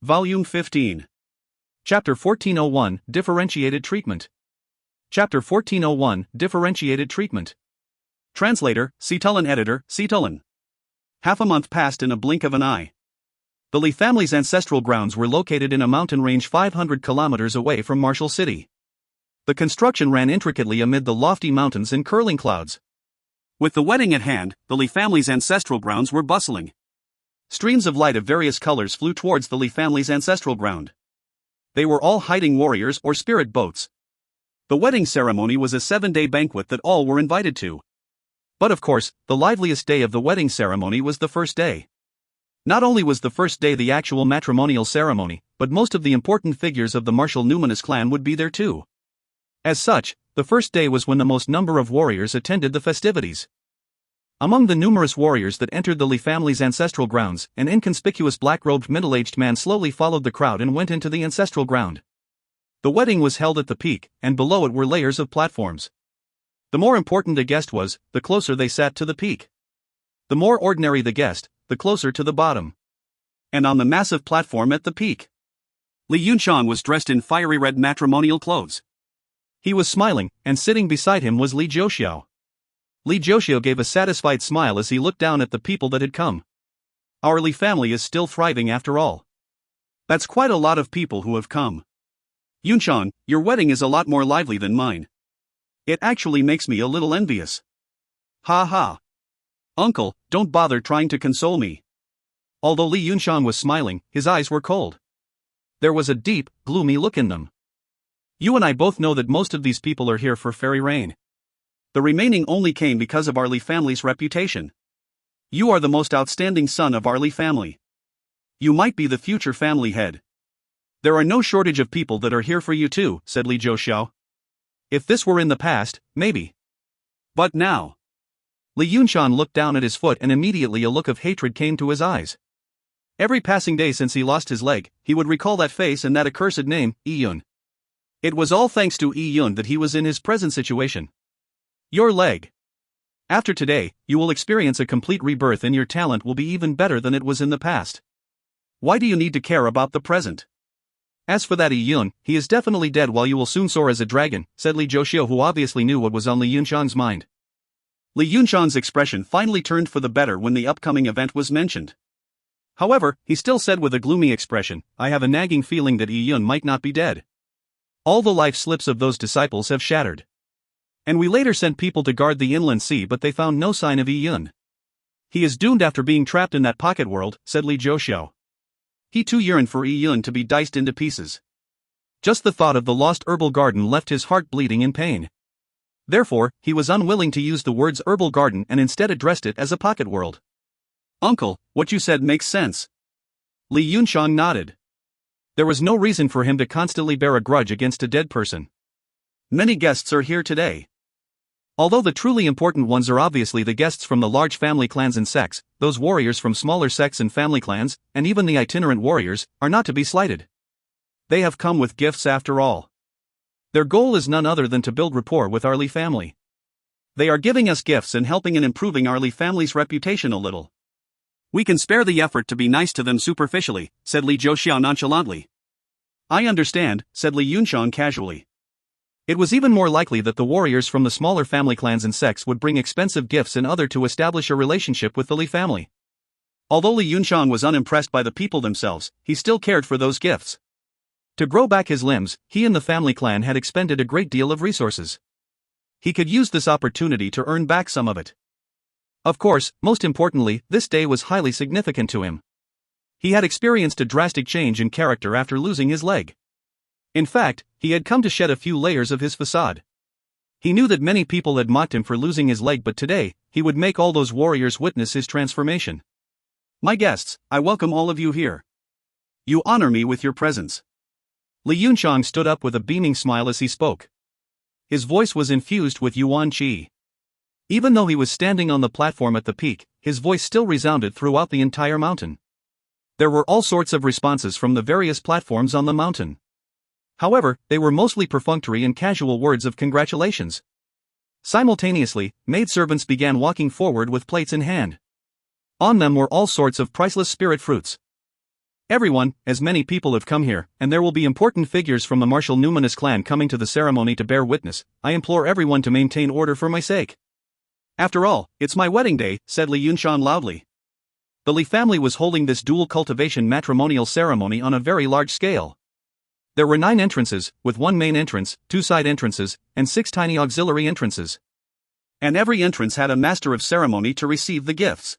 Volume 15. Chapter 1401, Differentiated Treatment. Chapter 1401, Differentiated Treatment. Translator, Cetulin. Editor, Cetulin. Half a month passed in a blink of an eye. The Lee family's ancestral grounds were located in a mountain range 500 kilometers away from Marshall City. The construction ran intricately amid the lofty mountains and curling clouds. With the wedding at hand, the Lee family's ancestral grounds were bustling. Streams of light of various colors flew towards the Lee family's ancestral ground. They were all hiding warriors or spirit boats. The wedding ceremony was a 7-day banquet that all were invited to. But of course, the liveliest day of the wedding ceremony was the first day. Not only was the first day the actual matrimonial ceremony, but most of the important figures of the Marshall Numinous clan would be there too. As such, the first day was when the most number of warriors attended the festivities. Among the numerous warriors that entered the Lee family's ancestral grounds, an inconspicuous black-robed middle-aged man slowly followed the crowd and went into the ancestral ground. The wedding was held at the peak, and below it were layers of platforms. The more important a guest was, the closer they sat to the peak. The more ordinary the guest, the closer to the bottom. And on the massive platform at the peak, Li Yunshan was dressed in fiery red matrimonial clothes. He was smiling, and sitting beside him was Li Zhouxiao. Li Zhouxiao gave a satisfied smile as he looked down at the people that had come. Our Li family is still thriving after all. That's quite a lot of people who have come. Yunshan, your wedding is a lot more lively than mine. It actually makes me a little envious. Ha ha. Uncle, don't bother trying to console me. Although Li Yunshan was smiling, his eyes were cold. There was a deep, gloomy look in them. You and I both know that most of these people are here for fairy rain. The remaining only came because of our Lee family's reputation. You are the most outstanding son of our Lee family. You might be the future family head. There are no shortage of people that are here for you too, said Li Zhouxiao. If this were in the past, maybe. But now. Li Yunshan looked down at his foot and immediately a look of hatred came to his eyes. Every passing day since he lost his leg, he would recall that face and that accursed name, Yiyun. It was all thanks to Yiyun that he was in his present situation. Your leg. After today, you will experience a complete rebirth and your talent will be even better than it was in the past. Why do you need to care about the present? As for that Yiyun, he is definitely dead while you will soon soar as a dragon, said Li Zhouxiao, who obviously knew what was on Li Yunshan's mind. Li Yunshan's expression finally turned for the better when the upcoming event was mentioned. However, he still said with a gloomy expression, I have a nagging feeling that Yiyun might not be dead. All the life slips of those disciples have shattered. And we later sent people to guard the inland sea, but they found no sign of Yiyun. He is doomed after being trapped in that pocket world, said Li Zhouxiao. He too yearned for Yiyun to be diced into pieces. Just the thought of the lost herbal garden left his heart bleeding in pain. Therefore, he was unwilling to use the words herbal garden and instead addressed it as a pocket world. Uncle, what you said makes sense. Li Yunshan nodded. There was no reason for him to constantly bear a grudge against a dead person. Many guests are here today. Although the truly important ones are obviously the guests from the large family clans and sects, those warriors from smaller sects and family clans, and even the itinerant warriors, are not to be slighted. They have come with gifts after all. Their goal is none other than to build rapport with our Lee family. They are giving us gifts and helping in improving our Lee family's reputation a little. We can spare the effort to be nice to them superficially, said Li Zhouxiao nonchalantly. I understand, said Li Yunshan casually. It was even more likely that the warriors from the smaller family clans and sects would bring expensive gifts and other to establish a relationship with the Li family. Although Li Yunshan was unimpressed by the people themselves, he still cared for those gifts. To grow back his limbs, he and the family clan had expended a great deal of resources. He could use this opportunity to earn back some of it. Of course, most importantly, this day was highly significant to him. He had experienced a drastic change in character after losing his leg. In fact, he had come to shed a few layers of his facade. He knew that many people had mocked him for losing his leg, but today, he would make all those warriors witness his transformation. My guests, I welcome all of you here. You honor me with your presence. Li Yunshan stood up with a beaming smile as he spoke. His voice was infused with yuan qi. Even though he was standing on the platform at the peak, his voice still resounded throughout the entire mountain. There were all sorts of responses from the various platforms on the mountain. However, they were mostly perfunctory and casual words of congratulations. Simultaneously, maidservants began walking forward with plates in hand. On them were all sorts of priceless spirit fruits. Everyone, as many people have come here, and there will be important figures from the martial numinous clan coming to the ceremony to bear witness, I implore everyone to maintain order for my sake. After all, it's my wedding day, said Li Yunshan loudly. The Li family was holding this dual cultivation matrimonial ceremony on a very large scale. There were 9 entrances, with 1 main entrance, 2 side entrances, and 6 tiny auxiliary entrances. And every entrance had a master of ceremony to receive the gifts.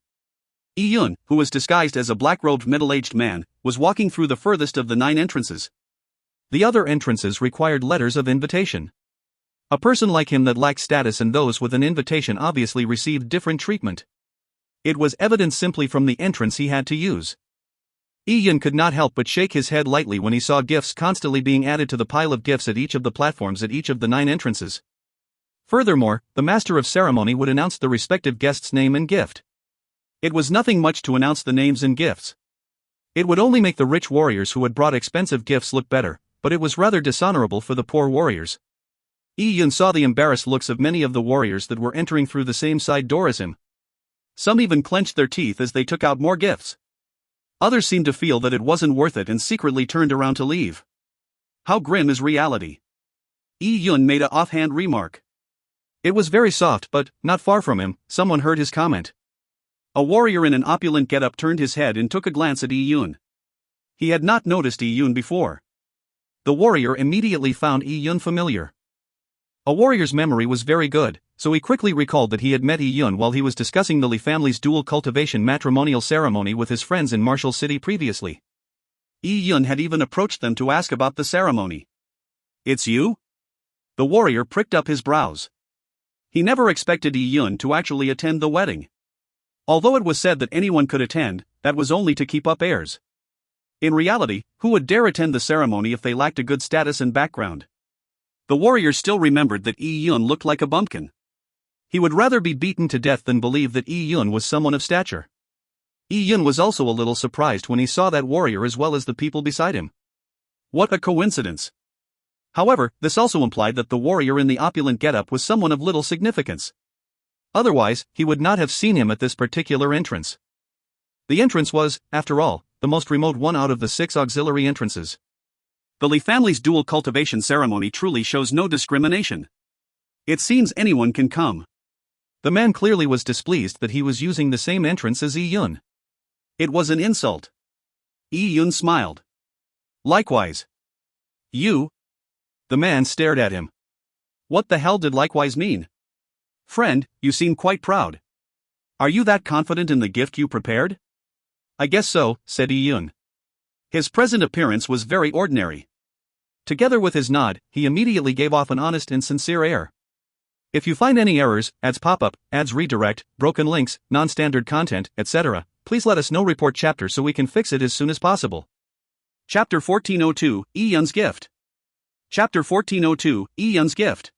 Yi Yun, who was disguised as a black-robed middle-aged man, was walking through the furthest of the 9 entrances. The other entrances required letters of invitation. A person like him that lacked status and those with an invitation obviously received different treatment. It was evident simply from the entrance he had to use. Yi Yun could not help but shake his head lightly when he saw gifts constantly being added to the pile of gifts at each of the platforms at each of the 9 entrances. Furthermore, the master of ceremony would announce the respective guest's name and gift. It was nothing much to announce the names and gifts. It would only make the rich warriors who had brought expensive gifts look better, but it was rather dishonorable for the poor warriors. Yi Yun saw the embarrassed looks of many of the warriors that were entering through the same side door as him. Some even clenched their teeth as they took out more gifts. Others seemed to feel that it wasn't worth it and secretly turned around to leave. How grim is reality? Yi Yun made an offhand remark. It was very soft, but, not far from him, someone heard his comment. A warrior in an opulent getup turned his head and took a glance at Yi Yun. He had not noticed Yi Yun before. The warrior immediately found Yi Yun familiar. A warrior's memory was very good, so he quickly recalled that he had met Yi Yun while he was discussing the Li family's dual cultivation matrimonial ceremony with his friends in Martial City previously. Yi Yun had even approached them to ask about the ceremony. It's you? The warrior pricked up his brows. He never expected Yi Yun to actually attend the wedding. Although it was said that anyone could attend, that was only to keep up airs. In reality, who would dare attend the ceremony if they lacked a good status and background? The warrior still remembered that Yi Yun looked like a bumpkin. He would rather be beaten to death than believe that Yi Yun was someone of stature. Yi Yun was also a little surprised when he saw that warrior as well as the people beside him. What a coincidence! However, this also implied that the warrior in the opulent getup was someone of little significance. Otherwise, he would not have seen him at this particular entrance. The entrance was, after all, the most remote one out of the 6 auxiliary entrances. The Li family's dual cultivation ceremony truly shows no discrimination. It seems anyone can come. The man clearly was displeased that he was using the same entrance as Yi Yun. It was an insult. Yi Yun smiled. Likewise. You? The man stared at him. What the hell did likewise mean? Friend, you seem quite proud. Are you that confident in the gift you prepared? I guess so, said Yi Yun. His present appearance was very ordinary. Together with his nod, he immediately gave off an honest and sincere air. If you find any errors, ads pop up, ads redirect, broken links, non-standard content, etc., please let us know. Report chapter so we can fix it as soon as possible. Chapter 1402, Yi Yun's Gift. Chapter 1402, Yi Yun's Gift.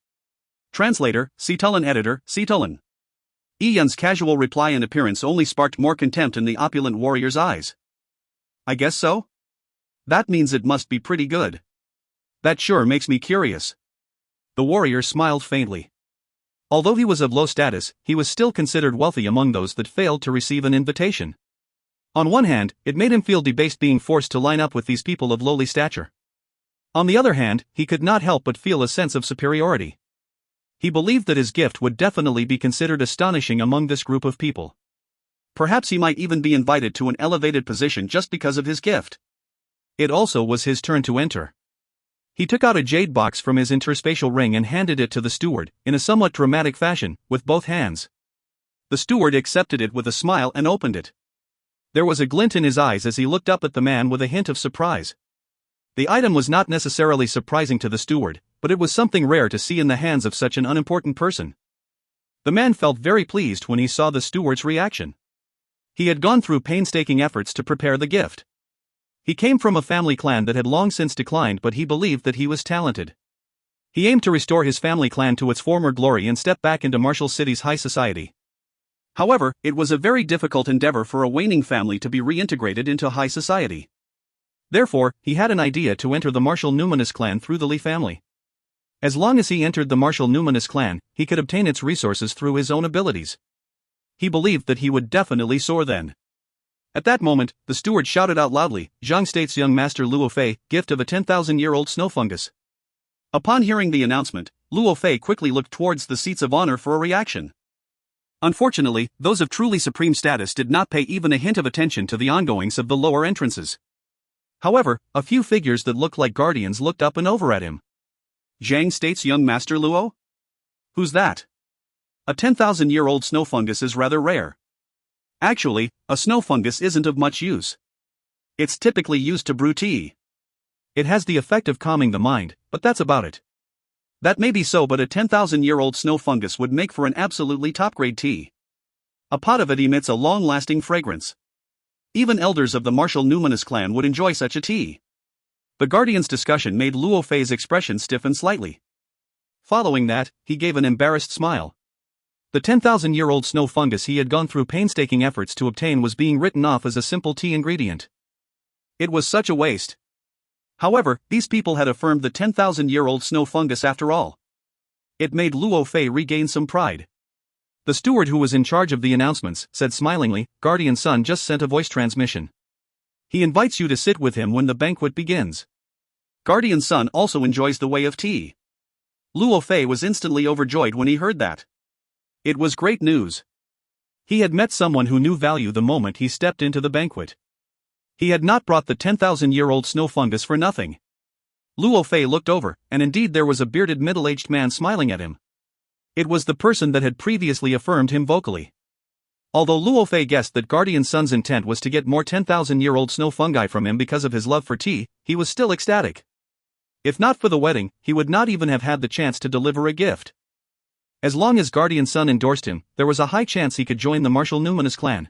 Translator, Cetulin Editor, Cetulin. Yi Yun's casual reply and appearance only sparked more contempt in the opulent warrior's eyes. I guess so? That means it must be pretty good. That sure makes me curious. The warrior smiled faintly. Although he was of low status, he was still considered wealthy among those that failed to receive an invitation. On one hand, it made him feel debased being forced to line up with these people of lowly stature. On the other hand, he could not help but feel a sense of superiority. He believed that his gift would definitely be considered astonishing among this group of people. Perhaps he might even be invited to an elevated position just because of his gift. It also was his turn to enter. He took out a jade box from his interspatial ring and handed it to the steward, in a somewhat dramatic fashion, with both hands. The steward accepted it with a smile and opened it. There was a glint in his eyes as he looked up at the man with a hint of surprise. The item was not necessarily surprising to the steward, but it was something rare to see in the hands of such an unimportant person. The man felt very pleased when he saw the steward's reaction. He had gone through painstaking efforts to prepare the gift. He came from a family clan that had long since declined, but he believed that he was talented. He aimed to restore his family clan to its former glory and step back into Martial City's high society. However, it was a very difficult endeavor for a waning family to be reintegrated into high society. Therefore, he had an idea to enter the Martial Numinous clan through the Li family. As long as he entered the Martial Numinous clan, he could obtain its resources through his own abilities. He believed that he would definitely soar then. At that moment, the steward shouted out loudly, "Zhang State's young master Luo Fei, gift of a 10,000-year-old snow fungus." Upon hearing the announcement, Luo Fei quickly looked towards the seats of honor for a reaction. Unfortunately, those of truly supreme status did not pay even a hint of attention to the ongoings of the lower entrances. However, a few figures that looked like guardians looked up and over at him. "Zhang State's young master Luo? Who's that? A 10,000-year-old snow fungus is rather rare. Actually, a snow fungus isn't of much use. It's typically used to brew tea. It has the effect of calming the mind, but that's about it. That may be so, but a 10,000-year-old snow fungus would make for an absolutely top-grade tea. A pot of it emits a long-lasting fragrance. Even elders of the martial numinous clan would enjoy such a tea." The guardian's discussion made Luo Fei's expression stiffen slightly. Following that, he gave an embarrassed smile. The 10,000-year-old snow fungus he had gone through painstaking efforts to obtain was being written off as a simple tea ingredient. It was such a waste. However, these people had affirmed the 10,000-year-old snow fungus after all. It made Luo Fei regain some pride. The steward who was in charge of the announcements said smilingly, "Guardian Sun just sent a voice transmission. He invites you to sit with him when the banquet begins. Guardian Sun also enjoys the way of tea." Luo Fei was instantly overjoyed when he heard that. It was great news. He had met someone who knew value the moment he stepped into the banquet. He had not brought the 10,000-year-old snow fungus for nothing. Luo Fei looked over, and indeed there was a bearded middle-aged man smiling at him. It was the person that had previously affirmed him vocally. Although Luo Fei guessed that Guardian Sun's intent was to get more 10,000-year-old snow fungi from him because of his love for tea, he was still ecstatic. If not for the wedding, he would not even have had the chance to deliver a gift. As long as Guardian Sun endorsed him, there was a high chance he could join the martial numinous clan.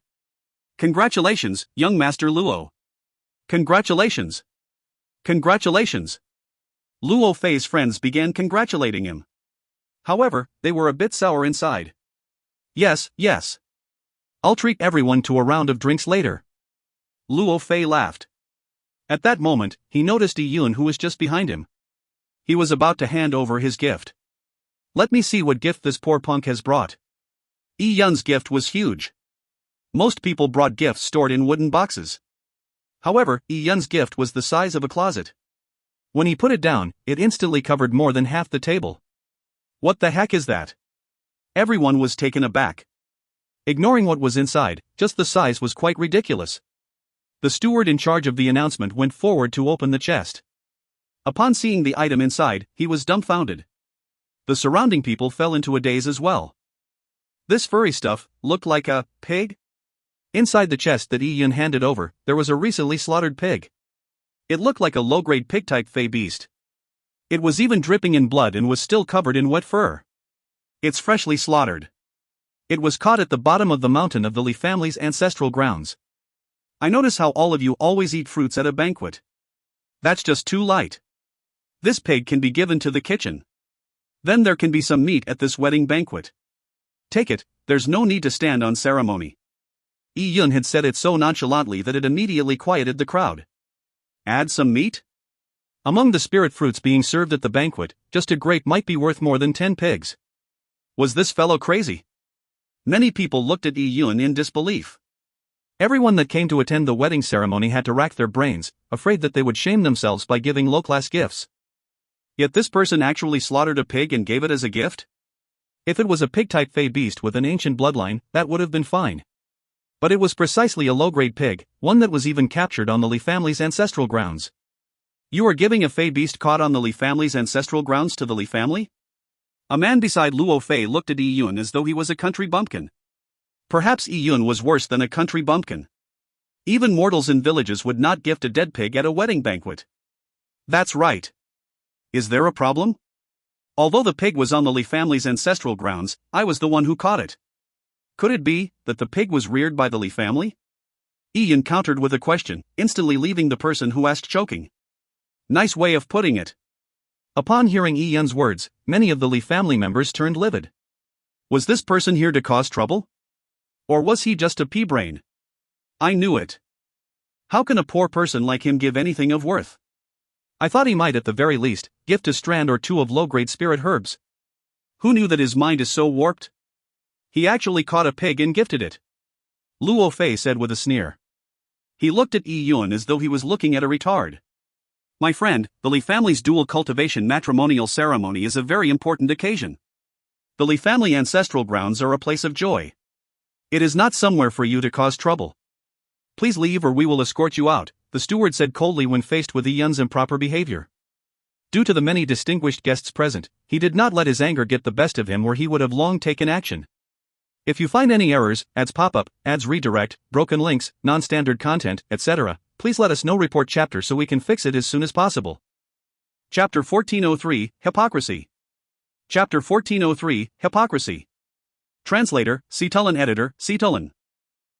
"Congratulations, young Master Luo. Congratulations. Congratulations." Luo Fei's friends began congratulating him. However, they were a bit sour inside. Yes. I'll treat everyone to a round of drinks later." Luo Fei laughed. At that moment, he noticed Yi Yun, who was just behind him. He was about to hand over his gift. "Let me see what gift this poor punk has brought." Yi Yun's gift was huge. Most people brought gifts stored in wooden boxes. However, Yi Yun's gift was the size of a closet. When he put it down, it instantly covered more than half the table. "What the heck is that?" Everyone was taken aback. Ignoring what was inside, just the size was quite ridiculous. The steward in charge of the announcement went forward to open the chest. Upon seeing the item inside, he was dumbfounded. The surrounding people fell into a daze as well. This furry stuff looked like a pig? Inside the chest that Yi Yun handed over, there was a recently slaughtered pig. It looked like a low-grade pig-type fey beast. It was even dripping in blood and was still covered in wet fur. It's freshly slaughtered. It was caught at the bottom of the mountain of the Li family's ancestral grounds. I notice how all of you always eat fruits at a banquet. That's just too light. This pig can be given to the kitchen. Then there can be some meat at this wedding banquet. Take it, there's no need to stand on ceremony. Yi Yun had said it so nonchalantly that it immediately quieted the crowd. Add some meat? Among the spirit fruits being served at the banquet, just a grape might be worth more than 10 pigs. Was this fellow crazy? Many people looked at Yi Yun in disbelief. Everyone that came to attend the wedding ceremony had to rack their brains, afraid that they would shame themselves by giving low-class gifts. Yet this person actually slaughtered a pig and gave it as a gift? If it was a pig-type fey beast with an ancient bloodline, that would have been fine. But it was precisely a low-grade pig, one that was even captured on the Li family's ancestral grounds. You are giving a fey beast caught on the Li family's ancestral grounds to the Li family? A man beside Luo Fei looked at Yi Yun as though he was a country bumpkin. Perhaps Yi Yun was worse than a country bumpkin. Even mortals in villages would not gift a dead pig at a wedding banquet. That's right. Is there a problem? Although the pig was on the Li family's ancestral grounds, I was the one who caught it. Could it be that the pig was reared by the Li family? Yi Yun countered with a question, instantly leaving the person who asked choking. Nice way of putting it. Upon hearing Yi Yun's words, many of the Li family members turned livid. Was this person here to cause trouble? Or was he just a pea-brain? I knew it. How can a poor person like him give anything of worth? I thought he might at the very least gift a strand or two of low-grade spirit herbs. Who knew that his mind is so warped? He actually caught a pig and gifted it. Luo Fei said with a sneer. He looked at Yi Yun as though he was looking at a retard. My friend, the Li family's dual cultivation matrimonial ceremony is a very important occasion. The Li family ancestral grounds are a place of joy. It is not somewhere for you to cause trouble. Please leave or we will escort you out, the steward said coldly when faced with Yi Yun's improper behavior. Due to the many distinguished guests present, he did not let his anger get the best of him or he would have long taken action. If you find any errors, ads pop up, ads redirect, broken links, non-standard content, etc., please let us know. Report chapter so we can fix it as soon as possible. Chapter 1403, Hypocrisy. Chapter 1403, Hypocrisy. Translator, Citulin Editor, Citulin.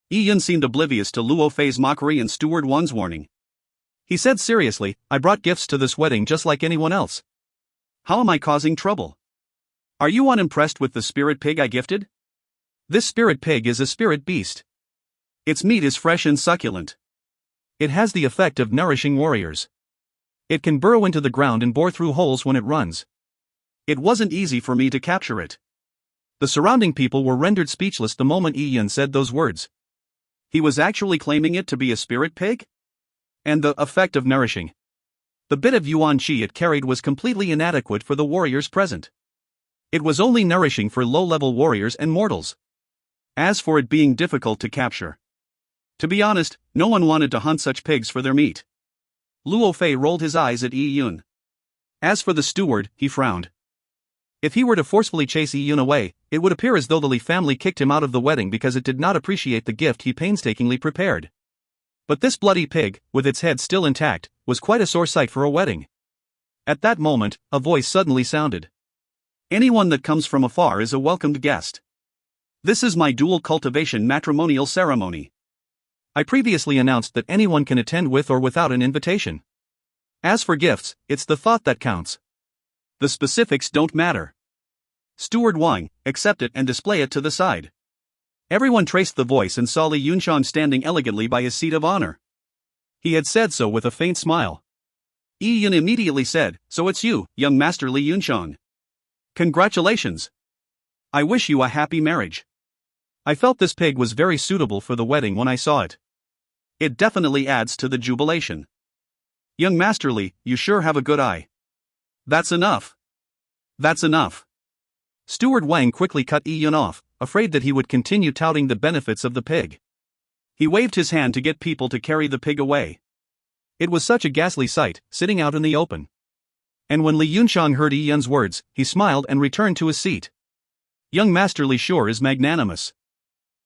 Yi Yun seemed oblivious to Luo Fei's mockery and Steward Wang's warning. He said seriously, I brought gifts to this wedding just like anyone else. How am I causing trouble? Are you unimpressed with the spirit pig I gifted? This spirit pig is a spirit beast. Its meat is fresh and succulent. It has the effect of nourishing warriors. It can burrow into the ground and bore through holes when it runs. It wasn't easy for me to capture it. The surrounding people were rendered speechless the moment Yi Yun said those words. He was actually claiming it to be a spirit pig? And the effect of nourishing. The bit of yuan qi it carried was completely inadequate for the warriors present. It was only nourishing for low-level warriors and mortals. As for it being difficult to capture, to be honest, no one wanted to hunt such pigs for their meat. Luo Fei rolled his eyes at Yi Yun. As for the steward, he frowned. If he were to forcefully chase Yi Yun away, it would appear as though the Li family kicked him out of the wedding because it did not appreciate the gift he painstakingly prepared. But this bloody pig, with its head still intact, was quite a sore sight for a wedding. At that moment, a voice suddenly sounded. Anyone that comes from afar is a welcomed guest. This is my dual cultivation matrimonial ceremony. I previously announced that anyone can attend with or without an invitation. As for gifts, it's the thought that counts. The specifics don't matter. Steward Wang, accept it and display it to the side. Everyone traced the voice and saw Li Yunxiang standing elegantly by his seat of honor. He had said so with a faint smile. Yi Yun immediately said, so it's you, young master Li Yunxiang. Congratulations. I wish you a happy marriage. I felt this pig was very suitable for the wedding when I saw it. It definitely adds to the jubilation. Young Master Li, you sure have a good eye. That's enough. That's enough. Steward Wang quickly cut Yi Yun off, afraid that he would continue touting the benefits of the pig. He waved his hand to get people to carry the pig away. It was such a ghastly sight, sitting out in the open. And when Li Yunxiang heard Yi Yun's words, he smiled and returned to his seat. Young Master Li sure is magnanimous.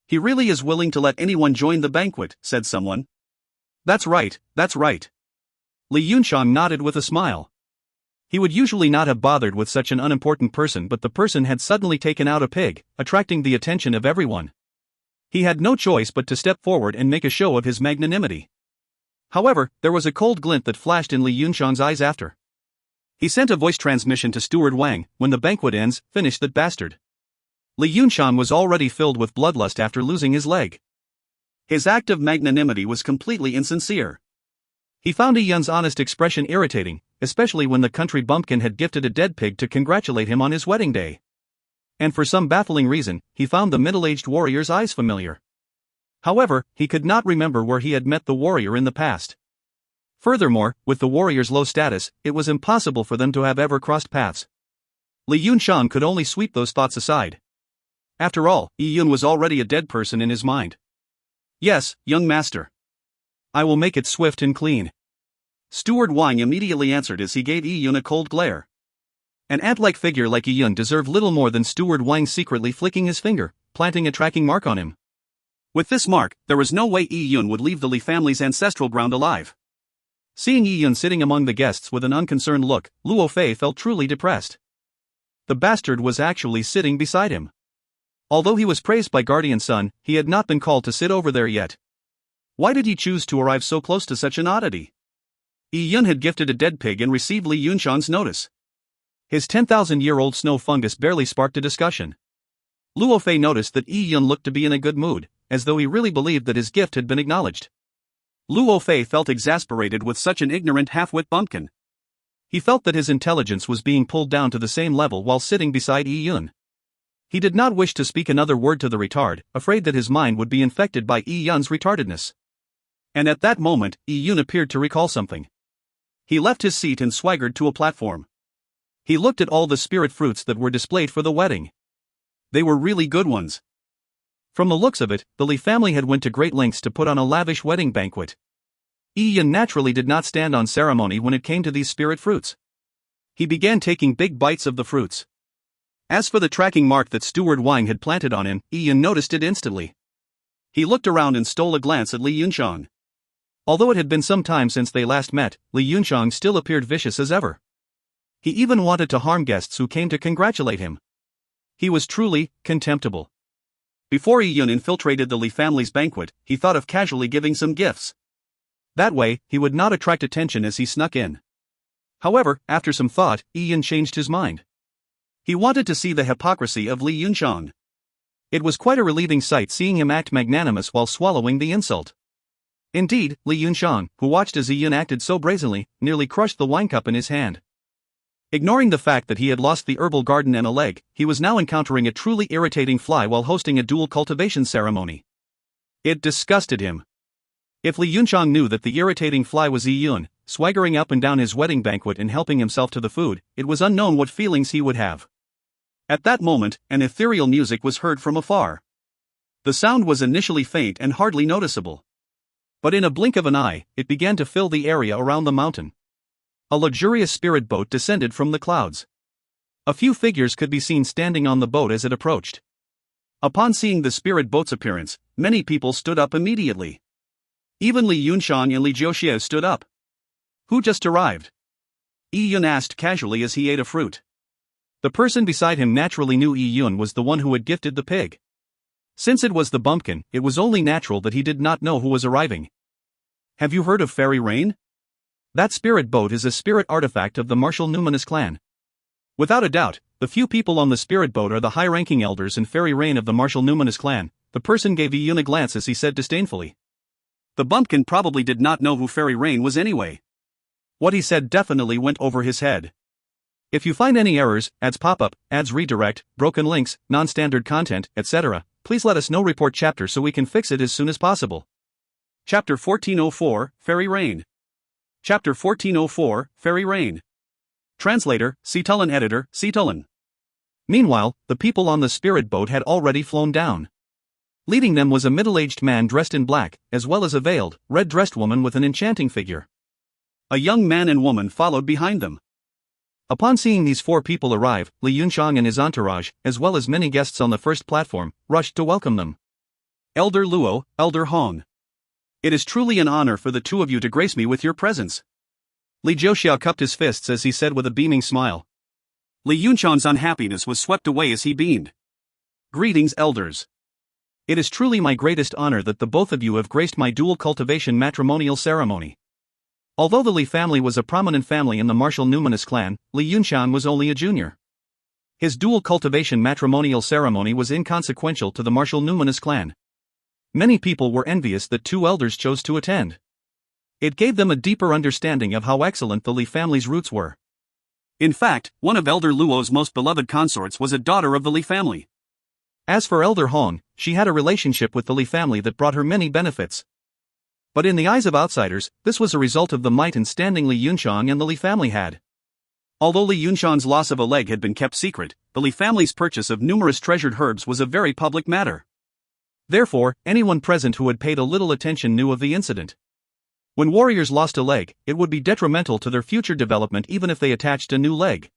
He really is willing to let anyone join the banquet, said someone. That's right, that's right. Li Yunxiang nodded with a smile. He would usually not have bothered with such an unimportant person, but the person had suddenly taken out a pig, attracting the attention of everyone. He had no choice but to step forward and make a show of his magnanimity. However, there was a cold glint that flashed in Li Yunxiang's eyes after. He sent a voice transmission to Steward Wang, when the banquet ends, finish that bastard. Li Yunxiang was already filled with bloodlust after losing his leg. His act of magnanimity was completely insincere. He found Yi Yun's honest expression irritating, especially when the country bumpkin had gifted a dead pig to congratulate him on his wedding day. And for some baffling reason, he found the middle-aged warrior's eyes familiar. However, he could not remember where he had met the warrior in the past. Furthermore, with the warrior's low status, it was impossible for them to have ever crossed paths. Li Yunxiang could only sweep those thoughts aside. After all, Yi Yun was already a dead person in his mind. Yes, young master. I will make it swift and clean. Steward Wang immediately answered as he gave Yi Yun a cold glare. An ant-like figure like Yi Yun deserved little more than Steward Wang secretly flicking his finger, planting a tracking mark on him. With this mark, there was no way Yi Yun would leave the Li family's ancestral ground alive. Seeing Yi Yun sitting among the guests with an unconcerned look, Luo Fei felt truly depressed. The bastard was actually sitting beside him. Although he was praised by Guardian Sun, he had not been called to sit over there yet. Why did he choose to arrive so close to such an oddity? Yi Yun had gifted a dead pig and received Li Yunxiang's notice. His 10,000-year-old snow fungus barely sparked a discussion. Luo Fei noticed that Yi Yun looked to be in a good mood, as though he really believed that his gift had been acknowledged. Luo Fei felt exasperated with such an ignorant half-wit bumpkin. He felt that his intelligence was being pulled down to the same level while sitting beside Yi Yun. He did not wish to speak another word to the retard, afraid that his mind would be infected by Yi Yun's retardedness. And at that moment, Yi Yun appeared to recall something. He left his seat and swaggered to a platform. He looked at all the spirit fruits that were displayed for the wedding. They were really good ones. From the looks of it, the Li family had went to great lengths to put on a lavish wedding banquet. Yi Yun naturally did not stand on ceremony when it came to these spirit fruits. He began taking big bites of the fruits. As for the tracking mark that Steward Wang had planted on him, Yi Yun noticed it instantly. He looked around and stole a glance at Li Yunxiang. Although it had been some time since they last met, Li Yunxiang still appeared vicious as ever. He even wanted to harm guests who came to congratulate him. He was truly contemptible. Before Yi Yun infiltrated the Li family's banquet, he thought of casually giving some gifts. That way, he would not attract attention as he snuck in. However, after some thought, Yi Yun changed his mind. He wanted to see the hypocrisy of Li Yunxiang. It was quite a relieving sight seeing him act magnanimous while swallowing the insult. Indeed, Li Yunxiang, who watched as Yi Yun acted so brazenly, nearly crushed the wine cup in his hand. Ignoring the fact that he had lost the herbal garden and a leg, he was now encountering a truly irritating fly while hosting a dual cultivation ceremony. It disgusted him. If Li Yunxiang knew that the irritating fly was Yi Yun, swaggering up and down his wedding banquet and helping himself to the food, it was unknown what feelings he would have. At that moment, an ethereal music was heard from afar. The sound was initially faint and hardly noticeable. But in a blink of an eye, it began to fill the area around the mountain. A luxurious spirit boat descended from the clouds. A few figures could be seen standing on the boat as it approached. Upon seeing the spirit boat's appearance, many people stood up immediately. Even Li Yunxiang and Li Jiuxie stood up. Who just arrived? Yi Yun asked casually as he ate a fruit. The person beside him naturally knew Yi Yun was the one who had gifted the pig. Since it was the bumpkin, it was only natural that he did not know who was arriving. Have you heard of Fairy Rain? That spirit boat is a spirit artifact of the martial numinous clan. Without a doubt, the few people on the spirit boat are the high-ranking elders and Fairy Rain of the martial numinous clan. The person gave Yi Yun a glance as he said disdainfully. The bumpkin probably did not know who Fairy Rain was anyway. What he said definitely went over his head. If you find any errors, ads pop up, ads redirect, broken links, non-standard content, etc., please let us know. Report chapter so we can fix it as soon as possible. Chapter 1404, Fairy Rain. Chapter 1404, Fairy Rain. Translator, Cetulin. Editor, Cetulin. Meanwhile, the people on the spirit boat had already flown down. Leading them was a middle-aged man dressed in black, as well as a veiled, red-dressed woman with an enchanting figure. A young man and woman followed behind them. Upon seeing these four people arrive, Li Yunxiang and his entourage, as well as many guests on the first platform, rushed to welcome them. Elder Luo, Elder Hong. It is truly an honor for the two of you to grace me with your presence. Li Jiuxiao cupped his fists as he said with a beaming smile. Li Yunxiang's unhappiness was swept away as he beamed. Greetings, elders. It is truly my greatest honor that the both of you have graced my dual cultivation matrimonial ceremony. Although the Li family was a prominent family in the martial numinous clan, Li Yunxiang was only a junior. His dual cultivation matrimonial ceremony was inconsequential to the martial numinous clan. Many people were envious that two elders chose to attend. It gave them a deeper understanding of how excellent the Li family's roots were. In fact, one of Elder Luo's most beloved consorts was a daughter of the Li family. As for Elder Hong, she had a relationship with the Li family that brought her many benefits. But in the eyes of outsiders, this was a result of the might and standing Li Yunxiang and the Li family had. Although Li Yunxiang's loss of a leg had been kept secret, the Li family's purchase of numerous treasured herbs was a very public matter. Therefore, anyone present who had paid a little attention knew of the incident. When warriors lost a leg, it would be detrimental to their future development even if they attached a new leg.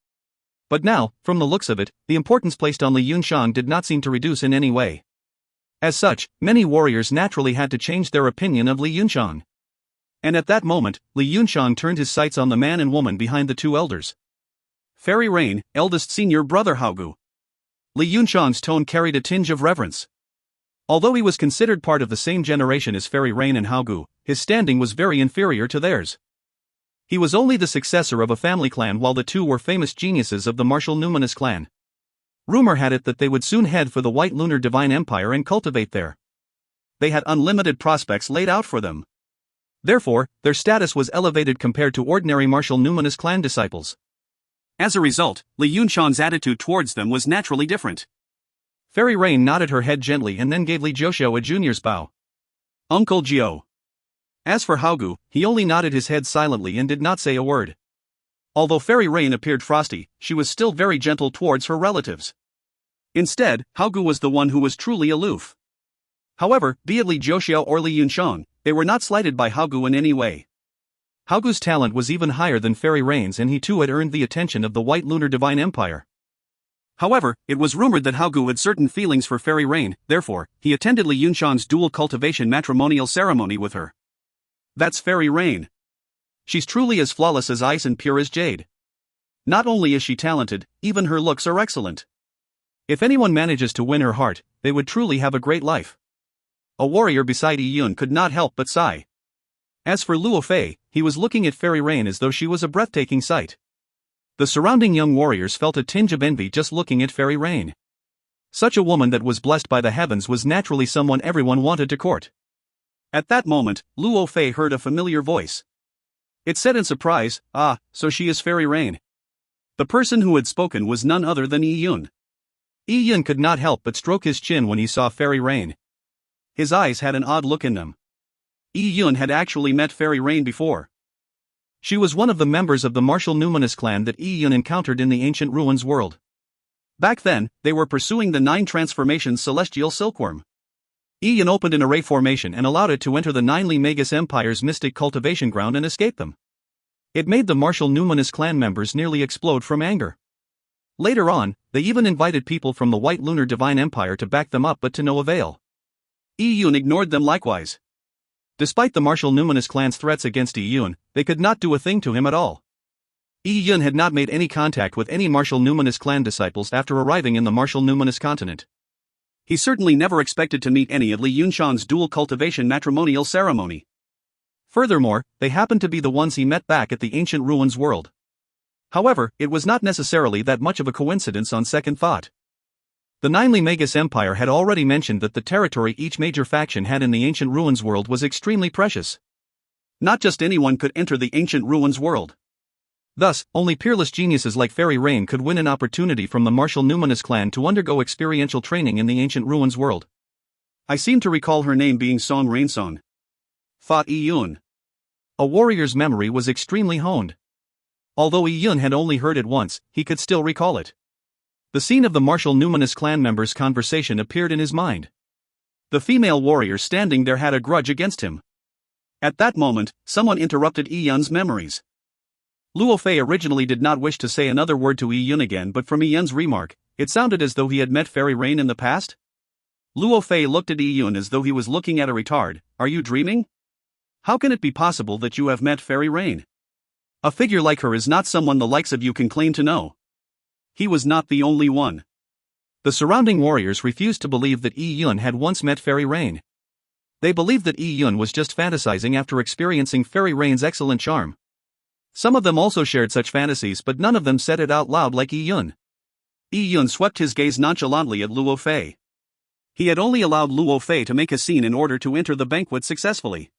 But now, from the looks of it, the importance placed on Li Yunxiang did not seem to reduce in any way. As such, many warriors naturally had to change their opinion of Li Yunxiang. And at that moment, Li Yunxiang turned his sights on the man and woman behind the two elders. Fairy Rain, eldest senior brother Haogu. Li Yunxiang's tone carried a tinge of reverence. Although he was considered part of the same generation as Fairy Rain and Haogu, his standing was very inferior to theirs. He was only the successor of a family clan while the two were famous geniuses of the martial numinous clan. Rumor had it that they would soon head for the White Lunar Divine Empire and cultivate there. They had unlimited prospects laid out for them. Therefore, their status was elevated compared to ordinary martial numinous clan disciples. As a result, Li Yunxiang's attitude towards them was naturally different. Fairy Rain nodded her head gently and then gave Li Jiuxiao a junior's bow. Uncle Jiu. As for Haogu, he only nodded his head silently and did not say a word. Although Fairy Rain appeared frosty, she was still very gentle towards her relatives. Instead, Haogu was the one who was truly aloof. However, be it Li Jiuxiao or Li Yunsheng, they were not slighted by Haogu in any way. Haogu's talent was even higher than Fairy Rain's, and he too had earned the attention of the White Lunar Divine Empire. However, it was rumored that Haogu had certain feelings for Fairy Rain, therefore, he attended Li Yunsheng's dual cultivation matrimonial ceremony with her. That's Fairy Rain. She's truly as flawless as ice and pure as jade. Not only is she talented, even her looks are excellent. If anyone manages to win her heart, they would truly have a great life. A warrior beside Yi Yun could not help but sigh. As for Luo Fei, he was looking at Fairy Rain as though she was a breathtaking sight. The surrounding young warriors felt a tinge of envy just looking at Fairy Rain. Such a woman that was blessed by the heavens was naturally someone everyone wanted to court. At that moment, Luo Fei heard a familiar voice. It said in surprise, "Ah, so she is Fairy Rain." The person who had spoken was none other than Yi Yun. Yi Yun could not help but stroke his chin when he saw Fairy Rain. His eyes had an odd look in them. Yi Yun had actually met Fairy Rain before. She was one of the members of the martial numinous clan that Yi Yun encountered in the ancient ruins world. Back then, they were pursuing the 9 transformations celestial silkworm. Yi Yun opened an array formation and allowed it to enter the 9 Li Magus Empire's mystic cultivation ground and escape them. It made the martial numinous clan members nearly explode from anger. Later on, they even invited people from the White Lunar Divine Empire to back them up, but to no avail. Yi Yun ignored them likewise. Despite the martial numinous clan's threats against Yi Yun, they could not do a thing to him at all. Yi Yun had not made any contact with any martial numinous clan disciples after arriving in the martial numinous continent. He certainly never expected to meet any at Li Yunsheng's dual cultivation matrimonial ceremony. Furthermore, they happened to be the ones he met back at the ancient ruins world. However, it was not necessarily that much of a coincidence on second thought. The 9 Li Magus Empire had already mentioned that the territory each major faction had in the ancient ruins world was extremely precious. Not just anyone could enter the ancient ruins world. Thus, only peerless geniuses like Fairy Rain could win an opportunity from the martial numinous clan to undergo experiential training in the ancient ruins world. I seem to recall her name being Song Rainsong, thought Yi Yun. A warrior's memory was extremely honed. Although Yi Yun had only heard it once, he could still recall it. The scene of the martial numinous clan members' conversation appeared in his mind. The female warrior standing there had a grudge against him. At that moment, someone interrupted Yi Yun's memories. Luo Fei originally did not wish to say another word to Yi Yun again, but from Yi Yun's remark, it sounded as though he had met Fairy Rain in the past. Luo Fei looked at Yi Yun as though he was looking at a retard. Are you dreaming? How can it be possible that you have met Fairy Rain? A figure like her is not someone the likes of you can claim to know. He was not the only one. The surrounding warriors refused to believe that Yi Yun had once met Fairy Rain. They believed that Yi Yun was just fantasizing after experiencing Fairy Rain's excellent charm. Some of them also shared such fantasies, but none of them said it out loud like Yi Yun. Yi Yun swept his gaze nonchalantly at Luo Fei. He had only allowed Luo Fei to make a scene in order to enter the banquet successfully.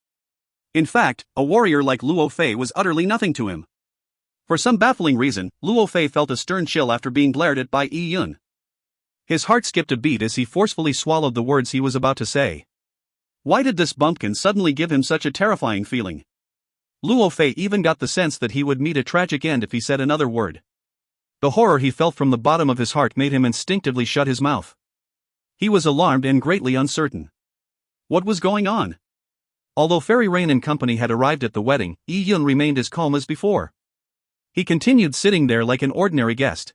In fact, a warrior like Luo Fei was utterly nothing to him. For some baffling reason, Luo Fei felt a stern chill after being glared at by Yi Yun. His heart skipped a beat as he forcefully swallowed the words he was about to say. Why did this bumpkin suddenly give him such a terrifying feeling? Luo Fei even got the sense that he would meet a tragic end if he said another word. The horror he felt from the bottom of his heart made him instinctively shut his mouth. He was alarmed and greatly uncertain. What was going on? Although Fairy Rain and company had arrived at the wedding, Yi Yun remained as calm as before. He continued sitting there like an ordinary guest.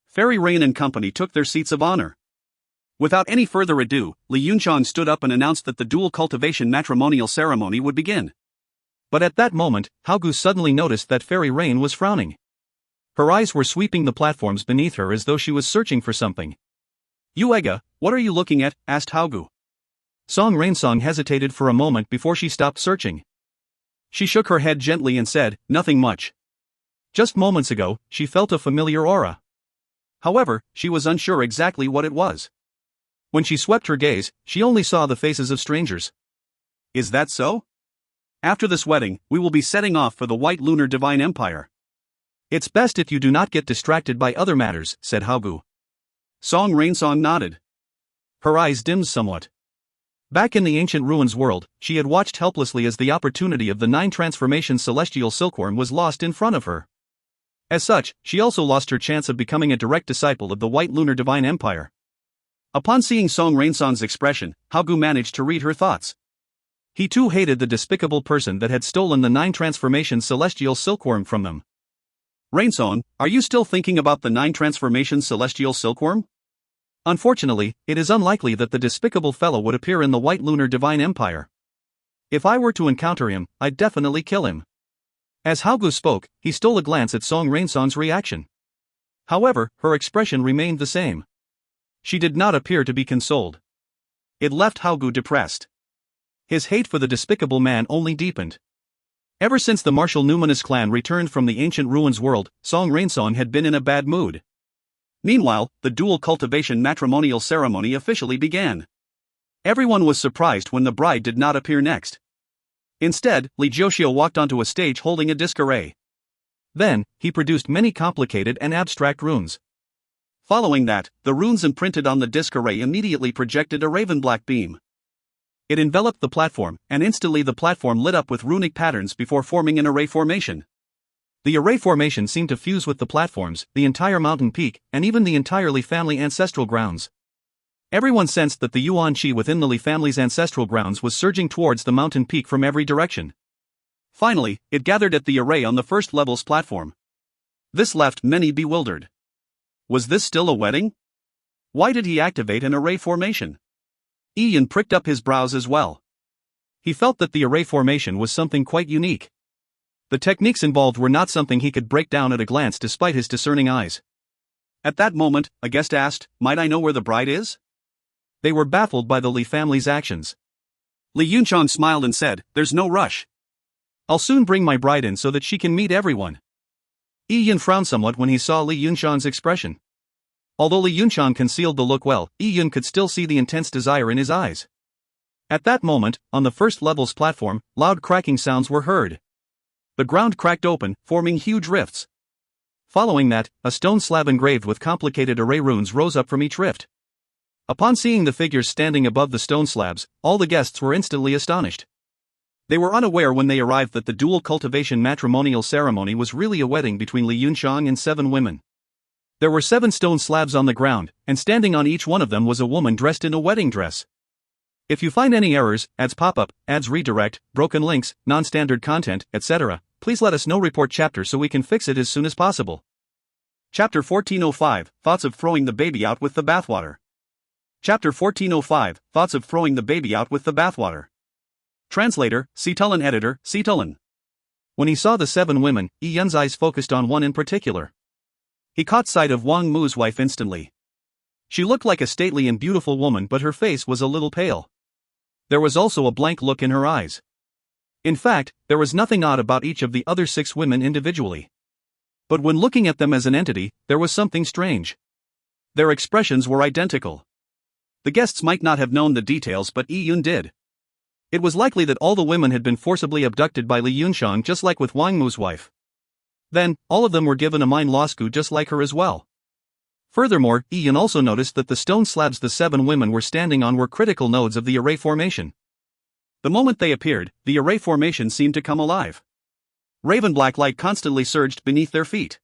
Fairy Rain and company took their seats of honor. Without any further ado, Li Yunsheng stood up and announced that the dual cultivation matrimonial ceremony would begin. But at that moment, Haogu suddenly noticed that Fairy Rain was frowning. Her eyes were sweeping the platforms beneath her as though she was searching for something. "Yuega, what are you looking at?" asked Haogu. Song Rainsong hesitated for a moment before she stopped searching. She shook her head gently and said, "Nothing much." Just moments ago, she felt a familiar aura. However, she was unsure exactly what it was. When she swept her gaze, she only saw the faces of strangers. "Is that so? After this wedding, we will be setting off for the White Lunar Divine Empire. It's best if you do not get distracted by other matters," said Haogu. Song Rainsong nodded. Her eyes dimmed somewhat. Back in the ancient ruins world, she had watched helplessly as the opportunity of the 9 transformations celestial silkworm was lost in front of her. As such, she also lost her chance of becoming a direct disciple of the White Lunar Divine Empire. Upon seeing Song Rainsong's expression, Haogu managed to read her thoughts. He too hated the despicable person that had stolen the 9 transformations celestial silkworm from them. Rainsong, are you still thinking about the 9 transformations celestial silkworm? Unfortunately, it is unlikely that the despicable fellow would appear in the White Lunar Divine Empire. If I were to encounter him, I'd definitely kill him. As Haogu spoke, he stole a glance at Song Rainsong's reaction. However, her expression remained the same. She did not appear to be consoled. It left Haogu depressed. His hate for the despicable man only deepened. Ever since the martial numinous clan returned from the ancient ruins world, Song Rainsong had been in a bad mood. Meanwhile, the dual cultivation matrimonial ceremony officially began. Everyone was surprised when the bride did not appear next. Instead, Li Jiuxiu walked onto a stage holding a disc array. Then, he produced many complicated and abstract runes. Following that, the runes imprinted on the disc array immediately projected a raven-black beam. It enveloped the platform, and instantly the platform lit up with runic patterns before forming an array formation. The array formation seemed to fuse with the platforms, the entire mountain peak, and even the entire Li family ancestral grounds. Everyone sensed that the Yuan Qi within the Li family's ancestral grounds was surging towards the mountain peak from every direction. Finally, it gathered at the array on the first level's platform. This left many bewildered. Was this still a wedding? Why did he activate an array formation? Ian pricked up his brows as well. He felt that the array formation was something quite unique. The techniques involved were not something he could break down at a glance despite his discerning eyes. At that moment, a guest asked, "Might I know where the bride is?" They were baffled by the Li family's actions. Li Yunchang smiled and said, "There's no rush. I'll soon bring my bride in so that she can meet everyone." Ian frowned somewhat when he saw Li Yunchang's expression. Although Li Yunchang concealed the look well, Ian could still see the intense desire in his eyes. At that moment, on the first level's platform, loud cracking sounds were heard. The ground cracked open, forming huge rifts. Following that, a stone slab engraved with complicated array runes rose up from each rift. Upon seeing the figures standing above the stone slabs, all the guests were instantly astonished. They were unaware when they arrived that the dual cultivation matrimonial ceremony was really a wedding between Li Yunchang and 7 women. There were 7 stone slabs on the ground, and standing on each one of them was a woman dressed in a wedding dress. If you find any errors, ads pop-up, ads redirect, broken links, non-standard content, etc., please let us know. Report chapter so we can fix it as soon as possible. Chapter 1405, Thoughts of Throwing the Baby Out with the Bathwater. Chapter 1405, Thoughts of Throwing the Baby Out with the Bathwater. Translator, Citulin Editor, Citulin. When he saw the 7 women, Ian's eyes focused on one in particular. He caught sight of Wang Mu's wife instantly. She looked like a stately and beautiful woman, but her face was a little pale. There was also a blank look in her eyes. In fact, there was nothing odd about each of the other 6 women individually. But when looking at them as an entity, there was something strange. Their expressions were identical. The guests might not have known the details, but Yun did. It was likely that all the women had been forcibly abducted by Li Yunchang, just like with Wang Mu's wife. Then, all of them were given a mind loss coup just like her as well. Furthermore, Ian also noticed that the stone slabs the 7 women were standing on were critical nodes of the array formation. The moment they appeared, the array formation seemed to come alive. Raven-black light constantly surged beneath their feet.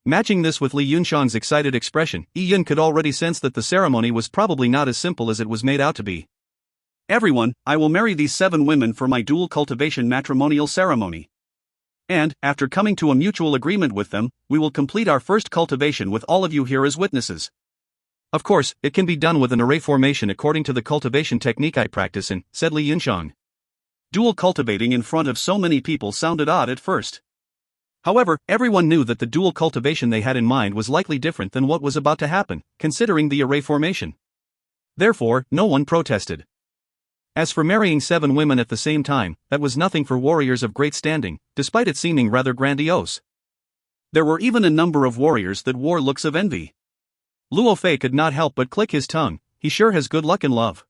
Matching this with Li Yunchang's excited expression, Ian could already sense that the ceremony was probably not as simple as it was made out to be. "Everyone, I will marry these 7 women for my dual cultivation matrimonial ceremony. And, after coming to a mutual agreement with them, we will complete our first cultivation with all of you here as witnesses. Of course, it can be done with an array formation according to the cultivation technique I practice in," said Li Yunchang. Dual cultivating in front of so many people sounded odd at first. However, everyone knew that the dual cultivation they had in mind was likely different than what was about to happen, considering the array formation. Therefore, no one protested. As for marrying 7 women at the same time, that was nothing for warriors of great standing, despite it seeming rather grandiose. There were even a number of warriors that wore looks of envy. Luo Fei could not help but click his tongue. He sure has good luck in love.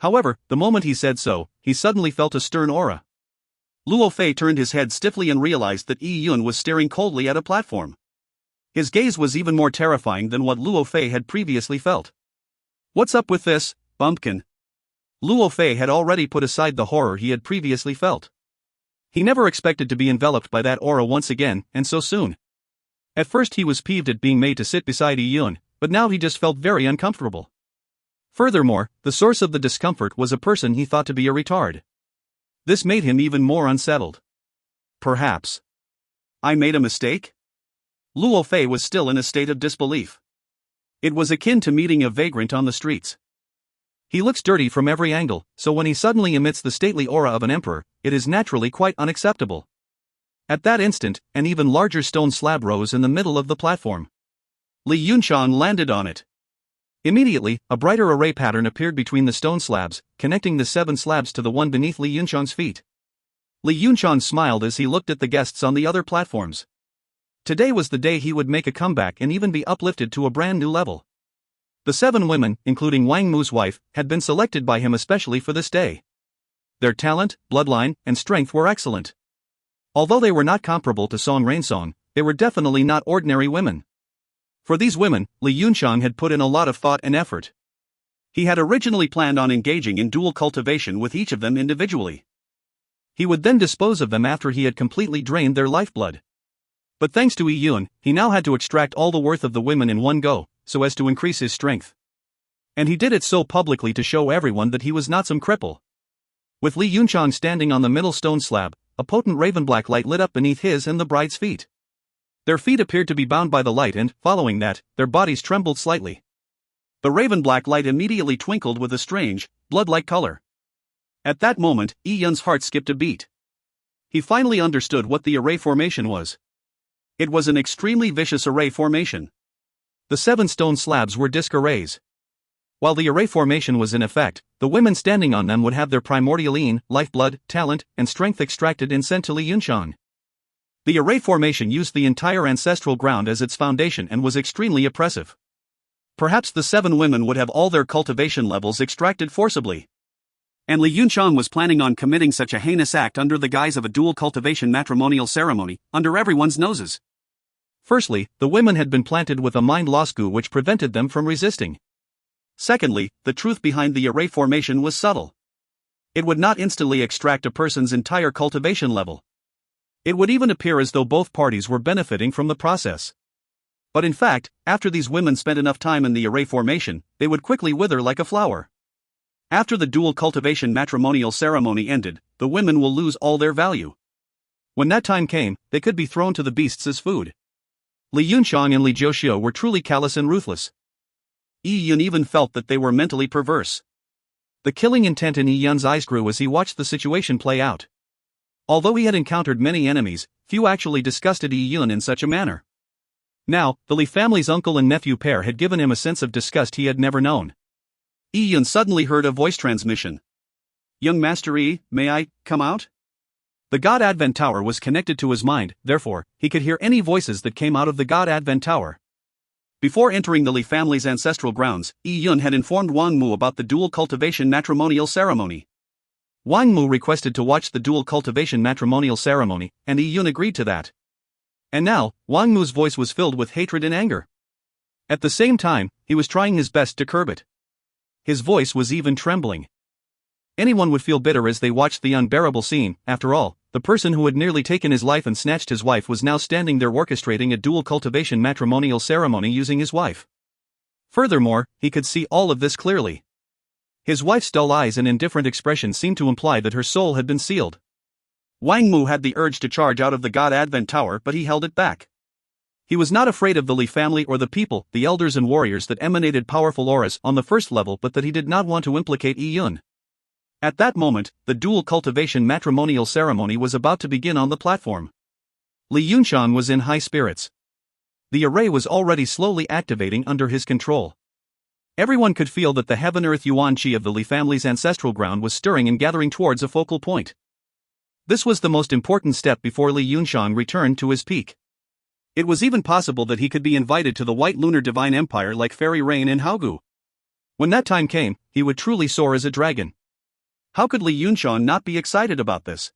However, the moment he said so, he suddenly felt a stern aura. Luo Fei turned his head stiffly and realized that Yi Yun was staring coldly at a platform. His gaze was even more terrifying than what Luo Fei had previously felt. "What's up with this, bumpkin?" Luo Fei had already put aside the horror he had previously felt. He never expected to be enveloped by that aura once again, and so soon. At first he was peeved at being made to sit beside Yi Yun, but now he just felt very uncomfortable. Furthermore, the source of the discomfort was a person he thought to be a retard. This made him even more unsettled. Perhaps I made a mistake? Luo Fei was still in a state of disbelief. It was akin to meeting a vagrant on the streets. He looks dirty from every angle, so when he suddenly emits the stately aura of an emperor, it is naturally quite unacceptable. At that instant, an even larger stone slab rose in the middle of the platform. Li Yunshan landed on it. Immediately, a brighter array pattern appeared between the stone slabs, connecting the 7 slabs to the one beneath Li Yunshan's feet. Li Yunshan smiled as he looked at the guests on the other platforms. Today was the day he would make a comeback and even be uplifted to a brand new level. The 7 women, including Wang Mu's wife, had been selected by him especially for this day. Their talent, bloodline, and strength were excellent. Although they were not comparable to Song Rainsong, they were definitely not ordinary women. For these women, Li Yunshan had put in a lot of thought and effort. He had originally planned on engaging in dual cultivation with each of them individually. He would then dispose of them after he had completely drained their lifeblood. But thanks to Yi Yun, he now had to extract all the worth of the women in one go, so as to increase his strength. And he did it so publicly to show everyone that he was not some cripple. With Li Yunshan standing on the middle stone slab, a potent raven-black light lit up beneath his and the bride's feet. Their feet appeared to be bound by the light and, following that, their bodies trembled slightly. The raven-black light immediately twinkled with a strange, blood-like color. At that moment, Yi Yun's heart skipped a beat. He finally understood what the array formation was. It was an extremely vicious array formation. The 7 stone slabs were disc arrays. While the array formation was in effect, the women standing on them would have their primordial yin, lifeblood, talent, and strength extracted and sent to Li Yunshan. The array formation used the entire ancestral ground as its foundation and was extremely oppressive. Perhaps the 7 women would have all their cultivation levels extracted forcibly. And Li Yunshan was planning on committing such a heinous act under the guise of a dual cultivation matrimonial ceremony, under everyone's noses. Firstly, the women had been planted with a mind-loss goo which prevented them from resisting. Secondly, the truth behind the array formation was subtle. It would not instantly extract a person's entire cultivation level. It would even appear as though both parties were benefiting from the process. But in fact, after these women spent enough time in the array formation, they would quickly wither like a flower. After the dual cultivation matrimonial ceremony ended, the women will lose all their value. When that time came, they could be thrown to the beasts as food. Li Yunshan and Li Jiuxiu were truly callous and ruthless. Yi Yun even felt that they were mentally perverse. The killing intent in Yi Yun's eyes grew as he watched the situation play out. Although he had encountered many enemies, few actually disgusted Yi Yun in such a manner. Now, the Li family's uncle and nephew pair had given him a sense of disgust he had never known. Yi Yun suddenly heard a voice transmission. "Young Master Yi, may I come out?" The God Advent Tower was connected to his mind, therefore, he could hear any voices that came out of the God Advent Tower. Before entering the Li family's ancestral grounds, Yi Yun had informed Wang Mu about the dual cultivation matrimonial ceremony. Wang Mu requested to watch the dual cultivation matrimonial ceremony, and Yi Yun agreed to that. And now, Wang Mu's voice was filled with hatred and anger. At the same time, he was trying his best to curb it. His voice was even trembling. Anyone would feel bitter as they watched the unbearable scene. After all, the person who had nearly taken his life and snatched his wife was now standing there orchestrating a dual cultivation matrimonial ceremony using his wife. Furthermore, he could see all of this clearly. His wife's dull eyes and indifferent expression seemed to imply that her soul had been sealed. Wang Mu had the urge to charge out of the God Advent Tower, but he held it back. He was not afraid of the Li family or the people, the elders and warriors that emanated powerful auras on the first level, but that he did not want to implicate Yi Yun. At that moment, the dual cultivation matrimonial ceremony was about to begin on the platform. Li Yunshan was in high spirits. The array was already slowly activating under his control. Everyone could feel that the heaven-earth yuan qi of the Li family's ancestral ground was stirring and gathering towards a focal point. This was the most important step before Li Yunshan returned to his peak. It was even possible that he could be invited to the White Lunar Divine Empire like Fairy Rain in Haogu. When that time came, he would truly soar as a dragon. How could Li Yunshan not be excited about this?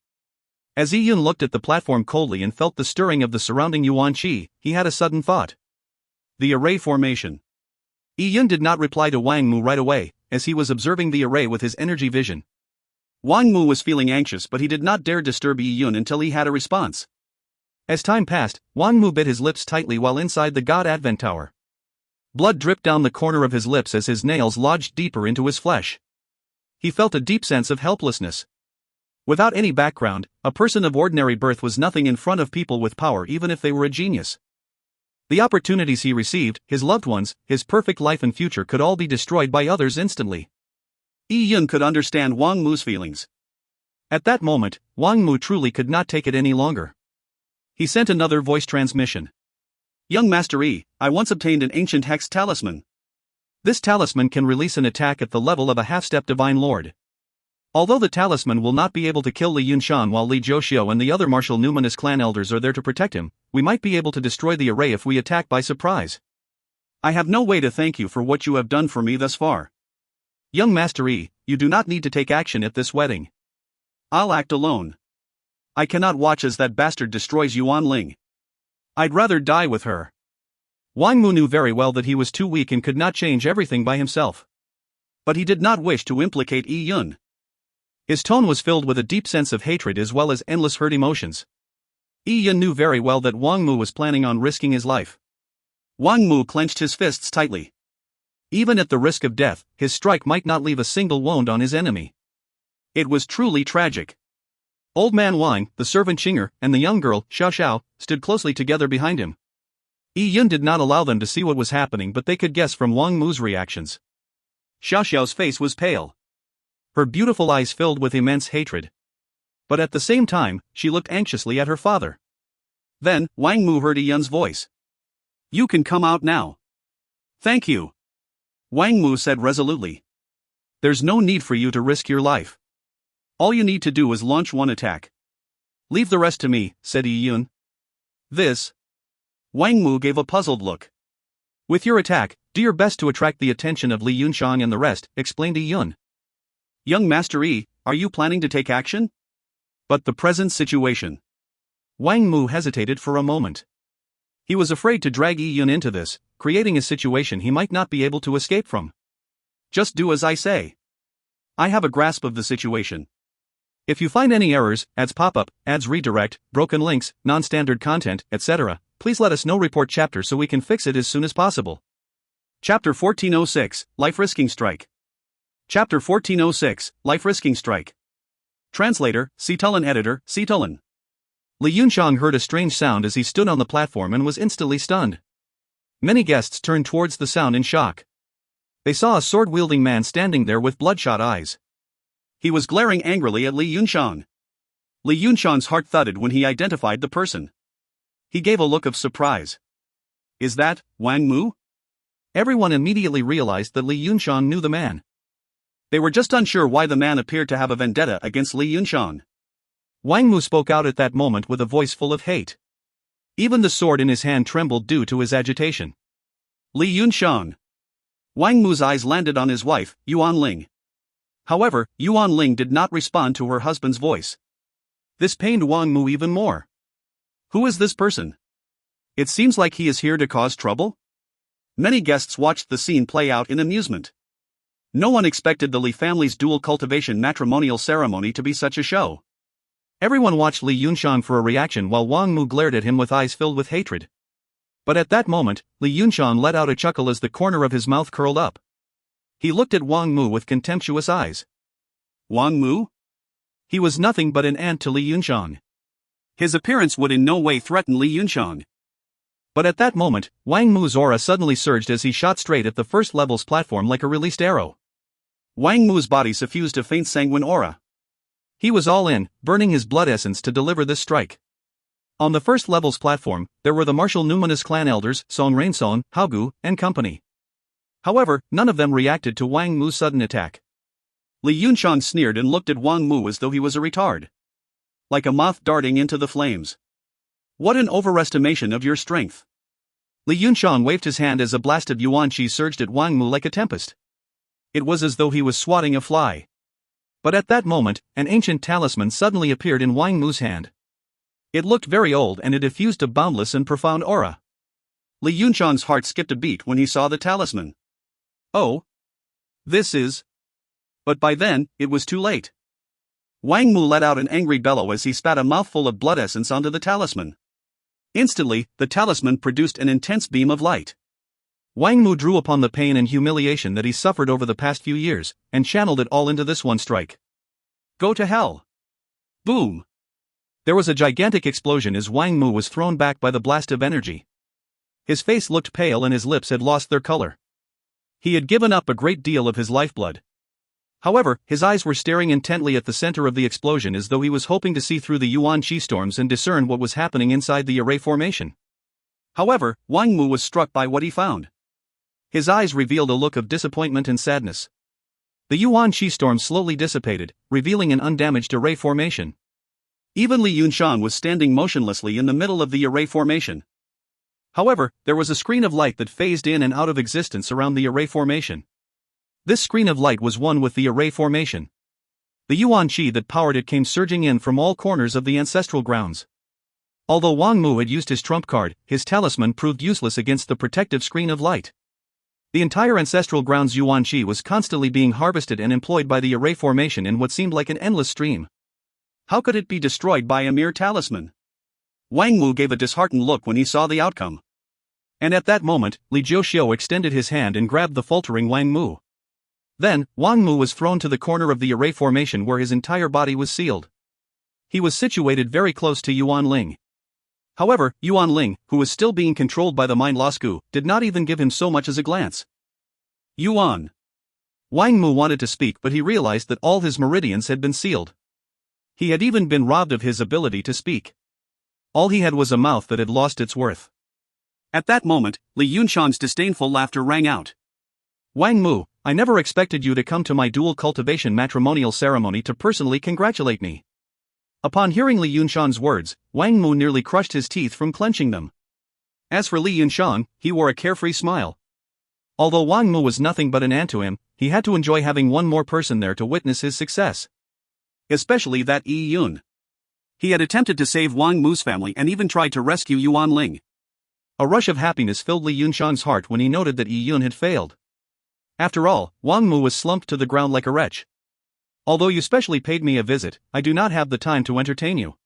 As Yi Yun looked at the platform coldly and felt the stirring of the surrounding yuan qi, he had a sudden thought. The array formation. Yi Yun did not reply to Wang Mu right away, as he was observing the array with his energy vision. Wang Mu was feeling anxious, but he did not dare disturb Yi Yun until he had a response. As time passed, Wang Mu bit his lips tightly while inside the God Advent Tower. Blood dripped down the corner of his lips as his nails lodged deeper into his flesh. He felt a deep sense of helplessness. Without any background, a person of ordinary birth was nothing in front of people with power, even if they were a genius. The opportunities he received, his loved ones, his perfect life and future could all be destroyed by others instantly. Yi Yun could understand Wang Mu's feelings. At that moment, Wang Mu truly could not take it any longer. He sent another voice transmission. Young Master Yi, I once obtained an ancient hex talisman. This talisman can release an attack at the level of a half-step divine lord. Although the talisman will not be able to kill Li Yunshan while Li Zhouxiu and the other martial numinous clan elders are there to protect him, we might be able to destroy the array if we attack by surprise. I have no way to thank you for what you have done for me thus far. Young Master Yi, you do not need to take action at this wedding. I'll act alone. I cannot watch as that bastard destroys Yuan Ling. I'd rather die with her. Wang Mu knew very well that he was too weak and could not change everything by himself. But he did not wish to implicate Yi Yun. His tone was filled with a deep sense of hatred as well as endless hurt emotions. Yi Yun knew very well that Wang Mu was planning on risking his life. Wang Mu clenched his fists tightly. Even at the risk of death, his strike might not leave a single wound on his enemy. It was truly tragic. Old man Wang, the servant Qinger, and the young girl, Xiao Xiao, stood closely together behind him. Yi Yun did not allow them to see what was happening, but they could guess from Wang Mu's reactions. Xiao Xiao's face was pale. Her beautiful eyes filled with immense hatred. But at the same time, she looked anxiously at her father. Then, Wang Mu heard Yi Yun's voice. You can come out now. Thank you. Wang Mu said resolutely. There's no need for you to risk your life. All you need to do is launch one attack. Leave the rest to me, said Yi Yun. This? Wang Mu gave a puzzled look. With your attack, do your best to attract the attention of Li Yunshan and the rest, explained Yi Yun. Young Master Yi, are you planning to take action? But the present situation. Wang Mu hesitated for a moment. He was afraid to drag Yi Yun into this, creating a situation he might not be able to escape from. Just do as I say. I have a grasp of the situation. If you find any errors, ads pop up, ads redirect, broken links, non-standard content, etc., please let us know. Report chapter so we can fix it as soon as possible. Chapter 1406, Life-Risking Strike. Chapter 1406, Life-Risking Strike. Translator, Citulin Editor, Citulin. Li Yunshan heard a strange sound as he stood on the platform and was instantly stunned. Many guests turned towards the sound in shock. They saw a sword-wielding man standing there with bloodshot eyes. He was glaring angrily at Li Yunshan. Li Yunshan's heart thudded when he identified the person. He gave a look of surprise. Is that Wang Mu? Everyone immediately realized that Li Yunshan knew the man. They were just unsure why the man appeared to have a vendetta against Li Yunshan. Wang Mu spoke out at that moment with a voice full of hate. Even the sword in his hand trembled due to his agitation. Li Yunshan. Wang Mu's eyes landed on his wife, Yuan Ling. However, Yuan Ling did not respond to her husband's voice. This pained Wang Mu even more. Who is this person? It seems like he is here to cause trouble? Many guests watched the scene play out in amusement. No one expected the Li family's dual cultivation matrimonial ceremony to be such a show. Everyone watched Li Yunshan for a reaction while Wang Mu glared at him with eyes filled with hatred. But at that moment, Li Yunshan let out a chuckle as the corner of his mouth curled up. He looked at Wang Mu with contemptuous eyes. Wang Mu? He was nothing but an ant to Li Yunshan. His appearance would in no way threaten Li Yunshan. But at that moment, Wang Mu's aura suddenly surged as he shot straight at the first level's platform like a released arrow. Wang Mu's body suffused a faint sanguine aura. He was all in, burning his blood essence to deliver this strike. On the first level's platform, there were the martial numinous clan elders, Song Rainson, Haogu, and company. However, none of them reacted to Wang Mu's sudden attack. Li Yunshan sneered and looked at Wang Mu as though he was a retard. Like a moth darting into the flames. What an overestimation of your strength. Li Yunshan waved his hand as a blast of yuan qi surged at Wang Mu like a tempest. It was as though he was swatting a fly. But at that moment, an ancient talisman suddenly appeared in Wang Mu's hand. It looked very old and it effused a boundless and profound aura. Li Yunshan's heart skipped a beat when he saw the talisman. Oh. This is. But by then, it was too late. Wang Mu let out an angry bellow as he spat a mouthful of blood essence onto the talisman. Instantly, the talisman produced an intense beam of light. Wang Mu drew upon the pain and humiliation that he suffered over the past few years, and channeled it all into this one strike. Go to hell! Boom! There was a gigantic explosion as Wang Mu was thrown back by the blast of energy. His face looked pale and his lips had lost their color. He had given up a great deal of his lifeblood. However, his eyes were staring intently at the center of the explosion as though he was hoping to see through the Yuan Qi storms and discern what was happening inside the array formation. However, Wang Mu was struck by what he found. His eyes revealed a look of disappointment and sadness. The Yuan Qi storm slowly dissipated, revealing an undamaged array formation. Even Li Yunshan was standing motionlessly in the middle of the array formation. However, there was a screen of light that phased in and out of existence around the array formation. This screen of light was one with the array formation. The Yuan Qi that powered it came surging in from all corners of the ancestral grounds. Although Wang Mu had used his trump card, his talisman proved useless against the protective screen of light. The entire ancestral grounds Yuan Qi was constantly being harvested and employed by the array formation in what seemed like an endless stream. How could it be destroyed by a mere talisman? Wang Mu gave a disheartened look when he saw the outcome. And at that moment, Li Jiuxiu extended his hand and grabbed the faltering Wang Mu. Then, Wang Mu was thrown to the corner of the array formation where his entire body was sealed. He was situated very close to Yuan Ling. However, Yuan Ling, who was still being controlled by the mind lost Gu, did not even give him so much as a glance. Yuan. Wang Mu wanted to speak, but he realized that all his meridians had been sealed. He had even been robbed of his ability to speak. All he had was a mouth that had lost its worth. At that moment, Li Yunshan's disdainful laughter rang out. Wang Mu, I never expected you to come to my dual cultivation matrimonial ceremony to personally congratulate me. Upon hearing Li Yunshan's words, Wang Mu nearly crushed his teeth from clenching them. As for Li Yunshan, he wore a carefree smile. Although Wang Mu was nothing but an ant to him, he had to enjoy having one more person there to witness his success. Especially that Yi Yun. He had attempted to save Wang Mu's family and even tried to rescue Yuan Ling. A rush of happiness filled Li Yunshan's heart when he noted that Yi Yun had failed. After all, Wang Mu was slumped to the ground like a wretch. Although you specially paid me a visit, I do not have the time to entertain you.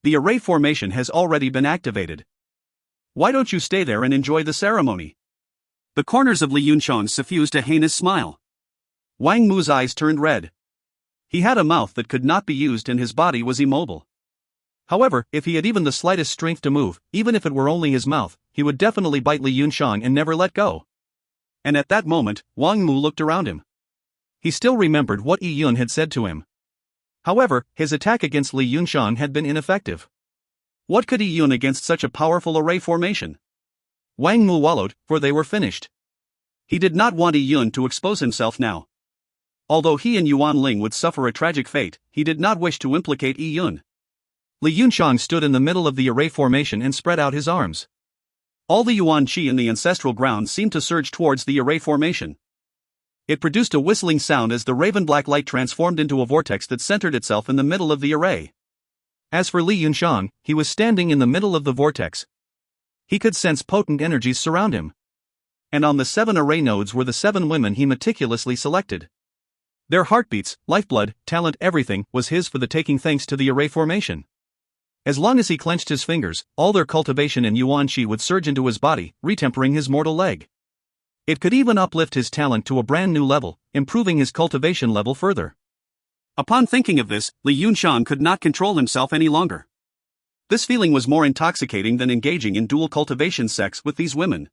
The array formation has already been activated. Why don't you stay there and enjoy the ceremony? The corners of Li Yunshan suffused a heinous smile. Wang Mu's eyes turned red. He had a mouth that could not be used and his body was immobile. However, if he had even the slightest strength to move, even if it were only his mouth, he would definitely bite Li Yunshan and never let go. And at that moment, Wang Mu looked around him. He still remembered what Yi Yun had said to him. However, his attack against Li Yunshan had been ineffective. What could Yi Yun against such a powerful array formation? Wang Mu wallowed, for they were finished. He did not want Yi Yun to expose himself now. Although he and Yuan Ling would suffer a tragic fate, he did not wish to implicate Yi Yun. Li Yunshan stood in the middle of the array formation and spread out his arms. All the Yuan Qi in the ancestral ground seemed to surge towards the array formation. It produced a whistling sound as the raven-black light transformed into a vortex that centered itself in the middle of the array. As for Li Yunshan, he was standing in the middle of the vortex. He could sense potent energies surround him. And on the 7 array nodes were the 7 women he meticulously selected. Their heartbeats, lifeblood, talent, everything was his for the taking thanks to the array formation. As long as he clenched his fingers, all their cultivation in Yuan Qi would surge into his body, retempering his mortal leg. It could even uplift his talent to a brand new level, improving his cultivation level further. Upon thinking of this, Li Yunshan could not control himself any longer. This feeling was more intoxicating than engaging in dual cultivation sex with these women.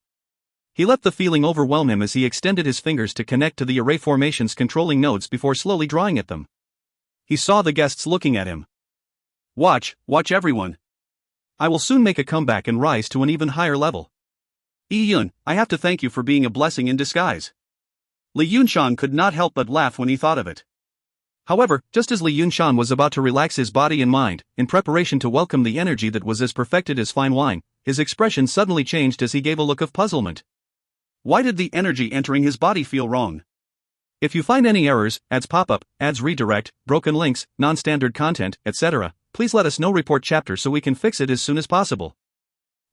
He let the feeling overwhelm him as he extended his fingers to connect to the array formation's controlling nodes before slowly drawing at them. He saw the guests looking at him. Watch everyone. I will soon make a comeback and rise to an even higher level. Yi Yun, I have to thank you for being a blessing in disguise. Li Yunshan could not help but laugh when he thought of it. However, just as Li Yunshan was about to relax his body and mind, in preparation to welcome the energy that was as perfected as fine wine, his expression suddenly changed as he gave a look of puzzlement. Why did the energy entering his body feel wrong? If you find any errors, ads pop up, ads redirect, broken links, non-standard content, etc., please let us know. Report chapter so we can fix it as soon as possible.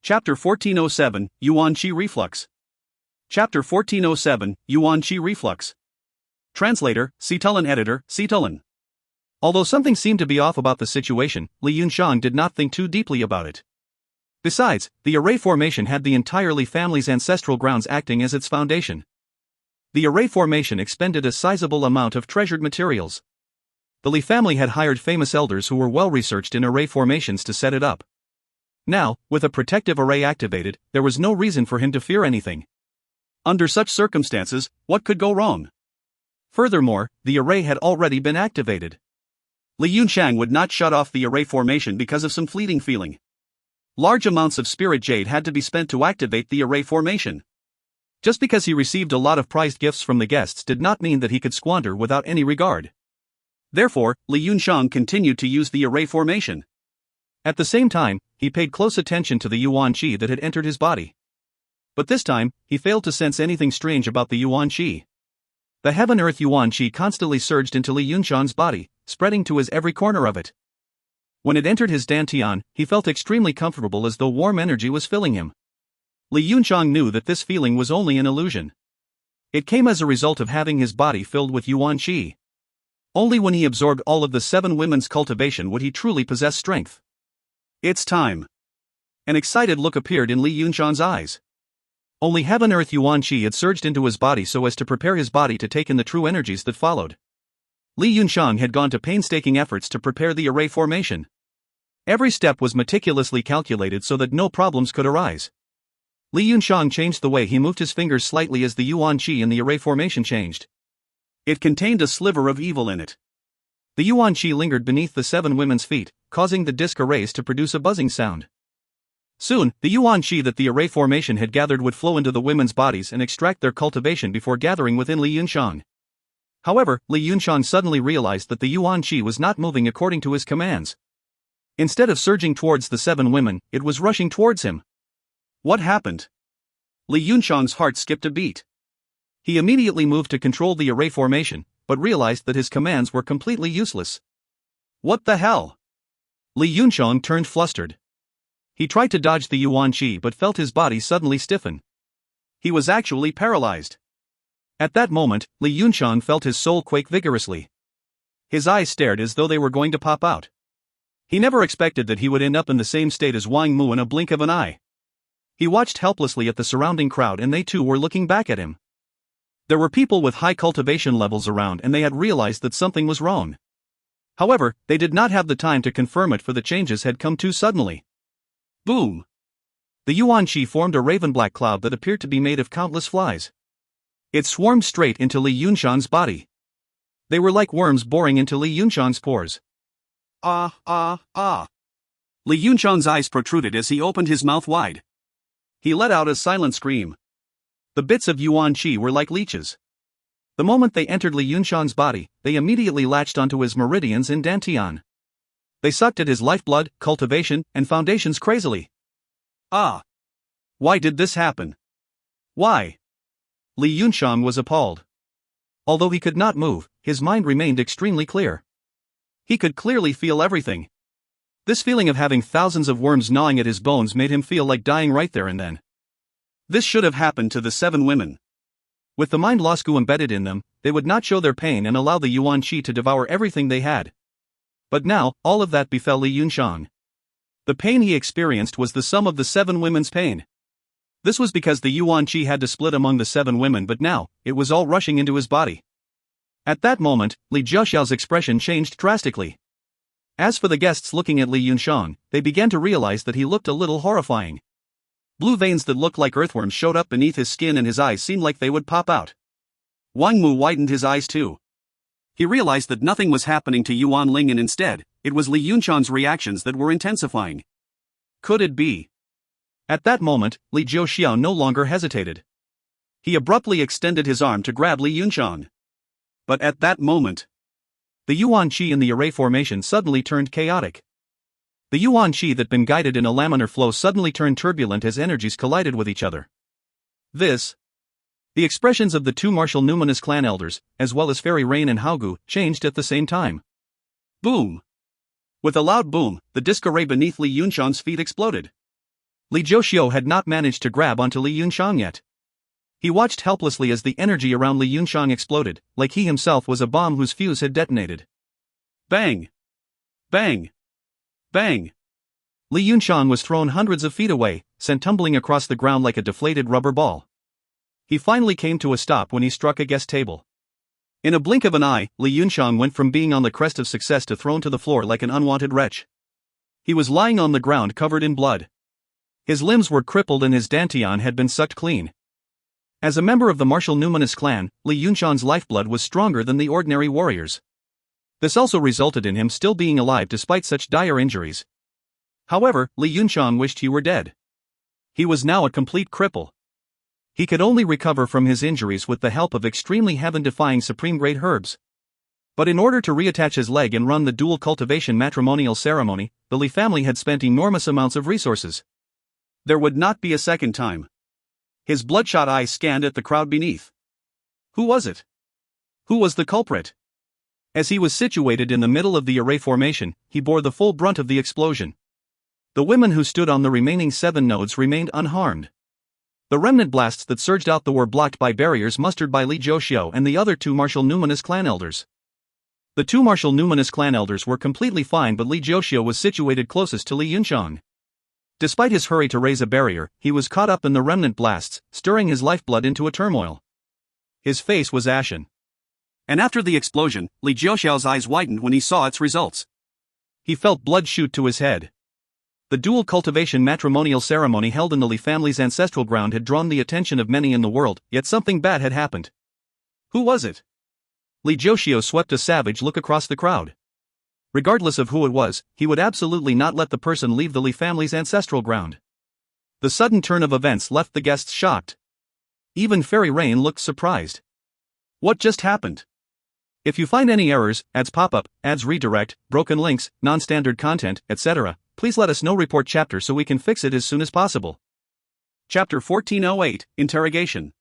Chapter 1407, Yuan Qi Reflux. Chapter 1407, Yuan Qi Reflux. Translator, Citulin Editor, Citulin. Although something seemed to be off about the situation, Li Yunxiang did not think too deeply about it. Besides, the array formation had the entire Li family's ancestral grounds acting as its foundation. The array formation expended a sizable amount of treasured materials. The Li family had hired famous elders who were well researched in array formations to set it up. Now, with a protective array activated, there was no reason for him to fear anything. Under such circumstances, what could go wrong? Furthermore, the array had already been activated. Li Yunxiang would not shut off the array formation because of some fleeting feeling. Large amounts of spirit jade had to be spent to activate the array formation. Just because he received a lot of prized gifts from the guests did not mean that he could squander without any regard. Therefore, Li Yunxiang continued to use the array formation. At the same time, he paid close attention to the Yuan Qi that had entered his body. But this time, he failed to sense anything strange about the Yuan Qi. The heaven-earth Yuan Qi constantly surged into Li Yunxiang's body, spreading to his every corner of it. When it entered his dantian, he felt extremely comfortable as though warm energy was filling him. Li Yunxiang knew that this feeling was only an illusion. It came as a result of having his body filled with Yuan Qi. Only when he absorbed all of the 7 women's cultivation would he truly possess strength. It's time. An excited look appeared in Li Yunxiang's eyes. Only heaven-earth Yuan Qi had surged into his body so as to prepare his body to take in the true energies that followed. Li Yunxiang had gone to painstaking efforts to prepare the array formation. Every step was meticulously calculated so that no problems could arise. Li Yunxiang changed the way he moved his fingers slightly as the Yuan Qi in the array formation changed. It contained a sliver of evil in it. The Yuan Qi lingered beneath the 7 women's feet, causing the disc arrays to produce a buzzing sound. Soon, the Yuan Qi that the array formation had gathered would flow into the women's bodies and extract their cultivation before gathering within Li Yunxiang. However, Li Yunxiang suddenly realized that the Yuan Qi was not moving according to his commands. Instead of surging towards the 7 women, it was rushing towards him. What happened? Li Yunxiang's heart skipped a beat. He immediately moved to control the array formation, but realized that his commands were completely useless. What the hell? Li Yunxiang turned flustered. He tried to dodge the Yuan Qi but felt his body suddenly stiffen. He was actually paralyzed. At that moment, Li Yunxiang felt his soul quake vigorously. His eyes stared as though they were going to pop out. He never expected that he would end up in the same state as Wang Mu in a blink of an eye. He watched helplessly at the surrounding crowd and they too were looking back at him. There were people with high cultivation levels around and they had realized that something was wrong. However, they did not have the time to confirm it for the changes had come too suddenly. Boom! The Yuan Qi formed a raven-black cloud that appeared to be made of countless flies. It swarmed straight into Li Yunxiang's body. They were like worms boring into Li Yunxiang's pores. Ah, ah, ah. Li Yunxiang's eyes protruded as he opened his mouth wide. He let out a silent scream. The bits of Yuan Qi were like leeches. The moment they entered Li Yunxiang's body, they immediately latched onto his meridians in dantian. They sucked at his lifeblood, cultivation, and foundations crazily. Ah! Why did this happen? Why? Li Yunxiang was appalled. Although he could not move, his mind remained extremely clear. He could clearly feel everything. This feeling of having thousands of worms gnawing at his bones made him feel like dying right there and then. This should have happened to the 7 women. With the mind loss goo embedded in them, they would not show their pain and allow the Yuan Qi to devour everything they had. But now, all of that befell Li Yunxiang. The pain he experienced was the sum of the 7 women's pain. This was because the Yuan Qi had to split among the 7 women, but now, it was all rushing into his body. At that moment, Li Jiaxiao's expression changed drastically. As for the guests looking at Li Yunxiang, they began to realize that he looked a little horrifying. Blue veins that looked like earthworms showed up beneath his skin and his eyes seemed like they would pop out. Wang Mu widened his eyes too. He realized that nothing was happening to Yuan Ling and instead, it was Li Yunxiang's reactions that were intensifying. Could it be? At that moment, Li Jiaxiao no longer hesitated. He abruptly extended his arm to grab Li Yunxiang. But at that moment, the Yuan Qi in the array formation suddenly turned chaotic. The Yuan Qi that had been guided in a laminar flow suddenly turned turbulent as energies collided with each other. The expressions of the 2 martial numinous clan elders, as well as Fairy Rain and Haogu, changed at the same time. Boom! With a loud boom, the disc array beneath Li Yunxiang's feet exploded. Li Jiaxiao had not managed to grab onto Li Yunxiang yet. He watched helplessly as the energy around Li Yunxiang exploded, like he himself was a bomb whose fuse had detonated. Bang! Bang! Bang! Li Yunxiang was thrown hundreds of feet away, sent tumbling across the ground like a deflated rubber ball. He finally came to a stop when he struck a guest table. In a blink of an eye, Li Yunxiang went from being on the crest of success to thrown to the floor like an unwanted wretch. He was lying on the ground covered in blood. His limbs were crippled and his dantian had been sucked clean. As a member of the martial numinous clan, Li Yunxiang's lifeblood was stronger than the ordinary warriors. This also resulted in him still being alive despite such dire injuries. However, Li Yunxiang wished he were dead. He was now a complete cripple. He could only recover from his injuries with the help of extremely heaven-defying supreme-grade herbs. But in order to reattach his leg and run the dual cultivation matrimonial ceremony, the Li family had spent enormous amounts of resources. There would not be a second time. His bloodshot eyes scanned at the crowd beneath. Who was it? Who was the culprit? As he was situated in the middle of the array formation, he bore the full brunt of the explosion. The women who stood on the remaining 7 nodes remained unharmed. The remnant blasts that surged out were blocked by barriers mustered by Li Zhouxiu and the other 2 martial numinous clan elders. The 2 martial numinous clan elders were completely fine, but Li Zhouxiu was situated closest to Li Yunxiang. Despite his hurry to raise a barrier, he was caught up in the remnant blasts, stirring his lifeblood into a turmoil. His face was ashen. And after the explosion, Li Zhouxiu's eyes widened when he saw its results. He felt blood shoot to his head. The dual cultivation matrimonial ceremony held in the Li family's ancestral ground had drawn the attention of many in the world, yet something bad had happened. Who was it? Li Zhouxiu swept a savage look across the crowd. Regardless of who it was, he would absolutely not let the person leave the Li family's ancestral ground. The sudden turn of events left the guests shocked. Even Fairy Rain looked surprised. What just happened? If you find any errors, ads pop-up, ads redirect, broken links, non-standard content, etc., please let us know. Report chapter so we can fix it as soon as possible. Chapter 1408, Interrogation.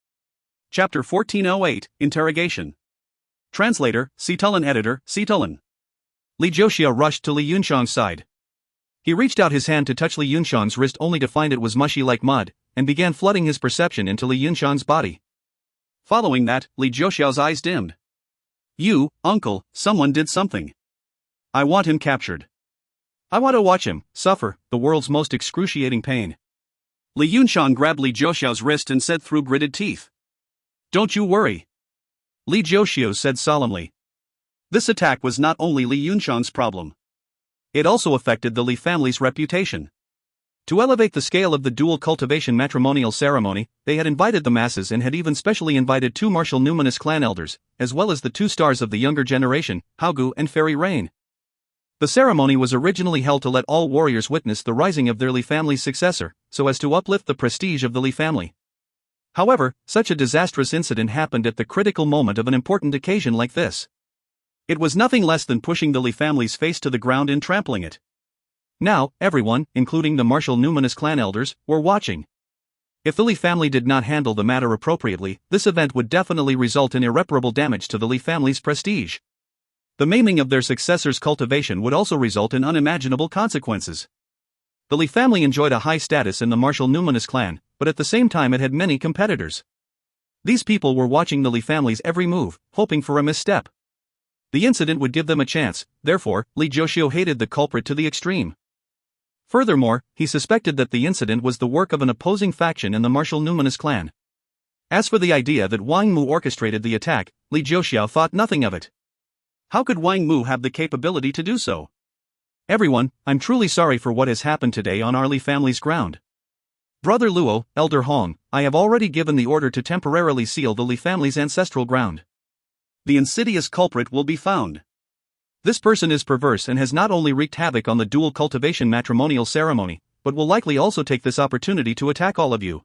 Chapter 1408, Interrogation. Translator, Citulin. Editor, Citulin. Li Zhouxiu rushed to Li Yunxiang's side. He reached out his hand to touch Li Yunxiang's wrist only to find it was mushy like mud, and began flooding his perception into Li Yunxiang's body. Following that, Li Zhouxiu's eyes dimmed. You, uncle, someone did something. I want him captured. I want to watch him suffer the world's most excruciating pain. Li Yunxiang grabbed Li Zhouxiu's wrist and said through gritted teeth. Don't you worry. Li Zhouxiu said solemnly. This attack was not only Li Yunxiang's problem. It also affected the Li family's reputation. To elevate the scale of the dual cultivation matrimonial ceremony, they had invited the masses and had even specially invited 2 martial numinous clan elders, as well as the 2 stars of the younger generation, Haogu and Fairy Rain. The ceremony was originally held to let all warriors witness the rising of their Li family's successor, so as to uplift the prestige of the Li family. However, such a disastrous incident happened at the critical moment of an important occasion like this. It was nothing less than pushing the Li family's face to the ground and trampling it. Now, everyone, including the martial numinous clan elders, were watching. If the Li family did not handle the matter appropriately, this event would definitely result in irreparable damage to the Li family's prestige. The maiming of their successor's cultivation would also result in unimaginable consequences. The Li family enjoyed a high status in the martial numinous clan, but at the same time it had many competitors. These people were watching the Li family's every move, hoping for a misstep. The incident would give them a chance, therefore, Li Zhouxiu hated the culprit to the extreme. Furthermore, he suspected that the incident was the work of an opposing faction in the martial numinous clan. As for the idea that Wang Mu orchestrated the attack, Li Zhouxiu thought nothing of it. How could Wang Mu have the capability to do so? Everyone, I'm truly sorry for what has happened today on our Li family's ground. Brother Luo, Elder Hong, I have already given the order to temporarily seal the Li family's ancestral ground. The insidious culprit will be found. This person is perverse and has not only wreaked havoc on the dual cultivation matrimonial ceremony, but will likely also take this opportunity to attack all of you.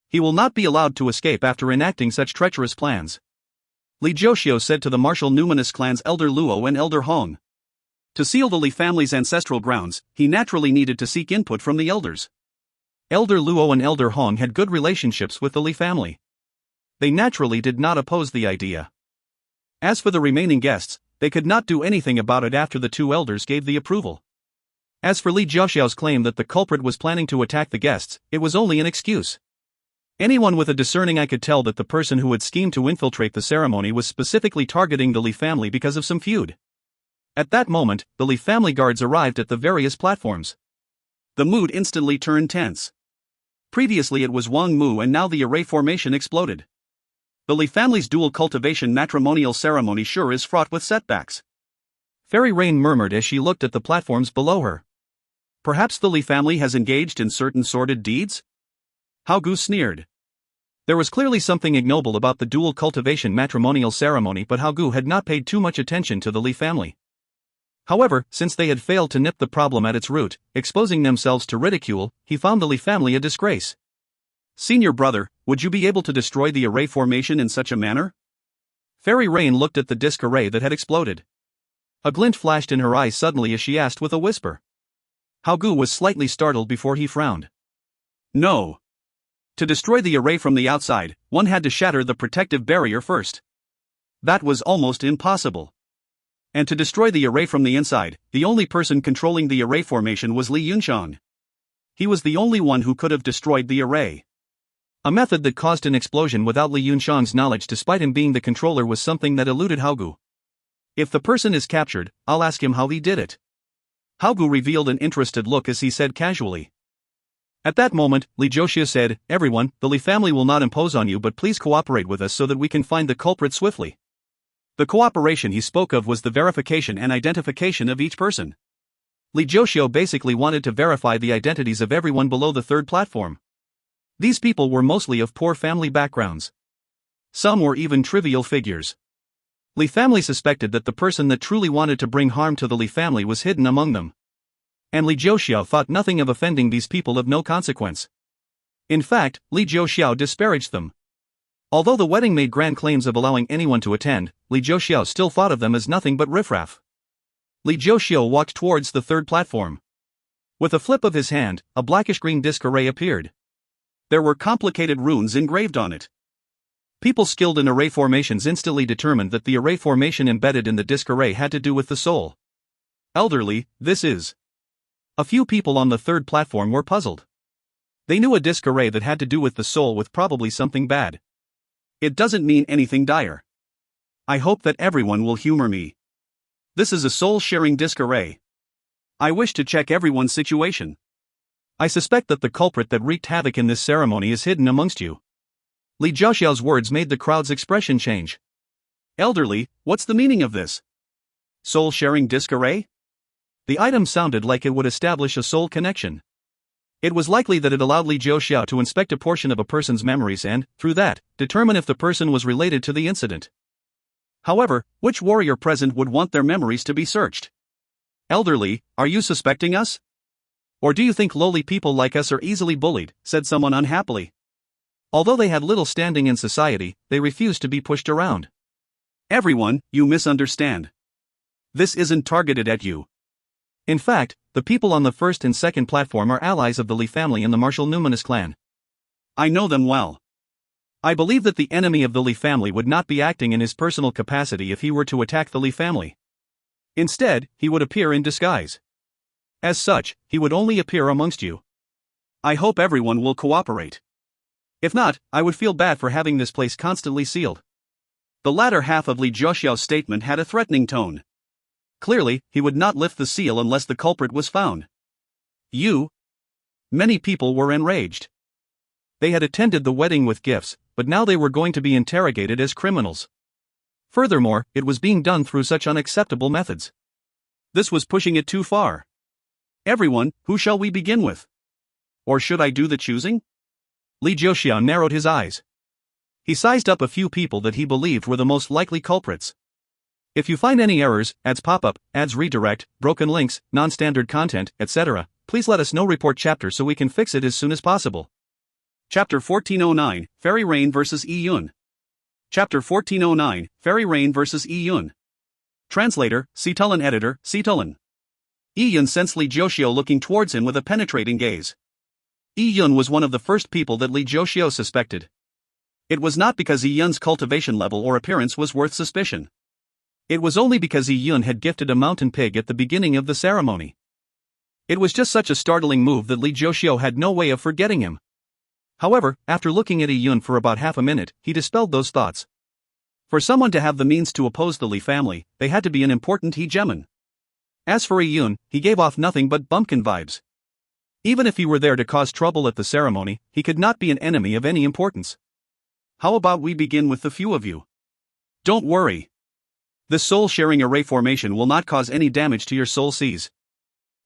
He will not be allowed to escape after enacting such treacherous plans. Li Zhouxiu said to the martial numinous clan's Elder Luo and Elder Hong. To seal the Li family's ancestral grounds, he naturally needed to seek input from the elders. Elder Luo and Elder Hong had good relationships with the Li family. They naturally did not oppose the idea. As for the remaining guests, they could not do anything about it after the 2 elders gave the approval. As for Li Zhouxiu's claim that the culprit was planning to attack the guests, it was only an excuse. Anyone with a discerning eye could tell that the person who had schemed to infiltrate the ceremony was specifically targeting the Li family because of some feud. At that moment, the Li family guards arrived at the various platforms. The mood instantly turned tense. Previously it was Wang Mu and now the array formation exploded. The Li family's dual cultivation matrimonial ceremony sure is fraught with setbacks. Fairy Rain murmured as she looked at the platforms below her. Perhaps the Li family has engaged in certain sordid deeds? Hao Gu sneered. There was clearly something ignoble about the dual cultivation matrimonial ceremony, but Hao Gu had not paid too much attention to the Li family. However, since they had failed to nip the problem at its root, exposing themselves to ridicule, he found the Li family a disgrace. Senior brother, would you be able to destroy the array formation in such a manner? Fairy Rain looked at the disc array that had exploded. A glint flashed in her eyes suddenly as she asked with a whisper. Hao Gu was slightly startled before he frowned. No. To destroy the array from the outside, one had to shatter the protective barrier first. That was almost impossible. And to destroy the array from the inside, the only person controlling the array formation was Li Yunxiang. He was the only one who could have destroyed the array. A method that caused an explosion without Li Yunxiang's knowledge despite him being the controller was something that eluded Hao Gu. If the person is captured, I'll ask him how he did it. Hao Gu revealed an interested look as he said casually. At that moment, Li Zhuoxia said, Everyone, the Li family will not impose on you, but please cooperate with us so that we can find the culprit swiftly. The cooperation he spoke of was the verification and identification of each person. Li Zhuoxia basically wanted to verify the identities of everyone below the third platform. These people were mostly of poor family backgrounds. Some were even trivial figures. Li family suspected that the person that truly wanted to bring harm to the Li family was hidden among them. And Li Zhuoxiao thought nothing of offending these people of no consequence. In fact, Li Zhuoxiao disparaged them. Although the wedding made grand claims of allowing anyone to attend, Li Zhuoxiao still thought of them as nothing but riffraff. Li Zhuoxiao walked towards the third platform. With a flip of his hand, a blackish-green disc array appeared. There were complicated runes engraved on it. People skilled in array formations instantly determined that the array formation embedded in the disc array had to do with the soul. Elderly, this is. A few people on the third platform were puzzled. They knew a disc array that had to do with the soul with probably something bad. It doesn't mean anything dire. I hope that everyone will humor me. This is a soul-sharing disc array. I wish to check everyone's situation. I suspect that the culprit that wreaked havoc in this ceremony is hidden amongst you. Li Zhuoxiao's words made the crowd's expression change. Elderly, what's the meaning of this? Soul-sharing disc array? The item sounded like it would establish a soul connection. It was likely that it allowed Li Zhuoxiao to inspect a portion of a person's memories and, through that, determine if the person was related to the incident. However, which warrior present would want their memories to be searched? Elderly, are you suspecting us? Or do you think lowly people like us are easily bullied, said someone unhappily. Although they had little standing in society, they refused to be pushed around. Everyone, you misunderstand. This isn't targeted at you. In fact, the people on the first and second platform are allies of the Li family and the martial Numinous clan. I know them well. I believe that the enemy of the Li family would not be acting in his personal capacity if he were to attack the Li family. Instead, he would appear in disguise. As such, he would only appear amongst you. I hope everyone will cooperate. If not, I would feel bad for having this place constantly sealed. The latter half of Li Zhuoxiao's statement had a threatening tone. Clearly, he would not lift the seal unless the culprit was found. You? Many people were enraged. They had attended the wedding with gifts, but now they were going to be interrogated as criminals. Furthermore, it was being done through such unacceptable methods. This was pushing it too far. Everyone, who shall we begin with? Or should I do the choosing? Li Zhuoxiao narrowed his eyes. He sized up a few people that he believed were the most likely culprits. If you find any errors, ads pop-up, ads redirect, broken links, non-standard content, etc., please let us know. Report chapter so we can fix it as soon as possible. Chapter 1409, Fairy Rain vs. Yi Yun. Chapter 1409, Fairy Rain vs. Yi Yun. Translator, Citulin Editor, Citulin. Yi Yun sensed Li Zhuoxiao looking towards him with a penetrating gaze. Yi Yun was one of the first people that Li Zhuoxiao suspected. It was not because Yi Yun's cultivation level or appearance was worth suspicion. It was only because Yi Yun had gifted a mountain pig at the beginning of the ceremony. It was just such a startling move that Li Zhuoxiao had no way of forgetting him. However, after looking at Yun for about half a minute, he dispelled those thoughts. For someone to have the means to oppose the Li family, they had to be an important hegemon. As for Yun, he gave off nothing but bumpkin vibes. Even if he were there to cause trouble at the ceremony, he could not be an enemy of any importance. How about we begin with the few of you? Don't worry. This soul-sharing array formation will not cause any damage to your soul seas.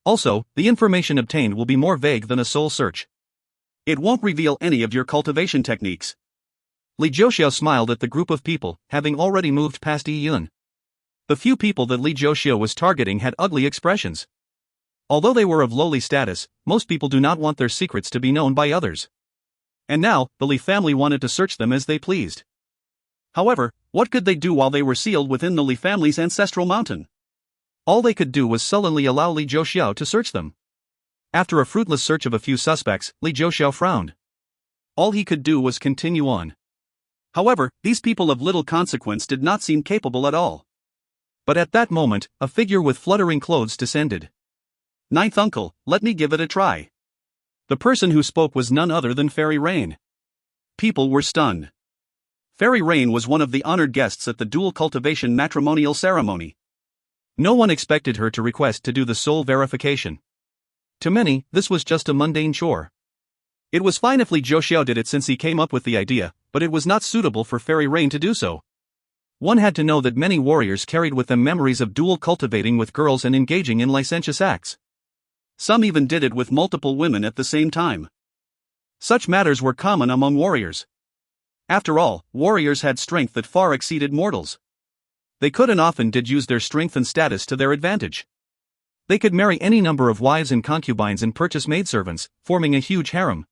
Also, the information obtained will be more vague than a soul search. It won't reveal any of your cultivation techniques. Li Jiuxiao smiled at the group of people, having already moved past Yun. The few people that Li Jiuxiao was targeting had ugly expressions. Although they were of lowly status, most people do not want their secrets to be known by others. And now, the Li family wanted to search them as they pleased. However, what could they do while they were sealed within the Li family's ancestral mountain? All they could do was sullenly allow Li Jiuxiao to search them. After a fruitless search of a few suspects, Li Jiuxiao frowned. All he could do was continue on. However, these people of little consequence did not seem capable at all. But at that moment, a figure with fluttering clothes descended. Ninth uncle, let me give it a try. The person who spoke was none other than Fairy Rain. People were stunned. Fairy Rain was one of the honored guests at the dual cultivation matrimonial ceremony. No one expected her to request to do the soul verification. To many, this was just a mundane chore. It was fine if Li Jiuxiao did it since he came up with the idea, but it was not suitable for Fairy Rain to do so. One had to know that many warriors carried with them memories of dual cultivating with girls and engaging in licentious acts. Some even did it with multiple women at the same time. Such matters were common among warriors. After all, warriors had strength that far exceeded mortals. They could and often did use their strength and status to their advantage. They could marry any number of wives and concubines and purchase maidservants, forming a huge harem.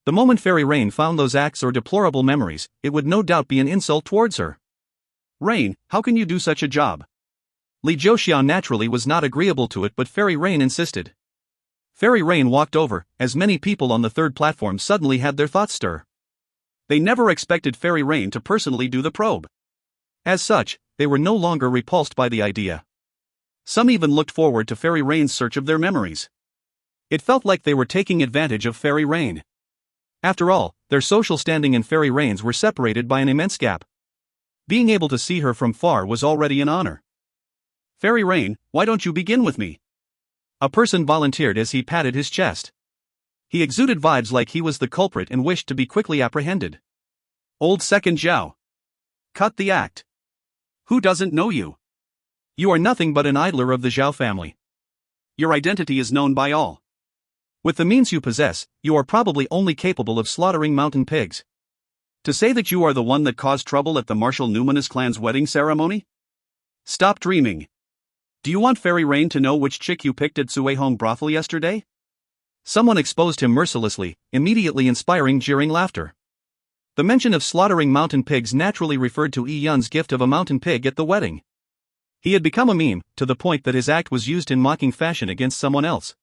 The moment Fairy Rain found those acts or deplorable memories, it would no doubt be an insult towards her. Rain, how can you do such a job? Li Jiuxiao naturally was not agreeable to it, but Fairy Rain insisted. Fairy Rain walked over, as many people on the third platform suddenly had their thoughts stir. They never expected Fairy Rain to personally do the probe. As such, they were no longer repulsed by the idea. Some even looked forward to Fairy Rain's search of their memories. It felt like they were taking advantage of Fairy Rain. After all, their social standing and Fairy Rain's were separated by an immense gap. Being able to see her from far was already an honor. Fairy Rain, why don't you begin with me? A person volunteered as he patted his chest. He exuded vibes like he was the culprit and wished to be quickly apprehended. Old Second Zhao. Cut the act. Who doesn't know you? You are nothing but an idler of the Zhao family. Your identity is known by all. With the means you possess, you are probably only capable of slaughtering mountain pigs. To say that you are the one that caused trouble at the Martial Numinous clan's wedding ceremony? Stop dreaming. Do you want Fairy Rain to know which chick you picked at Suihong brothel yesterday? Someone exposed him mercilessly, immediately inspiring jeering laughter. The mention of slaughtering mountain pigs naturally referred to Yun's gift of a mountain pig at the wedding. He had become a meme, to the point that his act was used in mocking fashion against someone else.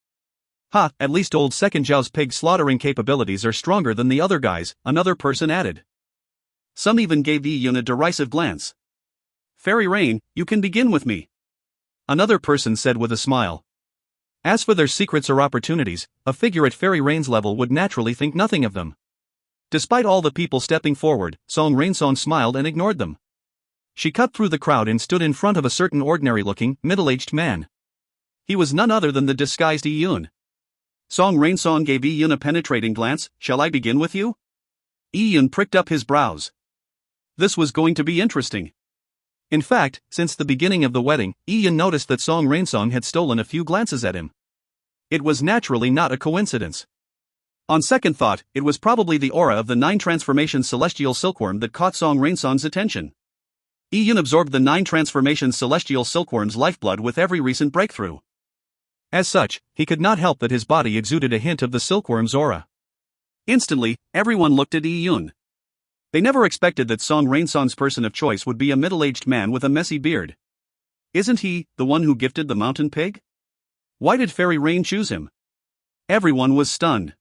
Ha, at least old Second Zhao's pig slaughtering capabilities are stronger than the other guys, another person added. Some even gave Yun a derisive glance. Fairy Rain, you can begin with me. Another person said with a smile. As for their secrets or opportunities, a figure at Fairy Rain's level would naturally think nothing of them. Despite all the people stepping forward, Song Rainsong smiled and ignored them. She cut through the crowd and stood in front of a certain ordinary-looking, middle-aged man. He was none other than the disguised Yun. Song Rainsong gave Yun a penetrating glance. Shall I begin with you? Yun pricked up his brows. This was going to be interesting. In fact, since the beginning of the wedding, Yun noticed that Song Rainsong had stolen a few glances at him. It was naturally not a coincidence. On second thought, it was probably the aura of the 9 transformation celestial silkworm that caught Song Rainsong's attention. Yun absorbed the 9 transformation celestial silkworm's lifeblood with every recent breakthrough. As such, he could not help that his body exuded a hint of the silkworm's aura. Instantly, everyone looked at Yun. They never expected that Song Rainsong's person of choice would be a middle-aged man with a messy beard. Isn't he the one who gifted the mountain pig? Why did Fairy Rain choose him? Everyone was stunned.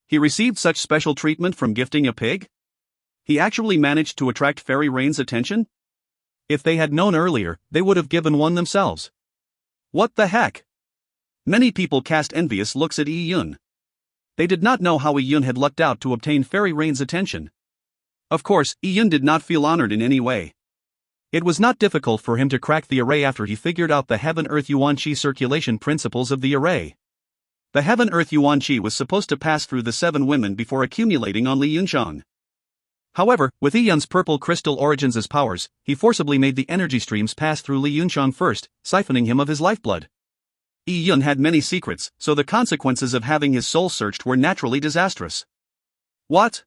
He received such special treatment from gifting a pig? He actually managed to attract Fairy Rain's attention? If they had known earlier, they would have given one themselves. What the heck? Many people cast envious looks at Yun. They did not know how Iyun had lucked out to obtain Fairy Rain's attention. Of course, Iyun did not feel honored in any way. It was not difficult for him to crack the array after he figured out the Heaven-Earth Yuan-Qi circulation principles of the array. The Heaven-Earth Yuan-Qi was supposed to pass through the 7 women before accumulating on Li Yunxiang. However, with Iyun's purple crystal origins as powers, he forcibly made the energy streams pass through Li Yunxiang first, siphoning him of his lifeblood. Iyun had many secrets, so the consequences of having his soul searched were naturally disastrous. What?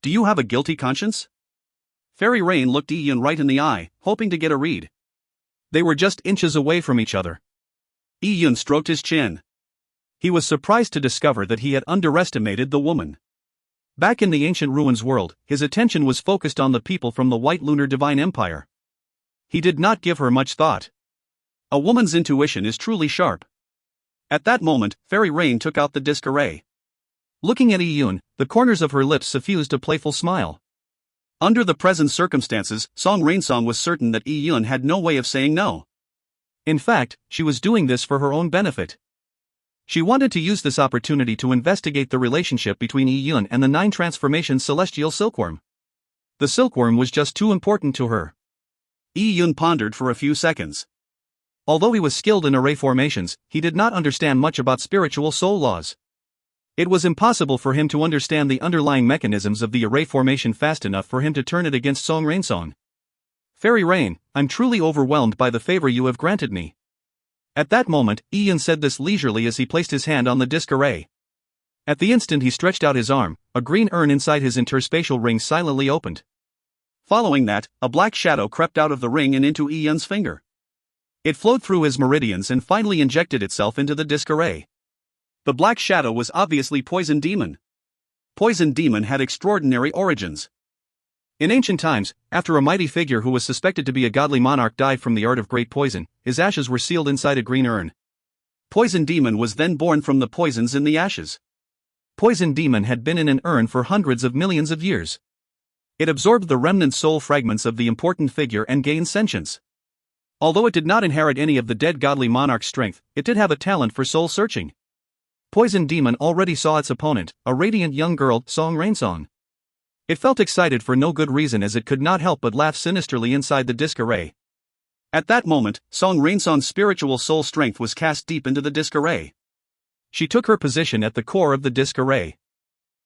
Do you have a guilty conscience? Fairy Rain looked Iyun right in the eye, hoping to get a read. They were just inches away from each other. Iyun stroked his chin. He was surprised to discover that he had underestimated the woman. Back in the ancient ruins world, his attention was focused on the people from the White Lunar Divine Empire. He did not give her much thought. A woman's intuition is truly sharp. At that moment, Fairy Rain took out the disc array. Looking at Iyun, the corners of her lips suffused a playful smile. Under the present circumstances, Song Rainsong was certain that Iyun had no way of saying no. In fact, she was doing this for her own benefit. She wanted to use this opportunity to investigate the relationship between Iyun and the 9 transformation celestial silkworm. The silkworm was just too important to her. Iyun pondered for a few seconds. Although he was skilled in array formations, he did not understand much about spiritual soul laws. It was impossible for him to understand the underlying mechanisms of the array formation fast enough for him to turn it against Song Rainsong. Fairy Rain, I'm truly overwhelmed by the favor you have granted me. At that moment, Iyun said this leisurely as he placed his hand on the disc array. At the instant he stretched out his arm, a green urn inside his interspatial ring silently opened. Following that, a black shadow crept out of the ring and into Iyun's finger. It flowed through his meridians and finally injected itself into the disc array. The black shadow was obviously Poison Demon. Poison Demon had extraordinary origins. In ancient times, after a mighty figure who was suspected to be a godly monarch died from the art of great poison, his ashes were sealed inside a green urn. Poison Demon was then born from the poisons in the ashes. Poison Demon had been in an urn for hundreds of millions of years. It absorbed the remnant soul fragments of the important figure and gained sentience. Although it did not inherit any of the dead godly monarch's strength, it did have a talent for soul searching. Poison Demon already saw its opponent, a radiant young girl, Song Rainsong. It felt excited for no good reason as it could not help but laugh sinisterly inside the disc array. At that moment, Song Rainsong's spiritual soul strength was cast deep into the disc array. She took her position at the core of the disc array.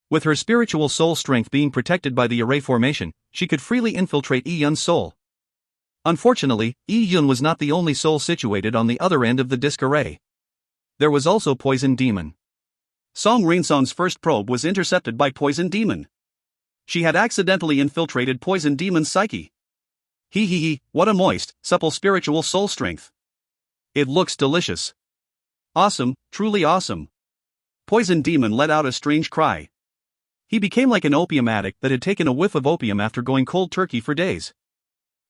With her spiritual soul strength being protected by the array formation, she could freely infiltrate Iyun's soul. Unfortunately, Iyun was not the only soul situated on the other end of the disc array. There was also Poison Demon. Song Rainsong's first probe was intercepted by Poison Demon. She had accidentally infiltrated Poison Demon's psyche. What a moist, supple spiritual soul strength. It looks delicious. Awesome, truly awesome. Poison Demon let out a strange cry. He became like an opium addict that had taken a whiff of opium after going cold turkey for days.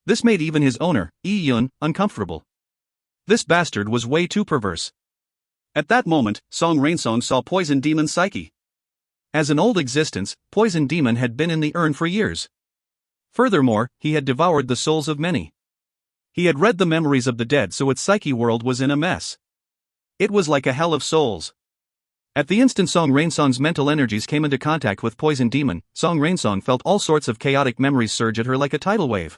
This made even his owner, Iyun, uncomfortable. This bastard was way too perverse. At that moment, Song Rainsong saw Poison Demon's psyche. As an old existence, Poison Demon had been in the urn for years. Furthermore, he had devoured the souls of many. He had read the memories of the dead, so its psyche world was in a mess. It was like a hell of souls. At the instant Song Rainsong's mental energies came into contact with Poison Demon, Song Rainsong felt all sorts of chaotic memories surge at her like a tidal wave.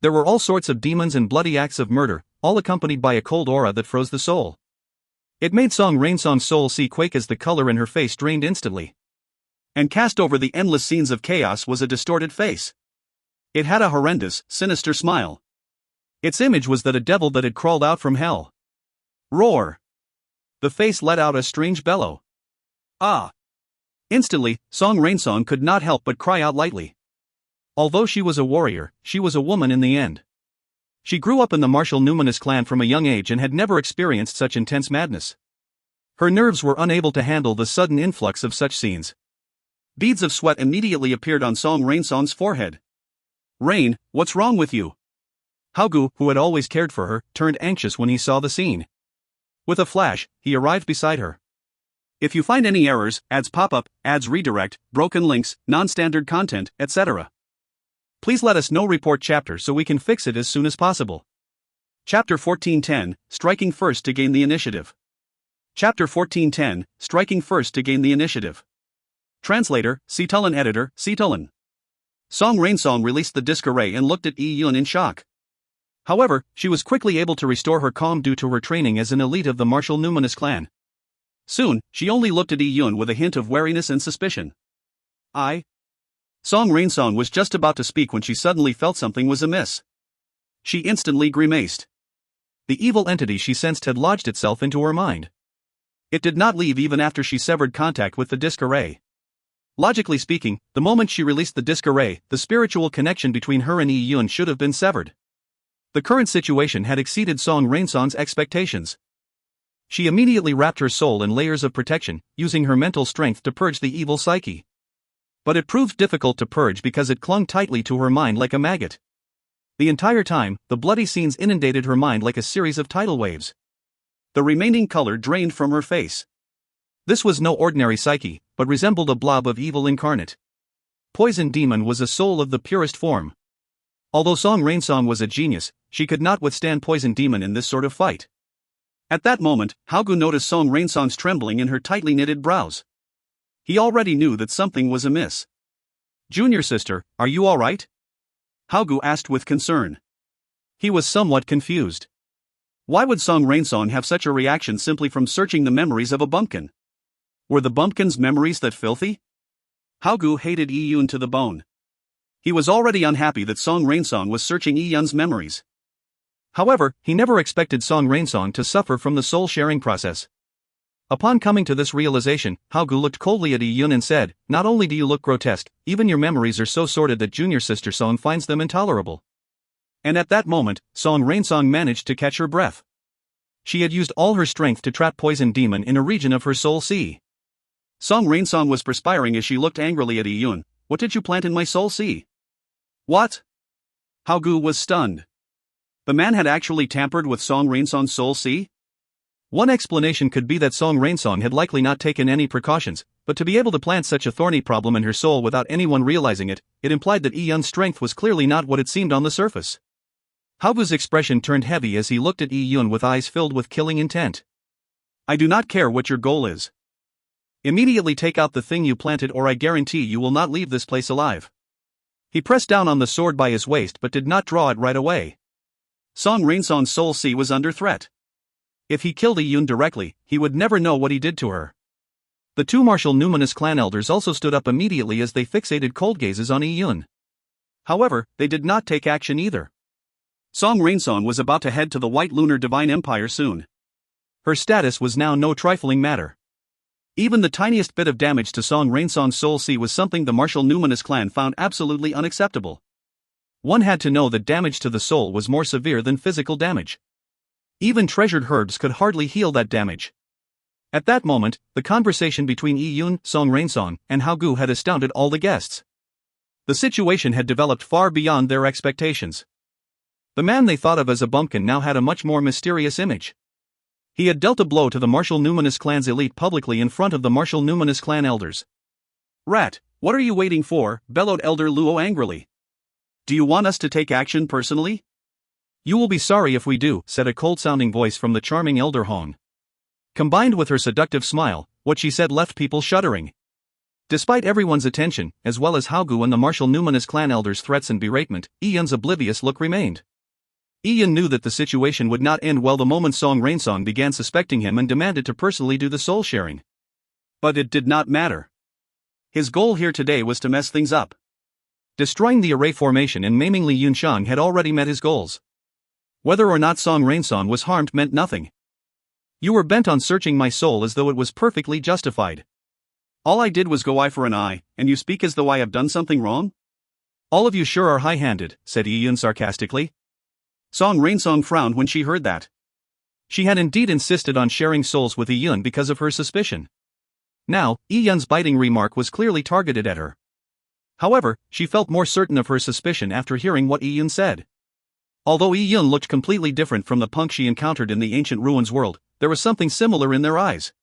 There were all sorts of demons and bloody acts of murder, all accompanied by a cold aura that froze the soul. It made Song Rainsong's soul see quake as the color in her face drained instantly. And cast over the endless scenes of chaos was a distorted face. It had a horrendous, sinister smile. Its image was that a devil that had crawled out from hell. Roar! The face let out a strange bellow. Ah! Instantly, Song Rainsong could not help but cry out lightly. Although she was a warrior, she was a woman in the end. She grew up in the martial Numinous clan from a young age and had never experienced such intense madness. Her nerves were unable to handle the sudden influx of such scenes. Beads of sweat immediately appeared on Song Rainsong's forehead. Rain, what's wrong with you? Haogu, who had always cared for her, turned anxious when he saw the scene. With a flash, he arrived beside her. If you find any errors, ads pop up, ads redirect, broken links, non-standard content, etc., please let us know. Report chapter so we can fix it as soon as possible. Chapter 1410, Striking First to Gain the Initiative. Chapter 1410, Striking First to Gain the Initiative. Translator, Seetulin Editor, Seetulin. Song Rainsong released the disc array and looked at Yi Yun in shock. However, she was quickly able to restore her calm due to her training as an elite of the martial numinous clan. Soon, she only looked at Yi Yun with a hint of wariness and suspicion. Song Rainsong was just about to speak when she suddenly felt something was amiss. She instantly grimaced. The evil entity she sensed had lodged itself into her mind. It did not leave even after she severed contact with the disc array. Logically speaking, the moment she released the disc array, the spiritual connection between her and Yi Yun should have been severed. The current situation had exceeded Song Rainsong's expectations. She immediately wrapped her soul in layers of protection, using her mental strength to purge the evil psyche. But it proved difficult to purge because it clung tightly to her mind like a maggot. The entire time, the bloody scenes inundated her mind like a series of tidal waves. The remaining color drained from her face. This was no ordinary psyche, but resembled a blob of evil incarnate. Poison Demon was a soul of the purest form. Although Song Rainsong was a genius, she could not withstand Poison Demon in this sort of fight. At that moment, Haogu noticed Song Rainsong's trembling in her tightly knitted brows. He already knew that something was amiss. "Junior sister, are you all right?" Haogu asked with concern. He was somewhat confused. Why would Song Rainsong have such a reaction simply from searching the memories of a bumpkin? Were the bumpkin's memories that filthy? Haogu hated Yi Yun to the bone. He was already unhappy that Song Rainsong was searching Yi Yun's memories. However, he never expected Song Rainsong to suffer from the soul-sharing process. Upon coming to this realization, Haogu looked coldly at Yi Yun and said, "Not only do you look grotesque, even your memories are so sordid that junior sister Song finds them intolerable." And at that moment, Song Rainsong managed to catch her breath. She had used all her strength to trap Poison Demon in a region of her soul sea. Song Rainsong was perspiring as she looked angrily at Yi Yun. "What did you plant in my soul sea?" "What?" Haogu was stunned. The man had actually tampered with Song Rainsong's soul sea? One explanation could be that Song Rainsong had likely not taken any precautions, but to be able to plant such a thorny problem in her soul without anyone realizing it, it implied that Yi Yun's strength was clearly not what it seemed on the surface. Haogu's expression turned heavy as he looked at Yi Yun with eyes filled with killing intent. "I do not care what your goal is. Immediately take out the thing you planted or I guarantee you will not leave this place alive." He pressed down on the sword by his waist but did not draw it right away. Song Rainsong's soul sea was under threat. If he killed Yi Yun directly, he would never know what he did to her. The two martial numinous clan elders also stood up immediately as they fixated cold gazes on Yi Yun. However, they did not take action either. Song Rainsong was about to head to the White Lunar Divine Empire soon. Her status was now no trifling matter. Even the tiniest bit of damage to Song Rainsong's soul sea was something the martial numinous clan found absolutely unacceptable. One had to know that damage to the soul was more severe than physical damage. Even treasured herbs could hardly heal that damage. At that moment, the conversation between Yi Yun, Song Rainsong, and Haogu had astounded all the guests. The situation had developed far beyond their expectations. The man they thought of as a bumpkin now had a much more mysterious image. He had dealt a blow to the martial numinous clan's elite publicly in front of the martial numinous clan elders. "Rat, what are you waiting for?" bellowed Elder Luo angrily. "Do you want us to take action personally?" "You will be sorry if we do," said a cold-sounding voice from the charming Elder Hong. Combined with her seductive smile, what she said left people shuddering. Despite everyone's attention, as well as Haogu and the martial numinous clan elders' threats and beratement, Yi Yun's oblivious look remained. Yi Yun knew that the situation would not end well the moment Song Rainsong began suspecting him and demanded to personally do the soul-sharing. But it did not matter. His goal here today was to mess things up. Destroying the array formation and maiming Li Yunshang had already met his goals. Whether or not Song Rainsong was harmed meant nothing. "You were bent on searching my soul as though it was perfectly justified. All I did was go eye for an eye, and you speak as though I have done something wrong?" "All of you sure are high-handed," said Yi Yun sarcastically. Song Rainsong frowned when she heard that. She had indeed insisted on sharing souls with Yi Yun because of her suspicion. Now, Yi Yun's biting remark was clearly targeted at her. However, she felt more certain of her suspicion after hearing what Yi Yun said. Although Yi Yun looked completely different from the punk she encountered in the ancient ruins world, there was something similar in their eyes.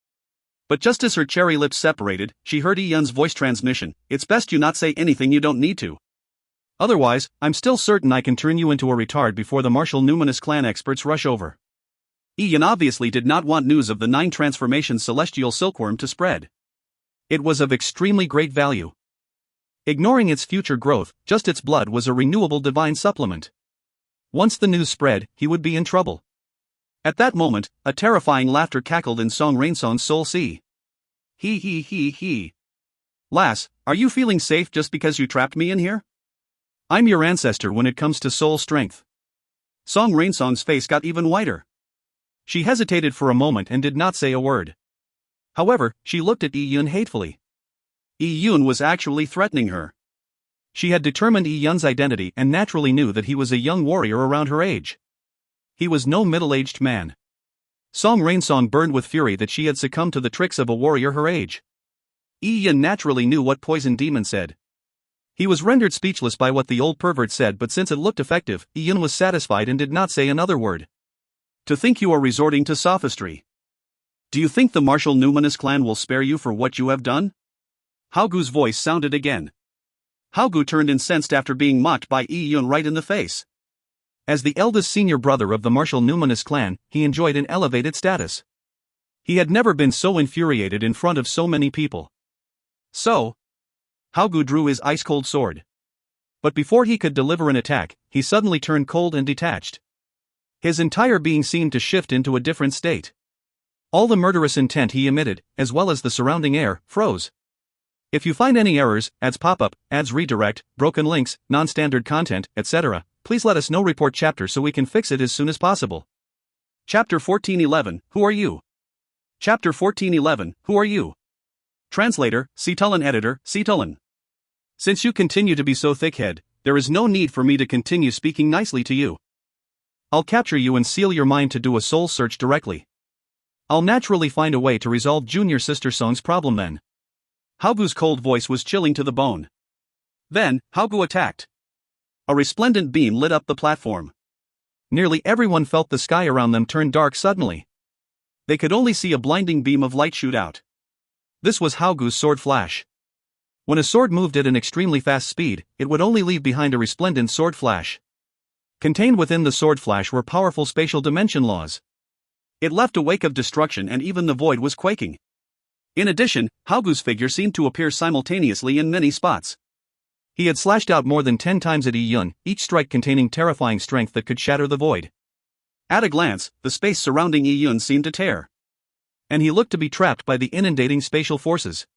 But just as her cherry lips separated, she heard Yi Yun's voice transmission. "It's best you not say anything you don't need to. Otherwise, I'm still certain I can turn you into a retard before the martial numinous clan experts rush over." Ian obviously did not want news of the 9 transformations celestial silkworm to spread. It was of extremely great value. Ignoring its future growth, just its blood was a renewable divine supplement. Once the news spread, he would be in trouble. At that moment, a terrifying laughter cackled in Song Rainsong's soul sea. He he he he. Lass, are you feeling safe just because you trapped me in here? I'm your ancestor when it comes to soul strength. Song Rainsong's face got even whiter. She hesitated for a moment and did not say a word. However, she looked at Yi Yun hatefully. Yi Yun was actually threatening her. She had determined Yi Yun's identity and naturally knew that he was a young warrior around her age. He was no middle-aged man. Song Rainsong burned with fury that she had succumbed to the tricks of a warrior her age. Yi Yun naturally knew what Poison Demon said. He was rendered speechless by what the old pervert said, but since it looked effective, Yi Yun was satisfied and did not say another word. To think you are resorting to sophistry. Do you think the martial Numinous clan will spare you for what you have done? Haogu's voice sounded again. Haogu turned incensed after being mocked by Yi Yun right in the face. As the eldest senior brother of the martial Numinous clan, he enjoyed an elevated status. He had never been so infuriated in front of so many people. So, Haogu drew his ice-cold sword. But before he could deliver an attack, he suddenly turned cold and detached. His entire being seemed to shift into a different state. All the murderous intent he emitted, as well as the surrounding air, froze. If you find any errors, ads pop up, ads redirect, broken links, non-standard content, etc., please let us know. Report chapter so we can fix it as soon as possible. Chapter 1411, Who are you? Chapter 1411, Who are you? Translator, Cetulin. Editor, Cetulin. Since you continue to be so thick-head, there is no need for me to continue speaking nicely to you. I'll capture you and seal your mind to do a soul search directly. I'll naturally find a way to resolve Junior Sister Song's problem then. Haogu's cold voice was chilling to the bone. Then, Haogu attacked. A resplendent beam lit up the platform. Nearly everyone felt the sky around them turn dark suddenly. They could only see a blinding beam of light shoot out. This was Haogu's sword flash. When a sword moved at an extremely fast speed, it would only leave behind a resplendent sword flash. Contained within the sword flash were powerful spatial dimension laws. It left a wake of destruction and even the void was quaking. In addition, Haogu's figure seemed to appear simultaneously in many spots. He had slashed out more than 10 times at Yi Yun, each strike containing terrifying strength that could shatter the void. At a glance, the space surrounding Yi Yun seemed to tear. And he looked to be trapped by the inundating spatial forces.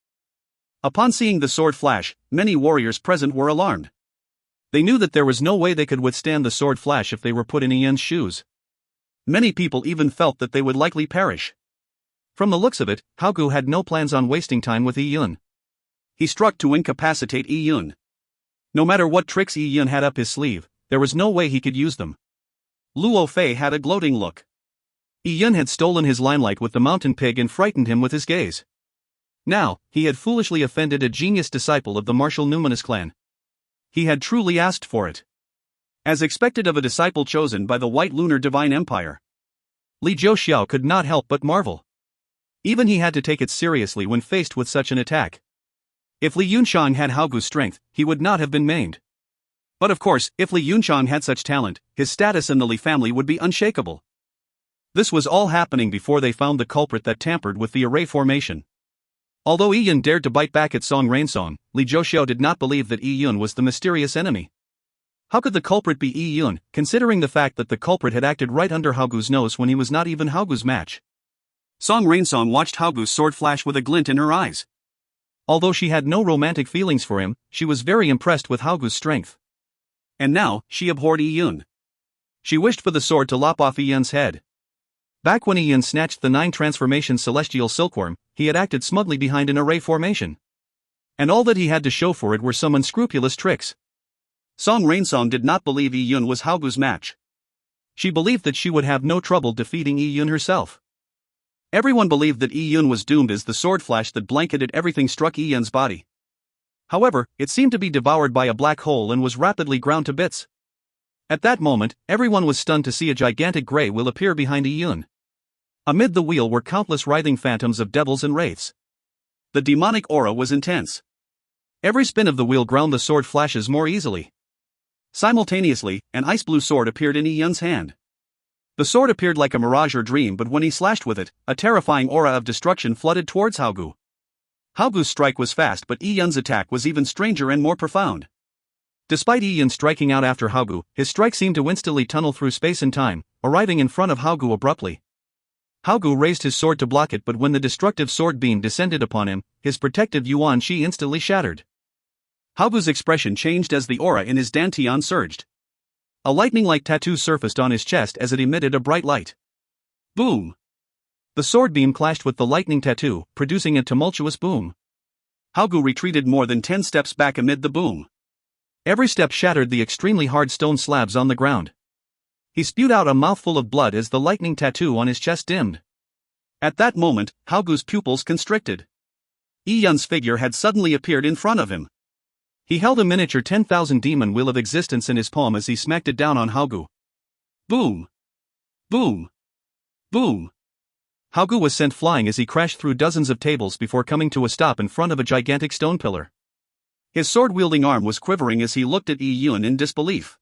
Upon seeing the sword flash, many warriors present were alarmed. They knew that there was no way they could withstand the sword flash if they were put in Yi Yun's shoes. Many people even felt that they would likely perish. From the looks of it, Haogu had no plans on wasting time with Yi Yun. He struck to incapacitate Yi Yun. No matter what tricks Yi Yun had up his sleeve, there was no way he could use them. Luo Fei had a gloating look. Yi Yun had stolen his limelight with the mountain pig and frightened him with his gaze. Now, he had foolishly offended a genius disciple of the martial Numinous clan. He had truly asked for it. As expected of a disciple chosen by the White Lunar Divine Empire. Li Zhou could not help but marvel. Even he had to take it seriously when faced with such an attack. If Li Yunshang had Haogu's strength, he would not have been maimed. But of course, if Li Yunshang had such talent, his status in the Li family would be unshakable. This was all happening before they found the culprit that tampered with the array formation. Although Yi Yun dared to bite back at Song Rainsong, Li Zhou did not believe that Yi Yun was the mysterious enemy. How could the culprit be Yi Yun, considering the fact that the culprit had acted right under Haogu's nose when he was not even Haogu's match? Song Rainsong watched Haogu's sword flash with a glint in her eyes. Although she had no romantic feelings for him, she was very impressed with Haogu's strength. And now, she abhorred Yi Yun. She wished for the sword to lop off Yi Yun's head. Back when Yi Yun snatched the 9 transformation celestial silkworm, he had acted smugly behind an array formation. And all that he had to show for it were some unscrupulous tricks. Song Rainsong did not believe Yi Yun was Haogu's match. She believed that she would have no trouble defeating Yi Yun herself. Everyone believed that Yi Yun was doomed as the sword flash that blanketed everything struck Yi Yun's body. However, it seemed to be devoured by a black hole and was rapidly ground to bits. At that moment, everyone was stunned to see a gigantic grey wheel appear behind Yi Yun. Amid the wheel were countless writhing phantoms of devils and wraiths. The demonic aura was intense. Every spin of the wheel ground the sword flashes more easily. Simultaneously, an ice blue sword appeared in Yi Yun's hand. The sword appeared like a mirage or dream, but when he slashed with it, a terrifying aura of destruction flooded towards Haogu. Haogu's strike was fast, but Yi Yun's attack was even stranger and more profound. Despite Yi Yun striking out after Haogu, his strike seemed to instantly tunnel through space and time, arriving in front of Haogu abruptly. Haogu raised his sword to block it, but when the destructive sword beam descended upon him, his protective Yuan Shi instantly shattered. Haogu's expression changed as the aura in his dantian surged. A lightning-like tattoo surfaced on his chest as it emitted a bright light. Boom! The sword beam clashed with the lightning tattoo, producing a tumultuous boom. Haogu retreated more than 10 steps back amid the boom. Every step shattered the extremely hard stone slabs on the ground. He spewed out a mouthful of blood as the lightning tattoo on his chest dimmed. At that moment, Haogu's pupils constricted. Yi Yun's figure had suddenly appeared in front of him. He held a miniature 10,000 demon wheel of existence in his palm as he smacked it down on Haogu. Boom! Boom! Boom! Haogu was sent flying as he crashed through dozens of tables before coming to a stop in front of a gigantic stone pillar. His sword-wielding arm was quivering as he looked at Yi Yun in disbelief.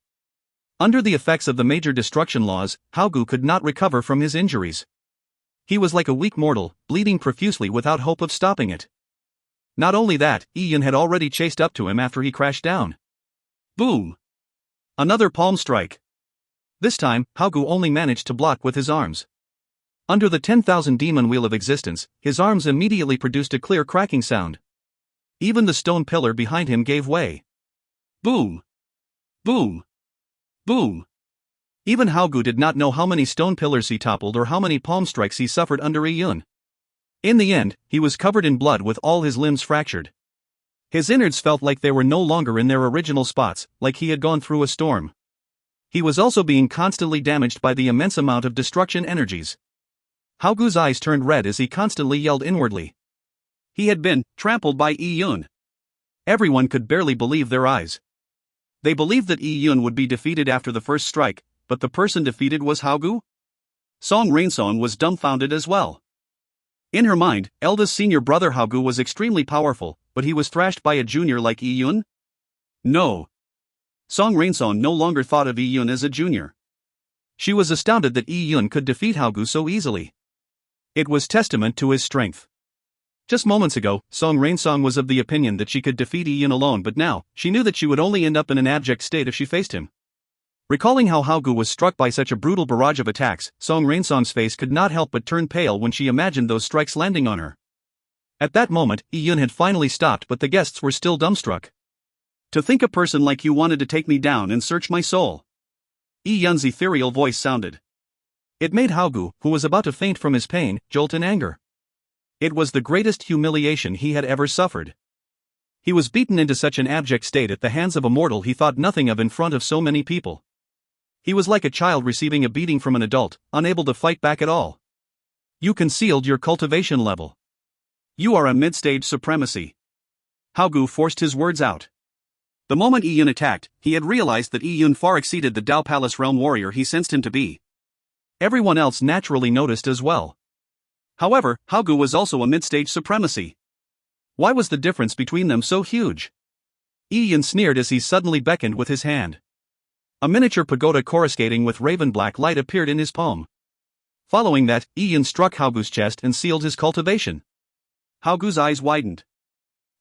Under the effects of the major destruction laws, Haogu could not recover from his injuries. He was like a weak mortal, bleeding profusely without hope of stopping it. Not only that, Yi Yun had already chased up to him after he crashed down. Boom! Another palm strike. This time, Haogu only managed to block with his arms. Under the 10,000 demon wheel of existence, his arms immediately produced a clear cracking sound. Even the stone pillar behind him gave way. Boom! Boom! Boom! Even Haogu did not know how many stone pillars he toppled or how many palm strikes he suffered under Yi Yun. In the end, he was covered in blood with all his limbs fractured. His innards felt like they were no longer in their original spots, like he had gone through a storm. He was also being constantly damaged by the immense amount of destruction energies. Haogu's eyes turned red as he constantly yelled inwardly. He had been trampled by Yi Yun. Everyone could barely believe their eyes. They believed that Yi Yun would be defeated after the first strike, but the person defeated was Haogu? Song Rainsong was dumbfounded as well. In her mind, Elda's senior brother Haogu was extremely powerful, but he was thrashed by a junior like Yi Yun? No. Song Rainsong no longer thought of Yi Yun as a junior. She was astounded that Yi Yun could defeat Haogu so easily. It was testament to his strength. Just moments ago, Song Rainsong was of the opinion that she could defeat Yi Yun alone, but now, she knew that she would only end up in an abject state if she faced him. Recalling how Haogu was struck by such a brutal barrage of attacks, Song Rainsong's face could not help but turn pale when she imagined those strikes landing on her. At that moment, Yi Yun had finally stopped, but the guests were still dumbstruck. To think a person like you wanted to take me down and search my soul. Yi Yun's ethereal voice sounded. It made Haogu, who was about to faint from his pain, jolt in anger. It was the greatest humiliation he had ever suffered. He was beaten into such an abject state at the hands of a mortal he thought nothing of in front of so many people. He was like a child receiving a beating from an adult, unable to fight back at all. You concealed your cultivation level. You are a mid-stage supremacy. Haogu forced his words out. The moment Yi Yun attacked, he had realized that Yi Yun far exceeded the Dao Palace realm warrior he sensed him to be. Everyone else naturally noticed as well. However, Haogu was also a mid-stage supremacy. Why was the difference between them so huge? Yi Yun sneered as he suddenly beckoned with his hand. A miniature pagoda coruscating with raven black light appeared in his palm. Following that, Yi Yun struck Haogu's chest and sealed his cultivation. Haogu's eyes widened.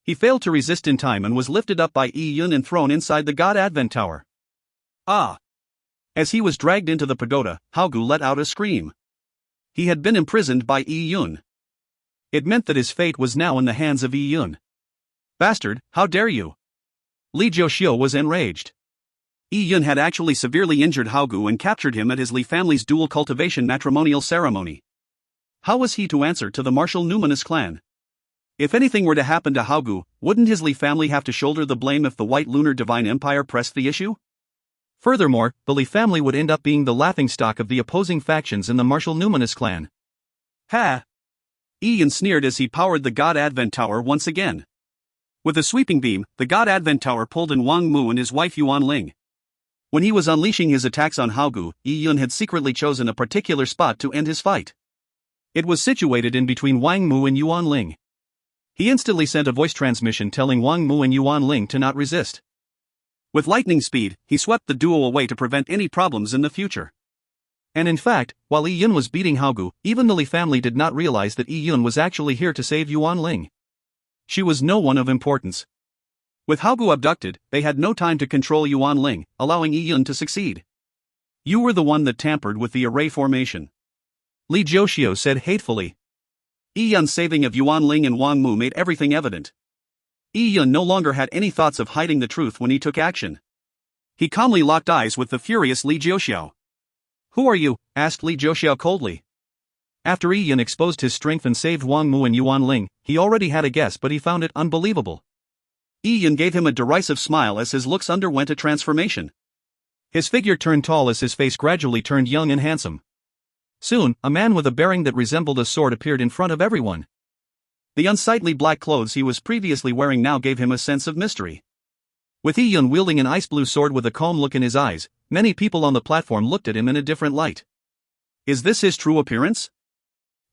He failed to resist in time and was lifted up by Yi Yun and thrown inside the God Advent Tower. Ah! As he was dragged into the pagoda, Haogu let out a scream. He had been imprisoned by Yi Yun. It meant that his fate was now in the hands of Yi Yun. Bastard, how dare you! Li Jiuxiu was enraged. Yi Yun had actually severely injured Haogu and captured him at his Li family's dual cultivation matrimonial ceremony. How was he to answer to the martial numinous clan? If anything were to happen to Haogu, wouldn't his Li family have to shoulder the blame if the White Lunar Divine Empire pressed the issue? Furthermore, the Li family would end up being the laughingstock of the opposing factions in the martial numinous clan. Ha! Yi Yun sneered as he powered the God Advent Tower once again. With a sweeping beam, the God Advent Tower pulled in Wang Mu and his wife Yuan Ling. When he was unleashing his attacks on Haogu, Yi Yun had secretly chosen a particular spot to end his fight. It was situated in between Wang Mu and Yuan Ling. He instantly sent a voice transmission telling Wang Mu and Yuan Ling to not resist. With lightning speed, he swept the duo away to prevent any problems in the future. And in fact, while Yi Yun was beating Haogu, even the Li family did not realize that Yi Yun was actually here to save Yuan Ling. She was no one of importance. With Haogu abducted, they had no time to control Yuan Ling, allowing Yi Yun to succeed. You were the one that tampered with the array formation, Li Jiuxiu said hatefully. Yi Yun's saving of Yuan Ling and Wang Mu made everything evident. Yi Yun no longer had any thoughts of hiding the truth when he took action. He calmly locked eyes with the furious Li Jiuxiu. Who are you? Asked Li Jiuxiu coldly. After Yi Yun exposed his strength and saved Wang Mu and Yuan Ling, he already had a guess, but he found it unbelievable. Yi Yun gave him a derisive smile as his looks underwent a transformation. His figure turned tall as his face gradually turned young and handsome. Soon, a man with a bearing that resembled a sword appeared in front of everyone. The unsightly black clothes he was previously wearing now gave him a sense of mystery. With Yi Yun wielding an ice blue sword with a calm look in his eyes, many people on the platform looked at him in a different light. Is this his true appearance?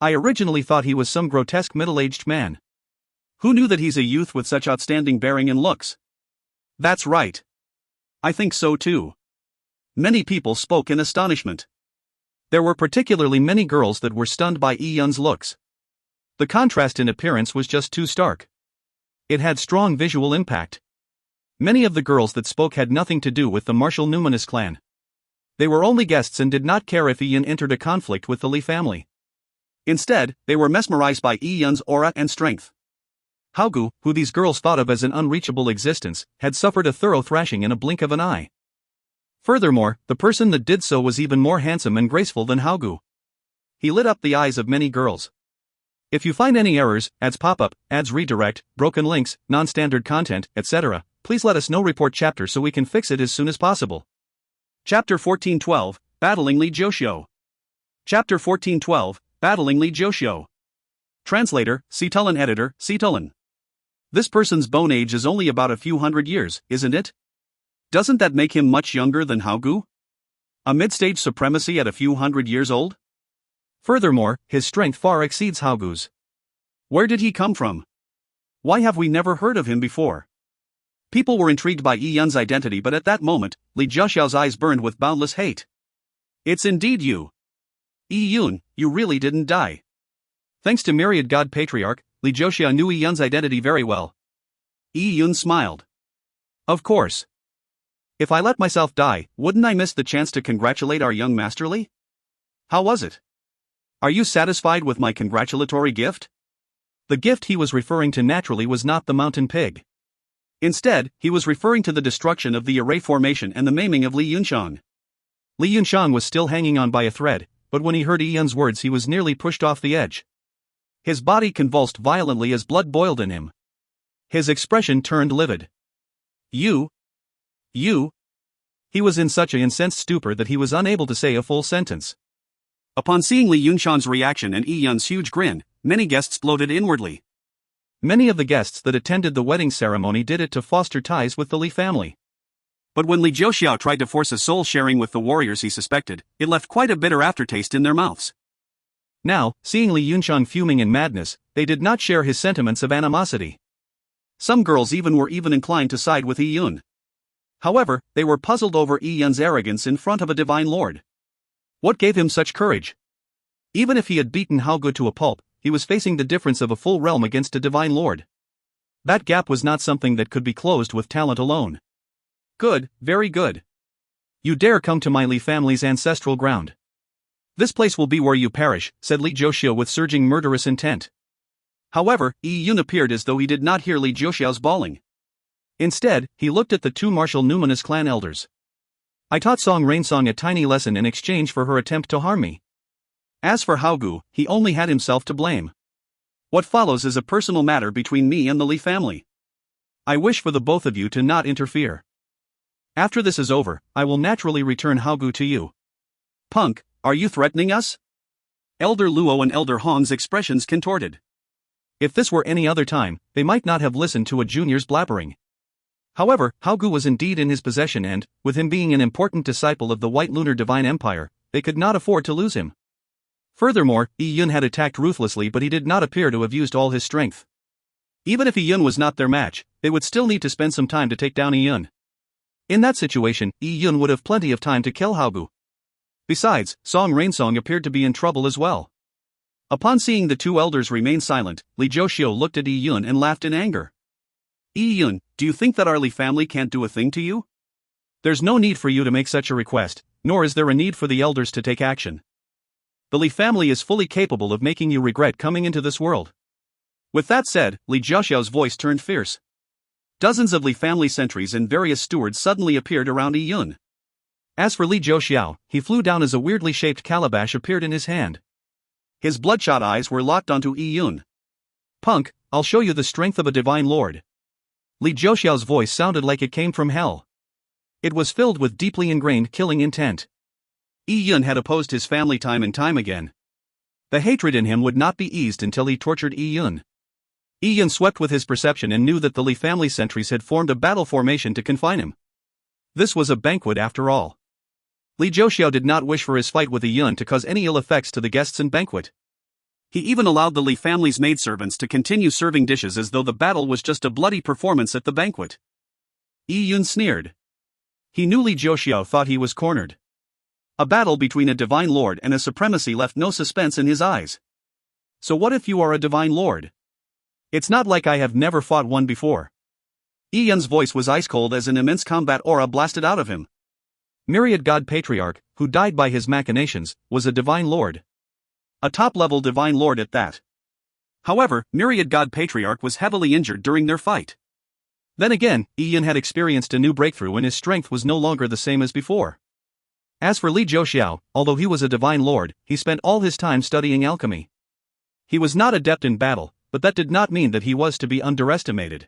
I originally thought he was some grotesque middle-aged man. Who knew that he's a youth with such outstanding bearing and looks? That's right. I think so too. Many people spoke in astonishment. There were particularly many girls that were stunned by Yi Yun's looks. The contrast in appearance was just too stark. It had strong visual impact. Many of the girls that spoke had nothing to do with the martial numinous clan. They were only guests and did not care if Yi Yun entered a conflict with the Li family. Instead, they were mesmerized by Yi Yun's aura and strength. Haogu, who these girls thought of as an unreachable existence, had suffered a thorough thrashing in a blink of an eye. Furthermore, the person that did so was even more handsome and graceful than Haogu. He lit up the eyes of many girls. If you find any errors, ads pop up, ads redirect, broken links, non-standard content, etc., please let us know. Report chapter so we can fix it as soon as possible. Chapter 1412, Battling Li Jiuxiu. Chapter 1412, Battling Li Jiuxiu. Translator, Citulin Editor, Citulin. This person's bone age is only about a few hundred years, isn't it? Doesn't that make him much younger than Haogu? A mid-stage supremacy at a few hundred years old? Furthermore, his strength far exceeds Haogu's. Where did he come from? Why have we never heard of him before? People were intrigued by Yi Yun's identity, but at that moment, Li Jiuxiu's eyes burned with boundless hate. It's indeed you. Yi Yun, you really didn't die. Thanks to Myriad God Patriarch, Li Jiuxiu knew Yi Yun's identity very well. Yi Yun smiled. Of course. If I let myself die, wouldn't I miss the chance to congratulate our young Master Li? How was it? Are you satisfied with my congratulatory gift? The gift he was referring to naturally was not the mountain pig. Instead, he was referring to the destruction of the array formation and the maiming of Li Yunxiang. Li Yunxiang was still hanging on by a thread, but when he heard Yi Yun's words he was nearly pushed off the edge. His body convulsed violently as blood boiled in him. His expression turned livid. You? He was in such an incensed stupor that he was unable to say a full sentence. Upon seeing Li Yunxiang's reaction and Yi Yun's huge grin, many guests gloated inwardly. Many of the guests that attended the wedding ceremony did it to foster ties with the Li family. But when Li Jiuxiu tried to force a soul sharing with the warriors he suspected, it left quite a bitter aftertaste in their mouths. Now, seeing Li Yunxiang fuming in madness, they did not share his sentiments of animosity. Some girls were inclined to side with Yi Yun. However, they were puzzled over Yi Yun's arrogance in front of a divine lord. What gave him such courage? Even if he had beaten Haogu to a pulp, he was facing the difference of a full realm against a divine lord. That gap was not something that could be closed with talent alone. Good, very good. You dare come to my Li family's ancestral ground. This place will be where you perish, said Li Jiuxiu with surging murderous intent. However, Yi Yun appeared as though he did not hear Li Jiuxiu's bawling. Instead, he looked at the two martial numinous clan elders. I taught Song Rainsong a tiny lesson in exchange for her attempt to harm me. As for Haogu, he only had himself to blame. What follows is a personal matter between me and the Li family. I wish for the both of you to not interfere. After this is over, I will naturally return Haogu to you. Punk, are you threatening us? Elder Luo and Elder Hong's expressions contorted. If this were any other time, they might not have listened to a junior's blabbering. However, Haogu was indeed in his possession and, with him being an important disciple of the White Lunar Divine Empire, they could not afford to lose him. Furthermore, Yi Yun had attacked ruthlessly, but he did not appear to have used all his strength. Even if Yi Yun was not their match, they would still need to spend some time to take down Yi Yun. In that situation, Yi Yun would have plenty of time to kill Haogu. Besides, Song Rainsong appeared to be in trouble as well. Upon seeing the two elders remain silent, Li Zhouxiu looked at Yi Yun and laughed in anger. Yi Yun, do you think that our Li family can't do a thing to you? There's no need for you to make such a request, nor is there a need for the elders to take action. The Li family is fully capable of making you regret coming into this world. With that said, Li Zhouxiu's voice turned fierce. Dozens of Li family sentries and various stewards suddenly appeared around Yi Yun. As for Li Zhouxiu, he flew down as a weirdly shaped calabash appeared in his hand. His bloodshot eyes were locked onto Yi Yun. Punk, I'll show you the strength of a divine lord. Li Zhouxiu's voice sounded like it came from hell. It was filled with deeply ingrained killing intent. Yi Yun had opposed his family time and time again. The hatred in him would not be eased until he tortured Yi Yun. Yi Yun swept with his perception and knew that the Li family sentries had formed a battle formation to confine him. This was a banquet after all. Li Zhouxiu did not wish for his fight with Yi Yun to cause any ill effects to the guests and banquet. He even allowed the Li family's maidservants to continue serving dishes as though the battle was just a bloody performance at the banquet. Yi Yun sneered. He knew Li Zhouxiu thought he was cornered. A battle between a divine lord and a supremacy left no suspense in his eyes. So what if you are a divine lord? It's not like I have never fought one before. Yi Yun's voice was ice cold as an immense combat aura blasted out of him. Myriad God Patriarch, who died by his machinations, was a divine lord. A top-level divine lord at that. However, Myriad God Patriarch was heavily injured during their fight. Then again, Yi Yun had experienced a new breakthrough and his strength was no longer the same as before. As for Li Zhouxiu, although he was a divine lord, he spent all his time studying alchemy. He was not adept in battle, but that did not mean that he was to be underestimated.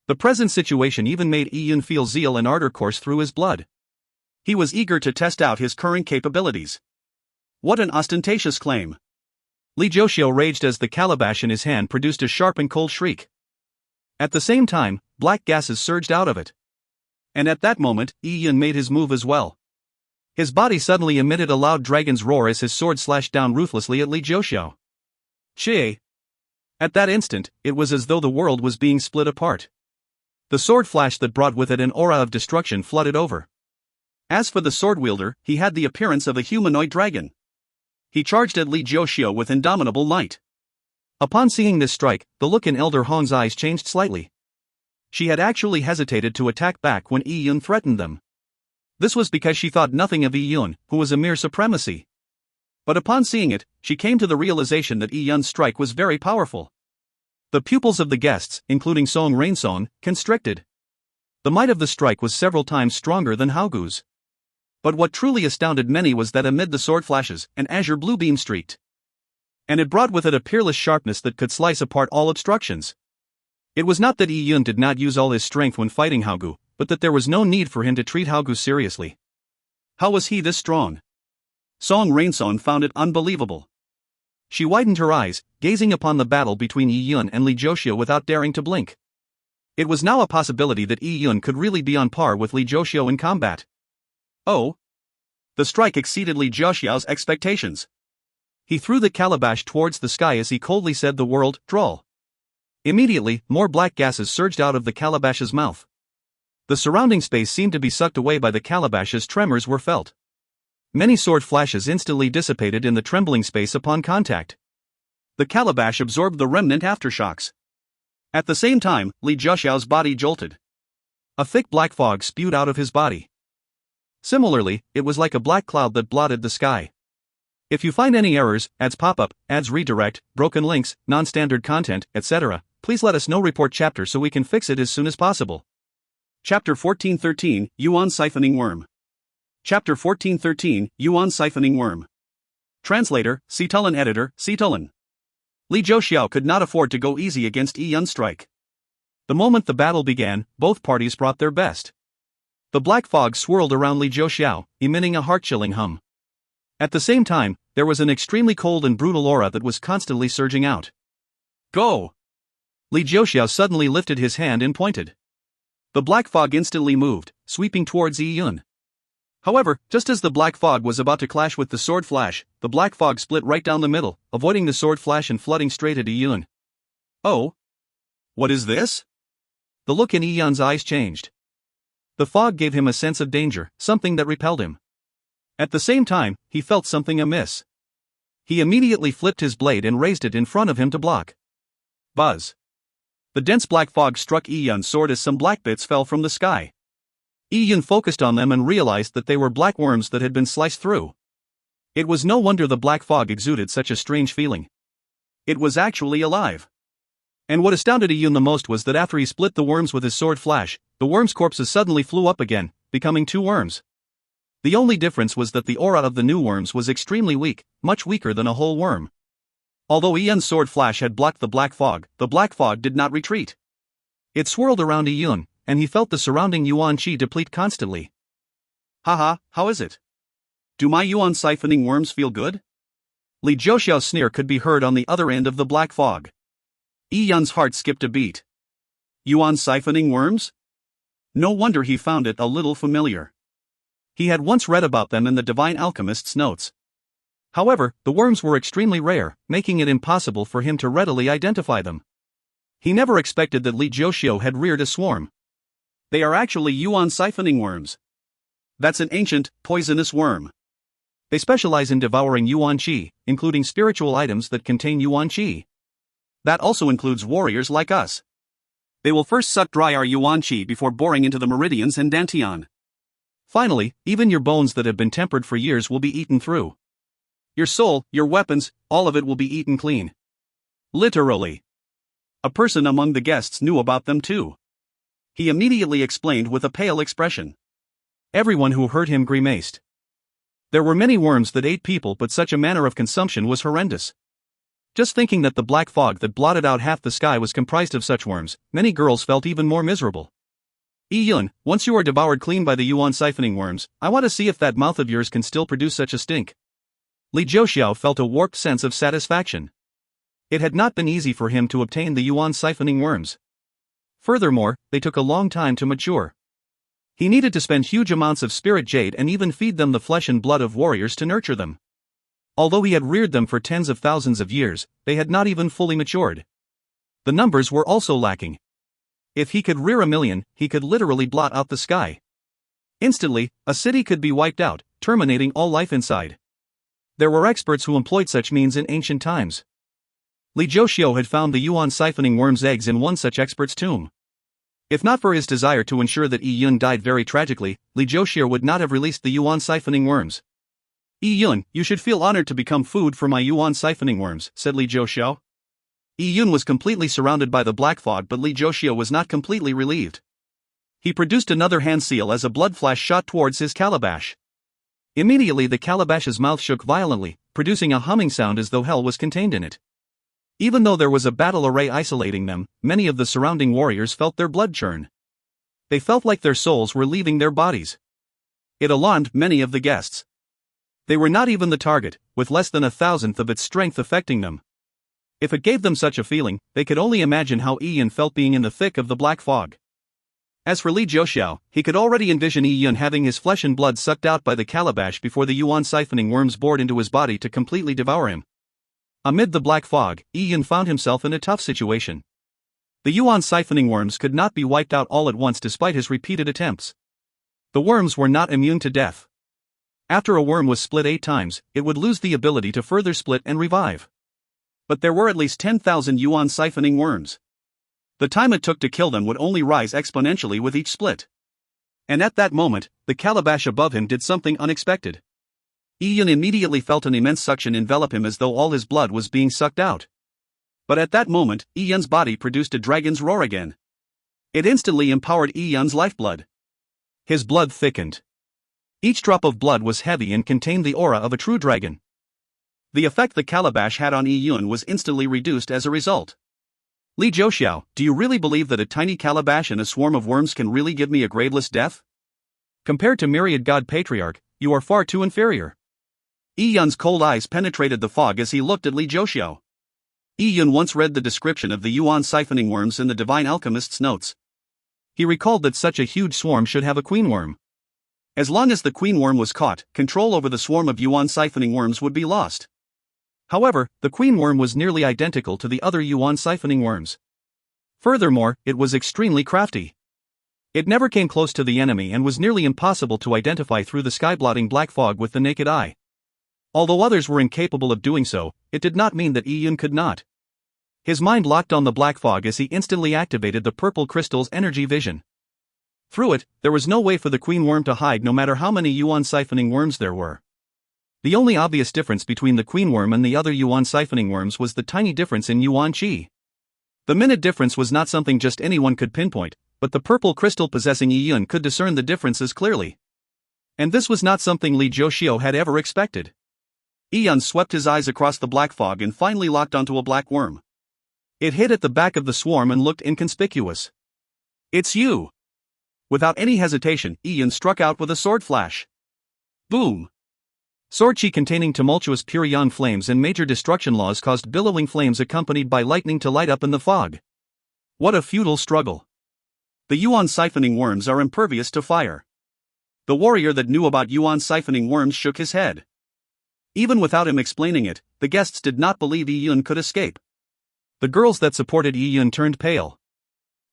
The present situation even made Yi Yun feel zeal and ardor course through his blood. He was eager to test out his current capabilities. What an ostentatious claim! Li Zhouxiu raged as the calabash in his hand produced a sharp and cold shriek. At the same time, black gases surged out of it. And at that moment, Yi Yun made his move as well. His body suddenly emitted a loud dragon's roar as his sword slashed down ruthlessly at Li Zhouxiu. Chie! At that instant, it was as though the world was being split apart. The sword flash that brought with it an aura of destruction flooded over. As for the sword wielder, he had the appearance of a humanoid dragon. He charged at Li Zhouxiu with indomitable might. Upon seeing this strike, the look in Elder Hong's eyes changed slightly. She had actually hesitated to attack back when Yi Yun threatened them. This was because she thought nothing of Yi Yun, who was a mere supremacy. But upon seeing it, she came to the realization that Yi Yun's strike was very powerful. The pupils of the guests, including Song Rainsong, constricted. The might of the strike was several times stronger than Haogu's. But what truly astounded many was that amid the sword flashes, an azure blue beam streaked. And it brought with it a peerless sharpness that could slice apart all obstructions. It was not that Yi Yun did not use all his strength when fighting Haogu, but that there was no need for him to treat Haogu seriously. How was he this strong? Song Rainsong found it unbelievable. She widened her eyes, gazing upon the battle between Yi Yun and Li Zhouxiu without daring to blink. It was now a possibility that Yi Yun could really be on par with Li Zhouxiu in combat. Oh! The strike exceeded Li Zhouxiu's expectations. He threw the calabash towards the sky as he coldly said the word, "Droll." Immediately, more black gases surged out of the calabash's mouth. The surrounding space seemed to be sucked away by the calabash as tremors were felt. Many sword flashes instantly dissipated in the trembling space upon contact. The calabash absorbed the remnant aftershocks. At the same time, Li Zhouxiu's body jolted. A thick black fog spewed out of his body. Similarly, it was like a black cloud that blotted the sky. If you find any errors, ads pop-up, ads redirect, broken links, non-standard content, etc., please let us know. Report chapter so we can fix it as soon as possible. Chapter 1413, Yuan Siphoning Worm. Chapter 1413, Yuan Siphoning Worm. Translator, Cetulin Editor, Cetulin. Li Zhouxiu could not afford to go easy against Yi Yun's strike. The moment the battle began, both parties brought their best. The black fog swirled around Li Zhouxiu, emitting a heart-chilling hum. At the same time, there was an extremely cold and brutal aura that was constantly surging out. Go! Li Zhouxiu suddenly lifted his hand and pointed. The black fog instantly moved, sweeping towards Yi Yun. However, just as the black fog was about to clash with the sword flash, the black fog split right down the middle, avoiding the sword flash and flooding straight at Yi Yun. Oh? What is this? The look in Yi Yun's eyes changed. The fog gave him a sense of danger, something that repelled him. At the same time, he felt something amiss. He immediately flipped his blade and raised it in front of him to block. Buzz. The dense black fog struck Yi-Yun's sword as some black bits fell from the sky. Yi-Yun focused on them and realized that they were black worms that had been sliced through. It was no wonder the black fog exuded such a strange feeling. It was actually alive. And what astounded Yi-Yun the most was that after he split the worms with his sword flash, the worms' corpses suddenly flew up again, becoming two worms. The only difference was that the aura of the new worms was extremely weak, much weaker than a whole worm. Although Yi-Yun's sword flash had blocked the black fog did not retreat. It swirled around Yi-Yun, and he felt the surrounding yuan qi deplete constantly. Haha, how is it? Do my yuan siphoning worms feel good? Li Zhouxiao's sneer could be heard on the other end of the black fog. Yi-Yun's heart skipped a beat. Yuan siphoning worms? No wonder he found it a little familiar. He had once read about them in the Divine Alchemist's notes. However, the worms were extremely rare, making it impossible for him to readily identify them. He never expected that Li Zhouxiao had reared a swarm. They are actually yuan siphoning worms. That's an ancient, poisonous worm. They specialize in devouring yuan qi, including spiritual items that contain yuan qi. That also includes warriors like us. They will first suck dry our yuan qi before boring into the meridians and dantian. Finally, even your bones that have been tempered for years will be eaten through. Your soul, your weapons, all of it will be eaten clean. Literally. A person among the guests knew about them too. He immediately explained with a pale expression. Everyone who heard him grimaced. There were many worms that ate people, but such a manner of consumption was horrendous. Just thinking that the black fog that blotted out half the sky was comprised of such worms, many girls felt even more miserable. Yi-Yun, once you are devoured clean by the yuan siphoning worms, I want to see if that mouth of yours can still produce such a stink. Li Zhouxiao felt a warped sense of satisfaction. It had not been easy for him to obtain the yuan siphoning worms. Furthermore, they took a long time to mature. He needed to spend huge amounts of spirit jade and even feed them the flesh and blood of warriors to nurture them. Although he had reared them for tens of thousands of years, they had not even fully matured. The numbers were also lacking. If he could rear 1,000,000, he could literally blot out the sky. Instantly, a city could be wiped out, terminating all life inside. There were experts who employed such means in ancient times. Li Zhouxiao had found the yuan siphoning worm's eggs in one such expert's tomb. If not for his desire to ensure that Yi-Yun died very tragically, Li Zhouxiao would not have released the yuan siphoning worms. Yi-Yun, you should feel honored to become food for my yuan siphoning worms, said Li Zhouxiao. Yi-Yun was completely surrounded by the black fog, but Li Zhouxiao was not completely relieved. He produced another hand seal as a blood flash shot towards his calabash. Immediately the calabash's mouth shook violently, producing a humming sound as though hell was contained in it. Even though there was a battle array isolating them, many of the surrounding warriors felt their blood churn. They felt like their souls were leaving their bodies. It alarmed many of the guests. They were not even the target, with less than 1,000th of its strength affecting them. If it gave them such a feeling, they could only imagine how Yi-Yun felt being in the thick of the black fog. As for Li Zhouxiao, he could already envision Yi-Yun having his flesh and blood sucked out by the calabash before the yuan siphoning worms bored into his body to completely devour him. Amid the black fog, Yi-Yun found himself in a tough situation. The yuan siphoning worms could not be wiped out all at once despite his repeated attempts. The worms were not immune to death. After a worm was split 8 times, it would lose the ability to further split and revive. But there were at least 10,000 yuan siphoning worms. The time it took to kill them would only rise exponentially with each split. And at that moment, the calabash above him did something unexpected. Yi-Yun immediately felt an immense suction envelop him as though all his blood was being sucked out. But at that moment, Yi-Yun's body produced a dragon's roar again. It instantly empowered Yi-Yun's lifeblood. His blood thickened. Each drop of blood was heavy and contained the aura of a true dragon. The effect the calabash had on Yi-Yun was instantly reduced as a result. Li Zhouxiao, do you really believe that a tiny calabash and a swarm of worms can really give me a graveless death? Compared to myriad god patriarch, you are far too inferior. Yi-Yun's cold eyes penetrated the fog as he looked at Li Zhouxiao. Yi-Yun once read the description of the yuan siphoning worms in the Divine Alchemist's notes. He recalled that such a huge swarm should have a queen worm. As long as the queen worm was caught, control over the swarm of yuan siphoning worms would be lost. However, the queen worm was nearly identical to the other yuan siphoning worms. Furthermore, it was extremely crafty. It never came close to the enemy and was nearly impossible to identify through the sky-blotting black fog with the naked eye. Although others were incapable of doing so, it did not mean that Iyun could not. His mind locked on the black fog as he instantly activated the purple crystal's energy vision. Through it, there was no way for the queen worm to hide no matter how many yuan siphoning worms there were. The only obvious difference between the queen worm and the other yuan siphoning worms was the tiny difference in yuan qi. The minute difference was not something just anyone could pinpoint, but the purple crystal possessing Iyun could discern the differences clearly. And this was not something Li Jiuxiu had ever expected. Iyun swept his eyes across the black fog and finally locked onto a black worm. It hid at the back of the swarm and looked inconspicuous. "It's you!" Without any hesitation, Iyun struck out with a sword flash. Boom! Sword chi containing tumultuous pure yan flames and major destruction laws caused billowing flames accompanied by lightning to light up in the fog. What a futile struggle. The yuan siphoning worms are impervious to fire. The warrior that knew about yuan siphoning worms shook his head. Even without him explaining it, the guests did not believe Iyun could escape. The girls that supported Iyun turned pale.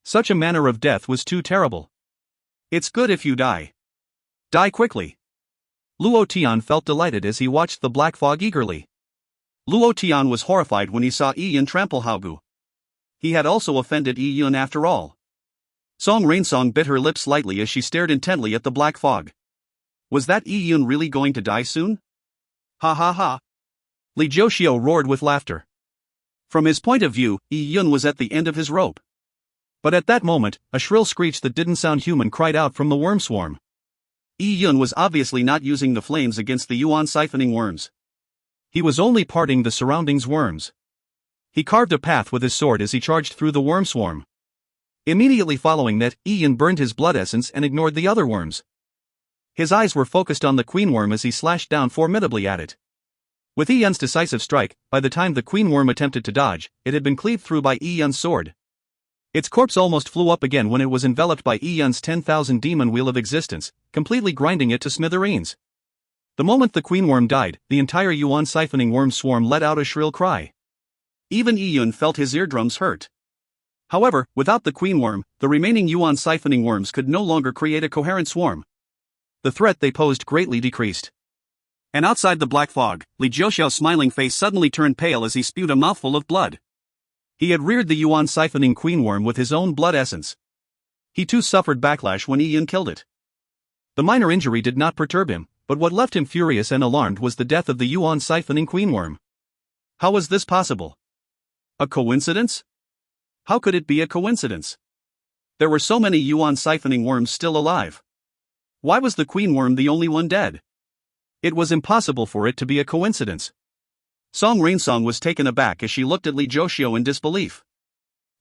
Such a manner of death was too terrible. "It's good if you die. Die quickly." Luo Tian felt delighted as he watched the black fog eagerly. Luo Tian was horrified when he saw Iyun trample Haogu. He had also offended Iyun after all. Song Rainsong bit her lips slightly as she stared intently at the black fog. Was that Iyun really going to die soon? Ha ha ha. Li Jiuxiu roared with laughter. From his point of view, Iyun was at the end of his rope. But at that moment, a shrill screech that didn't sound human cried out from the worm swarm. Iyun was obviously not using the flames against the yuan siphoning worms. He was only parting the surroundings worms. He carved a path with his sword as he charged through the worm swarm. Immediately following that, Iyun burned his blood essence and ignored the other worms. His eyes were focused on the queen worm as he slashed down formidably at it. With Iyun's decisive strike, by the time the queen worm attempted to dodge, it had been cleaved through by Iyun's sword. Its corpse almost flew up again when it was enveloped by Iyun's 10,000 demon wheel of existence, completely grinding it to smithereens. The moment the queen worm died, the entire yuan siphoning worm swarm let out a shrill cry. Even Iyun felt his eardrums hurt. However, without the queen worm, the remaining yuan siphoning worms could no longer create a coherent swarm. The threat they posed greatly decreased. And outside the black fog, Li Jiuxiu's smiling face suddenly turned pale as he spewed a mouthful of blood. He had reared the yuan siphoning queen worm with his own blood essence. He too suffered backlash when Iyun killed it. The minor injury did not perturb him, but what left him furious and alarmed was the death of the yuan siphoning queen worm. How was this possible? A coincidence? How could it be a coincidence? There were so many yuan siphoning worms still alive. Why was the queen worm the only one dead? It was impossible for it to be a coincidence. Song Rainsong was taken aback as she looked at Li Jiuxiu in disbelief.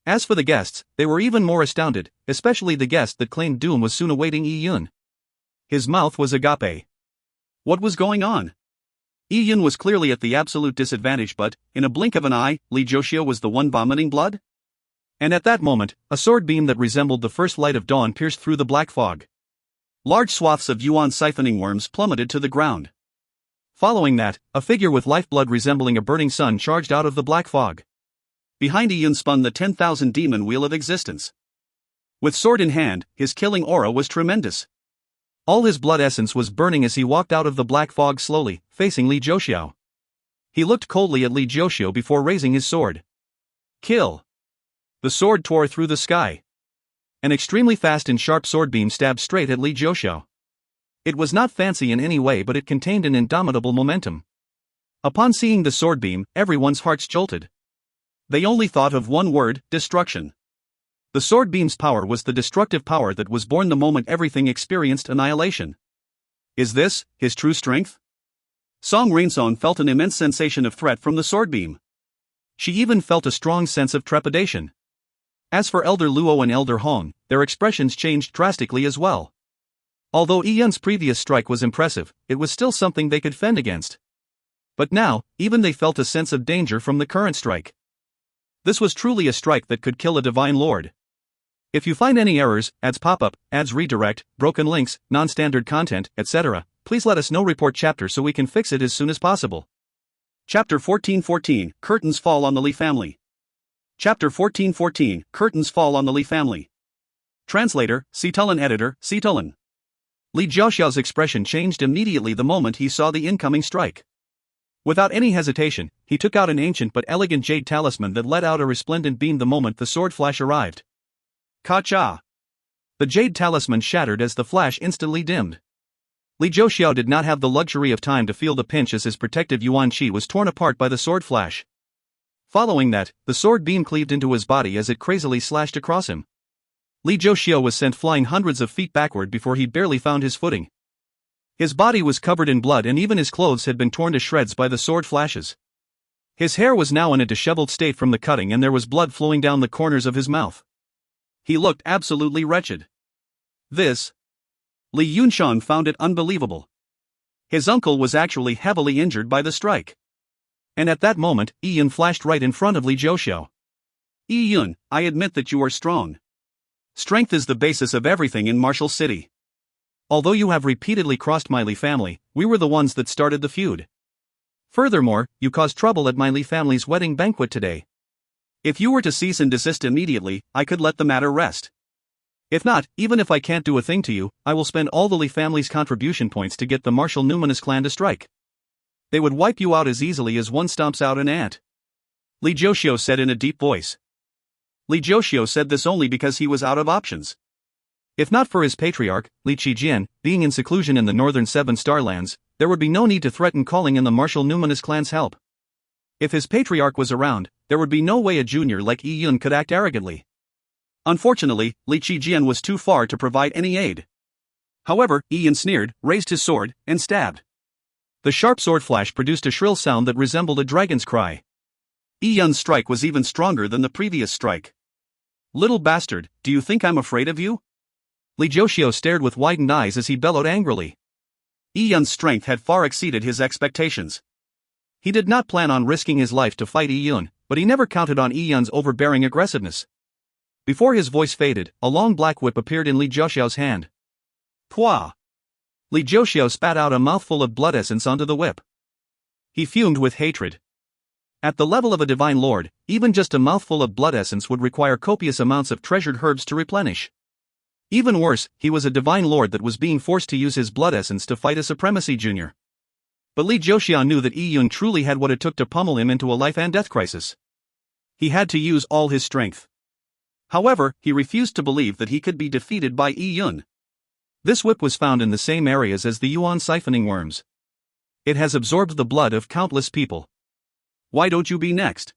As for the guests, they were even more astounded, especially the guest that claimed doom was soon awaiting Iyun. His mouth was agape. What was going on? Iyun was clearly at the absolute disadvantage, but, in a blink of an eye, Li Jiuxiu was the one vomiting blood? And at that moment, a sword beam that resembled the first light of dawn pierced through the black fog. Large swaths of yuan siphoning worms plummeted to the ground. Following that, a figure with lifeblood resembling a burning sun charged out of the black fog. Behind Iyun spun the 10,000 demon wheel of existence. With sword in hand, his killing aura was tremendous. All his blood essence was burning as he walked out of the black fog slowly, facing Li Jiuxiu. He looked coldly at Li Jiuxiu before raising his sword. Kill! The sword tore through the sky. An extremely fast and sharp sword beam stabbed straight at Li Jiuxiu. It was not fancy in any way, but it contained an indomitable momentum. Upon seeing the sword beam, everyone's hearts jolted. They only thought of one word: destruction. The sword beam's power was the destructive power that was born the moment everything experienced annihilation. Is this his true strength? Song Rainsong felt an immense sensation of threat from the sword beam. She even felt a strong sense of trepidation. As for Elder Luo and Elder Hong, their expressions changed drastically as well. Although Iyun's previous strike was impressive, it was still something they could fend against. But now, even they felt a sense of danger from the current strike. This was truly a strike that could kill a divine lord. If you find any errors, ads pop up, ads redirect, broken links, non-standard content, etc., please let us know. Report chapter so we can fix it as soon as possible. Chapter 1414, Curtains Fall on the Li Family. Chapter 1414, Curtains Fall on the Li Family. Translator, Citulin Editor, Citulin. Li Jiaoxiao's expression changed immediately the moment he saw the incoming strike. Without any hesitation, he took out an ancient but elegant jade talisman that let out a resplendent beam the moment the sword flash arrived. Ka-cha! The jade talisman shattered as the flash instantly dimmed. Li Jiaoxiao did not have the luxury of time to feel the pinch as his protective yuan qi was torn apart by the sword flash. Following that, the sword beam cleaved into his body as it crazily slashed across him. Li Jiaoxiao was sent flying hundreds of feet backward before he barely found his footing. His body was covered in blood and even his clothes had been torn to shreds by the sword flashes. His hair was now in a disheveled state from the cutting and there was blood flowing down the corners of his mouth. He looked absolutely wretched. Li Yunshan found it unbelievable. His uncle was actually heavily injured by the strike. And at that moment, Yi Yun flashed right in front of Li Jiaoxiao. Yi Yun, I admit that you are strong. Strength is the basis of everything in Martial City. Although you have repeatedly crossed my Li family, we were the ones that started the feud. Furthermore, you caused trouble at my Li family's wedding banquet today. If you were to cease and desist immediately, I could let the matter rest. If not, even if I can't do a thing to you, I will spend all the Li family's contribution points to get the martial numinous clan to strike. They would wipe you out as easily as one stomps out an ant. Li Jiaoxiao said in a deep voice. Li Jiaoxiao said this only because he was out of options. If not for his patriarch, Li Qijian, being in seclusion in the northern Seven Star Lands, there would be no need to threaten calling in the martial numinous clan's help. If his patriarch was around, there would be no way a junior like Yi Yun could act arrogantly. Unfortunately, Li Qijian was too far to provide any aid. However, Yi Yun sneered, raised his sword, and stabbed. The sharp sword flash produced a shrill sound that resembled a dragon's cry. Yi Yun's strike was even stronger than the previous strike. Little bastard, do you think I'm afraid of you? Li Jiaoxiao stared with widened eyes as he bellowed angrily. Yi Yun's strength had far exceeded his expectations. He did not plan on risking his life to fight Yi Yun, but he never counted on Yi Yun's overbearing aggressiveness. Before his voice faded, a long black whip appeared in Li Jiaoxiao's hand. Pwah! Li Jiaoxiao spat out a mouthful of blood essence onto the whip. He fumed with hatred. At the level of a divine lord, even just a mouthful of blood essence would require copious amounts of treasured herbs to replenish. Even worse, he was a divine lord that was being forced to use his blood essence to fight a supremacy junior. But Li Jiaoxiao knew that Yi Yun truly had what it took to pummel him into a life and death crisis. He had to use all his strength. However, he refused to believe that he could be defeated by Yi Yun. This whip was found in the same areas as the Yuan siphoning worms. It has absorbed the blood of countless people. Why don't you be next?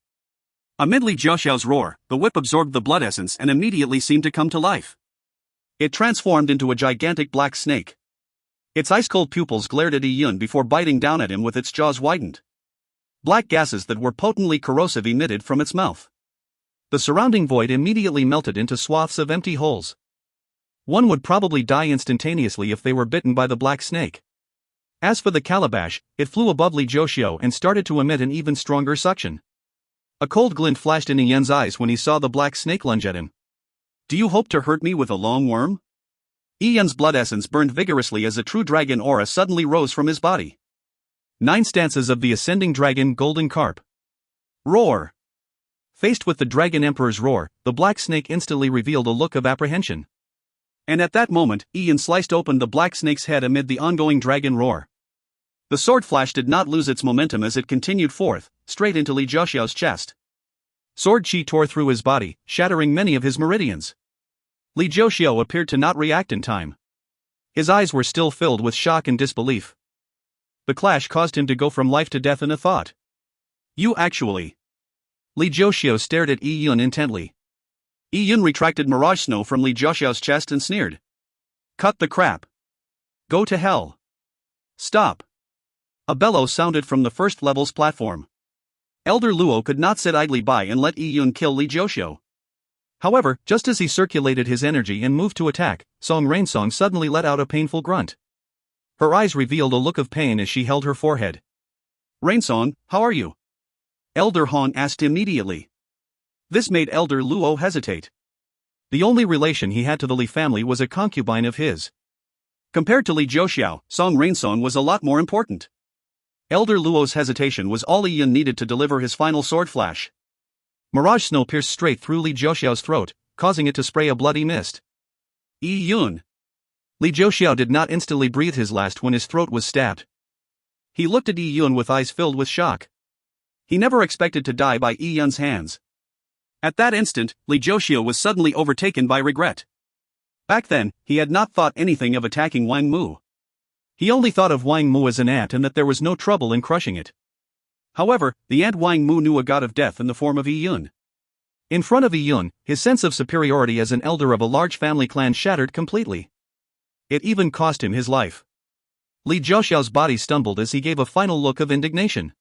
Amid Li Jiaoxiao's roar, the whip absorbed the blood essence and immediately seemed to come to life. It transformed into a gigantic black snake. Its ice-cold pupils glared at Yi Yun before biting down at him with its jaws widened. Black gases that were potently corrosive emitted from its mouth. The surrounding void immediately melted into swaths of empty holes. One would probably die instantaneously if they were bitten by the black snake. As for the calabash, it flew above Li Jiaoxiao and started to emit an even stronger suction. A cold glint flashed in Yi Yun's eyes when he saw the black snake lunge at him. Do you hope to hurt me with a long worm? Yi Yun's blood essence burned vigorously as a true dragon aura suddenly rose from his body. 9 stances of the ascending dragon golden carp. Roar! Faced with the dragon emperor's roar, the black snake instantly revealed a look of apprehension. And at that moment, Yi Yun sliced open the black snake's head amid the ongoing dragon roar. The sword flash did not lose its momentum as it continued forth, straight into Li Jiaoxiao's chest. Sword chi tore through his body, shattering many of his meridians. Li Jiaoxiao appeared to not react in time. His eyes were still filled with shock and disbelief. The clash caused him to go from life to death in a thought. You actually... Li Jiaoxiao stared at Yi Yun intently. Yi Yun retracted mirage snow from Li Jiaoxiao's chest and sneered. Cut the crap. Go to hell. Stop. A bellow sounded from the first level's platform. Elder Luo could not sit idly by and let Yi Yun kill Li Jiaoxiao. However, just as he circulated his energy and moved to attack, Song Rainsong suddenly let out a painful grunt. Her eyes revealed a look of pain as she held her forehead. Rainsong, how are you? Elder Han asked immediately. This made Elder Luo hesitate. The only relation he had to the Li family was a concubine of his. Compared to Li Jiaoxiao, Song Rainsong was a lot more important. Elder Luo's hesitation was all Yi Yun needed to deliver his final sword flash. Mirage snow pierced straight through Li Jiaoxiao's throat, causing it to spray a bloody mist. Yi Yun. Li Zhouxiao did not instantly breathe his last when his throat was stabbed. He looked at Yi Yun with eyes filled with shock. He never expected to die by Yi Yun's hands. At that instant, Li Zhouxiao was suddenly overtaken by regret. Back then, he had not thought anything of attacking Wang Mu. He only thought of Wang Mu as an ant and that there was no trouble in crushing it. However, the ant Wang Mu knew a god of death in the form of Yi Yun. In front of Yi Yun, his sense of superiority as an elder of a large family clan shattered completely. It even cost him his life. Li Zhouxiao's body stumbled as he gave a final look of indignation.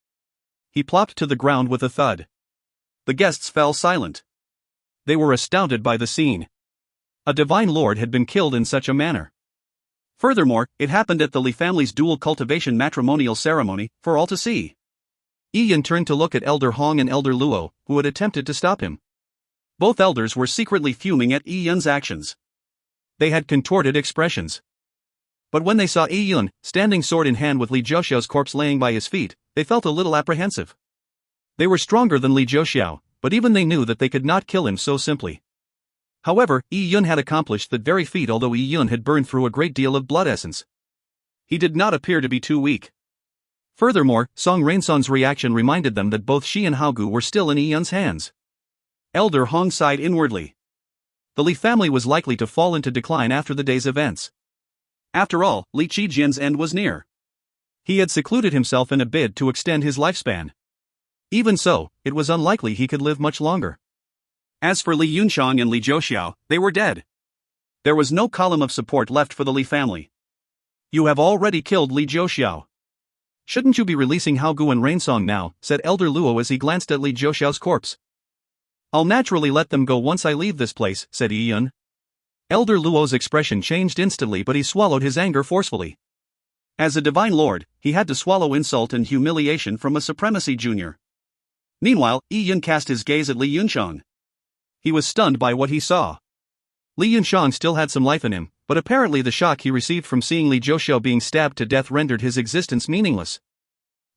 He plopped to the ground with a thud. The guests fell silent. They were astounded by the scene. A divine lord had been killed in such a manner. Furthermore, it happened at the Li family's dual cultivation matrimonial ceremony, for all to see. Yi Yun turned to look at Elder Hong and Elder Luo, who had attempted to stop him. Both elders were secretly fuming at Yi Yun's actions. They had contorted expressions. But when they saw Yi Yun, standing sword in hand with Li Zhouxiao's corpse laying by his feet, they felt a little apprehensive. They were stronger than Li Zhouxiao, but even they knew that they could not kill him so simply. However, Yi Yun had accomplished that very feat although Yi Yun had burned through a great deal of blood essence. He did not appear to be too weak. Furthermore, Song Rainsong's reaction reminded them that both she and Haogu were still in Yi Yun's hands. Elder Hong sighed inwardly. The Li family was likely to fall into decline after the day's events. After all, Li Qijian's end was near. He had secluded himself in a bid to extend his lifespan. Even so, it was unlikely he could live much longer. As for Li Yunshang and Li Zhouxiao, they were dead. There was no column of support left for the Li family. You have already killed Li Zhouxiao. Shouldn't you be releasing Haogu and Rainsong now, said Elder Luo as he glanced at Li Zhouxiao's corpse. I'll naturally let them go once I leave this place, said Yi Yun. Elder Luo's expression changed instantly but he swallowed his anger forcefully. As a divine lord, he had to swallow insult and humiliation from a supremacy junior. Meanwhile, Yi Yun cast his gaze at Li Yunshang. He was stunned by what he saw. Li Yunshang still had some life in him, but apparently the shock he received from seeing Li Zhouxiao being stabbed to death rendered his existence meaningless.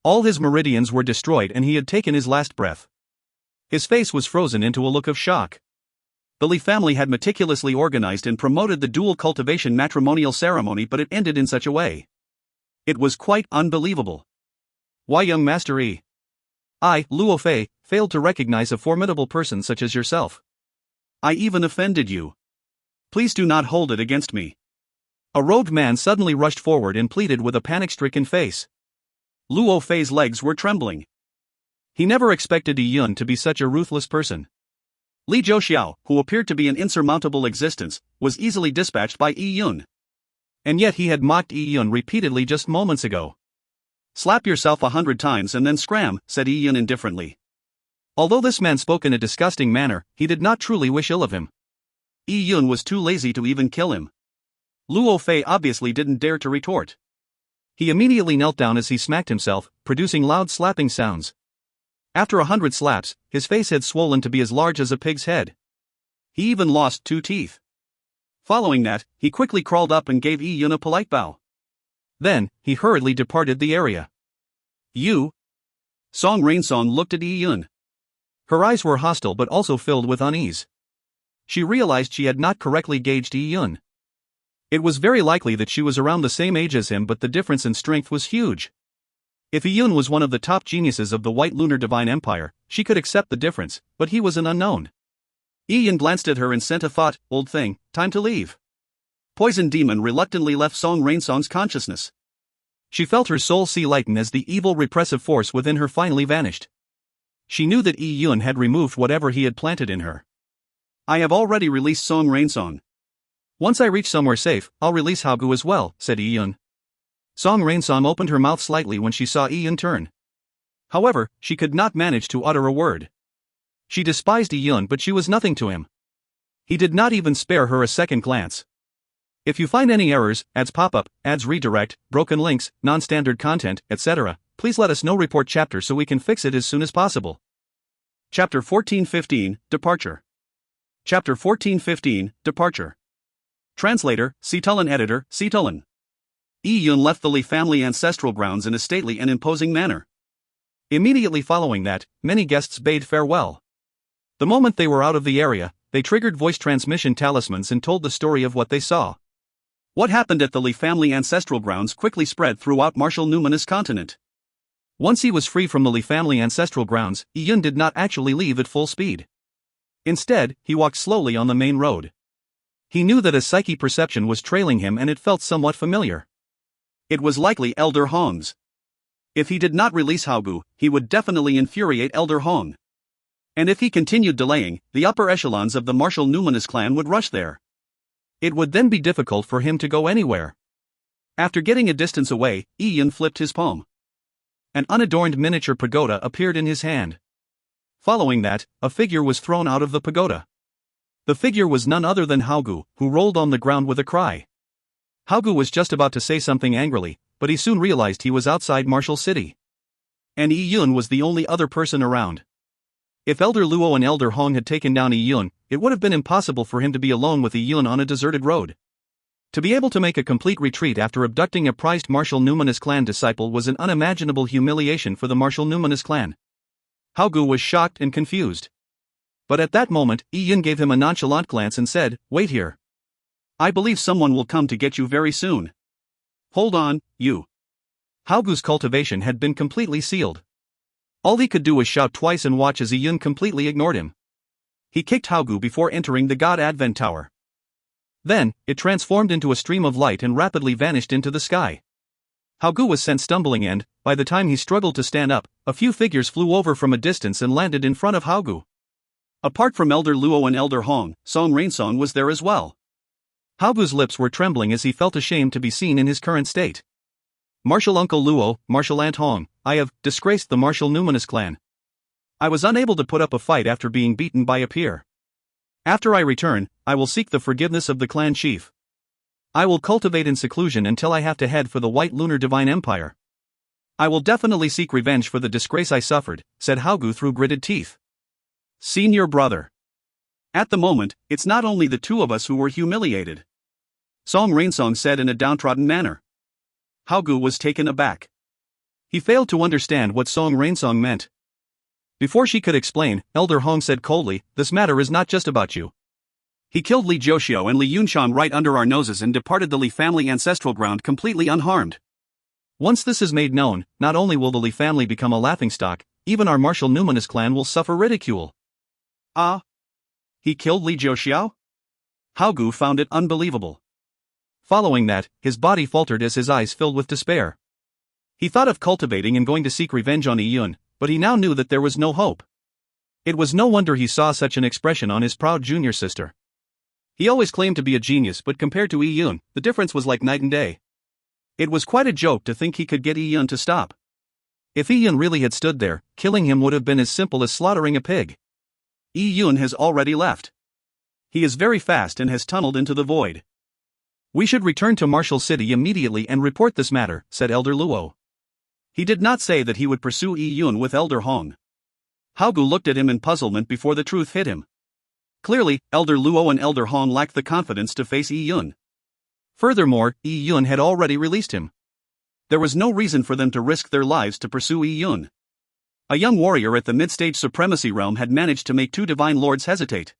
All his meridians were destroyed and he had taken his last breath. His face was frozen into a look of shock. The Li family had meticulously organized and promoted the dual cultivation matrimonial ceremony, but it ended in such a way. It was quite unbelievable. Why, young Master Yi? I, Luo Fei, failed to recognize a formidable person such as yourself. I even offended you. Please do not hold it against me. A robed man suddenly rushed forward and pleaded with a panic-stricken face. Luo Fei's legs were trembling. He never expected Yi Yun to be such a ruthless person. Li Zhouxiao, who appeared to be an insurmountable existence, was easily dispatched by Yi Yun. And yet he had mocked Yi Yun repeatedly just moments ago. Slap yourself 100 times and then scram, said Yi Yun indifferently. Although this man spoke in a disgusting manner, he did not truly wish ill of him. Yi Yun was too lazy to even kill him. Luo Fei obviously didn't dare to retort. He immediately knelt down as he smacked himself, producing loud slapping sounds. After 100 slaps, his face had swollen to be as large as a pig's head. He even lost 2 teeth. Following that, he quickly crawled up and gave Yi Yun a polite bow. Then, he hurriedly departed the area. You? Song Rainsong looked at Yi Yun. Her eyes were hostile but also filled with unease. She realized she had not correctly gauged Yi Yun. It was very likely that she was around the same age as him, but the difference in strength was huge. If Yi Yun was one of the top geniuses of the White Lunar Divine Empire, she could accept the difference, but he was an unknown. Yi Yun glanced at her and sent a thought, old thing, time to leave. Poison Demon reluctantly left Song Rainsong's consciousness. She felt her soul see lighten as the evil repressive force within her finally vanished. She knew that Yi Yun had removed whatever he had planted in her. I have already released Song Rainsong. Once I reach somewhere safe, I'll release Haogu as well, said Yi Yun. Song Rainsong opened her mouth slightly when she saw Yi Yun turn. However, she could not manage to utter a word. She despised Yi Yun, but she was nothing to him. He did not even spare her a second glance. If you find any errors, ads pop-up, ads redirect, broken links, non-standard content, etc., please let us know. Report chapter so we can fix it as soon as possible. Chapter 1415, Departure. Chapter 1415, Departure. Translator, Citulin. Editor, Citulin. Yi Yun left the Li family ancestral grounds in a stately and imposing manner. Immediately following that, many guests bade farewell. The moment they were out of the area, they triggered voice transmission talismans and told the story of what they saw. What happened at the Li family ancestral grounds quickly spread throughout Martial Numinous continent. Once he was free from the Li family ancestral grounds, Yun did not actually leave at full speed. Instead, he walked slowly on the main road. He knew that a psyche perception was trailing him and it felt somewhat familiar. It was likely Elder Hong's. If he did not release Haogu, he would definitely infuriate Elder Hong. And if he continued delaying, the upper echelons of the Martial Numinous clan would rush there. It would then be difficult for him to go anywhere. After getting a distance away, Yun flipped his palm. An unadorned miniature pagoda appeared in his hand. Following that, a figure was thrown out of the pagoda. The figure was none other than Haogu, who rolled on the ground with a cry. Haogu was just about to say something angrily, but he soon realized he was outside Martial City. And Yun was the only other person around. If Elder Luo and Elder Hong had taken down Yun, it would have been impossible for him to be alone with Yun on a deserted road. To be able to make a complete retreat after abducting a prized Martial Numinous clan disciple was an unimaginable humiliation for the Martial Numinous clan. Haogu was shocked and confused. But at that moment, Yun gave him a nonchalant glance and said, "Wait here. I believe someone will come to get you very soon. Hold on, you." Haogu's cultivation had been completely sealed. All he could do was shout twice and watch as Yun completely ignored him. He kicked Haogu before entering the God Advent Tower. Then, it transformed into a stream of light and rapidly vanished into the sky. Haogu was sent stumbling and, by the time he struggled to stand up, a few figures flew over from a distance and landed in front of Haogu. Apart from Elder Luo and Elder Hong, Song Rainsong was there as well. Haogu's lips were trembling as he felt ashamed to be seen in his current state. "Martial Uncle Luo, Martial Aunt Hong, I have disgraced the Martial Numinous clan. I was unable to put up a fight after being beaten by a peer. After I return, I will seek the forgiveness of the clan chief. I will cultivate in seclusion until I have to head for the White Lunar Divine Empire. I will definitely seek revenge for the disgrace I suffered," said Haogu through gritted teeth. "Senior brother. At the moment, it's not only the two of us who were humiliated," Song Rainsong said in a downtrodden manner. Haogu was taken aback. He failed to understand what Song Rainsong meant. Before she could explain, Elder Hong said coldly, "This matter is not just about you. He killed Li Jiuxiao and Li Yunshan right under our noses and departed the Li family ancestral ground completely unharmed. Once this is made known, not only will the Li family become a laughingstock, even our Martial Numinous clan will suffer ridicule." "Ah? He killed Li Jiuxiao?" Haogu found it unbelievable. Following that, his body faltered as his eyes filled with despair. He thought of cultivating and going to seek revenge on Yun, but he now knew that there was no hope. It was no wonder he saw such an expression on his proud junior sister. He always claimed to be a genius, but compared to Yun, the difference was like night and day. It was quite a joke to think he could get Yun to stop. If Yun really had stood there, killing him would have been as simple as slaughtering a pig. Yun has already left. He is very fast and has tunneled into the void. "We should return to Martial City immediately and report this matter," said Elder Luo. He did not say that he would pursue Yun with Elder Hong. Haogu looked at him in puzzlement before the truth hit him. Clearly, Elder Luo and Elder Hong lacked the confidence to face Yun. Furthermore, Yun had already released him. There was no reason for them to risk their lives to pursue Yun. A young warrior at the mid-stage supremacy realm had managed to make two divine lords hesitate.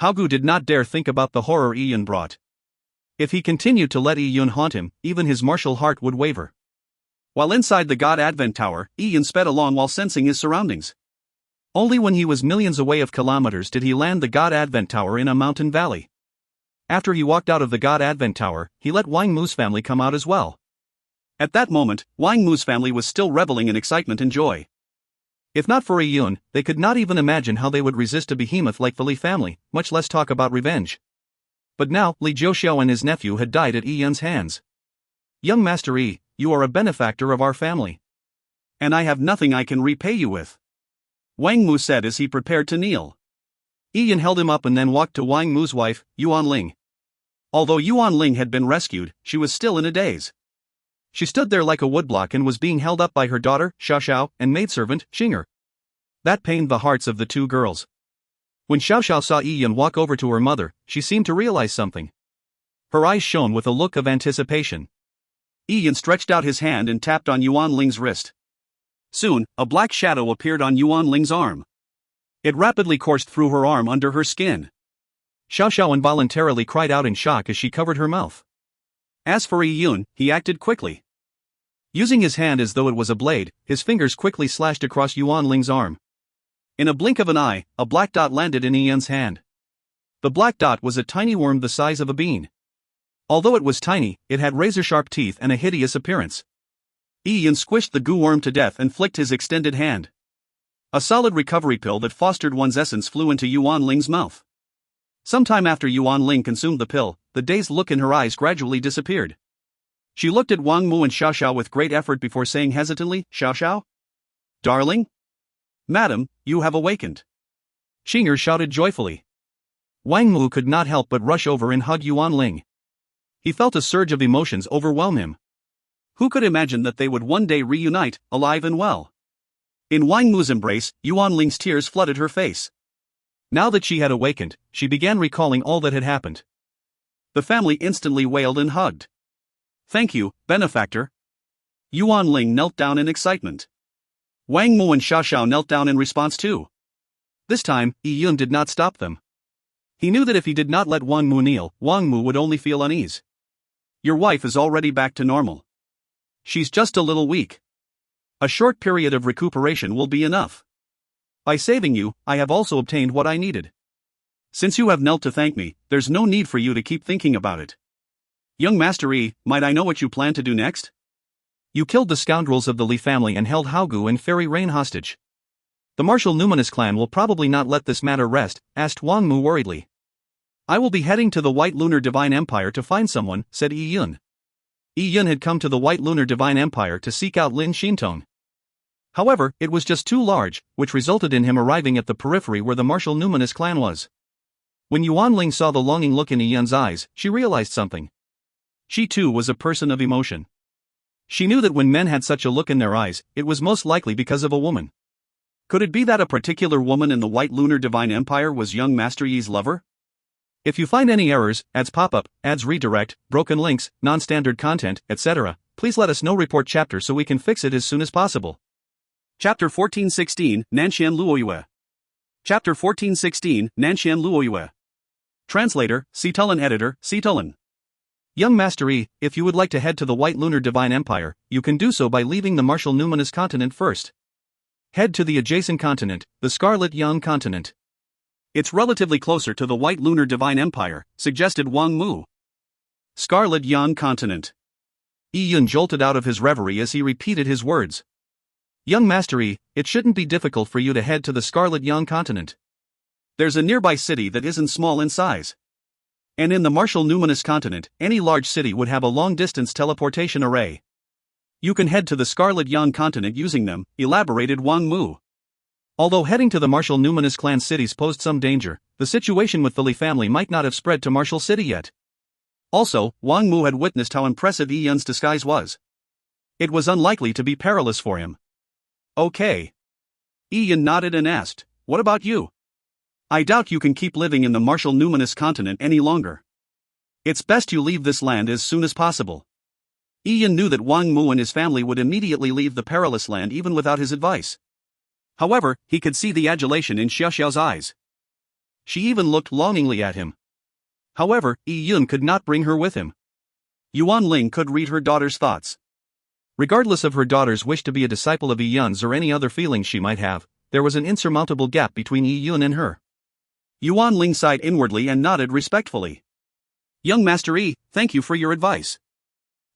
Haogu did not dare think about the horror Yun brought. If he continued to let Yun haunt him, even his martial heart would waver. While inside the God Advent Tower, Yun sped along while sensing his surroundings. Only when he was millions away of kilometers did he land the God Advent Tower in a mountain valley. After he walked out of the God Advent Tower, he let Wang Mu's family come out as well. At that moment, Wang Mu's family was still reveling in excitement and joy. If not for Yun, they could not even imagine how they would resist a behemoth like the Li family, much less talk about revenge. But now, Li Jiuxiao and his nephew had died at Yun's hands. "Young Master Yi, you are a benefactor of our family. And I have nothing I can repay you with," Wang Mu said as he prepared to kneel. Yun held him up and then walked to Wang Mu's wife, Yuan Ling. Although Yuan Ling had been rescued, she was still in a daze. She stood there like a woodblock and was being held up by her daughter, Xiaoxiao, and maidservant, Xing'er. That pained the hearts of the two girls. When Xiaoxiao saw Yun walk over to her mother, she seemed to realize something. Her eyes shone with a look of anticipation. Yun stretched out his hand and tapped on Yuan Ling's wrist. Soon, a black shadow appeared on Yuan Ling's arm. It rapidly coursed through her arm under her skin. Xiao Xiao involuntarily cried out in shock as she covered her mouth. As for Yi Yun, he acted quickly. Using his hand as though it was a blade, his fingers quickly slashed across Yuan Ling's arm. In a blink of an eye, a black dot landed in Yi Yun's hand. The black dot was a tiny worm the size of a bean. Although it was tiny, it had razor-sharp teeth and a hideous appearance. Yi Yun squished the goo worm to death and flicked his extended hand. A solid recovery pill that fostered one's essence flew into Yuan Ling's mouth. Sometime after Yuan Ling consumed the pill, the dazed look in her eyes gradually disappeared. She looked at Wang Mu and Xiao Xiao with great effort before saying hesitantly, "Xiao Xiao? Darling? Madam, you have awakened." Qing'er shouted joyfully. Wang Mu could not help but rush over and hug Yuan Ling. He felt a surge of emotions overwhelm him. Who could imagine that they would one day reunite, alive and well? In Wang Mu's embrace, Yuan Ling's tears flooded her face. Now that she had awakened, she began recalling all that had happened. The family instantly wailed and hugged. "Thank you, benefactor." Yuan Ling knelt down in excitement. Wang Mu and Xiao Xiao knelt down in response too. This time, Yi Yun did not stop them. He knew that if he did not let Wang Mu kneel, Wang Mu would only feel unease. "Your wife is already back to normal. She's just a little weak. A short period of recuperation will be enough. By saving you, I have also obtained what I needed. Since you have knelt to thank me, there's no need for you to keep thinking about it. Young Master Yi, might I know what you plan to do next?" "You killed the scoundrels of the Li family and held Haogu and Fairy Rain hostage. The martial Numinous clan will probably not let this matter rest," asked Wang Mu worriedly. "I will be heading to the White Lunar Divine Empire to find someone," said Yi Yun. Yi Yun had come to the White Lunar Divine Empire to seek out Lin Xintong. However, it was just too large, which resulted in him arriving at the periphery where the martial Numinous clan was. When Yuan Ling saw the longing look in Yi Yun's eyes, she realized something. She too was a person of emotion. She knew that when men had such a look in their eyes, it was most likely because of a woman. Could it be that a particular woman in the White Lunar Divine Empire was young Master Yi's lover? If you find any errors, ads pop-up, ads redirect, broken links, non-standard content, etc., please let us know. Report chapter so we can fix it as soon as possible. Chapter 1416, Nanxian Luoyue. Chapter 1416, Nanxian Luoyue. Translator, Citulin Editor, Citulin. Young Master Yi, if you would like to head to the White Lunar Divine Empire, you can do so by leaving the martial Numinous continent first. Head to the adjacent continent, the Scarlet Yang continent. It's relatively closer to the White Lunar Divine Empire, suggested Wang Mu. Scarlet Yang continent. Yi Yun jolted out of his reverie as he repeated his words. Young Master Yi, it shouldn't be difficult for you to head to the Scarlet Yang continent. There's a nearby city that isn't small in size. And in the martial Numinous continent, any large city would have a long-distance teleportation array. You can head to the Scarlet Yang continent using them, elaborated Wang Mu. Although heading to the martial Numinous clan cities posed some danger, the situation with the Li family might not have spread to Martial City yet. Also, Wang Mu had witnessed how impressive Yi Yun's disguise was. It was unlikely to be perilous for him. Okay. Yi Yun nodded and asked, "What about you? I doubt you can keep living in the martial Numinous continent any longer. It's best you leave this land as soon as possible." Yi Yun knew that Wang Mu and his family would immediately leave the perilous land even without his advice. However, he could see the adulation in Xiao Xiao's eyes. She even looked longingly at him. However, Yi Yun could not bring her with him. Yuan Ling could read her daughter's thoughts. Regardless of her daughter's wish to be a disciple of Yi Yun's or any other feelings she might have, there was an insurmountable gap between Yi Yun and her. Yuan Ling sighed inwardly and nodded respectfully. "Young Master Yi, thank you for your advice.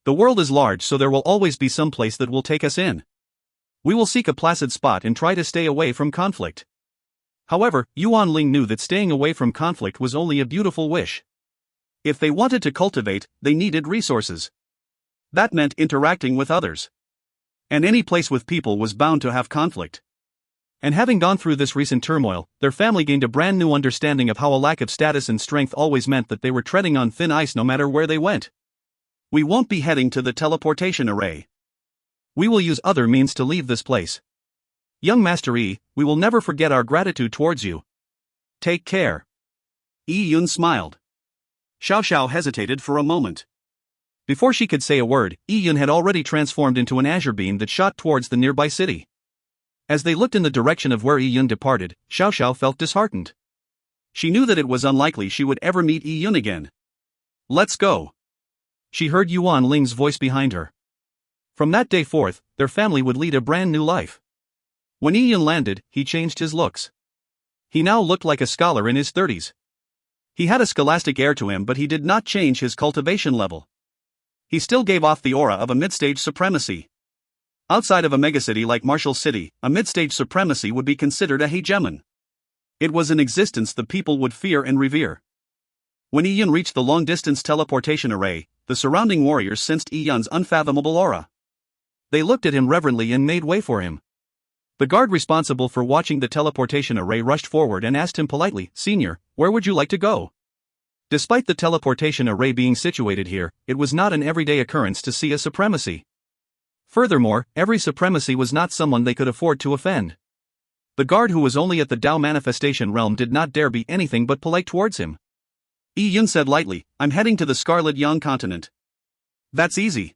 The world is large, so there will always be some place that will take us in. We will seek a placid spot and try to stay away from conflict." However, Yuan Ling knew that staying away from conflict was only a beautiful wish. If they wanted to cultivate, they needed resources. That meant interacting with others. And any place with people was bound to have conflict. And having gone through this recent turmoil, their family gained a brand new understanding of how a lack of status and strength always meant that they were treading on thin ice no matter where they went. "We won't be heading to the teleportation array. We will use other means to leave this place. Young Master Yi, we will never forget our gratitude towards you. Take care." Yi Yun smiled. Xiao Xiao hesitated for a moment. Before she could say a word, Yi Yun had already transformed into an azure beam that shot towards the nearby city. As they looked in the direction of where Yi Yun departed, Xiao Xiao felt disheartened. She knew that it was unlikely she would ever meet Yi Yun again. Let's go. She heard Yuan Ling's voice behind her. From that day forth, their family would lead a brand new life. When Yi Yun landed, he changed his looks. He now looked like a scholar in his 30s. He had a scholastic air to him, but he did not change his cultivation level. He still gave off the aura of a mid-stage supremacy. Outside of a megacity like Marshall City, a mid-stage supremacy would be considered a hegemon. It was an existence the people would fear and revere. When Yi Yun reached the long-distance teleportation array, the surrounding warriors sensed Yi Yun's unfathomable aura. They looked at him reverently and made way for him. The guard responsible for watching the teleportation array rushed forward and asked him politely, "Senior, where would you like to go?" Despite the teleportation array being situated here, it was not an everyday occurrence to see a supremacy. Furthermore, every supremacy was not someone they could afford to offend. The guard, who was only at the Tao manifestation realm, did not dare be anything but polite towards him. Yi Yun said lightly, "I'm heading to the Scarlet Young continent." "That's easy.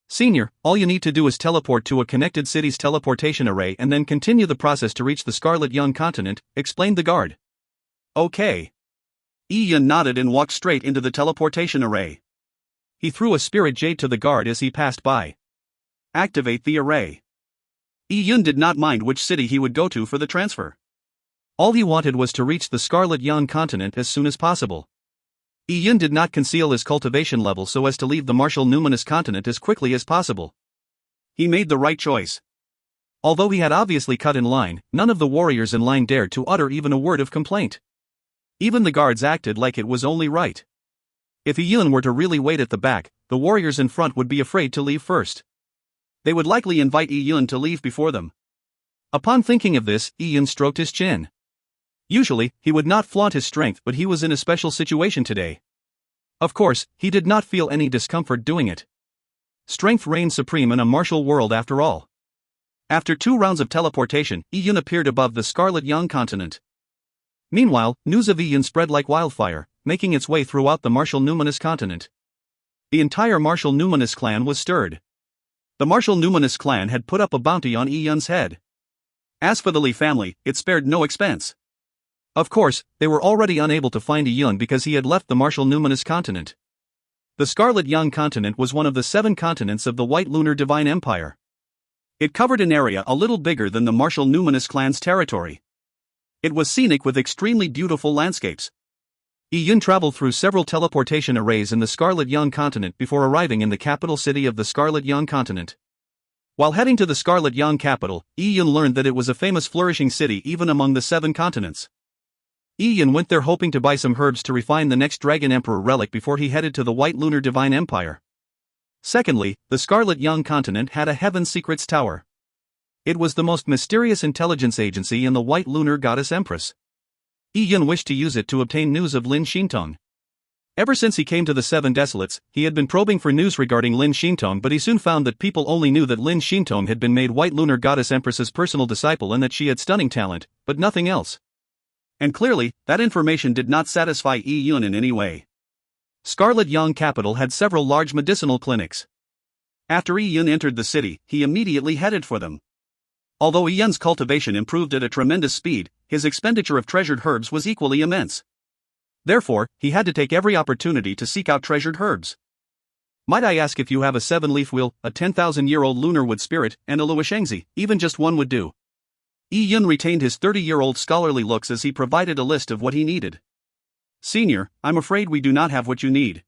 Senior, all you need to do is teleport to a connected city's teleportation array and then continue the process to reach the Scarlet Young continent," explained the guard. "Okay." Yi Yun nodded and walked straight into the teleportation array. He threw a spirit jade to the guard as he passed by. "Activate the array." Yi Yun did not mind which city he would go to for the transfer. All he wanted was to reach the Scarlet Young continent as soon as possible. Yi Yun did not conceal his cultivation level so as to leave the Martial Numinous continent as quickly as possible. He made the right choice. Although he had obviously cut in line, none of the warriors in line dared to utter even a word of complaint. Even the guards acted like it was only right. If Yi Yun were to really wait at the back, the warriors in front would be afraid to leave first. They would likely invite Yi Yun to leave before them. Upon thinking of this, Yi Yun stroked his chin. Usually, he would not flaunt his strength, but he was in a special situation today. Of course, he did not feel any discomfort doing it. Strength reigned supreme in a martial world after all. After 2 rounds of teleportation, Yi Yun appeared above the Scarlet Young continent. Meanwhile, news of Yi Yun spread like wildfire, making its way throughout the Martial Numinous continent. The entire Martial Numinous clan was stirred. The Martial Numinous clan had put up a bounty on Yi Yun's head. As for the Li family, it spared no expense. Of course, they were already unable to find Yi Yun because he had left the Martial Numinous continent. The Scarlet Young continent was one of the 7 continents of the White Lunar Divine Empire. It covered an area a little bigger than the Martial Numinous clan's territory. It was scenic with extremely beautiful landscapes. Yi Yun traveled through several teleportation arrays in the Scarlet Young continent before arriving in the capital city of the Scarlet Young continent. While heading to the Scarlet Young capital, Yi Yun learned that it was a famous flourishing city even among the 7 continents. Yi Yun went there hoping to buy some herbs to refine the next Dragon Emperor relic before he headed to the White Lunar Divine Empire. Secondly, the Scarlet Young continent had a Heaven Secrets Tower. It was the most mysterious intelligence agency in the White Lunar Goddess Empress. Yi Yun wished to use it to obtain news of Lin Xintong. Ever since he came to the 7 Desolates, he had been probing for news regarding Lin Xintong, but he soon found that people only knew that Lin Xintong had been made White Lunar Goddess Empress's personal disciple and that she had stunning talent, but nothing else. And clearly, that information did not satisfy Yi Yun in any way. Scarlet Young capital had several large medicinal clinics. After Yi Yun entered the city, he immediately headed for them. Although Yi Yun's cultivation improved at a tremendous speed, his expenditure of treasured herbs was equally immense. Therefore, he had to take every opportunity to seek out treasured herbs. "Might I ask if you have a 7-leaf wheel, a 10,000-year-old lunar wood spirit, and a luoshengzi? Even just one would do." Yi Yun retained his 30-year-old scholarly looks as he provided a list of what he needed. "Senior, I'm afraid we do not have what you need."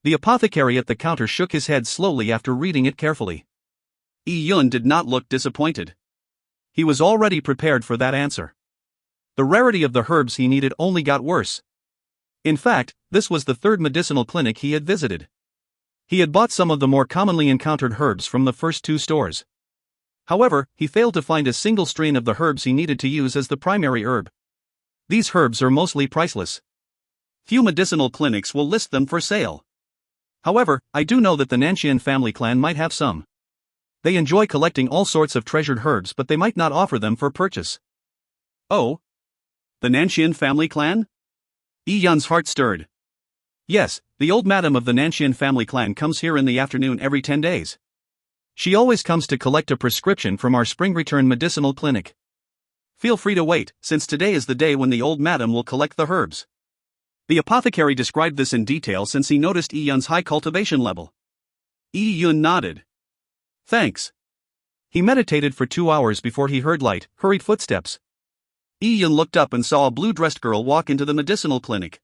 The apothecary at the counter shook his head slowly after reading it carefully. Yi Yun did not look disappointed. He was already prepared for that answer. The rarity of the herbs he needed only got worse. In fact, this was the 3rd medicinal clinic he had visited. He had bought some of the more commonly encountered herbs from the first 2 stores. However, he failed to find a single strain of the herbs he needed to use as the primary herb. These herbs are mostly priceless. Few medicinal clinics will list them for sale. However, I do know that the Nanshan family clan might have some. They enjoy collecting all sorts of treasured herbs, but they might not offer them for purchase. "Oh? The Nanshan family clan?" Yi Yun's heart stirred. "Yes, the old madam of the Nanshan family clan comes here in the afternoon every 10 days. She always comes to collect a prescription from our spring return medicinal clinic. Feel free to wait, since today is the day when the old madam will collect the herbs. The apothecary described this in detail since he noticed Yi-Yun's high cultivation level. Yi-Yun nodded. Thanks. He meditated for 2 hours before he heard light, hurried footsteps. Yi-Yun looked up and saw a blue-dressed girl walk into the medicinal clinic.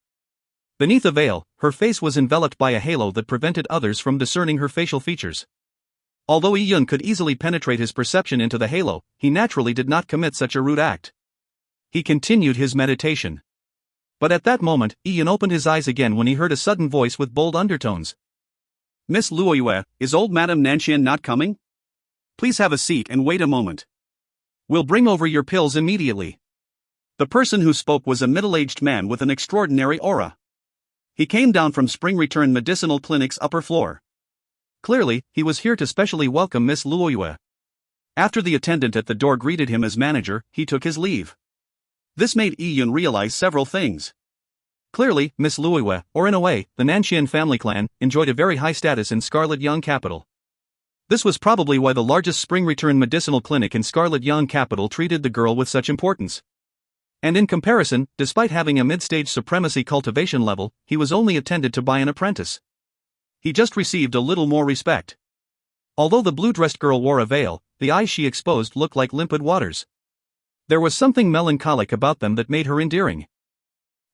Beneath a veil, her face was enveloped by a halo that prevented others from discerning her facial features. Although Yi-Yun could easily penetrate his perception into the halo, he naturally did not commit such a rude act. He continued his meditation. But at that moment, Yi-Yun opened his eyes again when he heard a sudden voice with bold undertones. Miss Luoyue, is old Madame Nanxian not coming? Please have a seat and wait a moment. We'll bring over your pills immediately. The person who spoke was a middle-aged man with an extraordinary aura. He came down from Spring Return Medicinal Clinic's upper floor. Clearly, he was here to specially welcome Miss Luoyue. After the attendant at the door greeted him as manager, he took his leave. This made Yi-Yun realize several things. Clearly, Miss Luoyue, or in a way, the Nanxian family clan, enjoyed a very high status in Scarlet Yang Capital. This was probably why the largest Spring Return Medicinal Clinic in Scarlet Yang Capital treated the girl with such importance. And in comparison, despite having a mid-stage supremacy cultivation level, he was only attended to by an apprentice. He just received a little more respect. Although the blue-dressed girl wore a veil, the eyes she exposed looked like limpid waters. There was something melancholic about them that made her endearing.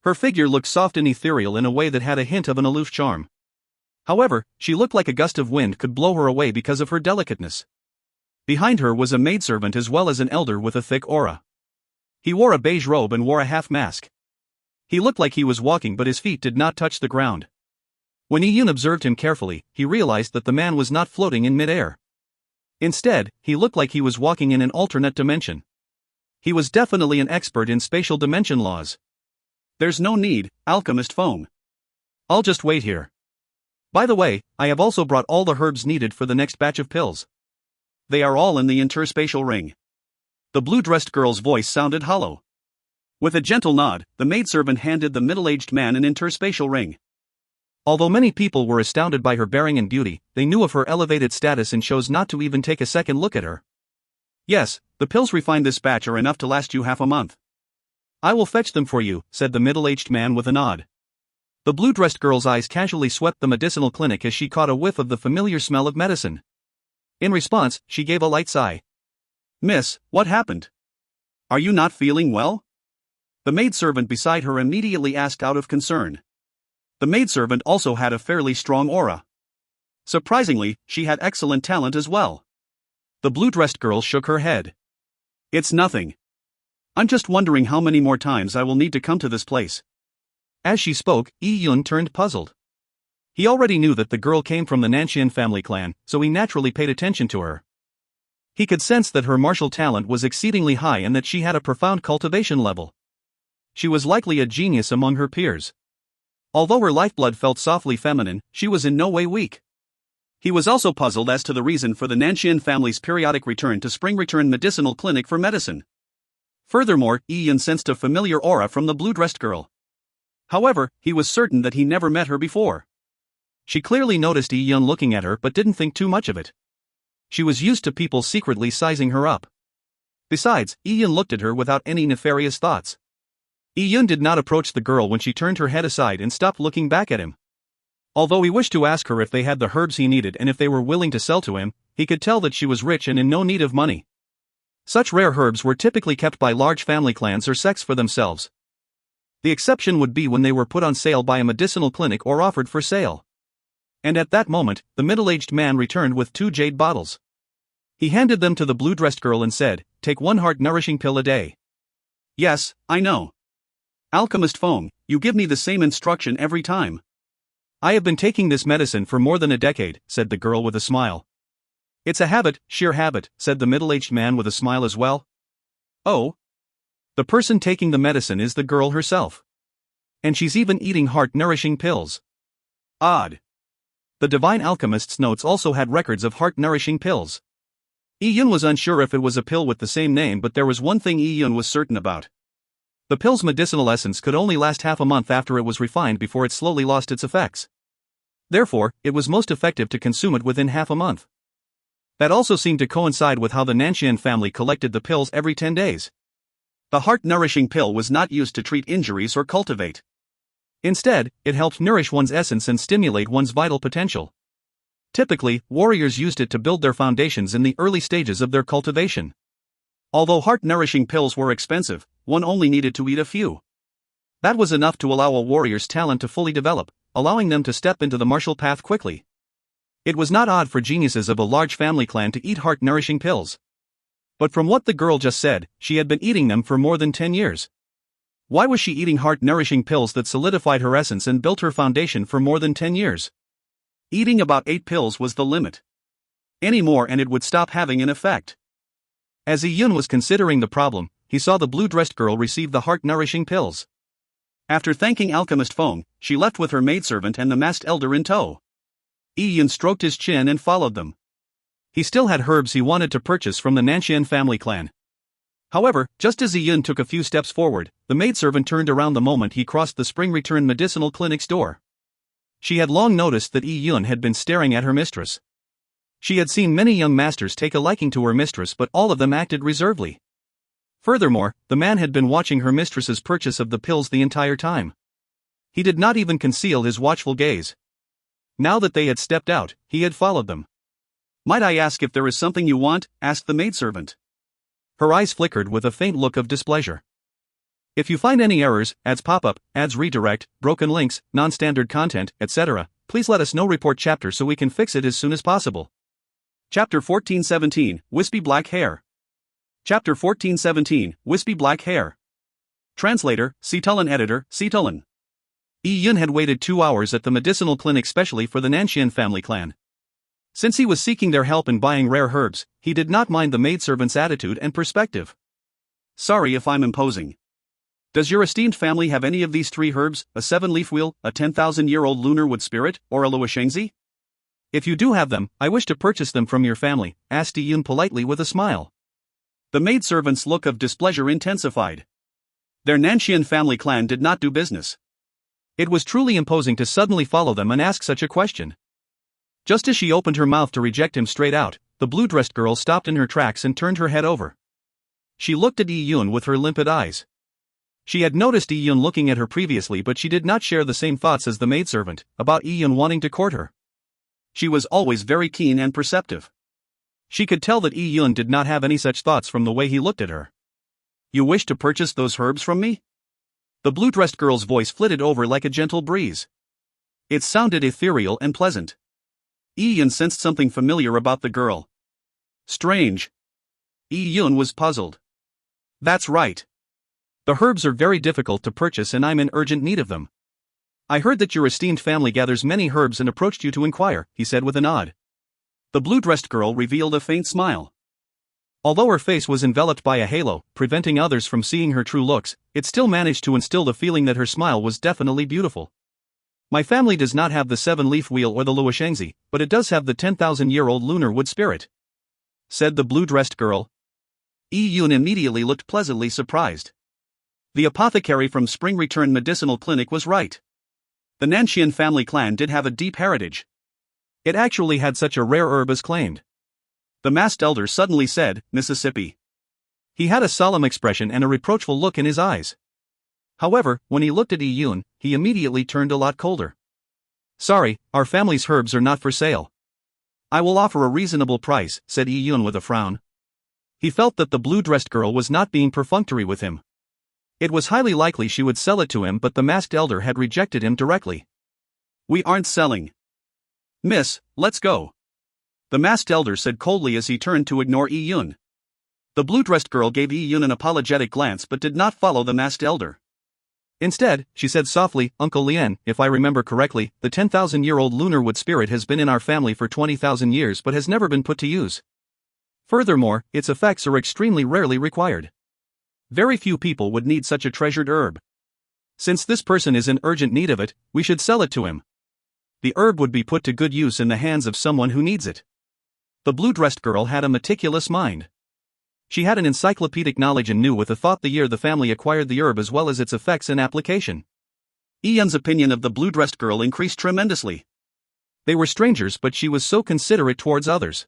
Her figure looked soft and ethereal in a way that had a hint of an aloof charm. However, she looked like a gust of wind could blow her away because of her delicateness. Behind her was a maidservant as well as an elder with a thick aura. He wore a beige robe and wore a half-mask. He looked like he was walking but his feet did not touch the ground. When Yi-Yun observed him carefully, he realized that the man was not floating in mid-air. Instead, he looked like he was walking in an alternate dimension. He was definitely an expert in spatial dimension laws. There's no need, alchemist Feng. I'll just wait here. By the way, I have also brought all the herbs needed for the next batch of pills. They are all in the interspatial ring. The blue-dressed girl's voice sounded hollow. With a gentle nod, the maidservant handed the middle-aged man an interspatial ring. Although many people were astounded by her bearing and beauty, they knew of her elevated status and chose not to even take a second look at her. Yes, the pills refined this batch are enough to last you half a month. I will fetch them for you, said the middle-aged man with a nod. The blue-dressed girl's eyes casually swept the medicinal clinic as she caught a whiff of the familiar smell of medicine. In response, she gave a light sigh. Miss, what happened? Are you not feeling well? The maidservant beside her immediately asked out of concern. The maidservant also had a fairly strong aura. Surprisingly, she had excellent talent as well. The blue-dressed girl shook her head. It's nothing. I'm just wondering how many more times I will need to come to this place. As she spoke, Yi-Yun turned puzzled. He already knew that the girl came from the Nanxian family clan, so he naturally paid attention to her. He could sense that her martial talent was exceedingly high and that she had a profound cultivation level. She was likely a genius among her peers. Although her lifeblood felt softly feminine, she was in no way weak. He was also puzzled as to the reason for the Nanxian family's periodic return to Spring Return Medicinal Clinic for medicine. Furthermore, Yi-Yun sensed a familiar aura from the blue-dressed girl. However, he was certain that he never met her before. She clearly noticed Yi-Yun looking at her but didn't think too much of it. She was used to people secretly sizing her up. Besides, Yi-Yun looked at her without any nefarious thoughts. Yi-Yun did not approach the girl when she turned her head aside and stopped looking back at him. Although he wished to ask her if they had the herbs he needed and if they were willing to sell to him, he could tell that she was rich and in no need of money. Such rare herbs were typically kept by large family clans or sects for themselves. The exception would be when they were put on sale by a medicinal clinic or offered for sale. And at that moment, the middle-aged man returned with 2 jade bottles. He handed them to the blue-dressed girl and said, "Take 1 heart-nourishing pill a day." "Yes, I know. Alchemist Feng, you give me the same instruction every time." "I have been taking this medicine for more than a decade," said the girl with a smile. "It's a habit, sheer habit," said the middle-aged man with a smile as well. "Oh? The person taking the medicine is the girl herself. And she's even eating heart-nourishing pills. Odd." The Divine Alchemist's notes also had records of heart-nourishing pills. Yi-Yun was unsure if it was a pill with the same name, but there was one thing Yi-Yun was certain about. The pill's medicinal essence could only last half a month after it was refined before it slowly lost its effects. Therefore, it was most effective to consume it within half a month. That also seemed to coincide with how the Nanxian family collected the pills every 10 days. The heart-nourishing pill was not used to treat injuries or cultivate. Instead, it helped nourish one's essence and stimulate one's vital potential. Typically, warriors used it to build their foundations in the early stages of their cultivation. Although heart-nourishing pills were expensive, one only needed to eat a few. That was enough to allow a warrior's talent to fully develop, allowing them to step into the martial path quickly. It was not odd for geniuses of a large family clan to eat heart-nourishing pills. But from what the girl just said, she had been eating them for more than 10 years. Why was she eating heart-nourishing pills that solidified her essence and built her foundation for more than 10 years? Eating about 8 pills was the limit. Any more and it would stop having an effect. As Yun was considering the problem, he saw the blue-dressed girl receive the heart-nourishing pills. After thanking Alchemist Feng, she left with her maidservant and the masked elder in tow. Yun stroked his chin and followed them. He still had herbs he wanted to purchase from the Nanxian family clan. However, just as Yun took a few steps forward, the maidservant turned around the moment he crossed the Spring Return Medicinal Clinic's door. She had long noticed that Yun had been staring at her mistress. She had seen many young masters take a liking to her mistress, but all of them acted reservedly. Furthermore, the man had been watching her mistress's purchase of the pills the entire time. He did not even conceal his watchful gaze. Now that they had stepped out, he had followed them. "Might I ask if there is something you want?" asked the maidservant. Her eyes flickered with a faint look of displeasure. "If you find any errors, ads pop up, ads redirect, broken links, non-standard content, etc., please let us know. Report chapter so we can fix it as soon as possible." Chapter 1417, Wispy Black Hair. Chapter 1417, Wispy Black Hair. Translator, Cetulin Editor, Cetulin. Yun had waited 2 hours at the medicinal clinic specially for the Nanxian family clan. Since he was seeking their help in buying rare herbs, he did not mind the maidservant's attitude and perspective. "Sorry if I'm imposing. Does your esteemed family have any of these 3 herbs, a 7-leaf wheel, a 10,000-year-old lunar wood spirit, or a luoshengzi? If you do have them, I wish to purchase them from your family," asked Yun politely with a smile. The maidservant's look of displeasure intensified. Their Nanxian family clan did not do business. It was truly imposing to suddenly follow them and ask such a question. Just as she opened her mouth to reject him straight out, the blue-dressed girl stopped in her tracks and turned her head over. She looked at Yun with her limpid eyes. She had noticed Yun looking at her previously, but she did not share the same thoughts as the maidservant about Yun wanting to court her. She was always very keen and perceptive. She could tell that Yun did not have any such thoughts from the way he looked at her. "You wish to purchase those herbs from me?" The blue-dressed girl's voice flitted over like a gentle breeze. It sounded ethereal and pleasant. Yun sensed something familiar about the girl. Strange. Yun was puzzled. "That's right. The herbs are very difficult to purchase and I'm in urgent need of them. I heard that your esteemed family gathers many herbs and approached you to inquire," he said with a nod. The blue-dressed girl revealed a faint smile. Although her face was enveloped by a halo, preventing others from seeing her true looks, it still managed to instill the feeling that her smile was definitely beautiful. "My family does not have the 7-leaf wheel or the luoshengzi, but it does have the 10,000-year-old lunar wood spirit," said the blue-dressed girl. Yun immediately looked pleasantly surprised. The apothecary from Spring Return Medicinal Clinic was right. The Nanxian family clan did have a deep heritage. It actually had such a rare herb as claimed. The masked elder suddenly said, "Mississippi." He had a solemn expression and a reproachful look in his eyes. However, when he looked at Yun, he immediately turned a lot colder. "Sorry, our family's herbs are not for sale. I will offer a reasonable price," said Yun with a frown. He felt that the blue-dressed girl was not being perfunctory with him. It was highly likely she would sell it to him, but the masked elder had rejected him directly. "We aren't selling. Miss, let's go," the masked elder said coldly as he turned to ignore Yun. The blue-dressed girl gave Yun an apologetic glance but did not follow the masked elder. Instead, she said softly, "Uncle Lien, if I remember correctly, the 10,000-year-old lunar wood spirit has been in our family for 20,000 years but has never been put to use. Furthermore, its effects are extremely rarely required. Very few people would need such a treasured herb. Since this person is in urgent need of it, we should sell it to him. The herb would be put to good use in the hands of someone who needs it." The blue-dressed girl had a meticulous mind. She had an encyclopedic knowledge and knew with a thought the year the family acquired the herb as well as its effects and application. Yun's opinion of the blue-dressed girl increased tremendously. They were strangers, but she was so considerate towards others.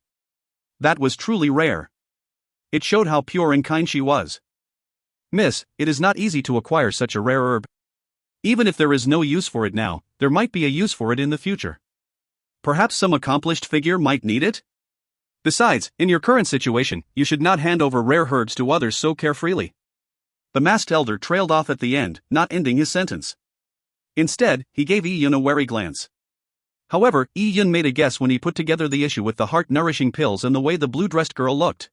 That was truly rare. It showed how pure and kind she was. Miss, it is not easy to acquire such a rare herb. Even if there is no use for it now, there might be a use for it in the future. Perhaps some accomplished figure might need it? Besides, in your current situation, you should not hand over rare herbs to others so carefreely. The masked elder trailed off at the end, not ending his sentence. Instead, he gave Yi Yun a wary glance. However, Yi Yun made a guess when he put together the issue with the heart-nourishing pills and the way the blue-dressed girl looked.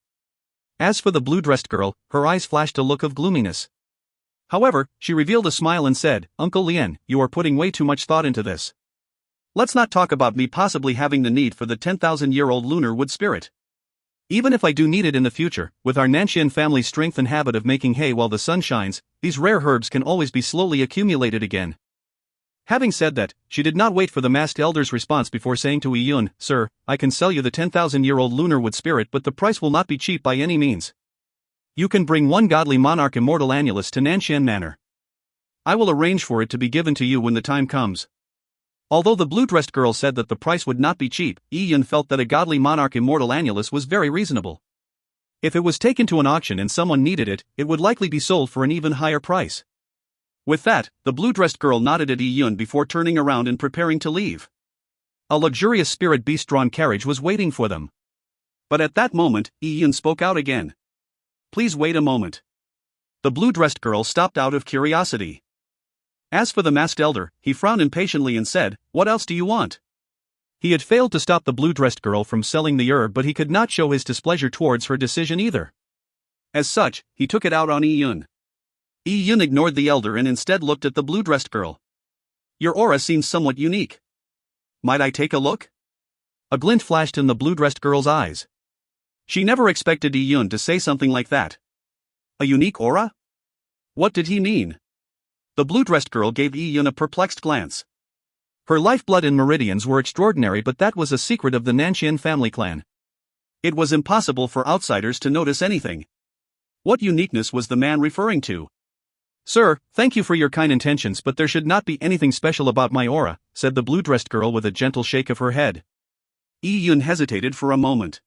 As for the blue-dressed girl, her eyes flashed a look of gloominess. However, she revealed a smile and said, "Uncle Lien, you are putting way too much thought into this. Let's not talk about me possibly having the need for the 10,000-year-old lunar wood spirit. Even if I do need it in the future, with our Nanshan family's strength and habit of making hay while the sun shines, these rare herbs can always be slowly accumulated again." Having said that, she did not wait for the masked elder's response before saying to Yi Yun, "Sir, I can sell you the 10,000-year-old lunar wood spirit, but the price will not be cheap by any means. You can bring one godly monarch immortal annulus to Nanshan Manor. I will arrange for it to be given to you when the time comes." Although the blue-dressed girl said that the price would not be cheap, Yi Yun felt that a godly monarch immortal annulus was very reasonable. If it was taken to an auction and someone needed it, it would likely be sold for an even higher price. With that, the blue-dressed girl nodded at Yi Yun before turning around and preparing to leave. A luxurious spirit beast-drawn carriage was waiting for them. But at that moment, Yi Yun spoke out again. "Please wait a moment." The blue-dressed girl stopped out of curiosity. As for the masked elder, he frowned impatiently and said, "What else do you want?" He had failed to stop the blue-dressed girl from selling the herb, but he could not show his displeasure towards her decision either. As such, he took it out on Yi Yun. Yi Yun ignored the elder and instead looked at the blue-dressed girl. "Your aura seems somewhat unique. Might I take a look?" A glint flashed in the blue-dressed girl's eyes. She never expected Yi Yun to say something like that. A unique aura? What did he mean? The blue-dressed girl gave Yi Yun a perplexed glance. Her lifeblood and meridians were extraordinary, but that was a secret of the Nanshan family clan. It was impossible for outsiders to notice anything. What uniqueness was the man referring to? "Sir, thank you for your kind intentions, but there should not be anything special about my aura," said the blue-dressed girl with a gentle shake of her head. Yi Yun hesitated for a moment.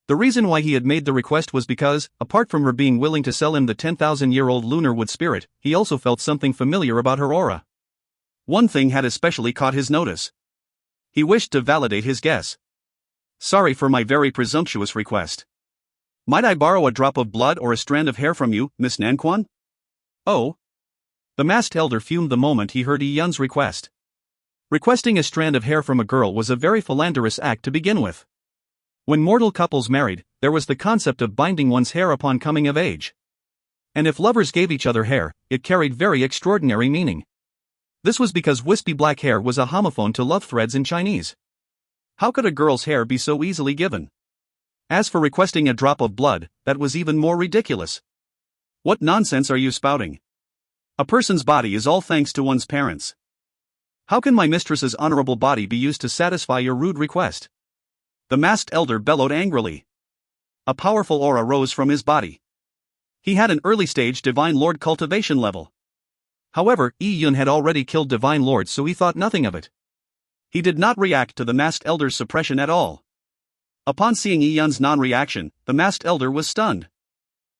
The reason why he had made the request was because, apart from her being willing to sell him the 10,000-year-old lunar wood spirit, he also felt something familiar about her aura. One thing had especially caught his notice. He wished to validate his guess. "Sorry for my very presumptuous request. Might I borrow a drop of blood or a strand of hair from you, Miss Nanquan?" "Oh?" The masked elder fumed the moment he heard Yi Yun's request. Requesting a strand of hair from a girl was a very philanderous act to begin with. When mortal couples married, there was the concept of binding one's hair upon coming of age. And if lovers gave each other hair, it carried very extraordinary meaning. This was because wispy black hair was a homophone to love threads in Chinese. How could a girl's hair be so easily given? As for requesting a drop of blood, that was even more ridiculous. What nonsense are you spouting? A person's body is all thanks to one's parents. How can my mistress's honorable body be used to satisfy your rude request? The masked elder bellowed angrily. A powerful aura rose from his body. He had an early-stage Divine Lord cultivation level. However, Yi Yun had already killed Divine Lords, so he thought nothing of it. He did not react to the masked elder's suppression at all. Upon seeing Yi Yun's non-reaction, the masked elder was stunned.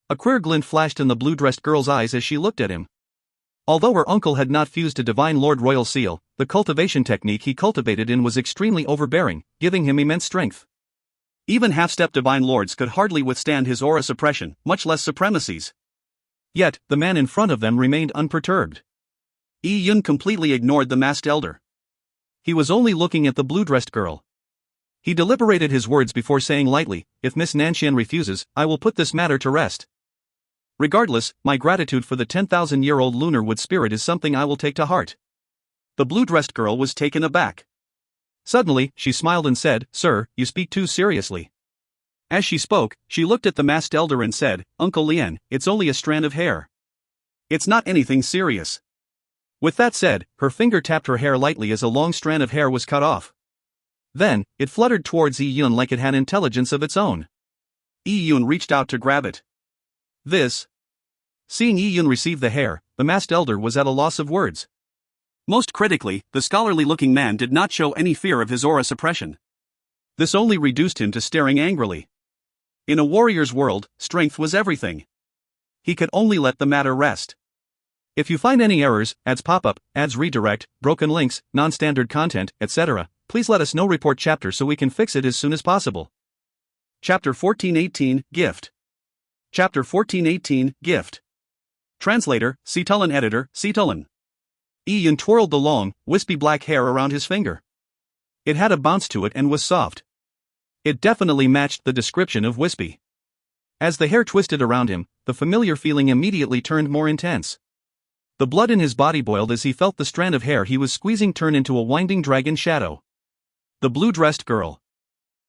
A queer glint flashed in the blue-dressed girl's eyes as she looked at him. Although her uncle had not fused a Divine Lord royal seal, the cultivation technique he cultivated in was extremely overbearing, giving him immense strength. Even half-step Divine Lords could hardly withstand his aura suppression, much less supremacies. Yet, the man in front of them remained unperturbed. Yi Yun completely ignored the masked elder. He was only looking at the blue-dressed girl. He deliberated his words before saying lightly, "If Miss Nanshan refuses, I will put this matter to rest. Regardless, my gratitude for the 10,000-year-old lunar wood spirit is something I will take to heart." The blue-dressed girl was taken aback. Suddenly, she smiled and said, "Sir, you speak too seriously." As she spoke, she looked at the masked elder and said, "Uncle Lien, it's only a strand of hair. It's not anything serious." With that said, her finger tapped her hair lightly as a long strand of hair was cut off. Then, it fluttered towards Yi Yun like it had intelligence of its own. Yi Yun reached out to grab it. Seeing Yi Yun receive the hair, the masked elder was at a loss of words. Most critically, the scholarly-looking man did not show any fear of his aura suppression. This only reduced him to staring angrily. In a warrior's world, strength was everything. He could only let the matter rest. If you find any errors, ads pop up, ads redirect, broken links, non-standard content, etc., please let us know. Report chapter so we can fix it as soon as possible. Chapter 1418, Gift. Chapter 1418, Gift. Translator, Seetulin. Editor, Seetulin. Ian twirled the long, wispy black hair around his finger. It had a bounce to it and was soft. It definitely matched the description of wispy. As the hair twisted around him, the familiar feeling immediately turned more intense. The blood in his body boiled as he felt the strand of hair he was squeezing turn into a winding dragon shadow. The blue-dressed girl.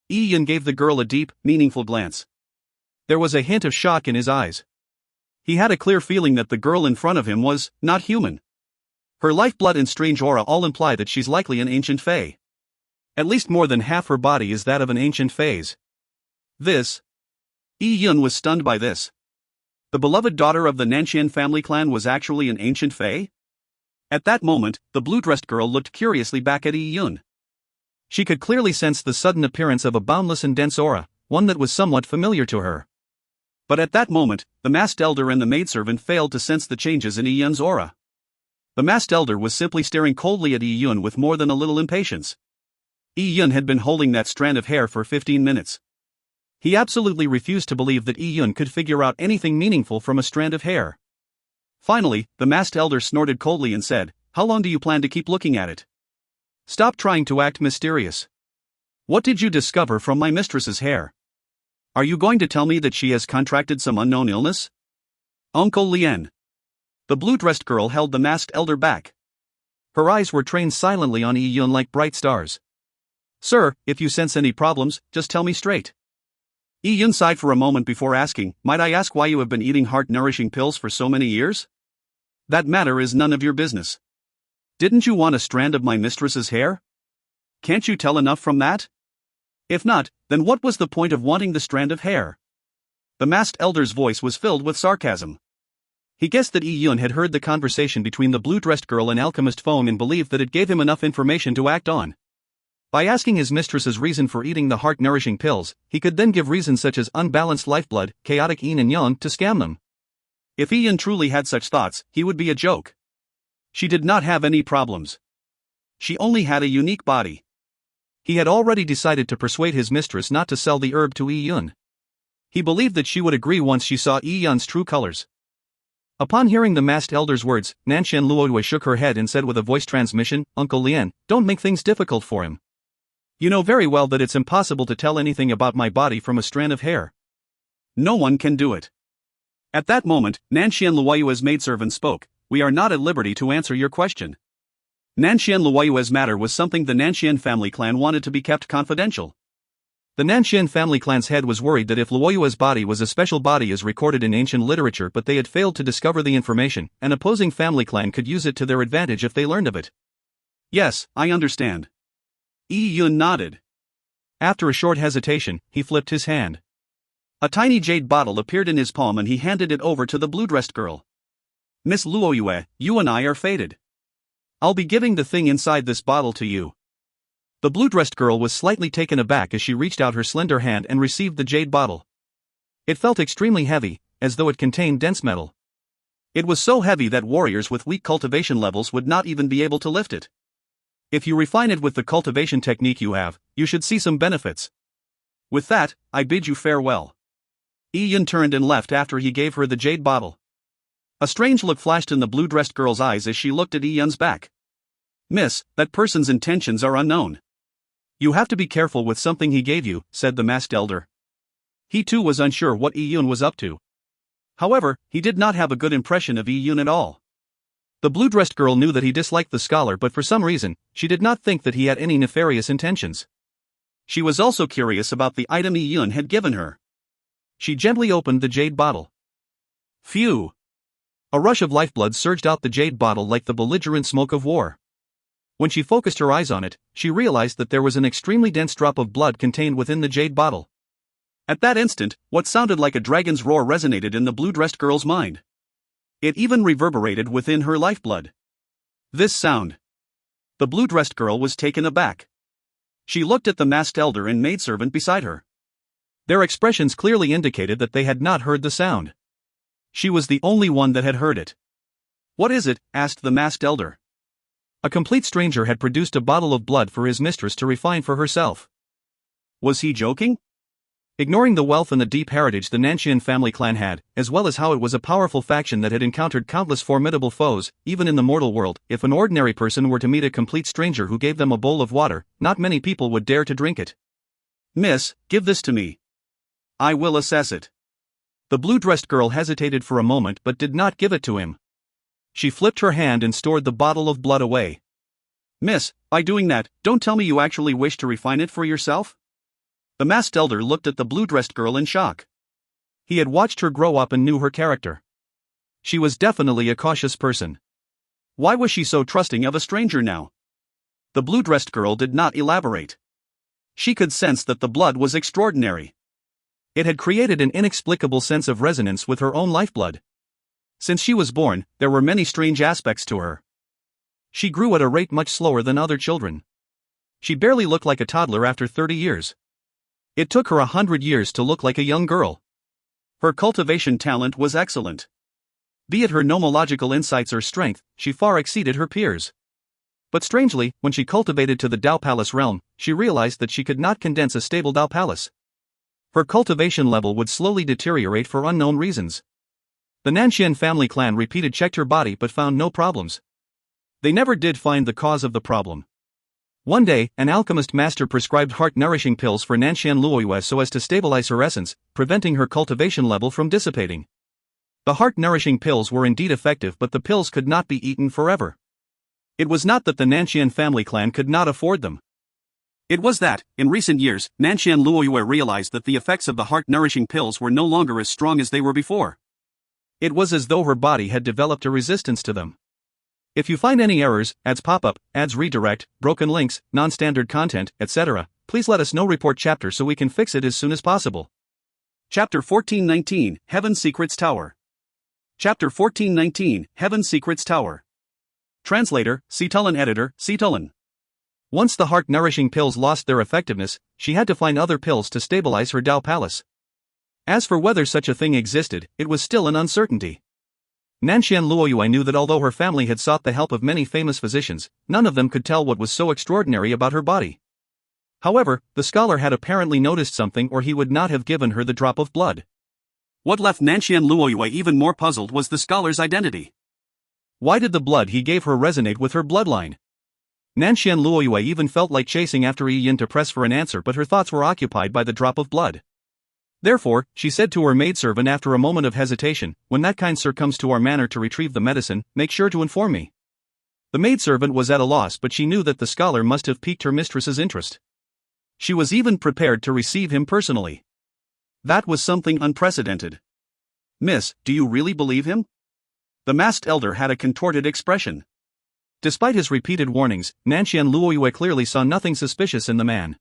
Ian gave the girl a deep, meaningful glance. There was a hint of shock in his eyes. He had a clear feeling that the girl in front of him was not human. Her lifeblood and strange aura all imply that she's likely an ancient fae. At least more than half her body is that of an ancient phase. Ian was stunned by this. The beloved daughter of the Nanshan family clan was actually an ancient fae? At that moment, the blue-dressed girl looked curiously back at Ian. She could clearly sense the sudden appearance of a boundless and dense aura, one that was somewhat familiar to her. But at that moment, the masked elder and the maidservant failed to sense the changes in Ian's aura. The masked elder was simply staring coldly at Ian with more than a little impatience. Ian had been holding that strand of hair for 15 minutes. He absolutely refused to believe that Ian could figure out anything meaningful from a strand of hair. Finally, the masked elder snorted coldly and said, "How long do you plan to keep looking at it? Stop trying to act mysterious. What did you discover from my mistress's hair? Are you going to tell me that she has contracted some unknown illness?" Uncle Lien. The blue-dressed girl held the masked elder back. Her eyes were trained silently on Ian like bright stars. "Sir, if you sense any problems, just tell me straight." Ian sighed for a moment before asking, "Might I ask why you have been eating heart-nourishing pills for so many years?" "That matter is none of your business. Didn't you want a strand of my mistress's hair? Can't you tell enough from that? If not, then what was the point of wanting the strand of hair?" The masked elder's voice was filled with sarcasm. He guessed that Ian had heard the conversation between the blue-dressed girl and alchemist Foam and believed that it gave him enough information to act on. By asking his mistress's reason for eating the heart-nourishing pills, he could then give reasons such as unbalanced lifeblood, chaotic yin and yang to scam them. If Ian truly had such thoughts, he would be a joke. She did not have any problems. She only had a unique body. He had already decided to persuade his mistress not to sell the herb to Ian. He believed that she would agree once she saw Ian's true colors. Upon hearing the masked elder's words, Nanshan Luoyue shook her head and said with a voice transmission, "Uncle Lien, don't make things difficult for him. You know very well that it's impossible to tell anything about my body from a strand of hair. No one can do it." At that moment, Nanshan Luoyue's maidservant spoke, "We are not at liberty to answer your question." Nanshan Luoyue's matter was something the Nanshan family clan wanted to be kept confidential. The Nanshan family clan's head was worried that if Luoyue's body was a special body as recorded in ancient literature but they had failed to discover the information, an opposing family clan could use it to their advantage if they learned of it. "Yes, I understand." Yun nodded. After a short hesitation, he flipped his hand. A tiny jade bottle appeared in his palm and he handed it over to the blue-dressed girl. "Miss Luoyue, you and I are fated. I'll be giving the thing inside this bottle to you." The blue-dressed girl was slightly taken aback as she reached out her slender hand and received the jade bottle. It felt extremely heavy, as though it contained dense metal. It was so heavy that warriors with weak cultivation levels would not even be able to lift it. If you refine it with the cultivation technique you have, you should see some benefits. With that, I bid you farewell. Ian turned and left after he gave her the jade bottle. A strange look flashed in the blue-dressed girl's eyes as she looked at Ian's back. "Miss, that person's intentions are unknown. You have to be careful with something he gave you," said the masked elder. He too was unsure what Ian was up to. However, he did not have a good impression of Ian at all. The blue-dressed girl knew that he disliked the scholar, but for some reason, she did not think that he had any nefarious intentions. She was also curious about the item Ian had given her. She gently opened the jade bottle. Phew! A rush of lifeblood surged out the jade bottle like the belligerent smoke of war. When she focused her eyes on it, she realized that there was an extremely dense drop of blood contained within the jade bottle. At that instant, what sounded like a dragon's roar resonated in the blue-dressed girl's mind. It even reverberated within her lifeblood. This sound. The blue-dressed girl was taken aback. She looked at the masked elder and maidservant beside her. Their expressions clearly indicated that they had not heard the sound. She was the only one that had heard it. "What is it?" asked the masked elder. A complete stranger had produced a bottle of blood for his mistress to refine for herself. Was he joking? Ignoring the wealth and the deep heritage the Nanshan family clan had, as well as how it was a powerful faction that had encountered countless formidable foes, even in the mortal world, if an ordinary person were to meet a complete stranger who gave them a bowl of water, not many people would dare to drink it. "Miss, give this to me. I will assess it." The blue-dressed girl hesitated for a moment but did not give it to him. She flipped her hand and stored the bottle of blood away. "Miss, by doing that, don't tell me you actually wish to refine it for yourself?" The masked elder looked at the blue-dressed girl in shock. He had watched her grow up and knew her character. She was definitely a cautious person. Why was she so trusting of a stranger now? The blue-dressed girl did not elaborate. She could sense that the blood was extraordinary. It had created an inexplicable sense of resonance with her own lifeblood. Since she was born, there were many strange aspects to her. She grew at a rate much slower than other children. She barely looked like a toddler after 30 years. It took her 100 years to look like a young girl. Her cultivation talent was excellent. Be it her nomological insights or strength, she far exceeded her peers. But strangely, when she cultivated to the Dao Palace realm, she realized that she could not condense a stable Dao Palace. Her cultivation level would slowly deteriorate for unknown reasons. The Nanshan family clan checked her body but found no problems. They never did find the cause of the problem. One day, an alchemist master prescribed heart-nourishing pills for Nanshan Luoyue so as to stabilize her essence, preventing her cultivation level from dissipating. The heart-nourishing pills were indeed effective, but the pills could not be eaten forever. It was not that the Nanshan family clan could not afford them. It was that, in recent years, Nanshan Luoyue realized that the effects of the heart-nourishing pills were no longer as strong as they were before. It was as though her body had developed a resistance to them. If you find any errors, ads pop up, ads redirect, broken links, non-standard content, etc., please let us know. Report chapter so we can fix it as soon as possible. Chapter 1419, Heaven Secrets Tower. Chapter 1419, Heaven Secrets Tower. Translator, Cetulin. Editor, Cetulin. Once the heart-nourishing pills lost their effectiveness, she had to find other pills to stabilize her Dao Palace. As for whether such a thing existed, it was still an uncertainty. Nanshan Luoyue knew that although her family had sought the help of many famous physicians, none of them could tell what was so extraordinary about her body. However, the scholar had apparently noticed something, or he would not have given her the drop of blood. What left Nanshan Luoyue even more puzzled was the scholar's identity. Why did the blood he gave her resonate with her bloodline? Nanshan Luoyue even felt like chasing after Yi Yin to press for an answer, but her thoughts were occupied by the drop of blood. Therefore, she said to her maidservant after a moment of hesitation, "When that kind sir comes to our manor to retrieve the medicine, make sure to inform me." The maidservant was at a loss, but she knew that the scholar must have piqued her mistress's interest. She was even prepared to receive him personally. That was something unprecedented. "Miss, do you really believe him?" The masked elder had a contorted expression. Despite his repeated warnings, Nanshan Luoyue clearly saw nothing suspicious in the man.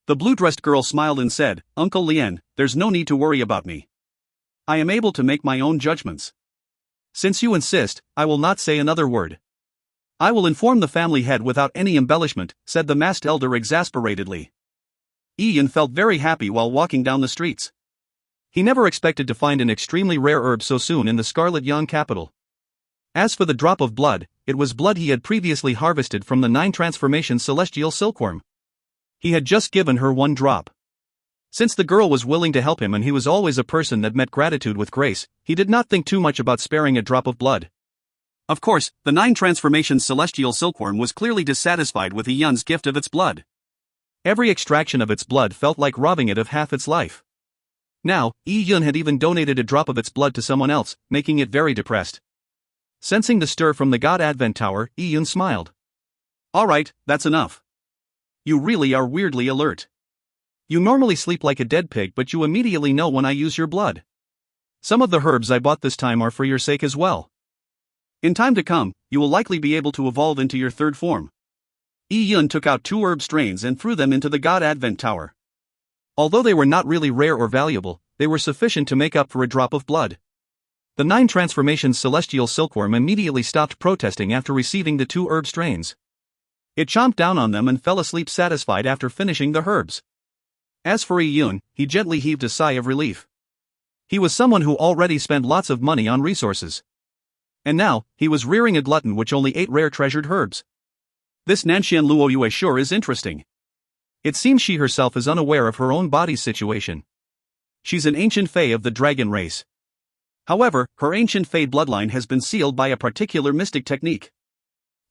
The blue-dressed girl smiled and said, "Uncle Lien, there's no need to worry about me. I am able to make my own judgments. Since you insist, I will not say another word. I will inform the family head without any embellishment," said the masked elder exasperatedly. Ian felt very happy while walking down the streets. He never expected to find an extremely rare herb so soon in the Scarlet Yang capital. As for the drop of blood, it was blood he had previously harvested from the 9 transformations celestial silkworm. He had just given her 1 drop. Since the girl was willing to help him and he was always a person that met gratitude with grace, he did not think too much about sparing a drop of blood. Of course, the 9 transformations celestial silkworm was clearly dissatisfied with Yun's gift of its blood. Every extraction of its blood felt like robbing it of half its life. Now, Yun had even donated a drop of its blood to someone else, making it very depressed. Sensing the stir from the God Advent Tower, Yun smiled. "All right, that's enough. You really are weirdly alert. You normally sleep like a dead pig, but you immediately know when I use your blood. Some of the herbs I bought this time are for your sake as well. In time to come, you will likely be able to evolve into your 3rd form." Yun took out 2 herb strains and threw them into the God Advent Tower. Although they were not really rare or valuable, they were sufficient to make up for a drop of blood. The 9 transformations celestial silkworm immediately stopped protesting after receiving the 2 herb strains. It chomped down on them and fell asleep satisfied after finishing the herbs. As for Yun, he gently heaved a sigh of relief. He was someone who already spent lots of money on resources. And now, he was rearing a glutton which only ate rare treasured herbs. This Nanshan Luoyue sure is interesting. It seems she herself is unaware of her own body's situation. She's an ancient fae of the dragon race. However, her ancient fae bloodline has been sealed by a particular mystic technique.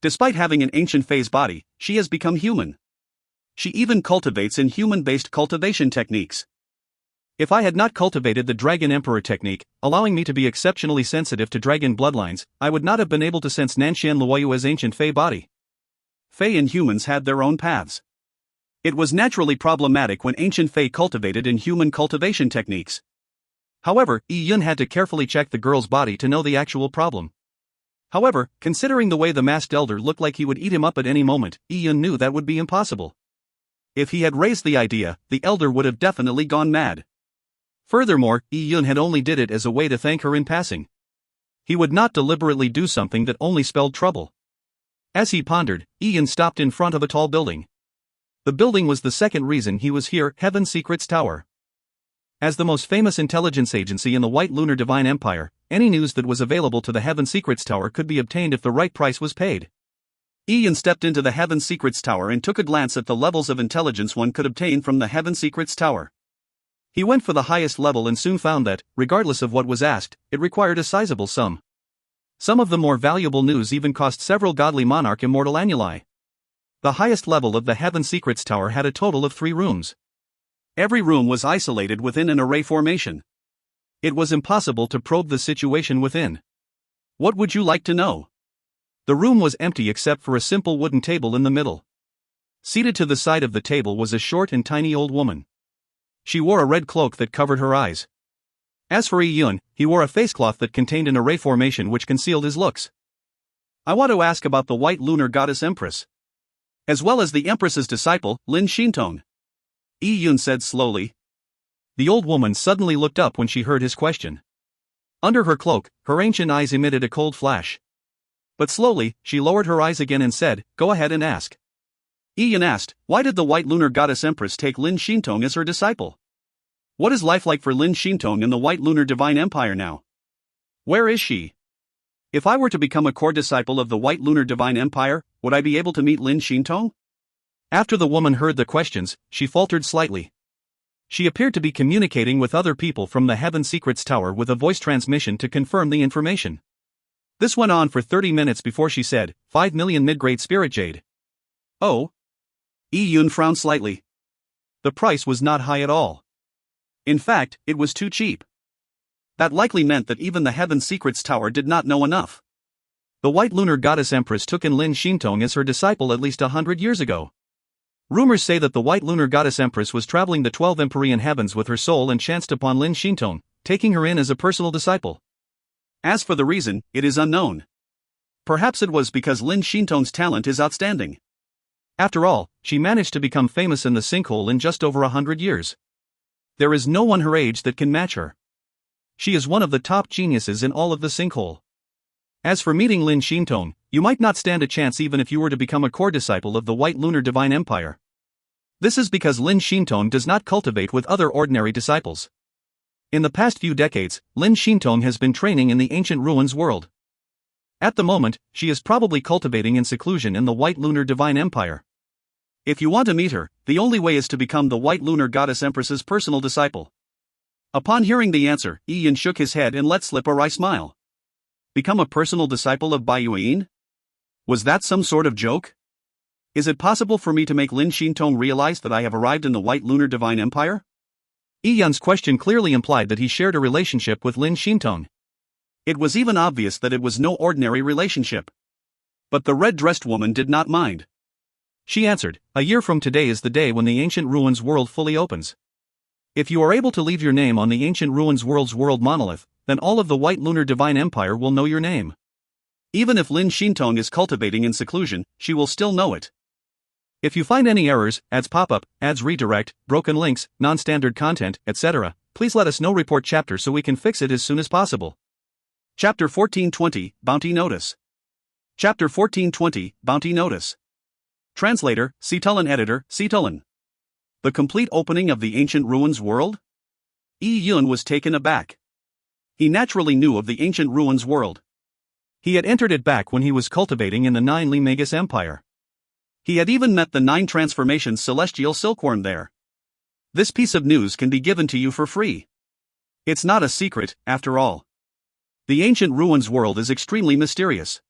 Despite having an ancient fae's body, she has become human. She even cultivates in human-based cultivation techniques. If I had not cultivated the Dragon Emperor technique, allowing me to be exceptionally sensitive to dragon bloodlines, I would not have been able to sense Nanshan Luoyue's ancient fae body. Fae and humans had their own paths. It was naturally problematic when ancient fae cultivated in human cultivation techniques. However, Yi Yun had to carefully check the girl's body to know the actual problem. However, considering the way the masked elder looked like he would eat him up at any moment, Yi Yun knew that would be impossible. If he had raised the idea, the elder would have definitely gone mad. Furthermore, Yi Yun had only did it as a way to thank her in passing. He would not deliberately do something that only spelled trouble. As he pondered, Yi Yun stopped in front of a tall building. The building was the second reason he was here, Heaven Secrets Tower. As the most famous intelligence agency in the White Lunar Divine Empire, any news that was available to the Heaven Secrets Tower could be obtained if the right price was paid. Yi Yun stepped into the Heaven Secrets Tower and took a glance at the levels of intelligence one could obtain from the Heaven Secrets Tower. He went for the highest level and soon found that, regardless of what was asked, it required a sizable sum. Some of the more valuable news even cost several godly monarch immortal annuli. The highest level of the Heaven Secrets Tower had a total of 3 rooms. Every room was isolated within an array formation. It was impossible to probe the situation within. What would you like to know? The room was empty except for a simple wooden table in the middle. Seated to the side of the table was a short and tiny old woman. She wore a red cloak that covered her eyes. As for Yi Yun, he wore a facecloth that contained an array formation which concealed his looks. I want to ask about the White Lunar Goddess Empress. As well as the Empress's disciple, Lin Shintong. Yi Yun said slowly. The old woman suddenly looked up when she heard his question. Under her cloak, her ancient eyes emitted a cold flash. But slowly, she lowered her eyes again and said, "Go ahead and ask." Yi Yun asked, why did the White Lunar Goddess Empress take Lin Shintong as her disciple? What is life like for Lin Shintong in the White Lunar Divine Empire now? Where is she? If I were to become a core disciple of the White Lunar Divine Empire, would I be able to meet Lin Shintong? After the woman heard the questions, she faltered slightly. She appeared to be communicating with other people from the Heaven Secrets Tower with a voice transmission to confirm the information. This went on for 30 minutes before she said, 5 million mid-grade spirit jade. Oh? Yi Yun frowned slightly. The price was not high at all. In fact, it was too cheap. That likely meant that even the Heaven Secrets Tower did not know enough. The White Lunar Goddess Empress took in Lin Shintong as her disciple at least 100 years ago. Rumors say that the White Lunar Goddess Empress was traveling the 12 Empyrean heavens with her soul and chanced upon Lin Shintong, taking her in as a personal disciple. As for the reason, it is unknown. Perhaps it was because Lin Shintong's talent is outstanding. After all, she managed to become famous in the sinkhole in just over 100 years. There is no one her age that can match her. She is one of the top geniuses in all of the sinkhole. As for meeting Lin Shintong, you might not stand a chance even if you were to become a core disciple of the White Lunar Divine Empire. This is because Lin Shintong does not cultivate with other ordinary disciples. In the past few decades, Lin Shintong has been training in the ancient ruins world. At the moment, she is probably cultivating in seclusion in the White Lunar Divine Empire. If you want to meet her, the only way is to become the White Lunar Goddess Empress's personal disciple. Upon hearing the answer, Yi Yun shook his head and let slip a wry smile. Become a personal disciple of Bai Yuan? Was that some sort of joke? Is it possible for me to make Lin Shintong realize that I have arrived in the White Lunar Divine Empire? Yi Yun's question clearly implied that he shared a relationship with Lin Shintong. It was even obvious that it was no ordinary relationship. But the red-dressed woman did not mind. She answered, "A year from today is the day when the ancient ruins world fully opens. If you are able to leave your name on the ancient ruins world's world monolith, then all of the White Lunar Divine Empire will know your name. Even if Lin Shintong is cultivating in seclusion, she will still know it. If you find any errors, ads pop-up, ads redirect, broken links, non-standard content, etc., please let us know. Report chapter so we can fix it as soon as possible." Chapter 1420, Bounty Notice. Chapter 1420, Bounty Notice. Translator, Cetulin. Editor, Cetulin. The complete opening of the ancient ruins world? Yi Yun was taken aback. He naturally knew of the ancient ruins world. He had entered it back when he was cultivating in the 9 Limagus Empire. He had even met the 9 Transformations Celestial Silkworm there. This piece of news can be given to you for free. It's not a secret, after all. The ancient ruins world is extremely mysterious.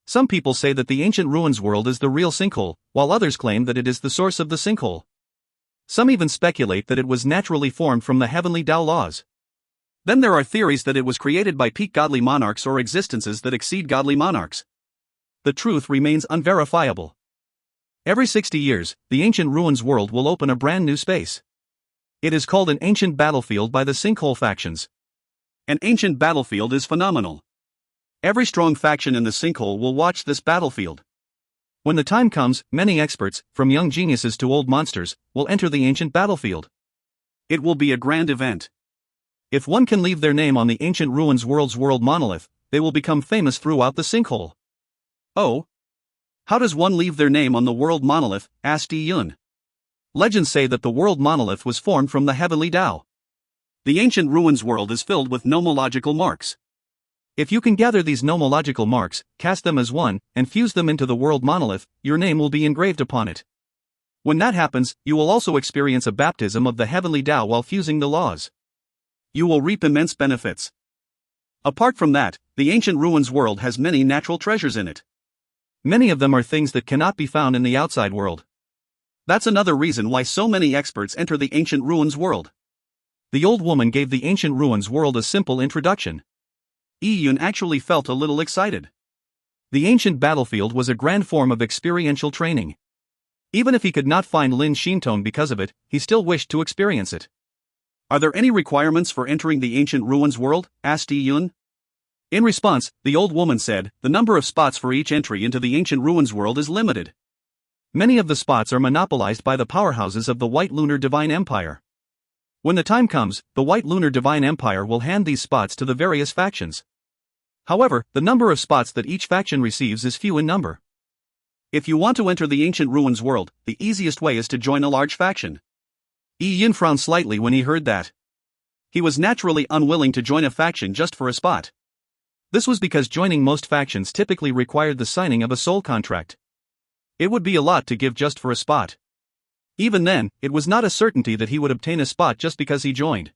Some people say that the ancient ruins world is the real sinkhole, while others claim that it is the source of the sinkhole. Some even speculate that it was naturally formed from the heavenly Tao laws. Then there are theories that it was created by peak godly monarchs or existences that exceed godly monarchs. The truth remains unverifiable. Every 60 years, the ancient ruins world will open a brand new space. It is called an ancient battlefield by the sinkhole factions. An ancient battlefield is phenomenal. Every strong faction in the sinkhole will watch this battlefield. When the time comes, many experts, from young geniuses to old monsters, will enter the ancient battlefield. It will be a grand event. If one can leave their name on the ancient ruins world's world monolith, they will become famous throughout the sinkhole. Oh? How does one leave their name on the world monolith? Asked Yi Yun. Legends say that the world monolith was formed from the heavenly Tao. The ancient ruins world is filled with nomological marks. If you can gather these nomological marks, cast them as one, and fuse them into the world monolith, your name will be engraved upon it. When that happens, you will also experience a baptism of the heavenly Tao while fusing the laws. You will reap immense benefits. Apart from that, the ancient ruins world has many natural treasures in it. Many of them are things that cannot be found in the outside world. That's another reason why so many experts enter the ancient ruins world. The old woman gave the ancient ruins world a simple introduction. Yi Yun actually felt a little excited. The ancient battlefield was a grand form of experiential training. Even if he could not find Lin Shintong because of it, he still wished to experience it. Are there any requirements for entering the ancient ruins world? Asked Yi Yun. In response, the old woman said, the number of spots for each entry into the ancient ruins world is limited. Many of the spots are monopolized by the powerhouses of the White Lunar Divine Empire. When the time comes, the White Lunar Divine Empire will hand these spots to the various factions. However, the number of spots that each faction receives is few in number. If you want to enter the ancient ruins world, the easiest way is to join a large faction. Yi Yun frowned slightly when he heard that. He was naturally unwilling to join a faction just for a spot. This was because joining most factions typically required the signing of a soul contract. It would be a lot to give just for a spot. Even then, it was not a certainty that he would obtain a spot just because he joined.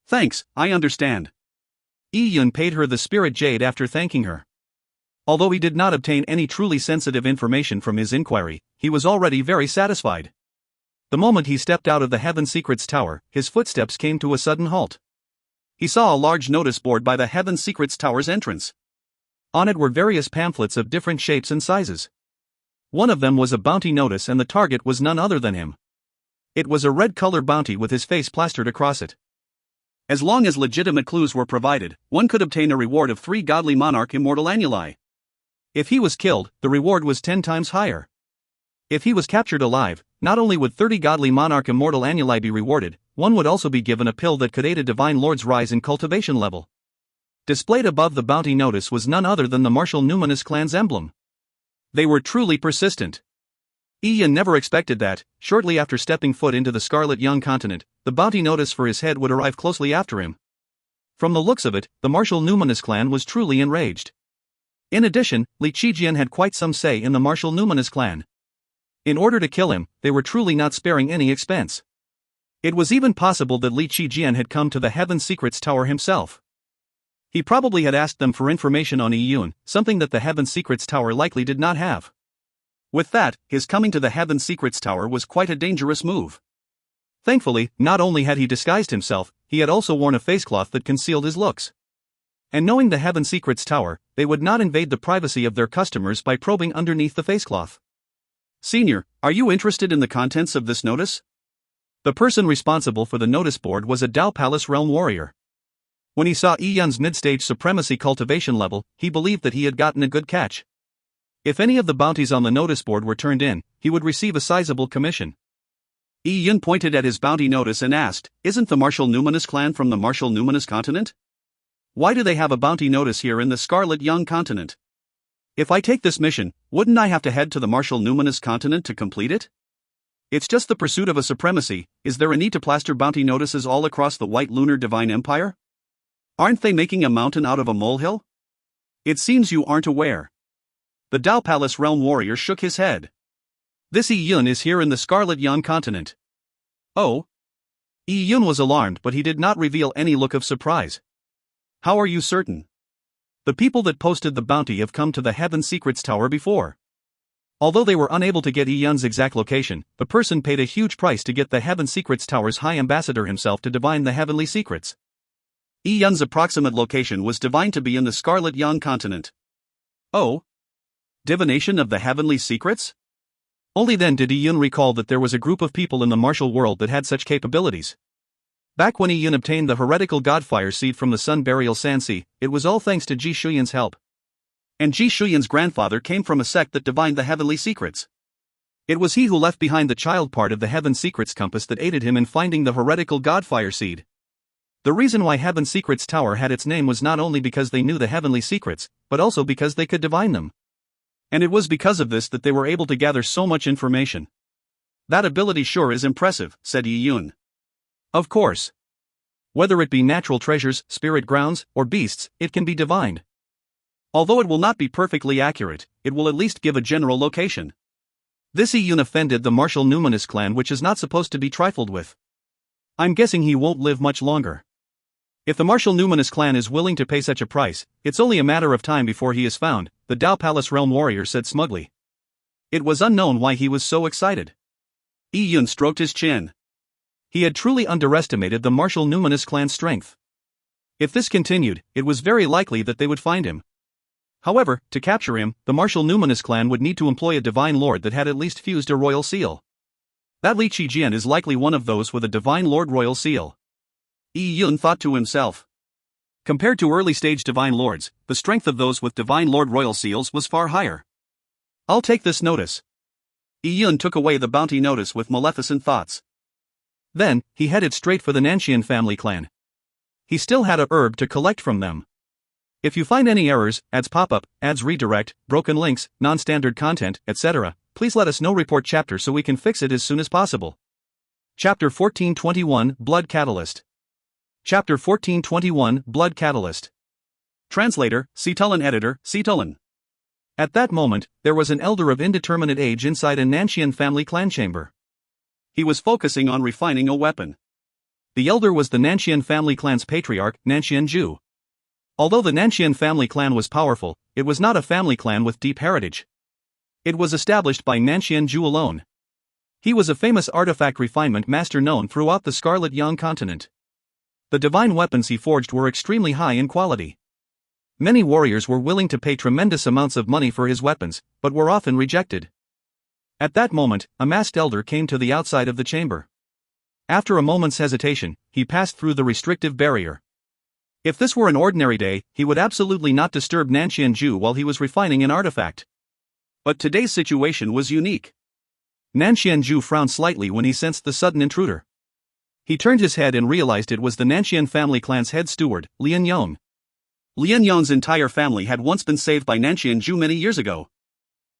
Thanks, I understand. Yi Yun paid her the spirit jade after thanking her. Although he did not obtain any truly sensitive information from his inquiry, he was already very satisfied. The moment he stepped out of the Heaven Secrets Tower, his footsteps came to a sudden halt. He saw a large notice board by the Heaven Secrets Tower's entrance. On it were various pamphlets of different shapes and sizes. One of them was a bounty notice and the target was none other than him. It was a red-color bounty with his face plastered across it. As long as legitimate clues were provided, one could obtain a reward of 3 godly monarch immortal annuli. If he was killed, the reward was 10 times higher. If he was captured alive, not only would 30 godly monarch immortal annuli be rewarded, one would also be given a pill that could aid a divine lord's rise in cultivation level. Displayed above the bounty notice was none other than the Martial Numinous clan's emblem. They were truly persistent. Yi Yun never expected that, shortly after stepping foot into the Scarlet Young continent, the bounty notice for his head would arrive closely after him. From the looks of it, the Martial Numinous clan was truly enraged. In addition, Li Qijian had quite some say in the Martial Numinous clan. In order to kill him, they were truly not sparing any expense. It was even possible that Li Qijian had come to the Heaven Secrets Tower himself. He probably had asked them for information on Yi Yun, something that the Heaven Secrets Tower likely did not have. With that, his coming to the Heaven Secrets Tower was quite a dangerous move. Thankfully, not only had he disguised himself, he had also worn a facecloth that concealed his looks. And knowing the Heaven Secrets Tower, they would not invade the privacy of their customers by probing underneath the facecloth. Senior, are you interested in the contents of this notice? The person responsible for the notice board was a Dao Palace Realm warrior. When he saw Yi Yun's mid-stage supremacy cultivation level, he believed that he had gotten a good catch. If any of the bounties on the notice board were turned in, he would receive a sizable commission. Yi Yun pointed at his bounty notice and asked, isn't the Martial Numinous clan from the Martial Numinous continent? Why do they have a bounty notice here in the Scarlet Young continent? If I take this mission, wouldn't I have to head to the Martial Numinous continent to complete it? It's just the pursuit of a supremacy. Is there a need to plaster bounty notices all across the White Lunar Divine Empire? Aren't they making a mountain out of a molehill? It seems you aren't aware. The Dao Palace Realm warrior shook his head. This Yi Yun is here in the Scarlet Yan continent. Oh? Yi Yun was alarmed, but he did not reveal any look of surprise. How are you certain? The people that posted the bounty have come to the Heaven Secrets Tower before. Although they were unable to get Yi Yun's exact location, the person paid a huge price to get the Heaven Secrets Tower's High Ambassador himself to divine the heavenly secrets. Yi Yun's approximate location was divined to be in the Scarlet Yan continent. Oh? Divination of the heavenly secrets? Only then did Yi Yun recall that there was a group of people in the martial world that had such capabilities. Back when Yi Yun obtained the heretical Godfire seed from the Sun Burial Sansi, it was all thanks to Ji Shuyan's help. And Ji Shuyan's grandfather came from a sect that divined the heavenly secrets. It was he who left behind the child part of the Heaven Secrets Compass that aided him in finding the heretical Godfire seed. The reason why Heaven Secrets Tower had its name was not only because they knew the heavenly secrets, but also because they could divine them. And it was because of this that they were able to gather so much information. That ability sure is impressive, said Yi Yun. Of course. Whether it be natural treasures, spirit grounds, or beasts, it can be divined. Although it will not be perfectly accurate, it will at least give a general location. This Yi Yun offended the martial numinous clan, which is not supposed to be trifled with. I'm guessing he won't live much longer. If the martial numinous clan is willing to pay such a price, it's only a matter of time before he is found, the Dao Palace Realm warrior said smugly. It was unknown why he was so excited. Yi Yun stroked his chin. He had truly underestimated the martial numinous clan's strength. If this continued, it was very likely that they would find him. However, to capture him, the martial numinous clan would need to employ a divine lord that had at least fused a royal seal. That Li Qijian is likely one of those with a divine lord royal seal. Yi Yun thought to himself. Compared to early-stage divine lords, the strength of those with divine lord royal seals was far higher. I'll take this notice. Yi Yun took away the bounty notice with maleficent thoughts. Then, he headed straight for the Nanshan family clan. He still had a herb to collect from them. If you find any errors, ads pop-up, ads redirect, broken links, non-standard content, etc., please let us know. Report chapter so we can fix it as soon as possible. Chapter 1421, Blood Catalyst. Chapter 1421, Blood Catalyst. Translator, Cetulin. Editor, Cetulin. At that moment, there was an elder of indeterminate age inside a Nanshan family clan chamber. He was focusing on refining a weapon. The elder was the Nanshan family clan's patriarch, Nanshan Ju. Although the Nanshan family clan was powerful, it was not a family clan with deep heritage. It was established by Nanshan Ju alone. He was a famous artifact refinement master known throughout the Scarlet Yan continent. The divine weapons he forged were extremely high in quality. Many warriors were willing to pay tremendous amounts of money for his weapons, but were often rejected. At that moment, a masked elder came to the outside of the chamber. After a moment's hesitation, he passed through the restrictive barrier. If this were an ordinary day, he would absolutely not disturb Nanshan Ju while he was refining an artifact. But today's situation was unique. Nanshan Ju frowned slightly when he sensed the sudden intruder. He turned his head and realized it was the Nanshan family clan's head steward, Lian Yong. Lian Yong's entire family had once been saved by Nanshan Ju many years ago.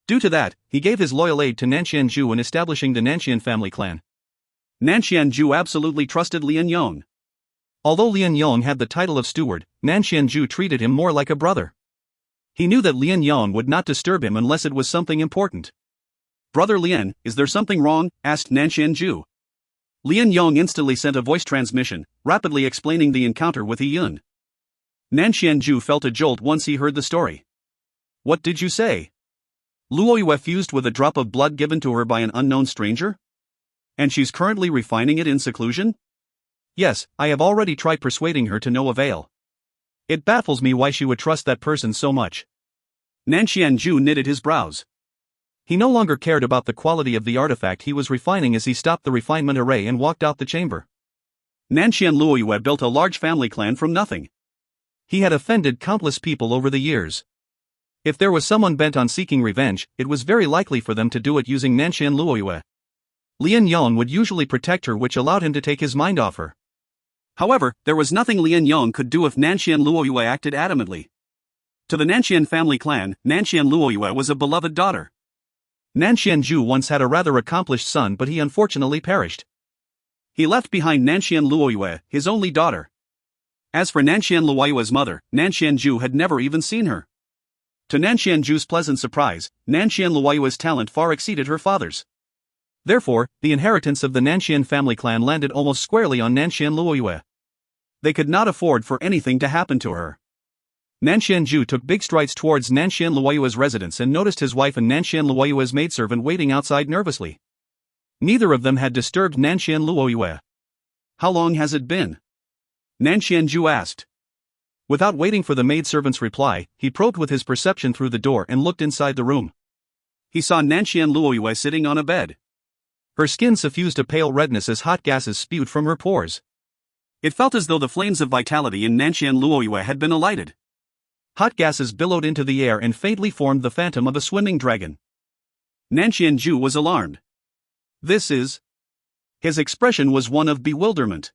Due to that, he gave his loyal aid to Nanshan Ju in establishing the Nanshan family clan. Nanshan Ju absolutely trusted Lian Yong. Although Lian Yong had the title of steward, Nanshan Ju treated him more like a brother. He knew that Lian Yong would not disturb him unless it was something important. Brother Lian, is there something wrong? Asked Nanshan Ju. Lian Yong instantly sent a voice transmission, rapidly explaining the encounter with Yi Yun. Nanshan Ju felt a jolt once he heard the story. What did you say? Luo Yue fused with a drop of blood given to her by an unknown stranger? And she's currently refining it in seclusion? Yes, I have already tried persuading her to no avail. It baffles me why she would trust that person so much. Nanshan Ju knitted his brows. He no longer cared about the quality of the artifact he was refining as he stopped the refinement array and walked out the chamber. Nanshan Luo Yue built a large family clan from nothing. He had offended countless people over the years. If there was someone bent on seeking revenge, it was very likely for them to do it using Nanshan Luo Yue. Lian Yong would usually protect her, which allowed him to take his mind off her. However, there was nothing Lian Yong could do if Nanshan Luo Yue acted adamantly. To the Nanshan family clan, Nanshan Luo Yue was a beloved daughter. Nanshan Ju once had a rather accomplished son, but he unfortunately perished. He left behind Nanshan Luo Yue, his only daughter. As for Nanxian Luoyue's mother, Nanxian Ju had never even seen her. To Nanxian Ju's pleasant surprise, Nanxian Luoyue's talent far exceeded her father's. Therefore, the inheritance of the Nanxian family clan landed almost squarely on Nanxian Luoyue. They could not afford for anything to happen to her. Nanxian Ju took big strides towards Nanxian Luoyue's residence and noticed his wife and Nanxian Luoyue's maidservant waiting outside nervously. Neither of them had disturbed Nanxian Luoyue. "How long has it been?" Nanxian Ju asked. Without waiting for the maidservant's reply, he probed with his perception through the door and looked inside the room. He saw Nanxian Luoyue sitting on a bed. Her skin suffused a pale redness as hot gases spewed from her pores. It felt as though the flames of vitality in Nanxian Luoyue had been alighted. Hot gases billowed into the air and faintly formed the phantom of a swimming dragon. Nanxian Ju was alarmed. "This is..." His expression was one of bewilderment.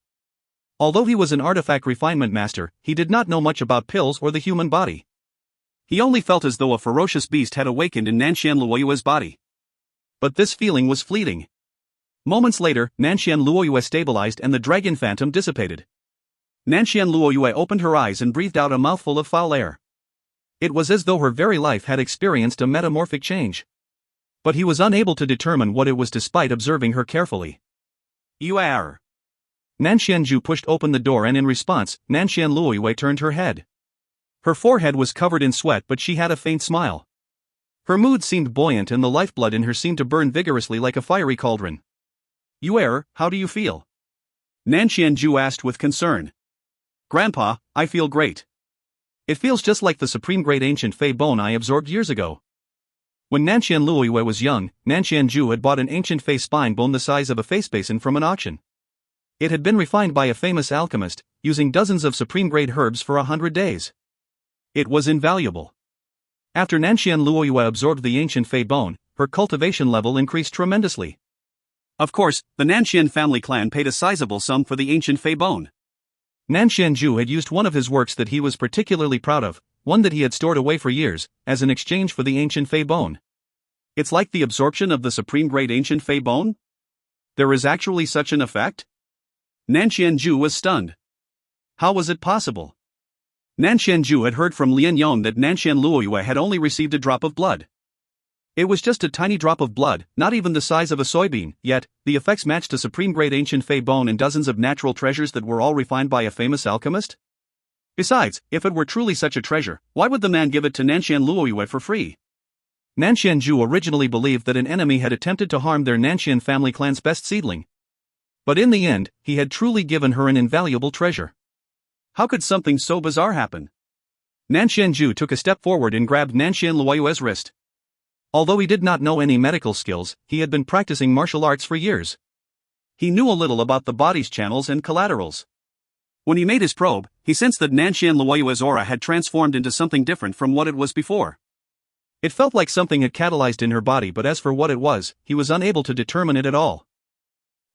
Although he was an artifact refinement master, he did not know much about pills or the human body. He only felt as though a ferocious beast had awakened in Nanxian Luoyue's body. But this feeling was fleeting. Moments later, Nanxian Luoyue stabilized and the dragon phantom dissipated. Nanxian Luoyue opened her eyes and breathed out a mouthful of foul air. It was as though her very life had experienced a metamorphic change. But he was unable to determine what it was despite observing her carefully. "You are..." Nanxian Ju pushed open the door and in response, Nanxian Luoyue turned her head. Her forehead was covered in sweat but she had a faint smile. Her mood seemed buoyant and the lifeblood in her seemed to burn vigorously like a fiery cauldron. "You are, how do you feel?" Nanxian Ju asked with concern. "Grandpa, I feel great. It feels just like the supreme great ancient Fei bone I absorbed years ago." When Nanxian Luoyue was young, Nanxian Ju had bought an ancient Fei spine bone the size of a face basin from an auction. It had been refined by a famous alchemist, using dozens of supreme-grade herbs for 100 days. It was invaluable. After Nanxian Luoyue absorbed the ancient Fei bone, her cultivation level increased tremendously. Of course, the Nanxian family clan paid a sizable sum for the ancient Fei bone. Nanxian Ju had used one of his works that he was particularly proud of, one that he had stored away for years, as an exchange for the ancient Fei bone. It's like the absorption of the supreme-grade ancient Fei bone? There is actually such an effect? Nanxian Ju was stunned. How was it possible? Nanxian Ju had heard from Lian Yong that Nanxian Luoyue had only received a drop of blood. It was just a tiny drop of blood, not even the size of a soybean, yet, the effects matched a supreme-grade ancient Fei bone and dozens of natural treasures that were all refined by a famous alchemist? Besides, if it were truly such a treasure, why would the man give it to Nanxian Luoyue for free? Nanxian Ju originally believed that an enemy had attempted to harm their Nanxian family clan's best seedling. But in the end, he had truly given her an invaluable treasure. How could something so bizarre happen? Nanxian Ju took a step forward and grabbed Nanxian Luoyue's wrist. Although he did not know any medical skills, he had been practicing martial arts for years. He knew a little about the body's channels and collaterals. When he made his probe, he sensed that Nanxian Luoyue's aura had transformed into something different from what it was before. It felt like something had catalyzed in her body, but as for what it was, he was unable to determine it at all.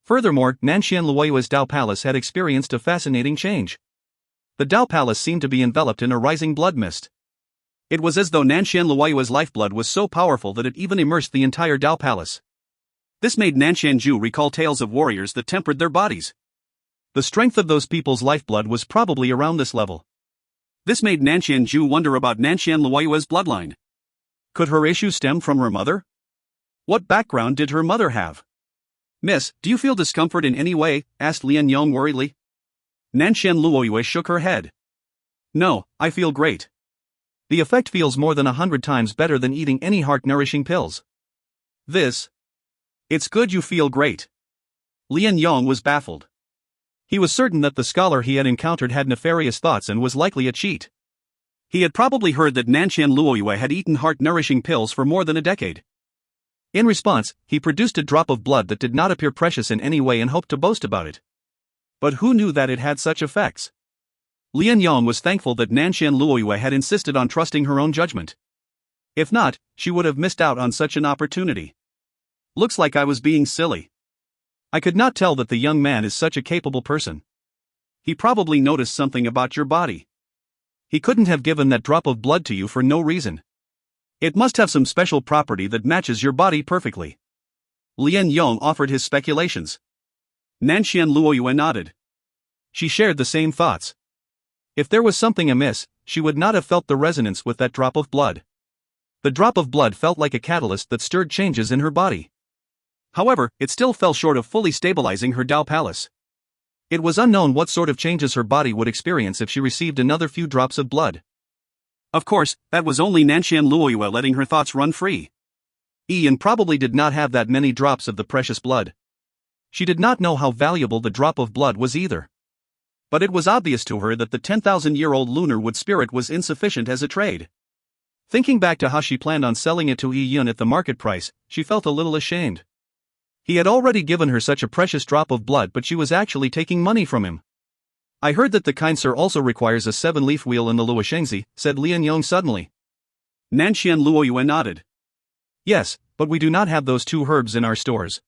Furthermore, Nanxian Luoyue's Dao Palace had experienced a fascinating change. The Dao Palace seemed to be enveloped in a rising blood mist. It was as though Nanxian Luoyue's lifeblood was so powerful that it even immersed the entire Dao Palace. This made Nanxian Ju recall tales of warriors that tempered their bodies. The strength of those people's lifeblood was probably around this level. This made Nanxian Ju wonder about Nanxian Luoyue's bloodline. Could her issue stem from her mother? What background did her mother have? "Miss, do you feel discomfort in any way?" asked Lian Yong worriedly. Nanxian Luoyue shook her head. "No, I feel great. The effect feels more than 100 times better than eating any heart-nourishing pills." It's good you feel great." Lian Yong was baffled. He was certain that the scholar he had encountered had nefarious thoughts and was likely a cheat. He had probably heard that Nanxian Luoyue had eaten heart-nourishing pills for more than a decade. In response, he produced a drop of blood that did not appear precious in any way and hoped to boast about it. But who knew that it had such effects? Lian Yong was thankful that Nanxian Luoyue had insisted on trusting her own judgment. If not, she would have missed out on such an opportunity. "Looks like I was being silly. I could not tell that the young man is such a capable person. He probably noticed something about your body. He couldn't have given that drop of blood to you for no reason. It must have some special property that matches your body perfectly." Lian Yong offered his speculations. Nanxian Luoyue nodded. She shared the same thoughts. If there was something amiss, she would not have felt the resonance with that drop of blood. The drop of blood felt like a catalyst that stirred changes in her body. However, it still fell short of fully stabilizing her Dao Palace. It was unknown what sort of changes her body would experience if she received another few drops of blood. Of course, that was only Nanshan Luoyue letting her thoughts run free. Ian probably did not have that many drops of the precious blood. She did not know how valuable the drop of blood was either. But it was obvious to her that the 10,000-year-old lunar wood spirit was insufficient as a trade. Thinking back to how she planned on selling it to Yun at the market price, she felt a little ashamed. He had already given her such a precious drop of blood, but she was actually taking money from him. I heard that the kind sir also requires a 7-leaf wheel in the Luoshengzi, said Lian Yong suddenly. Nanshan Luoyue nodded. Yes, but we do not have those 2 herbs in our stores.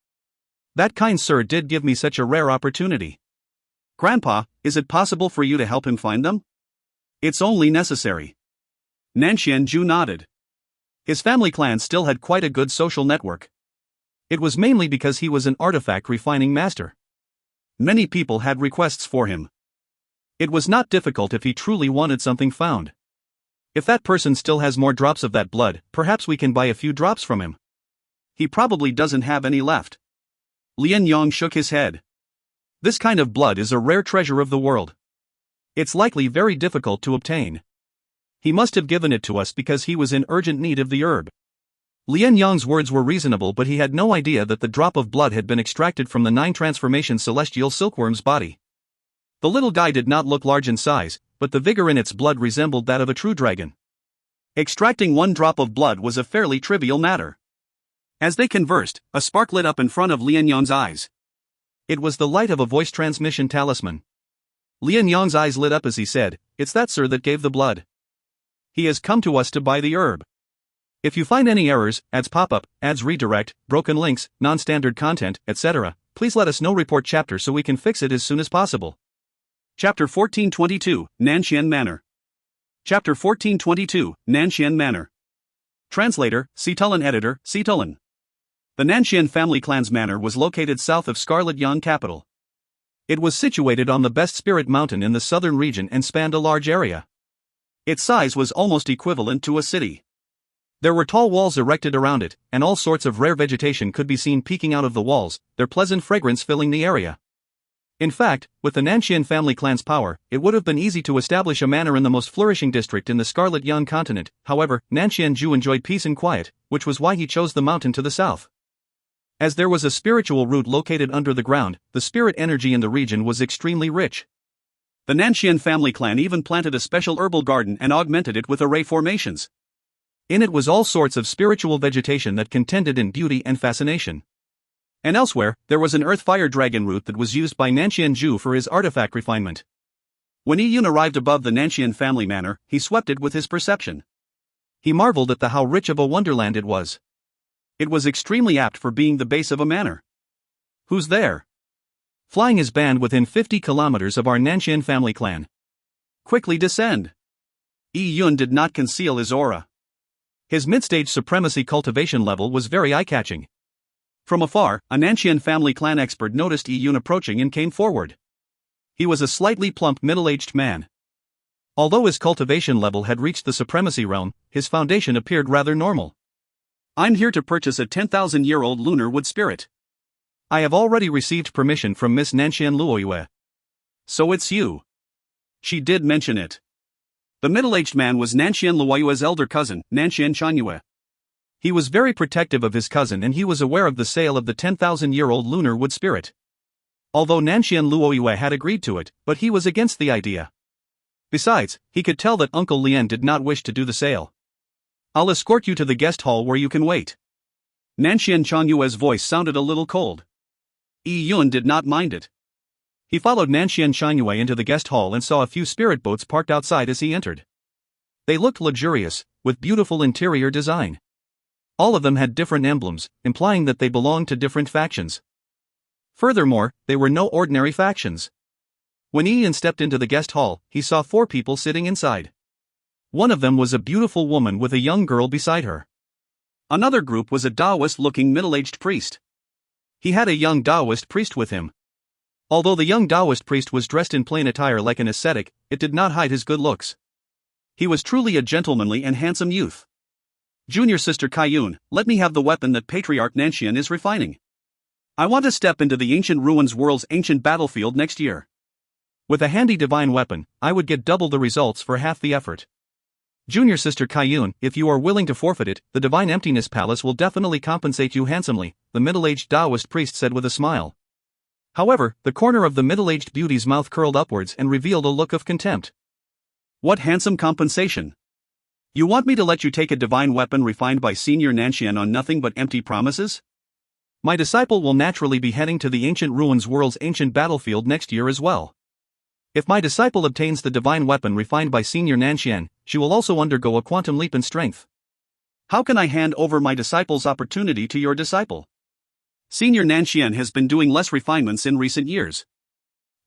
That kind sir did give me such a rare opportunity. Grandpa, is it possible for you to help him find them? It's only necessary. Nanshan Ju nodded. His family clan still had quite a good social network. It was mainly because he was an artifact refining master. Many people had requests for him. It was not difficult if he truly wanted something found. If that person still has more drops of that blood, perhaps we can buy a few drops from him. He probably doesn't have any left. Lian Yong shook his head. This kind of blood is a rare treasure of the world. It's likely very difficult to obtain. He must have given it to us because he was in urgent need of the herb. Lian Yong's words were reasonable, but he had no idea that the drop of blood had been extracted from the 9 transformation celestial silkworm's body. The little guy did not look large in size, but the vigor in its blood resembled that of a true dragon. Extracting 1 drop of blood was a fairly trivial matter. As they conversed, a spark lit up in front of Lian Yong's eyes. It was the light of a voice transmission talisman. Lian Yong's eyes lit up as he said, "It's that sir that gave the blood. He has come to us to buy the herb. If you find any errors, ads pop-up, ads redirect, broken links, non-standard content, etc., please let us know. Report chapter so we can fix it as soon as possible." Chapter 1422, Nanshan Manor. Chapter 1422, Nanshan Manor. Translator, Situlin. Editor, Situlin. The Nanshan family clan's manor was located south of Scarlet Yan capital. It was situated on the Best Spirit Mountain in the southern region and spanned a large area. Its size was almost equivalent to a city. There were tall walls erected around it, and all sorts of rare vegetation could be seen peeking out of the walls, their pleasant fragrance filling the area. In fact, with the Nanshan family clan's power, it would have been easy to establish a manor in the most flourishing district in the Scarlet Yan continent. However, Nanshan Ju enjoyed peace and quiet, which was why he chose the mountain to the south. As there was a spiritual root located under the ground, the spirit energy in the region was extremely rich. The Nanshan family clan even planted a special herbal garden and augmented it with array formations. In it was all sorts of spiritual vegetation that contended in beauty and fascination. And elsewhere, there was an earth-fire dragon root that was used by Nanshan Ju for his artifact refinement. When Yun arrived above the Nanshan family manor, he swept it with his perception. He marveled at how rich of a wonderland it was. It was extremely apt for being the base of a manor. Who's there? Flying his band within 50 kilometers of our Nanshan family clan. Quickly descend. Yun did not conceal his aura. His mid-stage supremacy cultivation level was very eye-catching. From afar, a Nanshan family clan expert noticed Yun approaching and came forward. He was a slightly plump middle-aged man. Although his cultivation level had reached the supremacy realm, his foundation appeared rather normal. "I'm here to purchase a 10,000-year-old lunar wood spirit. I have already received permission from Miss Nanshan Luoyue. So it's you." She did mention it. The middle-aged man was Nanshan Luoyue's elder cousin, Nanshan Chanyue. He was very protective of his cousin and he was aware of the sale of the 10,000-year-old lunar wood spirit. Although Nanshan Luoyue had agreed to it, but he was against the idea. Besides, he could tell that Uncle Lien did not wish to do the sale. "I'll escort you to the guest hall where you can wait." Nanshan Chanyue's voice sounded a little cold. Yun did not mind it. He followed Nanshan Chanyue into the guest hall and saw a few spirit boats parked outside as he entered. They looked luxurious, with beautiful interior design. All of them had different emblems, implying that they belonged to different factions. Furthermore, they were no ordinary factions. When Ian stepped into the guest hall, he saw 4 people sitting inside. One of them was a beautiful woman with a young girl beside her. Another group was a Taoist-looking middle-aged priest. He had a young Taoist priest with him. Although the young Taoist priest was dressed in plain attire like an ascetic, it did not hide his good looks. He was truly a gentlemanly and handsome youth. Junior Sister Kaiyun, let me have the weapon that Patriarch Nanshian is refining. I want to step into the ancient ruins world's ancient battlefield next year. With a handy divine weapon, I would get double the results for half the effort. Junior Sister Kaiyun, if you are willing to forfeit it, the Divine Emptiness Palace will definitely compensate you handsomely, the middle-aged Taoist priest said with a smile. However, the corner of the middle-aged beauty's mouth curled upwards and revealed a look of contempt. What handsome compensation! You want me to let you take a divine weapon refined by Senior Nanshian on nothing but empty promises? My disciple will naturally be heading to the ancient ruins world's ancient battlefield next year as well. If my disciple obtains the divine weapon refined by Senior Nanshian, she will also undergo a quantum leap in strength. How can I hand over my disciple's opportunity to your disciple? Senior Nanshian has been doing less refinements in recent years.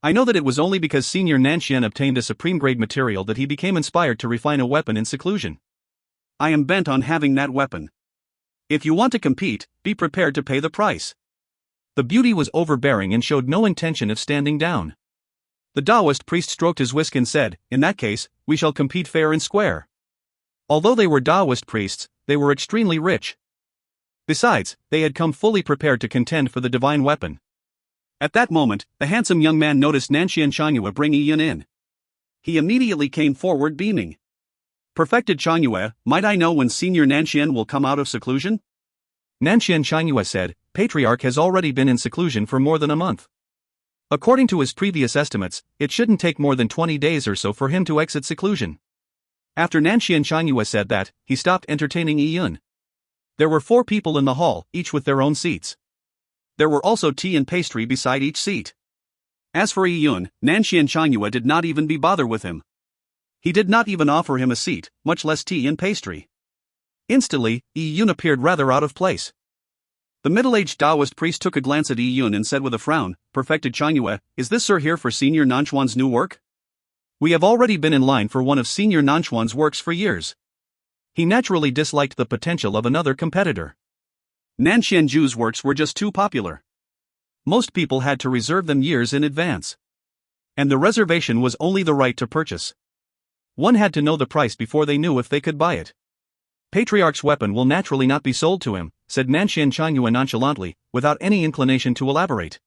I know that it was only because Senior Nanshian obtained a supreme-grade material that he became inspired to refine a weapon in seclusion. I am bent on having that weapon. If you want to compete, be prepared to pay the price. The beauty was overbearing and showed no intention of standing down. The Taoist priest stroked his whisk and said, in that case, we shall compete fair and square. Although they were Taoist priests, they were extremely rich. Besides, they had come fully prepared to contend for the divine weapon. At that moment, the handsome young man noticed Nanshian Changyue bring Yun in. He immediately came forward beaming. Perfected Changyue, might I know when Senior Nanshian will come out of seclusion? Nanshian Changyue said, Patriarch has already been in seclusion for more than a month. According to his previous estimates, it shouldn't take more than 20 days or so for him to exit seclusion. After Nanshian Changyue said that, he stopped entertaining Yun. There were 4 people in the hall, each with their own seats. There were also tea and pastry beside each seat. As for Yun, Nanshian Changyue did not even bother with him. He did not even offer him a seat, much less tea and pastry. Instantly, Yun appeared rather out of place. The middle-aged Taoist priest took a glance at Yun and said with a frown, Perfected Changyue, is this sir here for Senior Nanchuan's new work? We have already been in line for one of Senior Nanchuan's works for years. He naturally disliked the potential of another competitor. Nanshian Ju's works were just too popular. Most people had to reserve them years in advance. And the reservation was only the right to purchase. One had to know the price before they knew if they could buy it. Patriarch's weapon will naturally not be sold to him, said Nanshian Changyue nonchalantly, without any inclination to elaborate.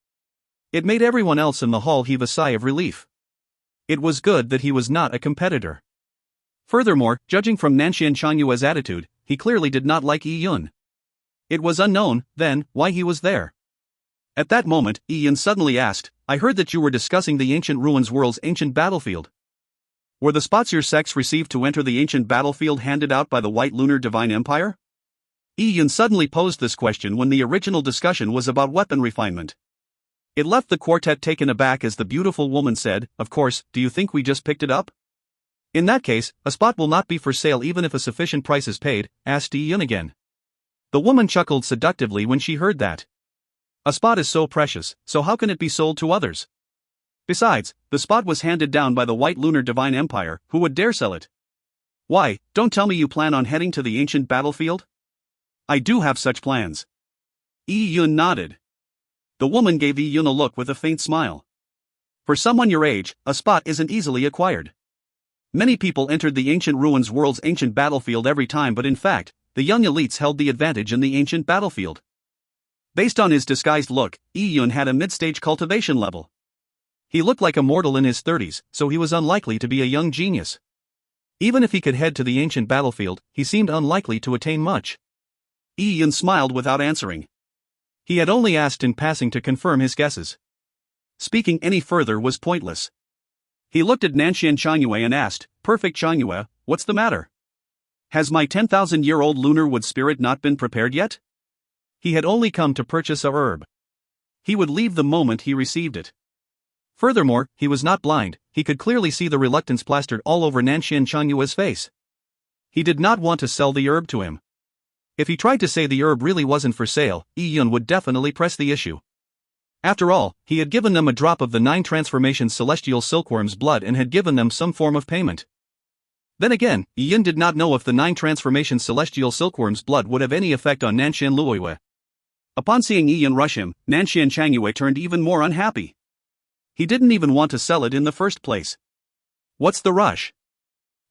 It made everyone else in the hall heave a sigh of relief. It was good that he was not a competitor. Furthermore, judging from Nanshian Changyue's attitude, he clearly did not like Yun. It was unknown, then, why he was there. At that moment, Yun suddenly asked, I heard that you were discussing the ancient ruins world's ancient battlefield. Were the spots your sex received to enter the ancient battlefield handed out by the White Lunar Divine Empire? Yun suddenly posed this question when the original discussion was about weapon refinement. It left the quartet taken aback as the beautiful woman said, Of course, do you think we just picked it up? In that case, a spot will not be for sale even if a sufficient price is paid, asked Yun again. The woman chuckled seductively when she heard that. A spot is so precious, so how can it be sold to others? Besides, the spot was handed down by the White Lunar Divine Empire, who would dare sell it? Why, don't tell me you plan on heading to the ancient battlefield? I do have such plans. Yun nodded. The woman gave Yun a look with a faint smile. For someone your age, a spot isn't easily acquired. Many people entered the ancient ruins world's ancient battlefield every time, but in fact, the young elites held the advantage in the ancient battlefield. Based on his disguised look, Yun had a mid-stage cultivation level. He looked like a mortal in his 30s, so he was unlikely to be a young genius. Even if he could head to the ancient battlefield, he seemed unlikely to attain much. Yun smiled without answering. He had only asked in passing to confirm his guesses. Speaking any further was pointless. He looked at Nanshian Changyue and asked, Perfect Changyue, what's the matter? Has my 10,000-year-old lunar wood spirit not been prepared yet? He had only come to purchase a herb. He would leave the moment he received it. Furthermore, he was not blind, he could clearly see the reluctance plastered all over Nanshian Changyue's face. He did not want to sell the herb to him. If he tried to say the herb really wasn't for sale, Yun would definitely press the issue. After all, he had given them a drop of the 9 transformations celestial silkworm's blood and had given them some form of payment. Then again, Yun did not know if the 9 transformations celestial silkworm's blood would have any effect on Nanshian Luoyue. Upon seeing Yun rush him, Nanshian Changyue turned even more unhappy. He didn't even want to sell it in the first place. What's the rush?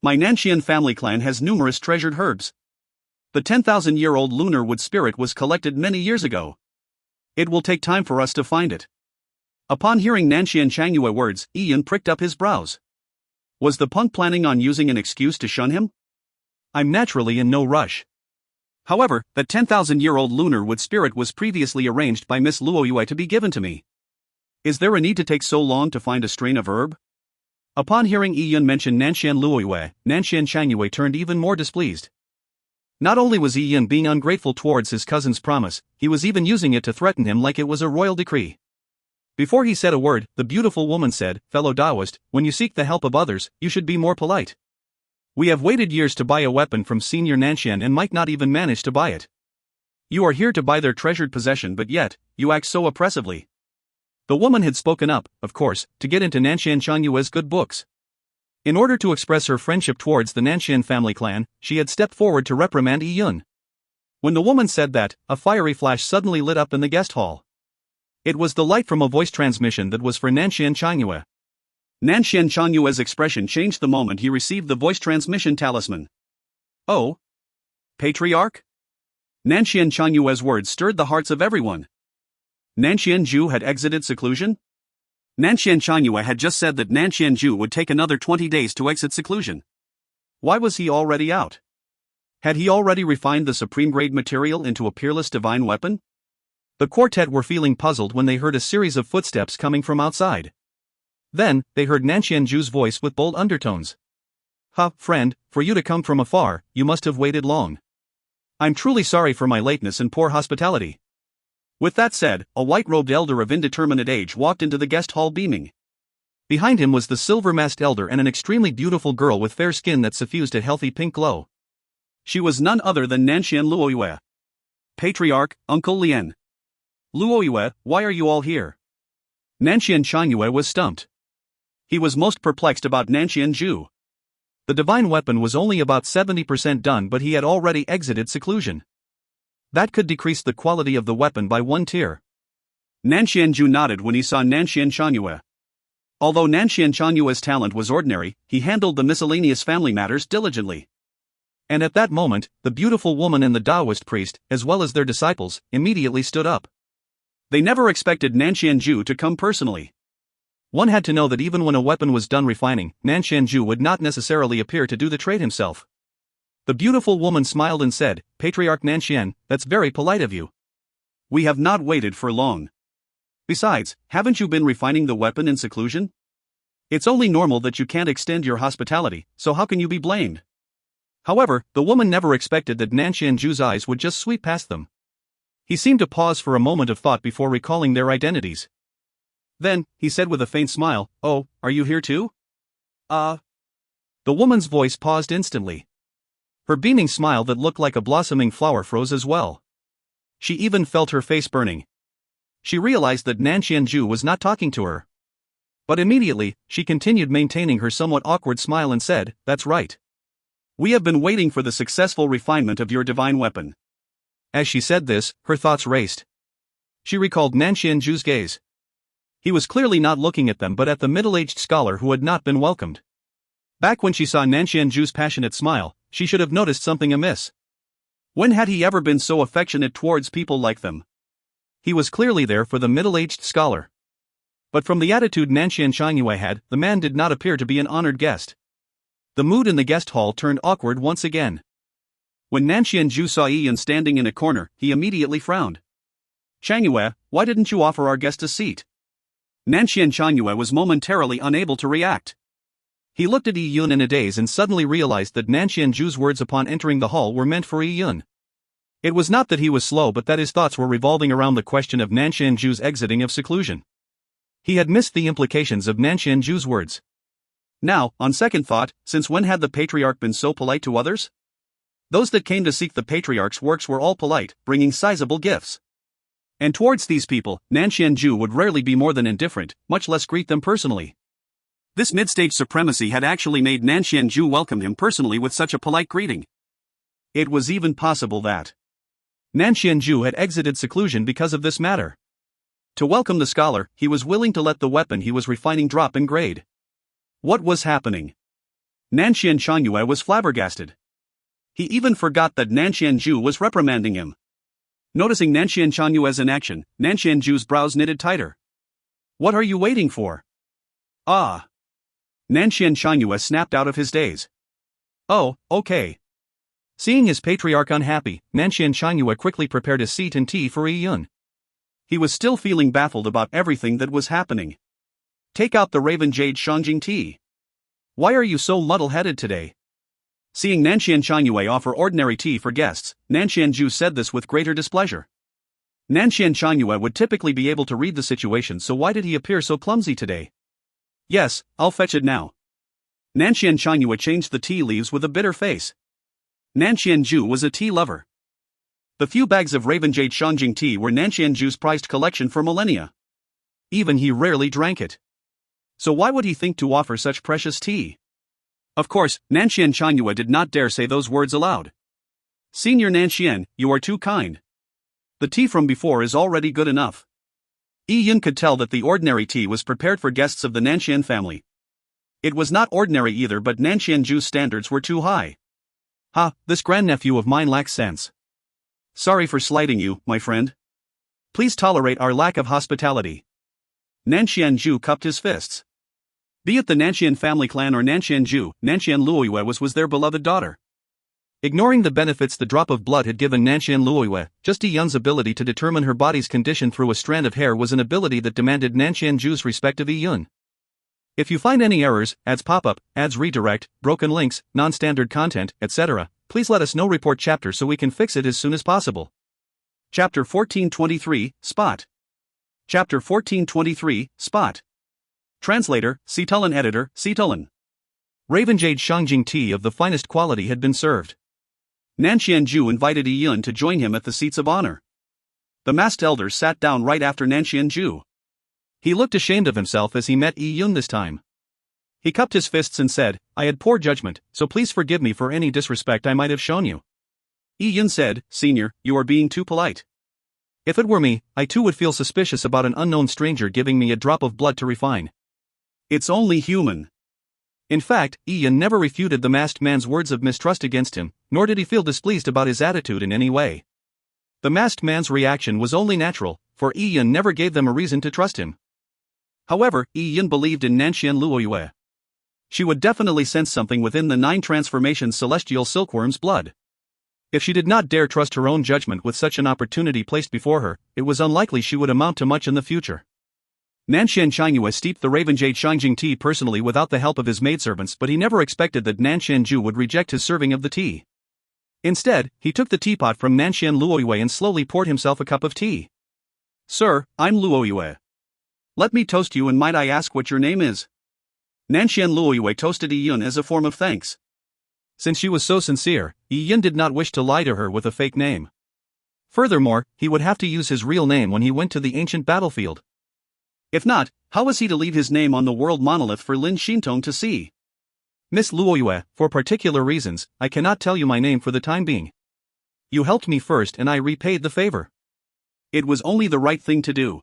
My Nanshan family clan has numerous treasured herbs. The 10,000-year-old lunar wood spirit was collected many years ago. It will take time for us to find it. Upon hearing Nanshan Changyue words, Ian pricked up his brows. Was the punk planning on using an excuse to shun him? I'm naturally in no rush. However, that 10,000-year-old lunar wood spirit was previously arranged by Miss Luoyue to be given to me. Is there a need to take so long to find a strain of herb? Upon hearing Ian mention Nanshan Luoyue, Nanshan Changyue turned even more displeased. Not only was Ian being ungrateful towards his cousin's promise, he was even using it to threaten him like it was a royal decree. Before he said a word, the beautiful woman said, "Fellow Taoist, when you seek the help of others, you should be more polite. We have waited years to buy a weapon from Senior Nanshan and might not even manage to buy it. You are here to buy their treasured possession, but yet, you act so oppressively." The woman had spoken up, of course, to get into Nanshan Changyue's good books. In order to express her friendship towards the Nanshan family clan, she had stepped forward to reprimand Yun. When the woman said that, a fiery flash suddenly lit up in the guest hall. It was the light from a voice transmission that was for Nanshan Changyue. Nanshan Changyue's expression changed the moment he received the voice transmission talisman. Oh? Patriarch? Nanshan Changyue's words stirred the hearts of everyone. Nanshan Ju had exited seclusion? Nanshan Changyue had just said that Nanshan Ju would take another 20 days to exit seclusion. Why was he already out? Had he already refined the supreme-grade material into a peerless divine weapon? The quartet were feeling puzzled when they heard a series of footsteps coming from outside. Then, they heard Nanshan Ju's voice with bold undertones. "Ha, friend, for you to come from afar, you must have waited long. I'm truly sorry for my lateness and poor hospitality." With that said, a white-robed elder of indeterminate age walked into the guest hall beaming. Behind him was the silver-masked elder and an extremely beautiful girl with fair skin that suffused a healthy pink glow. She was none other than Nanshan Luoyue. "Patriarch, Uncle Lien. Luoyue, why are you all here?" Nanshan Changyue was stumped. He was most perplexed about Nanshan Ju. The divine weapon was only about 70% done, but he had already exited seclusion. That could decrease the quality of the weapon by 1 tier. Nanshan Ju nodded when he saw Nanshan Changyue. Although Nanshan Changyue's talent was ordinary, he handled the miscellaneous family matters diligently. And at that moment, the beautiful woman and the Taoist priest, as well as their disciples, immediately stood up. They never expected Nanshan Ju to come personally. One had to know that even when a weapon was done refining, Nanshan Ju would not necessarily appear to do the trade himself. The beautiful woman smiled and said, "Patriarch Nanshan, that's very polite of you. We have not waited for long. Besides, haven't you been refining the weapon in seclusion? It's only normal that you can't extend your hospitality, so how can you be blamed?" However, the woman never expected that Nanshan Ju's eyes would just sweep past them. He seemed to pause for a moment of thought before recalling their identities. Then, he said with a faint smile, "Oh, are you here too?" The woman's voice paused instantly. Her beaming smile that looked like a blossoming flower froze as well. She even felt her face burning. She realized that Nanshan Ju was not talking to her. But immediately, she continued maintaining her somewhat awkward smile and said, "That's right. We have been waiting for the successful refinement of your divine weapon." As she said this, her thoughts raced. She recalled Nanshan Ju's gaze. He was clearly not looking at them but at the middle-aged scholar who had not been welcomed. Back when she saw Nanshan Ju's passionate smile, she should have noticed something amiss. When had he ever been so affectionate towards people like them? He was clearly there for the middle-aged scholar. But from the attitude Nanshan Changyue had, the man did not appear to be an honored guest. The mood in the guest hall turned awkward once again. When Nanshan Ju saw Ian standing in a corner, he immediately frowned. "Changyue, why didn't you offer our guest a seat?" Nanshan Changyue was momentarily unable to react. He looked at Yun in a daze and suddenly realized that Nanshan Ju's words upon entering the hall were meant for Yun. It was not that he was slow but that his thoughts were revolving around the question of Nanshan Ju's exiting of seclusion. He had missed the implications of Nanshan Ju's words. Now, on second thought, since when had the patriarch been so polite to others? Those that came to seek the patriarch's works were all polite, bringing sizable gifts. And towards these people, Nanshan Ju would rarely be more than indifferent, much less greet them personally. This mid-stage supremacy had actually made Nanshan Ju welcome him personally with such a polite greeting. It was even possible that Nanshan Ju had exited seclusion because of this matter. To welcome the scholar, he was willing to let the weapon he was refining drop in grade. What was happening? Nanxian Shangyue was flabbergasted. He even forgot that Nanxian Zhu was reprimanding him. Noticing Nanxian Shangyue's inaction, Nanxian Zhu's brows knitted tighter. What are you waiting for? Ah! Nanxian Shangyue snapped out of his daze. Oh, okay. Seeing his patriarch unhappy, Nanxian Shangyue quickly prepared a seat and tea for Yi Yun. He was still feeling baffled about everything that was happening. Take out the Raven Jade Shangjing tea. Why are you so muddle-headed today? Seeing Nanxian Shangyue offer ordinary tea for guests, Nanxian Zhu said this with greater displeasure. Nanxian Shangyue would typically be able to read the situation, so why did he appear so clumsy today? Yes, I'll fetch it now. Nanxian Shangyue changed the tea leaves with a bitter face. Nanxian Zhu was a tea lover. The few bags of Raven Jade Shangjing tea were Nanxian Zhu's prized collection for millennia. Even he rarely drank it. So why would he think to offer such precious tea? Of course, Nanxian Shangyue did not dare say those words aloud. Senior Nanxian, you are too kind. The tea from before is already good enough. Yi Yun could tell that the ordinary tea was prepared for guests of the Nanxian family. It was not ordinary either, but Nanxian Zhu's standards were too high. Ha, this grandnephew of mine lacks sense. Sorry for slighting you, my friend. Please tolerate our lack of hospitality. Nanxian Zhu cupped his fists. Be it the Nanxian family clan or Nanxian Zhu, Nanxian Luoyue was their beloved daughter. Ignoring the benefits the drop of blood had given Nanxian Luoyue, just Yi Yun's ability to determine her body's condition through a strand of hair was an ability that demanded Nanxian Zhu's respect of Yi Yun. If you find any errors, ads pop-up, ads redirect, broken links, non-standard content, etc., please let us know. Report chapter so we can fix it as soon as possible. Chapter 1423, Spot. Chapter 1423, Spot. Translator, Citulin. Editor, Citulin. Raven Jade Shangjing tea of the finest quality had been served. Nanxian Zhu invited Yi Yun to join him at the seats of honor. The masked elder sat down right after Nanxian Zhu. He looked ashamed of himself as he met Yi Yun this time. He cupped his fists and said, I had poor judgment, so please forgive me for any disrespect I might have shown you. Yi Yun said, Senior, you are being too polite. If it were me, I too would feel suspicious about an unknown stranger giving me a drop of blood to refine. It's only human. In fact, Yi Yun never refuted the masked man's words of mistrust against him, nor did he feel displeased about his attitude in any way. The masked man's reaction was only natural, for Yi Yun never gave them a reason to trust him. However, Yi Yun believed in Nanxian Luoyue. She would definitely sense something within the 9 transformations celestial silkworm's blood. If she did not dare trust her own judgment with such an opportunity placed before her, it was unlikely she would amount to much in the future. Nanxian Shangyue steeped the Raven Jade Shangjing tea personally without the help of his maidservants, but he never expected that Nanxian Zhu would reject his serving of the tea. Instead, he took the teapot from Nanxian Luoyue and slowly poured himself a cup of tea. Sir, I'm Luoyue. Let me toast you, and might I ask what your name is? Nanxian Luoyue toasted Yi Yun as a form of thanks. Since she was so sincere, Yi Yun did not wish to lie to her with a fake name. Furthermore, he would have to use his real name when he went to the ancient battlefield. If not, how was he to leave his name on the world monolith for Lin Xintong to see? Miss Luoyue, for particular reasons, I cannot tell you my name for the time being. You helped me first and I repaid the favor. It was only the right thing to do.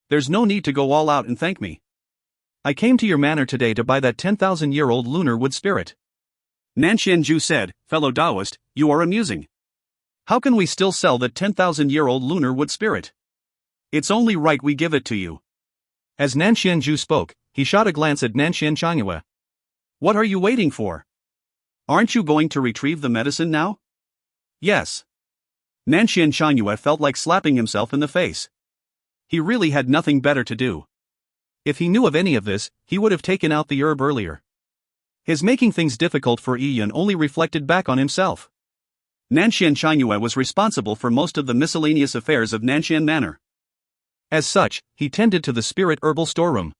There's no need to go all out and thank me. I came to your manor today to buy that 10,000-year-old lunar wood spirit. Nanxian Zhu said, Fellow Taoist, you are amusing. How can we still sell that 10,000-year-old lunar wood spirit? It's only right we give it to you. As Nanxian Zhu spoke, he shot a glance at Nanxian Shangyue. What are you waiting for? Aren't you going to retrieve the medicine now? Yes. Nanxian Shangyue felt like slapping himself in the face. He really had nothing better to do. If he knew of any of this, he would have taken out the herb earlier. His making things difficult for Yi Yun only reflected back on himself. Nanxian Shangyue was responsible for most of the miscellaneous affairs of Nanxian Manor. As such, he tended to the spirit herbal storeroom.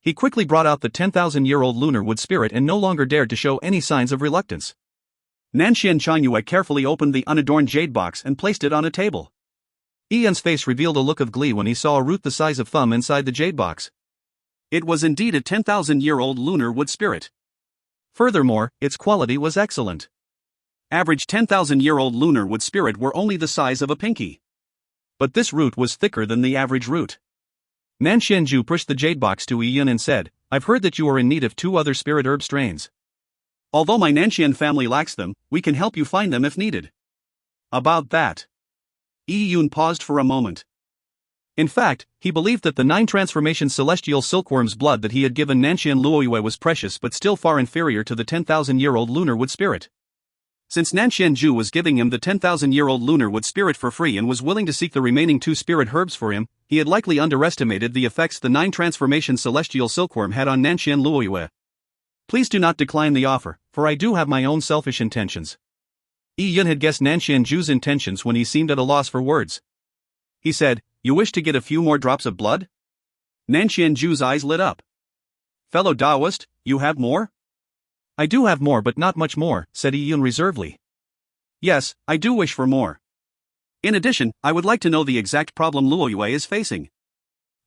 He quickly brought out the 10,000-year-old lunar wood spirit and no longer dared to show any signs of reluctance. Nanxian Shangyue carefully opened the unadorned jade box and placed it on a table. Yi Yun's face revealed a look of glee when he saw a root the size of thumb inside the jade box. It was indeed a 10,000-year-old lunar wood spirit. Furthermore, its quality was excellent. Average 10,000-year-old lunar wood spirit were only the size of a pinky. But this root was thicker than the average root. Nan Xianju pushed the jade box to Yi Yun and said, I've heard that you are in need of 2 other spirit herb strains. Although my Nanxian family lacks them, we can help you find them if needed. About that. Yi Yun paused for a moment. In fact, he believed that the 9 transformation celestial silkworm's blood that he had given Nanxian Luoyue was precious but still far inferior to the 10,000-year-old lunar wood spirit. Since Nanxianju was giving him the 10,000-year-old lunar wood spirit for free and was willing to seek the remaining 2 spirit herbs for him, he had likely underestimated the effects the 9 transformation celestial silkworm had on Nanxian Luoyue. Please do not decline the offer, for I do have my own selfish intentions. Yi Yun had guessed Nanxianju's intentions when he seemed at a loss for words. He said, You wish to get a few more drops of blood? Nanxianju's eyes lit up. Fellow Taoist, you have more? I do have more but not much more, said Yi Yun reservedly. Yes, I do wish for more. In addition, I would like to know the exact problem Luoyue is facing.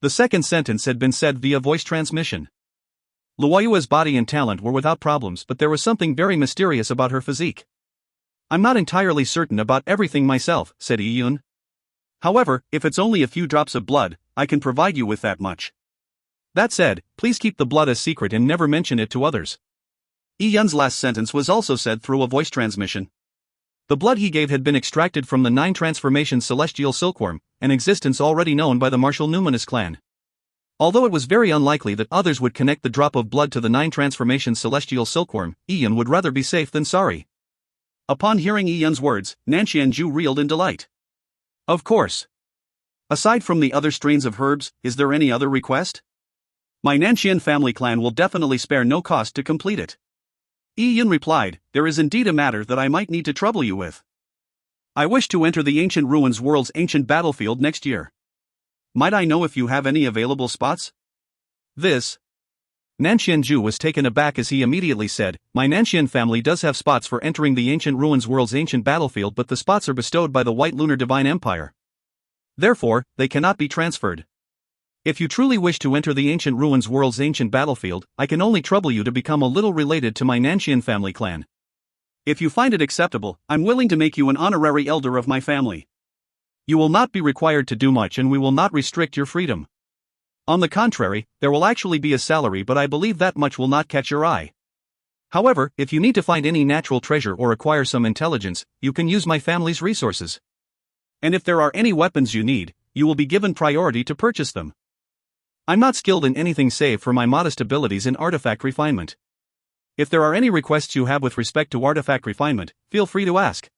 The second sentence had been said via voice transmission. Luoyue's body and talent were without problems, but there was something very mysterious about her physique. I'm not entirely certain about everything myself, said Yi Yun. However, if it's only a few drops of blood, I can provide you with that much. That said, please keep the blood a secret and never mention it to others. Yi Yun's last sentence was also said through a voice transmission. The blood he gave had been extracted from the 9 transformation celestial silkworm, an existence already known by the martial numinous clan. Although it was very unlikely that others would connect the drop of blood to the 9 transformation celestial silkworm, Yi Yun would rather be safe than sorry. Upon hearing Yi Yun's words, Nanxianju reeled in delight. Of course. Aside from the other strains of herbs, is there any other request? My Nanxian family clan will definitely spare no cost to complete it. Yi Yun replied, There is indeed a matter that I might need to trouble you with. I wish to enter the Ancient Ruins World's ancient battlefield next year. Might I know if you have any available spots? Nanxianju was taken aback as he immediately said, My Nanxian family does have spots for entering the Ancient Ruins World's ancient battlefield, but the spots are bestowed by the White Lunar Divine Empire. Therefore, they cannot be transferred. If you truly wish to enter the Ancient Ruins World's ancient battlefield, I can only trouble you to become a little related to my Nanxian family clan. If you find it acceptable, I'm willing to make you an honorary elder of my family. You will not be required to do much and we will not restrict your freedom. On the contrary, there will actually be a salary, but I believe that much will not catch your eye. However, if you need to find any natural treasure or acquire some intelligence, you can use my family's resources. And if there are any weapons you need, you will be given priority to purchase them. I'm not skilled in anything save for my modest abilities in artifact refinement. If there are any requests you have with respect to artifact refinement, feel free to ask.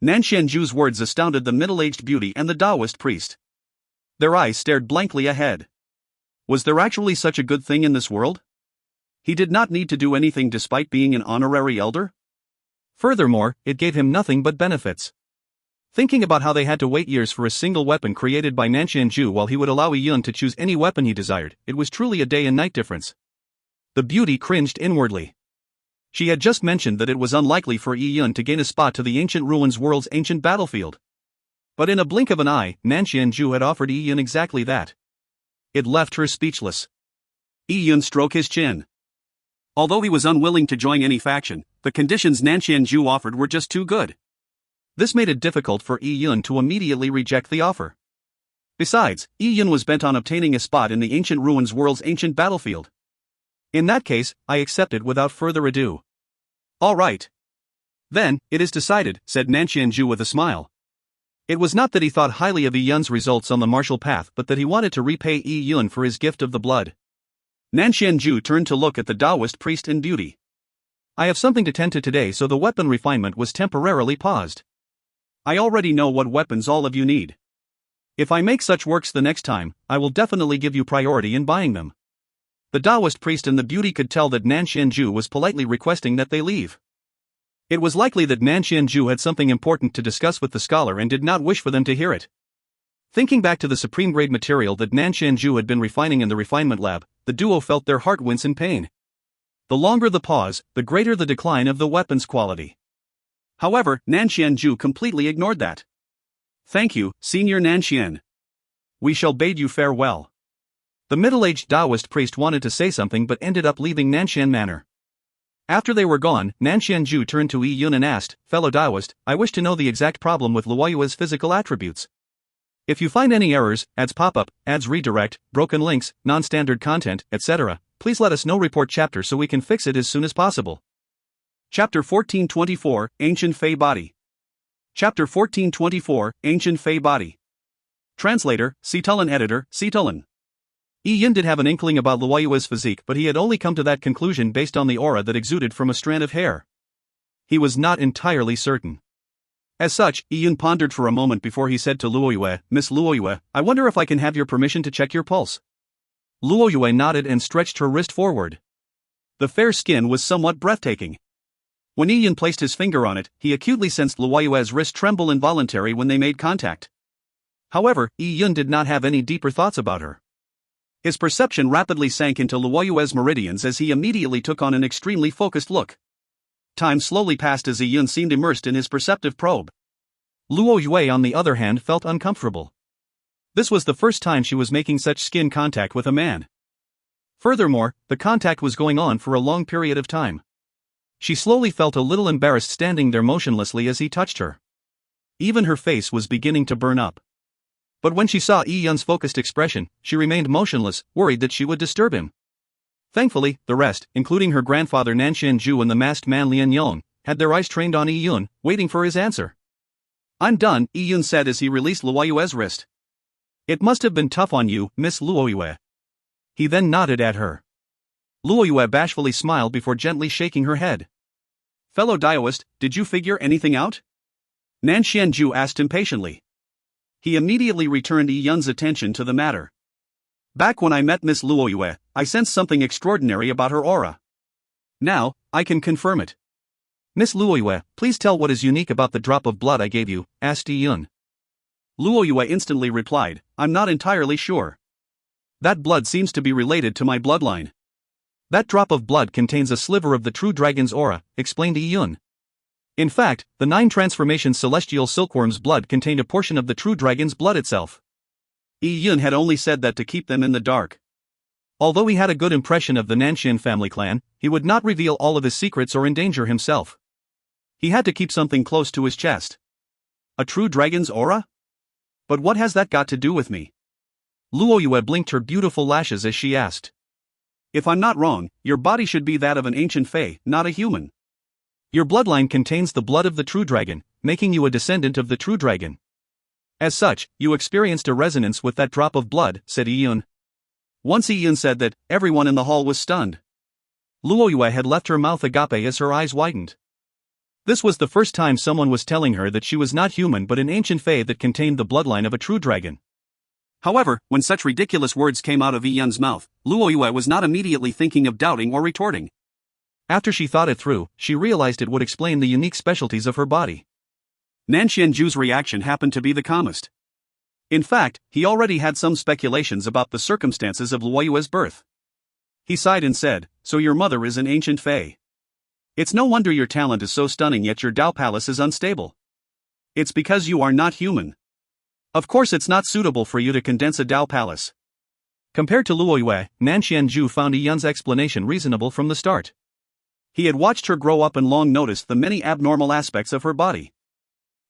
Nanxianju's words astounded the middle-aged beauty and the Taoist priest. Their eyes stared blankly ahead. Was there actually such a good thing in this world? He did not need to do anything despite being an honorary elder? Furthermore, it gave him nothing but benefits. Thinking about how they had to wait years for a single weapon created by Nanxianju while he would allow Yi Yun to choose any weapon he desired, it was truly a day and night difference. The beauty cringed inwardly. She had just mentioned that it was unlikely for Yi Yun to gain a spot to the Ancient Ruins World's ancient battlefield. But in a blink of an eye, Nanxianju had offered Yi Yun exactly that. It left her speechless. Yi Yun stroked his chin. Although he was unwilling to join any faction, the conditions Nanxianju offered were just too good. This made it difficult for Yi Yun to immediately reject the offer. Besides, Yi Yun was bent on obtaining a spot in the Ancient Ruins World's ancient battlefield. In that case, I accepted without further ado. All right. Then, it is decided, said Nanxianju with a smile. It was not that he thought highly of Yi Yun's results on the martial path, but that he wanted to repay Yi Yun for his gift of the blood. Nanxianju turned to look at the Taoist priest in beauty. I have something to tend to today, so the weapon refinement was temporarily paused. I already know what weapons all of you need. If I make such works the next time, I will definitely give you priority in buying them. The Taoist priest and the beauty could tell that Nanxianju was politely requesting that they leave. It was likely that Nanxianju had something important to discuss with the scholar and did not wish for them to hear it. Thinking back to the supreme grade material that Nanxianju had been refining in the refinement lab, the duo felt their heart wince in pain. The longer the pause, the greater the decline of the weapon's quality. However, Nanxianju completely ignored that. Thank you, Senior Nanxian. We shall bid you farewell. The middle-aged Taoist priest wanted to say something but ended up leaving Nanxian Manor. After they were gone, Nanxianju turned to Yi Yun and asked, Fellow Taoist, I wish to know the exact problem with Luoyue's physical attributes. If you find any errors, ads pop up, ads redirect, broken links, non-standard content, etc., please let us know. Report chapter so we can fix it as soon as possible. Chapter 1424, Ancient Fey Body. Chapter 1424, Ancient Fey Body. Translator, Cetulin. Editor, Cetulin. Yin did have an inkling about Luoyue's physique, but he had only come to that conclusion based on the aura that exuded from a strand of hair. He was not entirely certain. As such, Yin pondered for a moment before he said to Luoyue, "Miss Luoyue, I wonder if I can have your permission to check your pulse." Luoyue nodded and stretched her wrist forward. The fair skin was somewhat breathtaking. When Yin placed his finger on it, he acutely sensed Luoyue's wrist tremble involuntarily when they made contact. However, Yin did not have any deeper thoughts about her. His perception rapidly sank into Luoyue's meridians as he immediately took on an extremely focused look. Time slowly passed as Yin seemed immersed in his perceptive probe. Luoyue, on the other hand, felt uncomfortable. This was the first time she was making such skin contact with a man. Furthermore, the contact was going on for a long period of time. She slowly felt a little embarrassed standing there motionlessly as he touched her. Even her face was beginning to burn up. But when she saw Yun's focused expression, she remained motionless, worried that she would disturb him. Thankfully, the rest, including her grandfather Nanshan-ju and the masked man Lian Yong, had their eyes trained on Yun, waiting for his answer. "I'm done," Yun said as he released Luoyue's wrist. "It must have been tough on you, Miss Luoyue." He then nodded at her. Luoyue bashfully smiled before gently shaking her head. "Fellow Daoist, did you figure anything out?" Nanshan-ju asked impatiently. He immediately returned Yun's attention to the matter. "Back when I met Miss Luoyue, I sensed something extraordinary about her aura. Now, I can confirm it." "Miss Luoyue, please tell what is unique about the drop of blood I gave you," asked Yun. Luoyue instantly replied, "I'm not entirely sure. That blood seems to be related to my bloodline." "That drop of blood contains a sliver of the true dragon's aura," explained Yun. In fact, the 9 transformation celestial silkworm's blood contained a portion of the true dragon's blood itself. Yun had only said that to keep them in the dark. Although he had a good impression of the Nanshan family clan, he would not reveal all of his secrets or endanger himself. He had to keep something close to his chest. A true dragon's aura? But what has that got to do with me? Luoyue blinked her beautiful lashes as she asked. "If I'm not wrong, your body should be that of an ancient fae, not a human. Your bloodline contains the blood of the true dragon, making you a descendant of the true dragon. As such, you experienced a resonance with that drop of blood," said Yun. Once Yun said that, everyone in the hall was stunned. Luoyue had left her mouth agape as her eyes widened. This was the first time someone was telling her that she was not human but an ancient fae that contained the bloodline of a true dragon. However, when such ridiculous words came out of Yun's mouth, Luoyue was not immediately thinking of doubting or retorting. After she thought it through, she realized it would explain the unique specialties of her body. Nanshan-ju's reaction happened to be the calmest. In fact, he already had some speculations about the circumstances of Luoyue's birth. He sighed and said, "So your mother is an ancient fae. It's no wonder your talent is so stunning yet your Dao Palace is unstable. It's because you are not human. Of course it's not suitable for you to condense a Dao Palace." Compared to Luoyue, Nanshan-ju found Yun's explanation reasonable from the start. He had watched her grow up and long noticed the many abnormal aspects of her body.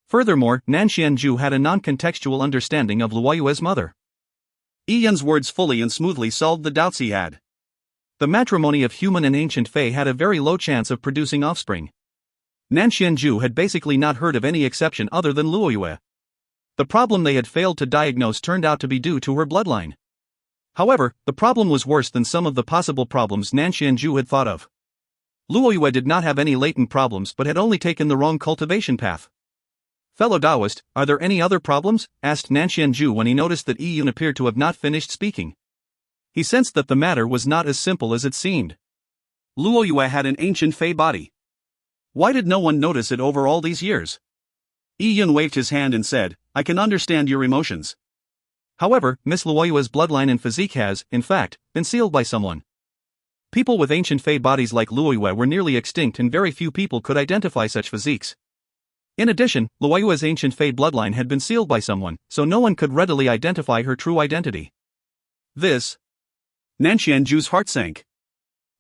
Furthermore, Nanshan-ju had a non-contextual understanding of Luoyue's mother. Yun's words fully and smoothly solved the doubts he had. The matrimony of human and ancient fae had a very low chance of producing offspring. Nanshan-ju had basically not heard of any exception other than Luoyue. The problem they had failed to diagnose turned out to be due to her bloodline. However, the problem was worse than some of the possible problems Nanshan-ju had thought of. Luoyue did not have any latent problems but had only taken the wrong cultivation path. "Fellow Taoist, are there any other problems?" asked Nanshan-ju when he noticed that Yun appeared to have not finished speaking. He sensed that the matter was not as simple as it seemed. Luoyue had an ancient fae body. Why did no one notice it over all these years? Yun waved his hand and said, "I can understand your emotions. However, Miss Luoyue's bloodline and physique has, in fact, been sealed by someone. People with ancient fae bodies like Luoyue were nearly extinct and very few people could identify such physiques. In addition, Luoyue's ancient fae bloodline had been sealed by someone, so no one could readily identify her true identity." Nanshan-ju's heart sank.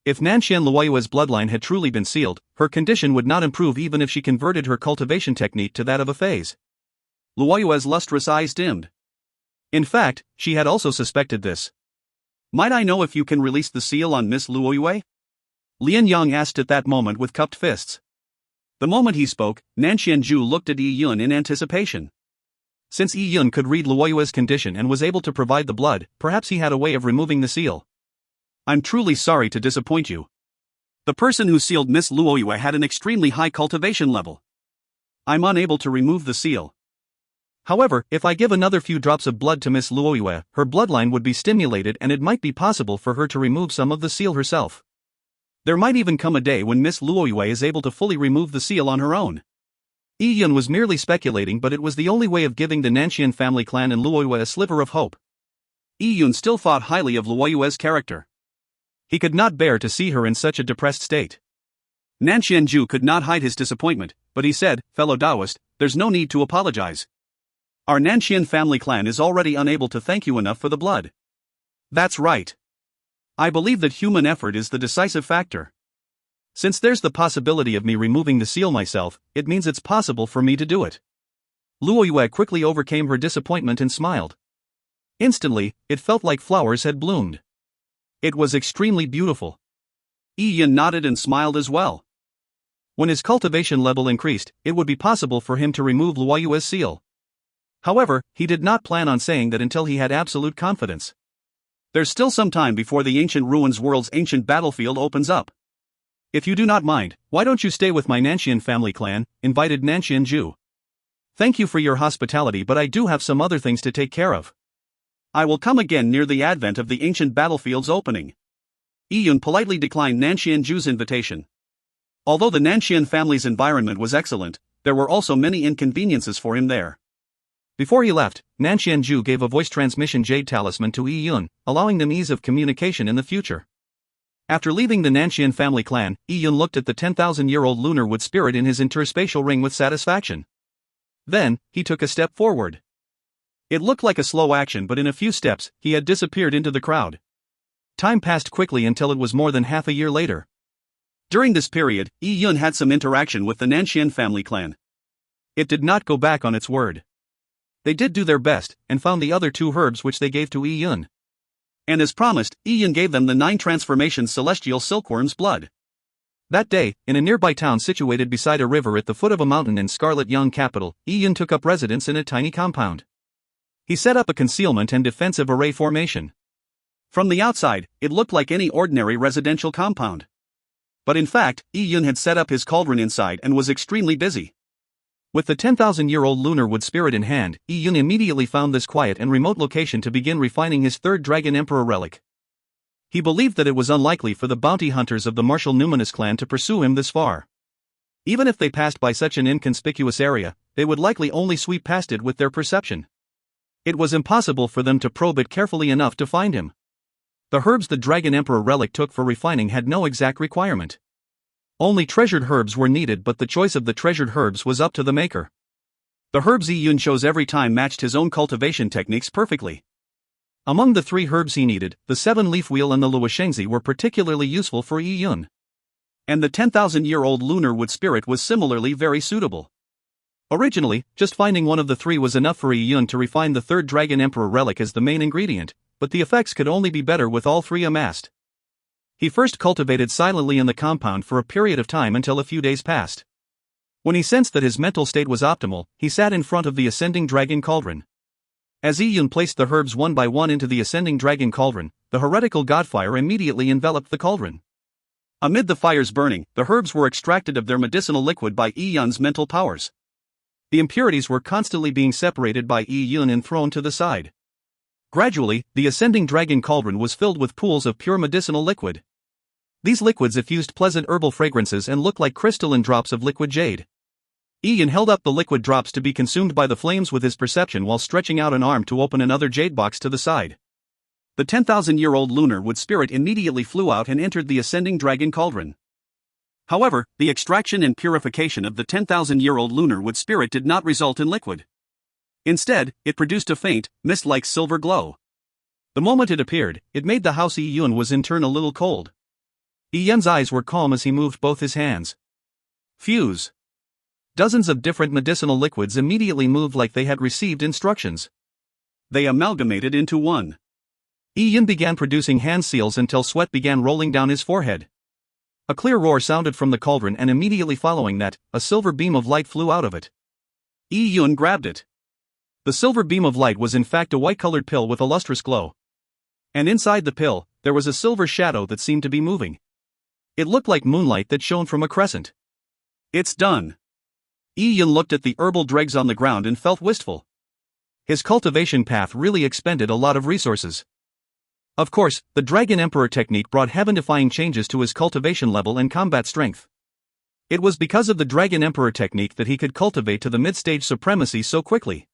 If Nanshan Luoyue's bloodline had truly been sealed, her condition would not improve even if she converted her cultivation technique to that of a phase. Luoyue's lustrous eyes dimmed. In fact, she had also suspected this. "Might I know if you can release the seal on Miss Luoyue?" Lin Yang asked at that moment with cupped fists. The moment he spoke, Nanxianju looked at Yi Yun in anticipation. Since Yi Yun could read Luoyue's condition and was able to provide the blood, perhaps he had a way of removing the seal. "I'm truly sorry to disappoint you. The person who sealed Miss Luoyue had an extremely high cultivation level. I'm unable to remove the seal. However, if I give another few drops of blood to Miss Luoyue, her bloodline would be stimulated and it might be possible for her to remove some of the seal herself. There might even come a day when Miss Luoyue is able to fully remove the seal on her own." Yi Yun was merely speculating, but it was the only way of giving the Nanxian family clan and Luoyue a sliver of hope. Yi Yun still thought highly of Luoyue's character. He could not bear to see her in such a depressed state. Nanxianju could not hide his disappointment, but he said, "Fellow Taoist, there's no need to apologize. Our Nanxian family clan is already unable to thank you enough for the blood." "That's right. I believe that human effort is the decisive factor. Since there's the possibility of me removing the seal myself, it means it's possible for me to do it." Luoyue quickly overcame her disappointment and smiled. Instantly, it felt like flowers had bloomed. It was extremely beautiful. Yi Yun nodded and smiled as well. When his cultivation level increased, it would be possible for him to remove Luoyue's seal. However, he did not plan on saying that until he had absolute confidence. There's still some time before the ancient ruins world's ancient battlefield opens up. "If you do not mind, why don't you stay with my Nanxian family clan?" invited Nanxianju. "Thank you for your hospitality, but I do have some other things to take care of. I will come again near the advent of the ancient battlefield's opening." Yi Yun politely declined Nanxianju's invitation. Although the Nanxian family's environment was excellent, there were also many inconveniences for him there. Before he left, Nanxianju gave a voice transmission jade talisman to Yi Yun, allowing them ease of communication in the future. After leaving the Nanxian family clan, Yi Yun looked at the 10,000-year-old lunar wood spirit in his interspatial ring with satisfaction. Then, he took a step forward. It looked like a slow action, but in a few steps, he had disappeared into the crowd. Time passed quickly until it was more than half a year later. During this period, Yi Yun had some interaction with the Nanxian family clan. It did not go back on its word. They did do their best, and found the other 2 herbs which they gave to Yi Yun. And as promised, Yi Yun gave them the 9 transformations celestial silkworm's blood. That day, in a nearby town situated beside a river at the foot of a mountain in Scarlet Young capital, Yi Yun took up residence in a tiny compound. He set up a concealment and defensive array formation. From the outside, it looked like any ordinary residential compound. But in fact, Yi Yun had set up his cauldron inside and was extremely busy. With the 10,000-year-old lunar wood spirit in hand, Yi Yun immediately found this quiet and remote location to begin refining his 3rd Dragon Emperor relic. He believed that it was unlikely for the bounty hunters of the martial Numinous clan to pursue him this far. Even if they passed by such an inconspicuous area, they would likely only sweep past it with their perception. It was impossible for them to probe it carefully enough to find him. The herbs the Dragon Emperor relic took for refining had no exact requirement. Only treasured herbs were needed, but the choice of the treasured herbs was up to the maker. The herbs Yi Yun chose every time matched his own cultivation techniques perfectly. Among the 3 herbs he needed, the 7-leaf wheel and the luoshengzi were particularly useful for Yi Yun. And the 10,000-year-old lunar wood spirit was similarly very suitable. Originally, just finding one of the 3 was enough for Yi Yun to refine the 3rd Dragon Emperor relic as the main ingredient, but the effects could only be better with all 3 amassed. He first cultivated silently in the compound for a period of time until a few days passed. When he sensed that his mental state was optimal, he sat in front of the ascending dragon cauldron. As Yi Yun placed the herbs one by one into the ascending dragon cauldron, the heretical godfire immediately enveloped the cauldron. Amid the fire's burning, the herbs were extracted of their medicinal liquid by Yi Yun's mental powers. The impurities were constantly being separated by Yi Yun and thrown to the side. Gradually, the ascending dragon cauldron was filled with pools of pure medicinal liquid. These liquids effused pleasant herbal fragrances and looked like crystalline drops of liquid jade. Yi Yun held up the liquid drops to be consumed by the flames with his perception while stretching out an arm to open another jade box to the side. The 10,000-year-old lunar wood spirit immediately flew out and entered the ascending dragon cauldron. However, the extraction and purification of the 10,000-year-old lunar wood spirit did not result in liquid. Instead, it produced a faint, mist-like silver glow. The moment it appeared, it made the house Yi Yun was in turn a little cold. Yi Yun's eyes were calm as he moved both his hands. Fuse. Dozens of different medicinal liquids immediately moved like they had received instructions. They amalgamated into one. Yi-Yun began producing hand seals until sweat began rolling down his forehead. A clear roar sounded from the cauldron, and immediately following that, a silver beam of light flew out of it. Yi-Yun grabbed it. The silver beam of light was in fact a white-colored pill with a lustrous glow. And inside the pill, there was a silver shadow that seemed to be moving. It looked like moonlight that shone from a crescent. It's done. Yi-Yun looked at the herbal dregs on the ground and felt wistful. His cultivation path really expended a lot of resources. Of course, the Dragon Emperor technique brought heaven-defying changes to his cultivation level and combat strength. It was because of the Dragon Emperor technique that he could cultivate to the mid-stage supremacy so quickly.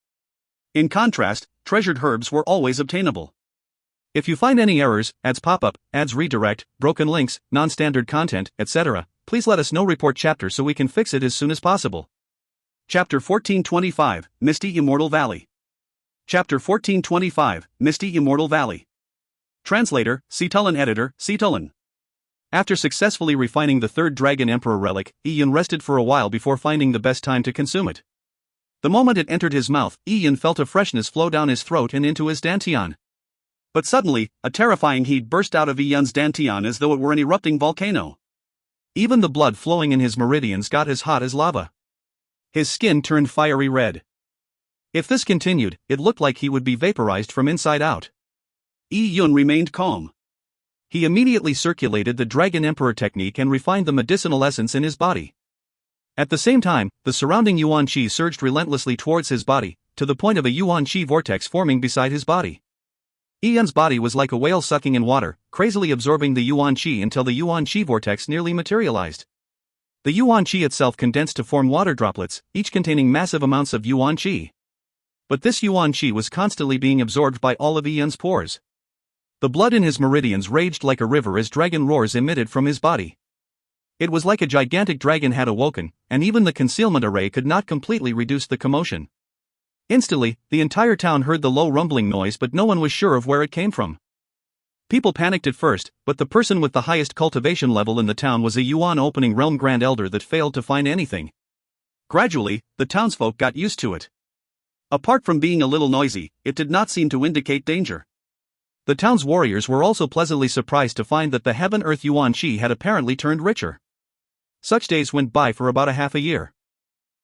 In contrast, treasured herbs were always obtainable. If you find any errors, ads pop up, ads redirect, broken links, non-standard content, etc., please let us know. Report chapter so we can fix it as soon as possible. Chapter 1425, Misty Immortal Valley. Chapter 1425, Misty Immortal Valley. Translator, Cetulin. Editor, Cetulin. After successfully refining the third Dragon Emperor relic, Yi-Yun rested for a while before finding the best time to consume it. The moment it entered his mouth, Yi-Yun felt a freshness flow down his throat and into his dantian. But suddenly, a terrifying heat burst out of Yi-Yun's dantian as though it were an erupting volcano. Even the blood flowing in his meridians got as hot as lava. His skin turned fiery red. If this continued, it looked like he would be vaporized from inside out. Yi-Yun remained calm. He immediately circulated the Dragon Emperor technique and refined the medicinal essence in his body. At the same time, the surrounding Yuan Qi surged relentlessly towards his body, to the point of a Yuan Qi vortex forming beside his body. Yi-Yun's body was like a whale sucking in water, crazily absorbing the Yuan Qi until the Yuan Qi vortex nearly materialized. The Yuan Qi itself condensed to form water droplets, each containing massive amounts of Yuan Qi. But this Yuan Qi was constantly being absorbed by all of Yi-Yun's pores. The blood in his meridians raged like a river as dragon roars emitted from his body. It was like a gigantic dragon had awoken, and even the concealment array could not completely reduce the commotion. Instantly, the entire town heard the low rumbling noise, but no one was sure of where it came from. People panicked at first, but the person with the highest cultivation level in the town was a Yuan opening realm Grand Elder that failed to find anything. Gradually, the townsfolk got used to it. Apart from being a little noisy, it did not seem to indicate danger. The town's warriors were also pleasantly surprised to find that the Heaven-Earth Yuan Qi had apparently turned richer. Such days went by for about a half a year.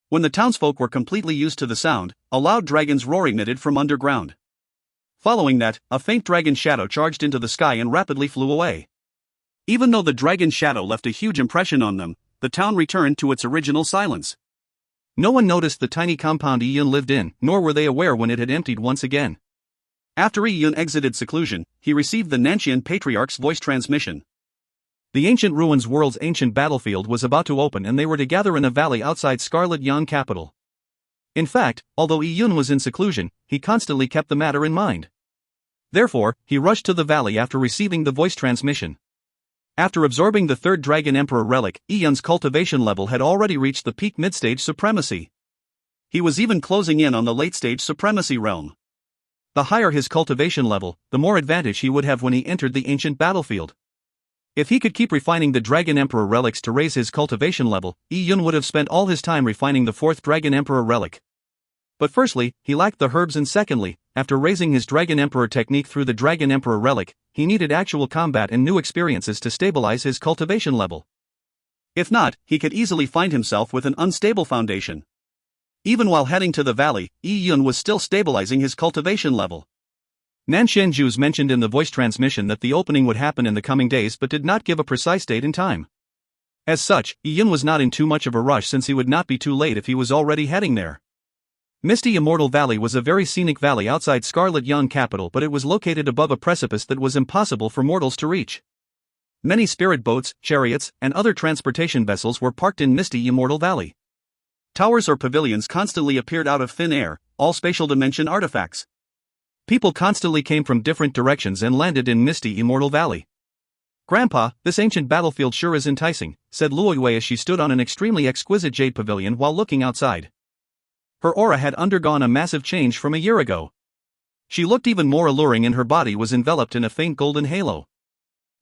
When the townsfolk were completely used to the sound, a loud dragon's roar emitted from underground. Following that, a faint dragon shadow charged into the sky and rapidly flew away. Even though the dragon shadow left a huge impression on them, the town returned to its original silence. No one noticed the tiny compound Yi-Yun lived in, nor were they aware when it had emptied once again. After Yi-Yun exited seclusion, he received the Nanshan Patriarch's voice transmission. The ancient ruins world's ancient battlefield was about to open, and they were to gather in a valley outside Scarlet Yan capital. In fact, although Yi-Yun was in seclusion, he constantly kept the matter in mind. Therefore, he rushed to the valley after receiving the voice transmission. After absorbing the third Dragon Emperor relic, Yi-Yun's cultivation level had already reached the peak mid-stage supremacy. He was even closing in on the late-stage supremacy realm. The higher his cultivation level, the more advantage he would have when he entered the ancient battlefield. If he could keep refining the Dragon Emperor relics to raise his cultivation level, Yi-Yun would have spent all his time refining the fourth Dragon Emperor relic. But firstly, he lacked the herbs, and secondly, after raising his Dragon Emperor technique through the Dragon Emperor relic, he needed actual combat and new experiences to stabilize his cultivation level. If not, he could easily find himself with an unstable foundation. Even while heading to the valley, Yi-Yun was still stabilizing his cultivation level. Nanshan Ju's mentioned in the voice transmission that the opening would happen in the coming days, but did not give a precise date and time. As such, Yi-Yun was not in too much of a rush, since he would not be too late if he was already heading there. Misty Immortal Valley was a very scenic valley outside Scarlet Yan capital, but it was located above a precipice that was impossible for mortals to reach. Many spirit boats, chariots, and other transportation vessels were parked in Misty Immortal Valley. Towers or pavilions constantly appeared out of thin air, all spatial dimension artifacts. People constantly came from different directions and landed in Misty Immortal Valley. "Grandpa, this ancient battlefield sure is enticing," said Luoyue as she stood on an extremely exquisite jade pavilion while looking outside. Her aura had undergone a massive change from a year ago. She looked even more alluring, and her body was enveloped in a faint golden halo.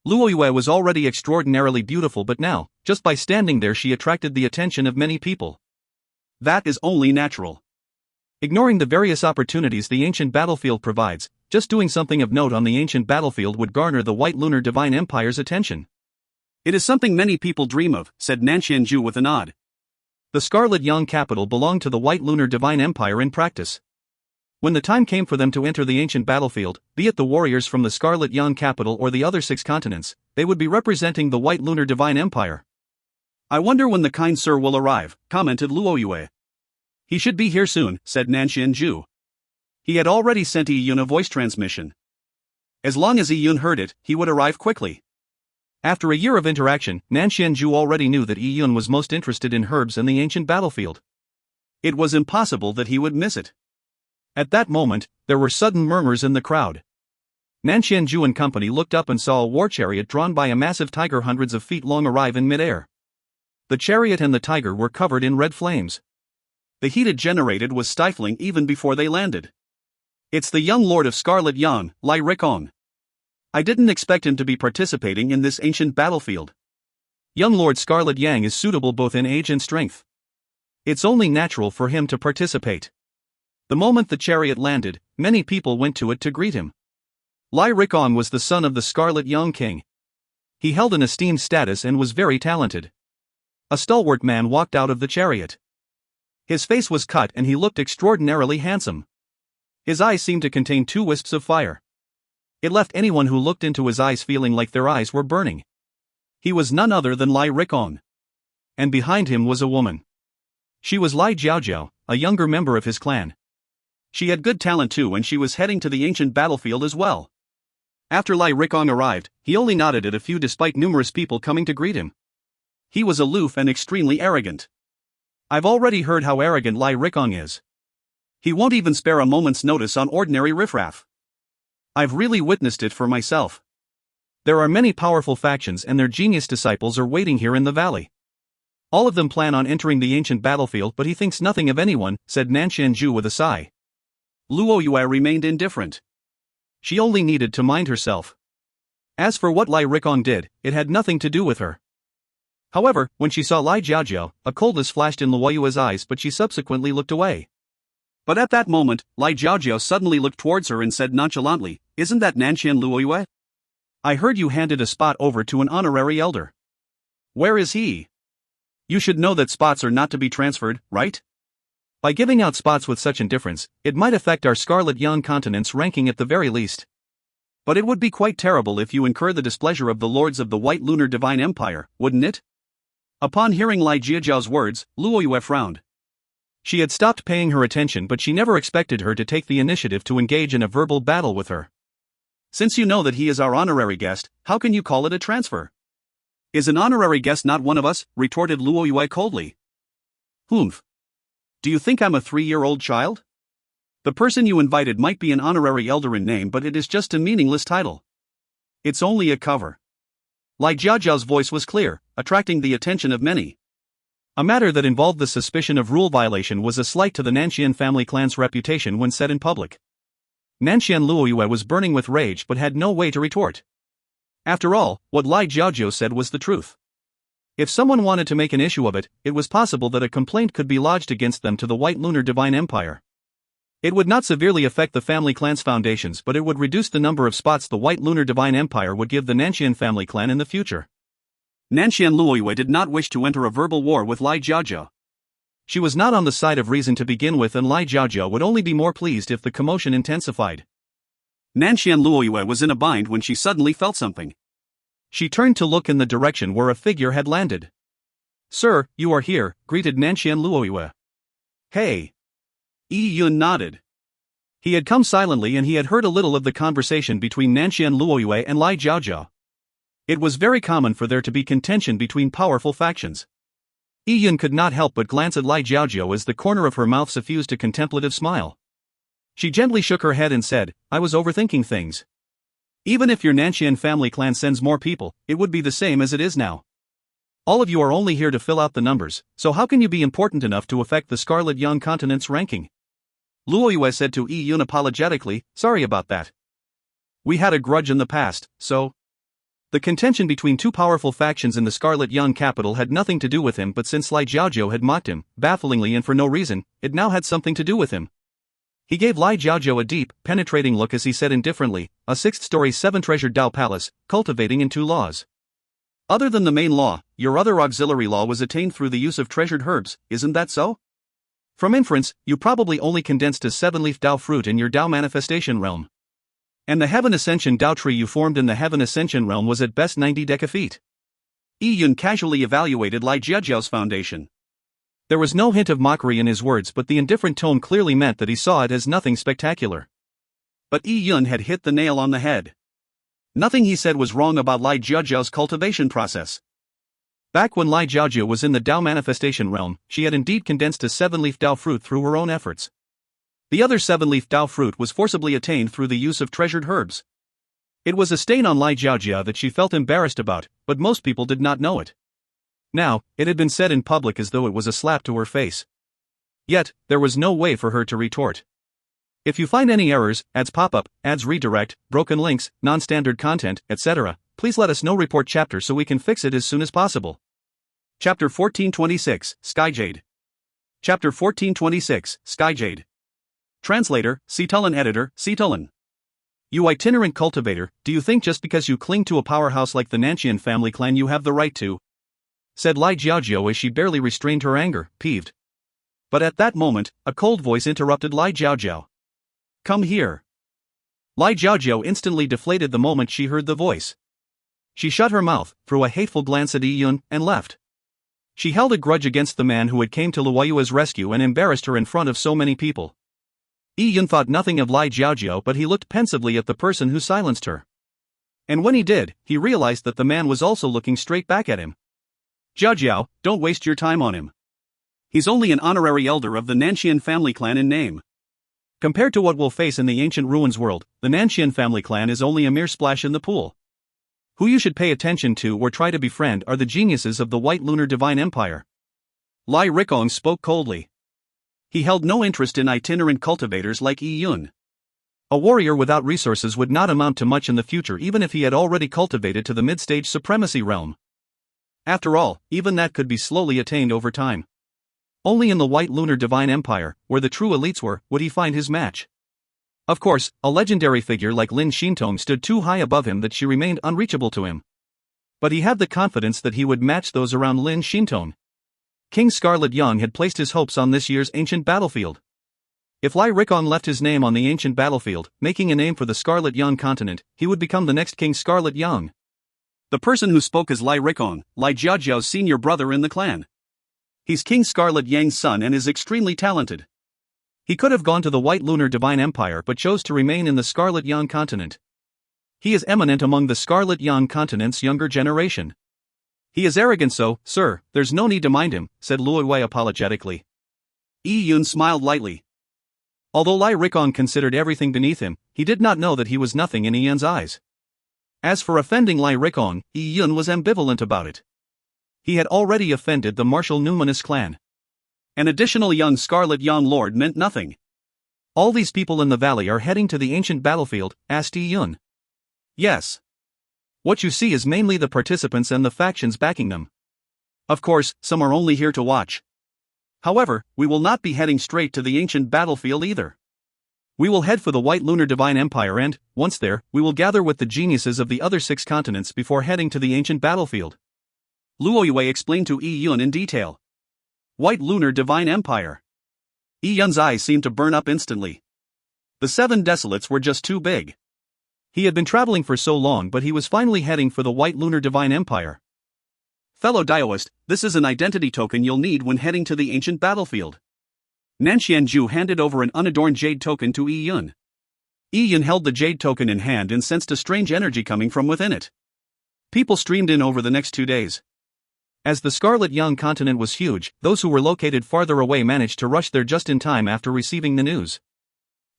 Luoyue was already extraordinarily beautiful, but now, just by standing there, she attracted the attention of many people. That is only natural. Ignoring the various opportunities the ancient battlefield provides, just doing something of note on the ancient battlefield would garner the White Lunar Divine Empire's attention. It is something many people dream of, said Nanxianju with a nod. The Scarlet Yang capital belonged to the White Lunar Divine Empire in practice. When the time came for them to enter the ancient battlefield, be it the warriors from the Scarlet Yang capital or the other 6 continents, they would be representing the White Lunar Divine Empire. I wonder when the kind sir will arrive, commented Luoyue. He should be here soon, said Nanxianju. He had already sent Yiyun a voice transmission. As long as Yiyun heard it, he would arrive quickly. After a year of interaction, Nanxianju already knew that Yiyun was most interested in herbs and the ancient battlefield. It was impossible that he would miss it. At that moment, there were sudden murmurs in the crowd. Nanxianju and company looked up and saw a war chariot drawn by a massive tiger hundreds of feet long arrive in midair. The chariot and the tiger were covered in red flames. The heat it generated was stifling even before they landed. It's the young lord of Scarlet Yang, Lai Rikong. I didn't expect him to be participating in this ancient battlefield. Young Lord Scarlet Yang is suitable both in age and strength. It's only natural for him to participate. The moment the chariot landed, many people went to it to greet him. Lai Rikong was the son of the Scarlet Yang king. He held an esteemed status and was very talented. A stalwart man walked out of the chariot. His face was cut and he looked extraordinarily handsome. His eyes seemed to contain 2 wisps of fire. It left anyone who looked into his eyes feeling like their eyes were burning. He was none other than Lai Rikong. And behind him was a woman. She was Lai Jiaojiao, a younger member of his clan. She had good talent too and she was heading to the ancient battlefield as well. After Lai Rikong arrived, he only nodded at a few despite numerous people coming to greet him. He was aloof and extremely arrogant. I've already heard how arrogant Lai Rikong is. He won't even spare a moment's notice on ordinary riffraff. I've really witnessed it for myself. There are many powerful factions and their genius disciples are waiting here in the valley. All of them plan on entering the ancient battlefield but he thinks nothing of anyone, said Nanxianju with a sigh. Luoyue remained indifferent. She only needed to mind herself. As for what Lai Rikong did, it had nothing to do with her. However, when she saw Lai Jiaojiao, a coldness flashed in Luoyue's eyes but she subsequently looked away. But at that moment, Lai Jiaojiao suddenly looked towards her and said nonchalantly, "Isn't that Nanxian Luoyue? I heard you handed a spot over to an honorary elder. Where is he? You should know that spots are not to be transferred, right? By giving out spots with such indifference, it might affect our Scarlet Yang continent's ranking at the very least. But it would be quite terrible if you incur the displeasure of the lords of the White Lunar Divine Empire, wouldn't it?" Upon hearing Lai Jiaojiao's words, Luoyue frowned. She had stopped paying her attention but she never expected her to take the initiative to engage in a verbal battle with her. "Since you know that he is our honorary guest, how can you call it a transfer?" "Is an honorary guest not one of us?" retorted Luoyue coldly. "Humph. Do you think I'm a 3-year-old child? The person you invited might be an honorary elder in name but it is just a meaningless title. It's only a cover." Lai Jiaojiao's voice was clear, attracting the attention of many. A matter that involved the suspicion of rule violation was a slight to the Nanxian family clan's reputation when said in public. Nanxian Luoyue was burning with rage but had no way to retort. After all, what Lai Jiaojiao said was the truth. If someone wanted to make an issue of it, it was possible that a complaint could be lodged against them to the White Lunar Divine Empire. It would not severely affect the family clan's foundations but it would reduce the number of spots the White Lunar Divine Empire would give the Nanxian family clan in the future. Nanxian Luoyue did not wish to enter a verbal war with Lai Jiaojiao. She was not on the side of reason to begin with and Lai Jiaojiao would only be more pleased if the commotion intensified. Nanxian Luoyue was in a bind when she suddenly felt something. She turned to look in the direction where a figure had landed. "Sir, you are here," greeted Nanxian Luoyue. "Hey." Yiyun nodded. He had come silently and he had heard a little of the conversation between Nanxian Luoyue and Lai Jiaojiao. It was very common for there to be contention between powerful factions. Yiyun could not help but glance at Lai Jiaojiao as the corner of her mouth suffused a contemplative smile. She gently shook her head and said, "I was overthinking things. Even if your Nanxian family clan sends more people, it would be the same as it is now. All of you are only here to fill out the numbers, so how can you be important enough to affect the Scarlet Yang continent's ranking?" Luoyue said to Yiyun apologetically, "Sorry about that. We had a grudge in the past, so..." The contention between 2 powerful factions in the Scarlet Yang capital had nothing to do with him but since Lai Jiaojiao had mocked him, bafflingly and for no reason, it now had something to do with him. He gave Lai Jiaojiao a deep, penetrating look as he said indifferently, a 6th-story 7-treasured Dao palace, cultivating in 2 laws. Other than the main law, your other auxiliary law was attained through the use of treasured herbs, isn't that so? From inference, you probably only condensed a 7-leaf Dao fruit in your Dao manifestation realm. And the Heaven Ascension Dao tree you formed in the Heaven Ascension realm was at best 90 decafeet. Yi Yun casually evaluated Lai Jiaojiao's foundation. There was no hint of mockery in his words, but the indifferent tone clearly meant that he saw it as nothing spectacular. But Yi Yun had hit the nail on the head. Nothing he said was wrong about Lai Jiaojiao's cultivation process. Back when Lai Jiaojiao was in the Dao manifestation realm, she had indeed condensed a 7-leaf Dao fruit through her own efforts. The other 7-leaf Dao fruit was forcibly attained through the use of treasured herbs. It was a stain on Lai Jiaojiao that she felt embarrassed about, but most people did not know it. Now, it had been said in public as though it was a slap to her face. Yet, there was no way for her to retort. If you find any errors, ads pop up, ads redirect, broken links, non-standard content, etc., please let us know. Report chapter so we can fix it as soon as possible. Chapter 1426, Skyjade. Chapter 1426, Skyjade. Translator, Cetulin. Editor, Cetulin. You itinerant cultivator, do you think just because you cling to a powerhouse like the Nanshan family clan you have the right to? Said Lai Jiaojiao as she barely restrained her anger, peeved. But at that moment, a cold voice interrupted Lai Jiaojiao. Come here. Lai Jiaojiao instantly deflated the moment she heard the voice. She shut her mouth, threw a hateful glance at Yi Yun, and left. She held a grudge against the man who had came to Luoyue's rescue and embarrassed her in front of so many people. Yi Yun thought nothing of Lai Jiaojiao, but he looked pensively at the person who silenced her. And when he did, he realized that the man was also looking straight back at him. Jiaojiao, don't waste your time on him. He's only an honorary elder of the Nanshan family clan in name. Compared to what we'll face in the ancient ruins world, the Nanshan family clan is only a mere splash in the pool. Who you should pay attention to or try to befriend are the geniuses of the White Lunar Divine Empire. Lai Rikong spoke coldly. He held no interest in itinerant cultivators like Yi Yun. A warrior without resources would not amount to much in the future even if he had already cultivated to the mid-stage supremacy realm. After all, even that could be slowly attained over time. Only in the White Lunar Divine Empire, where the true elites were, would he find his match. Of course, a legendary figure like Lin Xintong stood too high above him that she remained unreachable to him. But he had the confidence that he would match those around Lin Xintong. King Scarlet Young had placed his hopes on this year's ancient battlefield. If Lai Rikong left his name on the ancient battlefield, making a name for the Scarlet Young continent, he would become the next King Scarlet Young. The person who spoke is Lai Rikong, Lai Jiaojiao's senior brother in the clan. He's King Scarlet Yang's son and is extremely talented. He could have gone to the White Lunar Divine Empire but chose to remain in the Scarlet Young continent. He is eminent among the Scarlet Young continent's younger generation. He is arrogant, so, sir, there's no need to mind him, said Luoyue apologetically. Yi Yun smiled lightly. Although Lai Rikong considered everything beneath him, he did not know that he was nothing in Yi Yun's eyes. As for offending Lai Rikong, Yi Yun was ambivalent about it. He had already offended the martial Numinous clan. An additional young Scarlet Young lord meant nothing. All these people in the valley are heading to the ancient battlefield, asked Yi Yun. Yes. What you see is mainly the participants and the factions backing them. Of course, some are only here to watch. However, we will not be heading straight to the ancient battlefield either. We will head for the White Lunar Divine Empire and, once there, we will gather with the geniuses of the other 6 continents before heading to the ancient battlefield. Luoyue explained to Yi Yun in detail. White Lunar Divine Empire. Yi Yun's eyes seemed to burn up instantly. The 7 desolates were just too big. He had been traveling for so long, but he was finally heading for the White Lunar Divine Empire. Fellow Daoist, this is an identity token you'll need when heading to the ancient battlefield. Nanshan handed over an unadorned jade token to Yi Yun. Yi Yun held the jade token in hand and sensed a strange energy coming from within it. People streamed in over the next 2 days. As the Scarlet Young continent was huge, those who were located farther away managed to rush there just in time after receiving the news.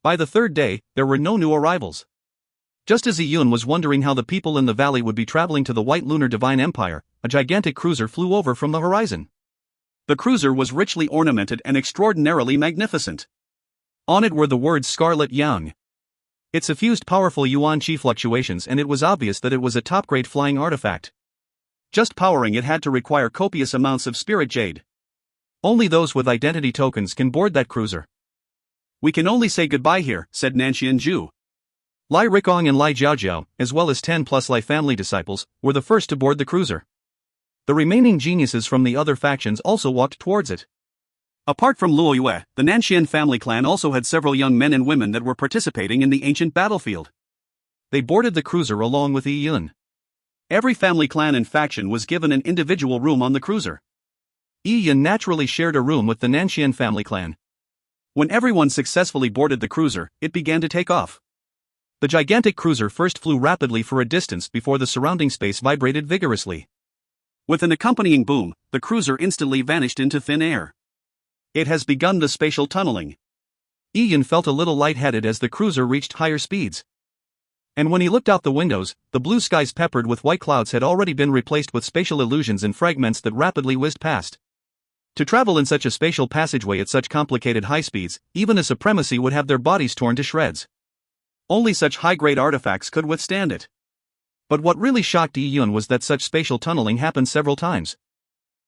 By the 3rd day, there were no new arrivals. Just as Yi Yun was wondering how the people in the valley would be traveling to the White Lunar Divine Empire, a gigantic cruiser flew over from the horizon. The cruiser was richly ornamented and extraordinarily magnificent. On it were the words Scarlet Young. It suffused powerful yuan qi fluctuations, and it was obvious that it was a top-grade flying artifact. Just powering it had to require copious amounts of spirit jade. Only those with identity tokens can board that cruiser. "We can only say goodbye here," said Nanxian Zhu. Lai Rikong and Lai Jiaojiao, as well as 10 plus Lai family disciples, were the first to board the cruiser. The remaining geniuses from the other factions also walked towards it. Apart from Luo Yue, the Nanxian family clan also had several young men and women that were participating in the ancient battlefield. They boarded the cruiser along with Yi Yun. Every family clan and faction was given an individual room on the cruiser. Yi Yun naturally shared a room with the Nanxian family clan. When everyone successfully boarded the cruiser, it began to take off. The gigantic cruiser first flew rapidly for a distance before the surrounding space vibrated vigorously. With an accompanying boom, the cruiser instantly vanished into thin air. It has begun the spatial tunneling. Yi Yun felt a little lightheaded as the cruiser reached higher speeds. And when he looked out the windows, the blue skies peppered with white clouds had already been replaced with spatial illusions and fragments that rapidly whizzed past. To travel in such a spatial passageway at such complicated high speeds, even a supremacy would have their bodies torn to shreds. Only such high-grade artifacts could withstand it. But what really shocked Yi Yun was that such spatial tunneling happened several times.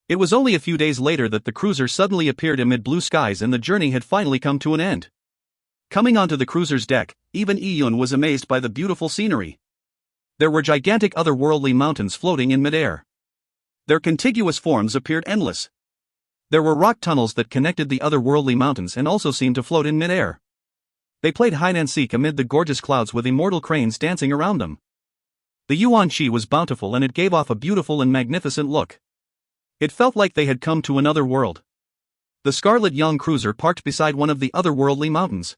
It was only a few days later that the cruiser suddenly appeared amid blue skies and the journey had finally come to an end. Coming onto the cruiser's deck, even Yi Yun was amazed by the beautiful scenery. There were gigantic otherworldly mountains floating in midair. Their contiguous forms appeared endless. There were rock tunnels that connected the otherworldly mountains and also seemed to float in midair. They played hide and seek amid the gorgeous clouds with immortal cranes dancing around them. The Yuan Qi was bountiful and it gave off a beautiful and magnificent look. It felt like they had come to another world. The Scarlet Young cruiser parked beside one of the otherworldly mountains.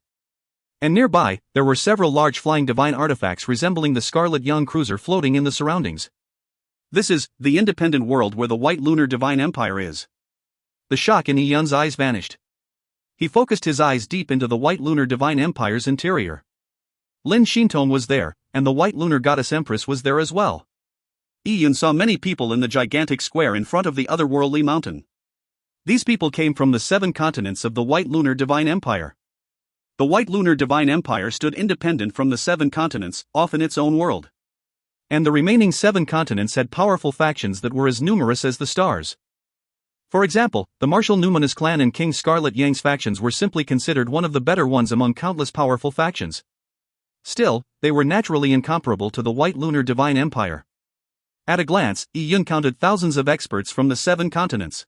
And nearby, there were several large flying divine artifacts resembling the Scarlet Young cruiser floating in the surroundings. This is the independent world where the White Lunar Divine Empire is. The shock in Yi Yun's eyes vanished. He focused his eyes deep into the White Lunar Divine Empire's interior. Lin Xintong was there, and the White Lunar Goddess Empress was there as well. Yi Yun saw many people in the gigantic square in front of the otherworldly mountain. These people came from the 7 continents of the White Lunar Divine Empire. The White Lunar Divine Empire stood independent from the 7 continents, off in its own world. And the remaining 7 continents had powerful factions that were as numerous as the stars. For example, the Martial Numinous clan and King Scarlet Yang's factions were simply considered one of the better ones among countless powerful factions. Still, they were naturally incomparable to the White Lunar Divine Empire. At a glance, Yi Yun counted thousands of experts from the 7 continents.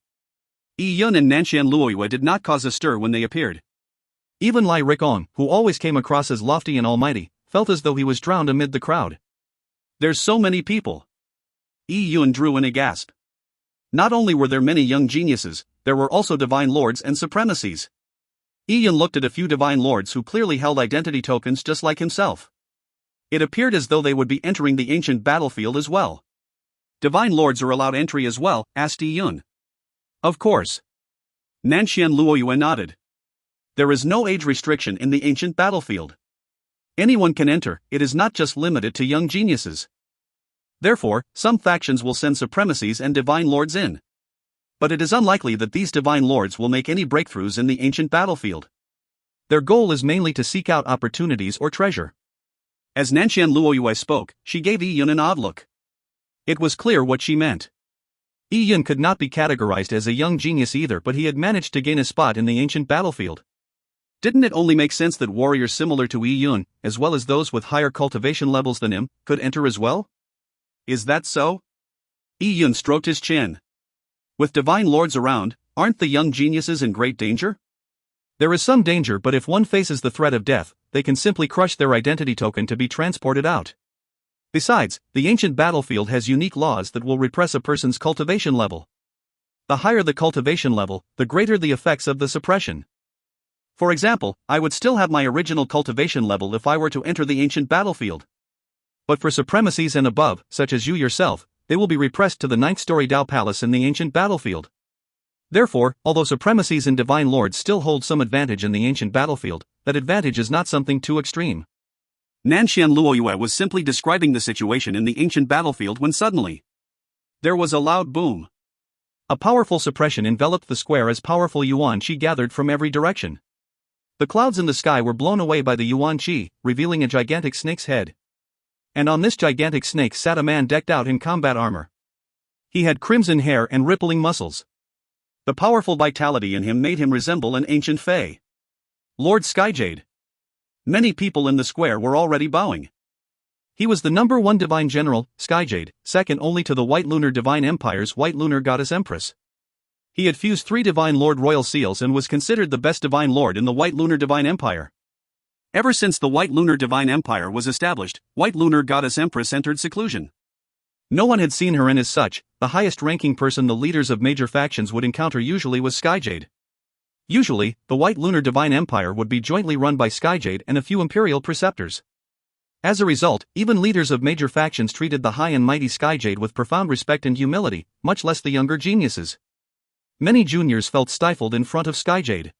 Yi Yun and Nanxian Luoyue did not cause a stir when they appeared. Even Lai Rikong, who always came across as lofty and almighty, felt as though he was drowned amid the crowd. There's so many people. Yi Yun drew in a gasp. Not only were there many young geniuses, there were also divine lords and supremacies. Yi Yun looked at a few divine lords who clearly held identity tokens just like himself. It appeared as though they would be entering the ancient battlefield as well. Divine lords are allowed entry as well, asked Yi Yun. Of course. Nanxian Luoyue nodded. There is no age restriction in the ancient battlefield. Anyone can enter, it is not just limited to young geniuses. Therefore, some factions will send supremacies and divine lords in. But it is unlikely that these divine lords will make any breakthroughs in the ancient battlefield. Their goal is mainly to seek out opportunities or treasure. As Nanxian Luoyue spoke, she gave Yi Yun an odd look. It was clear what she meant. Yi Yun could not be categorized as a young genius either, but he had managed to gain a spot in the ancient battlefield. Didn't it only make sense that warriors similar to Yi Yun, as well as those with higher cultivation levels than him, could enter as well? Is that so? Yi Yun stroked his chin. With divine lords around, aren't the young geniuses in great danger? There is some danger, but if one faces the threat of death, they can simply crush their identity token to be transported out. Besides, the ancient battlefield has unique laws that will repress a person's cultivation level. The higher the cultivation level, the greater the effects of the suppression. For example, I would still have my original cultivation level if I were to enter the ancient battlefield. But for supremacies and above, such as you yourself, they will be repressed to the 9th-story Dao Palace in the ancient battlefield. Therefore, although supremacies and divine lords still hold some advantage in the ancient battlefield, that advantage is not something too extreme. Nanxian Luoyue was simply describing the situation in the ancient battlefield when suddenly there was a loud boom. A powerful suppression enveloped the square as powerful Yuan Qi gathered from every direction. The clouds in the sky were blown away by the Yuan Qi, revealing a gigantic snake's head. And on this gigantic snake sat a man decked out in combat armor. He had crimson hair and rippling muscles. The powerful vitality in him made him resemble an ancient fae. Lord Skyjade. Many people in the square were already bowing. He was the number one divine general, Skyjade, second only to the White Lunar Divine Empire's White Lunar Goddess Empress. He had fused 3 Divine Lord royal seals and was considered the best Divine Lord in the White Lunar Divine Empire. Ever since the White Lunar Divine Empire was established, White Lunar Goddess Empress entered seclusion. No one had seen her, and as such, the highest-ranking person the leaders of major factions would encounter usually was Skyjade. Usually, the White Lunar Divine Empire would be jointly run by Skyjade and a few Imperial preceptors. As a result, even leaders of major factions treated the high and mighty Skyjade with profound respect and humility, much less the younger geniuses. Many juniors felt stifled in front of Skyjade.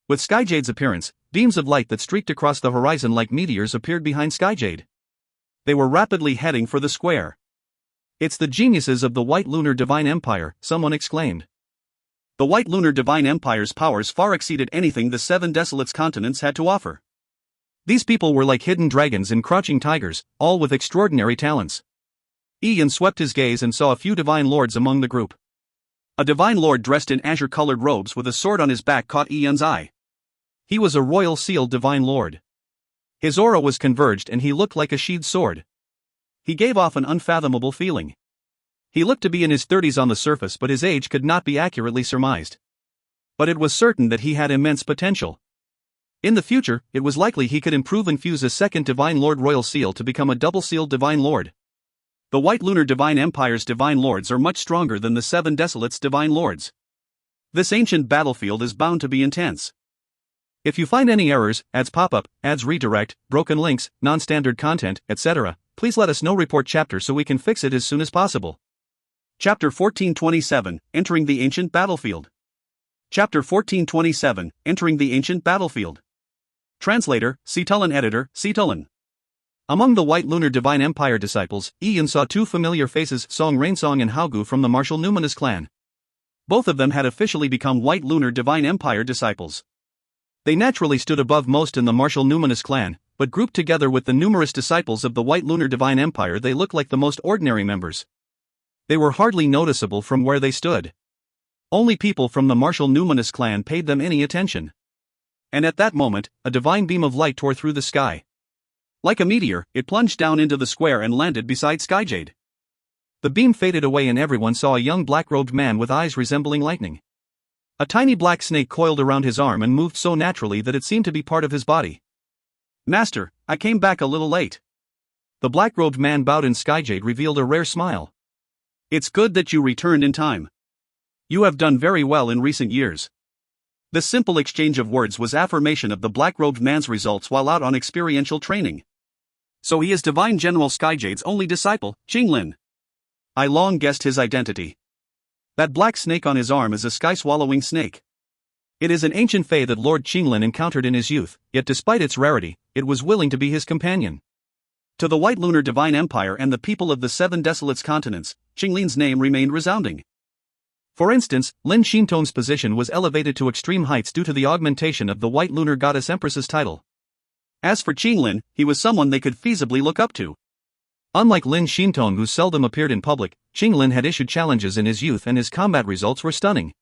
With Skyjade's appearance, beams of light that streaked across the horizon like meteors appeared behind Skyjade. They were rapidly heading for the square. "It's the geniuses of the White Lunar Divine Empire," someone exclaimed. The White Lunar Divine Empire's powers far exceeded anything the 7 Desolates continents had to offer. These people were like hidden dragons and crouching tigers, all with extraordinary talents. Ian swept his gaze and saw a few divine lords among the group. A divine lord dressed in azure-colored robes with a sword on his back caught Ian's eye. He was a royal sealed divine lord. His aura was converged and he looked like a sheathed sword. He gave off an unfathomable feeling. He looked to be in his 30s on the surface, but his age could not be accurately surmised. But it was certain that he had immense potential. In the future, it was likely he could improve and fuse a second Divine Lord Royal Seal to become a double-sealed Divine Lord. The White Lunar Divine Empire's Divine Lords are much stronger than the 7 Desolates' Divine Lords. This ancient battlefield is bound to be intense. If you find any errors, ads pop-up, ads redirect, broken links, non-standard content, etc., please let us know. Report chapter so we can fix it as soon as possible. Chapter 1427, Entering the Ancient Battlefield. Chapter 1427, Entering the Ancient Battlefield. Translator, Cetulin. Editor, Cetulin. Among the White Lunar Divine Empire disciples, Ian saw 2 familiar faces, Song Rainsong and Haugu from the Martial Numinous clan. Both of them had officially become White Lunar Divine Empire disciples. They naturally stood above most in the Martial Numinous clan, but grouped together with the numerous disciples of the White Lunar Divine Empire they looked like the most ordinary members. They were hardly noticeable from where they stood. Only people from the Martial Numinous clan paid them any attention. And at that moment, a divine beam of light tore through the sky. Like a meteor, it plunged down into the square and landed beside Skyjade. The beam faded away and everyone saw a young black-robed man with eyes resembling lightning. A tiny black snake coiled around his arm and moved so naturally that it seemed to be part of his body. "Master, I came back a little late." The black-robed man bowed and Skyjade revealed a rare smile. "It's good that you returned in time. You have done very well in recent years." The simple exchange of words was affirmation of the black-robed man's results while out on experiential training. So he is Divine General Skyjade's only disciple, Qinglin. I long guessed his identity. That black snake on his arm is a sky-swallowing snake. It is an ancient fae that Lord Qinglin encountered in his youth, yet despite its rarity, it was willing to be his companion. To the White Lunar Divine Empire and the people of the 7 Desolates continents, Qinglin's name remained resounding. For instance, Lin Shinton's position was elevated to extreme heights due to the augmentation of the White Lunar Goddess Empress's title. As for Qinglin, he was someone they could feasibly look up to. Unlike Lin Shinton, who seldom appeared in public, Qinglin had issued challenges in his youth and his combat results were stunning.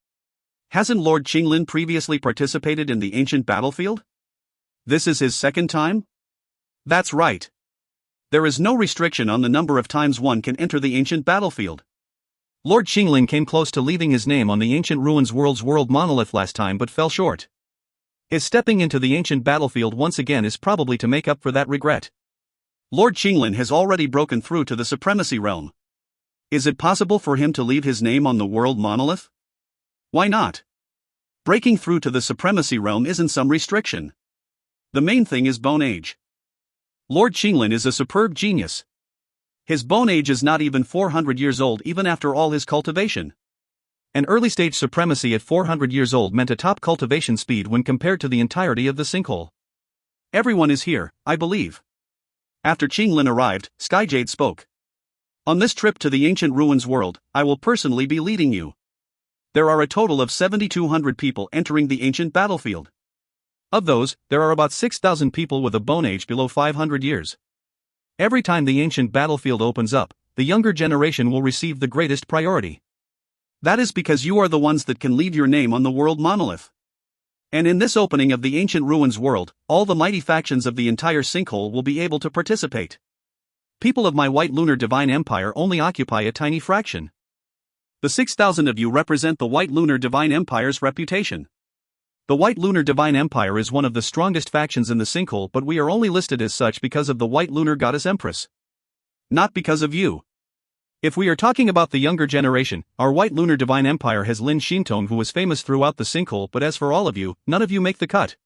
Hasn't Lord Qinglin previously participated in the ancient battlefield? This is his second time? That's right. There is no restriction on the number of times one can enter the ancient battlefield. Lord Qinglin came close to leaving his name on the Ancient Ruins World's World Monolith last time but fell short. His stepping into the ancient battlefield once again is probably to make up for that regret. Lord Qinglin has already broken through to the Supremacy Realm. Is it possible for him to leave his name on the World Monolith? Why not? Breaking through to the Supremacy Realm isn't some restriction. The main thing is bone age. Lord Qinglin is a superb genius. His bone age is not even 400 years old even after all his cultivation. An early-stage supremacy at 400 years old meant a top cultivation speed when compared to the entirety of the sinkhole. Everyone is here, I believe. After Qinglin arrived, Skyjade spoke. On this trip to the ancient ruins world, I will personally be leading you. There are a total of 7,200 people entering the ancient battlefield. Of those, there are about 6,000 people with a bone age below 500 years. Every time the ancient battlefield opens up, the younger generation will receive the greatest priority. That is because you are the ones that can leave your name on the world monolith. And in this opening of the ancient ruins world, all the mighty factions of the entire sinkhole will be able to participate. People of my White Lunar Divine Empire only occupy a tiny fraction. The 6,000 of you represent the White Lunar Divine Empire's reputation. The White Lunar Divine Empire is one of the strongest factions in the sinkhole, but we are only listed as such because of the White Lunar Goddess Empress. Not because of you. If we are talking about the younger generation, our White Lunar Divine Empire has Lin Shintong, who was famous throughout the sinkhole, but as for all of you, none of you make the cut.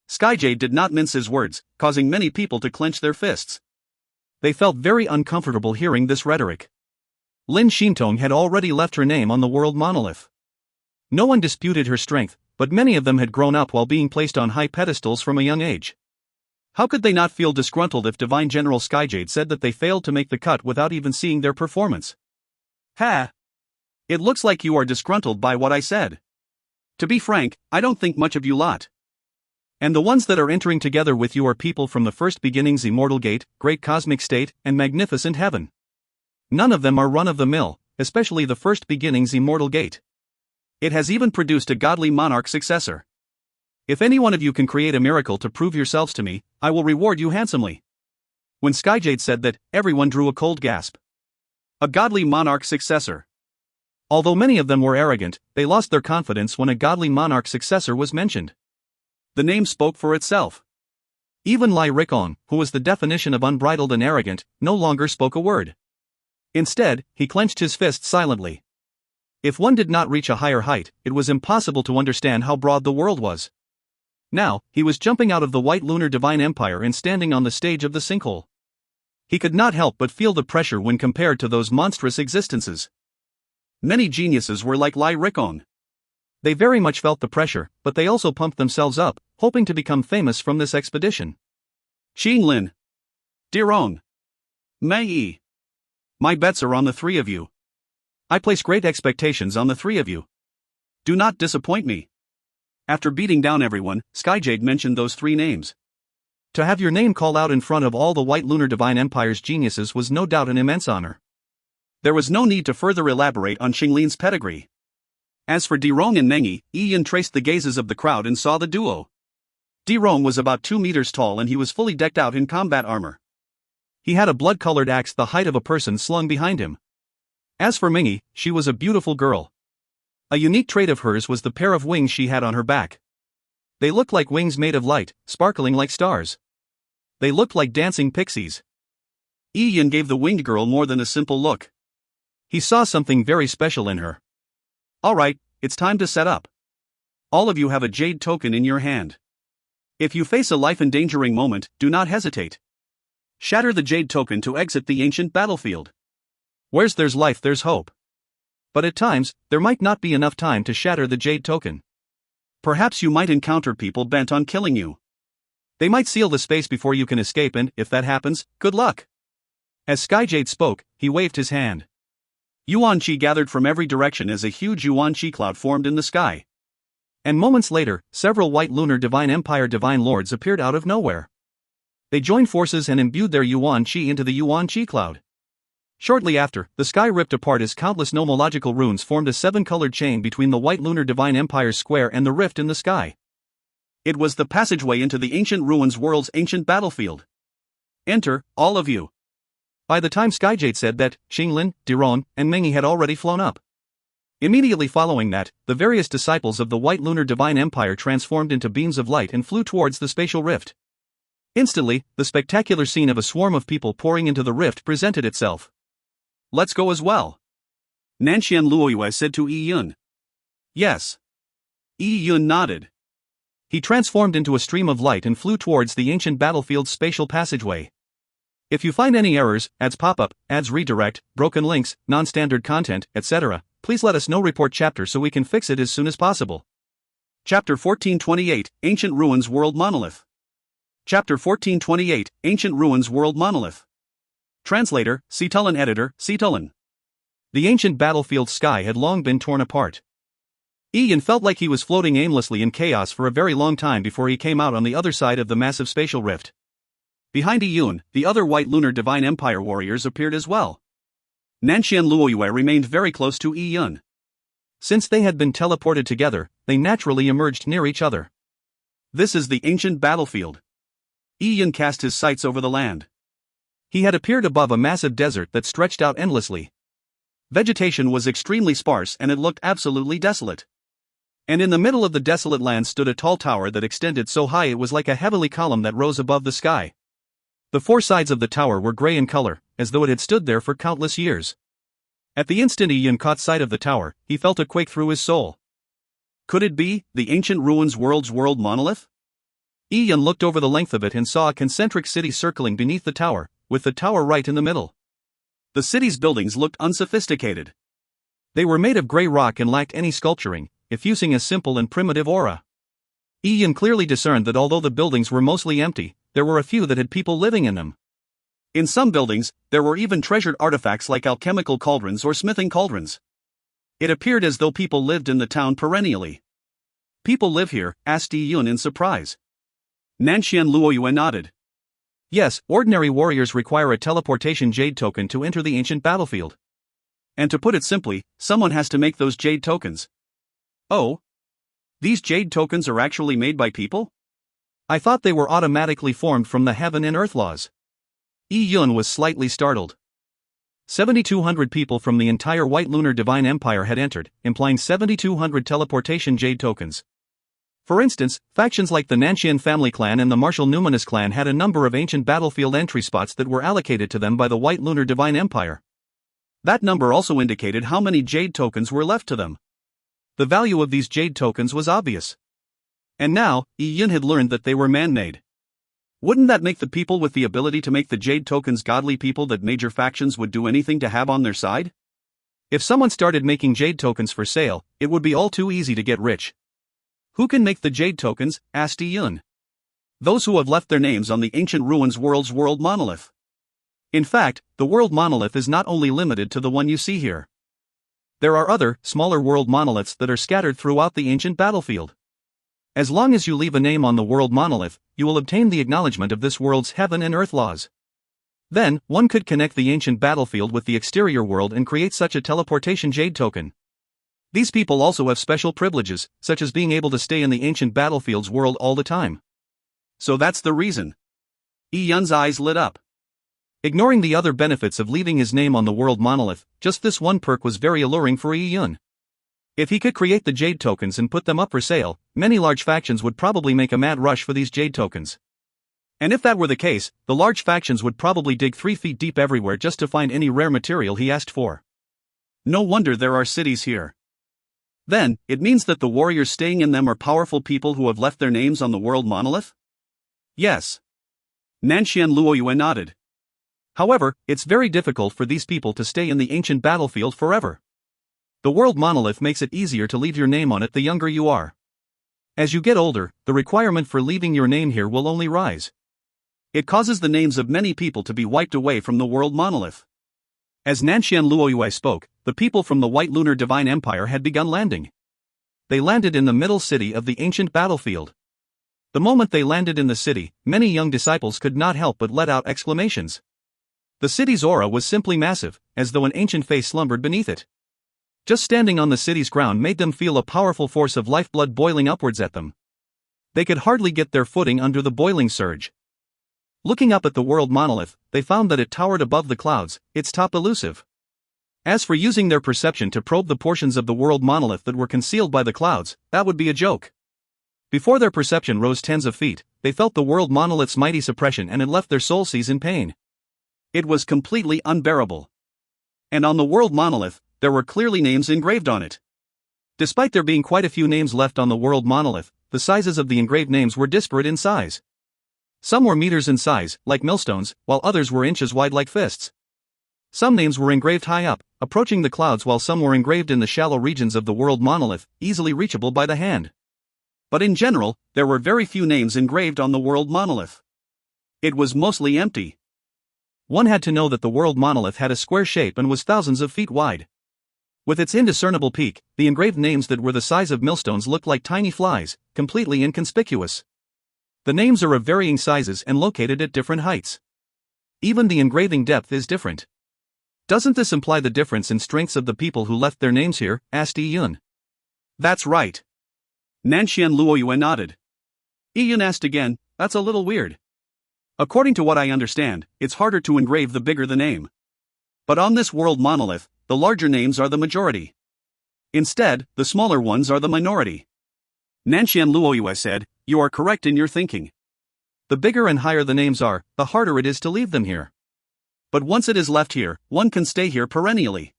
Skyjade did not mince his words, causing many people to clench their fists. They felt very uncomfortable hearing this rhetoric. Lin Shintong had already left her name on the world monolith. No one disputed her strength, but many of them had grown up while being placed on high pedestals from a young age. How could they not feel disgruntled if Divine General Skyjade said that they failed to make the cut without even seeing their performance? Ha! It looks like you are disgruntled by what I said. To be frank, I don't think much of you lot. And the ones that are entering together with you are people from the first beginnings, Immortal Gate, Great Cosmic State, and Magnificent Heaven. None of them are run-of-the-mill, especially the first beginnings Immortal Gate. It has even produced a godly monarch successor. If any one of you can create a miracle to prove yourselves to me, I will reward you handsomely. When Skyjade said that, everyone drew a cold gasp. A godly monarch successor. Although many of them were arrogant, they lost their confidence when a godly monarch successor was mentioned. The name spoke for itself. Even Lai Rikong, who was the definition of unbridled and arrogant, no longer spoke a word. Instead, he clenched his fist silently. If one did not reach a higher height, it was impossible to understand how broad the world was. Now, he was jumping out of the White Lunar Divine Empire and standing on the stage of the sinkhole. He could not help but feel the pressure when compared to those monstrous existences. Many geniuses were like Lai Rikong. They very much felt the pressure, but they also pumped themselves up, hoping to become famous from this expedition. Qinglin. Dirong. Mei Yi. My bets are on the three of you. I place great expectations on the three of you. Do not disappoint me. After beating down everyone, Skyjade mentioned those three names. To have your name called out in front of all the White Lunar Divine Empire's geniuses was no doubt an immense honor. There was no need to further elaborate on Xinglin's pedigree. As for Dirong and Mengi, Ian traced the gazes of the crowd and saw the duo. Dirong was about 2 meters tall and he was fully decked out in combat armor. He had a blood-colored axe the height of a person slung behind him. As for Mengi, she was a beautiful girl. A unique trait of hers was the pair of wings she had on her back. They looked like wings made of light, sparkling like stars. They looked like dancing pixies. Ian gave the winged girl more than a simple look. He saw something very special in her. Alright, it's time to set up. All of you have a jade token in your hand. If you face a life-endangering moment, do not hesitate. Shatter the jade token to exit the ancient battlefield. Where there's life, there's hope. But at times, there might not be enough time to shatter the jade token. Perhaps you might encounter people bent on killing you. They might seal the space before you can escape and, if that happens, good luck. As Skyjade spoke, he waved his hand. Yuan Qi gathered from every direction as a huge Yuan Qi cloud formed in the sky. And moments later, several White Lunar Divine Empire Divine Lords appeared out of nowhere. They joined forces and imbued their Yuan Qi into the Yuan Qi cloud. Shortly after, the sky ripped apart as countless nomological runes formed a 7-colored chain between the White Lunar Divine Empire's square and the rift in the sky. It was the passageway into the ancient ruins world's ancient battlefield. Enter, all of you. By the time Skyjade said that, Xinglin, Dirong, and Mengi had already flown up. Immediately following that, the various disciples of the White Lunar Divine Empire transformed into beams of light and flew towards the spatial rift. Instantly, the spectacular scene of a swarm of people pouring into the rift presented itself. Let's go as well. Nanxian Luoyue said to Yi Yun. Yes. Yi Yun nodded. He transformed into a stream of light and flew towards the ancient battlefield's spatial passageway. If you find any errors, ads pop up, ads redirect, broken links, non-standard content, etc., please let us know. Report chapter so we can fix it as soon as possible. Chapter 1428, Ancient Ruins World Monolith. Chapter 1428, Ancient Ruins World Monolith. Translator, Cetulin. Editor, Cetulin. The ancient battlefield sky had long been torn apart. Ian felt like he was floating aimlessly in chaos for a very long time before he came out on the other side of the massive spatial rift. Behind Iyun, the other White Lunar Divine Empire warriors appeared as well. Nanxian Luoyue remained very close to Iyun. Since they had been teleported together, they naturally emerged near each other. This is the ancient battlefield. Yi cast his sights over the land. He had appeared above a massive desert that stretched out endlessly. Vegetation was extremely sparse and it looked absolutely desolate. And in the middle of the desolate land stood a tall tower that extended so high it was like a heavenly column that rose above the sky. The four sides of the tower were gray in color, as though it had stood there for countless years. At the instant Yi caught sight of the tower, he felt a quake through his soul. Could it be the ancient ruins world's world monolith? Yi looked over the length of it and saw a concentric city circling beneath the tower, with the tower right in the middle. The city's buildings looked unsophisticated. They were made of gray rock and lacked any sculpturing, effusing a simple and primitive aura. Yi clearly discerned that although the buildings were mostly empty, there were a few that had people living in them. In some buildings, there were even treasured artifacts like alchemical cauldrons or smithing cauldrons. It appeared as though people lived in the town perennially. People live here? Asked Yi in surprise. Nanxian Luoyue nodded. Yes, ordinary warriors require a teleportation jade token to enter the ancient battlefield. And to put it simply, someone has to make those jade tokens. Oh? These jade tokens are actually made by people? I thought they were automatically formed from the heaven and earth laws. Yi was slightly startled. 7,200 people from the entire White Lunar Divine Empire had entered, implying 7,200 teleportation jade tokens. For instance, factions like the Nanxian family clan and the Martial Numinous clan had a number of ancient battlefield entry spots that were allocated to them by the White Lunar Divine Empire. That number also indicated how many jade tokens were left to them. The value of these jade tokens was obvious. And now, Yi had learned that they were man-made. Wouldn't that make the people with the ability to make the jade tokens godly people that major factions would do anything to have on their side? If someone started making jade tokens for sale, it would be all too easy to get rich. Who can make the jade tokens? Asked Yi. Those who have left their names on the ancient ruins world's world monolith. In fact, the world monolith is not only limited to the one you see here. There are other, smaller world monoliths that are scattered throughout the ancient battlefield. As long as you leave a name on the world monolith, you will obtain the acknowledgement of this world's heaven and earth laws. Then, one could connect the ancient battlefield with the exterior world and create such a teleportation jade token. These people also have special privileges, such as being able to stay in the ancient battlefield's world all the time. So that's the reason. Yi eyes lit up. Ignoring the other benefits of leaving his name on the world monolith, just this one perk was very alluring for Yi. If he could create the jade tokens and put them up for sale, many large factions would probably make a mad rush for these jade tokens. And if that were the case, the large factions would probably dig 3 feet deep everywhere just to find any rare material he asked for. No wonder there are cities here. Then, it means that the warriors staying in them are powerful people who have left their names on the world monolith? Yes. Nanxian Luoyue nodded. However, it's very difficult for these people to stay in the ancient battlefield forever. The world monolith makes it easier to leave your name on it the younger you are. As you get older, the requirement for leaving your name here will only rise. It causes the names of many people to be wiped away from the world monolith. As Nanxian Luoyue spoke, the people from the White Lunar Divine Empire had begun landing. They landed in the middle city of the ancient battlefield. The moment they landed in the city, many young disciples could not help but let out exclamations. The city's aura was simply massive, as though an ancient face slumbered beneath it. Just standing on the city's ground made them feel a powerful force of lifeblood boiling upwards at them. They could hardly get their footing under the boiling surge. Looking up at the world monolith, they found that it towered above the clouds, its top elusive. As for using their perception to probe the portions of the world monolith that were concealed by the clouds, that would be a joke. Before their perception rose tens of feet, they felt the world monolith's mighty suppression and it left their soul seas in pain. It was completely unbearable. And on the world monolith, there were clearly names engraved on it. Despite there being quite a few names left on the world monolith, the sizes of the engraved names were disparate in size. Some were meters in size, like millstones, while others were inches wide like fists. Some names were engraved high up, approaching the clouds, while some were engraved in the shallow regions of the world monolith, easily reachable by the hand. But in general, there were very few names engraved on the world monolith. It was mostly empty. One had to know that the world monolith had a square shape and was thousands of feet wide. With its indiscernible peak, the engraved names that were the size of millstones looked like tiny flies, completely inconspicuous. The names are of varying sizes and located at different heights. Even the engraving depth is different. Doesn't this imply the difference in strengths of the people who left their names here? Asked Yi. That's right. Nanxian Luoyue nodded. Yun asked again. That's a little weird. According to what I understand, it's harder to engrave the bigger the name. But on this world monolith, the larger names are the majority. Instead, the smaller ones are the minority. Nanshan Luoyue said, "You are correct in your thinking. The bigger and higher the names are, the harder it is to leave them here. But once it is left here, one can stay here perennially.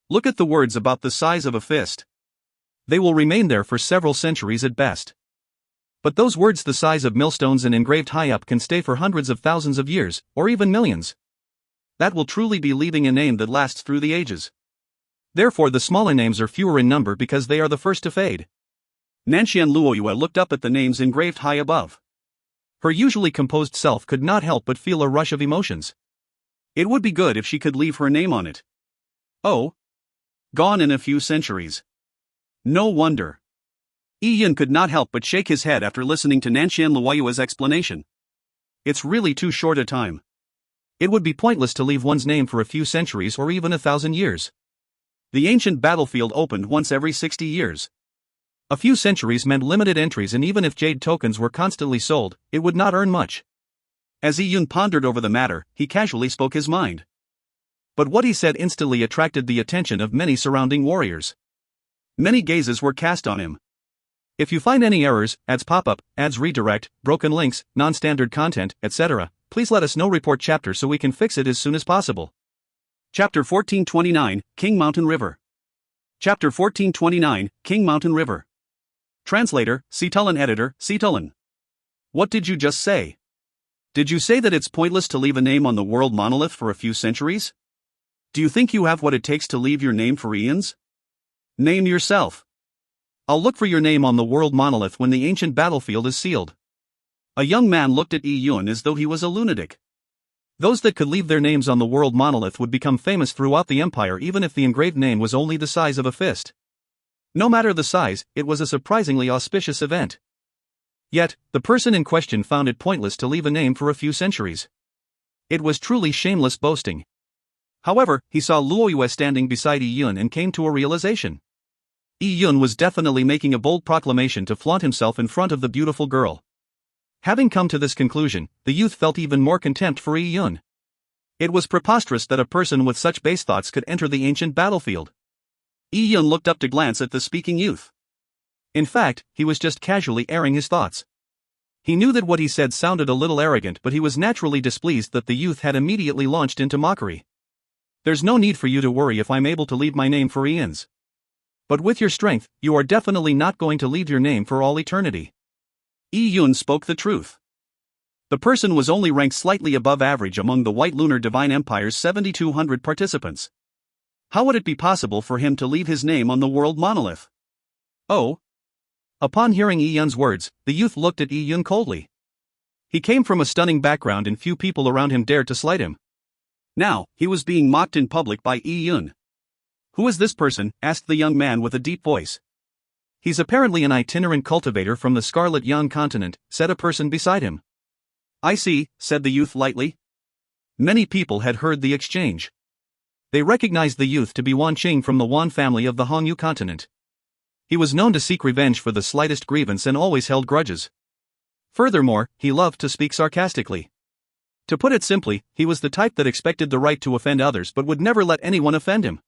Look at the words about the size of a fist. They will remain there for several centuries at best. But those words the size of millstones and engraved high up can stay for hundreds of thousands of years, or even millions. That will truly be leaving a name that lasts through the ages. Therefore the smaller names are fewer in number because they are the first to fade." Nanshan Luoyue looked up at the names engraved high above. Her usually composed self could not help but feel a rush of emotions. It would be good if she could leave her name on it. Oh. Gone in a few centuries. No wonder. Yun could not help but shake his head after listening to Nanshan Luoyue's explanation. It's really too short a time. It would be pointless to leave one's name for a few centuries or even 1,000 years. The ancient battlefield opened once every 60 years. A few centuries meant limited entries, and even if jade tokens were constantly sold, it would not earn much. As Yun pondered over the matter, he casually spoke his mind. But what he said instantly attracted the attention of many surrounding warriors. Many gazes were cast on him. If you find any errors, ads pop up, ads redirect, broken links, non-standard content, etc., please let us know. Report chapter so we can fix it as soon as possible. Chapter 1429, King Mountain River. Chapter 1429, King Mountain River. Translator, Seetulin. Editor, Seetulin. What did you just say? Did you say that it's pointless to leave a name on the world monolith for a few centuries? Do you think you have what it takes to leave your name for eons? Name yourself. I'll look for your name on the world monolith when the ancient battlefield is sealed. A young man looked at Yun as though he was a lunatic. Those that could leave their names on the world monolith would become famous throughout the empire even if the engraved name was only the size of a fist. No matter the size, it was a surprisingly auspicious event. Yet, the person in question found it pointless to leave a name for a few centuries. It was truly shameless boasting. However, he saw Luoyue standing beside Yun and came to a realization. Yun was definitely making a bold proclamation to flaunt himself in front of the beautiful girl. Having come to this conclusion, the youth felt even more contempt for Yun. It was preposterous that a person with such base thoughts could enter the ancient battlefield. Yun looked up to glance at the speaking youth. In fact, he was just casually airing his thoughts. He knew that what he said sounded a little arrogant, but he was naturally displeased that the youth had immediately launched into mockery. "There's no need for you to worry if I'm able to leave my name for eons. But with your strength, you are definitely not going to leave your name for all eternity." Yun spoke the truth. The person was only ranked slightly above average among the White Lunar Divine Empire's 7,200 participants. How would it be possible for him to leave his name on the world monolith? Oh. Upon hearing Yun's words, the youth looked at Yun coldly. He came from a stunning background and few people around him dared to slight him. Now, he was being mocked in public by Yun. "Who is this person?" asked the young man with a deep voice. "He's apparently an itinerant cultivator from the Scarlet Yan continent," said a person beside him. "I see," said the youth lightly. Many people had heard the exchange. They recognized the youth to be Wan Qing from the Wan family of the Hongyu continent. He was known to seek revenge for the slightest grievance and always held grudges. Furthermore, he loved to speak sarcastically. To put it simply, he was the type that expected the right to offend others but would never let anyone offend him.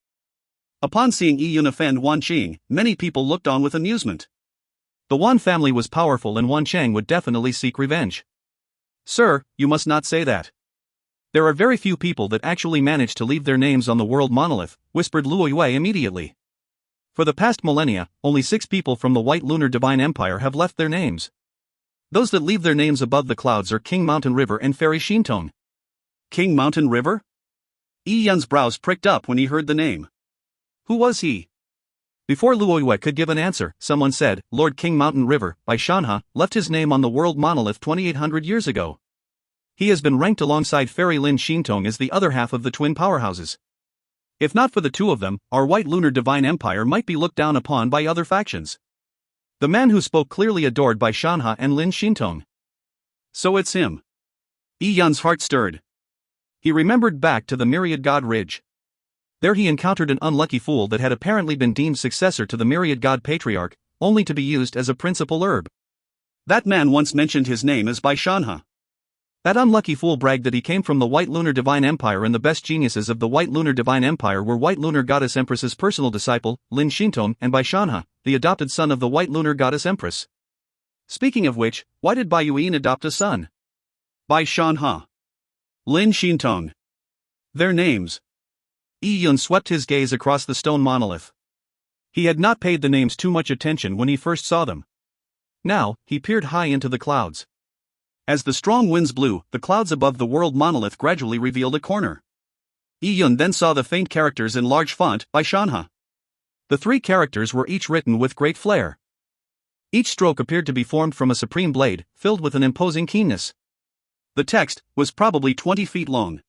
Upon seeing Yun offend Wan Qing, many people looked on with amusement. The Wan family was powerful and Wan Cheng would definitely seek revenge. "Sir, you must not say that. There are very few people that actually manage to leave their names on the world monolith," whispered Luoyue immediately. "For the past millennia, only 6 people from the White Lunar Divine Empire have left their names. Those that leave their names above the clouds are King Mountain River and Fairy Shintong." King Mountain River? Yun's brows pricked up when he heard the name. Who was he? Before Luoyue could give an answer, someone said, "Lord King Mountain River, by Shanha, left his name on the world monolith 2,800 years ago. He has been ranked alongside Fairy Lin Shintong as the other half of the twin powerhouses. If not for the two of them, our White Lunar Divine Empire might be looked down upon by other factions." The man who spoke clearly adored by Shanha and Lin Shintong. So it's him. Yun's heart stirred. He remembered back to the Myriad God Ridge. There he encountered an unlucky fool that had apparently been deemed successor to the Myriad God Patriarch, only to be used as a principal herb. That man once mentioned his name as Bai Shanha. That unlucky fool bragged that he came from the White Lunar Divine Empire, and the best geniuses of the White Lunar Divine Empire were White Lunar Goddess Empress's personal disciple, Lin Shintong, and Bai Shanha, the adopted son of the White Lunar Goddess Empress. Speaking of which, why did Bai Yuan adopt a son? Bai Shanha. Lin Shintong. Their names. Yi Yun swept his gaze across the stone monolith. He had not paid the names too much attention when he first saw them. Now, he peered high into the clouds. As the strong winds blew, the clouds above the world monolith gradually revealed a corner. Yi Yun then saw the faint characters in large font, Bai Shanha. The 3 characters were each written with great flair. Each stroke appeared to be formed from a supreme blade, filled with an imposing keenness. The text was probably 20 feet long.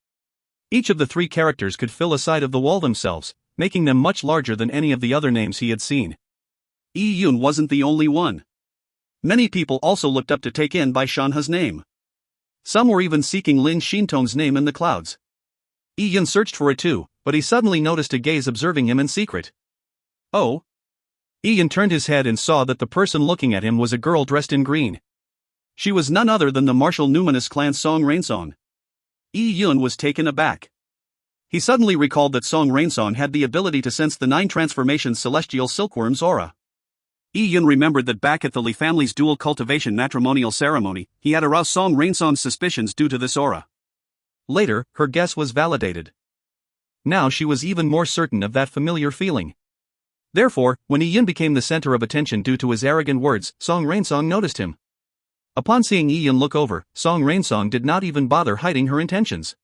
Each of the 3 characters could fill a side of the wall themselves, making them much larger than any of the other names he had seen. Yi Yun wasn't the only one. Many people also looked up to take in Bai Shanha's name. Some were even seeking Lin Shintong's name in the clouds. Yi Yun searched for it too, but he suddenly noticed a gaze observing him in secret. Oh? Yi Yun turned his head and saw that the person looking at him was a girl dressed in green. She was none other than the martial numinous clan Song Rainsong. Yi Yun was taken aback. He suddenly recalled that Song Rainsong had the ability to sense the 9 transformations celestial silkworm's aura. Yi Yun remembered that back at the Li family's dual cultivation matrimonial ceremony, he had aroused Song Rainsong's suspicions due to this aura. Later, her guess was validated. Now she was even more certain of that familiar feeling. Therefore, when Yi Yun became the center of attention due to his arrogant words, Song Rainsong noticed him. Upon seeing Yi Yun look over, Song Rainsong did not even bother hiding her intentions.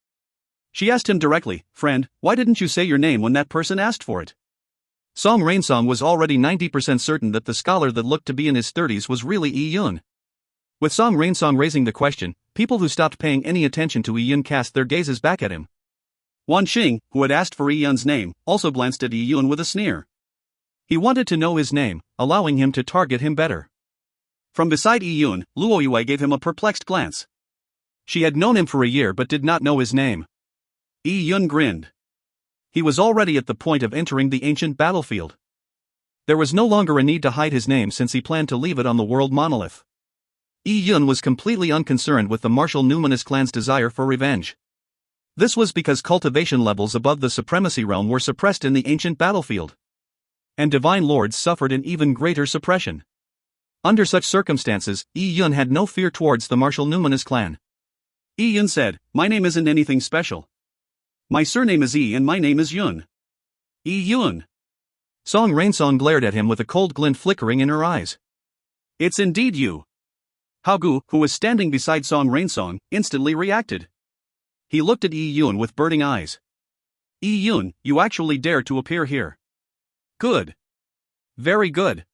She asked him directly, "Friend, why didn't you say your name when that person asked for it?" Song Rainsong was already 90% certain that the scholar that looked to be in his 30s was really Yi Yun. With Song Rainsong raising the question, people who stopped paying any attention to Yi Yun cast their gazes back at him. Wan Xing, who had asked for Yi Yun's name, also glanced at Yi Yun with a sneer. He wanted to know his name, allowing him to target him better. From beside Yi Yun, Luo Yue gave him a perplexed glance. She had known him for a year but did not know his name. Yi Yun grinned. He was already at the point of entering the ancient battlefield. There was no longer a need to hide his name since he planned to leave it on the world monolith. Yi Yun was completely unconcerned with the martial numinous clan's desire for revenge. This was because cultivation levels above the supremacy realm were suppressed in the ancient battlefield. And divine lords suffered an even greater suppression. Under such circumstances, Yi Yun had no fear towards the martial numinous clan. Yi Yun said, "My name isn't anything special. My surname is Yi and my name is Yun." Yi Yun. Song Rainsong glared at him with a cold glint flickering in her eyes. "It's indeed you." Hao Gu, who was standing beside Song Rainsong, instantly reacted. He looked at Yi Yun with burning eyes. "Yi Yun, you actually dare to appear here. Good. Very good."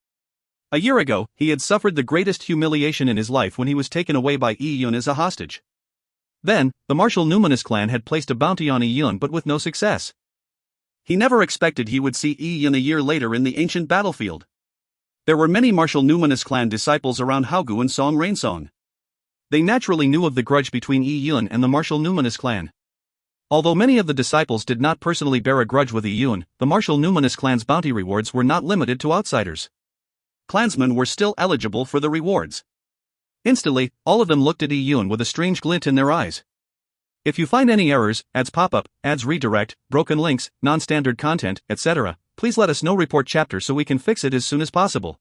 A year ago, he had suffered the greatest humiliation in his life when he was taken away by Yi Yun as a hostage. Then, the martial numinous clan had placed a bounty on Yi Yun but with no success. He never expected he would see Yi Yun a year later in the ancient battlefield. There were many martial numinous clan disciples around Hao Gu and Song Rainsong. They naturally knew of the grudge between Yi Yun and the martial numinous clan. Although many of the disciples did not personally bear a grudge with Yi Yun, the martial numinous clan's bounty rewards were not limited to outsiders. Clansmen were still eligible for the rewards. Instantly, all of them looked at Yi Yun with a strange glint in their eyes. If you find any errors, ads pop-up, ads redirect, broken links, non-standard content, etc., please let us know. Report chapter so we can fix it as soon as possible.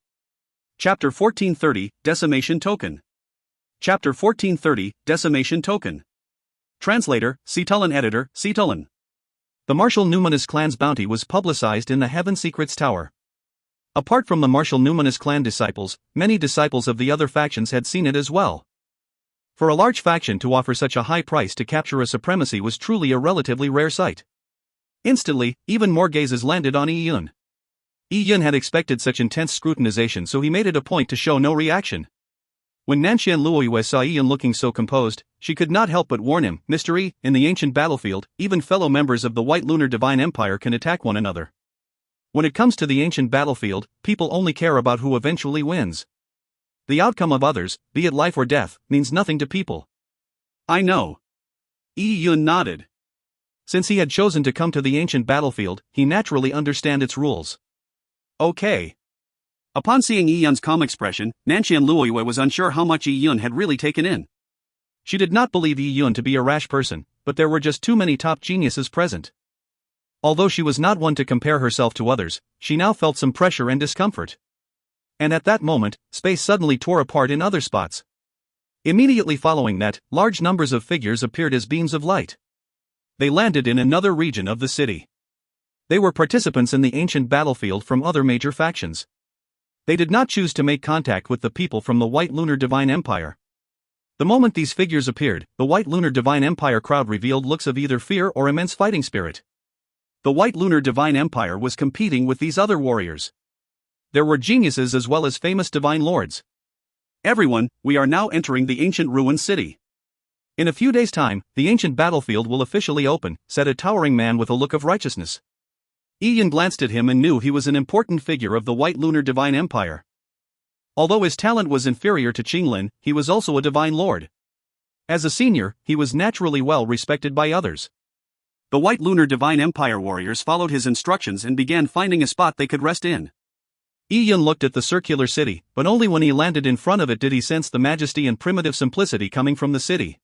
Chapter 1430, Decimation Token. Chapter 1430, Decimation Token. Translator, Cetulin. Editor, Cetulin. The martial numinous clan's bounty was publicized in the Heaven Secrets Tower. Apart from the martial numinous clan disciples, many disciples of the other factions had seen it as well. For a large faction to offer such a high price to capture a supremacy was truly a relatively rare sight. Instantly, even more gazes landed on Yi Yun. Yi Yun had expected such intense scrutinization, so he made it a point to show no reaction. When Nanxian Luoyue saw Yi Yun looking so composed, she could not help but warn him, "Mr. Yi, in the ancient battlefield, even fellow members of the White Lunar Divine Empire can attack one another. When it comes to the ancient battlefield, people only care about who eventually wins. The outcome of others, be it life or death, means nothing to people." "I know." Yi Yun nodded. Since he had chosen to come to the ancient battlefield, he naturally understood its rules. "Okay. Upon seeing Yi Yun's calm expression, Nanqian Luoyue was unsure how much Yi Yun had really taken in. She did not believe Yi Yun to be a rash person, but there were just too many top geniuses present. Although she was not one to compare herself to others, she now felt some pressure and discomfort. And at that moment, space suddenly tore apart in other spots. Immediately following that, large numbers of figures appeared as beams of light. They landed in another region of the city. They were participants in the ancient battlefield from other major factions. They did not choose to make contact with the people from the White Lunar Divine Empire. The moment these figures appeared, the White Lunar Divine Empire crowd revealed looks of either fear or immense fighting spirit. The White Lunar Divine Empire was competing with these other warriors. There were geniuses as well as famous divine lords. Everyone, we are now entering the ancient ruined city. In a few days' time, the ancient battlefield will officially open, said a towering man with a look of righteousness. Yi Yun glanced at him and knew he was an important figure of the White Lunar Divine Empire. Although his talent was inferior to Qinglin, he was also a divine lord. As a senior, he was naturally well respected by others. The White Lunar Divine Empire warriors followed his instructions and began finding a spot they could rest in. Yi Yun looked at the circular city, but only when he landed in front of it did he sense the majesty and primitive simplicity coming from the city.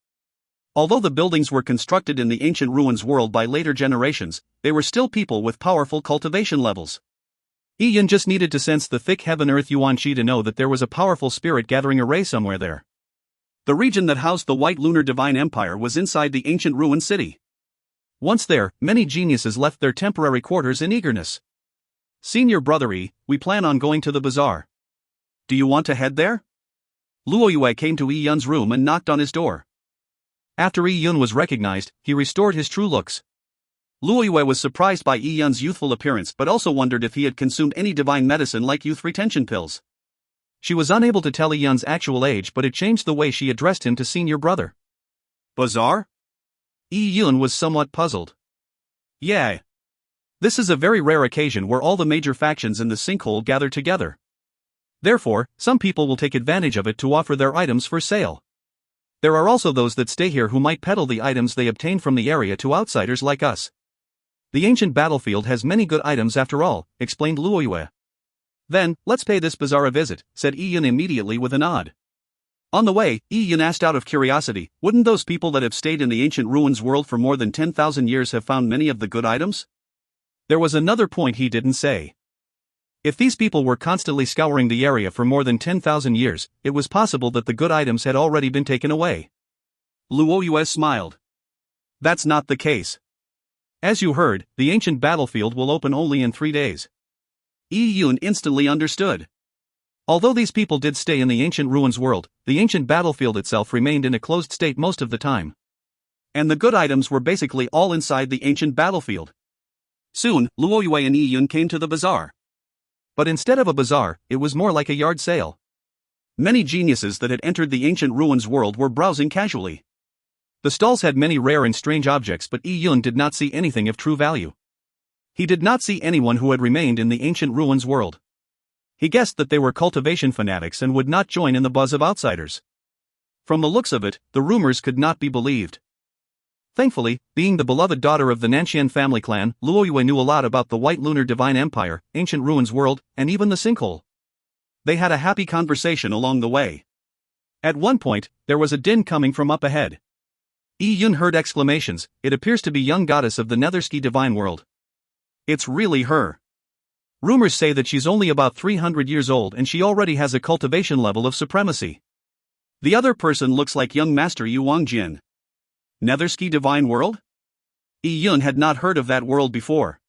Although the buildings were constructed in the ancient ruins world by later generations, they were still people with powerful cultivation levels. Yi Yun just needed to sense the thick heaven-earth yuan qi to know that there was a powerful spirit gathering array somewhere there. The region that housed the White Lunar Divine Empire was inside the ancient ruined city. Once there, many geniuses left their temporary quarters in eagerness. Senior brother Yi, we plan on going to the bazaar. Do you want to head there? Luoyue came to Yi Yun's room and knocked on his door. After Yi Yun was recognized, he restored his true looks. Luoyue was surprised by Yi Yun's youthful appearance but also wondered if he had consumed any divine medicine like youth retention pills. She was unable to tell Yi Yun's actual age, but it changed the way she addressed him to senior brother. Bazaar? Yi Yun was somewhat puzzled. Yeah. This is a very rare occasion where all the major factions in the sinkhole gather together. Therefore, some people will take advantage of it to offer their items for sale. There are also those that stay here who might peddle the items they obtain from the area to outsiders like us. The ancient battlefield has many good items after all, explained Luoyue. Then, let's pay this bazaar a visit, said Yi Yun immediately with a nod. On the way, Yi Yun asked out of curiosity, wouldn't those people that have stayed in the ancient ruins world for more than 10,000 years have found many of the good items? There was another point he didn't say. If these people were constantly scouring the area for more than 10,000 years, it was possible that the good items had already been taken away. Luoyue smiled. That's not the case. As you heard, the ancient battlefield will open only in 3 days. Yi Yun instantly understood. Although these people did stay in the ancient ruins world, the ancient battlefield itself remained in a closed state most of the time. And the good items were basically all inside the ancient battlefield. Soon, Luoyue and Yi Yun came to the bazaar. But instead of a bazaar, it was more like a yard sale. Many geniuses that had entered the ancient ruins world were browsing casually. The stalls had many rare and strange objects, but Yi Yun did not see anything of true value. He did not see anyone who had remained in the ancient ruins world. He guessed that they were cultivation fanatics and would not join in the buzz of outsiders. From the looks of it, the rumors could not be believed. Thankfully, being the beloved daughter of the Nanqian family clan, Luoyue knew a lot about the White Lunar Divine Empire, ancient ruins world, and even the sinkhole. They had a happy conversation along the way. At one point, there was a din coming from up ahead. Yi Yun heard exclamations. It appears to be young goddess of the Netherski divine world. It's really her. Rumors say that she's only about 300 years old and she already has a cultivation level of supremacy. The other person looks like young Master Yu Wangjin. Netherski divine world? Yi Yun had not heard of that world before.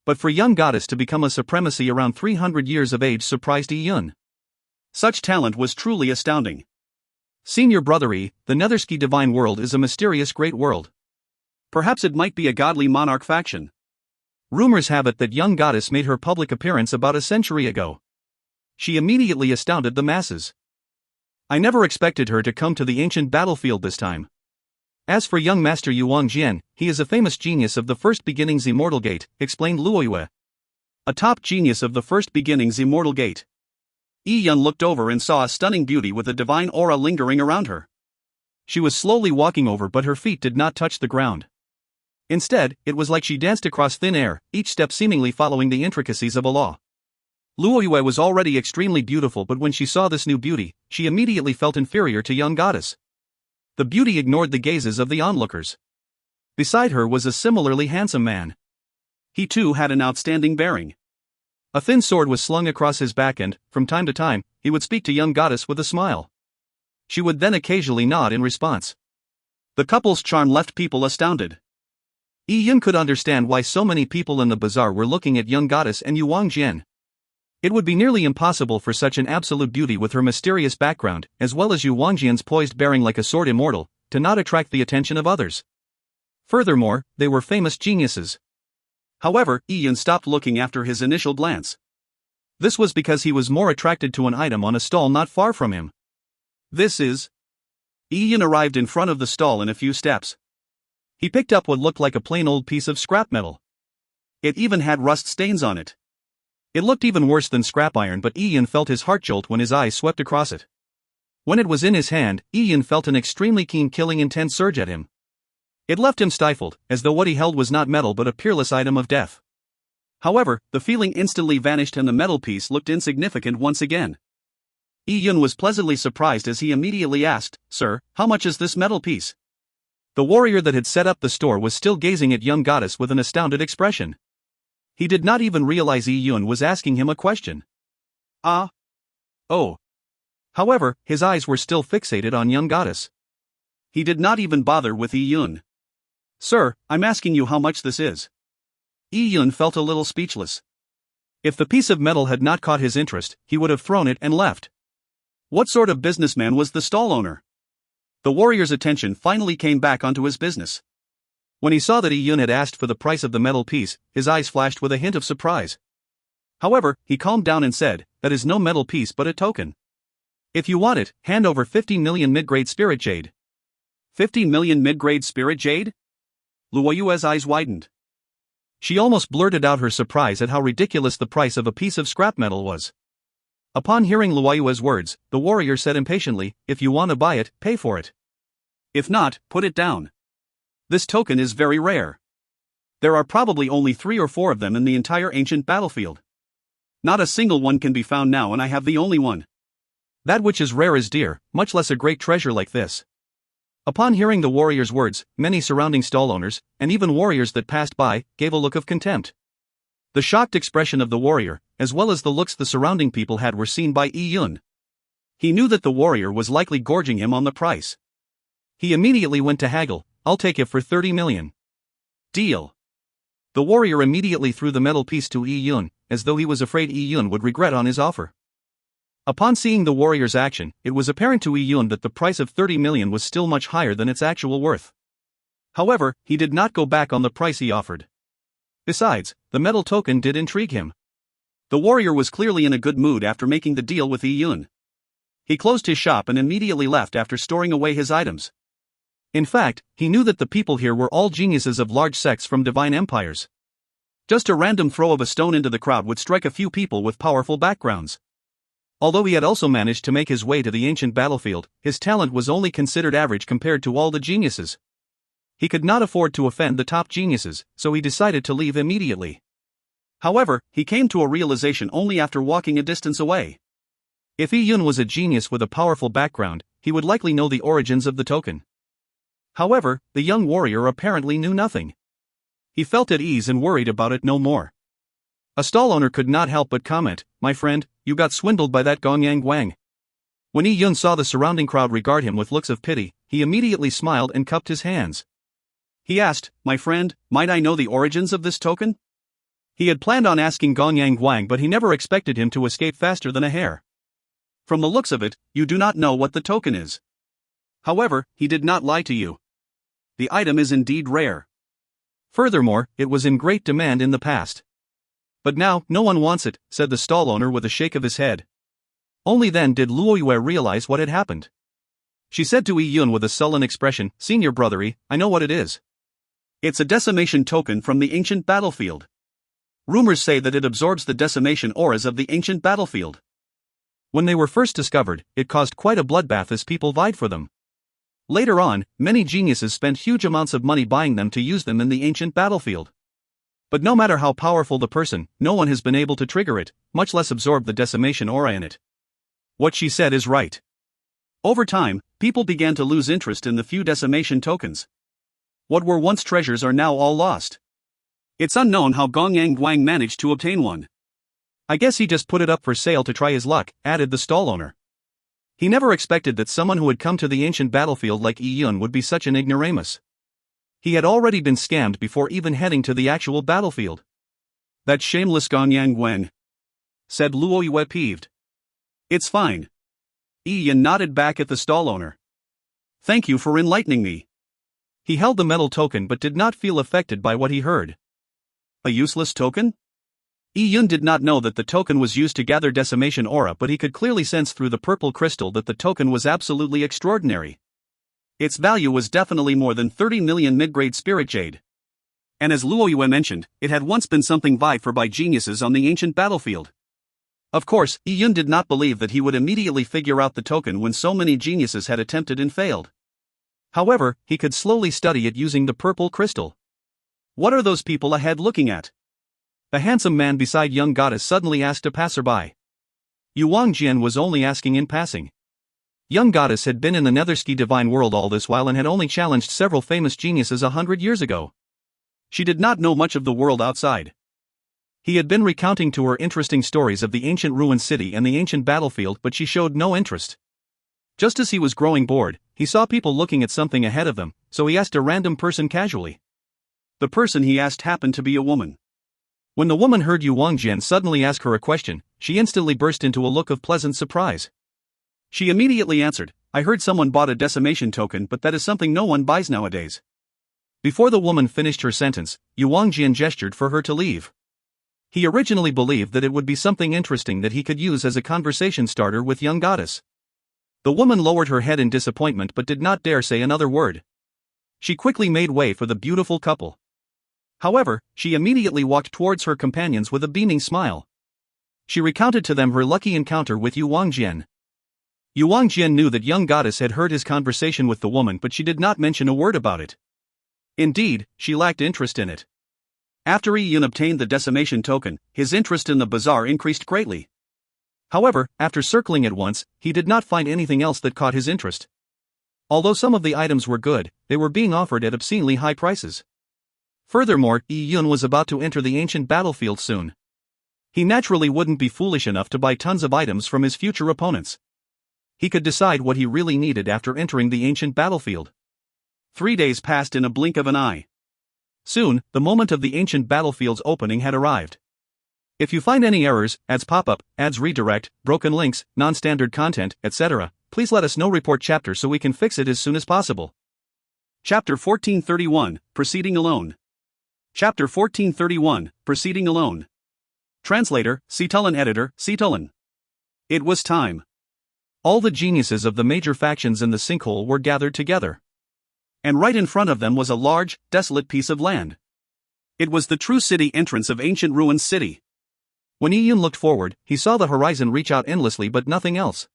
But for young goddess to become a supremacy around 300 years of age surprised Yi Yun. Such talent was truly astounding. Senior brother Yi, the Netherski divine world is a mysterious great world. Perhaps it might be a godly monarch faction. Rumors have it that young goddess made her public appearance about a century ago. She immediately astounded the masses. I never expected her to come to the ancient battlefield this time. As for young Master Yu Wangjian, he is a famous genius of the First Beginnings Immortal Gate, explained Luoyue. A top genius of the First Beginnings Immortal Gate. Yi Yun looked over and saw a stunning beauty with a divine aura lingering around her. She was slowly walking over, but her feet did not touch the ground. Instead, it was like she danced across thin air, each step seemingly following the intricacies of a law. Luo Yue was already extremely beautiful, but when she saw this new beauty, she immediately felt inferior to young goddess. The beauty ignored the gazes of the onlookers. Beside her was a similarly handsome man. He too had an outstanding bearing. A thin sword was slung across his back and, from time to time, he would speak to young goddess with a smile. She would then occasionally nod in response. The couple's charm left people astounded. Yi Yun could understand why so many people in the bazaar were looking at young goddess and Yu Wangjian. It would be nearly impossible for such an absolute beauty with her mysterious background, as well as Yu Wangjian's poised bearing like a sword immortal, to not attract the attention of others. Furthermore, they were famous geniuses. However, Yi Yun stopped looking after his initial glance. This was because he was more attracted to an item on a stall not far from him. This is... Yi Yun arrived in front of the stall in a few steps. He picked up what looked like a plain old piece of scrap metal. It even had rust stains on it. It looked even worse than scrap iron, but Yi Yun felt his heart jolt when his eyes swept across it. When it was in his hand, Yi Yun felt an extremely keen killing intent surge at him. It left him stifled, as though what he held was not metal but a peerless item of death. However, the feeling instantly vanished and the metal piece looked insignificant once again. Yi Yun was pleasantly surprised as he immediately asked, "Sir, how much is this metal piece?" The warrior that had set up the store was still gazing at young goddess with an astounded expression. He did not even realize Yi Yun was asking him a question. Ah. Oh. However, his eyes were still fixated on young goddess. He did not even bother with Yi Yun. "Sir, I'm asking you how much this is." Yi Yun felt a little speechless. If the piece of metal had not caught his interest, he would have thrown it and left. What sort of businessman was the stall owner? The warrior's attention finally came back onto his business. When he saw that Yi Yun had asked for the price of the metal piece, his eyes flashed with a hint of surprise. However, he calmed down and said, "That is no metal piece but a token. If you want it, hand over 15 million mid-grade spirit jade." 15 million mid-grade spirit jade? Luo Yue's eyes widened. She almost blurted out her surprise at how ridiculous the price of a piece of scrap metal was. Upon hearing Luo Yue's words, the warrior said impatiently, "If you want to buy it, pay for it. If not, put it down. This token is very rare. There are probably only 3 or 4 of them in the entire ancient battlefield. Not a single one can be found now, and I have the only one. That which is rare is dear, much less a great treasure like this." Upon hearing the warrior's words, many surrounding stall owners, and even warriors that passed by, gave a look of contempt. The shocked expression of the warrior, as well as the looks the surrounding people had, were seen by Yi Yun. He knew that the warrior was likely gorging him on the price. He immediately went to haggle. "I'll take it for 30 million. Deal." The warrior immediately threw the metal piece to Yi Yun, as though he was afraid Yi Yun would regret on his offer. Upon seeing the warrior's action, it was apparent to Yi Yun that the price of 30 million was still much higher than its actual worth. However, he did not go back on the price he offered. Besides, the metal token did intrigue him. The warrior was clearly in a good mood after making the deal with Yi Yun. He closed his shop and immediately left after storing away his items. In fact, he knew that the people here were all geniuses of large sects from divine empires. Just a random throw of a stone into the crowd would strike a few people with powerful backgrounds. Although he had also managed to make his way to the ancient battlefield, his talent was only considered average compared to all the geniuses. He could not afford to offend the top geniuses, so he decided to leave immediately. However, he came to a realization only after walking a distance away. If Yi Yun was a genius with a powerful background, he would likely know the origins of the token. However, the young warrior apparently knew nothing. He felt at ease and worried about it no more. A stall owner could not help but comment, "My friend, you got swindled by that Gongyang Wang." When Yi Yun saw the surrounding crowd regard him with looks of pity, he immediately smiled and cupped his hands. He asked, "My friend, might I know the origins of this token?" He had planned on asking Gongyang Wang, but he never expected him to escape faster than a hare. "From the looks of it, you do not know what the token is." However, he did not lie to you. The item is indeed rare. Furthermore, it was in great demand in the past. But now, no one wants it, said the stall owner with a shake of his head. Only then did Luo Yue realize what had happened. She said to Yi Yun with a sullen expression, "Senior brothery, I know what it is. It's a decimation token from the ancient battlefield. Rumors say that it absorbs the decimation auras of the ancient battlefield." When they were first discovered, it caused quite a bloodbath as people vied for them. Later on, many geniuses spent huge amounts of money buying them to use them in the ancient battlefield. But no matter how powerful the person, no one has been able to trigger it, much less absorb the decimation aura in it. What she said is right. Over time, people began to lose interest in the few decimation tokens. What were once treasures are now all lost. It's unknown how Gongyang Guang managed to obtain one. I guess he just put it up for sale to try his luck, added the stall owner. He never expected that someone who had come to the ancient battlefield like Yi Yun would be such an ignoramus. He had already been scammed before even heading to the actual battlefield. That shameless Gongyang Guang, said Luo Yue peeved. It's fine. Yi Yun nodded back at the stall owner. Thank you for enlightening me. He held the metal token but did not feel affected by what he heard. A useless token? Yi Yun did not know that the token was used to gather decimation aura, but he could clearly sense through the purple crystal that the token was absolutely extraordinary. Its value was definitely more than 30 million mid-grade spirit jade. And as Luo Yue mentioned, it had once been something vied for by geniuses on the ancient battlefield. Of course, Yi Yun did not believe that he would immediately figure out the token when so many geniuses had attempted and failed. However, he could slowly study it using the purple crystal. What are those people ahead looking at? The handsome man beside young goddess suddenly asked a passerby. Yu Wangjian was only asking in passing. Young goddess had been in the Netherski divine world all this while and had only challenged several famous geniuses 100 years ago. She did not know much of the world outside. He had been recounting to her interesting stories of the ancient ruined city and the ancient battlefield, but she showed no interest. Just as he was growing bored, he saw people looking at something ahead of them, so he asked a random person casually. The person he asked happened to be a woman. When the woman heard Yu Wangjian suddenly ask her a question, she instantly burst into a look of pleasant surprise. She immediately answered, I heard someone bought a decimation token, but that is something no one buys nowadays. Before the woman finished her sentence, Yu Wangjian gestured for her to leave. He originally believed that it would be something interesting that he could use as a conversation starter with young goddess. The woman lowered her head in disappointment but did not dare say another word. She quickly made way for the beautiful couple. However, she immediately walked towards her companions with a beaming smile. She recounted to them her lucky encounter with Yu Wangjian. Yu Wangjian knew that young goddess had heard his conversation with the woman, but she did not mention a word about it. Indeed, she lacked interest in it. After Yi Yun obtained the decimation token, his interest in the bazaar increased greatly. However, after circling it once, he did not find anything else that caught his interest. Although some of the items were good, they were being offered at obscenely high prices. Furthermore, Yi Yun was about to enter the ancient battlefield soon. He naturally wouldn't be foolish enough to buy tons of items from his future opponents. He could decide what he really needed after entering the ancient battlefield. 3 days passed in a blink of an eye. Soon, the moment of the ancient battlefield's opening had arrived. If you find any errors, ads pop up, ads redirect, broken links, non-standard content, etc., please let us know. Report chapter so we can fix it as soon as possible. Chapter 1431, Proceeding Alone. Chapter 1431, Proceeding Alone. Translator, Cetulin. Editor, Cetulin. It was time. All the geniuses of the major factions in the sinkhole were gathered together. And right in front of them was a large, desolate piece of land. It was the true city entrance of ancient ruins city. When Yi Yun looked forward, he saw the horizon reach out endlessly but nothing else.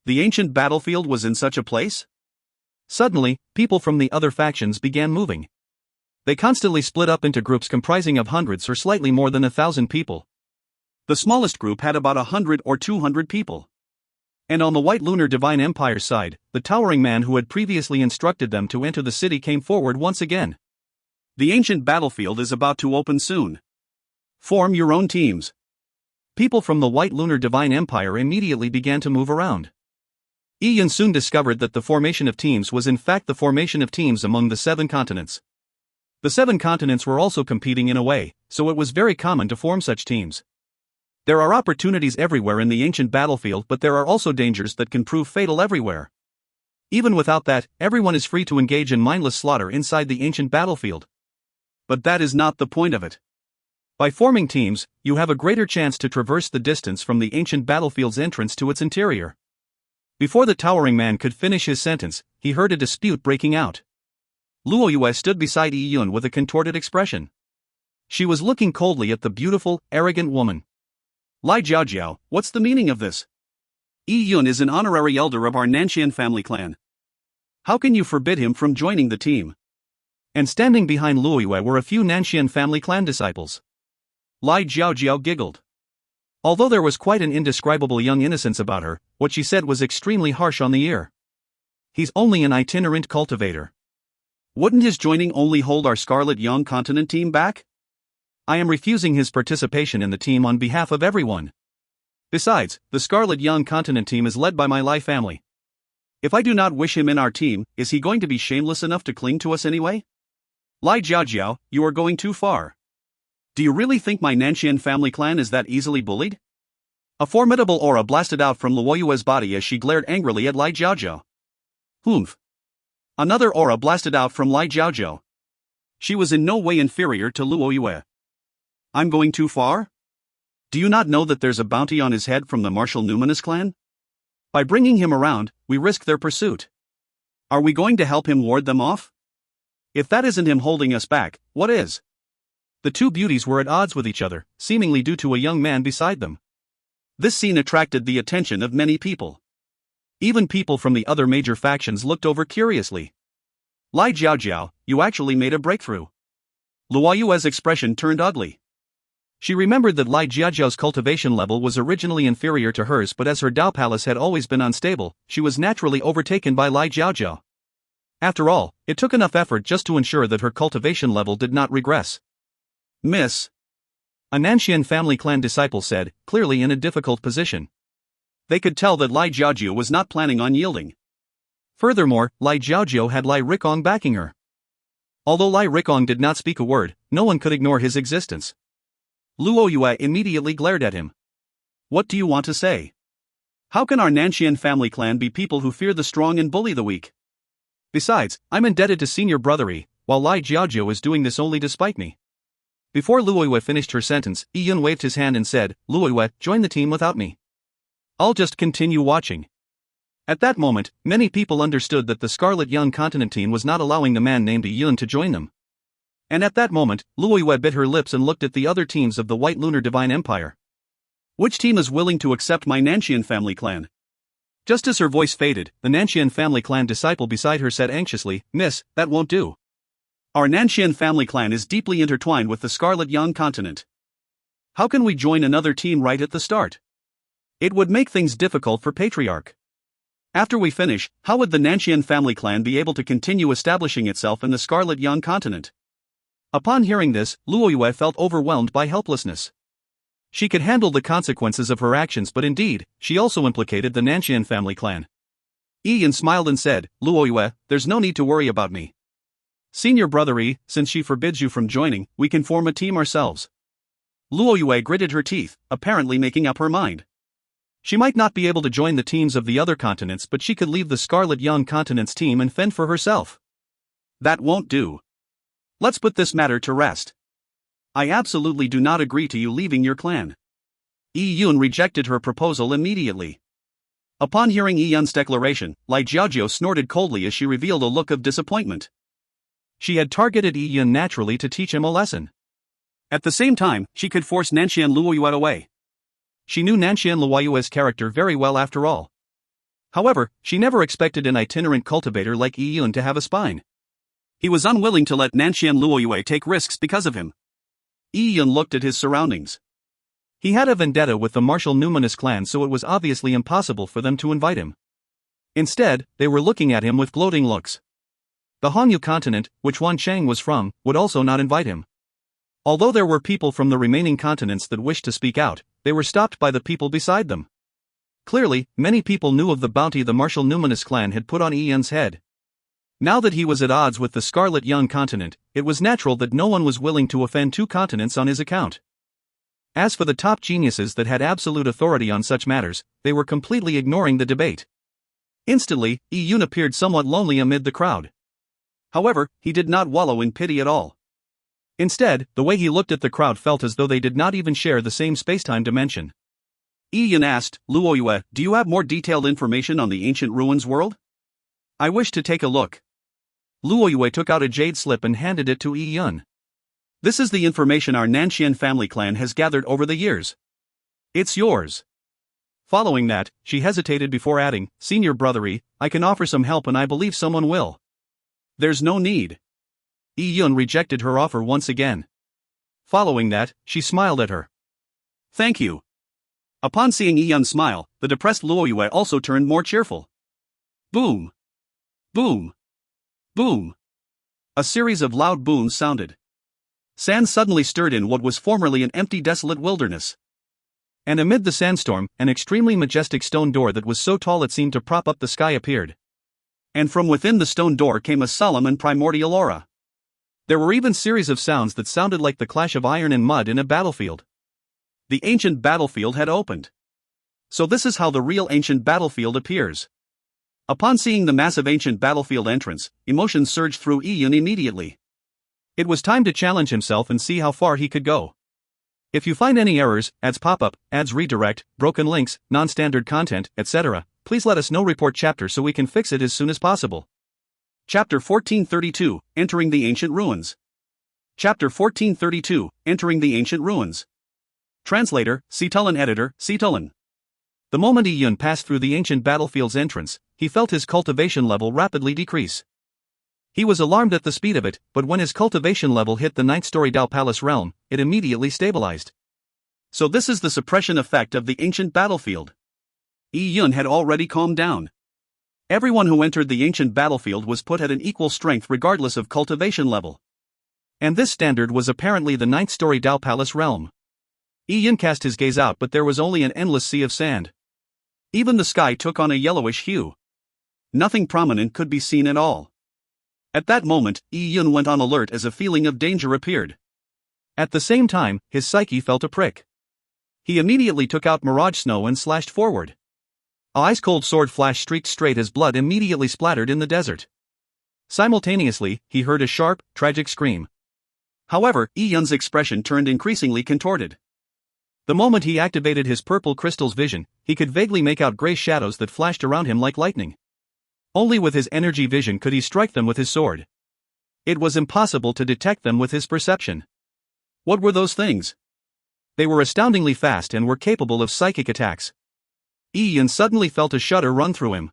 The ancient battlefield was in such a place? Suddenly, people from the other factions began moving. They constantly split up into groups comprising of hundreds or slightly more than 1,000 people. The smallest group had about 100 or 200 people. And on the White Lunar Divine Empire side, the towering man who had previously instructed them to enter the city came forward once again. The ancient battlefield is about to open soon. Form your own teams. People from the White Lunar Divine Empire immediately began to move around. Yi Yun soon discovered that the formation of teams was in fact the formation of teams among the 7 continents. The 7 continents were also competing in a way, so it was very common to form such teams. There are opportunities everywhere in the ancient battlefield, but there are also dangers that can prove fatal everywhere. Even without that, everyone is free to engage in mindless slaughter inside the ancient battlefield. But that is not the point of it. By forming teams, you have a greater chance to traverse the distance from the ancient battlefield's entrance to its interior. Before the towering man could finish his sentence, he heard a dispute breaking out. Luo Yue stood beside Yi Yun with a contorted expression. She was looking coldly at the beautiful, arrogant woman. Lai Jiaojiao, what's the meaning of this? Yi Yun is an honorary elder of our Nanshan family clan. How can you forbid him from joining the team? And standing behind Luoyue were a few Nanshan family clan disciples. Lai Jiaojiao giggled. Although there was quite an indescribable young innocence about her, what she said was extremely harsh on the ear. He's only an itinerant cultivator. Wouldn't his joining only hold our Scarlet Young Continent team back? I am refusing his participation in the team on behalf of everyone. Besides, the Scarlet Young Continent team is led by my Lai family. If I do not wish him in our team, is he going to be shameless enough to cling to us anyway? Lai Jiaojiao, you are going too far. Do you really think my Nanshan family clan is that easily bullied? A formidable aura blasted out from Luoyue's body as she glared angrily at Lai Jiaojiao. Humph. Another aura blasted out from Lai Jiaojiao. She was in no way inferior to Luoyue. I'm going too far? Do you not know that there's a bounty on his head from the Martial Numinous clan? By bringing him around, we risk their pursuit. Are we going to help him ward them off? If that isn't him holding us back, what is? The two beauties were at odds with each other, seemingly due to a young man beside them. This scene attracted the attention of many people. Even people from the other major factions looked over curiously. Lai Jiaojiao, you actually made a breakthrough. Luoyue's expression turned ugly. She remembered that Lai Jiaojiao's cultivation level was originally inferior to hers, but as her Dao Palace had always been unstable, she was naturally overtaken by Lai Jiaojiao. After all, it took enough effort just to ensure that her cultivation level did not regress. Miss. A Nanshan family clan disciple said, clearly in a difficult position. They could tell that Lai Jiaojiao was not planning on yielding. Furthermore, Lai Jiaojiao had Lai Rikong backing her. Although Lai Rikong did not speak a word, no one could ignore his existence. Luoyue immediately glared at him. What do you want to say? How can our Nanshan family clan be people who fear the strong and bully the weak? Besides, I'm indebted to senior brotherly, while Lai Jiaojiao is doing this only despite me. Before Luoyue finished her sentence, Yun waved his hand and said, Luoyue, join the team without me. I'll just continue watching. At that moment, many people understood that the Scarlet Young Continent team was not allowing the man named Yun to join them. And at that moment, Luoyue bit her lips and looked at the other teams of the White Lunar Divine Empire. Which team is willing to accept my Nanshan family clan? Just as her voice faded, the Nanshan family clan disciple beside her said anxiously, Miss, that won't do. Our Nanshan family clan is deeply intertwined with the Scarlet Young Continent. How can we join another team right at the start? It would make things difficult for Patriarch. After we finish, how would the Nanshan family clan be able to continue establishing itself in the Scarlet Young Continent? Upon hearing this, Luoyue felt overwhelmed by helplessness. She could handle the consequences of her actions, but indeed, she also implicated the Nanshan family clan. Ian smiled and said, Luoyue, there's no need to worry about me. Senior brotherly, since she forbids you from joining, we can form a team ourselves. Luoyue gritted her teeth, apparently making up her mind. She might not be able to join the teams of the other continents, but she could leave the Scarlet Young Continent's team and fend for herself. That won't do. Let's put this matter to rest. I absolutely do not agree to you leaving your clan. Yun rejected her proposal immediately. Upon hearing Yun's declaration, Lai Jiaojiao snorted coldly as she revealed a look of disappointment. She had targeted Yun naturally to teach him a lesson. At the same time, she could force Nanshan Luoyue away. She knew Nanshan Luoyue's character very well after all. However, she never expected an itinerant cultivator like Yun to have a spine. He was unwilling to let Nanshan Luoyue take risks because of him. Yun looked at his surroundings. He had a vendetta with the Martial Numinous clan, so it was obviously impossible for them to invite him. Instead, they were looking at him with gloating looks. The Hongyu continent, which Wan Cheng was from, would also not invite him. Although there were people from the remaining continents that wished to speak out, they were stopped by the people beside them. Clearly, many people knew of the bounty the Martial Numinous clan had put on Yun's head. Now that he was at odds with the Scarlet Young Continent, it was natural that no one was willing to offend two continents on his account. As for the top geniuses that had absolute authority on such matters, they were completely ignoring the debate. Instantly, Yun appeared somewhat lonely amid the crowd. However, he did not wallow in pity at all. Instead, the way he looked at the crowd felt as though they did not even share the same spacetime dimension. Yun asked, Luoyue, do you have more detailed information on the ancient ruins world? I wish to take a look. Luoyue took out a jade slip and handed it to Yun. This is the information our Nanshan family clan has gathered over the years. It's yours. Following that, she hesitated before adding, Senior brotherly, I can offer some help and I believe someone will. There's no need. Yi Yun rejected her offer once again. Following that, she smiled at her. "Thank you." Upon seeing Yi Yun's smile, the depressed Luo Yue also turned more cheerful. Boom! Boom! Boom! A series of loud booms sounded. Sand suddenly stirred in what was formerly an empty, desolate wilderness. And amid the sandstorm, an extremely majestic stone door that was so tall it seemed to prop up the sky appeared. And from within the stone door came a solemn and primordial aura. There were even series of sounds that sounded like the clash of iron and mud in a battlefield. The ancient battlefield had opened. So this is how the real ancient battlefield appears. Upon seeing the massive ancient battlefield entrance, emotions surged through Yi Yun immediately. It was time to challenge himself and see how far he could go. If you find any errors, ads pop up, ads redirect, broken links, non-standard content, etc., please let us know. Report chapter so we can fix it as soon as possible. Chapter 1432, Entering the Ancient Ruins. Chapter 1432, Entering the Ancient Ruins. Translator, Cetulin. Editor, Cetulin. The moment Yi Yun passed through the ancient battlefield's entrance, he felt his cultivation level rapidly decrease. He was alarmed at the speed of it, but when his cultivation level hit the 9th-story Dao Palace realm, it immediately stabilized. So this is the suppression effect of the ancient battlefield. Yi Yun had already calmed down. Everyone who entered the ancient battlefield was put at an equal strength regardless of cultivation level. And this standard was apparently the 9th-story Dao Palace realm. Yi Yun cast his gaze out, but there was only an endless sea of sand. Even the sky took on a yellowish hue. Nothing prominent could be seen at all. At that moment, Yi Yun went on alert as a feeling of danger appeared. At the same time, his psyche felt a prick. He immediately took out Mirage Snow and slashed forward. A ice-cold sword flash streaked straight as blood immediately splattered in the desert. Simultaneously, he heard a sharp, tragic scream. However, Yi Yun's expression turned increasingly contorted. The moment he activated his purple crystal's vision, he could vaguely make out gray shadows that flashed around him like lightning. Only with his energy vision could he strike them with his sword. It was impossible to detect them with his perception. What were those things? They were astoundingly fast and were capable of psychic attacks. Yi Yun suddenly felt a shudder run through him.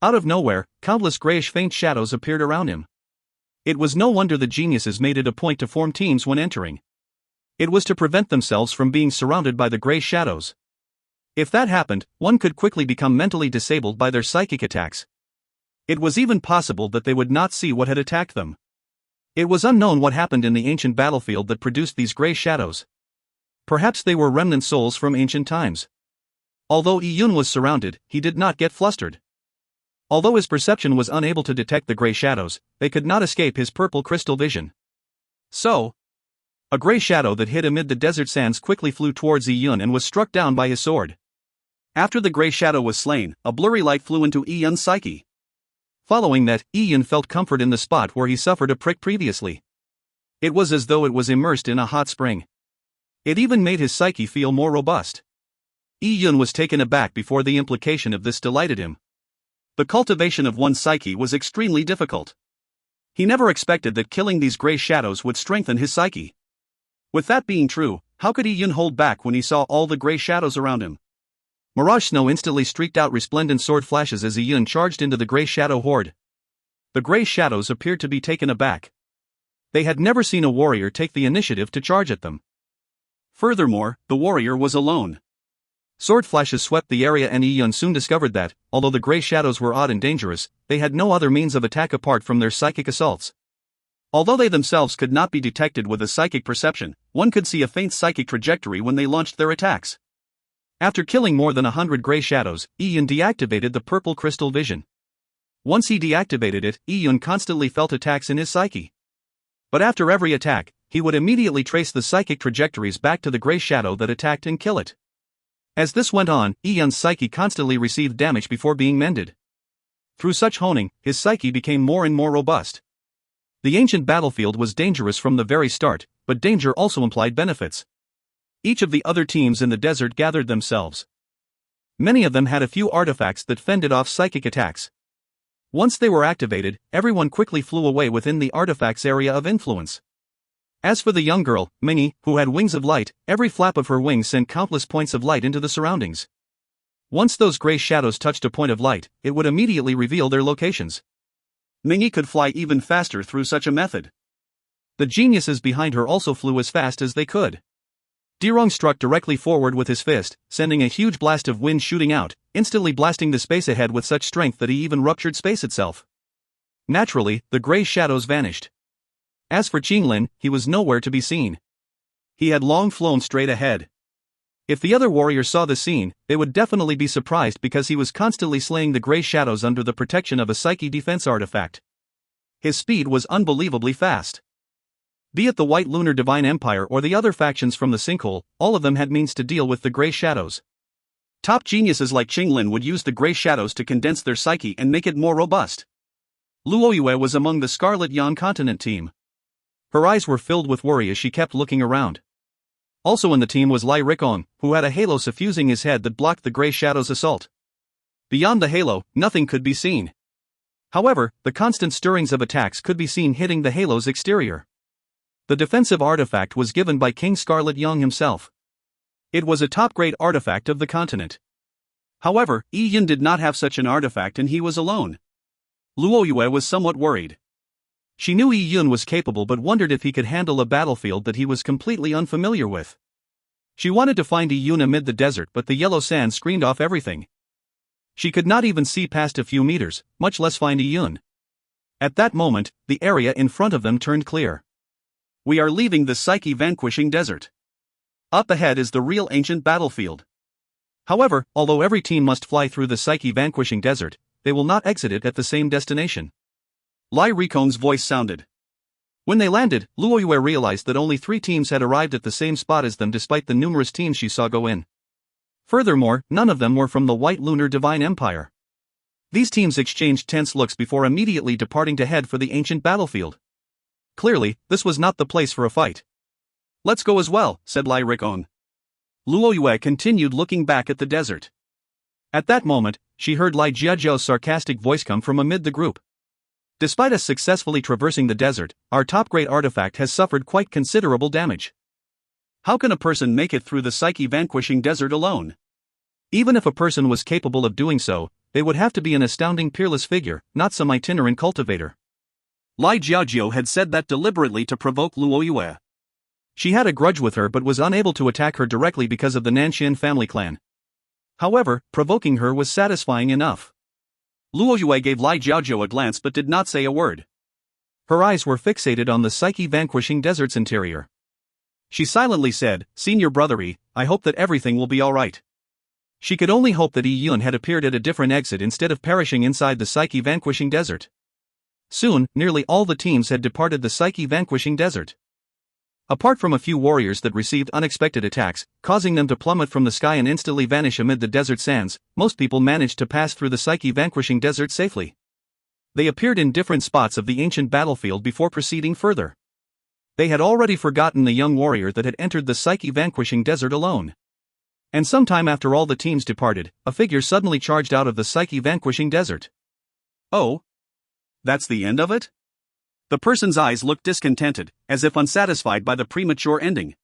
Out of nowhere, countless grayish faint shadows appeared around him. It was no wonder the geniuses made it a point to form teams when entering. It was to prevent themselves from being surrounded by the gray shadows. If that happened, one could quickly become mentally disabled by their psychic attacks. It was even possible that they would not see what had attacked them. It was unknown what happened in the ancient battlefield that produced these gray shadows. Perhaps they were remnant souls from ancient times. Although Yi Yun was surrounded, he did not get flustered. Although his perception was unable to detect the gray shadows, they could not escape his purple crystal vision. So, a gray shadow that hid amid the desert sands quickly flew towards Yi Yun and was struck down by his sword. After the gray shadow was slain, a blurry light flew into Yi Yun's psyche. Following that, Yi Yun felt comfort in the spot where he suffered a prick previously. It was as though it was immersed in a hot spring. It even made his psyche feel more robust. Yi Yun was taken aback before the implication of this delighted him. The cultivation of one's psyche was extremely difficult. He never expected that killing these gray shadows would strengthen his psyche. With that being true, how could Yi Yun hold back when he saw all the gray shadows around him? Mirage Snow instantly streaked out resplendent sword flashes as Yi Yun charged into the gray shadow horde. The gray shadows appeared to be taken aback. They had never seen a warrior take the initiative to charge at them. Furthermore, the warrior was alone. Sword flashes swept the area and Yi Yun soon discovered that, although the gray shadows were odd and dangerous, they had no other means of attack apart from their psychic assaults. Although they themselves could not be detected with a psychic perception, one could see a faint psychic trajectory when they launched their attacks. After killing more than 100 gray shadows, Yi Yun deactivated the purple crystal vision. Once he deactivated it, Yi Yun constantly felt attacks in his psyche. But after every attack, he would immediately trace the psychic trajectories back to the gray shadow that attacked and kill it. As this went on, Yi Yun's psyche constantly received damage before being mended. Through such honing, his psyche became more and more robust. The ancient battlefield was dangerous from the very start, but danger also implied benefits. Each of the other teams in the desert gathered themselves. Many of them had a few artifacts that fended off psychic attacks. Once they were activated, everyone quickly flew away within the artifact's area of influence. As for the young girl, Mingy, who had wings of light, every flap of her wings sent countless points of light into the surroundings. Once those gray shadows touched a point of light, it would immediately reveal their locations. Mingy could fly even faster through such a method. The geniuses behind her also flew as fast as they could. Dirong struck directly forward with his fist, sending a huge blast of wind shooting out, instantly blasting the space ahead with such strength that he even ruptured space itself. Naturally, the gray shadows vanished. As for Qinglin, he was nowhere to be seen. He had long flown straight ahead. If the other warriors saw the scene, they would definitely be surprised because he was constantly slaying the gray shadows under the protection of a psyche defense artifact. His speed was unbelievably fast. Be it the White Lunar Divine Empire or the other factions from the sinkhole, all of them had means to deal with the gray shadows. Top geniuses like Qinglin would use the gray shadows to condense their psyche and make it more robust. Luo Yue was among the Scarlet Yan Continent team. Her eyes were filled with worry as she kept looking around. Also in the team was Lai Rikong, who had a halo suffusing his head that blocked the gray shadow's assault. Beyond the halo, nothing could be seen. However, the constant stirrings of attacks could be seen hitting the halo's exterior. The defensive artifact was given by King Scarlet Yang himself. It was a top-grade artifact of the continent. However, Yi Yun did not have such an artifact and he was alone. Luo Yue was somewhat worried. She knew Yi Yun was capable but wondered if he could handle a battlefield that he was completely unfamiliar with. She wanted to find Yi Yun amid the desert but the yellow sand screened off everything. She could not even see past a few meters, much less find Yi Yun. At that moment, the area in front of them turned clear. We are leaving the Psyche Vanquishing Desert. Up ahead is the real ancient battlefield. However, although every team must fly through the Psyche Vanquishing Desert, they will not exit it at the same destination. Lai Rikong's voice sounded. When they landed, Luo Yue realized that only 3 teams had arrived at the same spot as them despite the numerous teams she saw go in. Furthermore, none of them were from the White Lunar Divine Empire. These teams exchanged tense looks before immediately departing to head for the ancient battlefield. Clearly, this was not the place for a fight. Let's go as well, said Lai Rikong. Luo Yue continued looking back at the desert. At that moment, she heard Lai Jiajiao's sarcastic voice come from amid the group. Despite us successfully traversing the desert, our top-grade artifact has suffered quite considerable damage. How can a person make it through the Psyche Vanquishing Desert alone? Even if a person was capable of doing so, they would have to be an astounding peerless figure, not some itinerant cultivator. Lai Jiajiao had said that deliberately to provoke Luo Yue. She had a grudge with her but was unable to attack her directly because of the Nanxian family clan. However, provoking her was satisfying enough. Luo Yue gave Lai Jiajiao a glance but did not say a word. Her eyes were fixated on the Psyche Vanquishing Desert's interior. She silently said, "Senior brother, I hope that everything will be alright." She could only hope that Yi Yun had appeared at a different exit instead of perishing inside the Psyche Vanquishing Desert. Soon, nearly all the teams had departed the Psyche Vanquishing Desert. Apart from a few warriors that received unexpected attacks, causing them to plummet from the sky and instantly vanish amid the desert sands, most people managed to pass through the Psyche Vanquishing Desert safely. They appeared in different spots of the ancient battlefield before proceeding further. They had already forgotten the young warrior that had entered the Psyche Vanquishing Desert alone. And sometime after all the teams departed, a figure suddenly charged out of the Psyche Vanquishing Desert. Oh? That's the end of it? The person's eyes looked discontented, as if unsatisfied by the premature ending.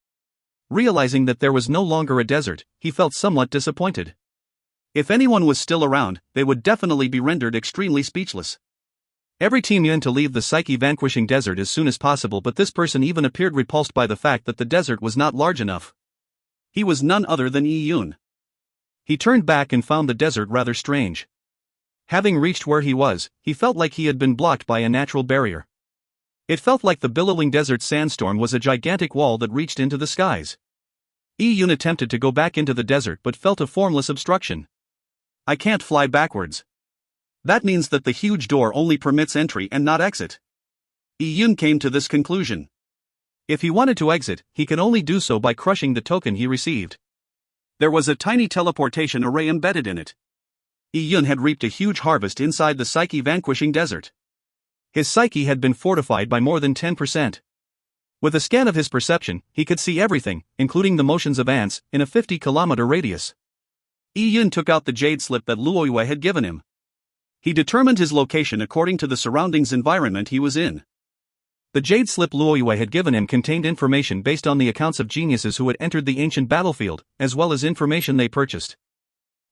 Realizing that there was no longer a desert, he felt somewhat disappointed. If anyone was still around, they would definitely be rendered extremely speechless. Every team yearned to leave the Psyche Vanquishing Desert as soon as possible, but this person even appeared repulsed by the fact that the desert was not large enough. He was none other than Yi Yun. He turned back and found the desert rather strange. Having reached where he was, he felt like he had been blocked by a natural barrier. It felt like the billowing desert sandstorm was a gigantic wall that reached into the skies. Yi Yun attempted to go back into the desert but felt a formless obstruction. I can't fly backwards. That means that the huge door only permits entry and not exit. Yi Yun came to this conclusion. If he wanted to exit, he could only do so by crushing the token he received. There was a tiny teleportation array embedded in it. Yi Yun had reaped a huge harvest inside the Psyche Vanquishing Desert. His psyche had been fortified by more than 10%. With a scan of his perception, he could see everything, including the motions of ants, in a 50-kilometer radius. Yi Yun took out the jade slip that Luo Yue had given him. He determined his location according to the surroundings environment he was in. The jade slip Luo Yue had given him contained information based on the accounts of geniuses who had entered the ancient battlefield, as well as information they purchased.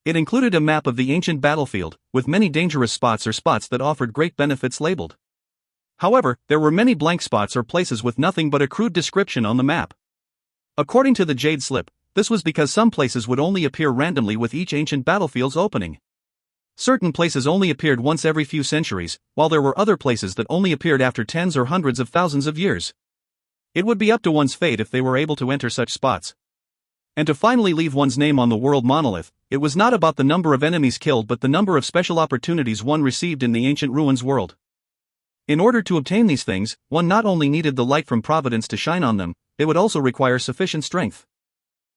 It included a map of the ancient battlefield, with many dangerous spots or spots that offered great benefits labeled. However, there were many blank spots or places with nothing but a crude description on the map. According to the Jade Slip, this was because some places would only appear randomly with each ancient battlefield's opening. Certain places only appeared once every few centuries, while there were other places that only appeared after tens or hundreds of thousands of years. It would be up to one's fate if they were able to enter such spots. And to finally leave one's name on the world monolith, it was not about the number of enemies killed but the number of special opportunities one received in the ancient ruins world. In order to obtain these things, one not only needed the light from Providence to shine on them, it would also require sufficient strength.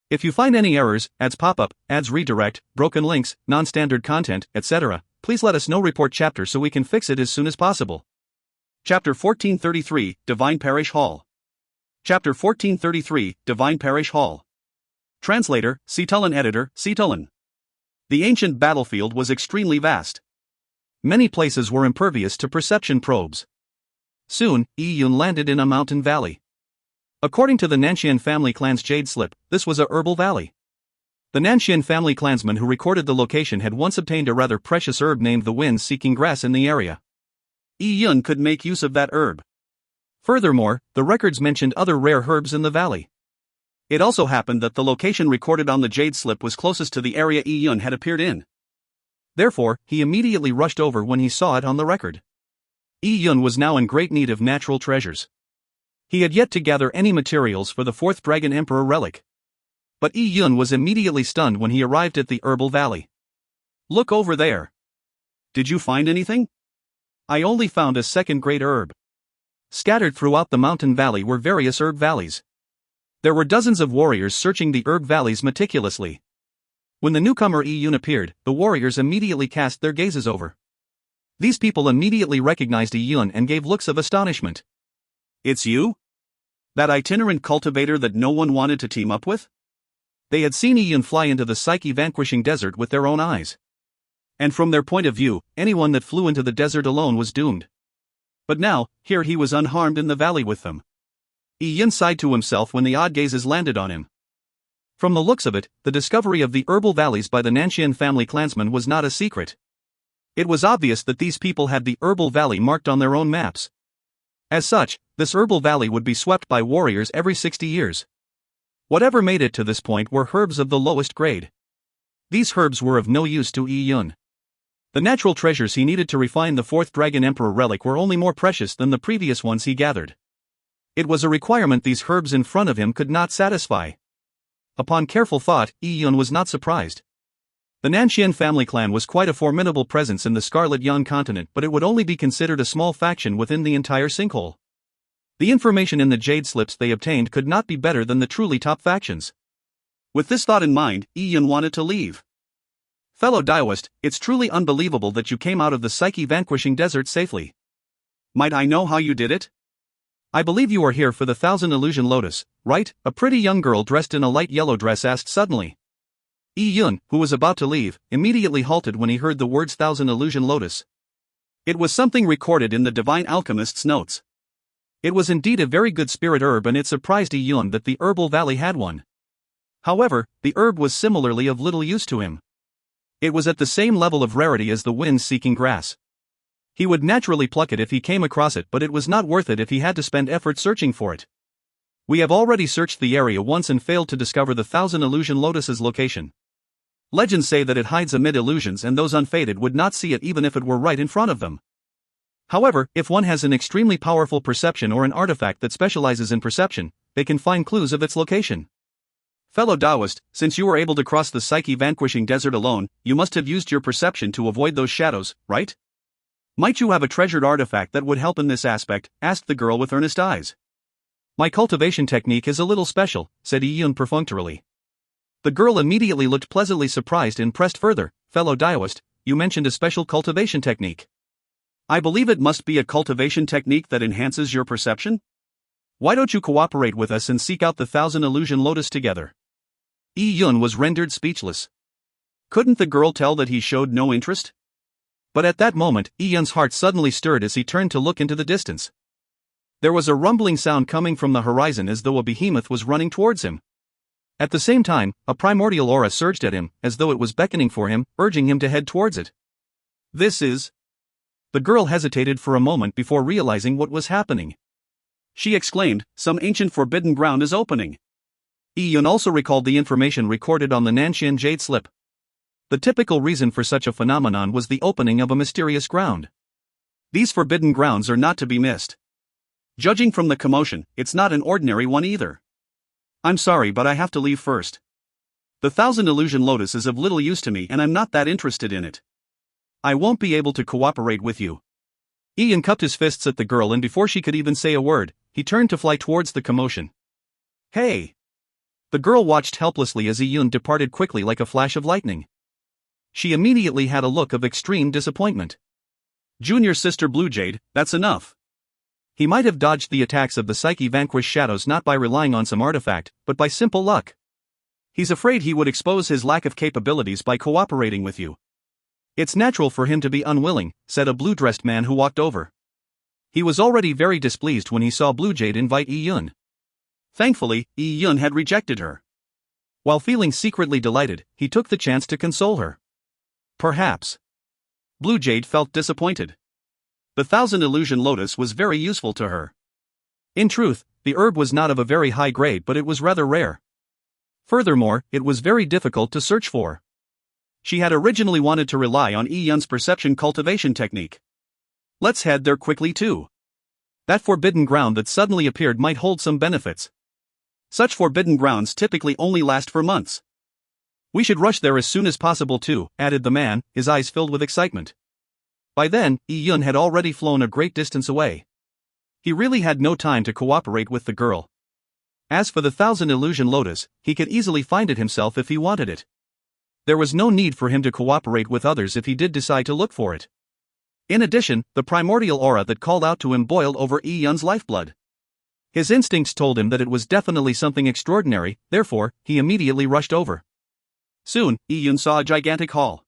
If you find any errors, ads pop up, ads redirect, broken links, non-standard content, etc., please let us know. Report chapter so we can fix it as soon as possible. Chapter 1433, Divine Parish Hall. Chapter 1433, Divine Parish Hall. Translator, Cetulin. Editor, Cetulin. The ancient battlefield was extremely vast. Many places were impervious to perception probes. Soon, Yun landed in a mountain valley. According to the Nanshan family clan's Jade Slip, this was a herbal valley. The Nanshan family clansman who recorded the location had once obtained a rather precious herb named the wind-seeking grass in the area. Yun could make use of that herb. Furthermore, the records mentioned other rare herbs in the valley. It also happened that the location recorded on the Jade Slip was closest to the area Yun had appeared in. Therefore, he immediately rushed over when he saw it on the record. Yun was now in great need of natural treasures. He had yet to gather any materials for the fourth Dragon Emperor relic. But Yun was immediately stunned when he arrived at the herbal valley. Look over there. Did you find anything? I only found a second great herb. Scattered throughout the mountain valley were various herb valleys. There were dozens of warriors searching the herb valleys meticulously. When the newcomer Yun appeared, the warriors immediately cast their gazes over. These people immediately recognized Yun and gave looks of astonishment. It's you? That itinerant cultivator that no one wanted to team up with? They had seen Yun fly into the Psyche-vanquishing desert with their own eyes. And from their point of view, anyone that flew into the desert alone was doomed. But now, here he was unharmed in the valley with them. Yun sighed to himself when the odd gazes landed on him. From the looks of it, the discovery of the herbal valleys by the Nanshan family clansmen was not a secret. It was obvious that these people had the herbal valley marked on their own maps. As such, this herbal valley would be swept by warriors every 60 years. Whatever made it to this point were herbs of the lowest grade. These herbs were of no use to Yun. The natural treasures he needed to refine the fourth Dragon Emperor relic were only more precious than the previous ones he gathered. It was a requirement these herbs in front of him could not satisfy. Upon careful thought, Yun was not surprised. The Nanshan family clan was quite a formidable presence in the Scarlet Yan continent, but it would only be considered a small faction within the entire sinkhole. The information in the Jade Slips they obtained could not be better than the truly top factions. With this thought in mind, Yun wanted to leave. Fellow Daoist, it's truly unbelievable that you came out of the Psyche-vanquishing desert safely. Might I know how you did it? I believe you are here for the Thousand Illusion Lotus, right? A pretty young girl dressed in a light yellow dress asked suddenly. Yun, who was about to leave, immediately halted when he heard the words Thousand Illusion Lotus. It was something recorded in the Divine Alchemist's notes. It was indeed a very good spirit herb, and it surprised Yun that the herbal valley had one. However, the herb was similarly of little use to him. It was at the same level of rarity as the wind-seeking grass. He would naturally pluck it if he came across it, but it was not worth it if he had to spend effort searching for it. We have already searched the area once and failed to discover the Thousand Illusion Lotus's location. Legends say that it hides amid illusions, and those unfated would not see it even if it were right in front of them. However, if one has an extremely powerful perception or an artifact that specializes in perception, they can find clues of its location. Fellow Daoist, since you were able to cross the Psyche-vanquishing desert alone, you must have used your perception to avoid those shadows, right? Might you have a treasured artifact that would help in this aspect? Asked the girl with earnest eyes. My cultivation technique is a little special, said Yun perfunctorily. The girl immediately looked pleasantly surprised and pressed further. Fellow Daoist, you mentioned a special cultivation technique. I believe it must be a cultivation technique that enhances your perception? Why don't you cooperate with us and seek out the Thousand Illusion Lotus together? Yun was rendered speechless. Couldn't the girl tell that he showed no interest? But at that moment, Yun's heart suddenly stirred as he turned to look into the distance. There was a rumbling sound coming from the horizon as though a behemoth was running towards him. At the same time, a primordial aura surged at him, as though it was beckoning for him, urging him to head towards it. This is The girl hesitated for a moment before realizing what was happening. She exclaimed, "Some ancient forbidden ground is opening." Yi Yun also recalled the information recorded on the Nanshan jade slip. The typical reason for such a phenomenon was the opening of a mysterious ground. These forbidden grounds are not to be missed. Judging from the commotion, it's not an ordinary one either. I'm sorry, but I have to leave first. The Thousand Illusion Lotus is of little use to me and I'm not that interested in it. I won't be able to cooperate with you. Yi Yun cupped his fists at the girl and before she could even say a word, he turned to fly towards the commotion. Hey! The girl watched helplessly as Yi Yun departed quickly like a flash of lightning. She immediately had a look of extreme disappointment. Junior Sister Blue Jade, that's enough. He might have dodged the attacks of the Psyche Vanquished Shadows not by relying on some artifact, but by simple luck. He's afraid he would expose his lack of capabilities by cooperating with you. It's natural for him to be unwilling, said a blue-dressed man who walked over. He was already very displeased when he saw Blue Jade invite Yi Yun. Thankfully, Yi Yun had rejected her. While feeling secretly delighted, he took the chance to console her. Perhaps. Blue Jade felt disappointed. The Thousand Illusion Lotus was very useful to her. In truth, the herb was not of a very high grade but it was rather rare. Furthermore, it was very difficult to search for. She had originally wanted to rely on Yi Yun's perception cultivation technique. Let's head there quickly too. That forbidden ground that suddenly appeared might hold some benefits. Such forbidden grounds typically only last for months. We should rush there as soon as possible too, added the man, his eyes filled with excitement. By then, Yi Yun had already flown a great distance away. He really had no time to cooperate with the girl. As for the Thousand Illusion Lotus, he could easily find it himself if he wanted it. There was no need for him to cooperate with others if he did decide to look for it. In addition, the primordial aura that called out to him boiled over Yi Yun's lifeblood. His instincts told him that it was definitely something extraordinary, therefore, he immediately rushed over. Soon, Yi Yun saw a gigantic hall.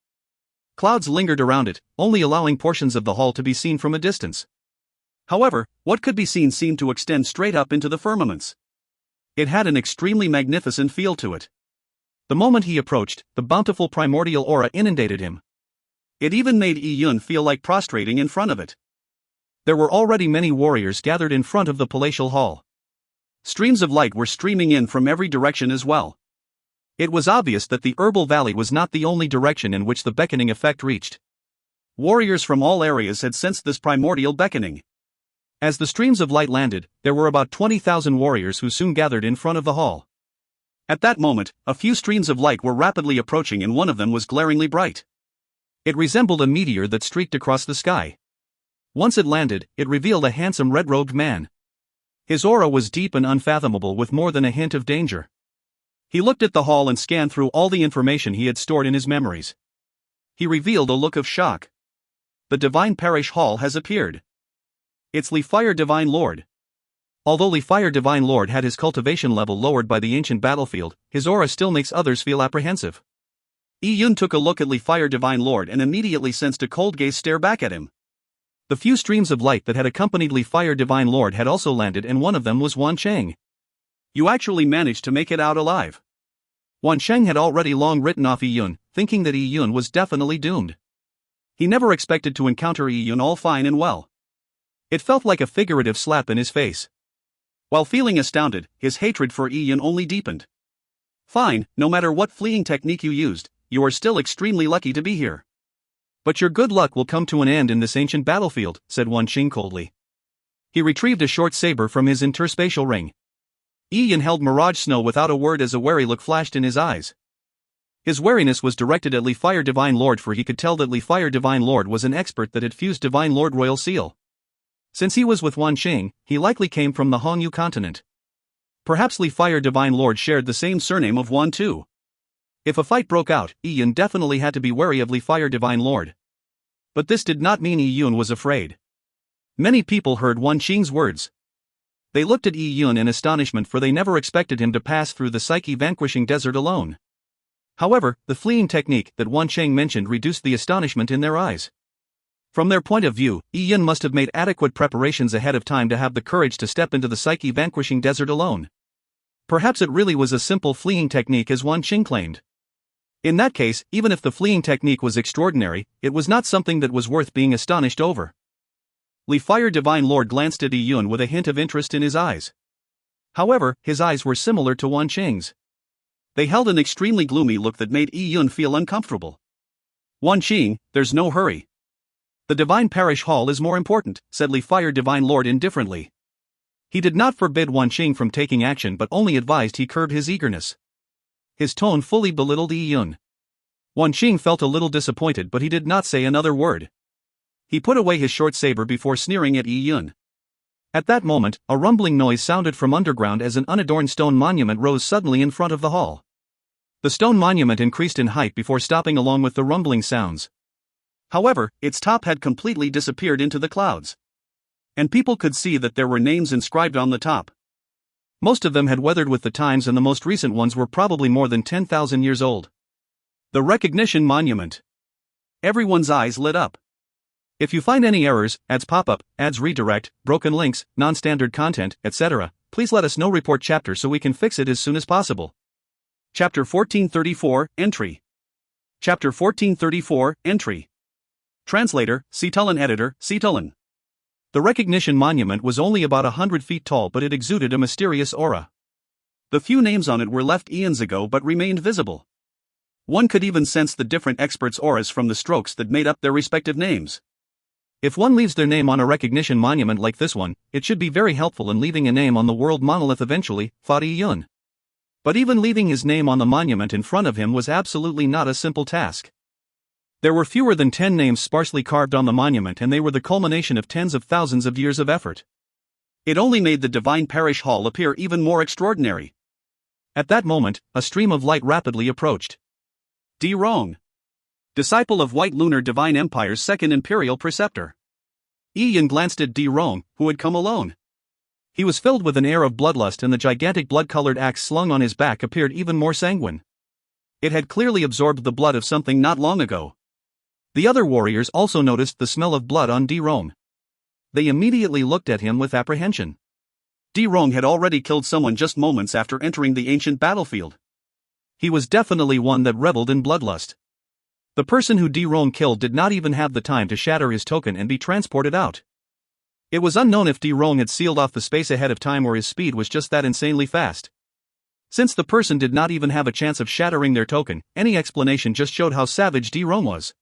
Clouds lingered around it, only allowing portions of the hall to be seen from a distance. However, what could be seen seemed to extend straight up into the firmaments. It had an extremely magnificent feel to it. The moment he approached, the bountiful primordial aura inundated him. It even made Yi Yun feel like prostrating in front of it. There were already many warriors gathered in front of the palatial hall. Streams of light were streaming in from every direction as well. It was obvious that the herbal valley was not the only direction in which the beckoning effect reached. Warriors from all areas had sensed this primordial beckoning. As the streams of light landed, there were about 20,000 warriors who soon gathered in front of the hall. At that moment, a few streams of light were rapidly approaching and one of them was glaringly bright. It resembled a meteor that streaked across the sky. Once it landed, it revealed a handsome red-robed man. His aura was deep and unfathomable with more than a hint of danger. He looked at the hall and scanned through all the information he had stored in his memories. He revealed a look of shock. The Divine Parish Hall has appeared. It's Li Fire Divine Lord. Although Li Fire Divine Lord had his cultivation level lowered by the ancient battlefield, his aura still makes others feel apprehensive. Yi Yun took a look at Li Fire Divine Lord and immediately sensed a cold gaze stare back at him. The few streams of light that had accompanied Li Fire Divine Lord had also landed and one of them was Wan Cheng. You actually managed to make it out alive. Wan Cheng had already long written off Yi Yun, thinking that Yi Yun was definitely doomed. He never expected to encounter Yi Yun all fine and well. It felt like a figurative slap in his face. While feeling astounded, his hatred for Yi Yun only deepened. Fine, no matter what fleeing technique you used, you are still extremely lucky to be here. But your good luck will come to an end in this ancient battlefield, said Wan Cheng coldly. He retrieved a short saber from his interspatial ring. Yi Yun held Mirage Snow without a word as a wary look flashed in his eyes. His wariness was directed at Li Fire Divine Lord, for he could tell that Li Fire Divine Lord was an expert that had fused Divine Lord Royal Seal. Since he was with Wan Cheng, he likely came from the Hongyu continent. Perhaps Li Fire Divine Lord shared the same surname of Wan too. If a fight broke out, Yi Yun definitely had to be wary of Li Fire Divine Lord. But this did not mean Yi Yun was afraid. Many people heard Wan Cheng's words. They looked at Yi Yun in astonishment, for they never expected him to pass through the Psyche Vanquishing Desert alone. However, the fleeing technique that Wan Cheng mentioned reduced the astonishment in their eyes. From their point of view, Yi Yun must have made adequate preparations ahead of time to have the courage to step into the Psyche Vanquishing Desert alone. Perhaps it really was a simple fleeing technique as Wan Cheng claimed. In that case, even if the fleeing technique was extraordinary, it was not something that was worth being astonished over. Li Fire Divine Lord glanced at Yi Yun with a hint of interest in his eyes. However, his eyes were similar to Wan Qing's. They held an extremely gloomy look that made Yi Yun feel uncomfortable. Wan Qing, there's no hurry. The Divine Parish Hall is more important, said Li Fire Divine Lord indifferently. He did not forbid Wan Qing from taking action but only advised he curb his eagerness. His tone fully belittled Yi Yun. Wan Qing felt a little disappointed but he did not say another word. He put away his short saber before sneering at Yi Yun. At that moment, a rumbling noise sounded from underground as an unadorned stone monument rose suddenly in front of the hall. The stone monument increased in height before stopping along with the rumbling sounds. However, its top had completely disappeared into the clouds. And people could see that there were names inscribed on the top. Most of them had weathered with the times and the most recent ones were probably more than 10,000 years old. The Recognition Monument. Everyone's eyes lit up. If you find any errors, ads pop-up, ads redirect, broken links, non-standard content, etc., please let us know. Report chapter so we can fix it as soon as possible. Chapter 1434, Entry. Chapter 1434, Entry. Translator, Cetulin Editor, Cetulin. The Recognition Monument was only about 100 feet tall but it exuded a mysterious aura. The few names on it were left eons ago but remained visible. One could even sense the different experts' auras from the strokes that made up their respective names. If one leaves their name on a recognition monument like this one, it should be very helpful in leaving a name on the world monolith eventually, thought Yi Yun. But even leaving his name on the monument in front of him was absolutely not a simple task. There were fewer than 10 names sparsely carved on the monument and they were the culmination of tens of thousands of years of effort. It only made the Divine Parish Hall appear even more extraordinary. At that moment, a stream of light rapidly approached. Di Rong. Disciple of White Lunar Divine Empire's Second Imperial Preceptor. Yi Yun glanced at Di Rong, who had come alone. He was filled with an air of bloodlust and the gigantic blood-colored axe slung on his back appeared even more sanguine. It had clearly absorbed the blood of something not long ago. The other warriors also noticed the smell of blood on Di Rong. They immediately looked at him with apprehension. Di Rong had already killed someone just moments after entering the ancient battlefield. He was definitely one that reveled in bloodlust. The person who Di Rong killed did not even have the time to shatter his token and be transported out. It was unknown if Di Rong had sealed off the space ahead of time or his speed was just that insanely fast. Since the person did not even have a chance of shattering their token, any explanation just showed how savage Di Rong was.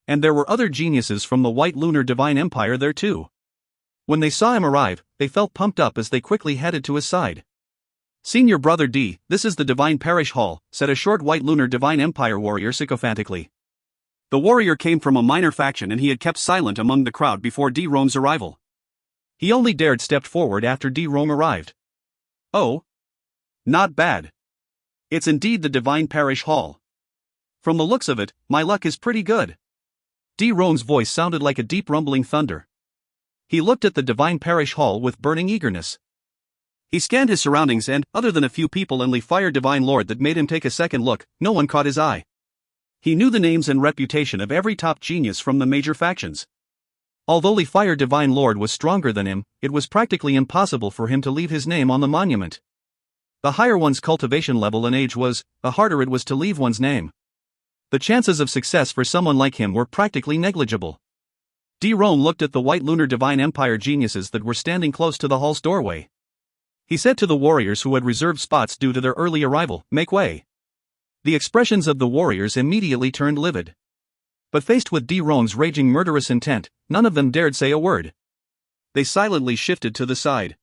And there were other geniuses from the White Lunar Divine Empire there too. When they saw him arrive, they felt pumped up as they quickly headed to his side. Senior Brother D, this is the Divine Parish Hall, said a short White Lunar Divine Empire warrior sycophantically. The warrior came from a minor faction and he had kept silent among the crowd before Di Rong's arrival. He only dared step forward after Di Rong arrived. Oh. Not bad. It's indeed the Divine Parish Hall. From the looks of it, my luck is pretty good. Di Rong's voice sounded like a deep rumbling thunder. He looked at the Divine Parish Hall with burning eagerness. He scanned his surroundings and, other than a few people and Li Fire Divine Lord that made him take a second look, no one caught his eye. He knew the names and reputation of every top genius from the major factions. Although Li Fire Divine Lord was stronger than him, it was practically impossible for him to leave his name on the monument. The higher one's cultivation level and age was, the harder it was to leave one's name. The chances of success for someone like him were practically negligible. Di Rong looked at the White Lunar Divine Empire geniuses that were standing close to the hall's doorway. He said to the warriors who had reserved spots due to their early arrival, "Make way." The expressions of the warriors immediately turned livid. But faced with Di Rong's raging murderous intent, none of them dared say a word. They silently shifted to the side.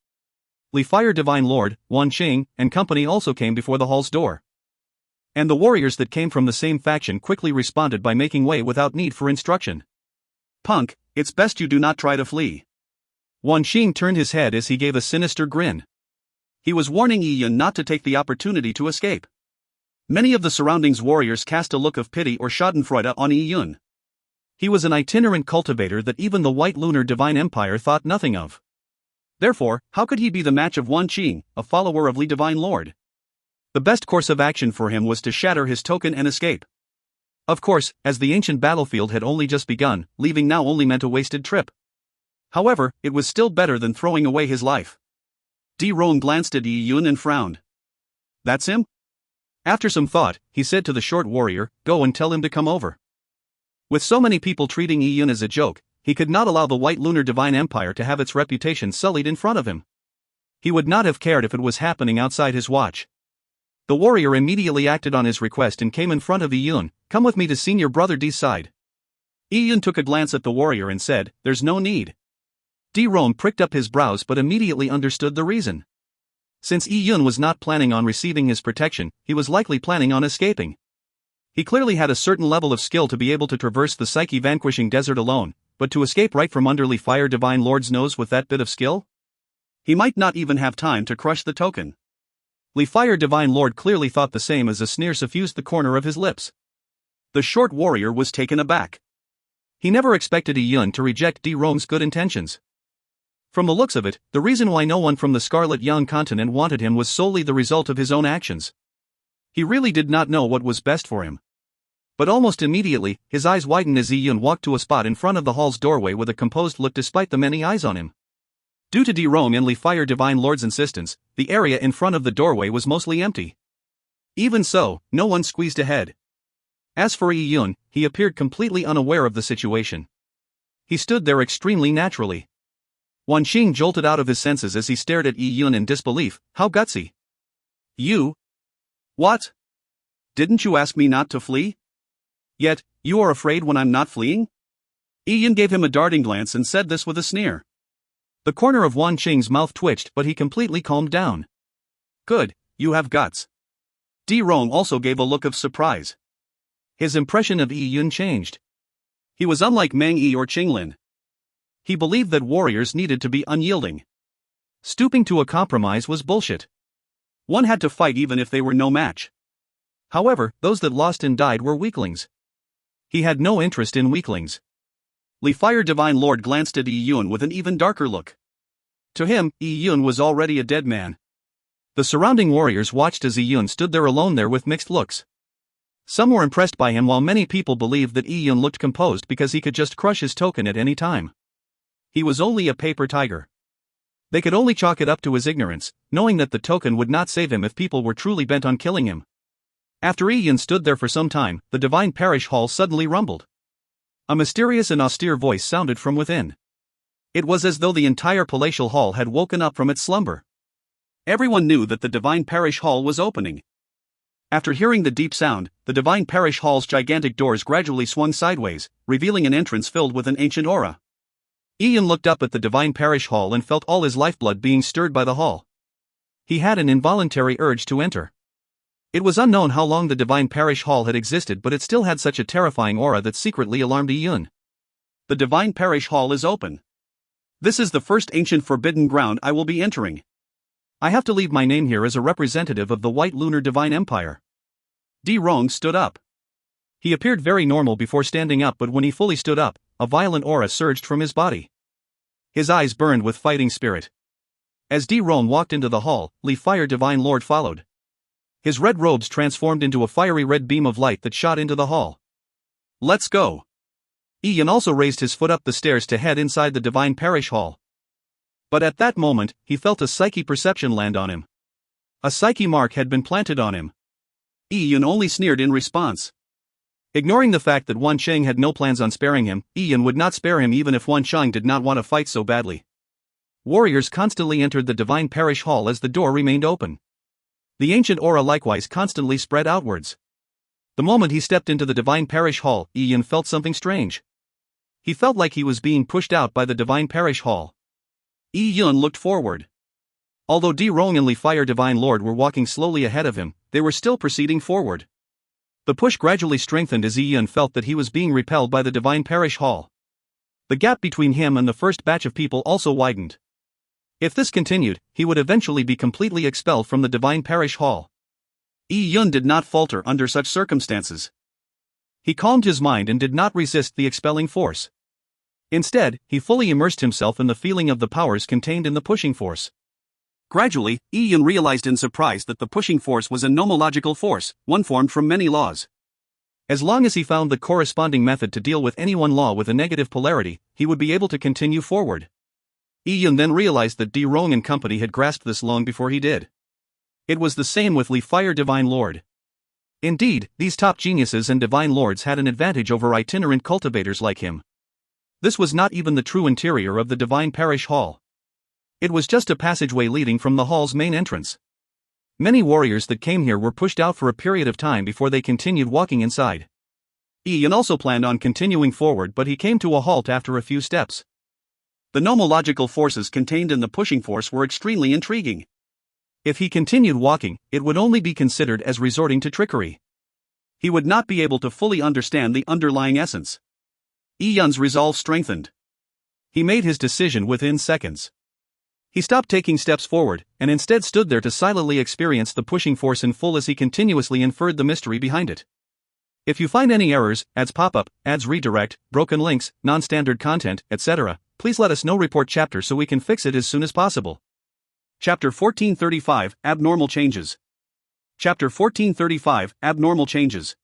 Li Fire Divine Lord, Wan Qing, and company also came before the hall's door. And the warriors that came from the same faction quickly responded by making way without need for instruction. "Punk, it's best you do not try to flee." Wan Qing turned his head as he gave a sinister grin. He was warning Yi Yun not to take the opportunity to escape. Many of the surroundings warriors cast a look of pity or schadenfreude on Yi Yun. He was an itinerant cultivator that even the White Lunar Divine Empire thought nothing of. Therefore, how could he be the match of Wan Qing, a follower of Li Divine Lord? The best course of action for him was to shatter his token and escape. Of course, as the ancient battlefield had only just begun, leaving now only meant a wasted trip. However, it was still better than throwing away his life. Di Rong glanced at Yi Yun and frowned. "That's him?" After some thought, he said to the short warrior, "Go and tell him to come over." With so many people treating Yi Yun as a joke, he could not allow the White Lunar Divine Empire to have its reputation sullied in front of him. He would not have cared if it was happening outside his watch. The warrior immediately acted on his request and came in front of Yi Yun. "Come with me to Senior Brother D's side." Yi Yun took a glance at the warrior and said, "There's no need." Di Rome pricked up his brows but immediately understood the reason. Since Yi Yun was not planning on receiving his protection, he was likely planning on escaping. He clearly had a certain level of skill to be able to traverse the psyche-vanquishing desert alone, but to escape right from under Fire Divine Lord's nose with that bit of skill? He might not even have time to crush the token. Fire Divine Lord clearly thought the same as a sneer suffused the corner of his lips. The short warrior was taken aback. He never expected Yi Yun to reject Di Rome's good intentions. From the looks of it, the reason why no one from the Scarlet Young continent wanted him was solely the result of his own actions. He really did not know what was best for him. But almost immediately, his eyes widened as Yi Yun walked to a spot in front of the hall's doorway with a composed look despite the many eyes on him. Due to Di Rome and Fire Divine Lord's insistence, the area in front of the doorway was mostly empty. Even so, no one squeezed ahead. As for Yi Yun, he appeared completely unaware of the situation. He stood there extremely naturally. Wan Xing jolted out of his senses as he stared at Yi Yun in disbelief. "How gutsy. You? What? Didn't you ask me not to flee? Yet, you are afraid when I'm not fleeing?" Yi Yun gave him a darting glance and said this with a sneer. The corner of Wan Qing's mouth twitched but he completely calmed down. "Good, you have guts." Di Rome also gave a look of surprise. His impression of Yi Yun changed. He was unlike Meng Yi or Qinglin. He believed that warriors needed to be unyielding. Stooping to a compromise was bullshit. One had to fight even if they were no match. However, those that lost and died were weaklings. He had no interest in weaklings. Fire Divine Lord glanced at Yi Yun with an even darker look. To him, Yi Yun was already a dead man. The surrounding warriors watched as Yi Yun stood there alone there with mixed looks. Some were impressed by him while many people believed that Yi Yun looked composed because he could just crush his token at any time. He was only a paper tiger. They could only chalk it up to his ignorance, knowing that the token would not save him if people were truly bent on killing him. After Yi Yun stood there for some time, the Divine Parish Hall suddenly rumbled. A mysterious and austere voice sounded from within. It was as though the entire palatial hall had woken up from its slumber. Everyone knew that the Divine Parish Hall was opening. After hearing the deep sound, the Divine Parish Hall's gigantic doors gradually swung sideways, revealing an entrance filled with an ancient aura. Yi Yun looked up at the Divine Parish Hall and felt all his lifeblood being stirred by the hall. He had an involuntary urge to enter. It was unknown how long the Divine Parish Hall had existed, but it still had such a terrifying aura that secretly alarmed Yi Yun. "The Divine Parish Hall is open. This is the first ancient forbidden ground I will be entering. I have to leave my name here as a representative of the White Lunar Divine Empire." Di Rong stood up. He appeared very normal before standing up, but when he fully stood up, a violent aura surged from his body. His eyes burned with fighting spirit. As Di Rong walked into the hall, Fire Divine Lord followed. His red robes transformed into a fiery red beam of light that shot into the hall. "Let's go." Yi Yun also raised his foot up the stairs to head inside the Divine Parish Hall. But at that moment, he felt a psyche perception land on him. A psyche mark had been planted on him. Yi Yun only sneered in response. Ignoring the fact that Wan Cheng had no plans on sparing him, Yi Yun would not spare him even if Wan Cheng did not want to fight so badly. Warriors constantly entered the Divine Parish Hall as the door remained open. The ancient aura likewise constantly spread outwards. The moment he stepped into the Divine Parish Hall, Yi Yun felt something strange. He felt like he was being pushed out by the Divine Parish Hall. Yi Yun looked forward. Although Di Rong and Fire Divine Lord were walking slowly ahead of him, they were still proceeding forward. The push gradually strengthened as Yi Yun felt that he was being repelled by the Divine Parish Hall. The gap between him and the first batch of people also widened. If this continued, he would eventually be completely expelled from the Divine Parish Hall. Yi Yun did not falter under such circumstances. He calmed his mind and did not resist the expelling force. Instead, he fully immersed himself in the feeling of the powers contained in the pushing force. Gradually, Yi Yun realized in surprise that the pushing force was a nomological force, one formed from many laws. As long as he found the corresponding method to deal with any one law with a negative polarity, he would be able to continue forward. Yi Yun then realized that Di Rong and company had grasped this long before he did. It was the same with Fire Divine Lord. Indeed, these top geniuses and divine lords had an advantage over itinerant cultivators like him. This was not even the true interior of the divine parish hall. It was just a passageway leading from the hall's main entrance. Many warriors that came here were pushed out for a period of time before they continued walking inside. Ian also planned on continuing forward, but he came to a halt after a few steps. The nomological forces contained in the pushing force were extremely intriguing. If he continued walking, it would only be considered as resorting to trickery. He would not be able to fully understand the underlying essence. Ian's resolve strengthened. He made his decision within seconds. He stopped taking steps forward, and instead stood there to silently experience the pushing force in full as he continuously inferred the mystery behind it. If you find any errors, ads pop up, ads redirect, broken links, non-standard content, etc., please let us know. Report chapter so we can fix it as soon as possible. Chapter 1435, Abnormal Changes. Chapter 1435, Abnormal Changes.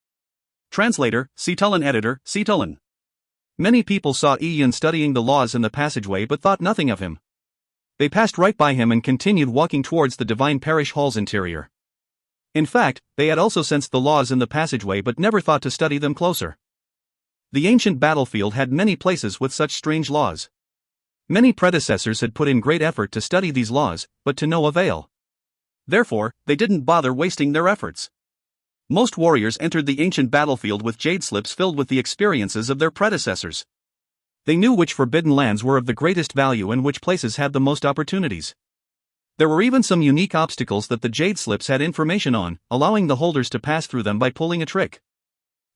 Translator, Cetulin. Editor, Cetulin. Many people saw Ian studying the laws in the passageway but thought nothing of him. They passed right by him and continued walking towards the divine parish hall's interior. In fact, they had also sensed the laws in the passageway but never thought to study them closer. The ancient battlefield had many places with such strange laws. Many predecessors had put in great effort to study these laws, but to no avail. Therefore, they didn't bother wasting their efforts. Most warriors entered the ancient battlefield with jade slips filled with the experiences of their predecessors. They knew which forbidden lands were of the greatest value and which places had the most opportunities. There were even some unique obstacles that the jade slips had information on, allowing the holders to pass through them by pulling a trick.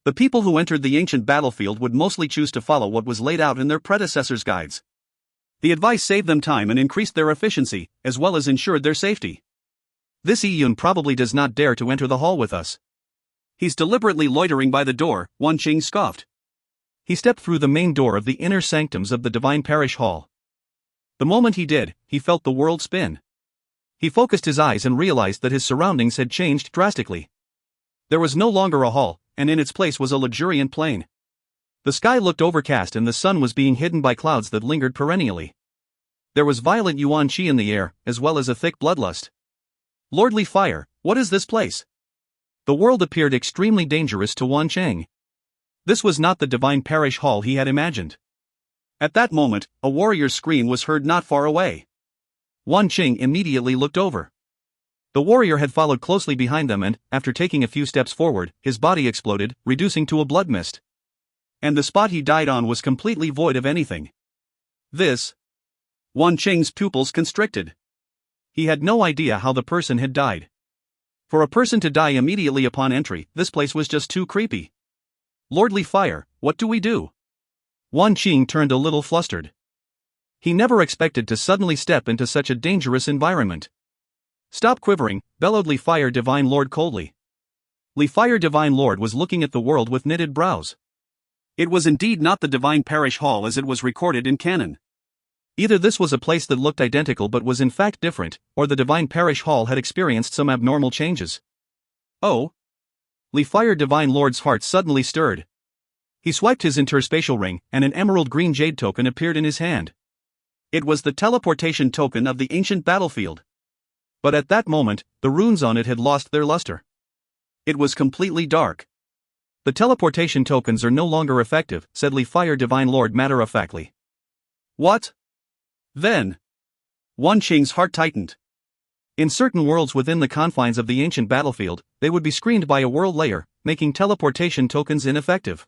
The people who entered the ancient battlefield would mostly choose to follow what was laid out in their predecessors' guides. The advice saved them time and increased their efficiency, as well as ensured their safety. This Iyun probably does not dare to enter the hall with us. He's deliberately loitering by the door, Wan Qing scoffed. He stepped through the main door of the inner sanctums of the divine parish hall. The moment he did, he felt the world spin. He focused his eyes and realized that his surroundings had changed drastically. There was no longer a hall, and in its place was a luxuriant plain. The sky looked overcast and the sun was being hidden by clouds that lingered perennially. There was violent yuan qi in the air, as well as a thick bloodlust. Lordly fire, what is this place? The world appeared extremely dangerous to Wan Cheng. This was not the divine parish hall he had imagined. At that moment, a warrior's scream was heard not far away. Wan Qing immediately looked over. The warrior had followed closely behind them and, after taking a few steps forward, his body exploded, reducing to a blood mist. And the spot he died on was completely void of anything. This. Wan Qing's pupils constricted. He had no idea how the person had died. For a person to die immediately upon entry, this place was just too creepy. Lordly fire, what do we do? Wan Qing turned a little flustered. He never expected to suddenly step into such a dangerous environment. Stop quivering, bellowed Li Fire Divine Lord coldly. Li Fire Divine Lord was looking at the world with knitted brows. It was indeed not the divine parish hall as it was recorded in canon. Either this was a place that looked identical but was in fact different, or the divine parish hall had experienced some abnormal changes. Oh? Li Fire Divine Lord's heart suddenly stirred. He swiped his interspatial ring, and an emerald green jade token appeared in his hand. It was the teleportation token of the ancient battlefield. But at that moment, the runes on it had lost their luster. It was completely dark. The teleportation tokens are no longer effective, said Li Fire Divine Lord matter-of-factly. What? Then? Wan Qing's heart tightened. In certain worlds within the confines of the ancient battlefield, they would be screened by a world layer, making teleportation tokens ineffective.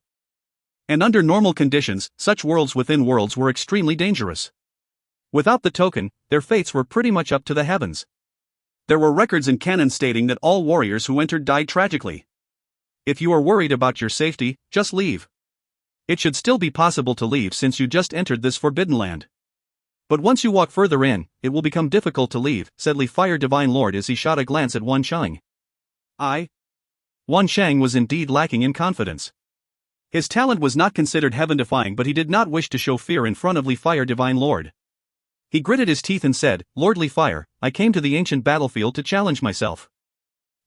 And under normal conditions, such worlds within worlds were extremely dangerous. Without the token, their fates were pretty much up to the heavens. There were records in canon stating that all warriors who entered died tragically. If you are worried about your safety, just leave. It should still be possible to leave since you just entered this forbidden land. But once you walk further in, it will become difficult to leave, said Li Fire Divine Lord as he shot a glance at Wan Cheng. Wan Cheng was indeed lacking in confidence. His talent was not considered heaven-defying, but he did not wish to show fear in front of Li Fire Divine Lord. He gritted his teeth and said, Lord Li Fire, I came to the ancient battlefield to challenge myself.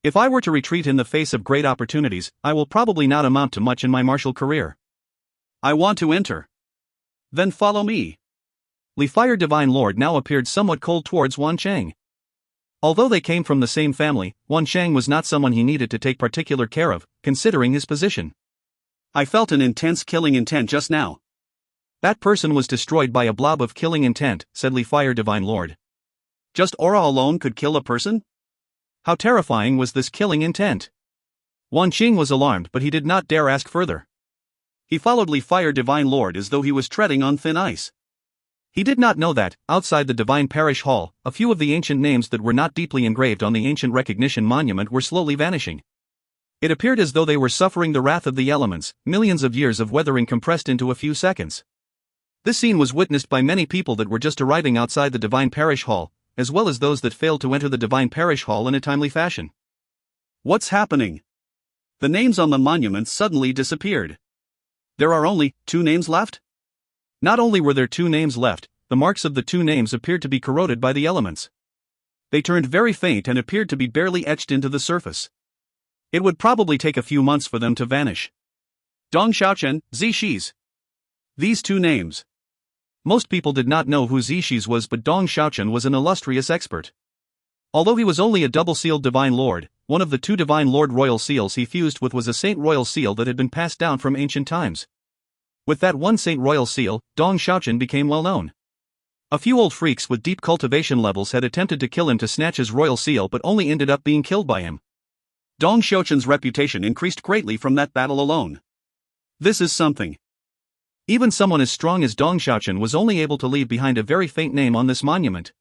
If I were to retreat in the face of great opportunities, I will probably not amount to much in my martial career. I want to enter. Then follow me. Li Fire Divine Lord now appeared somewhat cold towards Wan Cheng. Although they came from the same family, Wan Shang was not someone he needed to take particular care of, considering his position. I felt an intense killing intent just now. That person was destroyed by a blob of killing intent, said Li Fire Divine Lord. Just aura alone could kill a person? How terrifying was this killing intent? Wan Qing was alarmed, but he did not dare ask further. He followed Li Fire Divine Lord as though he was treading on thin ice. He did not know that, outside the Divine Parish Hall, a few of the ancient names that were not deeply engraved on the ancient recognition monument were slowly vanishing. It appeared as though they were suffering the wrath of the elements, millions of years of weathering compressed into a few seconds. This scene was witnessed by many people that were just arriving outside the Divine Parish Hall, as well as those that failed to enter the Divine Parish Hall in a timely fashion. What's happening? The names on the monument suddenly disappeared. There are only 2 names left? Not only were there 2 names left, the marks of the 2 names appeared to be corroded by the elements. They turned very faint and appeared to be barely etched into the surface. It would probably take a few months for them to vanish. Dong Xiaochen, Zixis. These 2 names. Most people did not know who Zixis was, but Dong Xiaochen was an illustrious expert. Although he was only a double-sealed Divine Lord, one of the 2 Divine Lord Royal Seals he fused with was a Saint Royal Seal that had been passed down from ancient times. With that one Saint Royal Seal, Dong Xiaochen became well known. A few old freaks with deep cultivation levels had attempted to kill him to snatch his Royal Seal but only ended up being killed by him. Dong Xiaochen's reputation increased greatly from that battle alone. This is something. Even someone as strong as Dong Xiaochen was only able to leave behind a very faint name on this monument.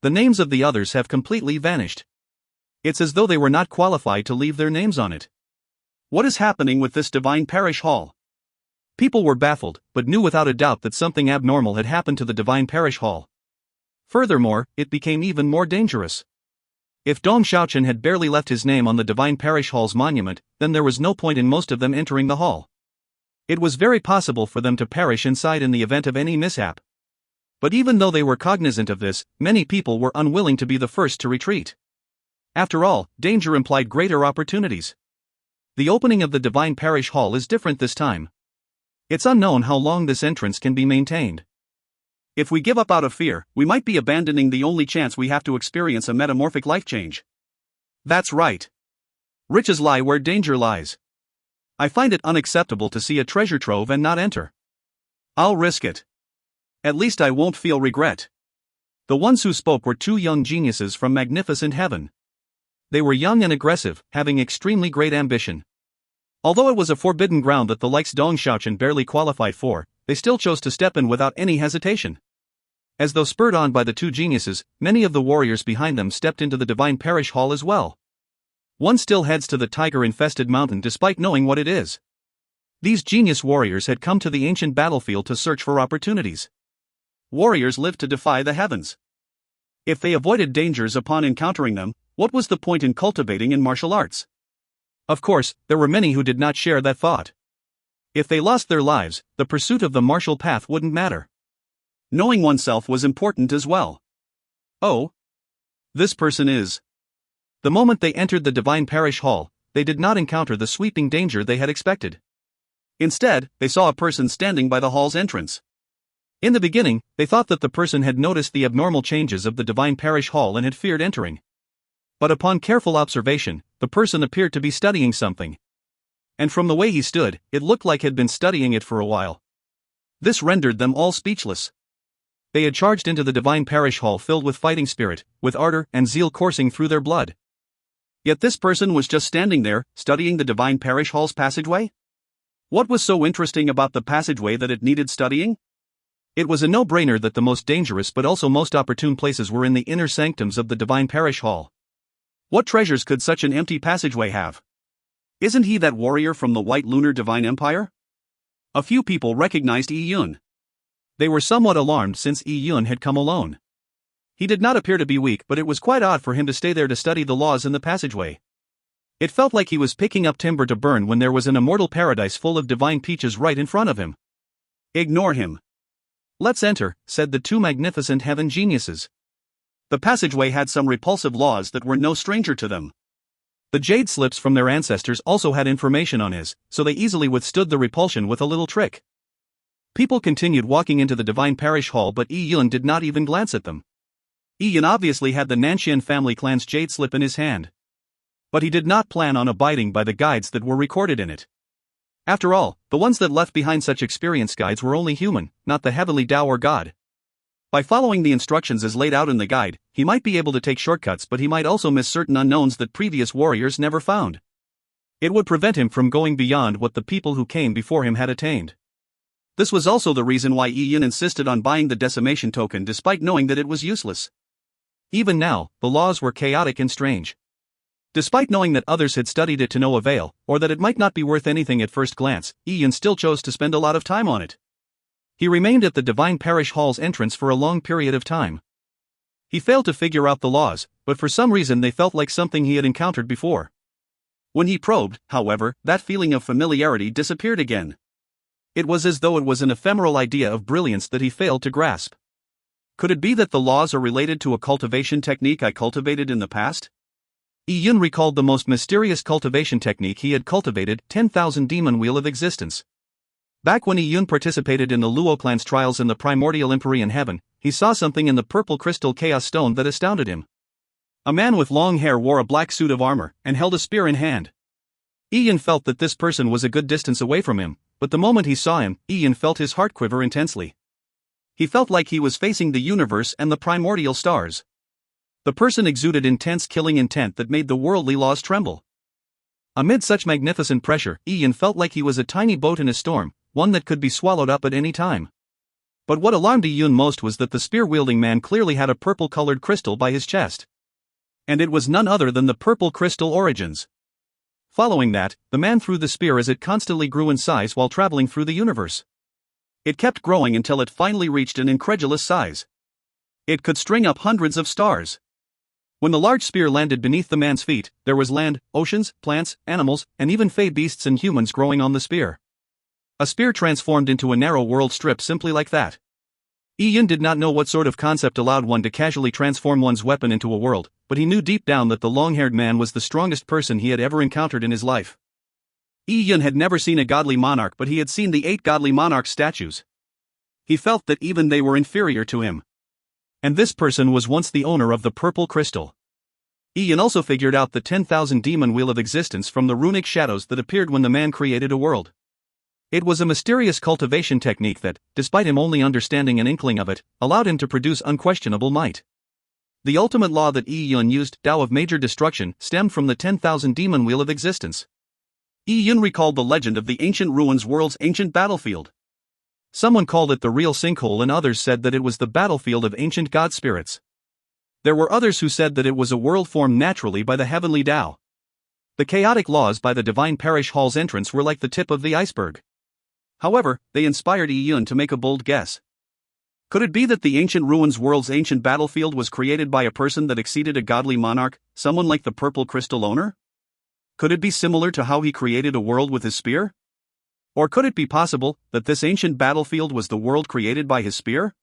The names of the others have completely vanished. It's as though they were not qualified to leave their names on it. What is happening with this Divine Parish Hall? People were baffled, but knew without a doubt that something abnormal had happened to the Divine Parish Hall. Furthermore, it became even more dangerous. If Dong Xiaochen had barely left his name on the Divine Parish Hall's monument, then there was no point in most of them entering the hall. It was very possible for them to perish inside in the event of any mishap. But even though they were cognizant of this, many people were unwilling to be the first to retreat. After all, danger implied greater opportunities. The opening of the Divine Parish Hall is different this time. It's unknown how long this entrance can be maintained. If we give up out of fear, we might be abandoning the only chance we have to experience a metamorphic life change. That's right. Riches lie where danger lies. I find it unacceptable to see a treasure trove and not enter. I'll risk it. At least I won't feel regret. The ones who spoke were 2 young geniuses from magnificent heaven. They were young and aggressive, having extremely great ambition. Although it was a forbidden ground that the likes Dong Xiaochen barely qualified for, they still chose to step in without any hesitation. As though spurred on by the 2 geniuses, many of the warriors behind them stepped into the Divine Parish Hall as well. One still heads to the tiger-infested mountain despite knowing what it is. These genius warriors had come to the ancient battlefield to search for opportunities. Warriors live to defy the heavens. If they avoided dangers upon encountering them, what was the point in cultivating in martial arts? Of course, there were many who did not share that thought. If they lost their lives, the pursuit of the martial path wouldn't matter. Knowing oneself was important as well. Oh. This person is. The moment they entered the Divine Parish Hall, they did not encounter the sweeping danger they had expected. Instead, they saw a person standing by the hall's entrance. In the beginning, they thought that the person had noticed the abnormal changes of the Divine Parish Hall and had feared entering. But upon careful observation, the person appeared to be studying something. And from the way he stood, it looked like he'd been studying it for a while. This rendered them all speechless. They had charged into the Divine Parish Hall filled with fighting spirit, with ardor and zeal coursing through their blood. Yet this person was just standing there, studying the Divine Parish Hall's passageway? What was so interesting about the passageway that it needed studying? It was a no-brainer that the most dangerous but also most opportune places were in the inner sanctums of the Divine Parish Hall. What treasures could such an empty passageway have? Isn't he that warrior from the White Lunar Divine Empire? A few people recognized Yi Yun. They were somewhat alarmed since Yi Yun had come alone. He did not appear to be weak, but it was quite odd for him to stay there to study the laws in the passageway. It felt like he was picking up timber to burn when there was an immortal paradise full of divine peaches right in front of him. Ignore him. Let's enter, said the 2 magnificent heaven geniuses. The passageway had some repulsive laws that were no stranger to them. The jade slips from their ancestors also had information on his, so they easily withstood the repulsion with a little trick. People continued walking into the Divine Parish Hall, but Yi Yun did not even glance at them. Ian obviously had the Nanshan family clan's jade slip in his hand. But he did not plan on abiding by the guides that were recorded in it. After all, the ones that left behind such experience guides were only human, not the heavenly Tao or God. By following the instructions as laid out in the guide, he might be able to take shortcuts, but he might also miss certain unknowns that previous warriors never found. It would prevent him from going beyond what the people who came before him had attained. This was also the reason why Ian insisted on buying the decimation token despite knowing that it was useless. Even now, the laws were chaotic and strange. Despite knowing that others had studied it to no avail, or that it might not be worth anything at first glance, Ian still chose to spend a lot of time on it. He remained at the Divine Parish Hall's entrance for a long period of time. He failed to figure out the laws, but for some reason they felt like something he had encountered before. When he probed, however, that feeling of familiarity disappeared again. It was as though it was an ephemeral idea of brilliance that he failed to grasp. Could it be that the laws are related to a cultivation technique I cultivated in the past? Ian recalled the most mysterious cultivation technique he had cultivated, 10,000 Demon Wheel of Existence. Back when Ian participated in the Luo clan's trials in the primordial Empyrean heaven, he saw something in the purple crystal chaos stone that astounded him. A man with long hair wore a black suit of armor and held a spear in hand. Ian felt that this person was a good distance away from him, but the moment he saw him, Ian felt his heart quiver intensely. He felt like he was facing the universe and the primordial stars. The person exuded intense killing intent that made the worldly laws tremble. Amid such magnificent pressure, Ian felt like he was a tiny boat in a storm, one that could be swallowed up at any time. But what alarmed Ian most was that the spear-wielding man clearly had a purple-colored crystal by his chest. And it was none other than the purple crystal Origins. Following that, the man threw the spear as it constantly grew in size while traveling through the universe. It kept growing until it finally reached an incredulous size. It could string up hundreds of stars. When the large spear landed beneath the man's feet, there was land, oceans, plants, animals, and even fey beasts and humans growing on the spear. A spear transformed into a narrow world strip simply like that. Ian did not know what sort of concept allowed one to casually transform one's weapon into a world, but he knew deep down that the long-haired man was the strongest person he had ever encountered in his life. Ian had never seen a godly monarch, but he had seen the 8 godly monarch statues. He felt that even they were inferior to him. And this person was once the owner of the purple crystal. Ian also figured out the 10,000 Demon Wheel of Existence from the runic shadows that appeared when the man created a world. It was a mysterious cultivation technique that, despite him only understanding an inkling of it, allowed him to produce unquestionable might. The ultimate law that Ian used, Tao of Major Destruction, stemmed from the 10,000 Demon Wheel of Existence. Ian recalled the legend of the ancient ruins world's ancient battlefield. Someone called it the real sinkhole and others said that it was the battlefield of ancient god spirits. There were others who said that it was a world formed naturally by the heavenly Tao. The chaotic laws by the Divine Parish Hall's entrance were like the tip of the iceberg. However, they inspired Ian to make a bold guess. Could it be that the ancient ruins world's ancient battlefield was created by a person that exceeded a godly monarch, someone like the purple crystal owner? Could it be similar to how he created a world with his spear? Or could it be possible that this ancient battlefield was the world created by his spear?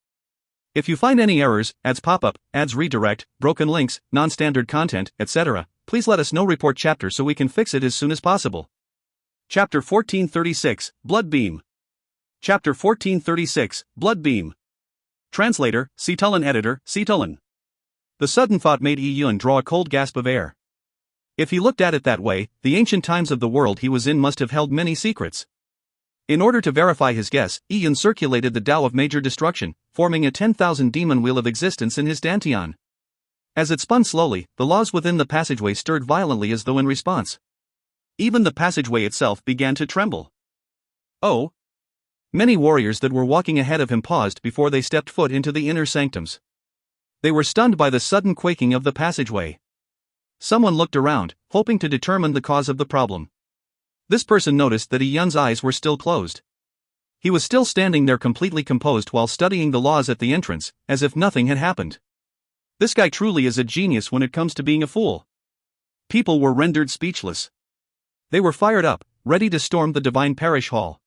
If you find any errors, ads pop up, ads redirect, broken links, non-standard content, etc., please let us know. Report chapter so we can fix it as soon as possible. Chapter 1436, Bloodbeam. Chapter 1436, Bloodbeam. Translator, Cetulin. Editor, Cetulin. The sudden thought made Ian draw a cold gasp of air. If he looked at it that way, the ancient times of the world he was in must have held many secrets. In order to verify his guess, Ian circulated the Tao of Major Destruction, forming a 10,000 Demon Wheel of Existence in his dantian. As it spun slowly, the laws within the passageway stirred violently as though in response. Even the passageway itself began to tremble. Oh! Many warriors that were walking ahead of him paused before they stepped foot into the inner sanctums. They were stunned by the sudden quaking of the passageway. Someone looked around, hoping to determine the cause of the problem. This person noticed that Ian's eyes were still closed. He was still standing there completely composed while studying the laws at the entrance, as if nothing had happened. This guy truly is a genius when it comes to being a fool. People were rendered speechless. They were fired up, ready to storm the Divine Parish Hall.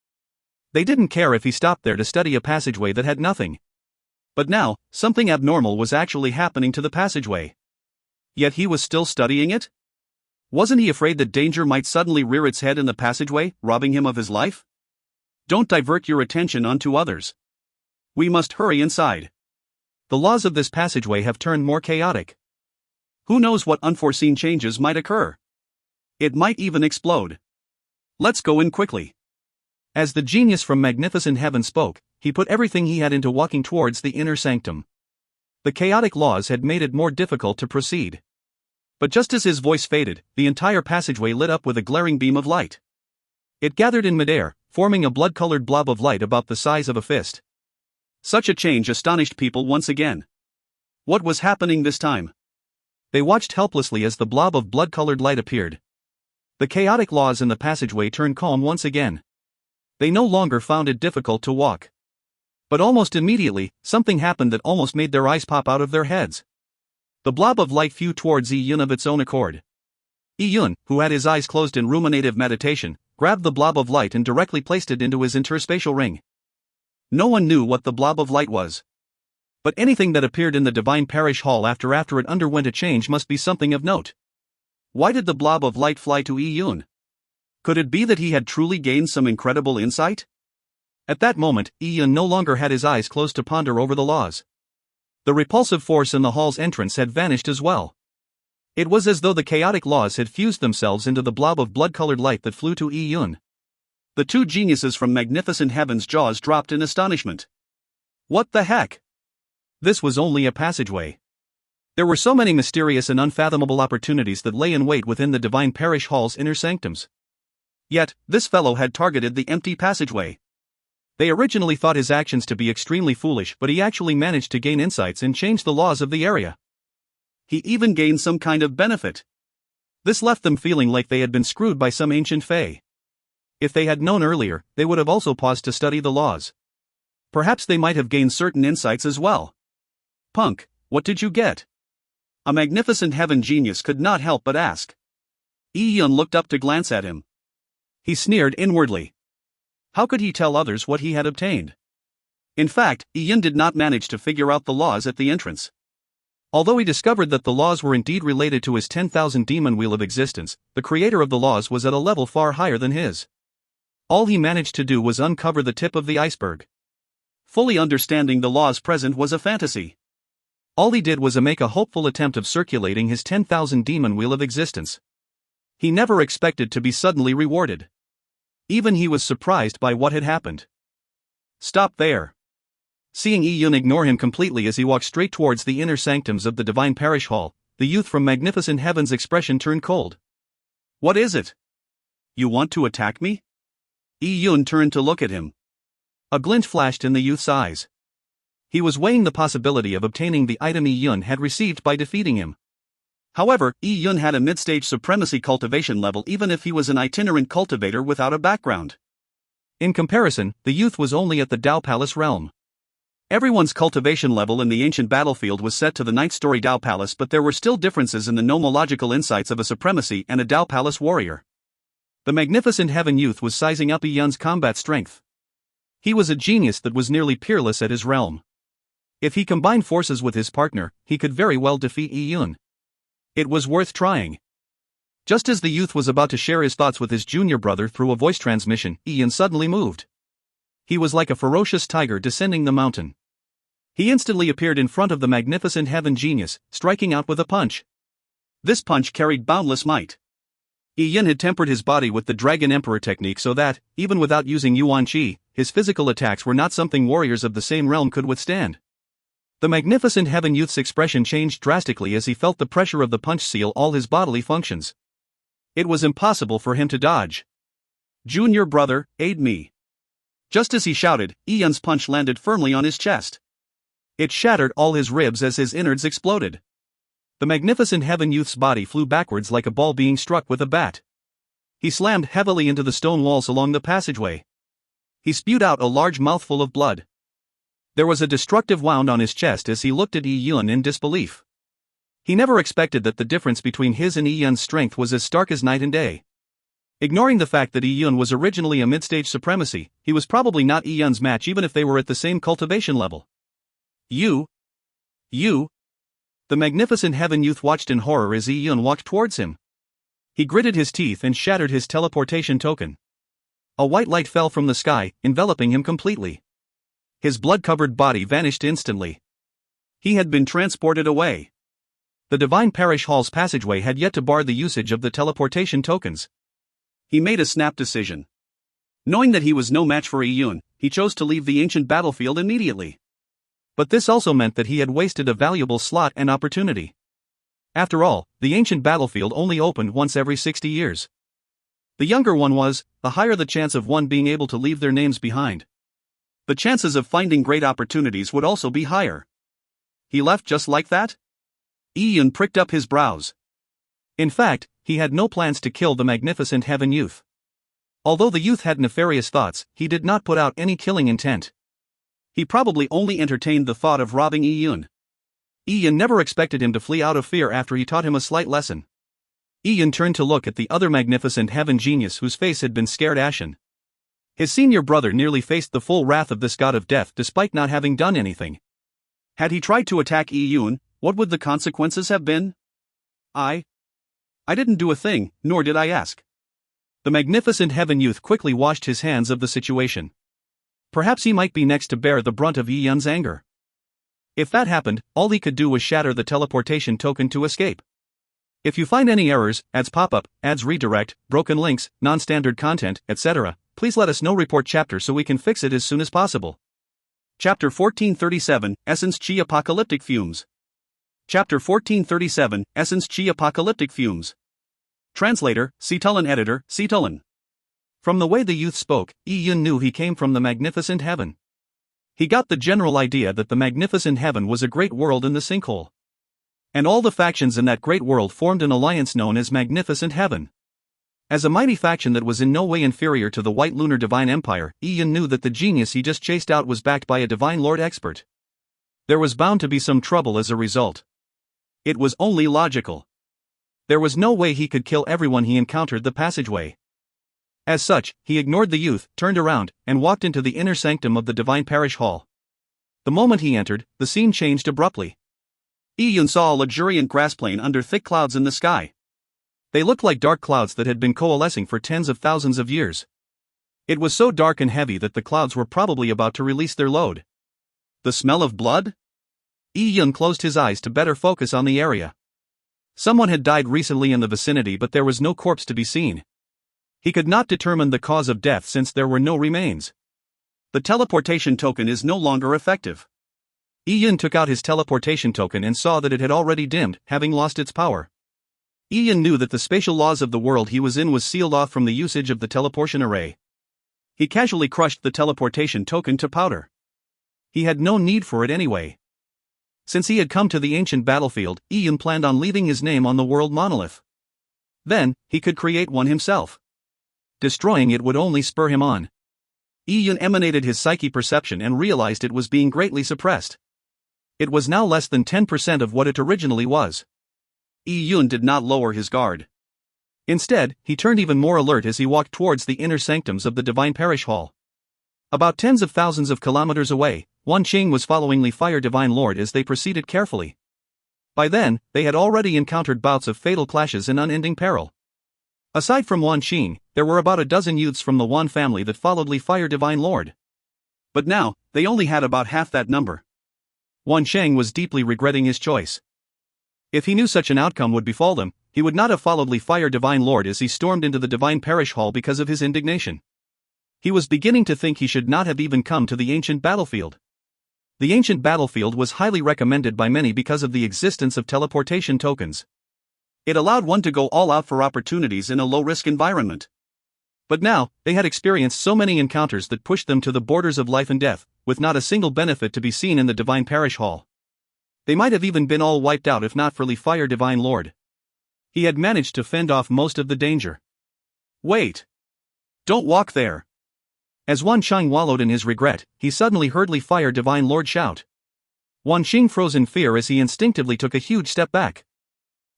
They didn't care if he stopped there to study a passageway that had nothing. But now, something abnormal was actually happening to the passageway. Yet he was still studying it? Wasn't he afraid that danger might suddenly rear its head in the passageway, robbing him of his life? Don't divert your attention onto others. We must hurry inside. the laws of this passageway have turned more chaotic. Who knows what unforeseen changes might occur? It might even explode. Let's go in quickly. As the genius from Magnificent Heaven spoke, he put everything he had into walking towards the inner sanctum. The chaotic laws had made it more difficult to proceed. But just as his voice faded, the entire passageway lit up with a glaring beam of light. It gathered in midair, forming a blood-colored blob of light about the size of a fist. Such a change astonished people once again. What was happening this time? They watched helplessly as the blob of blood-colored light appeared. The chaotic laws in the passageway turned calm once again. They no longer found it difficult to walk. But almost immediately, something happened that almost made their eyes pop out of their heads. The blob of light flew towards Yi-Yun of its own accord. Yi-Yun, who had his eyes closed in ruminative meditation, grabbed the blob of light and directly placed it into his interspatial ring. No one knew what the blob of light was. But anything that appeared in the divine parish hall after it underwent a change must be something of note. Why did the blob of light fly to Yi-Yun? Could it be that he had truly gained some incredible insight? At that moment, Yi-Yun no longer had his eyes closed to ponder over the laws. The repulsive force in the hall's entrance had vanished as well. It was as though the chaotic laws had fused themselves into the blob of blood-colored light that flew to Yi-Yun. The two geniuses from Magnificent Heaven's jaws dropped in astonishment. What the heck? This was only a passageway. There were so many mysterious and unfathomable opportunities that lay in wait within the divine parish hall's inner sanctums. Yet, this fellow had targeted the empty passageway. They originally thought his actions to be extremely foolish, but he actually managed to gain insights and change the laws of the area. He even gained some kind of benefit. This left them feeling like they had been screwed by some ancient fae. If they had known earlier, they would have also paused to study the laws. Perhaps they might have gained certain insights as well. Punk, what did you get? A Magnificent Heaven genius could not help but ask. Yi-Yun looked up to glance at him. He sneered inwardly. How could he tell others what he had obtained? In fact, Yi-Yun did not manage to figure out the laws at the entrance. Although he discovered that the laws were indeed related to his 10,000 demon wheel of existence, the creator of the laws was at a level far higher than his. All he managed to do was uncover the tip of the iceberg. Fully understanding the laws present was a fantasy. All he did was make a hopeful attempt of circulating his 10,000 demon wheel of existence. He never expected to be suddenly rewarded. Even he was surprised by what had happened. Stop there. Seeing Yi-Yun ignore him completely as he walked straight towards the inner sanctums of the divine parish hall, the youth from Magnificent Heaven's expression turned cold. What is it? You want to attack me? Yi-Yun turned to look at him. A glint flashed in the youth's eyes. He was weighing the possibility of obtaining the item Yi-Yun had received by defeating him. However, Yi-Yun had a mid-stage supremacy cultivation level even if he was an itinerant cultivator without a background. In comparison, the youth was only at the Dao Palace realm. Everyone's cultivation level in the ancient battlefield was set to the 9th-story Dao Palace, but there were still differences in the nomological insights of a supremacy and a Dao Palace warrior. The Magnificent Heaven youth was sizing up Yi-Yun's combat strength. He was a genius that was nearly peerless at his realm. If he combined forces with his partner, he could very well defeat Yi-Yun. It was worth trying. Just as the youth was about to share his thoughts with his junior brother through a voice transmission, Yi-Yun suddenly moved. He was like a ferocious tiger descending the mountain. He instantly appeared in front of the Magnificent Heaven genius, striking out with a punch. This punch carried boundless might. Yi-Yun had tempered his body with the Dragon Emperor technique so that, even without using Yuan Qi, his physical attacks were not something warriors of the same realm could withstand. The Magnificent Heaven youth's expression changed drastically as he felt the pressure of the punch seal all his bodily functions. It was impossible for him to dodge. Junior brother, aid me. Just as he shouted, Yi-Yun's punch landed firmly on his chest. It shattered all his ribs as his innards exploded. The Magnificent Heaven youth's body flew backwards like a ball being struck with a bat. He slammed heavily into the stone walls along the passageway. He spewed out a large mouthful of blood. There was a destructive wound on his chest as he looked at Yi-Yun in disbelief. He never expected that the difference between his and Yi-Yun's strength was as stark as night and day. Ignoring the fact that Yi-Yun was originally a mid-stage supremacy, he was probably not Yi-Yun's match even if they were at the same cultivation level. You. The Magnificent Heaven youth watched in horror as Yi-Yun walked towards him. He gritted his teeth and shattered his teleportation token. A white light fell from the sky, enveloping him completely. His blood-covered body vanished instantly. He had been transported away. The Divine Parish Hall's passageway had yet to bar the usage of the teleportation tokens. He made a snap decision. Knowing that he was no match for Iyun, he chose to leave the ancient battlefield immediately. But this also meant that he had wasted a valuable slot and opportunity. After all, the ancient battlefield only opened once every 60 years. The younger one was, the higher the chance of one being able to leave their names behind. The chances of finding great opportunities would also be higher. He left just like that? Iyun pricked up his brows. In fact, he had no plans to kill the magnificent Heaven Youth. Although the youth had nefarious thoughts, he did not put out any killing intent. He probably only entertained the thought of robbing Iyun. Iyun never expected him to flee out of fear after he taught him a slight lesson. Iyun turned to look at the other magnificent Heaven Genius whose face had been scared ashen. His senior brother nearly faced the full wrath of this god of death despite not having done anything. Had he tried to attack Iyun, what would the consequences have been? I didn't do a thing, nor did I ask. The magnificent Heaven Youth quickly washed his hands of the situation. Perhaps he might be next to bear the brunt of Iyun's anger. If that happened, all he could do was shatter the teleportation token to escape. If you find any errors, ads pop-up, ads redirect, broken links, non-standard content, etc., please let us know. Report chapter so we can fix it as soon as possible. Chapter 1437, Essence Chi Apocalyptic Fumes. Chapter 1437, Essence Chi Apocalyptic Fumes. Translator, Cetulin. Editor, Cetulin. From the way the youth spoke, Iyun knew he came from the magnificent heaven. He got the general idea that the magnificent heaven was a great world in the sinkhole. And all the factions in that great world formed an alliance known as Magnificent Heaven. As a mighty faction that was in no way inferior to the White Lunar Divine Empire, Iyun knew that the genius he just chased out was backed by a Divine Lord expert. There was bound to be some trouble as a result. It was only logical. There was no way he could kill everyone he encountered the passageway. As such, he ignored the youth, turned around, and walked into the inner sanctum of the Divine Parish Hall. The moment he entered, the scene changed abruptly. Iyun saw a luxuriant grass plain under thick clouds in the sky. They looked like dark clouds that had been coalescing for tens of thousands of years. It was so dark and heavy that the clouds were probably about to release their load. The smell of blood? Iyun closed his eyes to better focus on the area. Someone had died recently in the vicinity, but there was no corpse to be seen. He could not determine the cause of death since there were no remains. The teleportation token is no longer effective. Iyun took out his teleportation token and saw that it had already dimmed, having lost its power. Iyun knew that the spatial laws of the world he was in was sealed off from the usage of the teleportation array. He casually crushed the teleportation token to powder. He had no need for it anyway. Since he had come to the ancient battlefield, Iyun planned on leaving his name on the world monolith. Then, he could create one himself. Destroying it would only spur him on. Iyun emanated his psyche perception and realized it was being greatly suppressed. It was now less than 10% of what it originally was. Iyun did not lower his guard. Instead, he turned even more alert as he walked towards the inner sanctums of the Divine Parish Hall. About tens of thousands of kilometers away, Wan Qing was following Li Fire Divine Lord as they proceeded carefully. By then, they had already encountered bouts of fatal clashes and unending peril. Aside from Wan Qing, there were about a dozen youths from the Wan family that followed Li Fire Divine Lord. But now, they only had about half that number. Wan Sheng was deeply regretting his choice. If he knew such an outcome would befall them, he would not have followed Li Fire Divine Lord as he stormed into the Divine Parish Hall because of his indignation. He was beginning to think he should not have even come to the ancient battlefield. The ancient battlefield was highly recommended by many because of the existence of teleportation tokens. It allowed one to go all out for opportunities in a low-risk environment. But now, they had experienced so many encounters that pushed them to the borders of life and death, with not a single benefit to be seen in the Divine Parish Hall. They might have even been all wiped out if not for Li Fire Divine Lord. He had managed to fend off most of the danger. Wait! Don't walk there! As Wan Sheng wallowed in his regret, he suddenly heard Li Fire Divine Lord shout. Wan Xing froze in fear as he instinctively took a huge step back.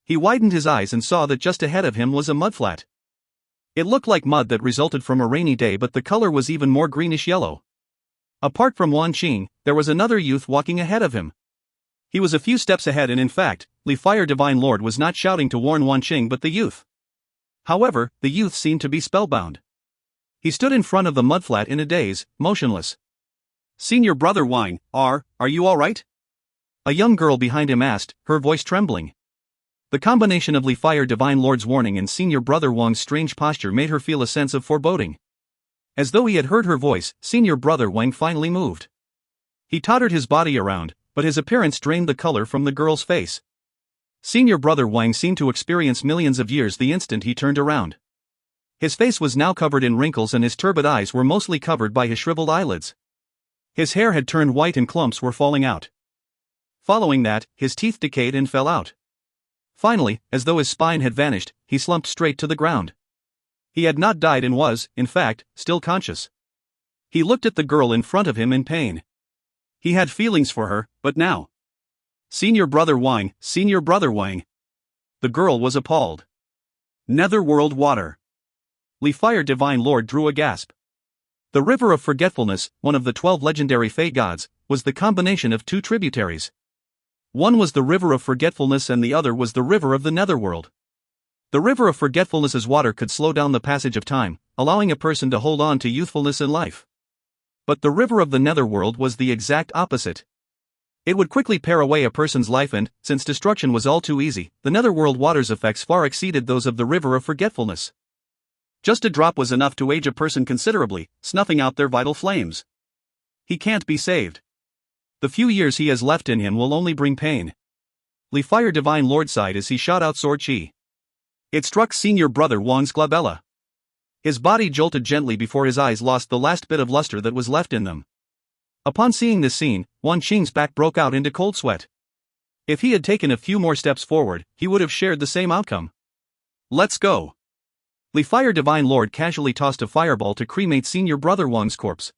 He widened his eyes and saw that just ahead of him was a mudflat. It looked like mud that resulted from a rainy day, but the color was even more greenish-yellow. Apart from Wan Qing, there was another youth walking ahead of him. He was a few steps ahead and in fact, Li Fire Divine Lord was not shouting to warn Wan Qing but the youth. However, the youth seemed to be spellbound. He stood in front of the mudflat in a daze, motionless. Senior Brother Wine, are you alright? A young girl behind him asked, her voice trembling. The combination of Li Fire Divine Lord's warning and Senior Brother Wang's strange posture made her feel a sense of foreboding. As though he had heard her voice, Senior Brother Wang finally moved. He tottered his body around, but his appearance drained the color from the girl's face. Senior Brother Wang seemed to experience millions of years the instant he turned around. His face was now covered in wrinkles and his turbid eyes were mostly covered by his shriveled eyelids. His hair had turned white and clumps were falling out. Following that, his teeth decayed and fell out. Finally, as though his spine had vanished, he slumped straight to the ground. He had not died and was, in fact, still conscious. He looked at the girl in front of him in pain. He had feelings for her, but now. Senior Brother Wang, Senior Brother Wang. The girl was appalled. Netherworld water. Li Fire Divine Lord drew a gasp. The River of Forgetfulness, one of the 12 legendary Fey gods, was the combination of two tributaries. One was the River of Forgetfulness and the other was the River of the Netherworld. The River of Forgetfulness's water could slow down the passage of time, allowing a person to hold on to youthfulness and life. But the River of the Netherworld was the exact opposite. It would quickly pare away a person's life and, since destruction was all too easy, the Netherworld water's effects far exceeded those of the River of Forgetfulness. Just a drop was enough to age a person considerably, snuffing out their vital flames. He can't be saved. The few years he has left in him will only bring pain. Li Fire Divine Lord sighed as he shot out sword chi. It struck Senior Brother Wang's glabella. His body jolted gently before his eyes lost the last bit of luster that was left in them. Upon seeing this scene, Wan Qing's back broke out into cold sweat. If he had taken a few more steps forward, he would have shared the same outcome. Let's go. Li Fire Divine Lord casually tossed a fireball to cremate Senior Brother Wang's corpse.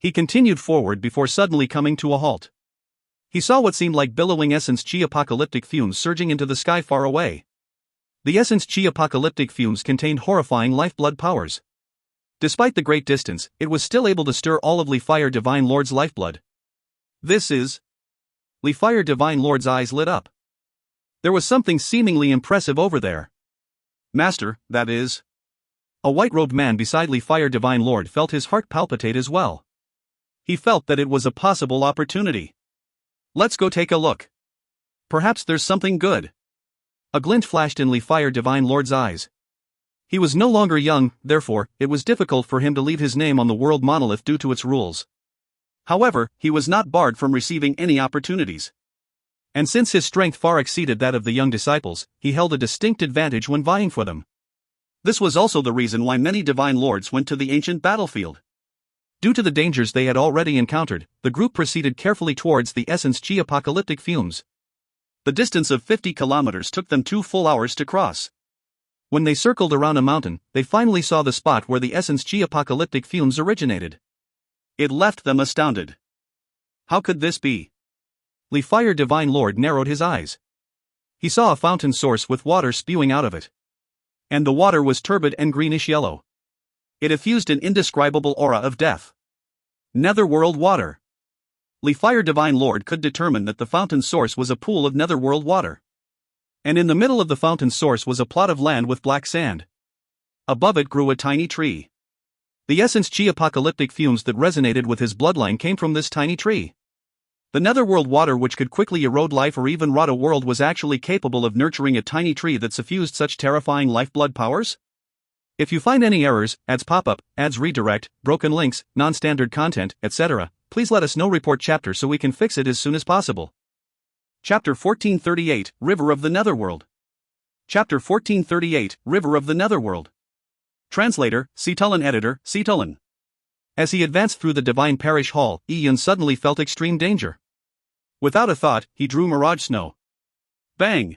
He continued forward before suddenly coming to a halt. He saw what seemed like billowing essence chi apocalyptic fumes surging into the sky far away. The essence chi apocalyptic fumes contained horrifying lifeblood powers. Despite the great distance, it was still able to stir all of Li Fire Divine Lord's lifeblood. This is... Li Fire Divine Lord's eyes lit up. There was something seemingly impressive over there. Master, that is... A white-robed man beside Li Fire Divine Lord felt his heart palpitate as well. He felt that it was a possible opportunity. Let's go take a look. Perhaps there's something good. A glint flashed in Li Fire Divine Lord's eyes. He was no longer young, therefore, it was difficult for him to leave his name on the world monolith due to its rules. However, he was not barred from receiving any opportunities. And since his strength far exceeded that of the young disciples, he held a distinct advantage when vying for them. This was also the reason why many divine lords went to the ancient battlefield. Due to the dangers they had already encountered, the group proceeded carefully towards the essence chi apocalyptic fumes. The distance of 50 kilometers took them 2 full hours to cross. When they circled around a mountain, they finally saw the spot where the essence chi apocalyptic fumes originated. It left them astounded. How could this be? Li Fire Divine Lord narrowed his eyes. He saw a fountain source with water spewing out of it. And the water was turbid and greenish yellow. It effused an indescribable aura of death. Netherworld water. Li Fire Divine Lord could determine that the fountain source was a pool of netherworld water. And in the middle of the fountain source was a plot of land with black sand. Above it grew a tiny tree. The essence chi apocalyptic fumes that resonated with his bloodline came from this tiny tree. The netherworld water, which could quickly erode life or even rot a world, was actually capable of nurturing a tiny tree that suffused such terrifying lifeblood powers? If you find any errors, ads pop-up, ads redirect, broken links, non-standard content, etc., please let us know. Report chapter so we can fix it as soon as possible. Chapter 1438, River of the Netherworld. Chapter 1438, River of the Netherworld. Translator, Cetulin. Editor, Cetulin. As he advanced through the Divine Parish Hall, Yi-Yun suddenly felt extreme danger. Without a thought, he drew Mirage Snow. Bang!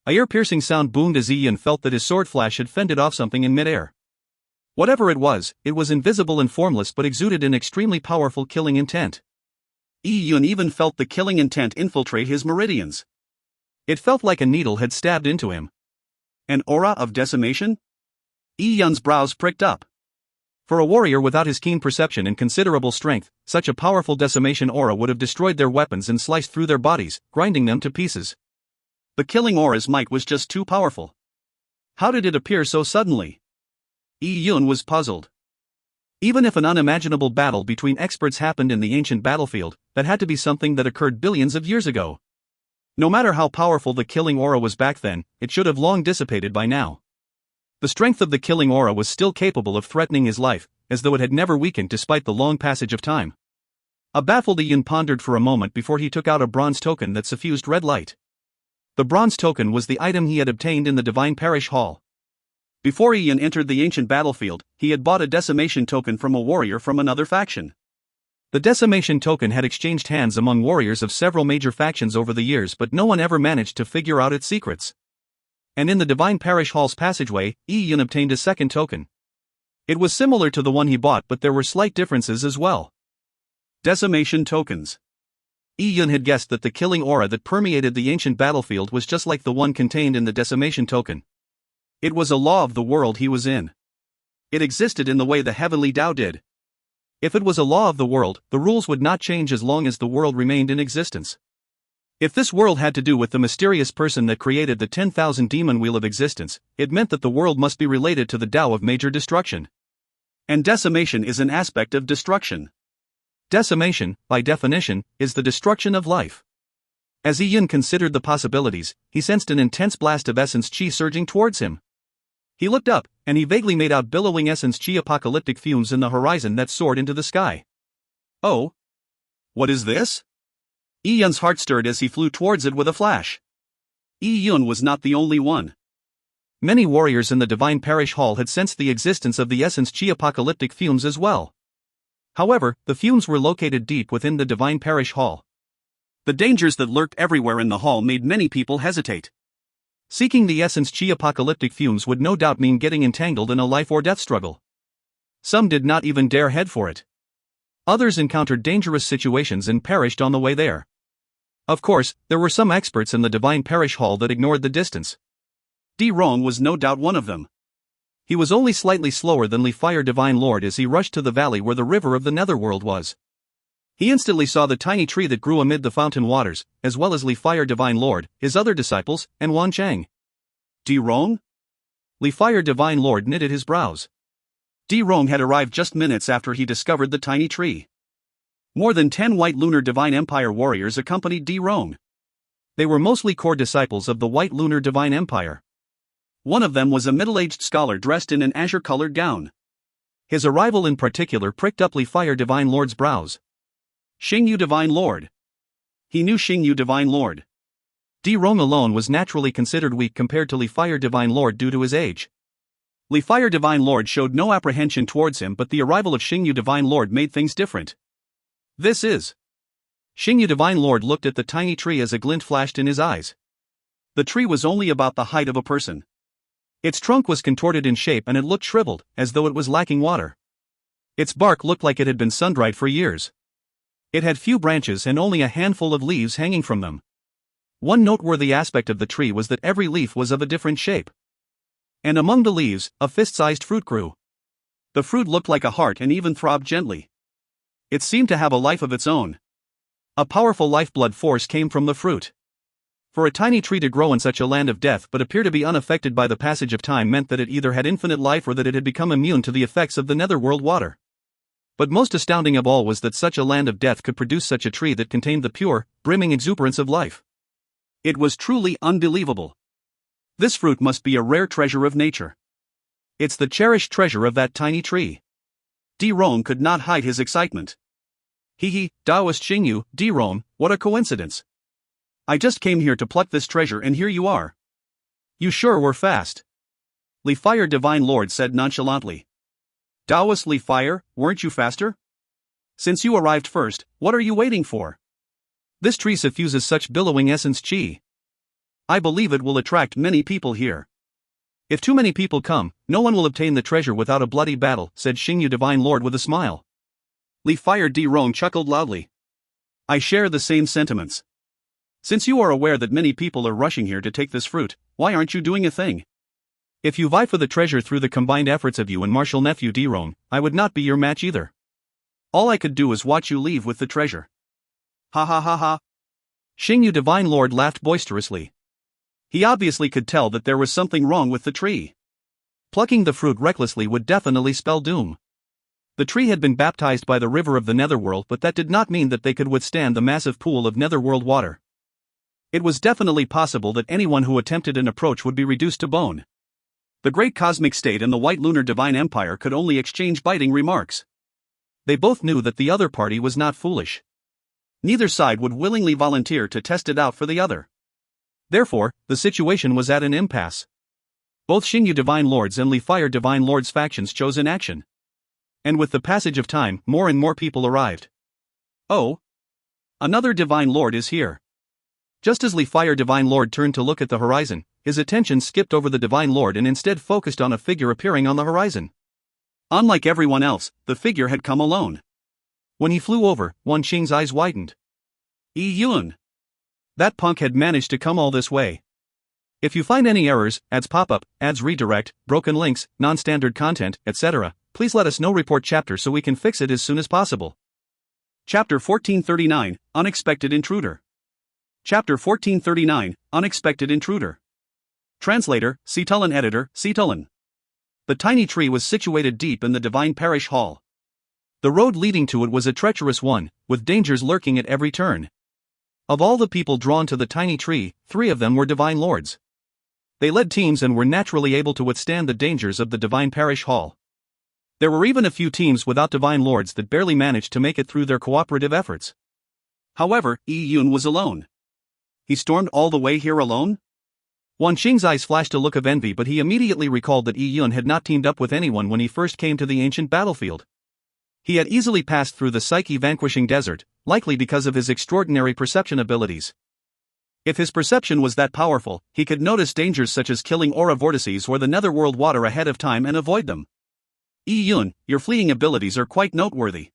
A ear-piercing sound boomed as Yi-Yun felt that his sword flash had fended off something in midair. Whatever it was invisible and formless but exuded an extremely powerful killing intent. Yi-Yun even felt the killing intent infiltrate his meridians. It felt like a needle had stabbed into him. An aura of decimation? Yi-Yun's brows pricked up. For a warrior without his keen perception and considerable strength, such a powerful decimation aura would have destroyed their weapons and sliced through their bodies, grinding them to pieces. The killing aura's might was just too powerful. How did it appear so suddenly? Yi-Yun was puzzled. Even if an unimaginable battle between experts happened in the ancient battlefield, that had to be something that occurred billions of years ago. No matter how powerful the killing aura was back then, it should have long dissipated by now. The strength of the killing aura was still capable of threatening his life, as though it had never weakened despite the long passage of time. A baffled Ian pondered for a moment before he took out a bronze token that suffused red light. The bronze token was the item he had obtained in the Divine Parish Hall. Before Ian entered the ancient battlefield, he had bought a decimation token from a warrior from another faction. The decimation token had exchanged hands among warriors of several major factions over the years, but no one ever managed to figure out its secrets. And in the Divine Parish Hall's passageway, Ian obtained a second token. It was similar to the one he bought, but there were slight differences as well. Decimation tokens. Ian had guessed that the killing aura that permeated the ancient battlefield was just like the one contained in the decimation token. It was a law of the world he was in. It existed in the way the heavenly Tao did. If it was a law of the world, the rules would not change as long as the world remained in existence. If this world had to do with the mysterious person that created the 10,000 demon wheel of existence, it meant that the world must be related to the Tao of major destruction. And decimation is an aspect of destruction. Decimation, by definition, is the destruction of life. As Ian considered the possibilities, he sensed an intense blast of essence chi surging towards him. He looked up, and he vaguely made out billowing essence chi apocalyptic fumes in the horizon that soared into the sky. Oh? What is this? Ian's heart stirred as he flew towards it with a flash. Ian was not the only one. Many warriors in the Divine Parish Hall had sensed the existence of the essence chi apocalyptic fumes as well. However, the fumes were located deep within the Divine Parish Hall. The dangers that lurked everywhere in the hall made many people hesitate. Seeking the essence chi apocalyptic fumes would no doubt mean getting entangled in a life or death struggle. Some did not even dare head for it. Others encountered dangerous situations and perished on the way there. Of course, there were some experts in the Divine Parish Hall that ignored the distance. Di Rong was no doubt one of them. He was only slightly slower than Li Fire Divine Lord as he rushed to the valley where the river of the Netherworld was. He instantly saw the tiny tree that grew amid the fountain waters, as well as Li Fire Divine Lord, his other disciples, and Wan Chang. Di Rong? Li Fire Divine Lord knitted his brows. Di Rong had arrived just minutes after he discovered the tiny tree. More than 10 White Lunar Divine Empire warriors accompanied Di Rong. They were mostly core disciples of the White Lunar Divine Empire. One of them was a middle-aged scholar dressed in an azure-colored gown. His arrival in particular pricked up Li Fire Divine Lord's brows. Xingyu Divine Lord. He knew Xingyu Divine Lord. Di Rong alone was naturally considered weak compared to Li Fire Divine Lord due to his age. Li Fire Divine Lord showed no apprehension towards him, but the arrival of Xingyu Divine Lord made things different. This is. Xingyu Divine Lord looked at the tiny tree as a glint flashed in his eyes. The tree was only about the height of a person. Its trunk was contorted in shape and it looked shriveled, as though it was lacking water. Its bark looked like it had been sun-dried for years. It had few branches and only a handful of leaves hanging from them. One noteworthy aspect of the tree was that every leaf was of a different shape. And among the leaves, a fist-sized fruit grew. The fruit looked like a heart and even throbbed gently. It seemed to have a life of its own. A powerful lifeblood force came from the fruit. For a tiny tree to grow in such a land of death but appear to be unaffected by the passage of time meant that it either had infinite life or that it had become immune to the effects of the netherworld water. But most astounding of all was that such a land of death could produce such a tree that contained the pure, brimming exuberance of life. It was truly unbelievable. This fruit must be a rare treasure of nature. It's the cherished treasure of that tiny tree. Di Rong could not hide his excitement. He, Taoist Xingyu, Di Rong, what a coincidence. I just came here to pluck this treasure and here you are. You sure were fast. Li Fire Divine Lord said nonchalantly. Taoist Li Fire, weren't you faster? Since you arrived first, what are you waiting for? This tree suffuses such billowing essence chi. I believe it will attract many people here. If too many people come, no one will obtain the treasure without a bloody battle, said Xingyu Divine Lord with a smile. Li Fire Di Rong chuckled loudly. I share the same sentiments. Since you are aware that many people are rushing here to take this fruit, why aren't you doing a thing? If you vie for the treasure through the combined efforts of you and martial nephew Di Rong, I would not be your match either. All I could do is watch you leave with the treasure. Ha ha ha ha. Xingyu Divine Lord laughed boisterously. He obviously could tell that there was something wrong with the tree. Plucking the fruit recklessly would definitely spell doom. The tree had been baptized by the river of the netherworld, but that did not mean that they could withstand the massive pool of netherworld water. It was definitely possible that anyone who attempted an approach would be reduced to bone. The Great Cosmic State and the White Lunar Divine Empire could only exchange biting remarks. They both knew that the other party was not foolish. Neither side would willingly volunteer to test it out for the other. Therefore, the situation was at an impasse. Both Xingyu Divine Lords and Li Fire Divine Lords factions chose inaction. And with the passage of time, more and more people arrived. Oh! Another Divine Lord is here. Just as Li Fire Divine Lord turned to look at the horizon, his attention skipped over the Divine Lord and instead focused on a figure appearing on the horizon. Unlike everyone else, the figure had come alone. When he flew over, Wan Qing's eyes widened. Yi Yun! That punk had managed to come all this way. If you find any errors, ads pop-up, ads redirect, broken links, non-standard content, etc., please let us know. Report chapter so we can fix it as soon as possible. Chapter 1439, Unexpected Intruder. Chapter 1439, Unexpected Intruder. Translator, Cetulin. Editor, Cetulin. The tiny tree was situated deep in the Divine Parish Hall. The road leading to it was a treacherous one, with dangers lurking at every turn. Of all the people drawn to the tiny tree, 3 of them were Divine Lords. They led teams and were naturally able to withstand the dangers of the Divine Parish Hall. There were even a few teams without Divine Lords that barely managed to make it through their cooperative efforts. However, Yi Yun was alone. He stormed all the way here alone? Wan Qing's eyes flashed a look of envy, but he immediately recalled that Yi Yun had not teamed up with anyone when he first came to the ancient battlefield. He had easily passed through the Psyche-vanquishing desert, likely because of his extraordinary perception abilities. If his perception was that powerful, he could notice dangers such as killing aura vortices or the netherworld water ahead of time and avoid them. Yi Yun, your fleeing abilities are quite noteworthy.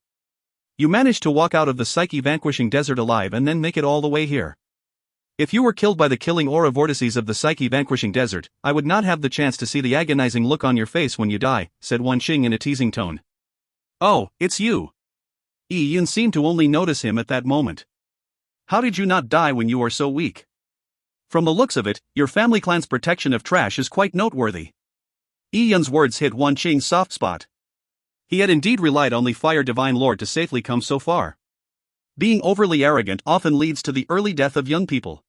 You managed to walk out of the Psyche-vanquishing desert alive and then make it all the way here. If you were killed by the killing aura vortices of the Psyche-vanquishing desert, I would not have the chance to see the agonizing look on your face when you die, said Wan Qing in a teasing tone. Oh, it's you. Yi Yun seemed to only notice him at that moment. How did you not die when you are so weak? From the looks of it, your family clan's protection of trash is quite noteworthy. Yi Yun's words hit Wan Qing's soft spot. He had indeed relied on Li Fire Divine Lord to safely come so far. Being overly arrogant often leads to the early death of young people.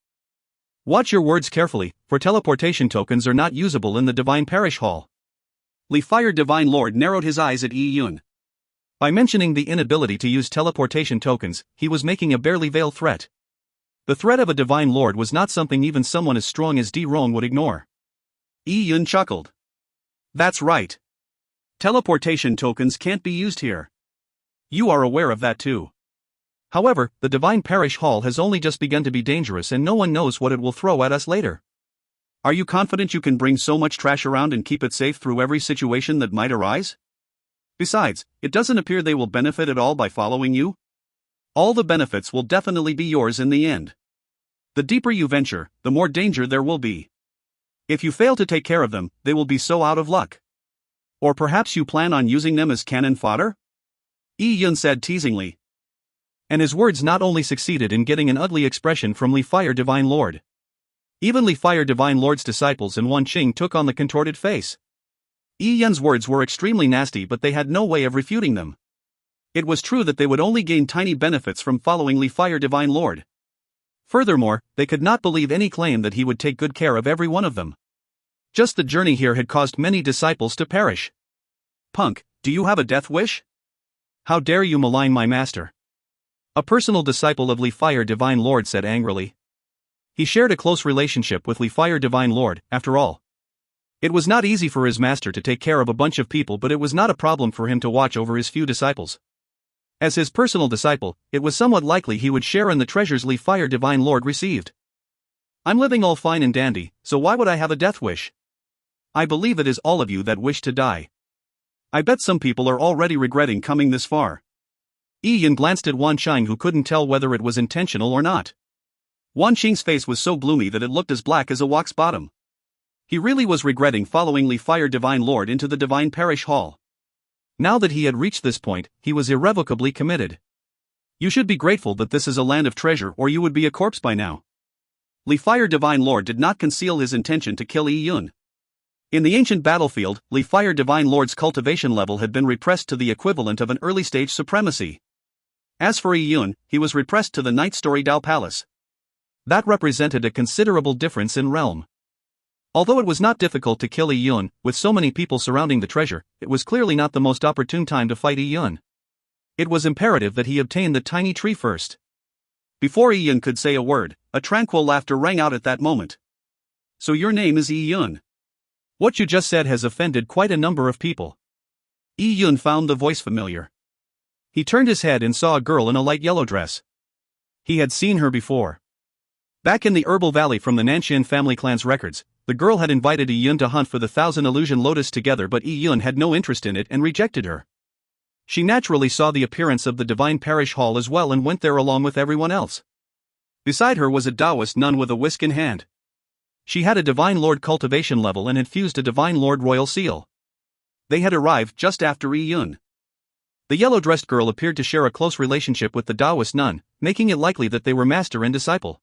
Watch your words carefully, for teleportation tokens are not usable in the Divine Parish Hall. Li Fire Divine Lord narrowed his eyes at Yi Yun. By mentioning the inability to use teleportation tokens, he was making a barely veiled threat. The threat of a Divine Lord was not something even someone as strong as Di Rong would ignore. Yi Yun chuckled. That's right. Teleportation tokens can't be used here. You are aware of that too. However, the Divine Parish Hall has only just begun to be dangerous and no one knows what it will throw at us later. Are you confident you can bring so much trash around and keep it safe through every situation that might arise? Besides, it doesn't appear they will benefit at all by following you. All the benefits will definitely be yours in the end. The deeper you venture, the more danger there will be. If you fail to take care of them, they will be so out of luck. Or perhaps you plan on using them as cannon fodder? Yi Yun said teasingly. And his words not only succeeded in getting an ugly expression from Li Fire Divine Lord. Even Li Fire Divine Lord's disciples and Wan Qing took on the contorted face. Yi Yun's words were extremely nasty, but they had no way of refuting them. It was true that they would only gain tiny benefits from following Li Fire Divine Lord. Furthermore, they could not believe any claim that he would take good care of every one of them. Just the journey here had caused many disciples to perish. Punk, do you have a death wish? How dare you malign my master? A personal disciple of Li Fire Divine Lord said angrily. He shared a close relationship with Li Fire Divine Lord, after all. It was not easy for his master to take care of a bunch of people, but it was not a problem for him to watch over his few disciples. As his personal disciple, it was somewhat likely he would share in the treasures Li Fire Divine Lord received. I'm living all fine and dandy, so why would I have a death wish? I believe it is all of you that wish to die. I bet some people are already regretting coming this far. Yi Yun glanced at Wan Qing, who couldn't tell whether it was intentional or not. Wan Qing's face was so gloomy that it looked as black as a wok's bottom. He really was regretting following Li Fire Divine Lord into the Divine Parish Hall. Now that he had reached this point, he was irrevocably committed. You should be grateful that this is a land of treasure, or you would be a corpse by now. Li Fire Divine Lord did not conceal his intention to kill Yi Yun. In the ancient battlefield, Li Fire Divine Lord's cultivation level had been repressed to the equivalent of an early-stage supremacy. As for Yi Yun, he was repressed to the ninth-story Dao Palace. That represented a considerable difference in realm. Although it was not difficult to kill Yi Yun, with so many people surrounding the treasure, it was clearly not the most opportune time to fight Yi Yun. It was imperative that he obtain the tiny tree first. Before Yi Yun could say a word, a tranquil laughter rang out at that moment. So your name is Yi Yun? What you just said has offended quite a number of people. Yi Yun found the voice familiar. He turned his head and saw a girl in a light yellow dress. He had seen her before. Back in the Herbal Valley from the Nanshan family clan's records, the girl had invited Yi Yun to hunt for the Thousand Illusion Lotus together, but Yi Yun had no interest in it and rejected her. She naturally saw the appearance of the Divine Parish Hall as well and went there along with everyone else. Beside her was a Taoist nun with a whisk in hand. She had a Divine Lord cultivation level and had fused a Divine Lord royal seal. They had arrived just after Yi Yun. The yellow-dressed girl appeared to share a close relationship with the Taoist nun, making it likely that they were master and disciple.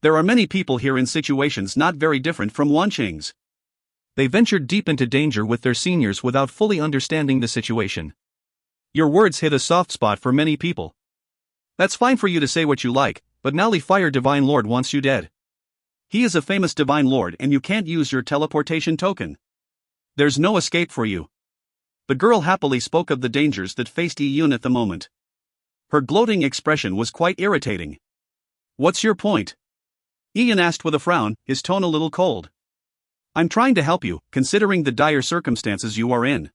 There are many people here in situations not very different from Wanqing's. They ventured deep into danger with their seniors without fully understanding the situation. Your words hit a soft spot for many people. That's fine for you to say what you like, but now Li Fire Divine Lord wants you dead. He is a famous Divine Lord and you can't use your teleportation token. There's no escape for you. The girl happily spoke of the dangers that faced Yi Yun at the moment. Her gloating expression was quite irritating. What's your point? Yi Yun asked with a frown, his tone a little cold. I'm trying to help you, considering the dire circumstances you are in.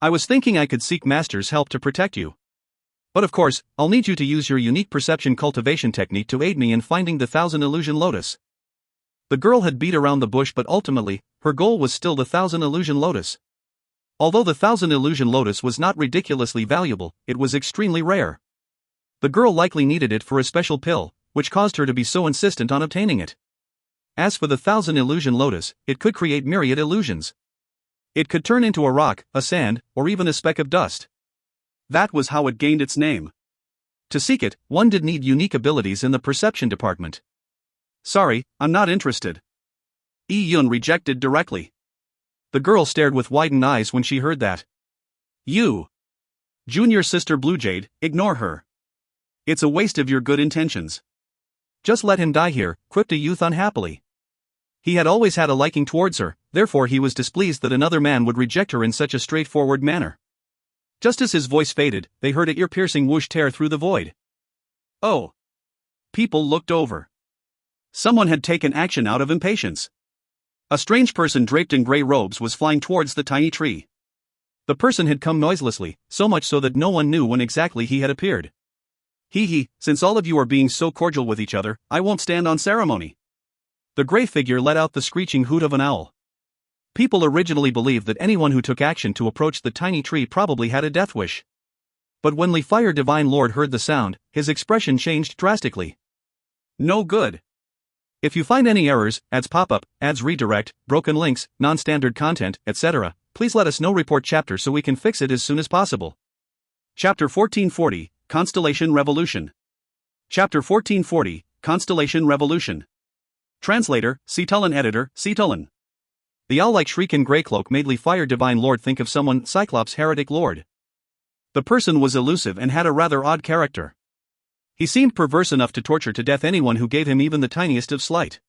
I was thinking I could seek Master's help to protect you. But of course, I'll need you to use your unique perception cultivation technique to aid me in finding the Thousand Illusion Lotus. The girl had beat around the bush, but ultimately, her goal was still the Thousand Illusion Lotus. Although the Thousand Illusion Lotus was not ridiculously valuable, it was extremely rare. The girl likely needed it for a special pill, which caused her to be so insistent on obtaining it. As for the Thousand Illusion Lotus, it could create myriad illusions. It could turn into a rock, a sand, or even a speck of dust. That was how it gained its name. To seek it, one did need unique abilities in the perception department. Sorry, I'm not interested. Yi Yun rejected directly. The girl stared with widened eyes when she heard that. You. Junior sister Bluejade, ignore her. It's a waste of your good intentions. Just let him die here, quipped a youth unhappily. He had always had a liking towards her, therefore he was displeased that another man would reject her in such a straightforward manner. Just as his voice faded, they heard an ear-piercing whoosh tear through the void. Oh. People looked over. Someone had taken action out of impatience. A strange person draped in gray robes was flying towards the tiny tree. The person had come noiselessly, so much so that no one knew when exactly he had appeared. Hee, since all of you are being so cordial with each other, I won't stand on ceremony. The gray figure let out the screeching hoot of an owl. People originally believed that anyone who took action to approach the tiny tree probably had a death wish. But when Li Fire Divine Lord heard the sound, his expression changed drastically. No good. If you find any errors, ads pop-up, ads redirect, broken links, non-standard content, etc., please let us know. Report chapter so we can fix it as soon as possible. Chapter 1440, Constellation Revolution. Chapter 1440, Constellation Revolution. Translator, Cetulin. Editor, Cetulin. The owl-like shriek in grey cloak made Li Fire Divine Lord think of someone, Cyclops Heretic Lord. The person was elusive and had a rather odd character. He seemed perverse enough to torture to death anyone who gave him even the tiniest of slight.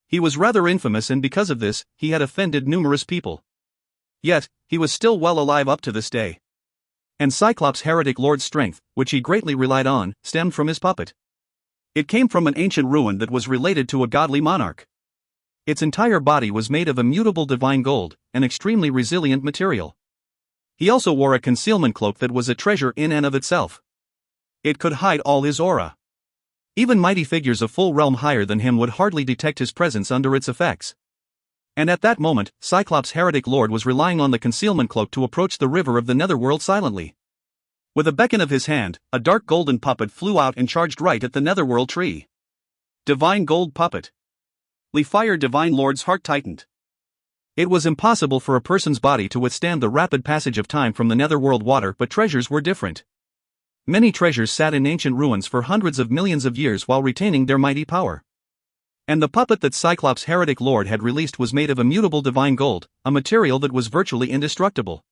He was rather infamous, and because of this, he had offended numerous people. Yet, he was still well alive up to this day. And Cyclops Heretic Lord's strength, which he greatly relied on, stemmed from his puppet. It came from an ancient ruin that was related to a godly monarch. Its entire body was made of immutable divine gold, an extremely resilient material. He also wore a concealment cloak that was a treasure in and of itself. It could hide all his aura. Even mighty figures a full realm higher than him would hardly detect his presence under its effects. And at that moment, Cyclops Heretic Lord was relying on the concealment cloak to approach the river of the netherworld silently. With a beckon of his hand, a dark golden puppet flew out and charged right at the netherworld tree. Divine gold puppet. Li Fire Divine Lord's heart tightened. It was impossible for a person's body to withstand the rapid passage of time from the netherworld water, but treasures were different. Many treasures sat in ancient ruins for hundreds of millions of years while retaining their mighty power. And the puppet that Cyclops' heretic lord had released was made of immutable divine gold, a material that was virtually indestructible.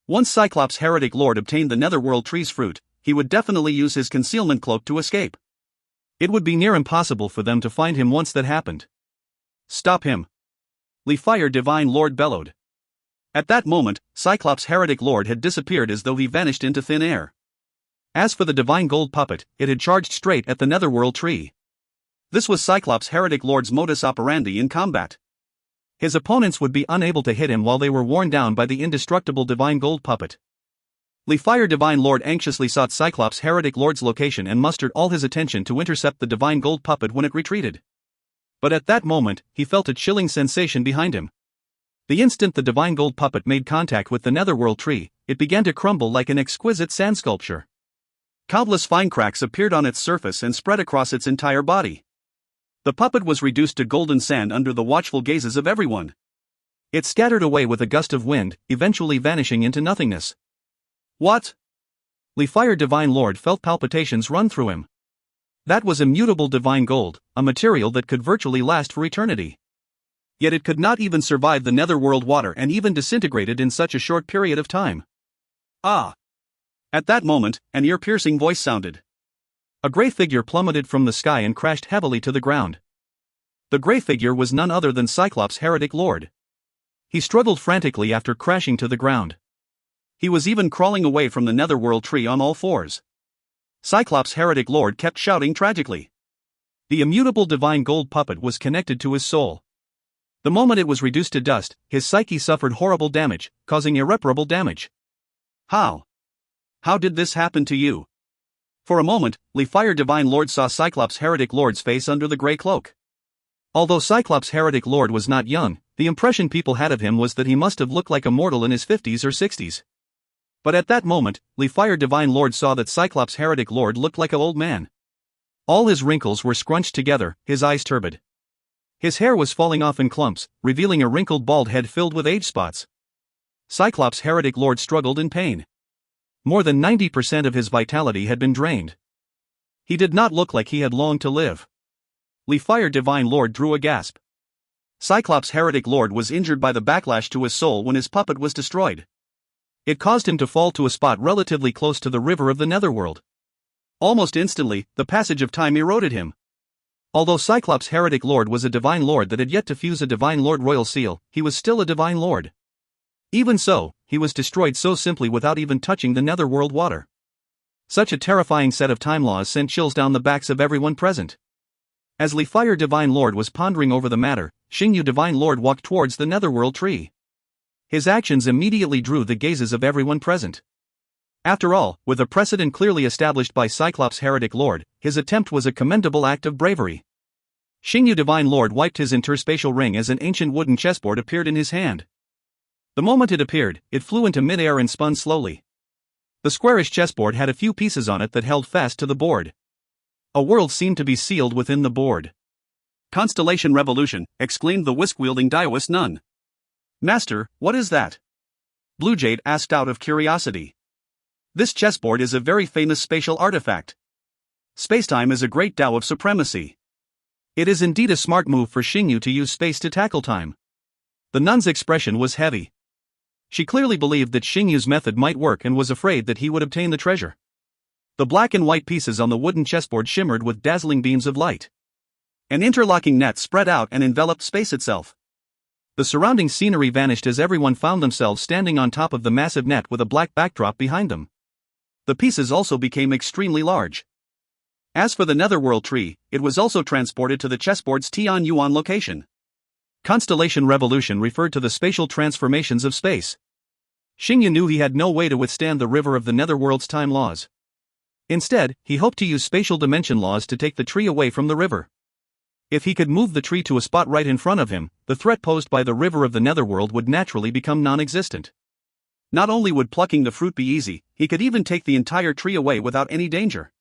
Once Cyclops' heretic lord obtained the Netherworld tree's fruit, he would definitely use his concealment cloak to escape. It would be near impossible for them to find him once that happened. Stop him! Fire Divine Lord bellowed. At that moment, Cyclops' heretic lord had disappeared as though he vanished into thin air. As for the divine gold puppet, it had charged straight at the Netherworld tree. This was Cyclops' heretic lord's modus operandi in combat. His opponents would be unable to hit him while they were worn down by the indestructible divine gold puppet. Fire Divine Lord anxiously sought Cyclops' heretic lord's location and mustered all his attention to intercept the divine gold puppet when it retreated. But at that moment, he felt a chilling sensation behind him. The instant the divine gold puppet made contact with the Netherworld tree, it began to crumble like an exquisite sand sculpture. Countless fine cracks appeared on its surface and spread across its entire body. The puppet was reduced to golden sand under the watchful gazes of everyone. It scattered away with a gust of wind, eventually vanishing into nothingness. What? Fire Divine Lord felt palpitations run through him. That was immutable divine gold, a material that could virtually last for eternity. Yet it could not even survive the Netherworld water and even disintegrated in such a short period of time. Ah! At that moment, an ear-piercing voice sounded. A grey figure plummeted from the sky and crashed heavily to the ground. The grey figure was none other than Cyclops' heretic lord. He struggled frantically after crashing to the ground. He was even crawling away from the Netherworld tree on all fours. Cyclops' heretic lord kept shouting tragically. The immutable divine gold puppet was connected to his soul. The moment it was reduced to dust, his psyche suffered horrible damage, causing irreparable damage. How? How did this happen to you? For a moment, Fire Divine Lord saw Cyclops' heretic lord's face under the grey cloak. Although Cyclops' heretic lord was not young, the impression people had of him was that he must have looked like a mortal in his 50s or 60s. But at that moment, Fire Divine Lord saw that Cyclops' heretic lord looked like an old man. All his wrinkles were scrunched together, his eyes turbid. His hair was falling off in clumps, revealing a wrinkled bald head filled with age spots. Cyclops' heretic lord struggled in pain. More than 90% of his vitality had been drained. He did not look like he had long to live. Fire Divine Lord drew a gasp. Cyclops' heretic lord was injured by the backlash to his soul when his puppet was destroyed. It caused him to fall to a spot relatively close to the river of the Netherworld. Almost instantly, the passage of time eroded him. Although Cyclops' heretic lord was a divine lord that had yet to fuse a divine lord royal seal, he was still a divine lord. Even so, he was destroyed so simply without even touching the Netherworld water. Such a terrifying set of time laws sent chills down the backs of everyone present. As Fire Divine Lord was pondering over the matter, Xingyu Divine Lord walked towards the Netherworld tree. His actions immediately drew the gazes of everyone present. After all, with a precedent clearly established by Cyclops' heretic lord, his attempt was a commendable act of bravery. Xingyu Divine Lord wiped his interspatial ring as an ancient wooden chessboard appeared in his hand. The moment it appeared, it flew into midair and spun slowly. The squarish chessboard had a few pieces on it that held fast to the board. A world seemed to be sealed within the board. Constellation Revolution, exclaimed the whisk-wielding Daoist nun. Master, what is that? Blue Jade asked out of curiosity. This chessboard is a very famous spatial artifact. Spacetime is a great Tao of supremacy. It is indeed a smart move for Xingyu to use space to tackle time. The nun's expression was heavy. She clearly believed that Xingyu's method might work and was afraid that he would obtain the treasure. The black and white pieces on the wooden chessboard shimmered with dazzling beams of light. An interlocking net spread out and enveloped space itself. The surrounding scenery vanished as everyone found themselves standing on top of the massive net with a black backdrop behind them. The pieces also became extremely large. As for the Netherworld tree, it was also transported to the chessboard's Tian Yuan location. Constellation Revolution referred to the spatial transformations of space. Xingyu knew he had no way to withstand the river of the Netherworld's time laws. Instead, he hoped to use spatial dimension laws to take the tree away from the river. If he could move the tree to a spot right in front of him, the threat posed by the river of the Netherworld would naturally become non-existent. Not only would plucking the fruit be easy, he could even take the entire tree away without any danger.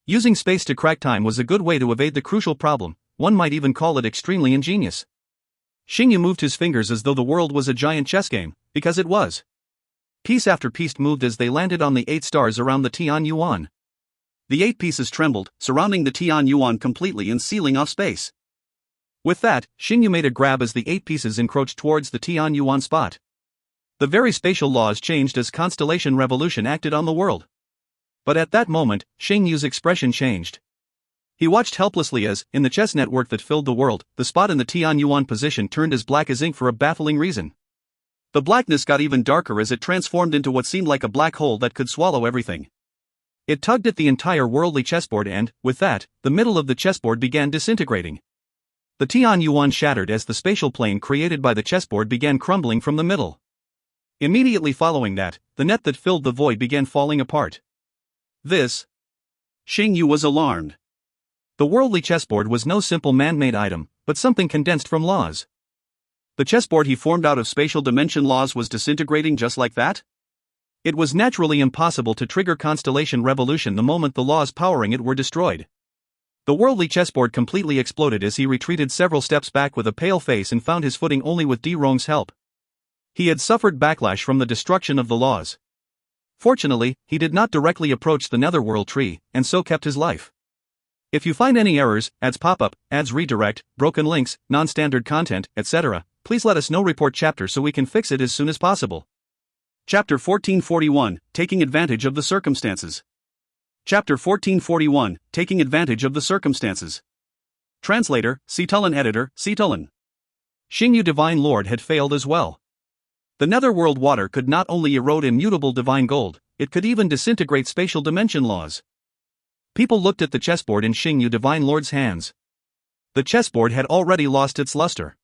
Using space to crack time was a good way to evade the crucial problem, one might even call it extremely ingenious. Xingyu moved his fingers as though the world was a giant chess game, because it was. Piece after piece moved as they landed on the 8 stars around the Tian Yuan. The 8 pieces trembled, surrounding the Tian Yuan completely and sealing off space. With that, Xingyu made a grab as the 8 pieces encroached towards the Tian Yuan spot. The very spatial laws changed as constellation revolution acted on the world. But at that moment, Xingyu's expression changed. He watched helplessly as, in the chess network that filled the world, the spot in the Tian Yuan position turned as black as ink for a baffling reason. The blackness got even darker as it transformed into what seemed like a black hole that could swallow everything. It tugged at the entire worldly chessboard and, with that, the middle of the chessboard began disintegrating. The Tian Yuan shattered as the spatial plane created by the chessboard began crumbling from the middle. Immediately following that, the net that filled the void began falling apart. Xingyu was alarmed. The worldly chessboard was no simple man-made item, but something condensed from laws. The chessboard he formed out of spatial dimension laws was disintegrating just like that? It was naturally impossible to trigger constellation revolution the moment the laws powering it were destroyed. The worldly chessboard completely exploded as he retreated several steps back with a pale face and found his footing only with De Rong's help. He had suffered backlash from the destruction of the laws. Fortunately, he did not directly approach the netherworld tree, and so kept his life. If you find any errors, ads pop up, ads redirect, broken links, non-standard content, etc., please let us know. Report chapter so we can fix it as soon as possible. Chapter 1441, Taking Advantage of the Circumstances. Chapter 1441, Taking Advantage of the Circumstances. Translator, Cetulin. Editor, Cetulin. Xingyu Divine Lord had failed as well. The netherworld water could not only erode immutable divine gold, it could even disintegrate spatial dimension laws. People looked at the chessboard in Xingyu Divine Lord's hands. The chessboard had already lost its luster.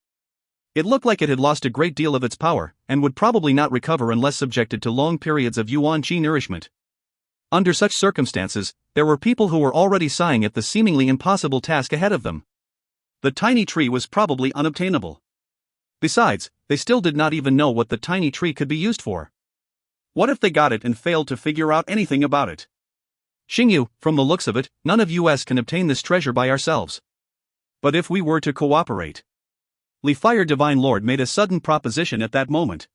It looked like it had lost a great deal of its power, and would probably not recover unless subjected to long periods of yuan qi nourishment. Under such circumstances, there were people who were already sighing at the seemingly impossible task ahead of them. The tiny tree was probably unobtainable. Besides, they still did not even know what the tiny tree could be used for. What if they got it and failed to figure out anything about it? Xingyu, from the looks of it, none of us can obtain this treasure by ourselves. But if we were to cooperate? Li Fire Divine Lord made a sudden proposition at that moment.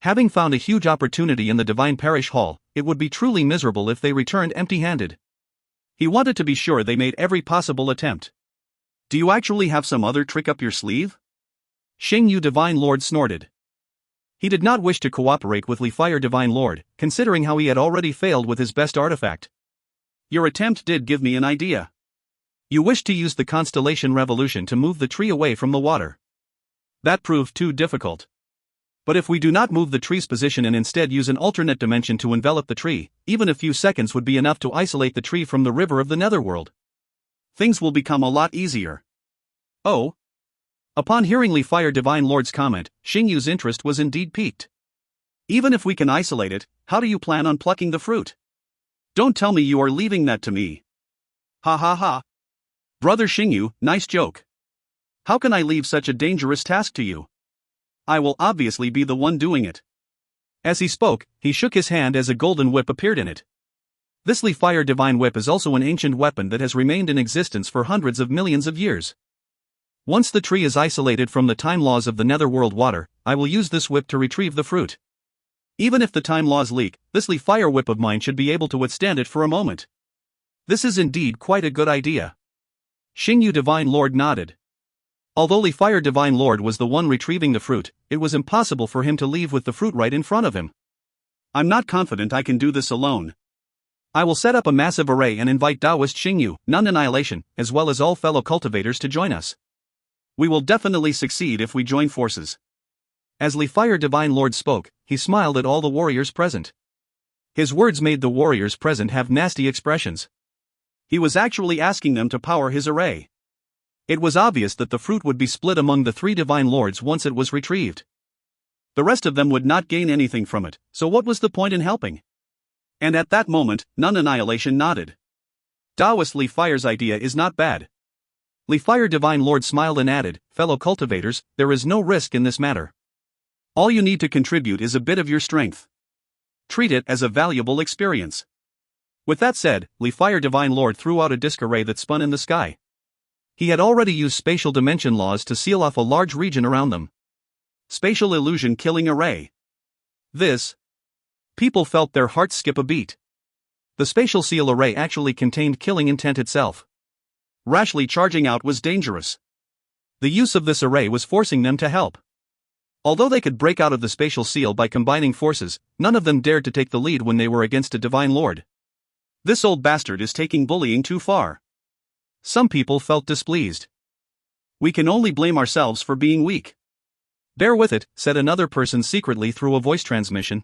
Having found a huge opportunity in the Divine Parish Hall, it would be truly miserable if they returned empty-handed. He wanted to be sure they made every possible attempt. Do you actually have some other trick up your sleeve? Xingyu Divine Lord snorted. He did not wish to cooperate with Li Fire Divine Lord, considering how he had already failed with his best artifact. Your attempt did give me an idea. You wished to use the constellation revolution to move the tree away from the water. That proved too difficult. But if we do not move the tree's position and instead use an alternate dimension to envelop the tree, even a few seconds would be enough to isolate the tree from the river of the netherworld. Things will become a lot easier. Oh? Upon hearing Li Fire Divine Lord's comment, Xingyu's interest was indeed piqued. Even if we can isolate it, how do you plan on plucking the fruit? Don't tell me you are leaving that to me. Ha ha ha. Brother Xingyu, nice joke. How can I leave such a dangerous task to you? I will obviously be the one doing it. As he spoke, he shook his hand as a golden whip appeared in it. This Li Fire Divine Whip is also an ancient weapon that has remained in existence for hundreds of millions of years. Once the tree is isolated from the time laws of the netherworld water, I will use this whip to retrieve the fruit. Even if the time laws leak, this Li Fire Whip of mine should be able to withstand it for a moment. This is indeed quite a good idea. Xingyu Divine Lord nodded. Although Li Fire Divine Lord was the one retrieving the fruit, it was impossible for him to leave with the fruit right in front of him. I'm not confident I can do this alone. I will set up a massive array and invite Taoist Xingyu, Nun Annihilation, as well as all fellow cultivators to join us. We will definitely succeed if we join forces. As Li Fire Divine Lord spoke, he smiled at all the warriors present. His words made the warriors present have nasty expressions. He was actually asking them to power his array. It was obvious that the fruit would be split among the 3 divine lords once it was retrieved. The rest of them would not gain anything from it, so what was the point in helping? And at that moment, Nun Annihilation nodded. Taoist Li Fire's idea is not bad. Li Fire Divine Lord smiled and added, fellow cultivators, there is no risk in this matter. All you need to contribute is a bit of your strength. Treat it as a valuable experience. With that said, Li Fire Divine Lord threw out a disc array that spun in the sky. He had already used spatial dimension laws to seal off a large region around them. Spatial illusion killing array. People felt their hearts skip a beat. The spatial seal array actually contained killing intent itself. Rashly charging out was dangerous. The use of this array was forcing them to help. Although they could break out of the spatial seal by combining forces, none of them dared to take the lead when they were against a divine lord. This old bastard is taking bullying too far. Some people felt displeased. We can only blame ourselves for being weak. Bear with it, said another person secretly through a voice transmission.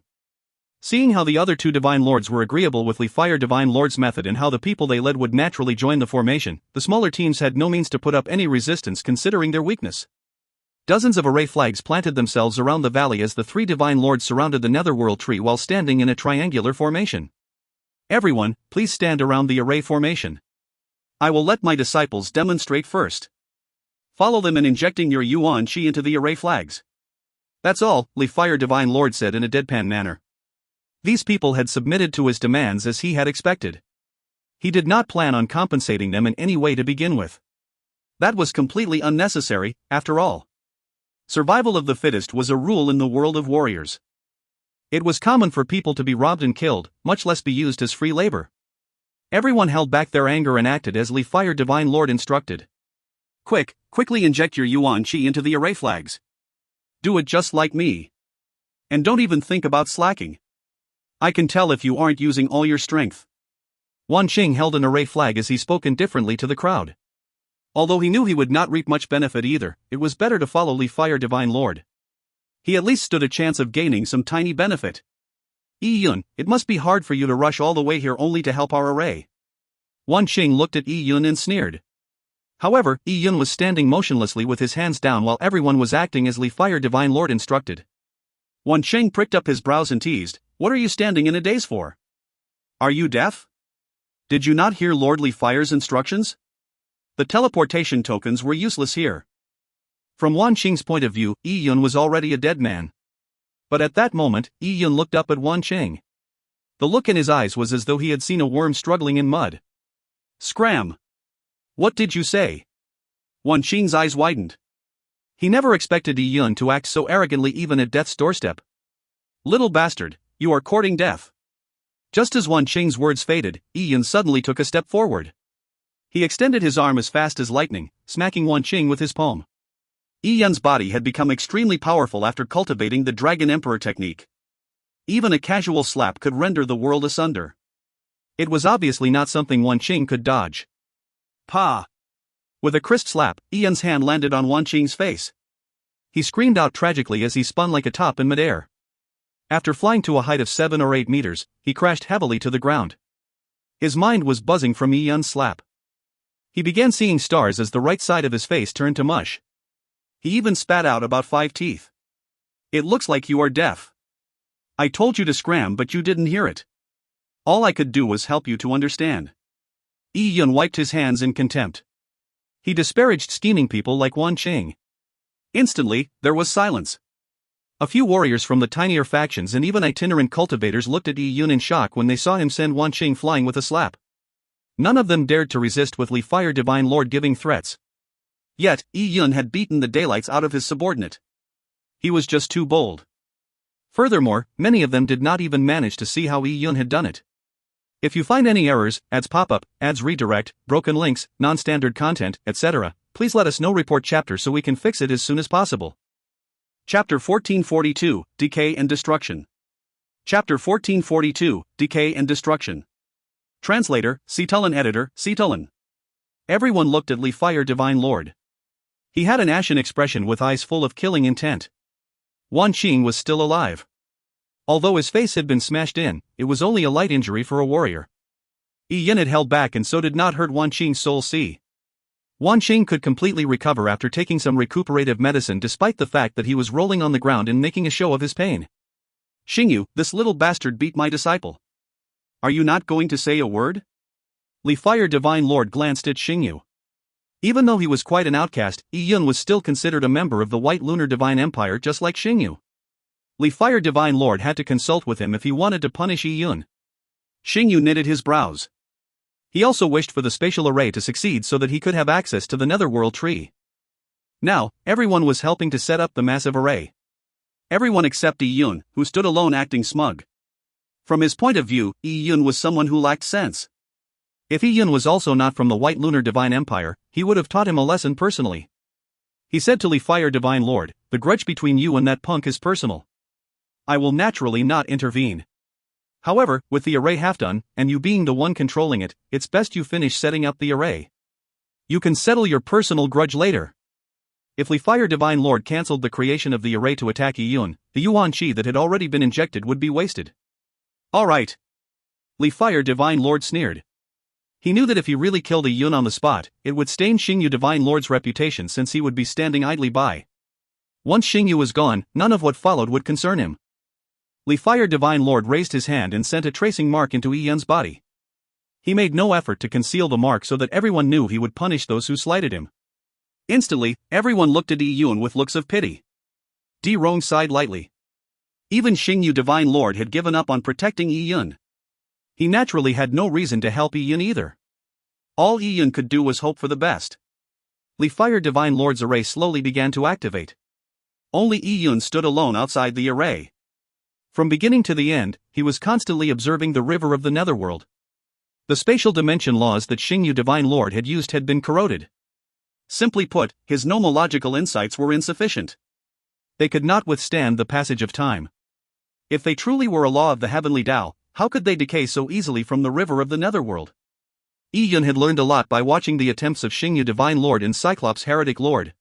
Seeing how the other two divine lords were agreeable with the Fire Divine Lord's method and how the people they led would naturally join the formation, the smaller teams had no means to put up any resistance considering their weakness. Dozens of array flags planted themselves around the valley as the three divine lords surrounded the netherworld tree while standing in a triangular formation. Everyone, please stand around the array formation. I will let my disciples demonstrate first. Follow them in injecting your Yuan Qi into the array flags. That's all, the Fire Divine Lord said in a deadpan manner. These people had submitted to his demands as he had expected. He did not plan on compensating them in any way to begin with. That was completely unnecessary, after all. Survival of the fittest was a rule in the world of warriors. It was common for people to be robbed and killed, much less be used as free labor. Everyone held back their anger and acted as Li Fire Divine Lord instructed. Quickly inject your Yuan Qi into the array flags. Do it just like me. And don't even think about slacking. I can tell if you aren't using all your strength. Wan Qing held an array flag as he spoke indifferently to the crowd. Although he knew he would not reap much benefit either, it was better to follow Li Fire Divine Lord. He at least stood a chance of gaining some tiny benefit. Yi Yun, it must be hard for you to rush all the way here only to help our array. Wan Qing looked at Yi Yun and sneered. However, Yi Yun was standing motionlessly with his hands down while everyone was acting as Li Fire Divine Lord instructed. Wan Qing pricked up his brows and teased, "What are you standing in a daze for? Are you deaf? Did you not hear Lord Li Fire's instructions? The teleportation tokens were useless here." From Wan Qing's point of view, Yi Yun was already a dead man. But at that moment, Yi Yun looked up at Wan Qing. The look in his eyes was as though he had seen a worm struggling in mud. Scram! What did you say? Wan Qing's eyes widened. He never expected Yi Yun to act so arrogantly even at death's doorstep. Little bastard, you are courting death. Just as Wan Qing's words faded, Yi Yun suddenly took a step forward. He extended his arm as fast as lightning, smacking Wan Qing with his palm. Yi Yun's body had become extremely powerful after cultivating the Dragon Emperor technique. Even a casual slap could render the world asunder. It was obviously not something Wan Qing could dodge. Pa! With a crisp slap, Yi Yun's hand landed on Wan Qing's face. He screamed out tragically as he spun like a top in midair. After flying to a height of 7 or 8 meters, he crashed heavily to the ground. His mind was buzzing from Yi Yun's slap. He began seeing stars as the right side of his face turned to mush. He even spat out about 5 teeth. It looks like you are deaf. I told you to scram but you didn't hear it. All I could do was help you to understand. Yi Yun wiped his hands in contempt. He disparaged scheming people like Wan Qing. Instantly, there was silence. A few warriors from the tinier factions and even itinerant cultivators looked at Yi Yun in shock when they saw him send Wan Qing flying with a slap. None of them dared to resist with Li Fire Divine Lord giving threats. Yet, Yi Yun had beaten the daylights out of his subordinate. He was just too bold. Furthermore, many of them did not even manage to see how Yi Yun had done it. If you find any errors, ads pop up, ads redirect, broken links, non-standard content, etc., please let us know. Report chapter so we can fix it as soon as possible. Chapter 1442, Decay and Destruction. Chapter 1442, Decay and Destruction. Translator, Cetulin. Editor, Cetulin. Everyone looked at Li Fire Divine Lord. He had an ashen expression with eyes full of killing intent. Wan Qing was still alive. Although his face had been smashed in, it was only a light injury for a warrior. Yi Yun had held back and so did not hurt Wan Qing's soul see. Wan Qing could completely recover after taking some recuperative medicine despite the fact that he was rolling on the ground and making a show of his pain. Xingyu, this little bastard beat my disciple. Are you not going to say a word? Li Fire Divine Lord glanced at Xingyu. Even though he was quite an outcast, Yi Yun was still considered a member of the White Lunar Divine Empire just like Xingyu. Li Fire Divine Lord had to consult with him if he wanted to punish Yi Yun. Xingyu knitted his brows. He also wished for the spatial array to succeed so that he could have access to the netherworld tree. Now, everyone was helping to set up the massive array. Everyone except Yi Yun, who stood alone acting smug. From his point of view, Yi Yun was someone who lacked sense. If Yi Yun was also not from the White Lunar Divine Empire, he would have taught him a lesson personally. He said to Li Fire Divine Lord, "The grudge between you and that punk is personal. I will naturally not intervene. However, with the array half done, and you being the one controlling it, it's best you finish setting up the array. You can settle your personal grudge later." If Li Fire Divine Lord cancelled the creation of the array to attack Yun, the Yuan Qi that had already been injected would be wasted. "Alright." Li Fire Divine Lord sneered. He knew that if he really killed Yun on the spot, it would stain Xingyu Divine Lord's reputation since he would be standing idly by. Once Xingyu was gone, none of what followed would concern him. Li Fire Divine Lord raised his hand and sent a tracing mark into Yun's body. He made no effort to conceal the mark so that everyone knew he would punish those who slighted him. Instantly, everyone looked at Yun with looks of pity. Di Rong sighed lightly. Even Xingyu Divine Lord had given up on protecting Yun. He naturally had no reason to help Yun either. All Yun could do was hope for the best. Li Fire Divine Lord's array slowly began to activate. Only Yun stood alone outside the array. From beginning to the end, he was constantly observing the river of the Netherworld. The spatial dimension laws that Xingyu Divine Lord had used had been corroded. Simply put, his nomological insights were insufficient. They could not withstand the passage of time. If they truly were a law of the heavenly Tao, how could they decay so easily from the river of the Netherworld? Yun had learned a lot by watching the attempts of Xingyu Divine Lord and Cyclops Heretic Lord.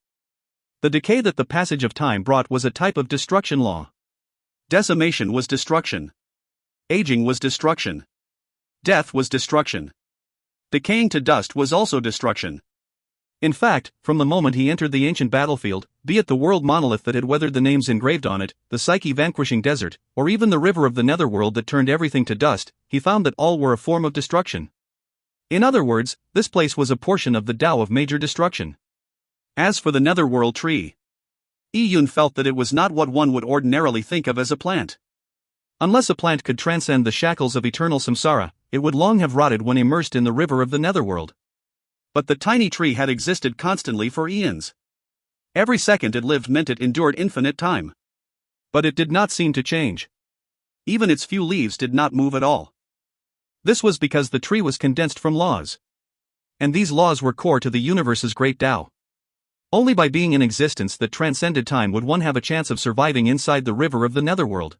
The decay that the passage of time brought was a type of destruction law. Decimation was destruction. Aging was destruction. Death was destruction. Decaying to dust was also destruction. In fact, from the moment he entered the ancient battlefield, be it the world monolith that had weathered the names engraved on it, the Psyche-vanquishing desert, or even the river of the Netherworld that turned everything to dust, he found that all were a form of destruction. In other words, this place was a portion of the Tao of major destruction. As for the Netherworld tree, Yun felt that it was not what one would ordinarily think of as a plant. Unless a plant could transcend the shackles of eternal samsara, it would long have rotted when immersed in the river of the Netherworld. But the tiny tree had existed constantly for eons. Every second it lived meant it endured infinite time. But it did not seem to change. Even its few leaves did not move at all. This was because the tree was condensed from laws. And these laws were core to the universe's great Tao. Only by being in existence that transcended time would one have a chance of surviving inside the river of the Netherworld.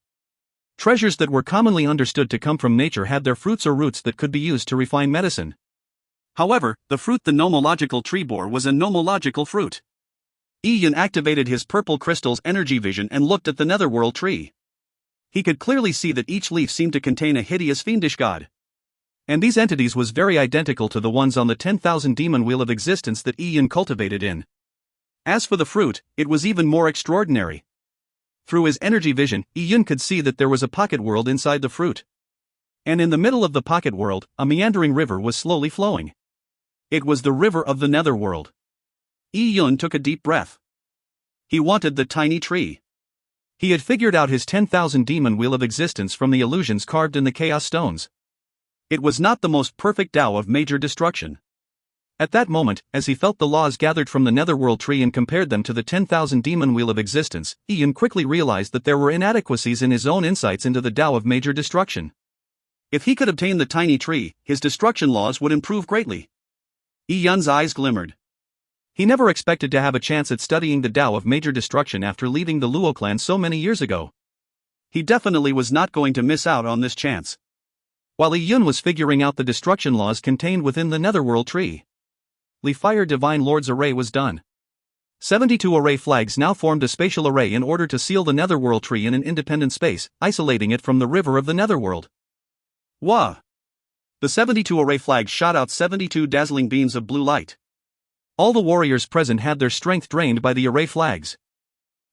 Treasures that were commonly understood to come from nature had their fruits or roots that could be used to refine medicine. However, the fruit the nomological tree bore was a nomological fruit. Yun activated his purple crystal's energy vision and looked at the Netherworld tree. He could clearly see that each leaf seemed to contain a hideous fiendish god. And these entities was very identical to the ones on the 10,000 demon wheel of existence that Yun cultivated in. As for the fruit, it was even more extraordinary. Through his energy vision, Yun could see that there was a pocket world inside the fruit. And in the middle of the pocket world, a meandering river was slowly flowing. It was the river of the Netherworld. Yun took a deep breath. He wanted the tiny tree. He had figured out his 10,000 demon wheel of existence from the illusions carved in the chaos stones. It was not the most perfect Tao of major destruction. At that moment, as he felt the laws gathered from the Netherworld tree and compared them to the 10,000 demon wheel of existence, Yun quickly realized that there were inadequacies in his own insights into the Tao of major destruction. If he could obtain the tiny tree, his destruction laws would improve greatly. Yun's eyes glimmered. He never expected to have a chance at studying the Tao of major destruction after leaving the Luo clan so many years ago. He definitely was not going to miss out on this chance. While Yun was figuring out the destruction laws contained within the Netherworld tree, Li Fire Divine Lord's array was done. 72 array flags now formed a spatial array in order to seal the Netherworld tree in an independent space, isolating it from the river of the Netherworld. Wah! The 72 array flags shot out 72 dazzling beams of blue light. All the warriors present had their strength drained by the array flags.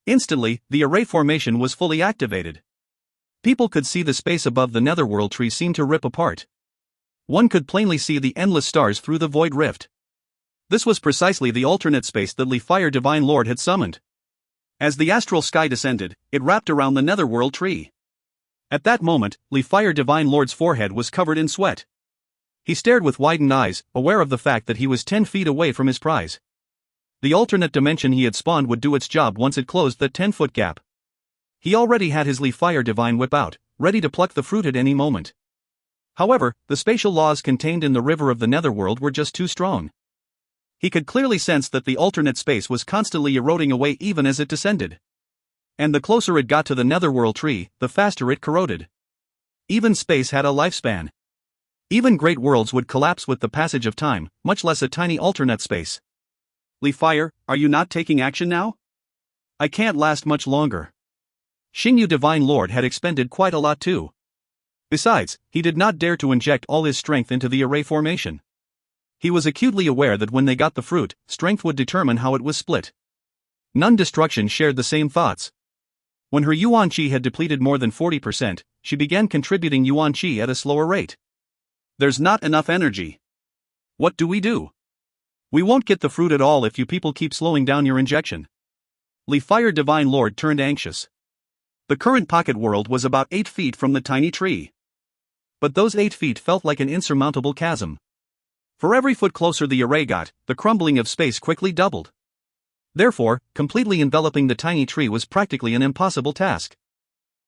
Instantly, the array formation was fully activated. People could see the space above the Netherworld tree seem to rip apart. One could plainly see the endless stars through the void rift. This was precisely the alternate space that Li Fire Divine Lord had summoned. As the astral sky descended, it wrapped around the Netherworld tree. At that moment, Li Fire Divine Lord's forehead was covered in sweat. He stared with widened eyes, aware of the fact that he was 10 feet away from his prize. The alternate dimension he had spawned would do its job once it closed that 10-foot gap. He already had his Li Fire Divine whip out, ready to pluck the fruit at any moment. However, the spatial laws contained in the river of the Netherworld were just too strong. He could clearly sense that the alternate space was constantly eroding away even as it descended. And the closer it got to the netherworld tree, the faster it corroded. Even space had a lifespan. Even great worlds would collapse with the passage of time, much less a tiny alternate space. Fire, are you not taking action now? I can't last much longer. Xingyu Divine Lord had expended quite a lot too. Besides, he did not dare to inject all his strength into the array formation. He was acutely aware that when they got the fruit, strength would determine how it was split. Nun Destruction shared the same thoughts. When her Yuan Qi had depleted more than 40%, she began contributing Yuan Qi at a slower rate. There's not enough energy. What do we do? We won't get the fruit at all if you people keep slowing down your injection. Fire Divine Lord turned anxious. The current pocket world was about 8 feet from the tiny tree. But those 8 feet felt like an insurmountable chasm. For every foot closer the array got, the crumbling of space quickly doubled. Therefore, completely enveloping the tiny tree was practically an impossible task.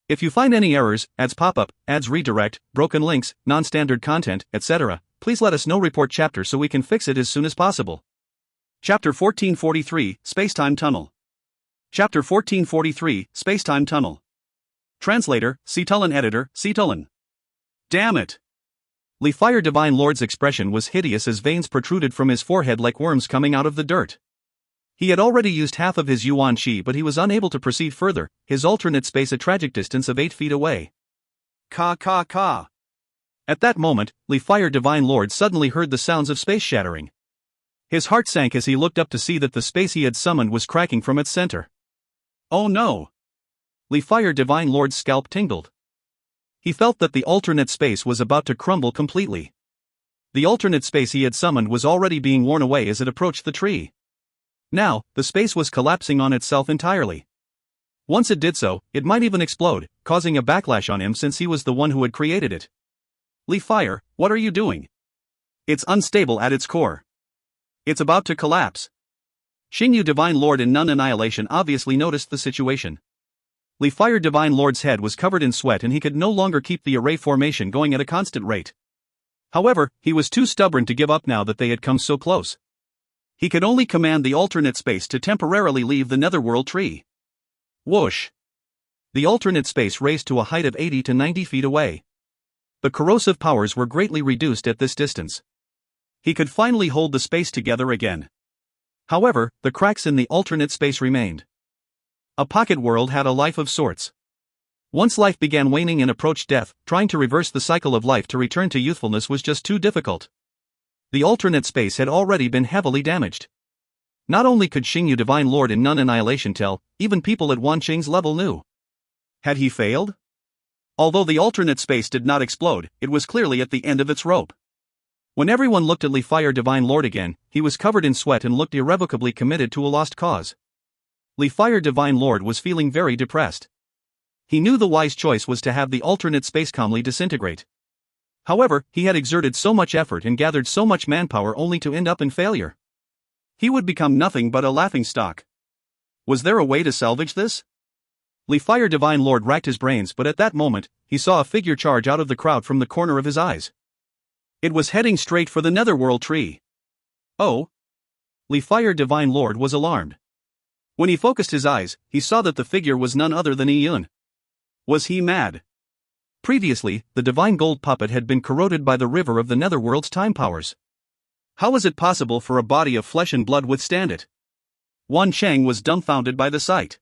If you find any errors, ads pop up, ads redirect, broken links, non-standard content, etc., please let us know. Report chapter so we can fix it as soon as possible. Chapter 1443, Spacetime Tunnel. Chapter 1443, Spacetime Tunnel. Translator, Cetulin Editor, Cetulin. Damn it! Fire Divine Lord's expression was hideous as veins protruded from his forehead like worms coming out of the dirt. He had already used half of his Yuan Qi, but he was unable to proceed further, his alternate space a tragic distance of 8 feet away. Ka. At that moment, Fire Divine Lord suddenly heard the sounds of space shattering. His heart sank as he looked up to see that the space he had summoned was cracking from its center. Oh no! Fire Divine Lord's scalp tingled. He felt that the alternate space was about to crumble completely. The alternate space he had summoned was already being worn away as it approached the tree. Now, the space was collapsing on itself entirely. Once it did so, it might even explode, causing a backlash on him since he was the one who had created it. Fire, what are you doing? It's unstable at its core. It's about to collapse. Xingyu Divine Lord and Nun Annihilation obviously noticed the situation. Fire Divine Lord's head was covered in sweat and he could no longer keep the array formation going at a constant rate. However, he was too stubborn to give up now that they had come so close. He could only command the alternate space to temporarily leave the netherworld tree. Whoosh! The alternate space raised to a height of 80 to 90 feet away. The corrosive powers were greatly reduced at this distance. He could finally hold the space together again. However, the cracks in the alternate space remained. A pocket world had a life of sorts. Once life began waning and approached death, trying to reverse the cycle of life to return to youthfulness was just too difficult. The alternate space had already been heavily damaged. Not only could Xingyu Divine Lord and Nun Annihilation tell, even people at Wan Qing's level knew. Had he failed? Although the alternate space did not explode, it was clearly at the end of its rope. When everyone looked at Fire Divine Lord again, he was covered in sweat and looked irrevocably committed to a lost cause. Fire Divine Lord was feeling very depressed. He knew the wise choice was to have the alternate space calmly disintegrate. However, he had exerted so much effort and gathered so much manpower only to end up in failure. He would become nothing but a laughingstock. Was there a way to salvage this? Fire Divine Lord racked his brains, but at that moment, he saw a figure charge out of the crowd from the corner of his eyes. It was heading straight for the netherworld tree. Oh! Fire Divine Lord was alarmed. When he focused his eyes, he saw that the figure was none other than Yun. Was he mad? Previously, the divine gold puppet had been corroded by the river of the netherworld's time powers. How was it possible for a body of flesh and blood withstand it? Wan Cheng was dumbfounded by the sight.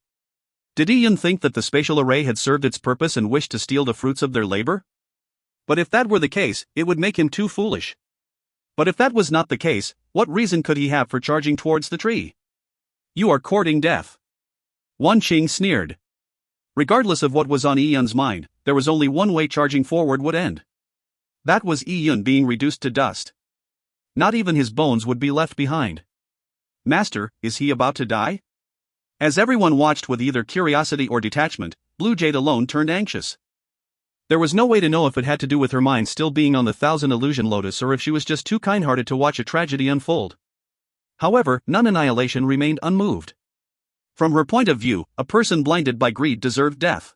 Did Yun think that the spatial array had served its purpose and wished to steal the fruits of their labor? But if that were the case, it would make him too foolish. But if that was not the case, what reason could he have for charging towards the tree? You are courting death. Wan Qing sneered. Regardless of what was on Yun's mind, there was only one way charging forward would end. That was Yun being reduced to dust. Not even his bones would be left behind. Master, is he about to die? As everyone watched with either curiosity or detachment, Blue Jade alone turned anxious. There was no way to know if it had to do with her mind still being on the Thousand Illusion Lotus or if she was just too kind-hearted to watch a tragedy unfold. However, Nun Annihilation remained unmoved. From her point of view, a person blinded by greed deserved death.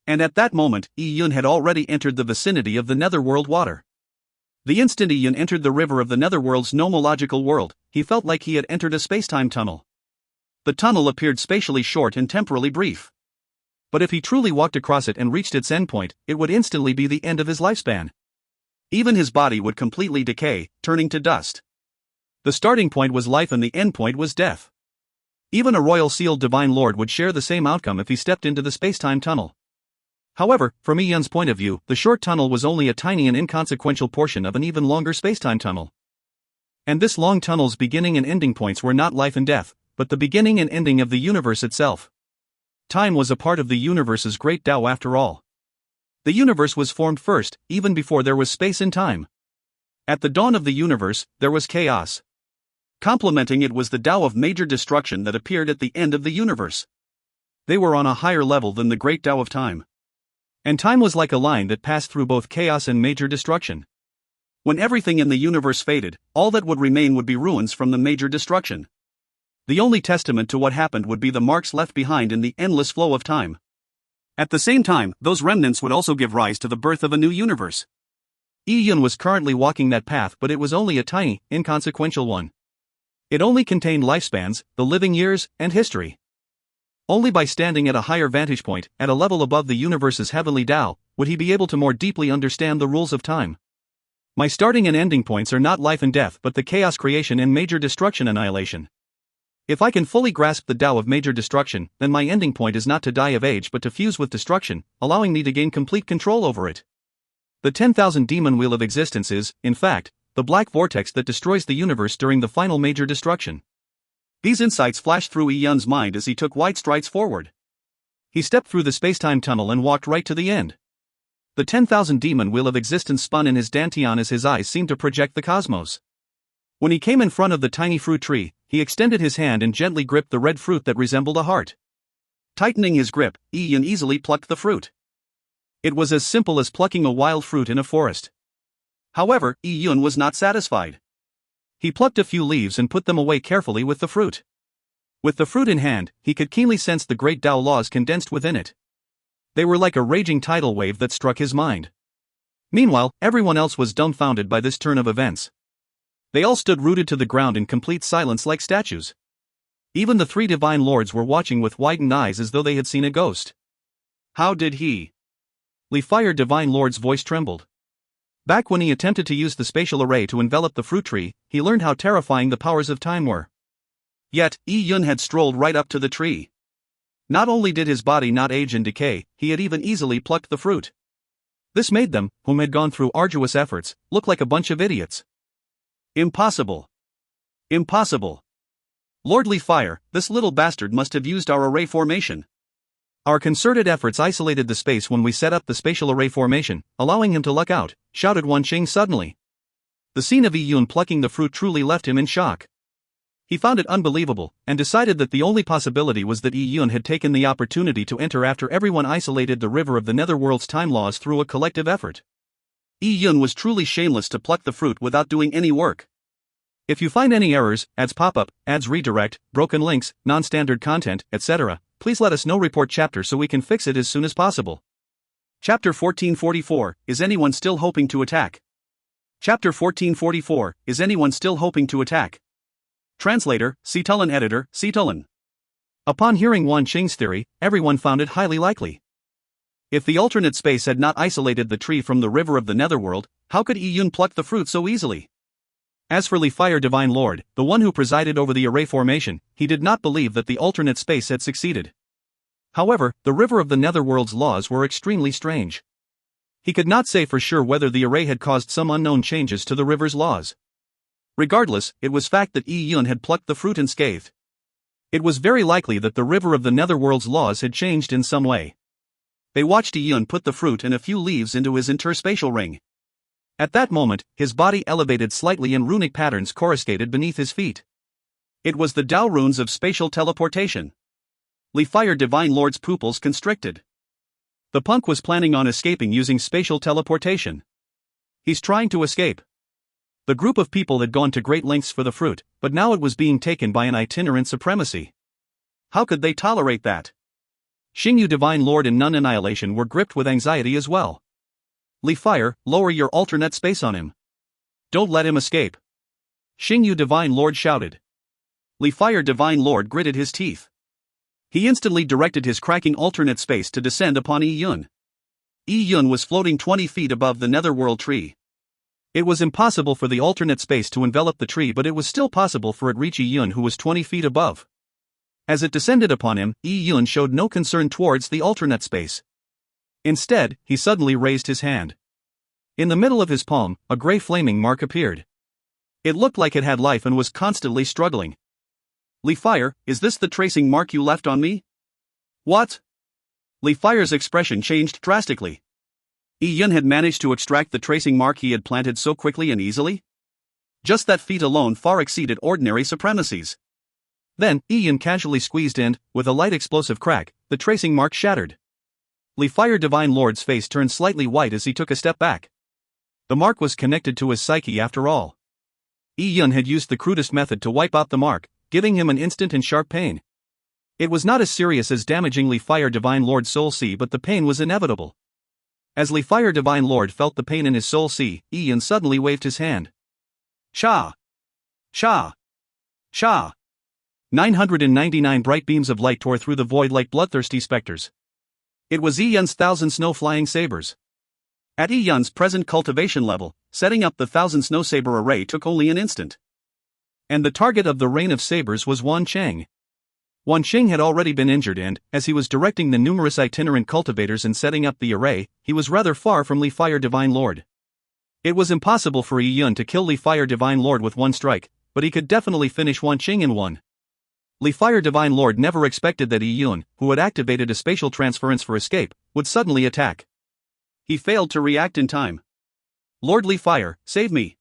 And at that moment, Yun had already entered the vicinity of the netherworld water. The instant Ian entered the river of the netherworld's nomological world, he felt like he had entered a space-time tunnel. The tunnel appeared spatially short and temporally brief. But if he truly walked across it and reached its endpoint, it would instantly be the end of his lifespan. Even his body would completely decay, turning to dust. The starting point was life and the endpoint was death. Even a royal sealed divine lord would share the same outcome if he stepped into the space-time tunnel. However, from Ian's point of view, the short tunnel was only a tiny and inconsequential portion of an even longer space-time tunnel. And this long tunnel's beginning and ending points were not life and death, but the beginning and ending of the universe itself. Time was a part of the universe's great Tao after all. The universe was formed first, even before there was space and time. At the dawn of the universe, there was chaos. Complementing it was the Tao of major destruction that appeared at the end of the universe. They were on a higher level than the great Tao of time. And time was like a line that passed through both chaos and major destruction. When everything in the universe faded, all that would remain would be ruins from the major destruction. The only testament to what happened would be the marks left behind in the endless flow of time. At the same time, those remnants would also give rise to the birth of a new universe. Ian was currently walking that path, but it was only a tiny, inconsequential one. It only contained lifespans, the living years, and history. Only by standing at a higher vantage point, at a level above the universe's heavenly Tao, would he be able to more deeply understand the rules of time. My starting and ending points are not life and death but the chaos creation and major destruction annihilation. If I can fully grasp the Tao of major destruction, then my ending point is not to die of age but to fuse with destruction, allowing me to gain complete control over it. The 10,000 demon wheel of existence is, in fact, the black vortex that destroys the universe during the final major destruction. These insights flashed through Ian's mind as he took wide strides forward. He stepped through the space-time tunnel and walked right to the end. The 10,000 demon wheel of existence spun in his dantian as his eyes seemed to project the cosmos. When he came in front of the tiny fruit tree, he extended his hand and gently gripped the red fruit that resembled a heart. Tightening his grip, Ian easily plucked the fruit. It was as simple as plucking a wild fruit in a forest. However, Ian was not satisfied. He plucked a few leaves and put them away carefully with the fruit. With the fruit in hand, he could keenly sense the great Tao laws condensed within it. They were like a raging tidal wave that struck his mind. Meanwhile, everyone else was dumbfounded by this turn of events. They all stood rooted to the ground in complete silence like statues. Even the three divine lords were watching with widened eyes as though they had seen a ghost. How did he? Li Fire Divine Lord's voice trembled. Back when he attempted to use the spatial array to envelop the fruit tree, he learned how terrifying the powers of time were. Yet, Yun had strolled right up to the tree. Not only did his body not age and decay, he had even easily plucked the fruit. This made them, whom had gone through arduous efforts, look like a bunch of idiots. Impossible. Impossible. Lordly Fire, this little bastard must have used our array formation. Our concerted efforts isolated the space when we set up the spatial array formation, allowing him to luck out, shouted Wan Qing suddenly. The scene of Yun plucking the fruit truly left him in shock. He found it unbelievable, and decided that the only possibility was that Yun had taken the opportunity to enter after everyone isolated the river of the netherworld's time laws through a collective effort. Yun was truly shameless to pluck the fruit without doing any work. If you find any errors, ads pop-up, ads redirect, broken links, non-standard content, etc., please let us know. Report chapter so we can fix it as soon as possible. Chapter 1444, Is anyone still hoping to attack? Chapter 1444, Is anyone still hoping to attack? Translator, Cetulin Editor, Cetulin. Upon hearing Wan Qing's theory, everyone found it highly likely. If the alternate space had not isolated the tree from the river of the netherworld, how could Yun pluck the fruit so easily? As for Li Fire Divine Lord, the one who presided over the array formation, he did not believe that the alternate space had succeeded. However, the river of the netherworld's laws were extremely strange. He could not say for sure whether the array had caused some unknown changes to the river's laws. Regardless, it was fact that Yun had plucked the fruit unscathed. It was very likely that the river of the netherworld's laws had changed in some way. They watched Yun put the fruit and a few leaves into his interspatial ring. At that moment, his body elevated slightly and runic patterns coruscated beneath his feet. It was the Tao runes of spatial teleportation. Li Fire Divine Lord's pupils constricted. The punk was planning on escaping using spatial teleportation. He's trying to escape. The group of people had gone to great lengths for the fruit, but now it was being taken by an itinerant supremacy. How could they tolerate that? Xingyu Divine Lord and Nun Annihilation were gripped with anxiety as well. Li Fire, lower your alternate space on him. Don't let him escape. Xingyu Divine Lord shouted. Li Fire Divine Lord gritted his teeth. He instantly directed his cracking alternate space to descend upon Yi Yun. Yi Yun was floating 20 feet above the netherworld tree. It was impossible for the alternate space to envelop the tree, but it was still possible for it to reach Yi Yun, who was 20 feet above. As it descended upon him, Yi Yun showed no concern towards the alternate space. Instead, he suddenly raised his hand. In the middle of his palm, a gray flaming mark appeared. It looked like it had life and was constantly struggling. Li Fire, is this the tracing mark you left on me? What? Li Fire's expression changed drastically. Yi Yun had managed to extract the tracing mark he had planted so quickly and easily? Just that feat alone far exceeded ordinary supremacies. Then, Yi Yun casually squeezed and, with a light explosive crack, the tracing mark shattered. Li Fire Divine Lord's face turned slightly white as he took a step back. The mark was connected to his psyche after all. Yi Yun had used the crudest method to wipe out the mark, giving him an instant and sharp pain. It was not as serious as damaging Li Fire Divine Lord's soul C, but the pain was inevitable. As Li Fire Divine Lord felt the pain in his soul C, Yi Yun suddenly waved his hand. Sha! Sha! Sha! 999 bright beams of light tore through the void like bloodthirsty specters. It was Yi Yun's 1,000 snow-flying sabers. At Yi Yun's present cultivation level, setting up the 1,000 snow saber array took only an instant. And the target of the rain of sabers was Wan Cheng. Wan Cheng had already been injured and, as he was directing the numerous itinerant cultivators in setting up the array, he was rather far from Li Fire Divine Lord. It was impossible for Yi Yun to kill Li Fire Divine Lord with one strike, but he could definitely finish Wan Cheng in one. Li Fire Divine Lord never expected that Yi Yun, who had activated a spatial transference for escape, would suddenly attack. He failed to react in time. Lord Li Fire, save me!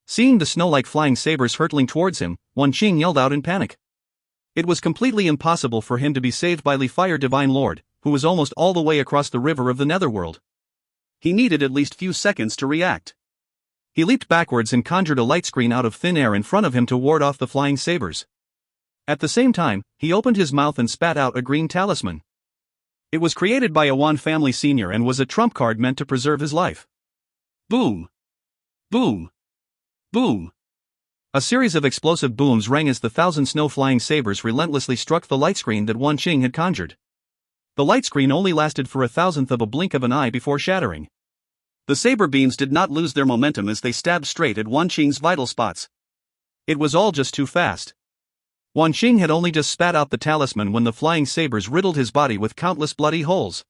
Seeing the snow-like flying sabers hurtling towards him, Wan Cheng yelled out in panic. It was completely impossible for him to be saved by Li Fire Divine Lord, who was almost all the way across the river of the netherworld. He needed at least few seconds to react. He leaped backwards and conjured a light screen out of thin air in front of him to ward off the flying sabers. At the same time, he opened his mouth and spat out a green talisman. It was created by a Wan family senior and was a trump card meant to preserve his life. Boom! Boom! Boom! A series of explosive booms rang as the 1,000 snow-flying sabers relentlessly struck the light screen that Wan Cheng had conjured. The light screen only lasted for 1,000th of a blink of an eye before shattering. The saber beams did not lose their momentum as they stabbed straight at Wan Cheng's vital spots. It was all just too fast. Wan Cheng had only just spat out the talisman when the flying sabers riddled his body with countless bloody holes.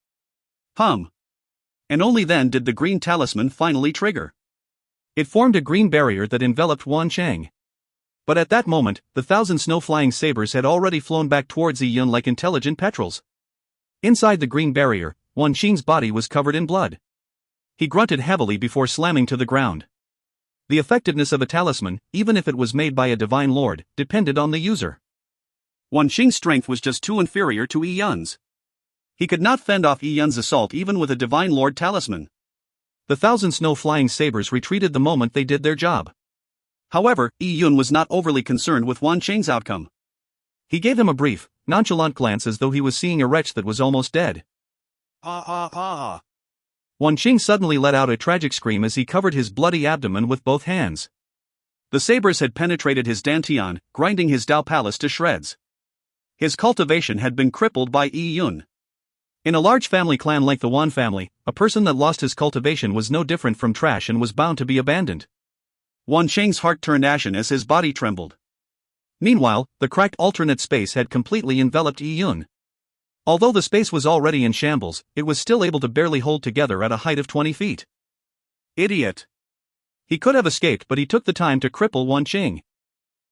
And only then did the green talisman finally trigger. It formed a green barrier that enveloped Wan Cheng. But at that moment, the 1,000 snow-flying sabers had already flown back towards Yi Yun like intelligent petrels. Inside the green barrier, Wan Cheng's body was covered in blood. He grunted heavily before slamming to the ground. The effectiveness of a talisman, even if it was made by a divine lord, depended on the user. Wan Cheng's strength was just too inferior to Yi Yun's. He could not fend off Yi Yun's assault even with a divine lord talisman. The 1,000 snow-flying sabers retreated the moment they did their job. However, Yi Yun was not overly concerned with Wan Cheng's outcome. He gave him a brief, nonchalant glance as though he was seeing a wretch that was almost dead. Wan Cheng suddenly let out a tragic scream as he covered his bloody abdomen with both hands. The sabers had penetrated his dantian, grinding his Dao Palace to shreds. His cultivation had been crippled by Yi Yun. In a large family clan like the Wan family, a person that lost his cultivation was no different from trash and was bound to be abandoned. Wan Cheng's heart turned ashen as his body trembled. Meanwhile, the cracked alternate space had completely enveloped Yi Yun. Although the space was already in shambles, it was still able to barely hold together at a height of 20 feet. Idiot! He could have escaped, but he took the time to cripple Wan Cheng.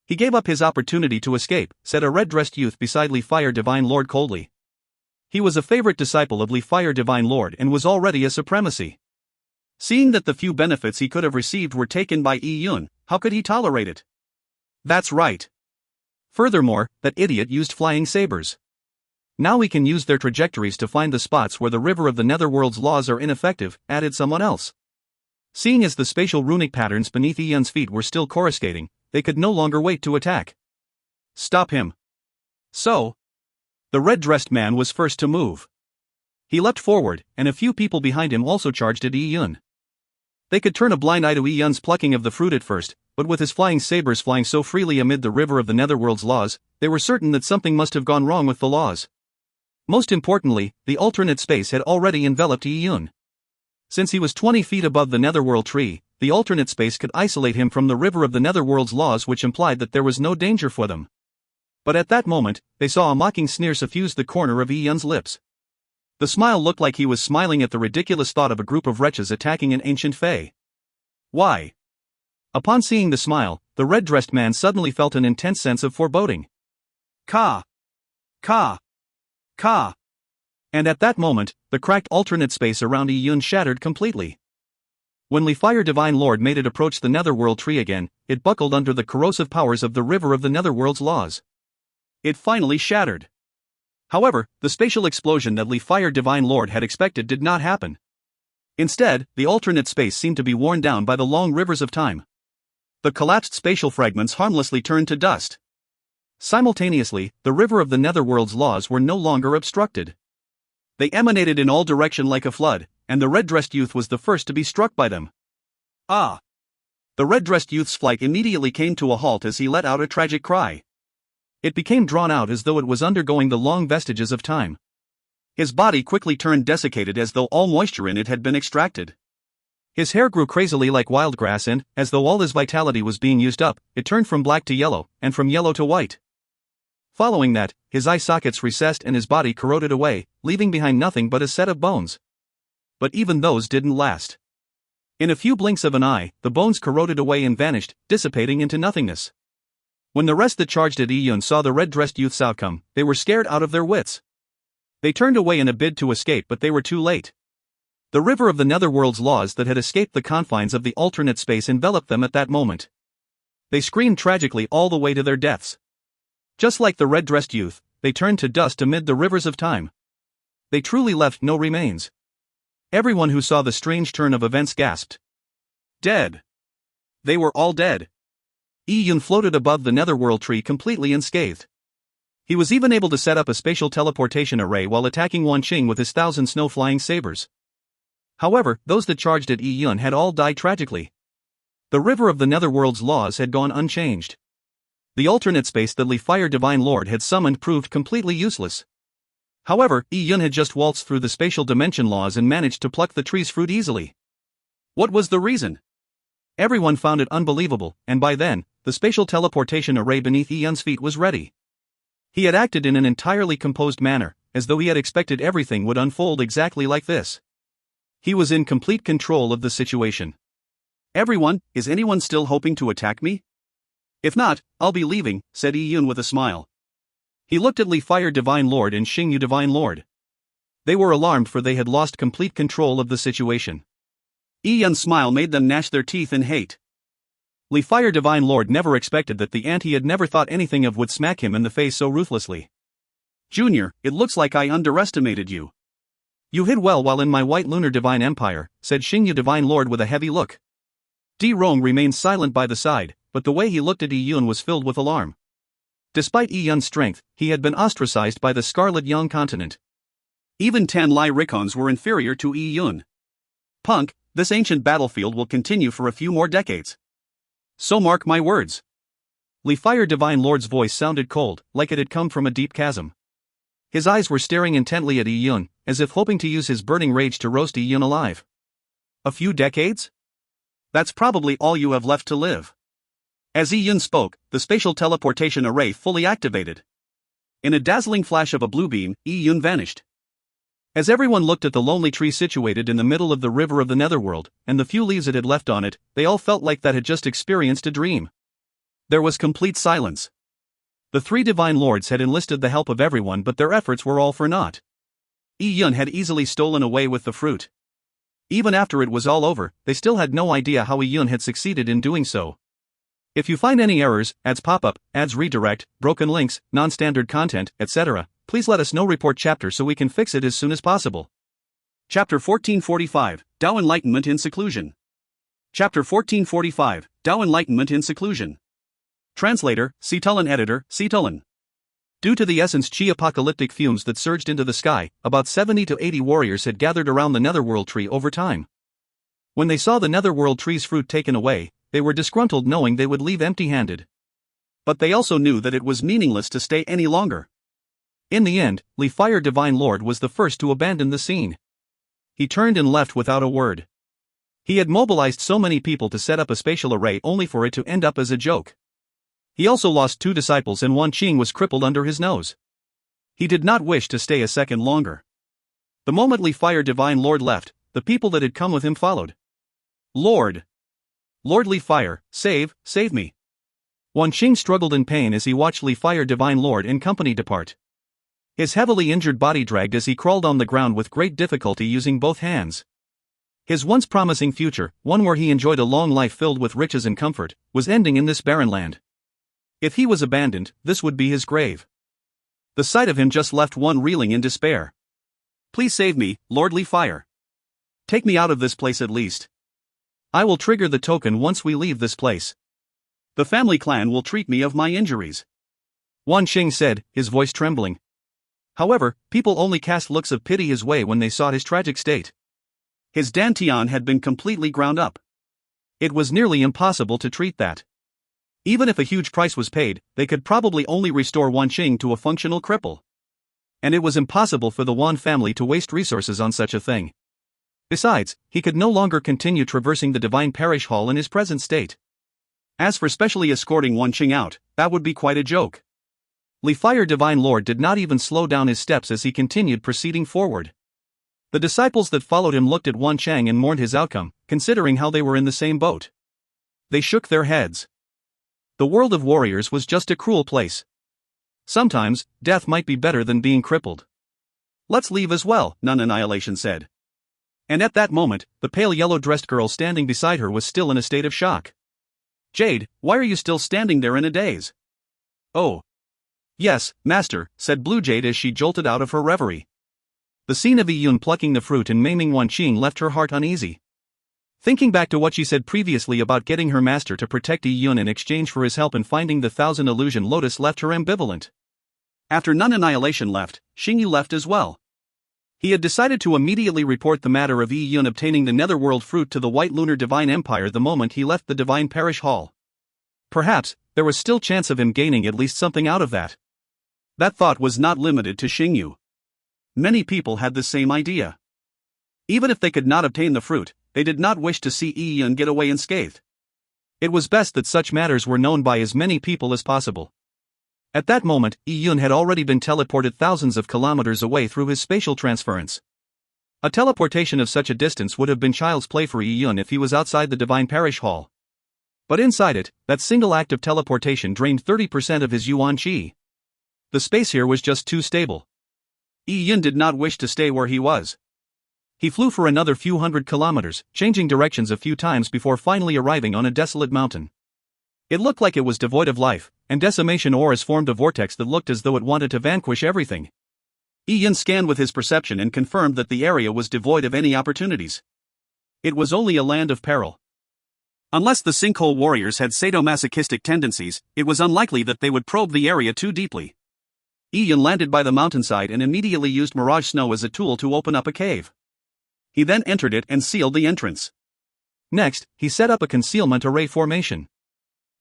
He gave up his opportunity to escape, said a red-dressed youth beside Li Fire Divine Lord coldly. He was a favorite disciple of Li Fire Divine Lord and was already a supremacy. Seeing that the few benefits he could have received were taken by Yi Yun, how could he tolerate it? That's right. Furthermore, that idiot used flying sabers. Now we can use their trajectories to find the spots where the river of the netherworld's laws are ineffective, added someone else. Seeing as the spatial runic patterns beneath Yi Yun's feet were still coruscating, they could no longer wait to attack. Stop him. So, the red-dressed man was first to move. He leapt forward, and a few people behind him also charged at Yi Yun. They could turn a blind eye to Yi Yun's plucking of the fruit at first, but with his flying sabers flying so freely amid the river of the Netherworld's laws, they were certain that something must have gone wrong with the laws. Most importantly, the alternate space had already enveloped Yi Yun. Since he was 20 feet above the Netherworld tree, the alternate space could isolate him from the river of the Netherworld's laws, which implied that there was no danger for them. But at that moment, they saw a mocking sneer suffuse the corner of Yi Yun's lips. The smile looked like he was smiling at the ridiculous thought of a group of wretches attacking an ancient fae. Why? Upon seeing the smile, the red-dressed man suddenly felt an intense sense of foreboding. Ka! Ka! Ka! And at that moment, the cracked alternate space around Yi Yun shattered completely. When Li Fire Divine Lord made it approach the Netherworld tree again, it buckled under the corrosive powers of the river of the Netherworld's laws. It finally shattered. However, the spatial explosion that Li Fire Divine Lord had expected did not happen. Instead, the alternate space seemed to be worn down by the long rivers of time. The collapsed spatial fragments harmlessly turned to dust. Simultaneously, the river of the Netherworld's laws were no longer obstructed. They emanated in all directions like a flood, and the red-dressed youth was the first to be struck by them. Ah! The red-dressed youth's flight immediately came to a halt as he let out a tragic cry. It became drawn out as though it was undergoing the long vestiges of time. His body quickly turned desiccated as though all moisture in it had been extracted. His hair grew crazily like wild grass and, as though all his vitality was being used up, it turned from black to yellow, and from yellow to white. Following that, his eye sockets recessed and his body corroded away, leaving behind nothing but a set of bones. But even those didn't last. In a few blinks of an eye, the bones corroded away and vanished, dissipating into nothingness. When the rest that charged at Yi Yun saw the red-dressed youth's outcome, they were scared out of their wits. They turned away in a bid to escape, but they were too late. The river of the Netherworld's laws that had escaped the confines of the alternate space enveloped them at that moment. They screamed tragically all the way to their deaths. Just like the red-dressed youth, they turned to dust amid the rivers of time. They truly left no remains. Everyone who saw the strange turn of events gasped. Dead. They were all dead. Yi Yun floated above the Netherworld tree completely unscathed. He was even able to set up a spatial teleportation array while attacking Wan Qing with his 1,000 snow-flying sabers. However, those that charged at Yi Yun had all died tragically. The river of the Netherworld's laws had gone unchanged. The alternate space that Li Fire Divine Lord had summoned proved completely useless. However, Yi Yun had just waltzed through the spatial dimension laws and managed to pluck the tree's fruit easily. What was the reason? Everyone found it unbelievable, and by then, the spatial teleportation array beneath Yi Yun's feet was ready. He had acted in an entirely composed manner, as though he had expected everything would unfold exactly like this. He was in complete control of the situation. Everyone, is anyone still hoping to attack me? If not, I'll be leaving, said Yi Yun with a smile. He looked at Li Fire Divine Lord and Xingyu Divine Lord. They were alarmed for they had lost complete control of the situation. Yi Yun's smile made them gnash their teeth in hate. Li Fire Divine Lord never expected that the ant he had never thought anything of would smack him in the face so ruthlessly. Junior, it looks like I underestimated you. You hid well while in my White Lunar Divine Empire, said Xingyu Divine Lord with a heavy look. Di Rong remained silent by the side, but the way he looked at Yi Yun was filled with alarm. Despite Yi Yun's strength, he had been ostracized by the Scarlet Young continent. Even Tan Lai Rikons were inferior to Yi Yun. Punk, this ancient battlefield will continue for a few more decades. So mark my words. Li Fire Divine Lord's voice sounded cold, like it had come from a deep chasm. His eyes were staring intently at Yi Yun, as if hoping to use his burning rage to roast Yi Yun alive. A few decades? That's probably all you have left to live. As Yi Yun spoke, the spatial teleportation array fully activated. In a dazzling flash of a blue beam, Yi Yun vanished. As everyone looked at the lonely tree situated in the middle of the river of the Netherworld, and the few leaves it had left on it, they all felt like that had just experienced a dream. There was complete silence. The three divine lords had enlisted the help of everyone, but their efforts were all for naught. Yi Yun had easily stolen away with the fruit. Even after it was all over, they still had no idea how Yi Yun had succeeded in doing so. If you find any errors, ads pop up, ads redirect, broken links, non-standard content, etc., please let us know. Report chapter so we can fix it as soon as possible. Chapter 1445, Tao Enlightenment in Seclusion. Chapter 1445, Tao Enlightenment in Seclusion. Translator, Cetulin Editor, Cetulin. Due to the essence chi apocalyptic fumes that surged into the sky, about 70 to 80 warriors had gathered around the Netherworld tree over time. When they saw the netherworld tree's fruit taken away, they were disgruntled knowing they would leave empty-handed. But they also knew that it was meaningless to stay any longer. In the end, Fire Divine Lord was the first to abandon the scene. He turned and left without a word. He had mobilized so many people to set up a spatial array only for it to end up as a joke. He also lost 2 disciples and Wan Qing was crippled under his nose. He did not wish to stay a second longer. The moment Fire Divine Lord left, the people that had come with him followed. Lord Fire, save me. Wan Qing struggled in pain as he watched Fire Divine Lord and company depart. His heavily injured body dragged as he crawled on the ground with great difficulty using both hands. His once promising future, one where he enjoyed a long life filled with riches and comfort, was ending in this barren land. If he was abandoned, this would be his grave. The sight of him just left one reeling in despair. Please save me, Lord Fire. Take me out of this place at least. I will trigger the token once we leave this place. The family clan will treat me of my injuries, Wan Qing said, his voice trembling. However, people only cast looks of pity his way when they saw his tragic state. His dantian had been completely ground up. It was nearly impossible to treat that. Even if a huge price was paid, they could probably only restore Wan Qing to a functional cripple. And it was impossible for the Wan family to waste resources on such a thing. Besides, he could no longer continue traversing the Divine Parish Hall in his present state. As for specially escorting Wan Qing out, that would be quite a joke. Fire Divine Lord did not even slow down his steps as he continued proceeding forward. The disciples that followed him looked at Wan Qing and mourned his outcome, considering how they were in the same boat. They shook their heads. The world of warriors was just a cruel place. Sometimes, death might be better than being crippled. Let's leave as well, Nun Annihilation said. And at that moment, the pale yellow-dressed girl standing beside her was still in a state of shock. Jade, why are you still standing there in a daze? Oh. Yes, Master, said Blue Jade as she jolted out of her reverie. The scene of Yun plucking the fruit and maiming Wan Qing left her heart uneasy. Thinking back to what she said previously about getting her master to protect Yun in exchange for his help in finding the Thousand Illusion Lotus left her ambivalent. After Nun Annihilation left, Xingyu left as well. He had decided to immediately report the matter of Yun obtaining the Netherworld fruit to the White Lunar Divine Empire the moment he left the Divine Parish Hall. Perhaps, there was still chance of him gaining at least something out of that. That thought was not limited to Xingyu. Many people had the same idea. Even if they could not obtain the fruit, they did not wish to see Yun get away unscathed. It was best that such matters were known by as many people as possible. At that moment, Yun had already been teleported thousands of kilometers away through his spatial transference. A teleportation of such a distance would have been child's play for Yun if he was outside the Divine Parish Hall. But inside it, that single act of teleportation drained 30% of his Yuan Qi. The space here was just too stable. Yun did not wish to stay where he was. He flew for another few hundred kilometers, changing directions a few times before finally arriving on a desolate mountain. It looked like it was devoid of life, and decimation auras formed a vortex that looked as though it wanted to vanquish everything. Yun scanned with his perception and confirmed that the area was devoid of any opportunities. It was only a land of peril. Unless the sinkhole warriors had sadomasochistic tendencies, it was unlikely that they would probe the area too deeply. Yun landed by the mountainside and immediately used mirage snow as a tool to open up a cave. He then entered it and sealed the entrance. Next, he set up a concealment array formation.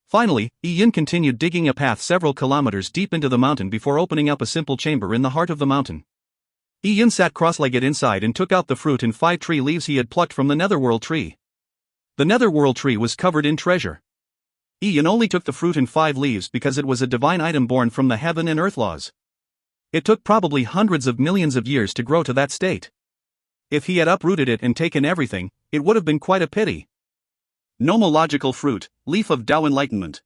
Finally, Yun continued digging a path several kilometers deep into the mountain before opening up a simple chamber in the heart of the mountain. Yun sat cross-legged inside and took out the fruit and 5 tree leaves he had plucked from the Netherworld tree. The Netherworld tree was covered in treasure. Yun only took the fruit and 5 leaves because it was a divine item born from the heaven and earth laws. It took probably hundreds of millions of years to grow to that state. If he had uprooted it and taken everything, it would have been quite a pity. Nomological fruit, leaf of Tao enlightenment.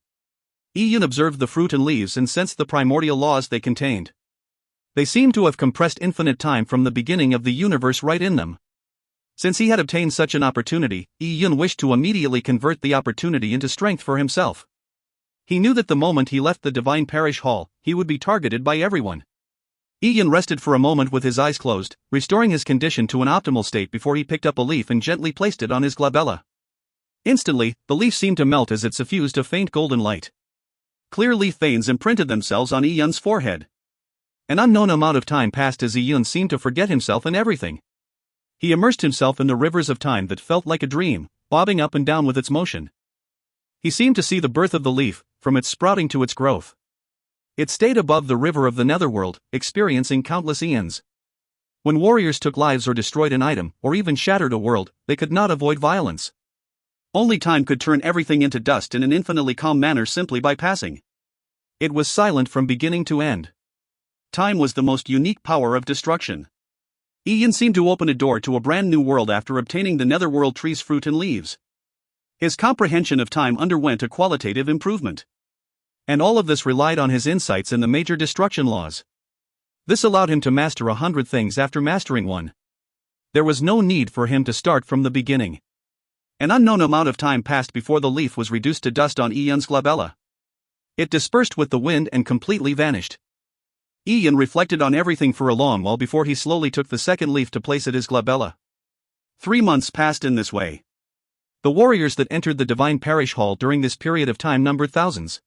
Yun observed the fruit and leaves and sensed the primordial laws they contained. They seemed to have compressed infinite time from the beginning of the universe right in them. Since he had obtained such an opportunity, Yun wished to immediately convert the opportunity into strength for himself. He knew that the moment he left the Divine Parish Hall, he would be targeted by everyone. Yun rested for a moment with his eyes closed, restoring his condition to an optimal state before he picked up a leaf and gently placed it on his glabella. Instantly, the leaf seemed to melt as it suffused a faint golden light. Clear leaf veins imprinted themselves on Yun's forehead. An unknown amount of time passed as Yun seemed to forget himself and everything. He immersed himself in the rivers of time that felt like a dream, bobbing up and down with its motion. He seemed to see the birth of the leaf, from its sprouting to its growth. It stayed above the river of the netherworld, experiencing countless eons. When warriors took lives or destroyed an item, or even shattered a world, they could not avoid violence. Only time could turn everything into dust in an infinitely calm manner simply by passing. It was silent from beginning to end. Time was the most unique power of destruction. Ian seemed to open a door to a brand new world after obtaining the netherworld tree's fruit and leaves. His comprehension of time underwent a qualitative improvement. And all of this relied on his insights in the major destruction laws. This allowed him to master 100 things after mastering one. There was no need for him to start from the beginning. An unknown amount of time passed before the leaf was reduced to dust on Ian's glabella. It dispersed with the wind and completely vanished. Ian reflected on everything for a long while before he slowly took the second leaf to place at his glabella. 3 months passed in this way. The warriors that entered the Divine Parish Hall during this period of time numbered thousands.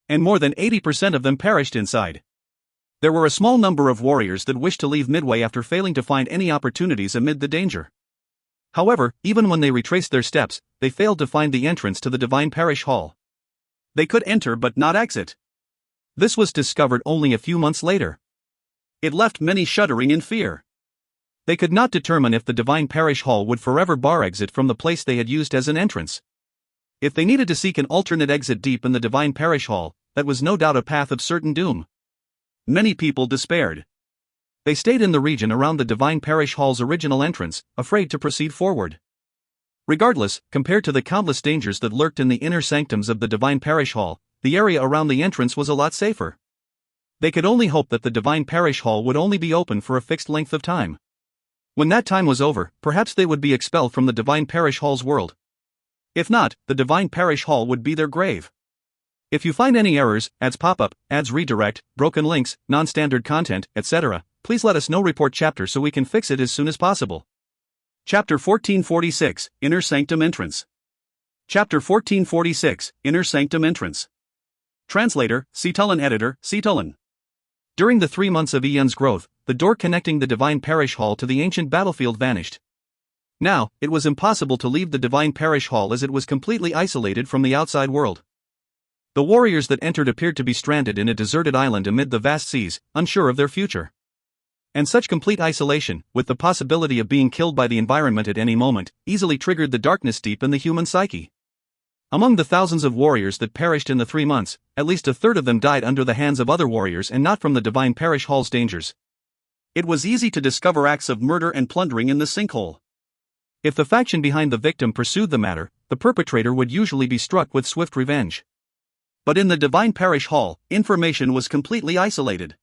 And more than 80% of them perished inside. There were a small number of warriors that wished to leave midway after failing to find any opportunities amid the danger. However, even when they retraced their steps, they failed to find the entrance to the Divine Parish Hall. They could enter but not exit. This was discovered only a few months later. It left many shuddering in fear. They could not determine if the Divine Parish Hall would forever bar exit from the place they had used as an entrance. If they needed to seek an alternate exit deep in the Divine Parish Hall, that was no doubt a path of certain doom. Many people despaired. They stayed in the region around the Divine Parish Hall's original entrance, afraid to proceed forward. Regardless, compared to the countless dangers that lurked in the inner sanctums of the Divine Parish Hall, the area around the entrance was a lot safer. They could only hope that the Divine Parish Hall would only be open for a fixed length of time. When that time was over, perhaps they would be expelled from the Divine Parish Hall's world. If not, the Divine Parish Hall would be their grave. If you find any errors, ads pop up, ads redirect, broken links, non-standard content, etc., please let us know. Report chapter so we can fix it as soon as possible. Chapter 1446, Inner Sanctum Entrance. Chapter 1446, Inner Sanctum Entrance. Translator, Cetulin. Editor, Cetulin. During the 3 months of Ian's growth, the door connecting the Divine Parish Hall to the ancient battlefield vanished. Now, it was impossible to leave the Divine Parish Hall as it was completely isolated from the outside world. The warriors that entered appeared to be stranded in a deserted island amid the vast seas, unsure of their future. And such complete isolation, with the possibility of being killed by the environment at any moment, easily triggered the darkness deep in the human psyche. Among the thousands of warriors that perished in the 3 months, at least a third of them died under the hands of other warriors and not from the Divine Parish Hall's dangers. It was easy to discover acts of murder and plundering in the sinkhole. If the faction behind the victim pursued the matter, the perpetrator would usually be struck with swift revenge. But in the Divine Parish Hall, information was completely isolated.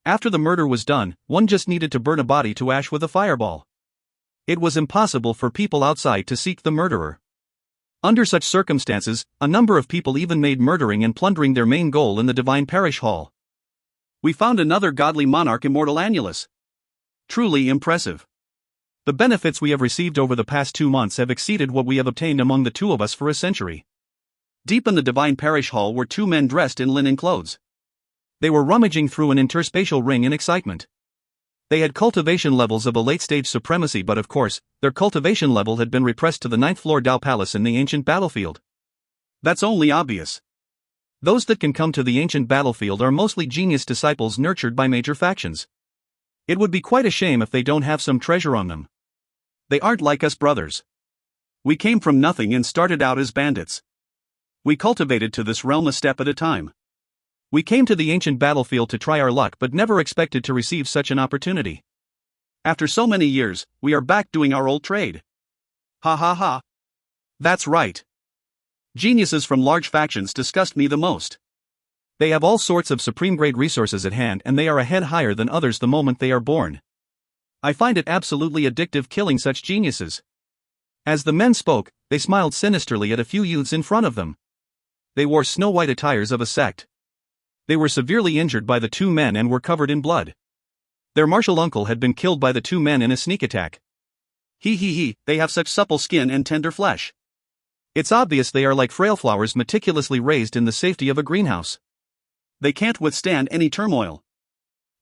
After the murder was done, one just needed to burn a body to ash with a fireball. It was impossible for people outside to seek the murderer. Under such circumstances, a number of people even made murdering and plundering their main goal in the Divine Parish Hall. We found another godly monarch, immortal annulus. Truly impressive. The benefits we have received over the past 2 months have exceeded what we have obtained among the two of us for a century. Deep in the Divine Parish Hall were 2 men dressed in linen clothes. They were rummaging through an interspatial ring in excitement. They had cultivation levels of a late-stage supremacy, but of course, their cultivation level had been repressed to the 9th floor Dao Palace in the ancient battlefield. That's only obvious. Those that can come to the ancient battlefield are mostly genius disciples nurtured by major factions. It would be quite a shame if they don't have some treasure on them. They aren't like us brothers. We came from nothing and started out as bandits. We cultivated to this realm a step at a time. We came to the ancient battlefield to try our luck but never expected to receive such an opportunity. After so many years, we are back doing our old trade. Ha ha ha. That's right. Geniuses from large factions disgust me the most. They have all sorts of supreme-grade resources at hand and they are a head higher than others the moment they are born. I find it absolutely addictive killing such geniuses. As the men spoke, they smiled sinisterly at a few youths in front of them. They wore snow-white attires of a sect. They were severely injured by the 2 men and were covered in blood. Their martial uncle had been killed by the 2 men in a sneak attack. They have such supple skin and tender flesh. It's obvious they are like frail flowers meticulously raised in the safety of a greenhouse. They can't withstand any turmoil.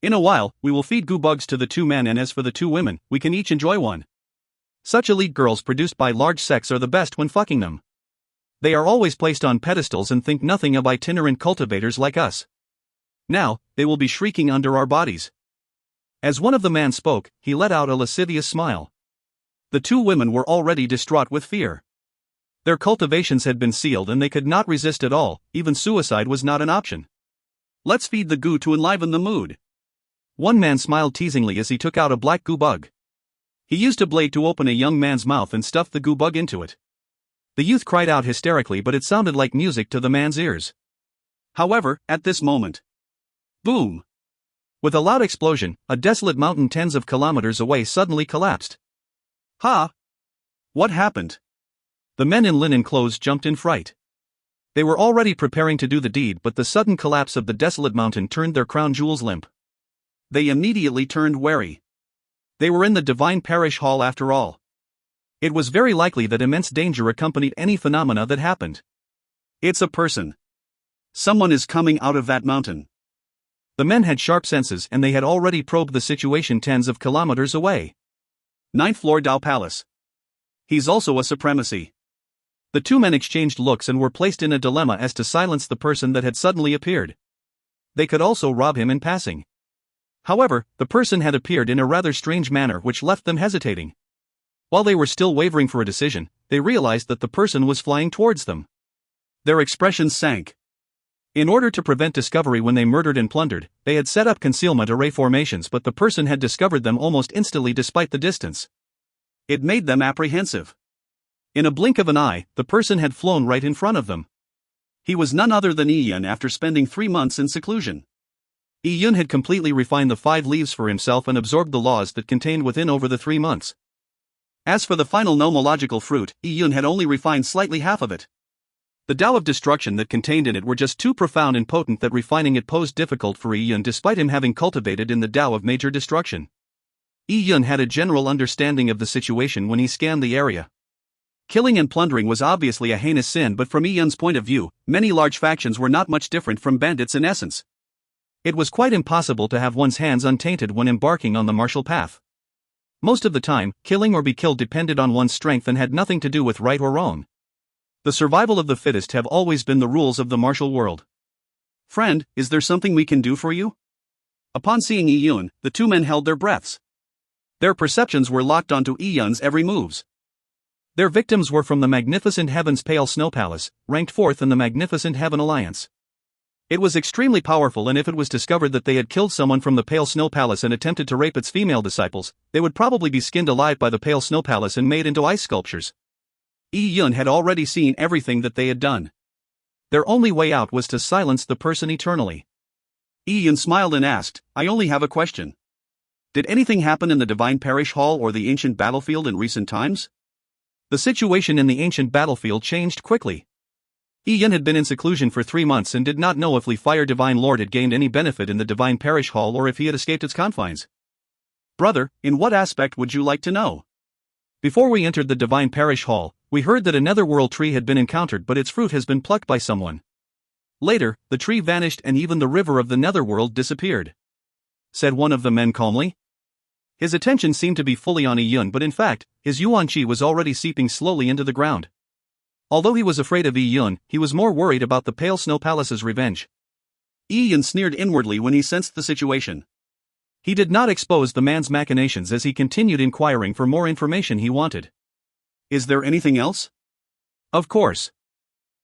In a while, we will feed goo bugs to the 2 men, and as for the 2 women, we can each enjoy one. Such elite girls produced by large sects are the best when fucking them. They are always placed on pedestals and think nothing of itinerant cultivators like us. Now, they will be shrieking under our bodies. As one of the men spoke, he let out a lascivious smile. The 2 women were already distraught with fear. Their cultivations had been sealed and they could not resist at all, even suicide was not an option. Let's feed the goo to enliven the mood. One man smiled teasingly as he took out a black goo bug. He used a blade to open a young man's mouth and stuffed the goo bug into it. The youth cried out hysterically, but it sounded like music to the man's ears. However, at this moment, boom! With a loud explosion, a desolate mountain tens of kilometers away suddenly collapsed. Ha! What happened? The men in linen clothes jumped in fright. They were already preparing to do the deed, but the sudden collapse of the desolate mountain turned their crown jewels limp. They immediately turned wary. They were in the divine parish hall after all. It was very likely that immense danger accompanied any phenomena that happened. It's a person. Someone is coming out of that mountain. The men had sharp senses and they had already probed the situation tens of kilometers away. 9th floor Dow Palace. He's also a supremacy. The 2 men exchanged looks and were placed in a dilemma as to silence the person that had suddenly appeared. They could also rob him in passing. However, the person had appeared in a rather strange manner which left them hesitating. While they were still wavering for a decision, they realized that the person was flying towards them. Their expressions sank. In order to prevent discovery when they murdered and plundered, they had set up concealment array formations, but the person had discovered them almost instantly despite the distance. It made them apprehensive. In a blink of an eye, the person had flown right in front of them. He was none other than Yun after spending 3 months in seclusion. Yun had completely refined the 5 leaves for himself and absorbed the laws that contained within over the 3 months. As for the final nomological fruit, Yun had only refined slightly half of it. The Tao of destruction that contained in it were just too profound and potent that refining it posed difficult for Yun despite him having cultivated in the Tao of major destruction. Yun had a general understanding of the situation when he scanned the area. Killing and plundering was obviously a heinous sin, but from Yun's point of view, many large factions were not much different from bandits in essence. It was quite impossible to have one's hands untainted when embarking on the martial path. Most of the time, killing or be killed depended on one's strength and had nothing to do with right or wrong. The survival of the fittest have always been the rules of the martial world. Friend, is there something we can do for you? Upon seeing Yun, the 2 men held their breaths. Their perceptions were locked onto Yun's every moves. Their victims were from the magnificent Heaven's Pale Snow Palace, ranked 4th in the Magnificent Heaven Alliance. It was extremely powerful, and if it was discovered that they had killed someone from the Pale Snow Palace and attempted to rape its female disciples, they would probably be skinned alive by the Pale Snow Palace and made into ice sculptures. Yun had already seen everything that they had done. Their only way out was to silence the person eternally. Yun smiled and asked, I only have a question. Did anything happen in the Divine Parish Hall or the ancient battlefield in recent times? The situation in the ancient battlefield changed quickly. Yun had been in seclusion for 3 months and did not know if Li Fire Divine Lord had gained any benefit in the Divine Parish Hall or if he had escaped its confines. Brother, in what aspect would you like to know? Before we entered the Divine Parish Hall, we heard that a netherworld tree had been encountered, but its fruit has been plucked by someone. Later, the tree vanished and even the river of the netherworld disappeared, said one of the men calmly. His attention seemed to be fully on Yun, but in fact, his yuan qi was already seeping slowly into the ground. Although he was afraid of Yun, he was more worried about the Pale Snow Palace's revenge. Yun sneered inwardly when he sensed the situation. He did not expose the man's machinations as he continued inquiring for more information he wanted. Is there anything else? Of course.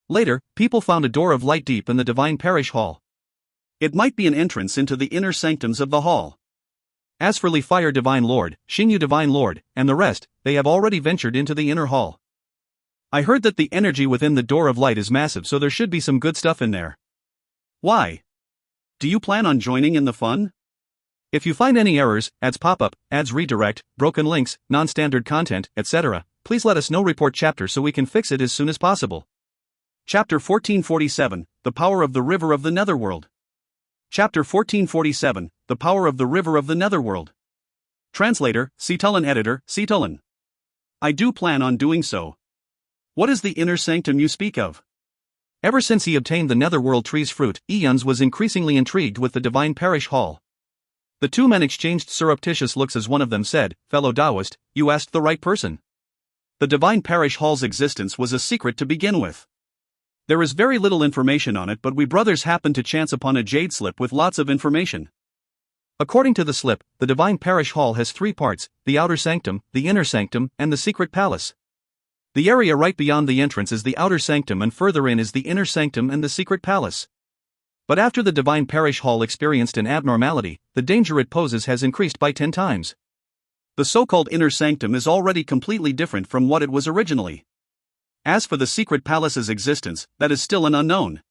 Later, people found a door of light deep in the Divine Parish Hall. It might be an entrance into the inner sanctums of the hall. As for Li Fire Divine Lord, Xingyu Divine Lord, and the rest, they have already ventured into the inner hall. I heard that the energy within the door of light is massive, so there should be some good stuff in there. Why? Do you plan on joining in the fun? If you find any errors, ads pop-up, ads redirect, broken links, non-standard content, etc., please let us know. Report chapter so we can fix it as soon as possible. Chapter 1447, The Power of the River of the Netherworld. Chapter 1447, The Power of the River of the Netherworld. Translator, Cetulin. Editor, Cetulin. I do plan on doing so. What is the inner sanctum you speak of? Ever since he obtained the netherworld tree's fruit, Yun's was increasingly intrigued with the Divine Parish Hall. The two men exchanged surreptitious looks as one of them said, "Fellow Taoist, you asked the right person." The Divine Parish Hall's existence was a secret to begin with. There is very little information on it, but we brothers happened to chance upon a jade slip with lots of information. According to the slip, the Divine Parish Hall has 3 parts: the outer sanctum, the inner sanctum, and the secret palace. The area right beyond the entrance is the outer sanctum, and further in is the inner sanctum and the secret palace. But after the Divine Parish Hall experienced an abnormality, the danger it poses has increased by 10 times. The so-called inner sanctum is already completely different from what it was originally. As for the secret palace's existence, that is still an unknown.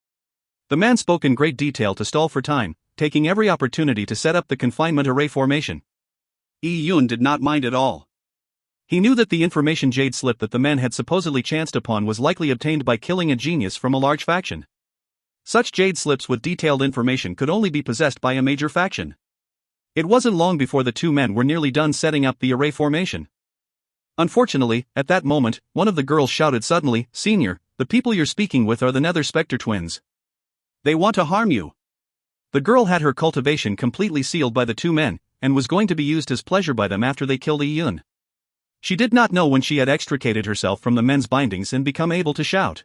The man spoke in great detail to stall for time, taking every opportunity to set up the confinement array formation. Yun did not mind at all. He knew that the information jade slip that the man had supposedly chanced upon was likely obtained by killing a genius from a large faction. Such jade slips with detailed information could only be possessed by a major faction. It wasn't long before the two men were nearly done setting up the array formation. Unfortunately, at that moment, one of the girls shouted suddenly, "Senior, the people you're speaking with are the Nether Spectre twins. They want to harm you." The girl had her cultivation completely sealed by the two men, and was going to be used as pleasure by them after they killed Yun. She did not know when she had extricated herself from the men's bindings and become able to shout.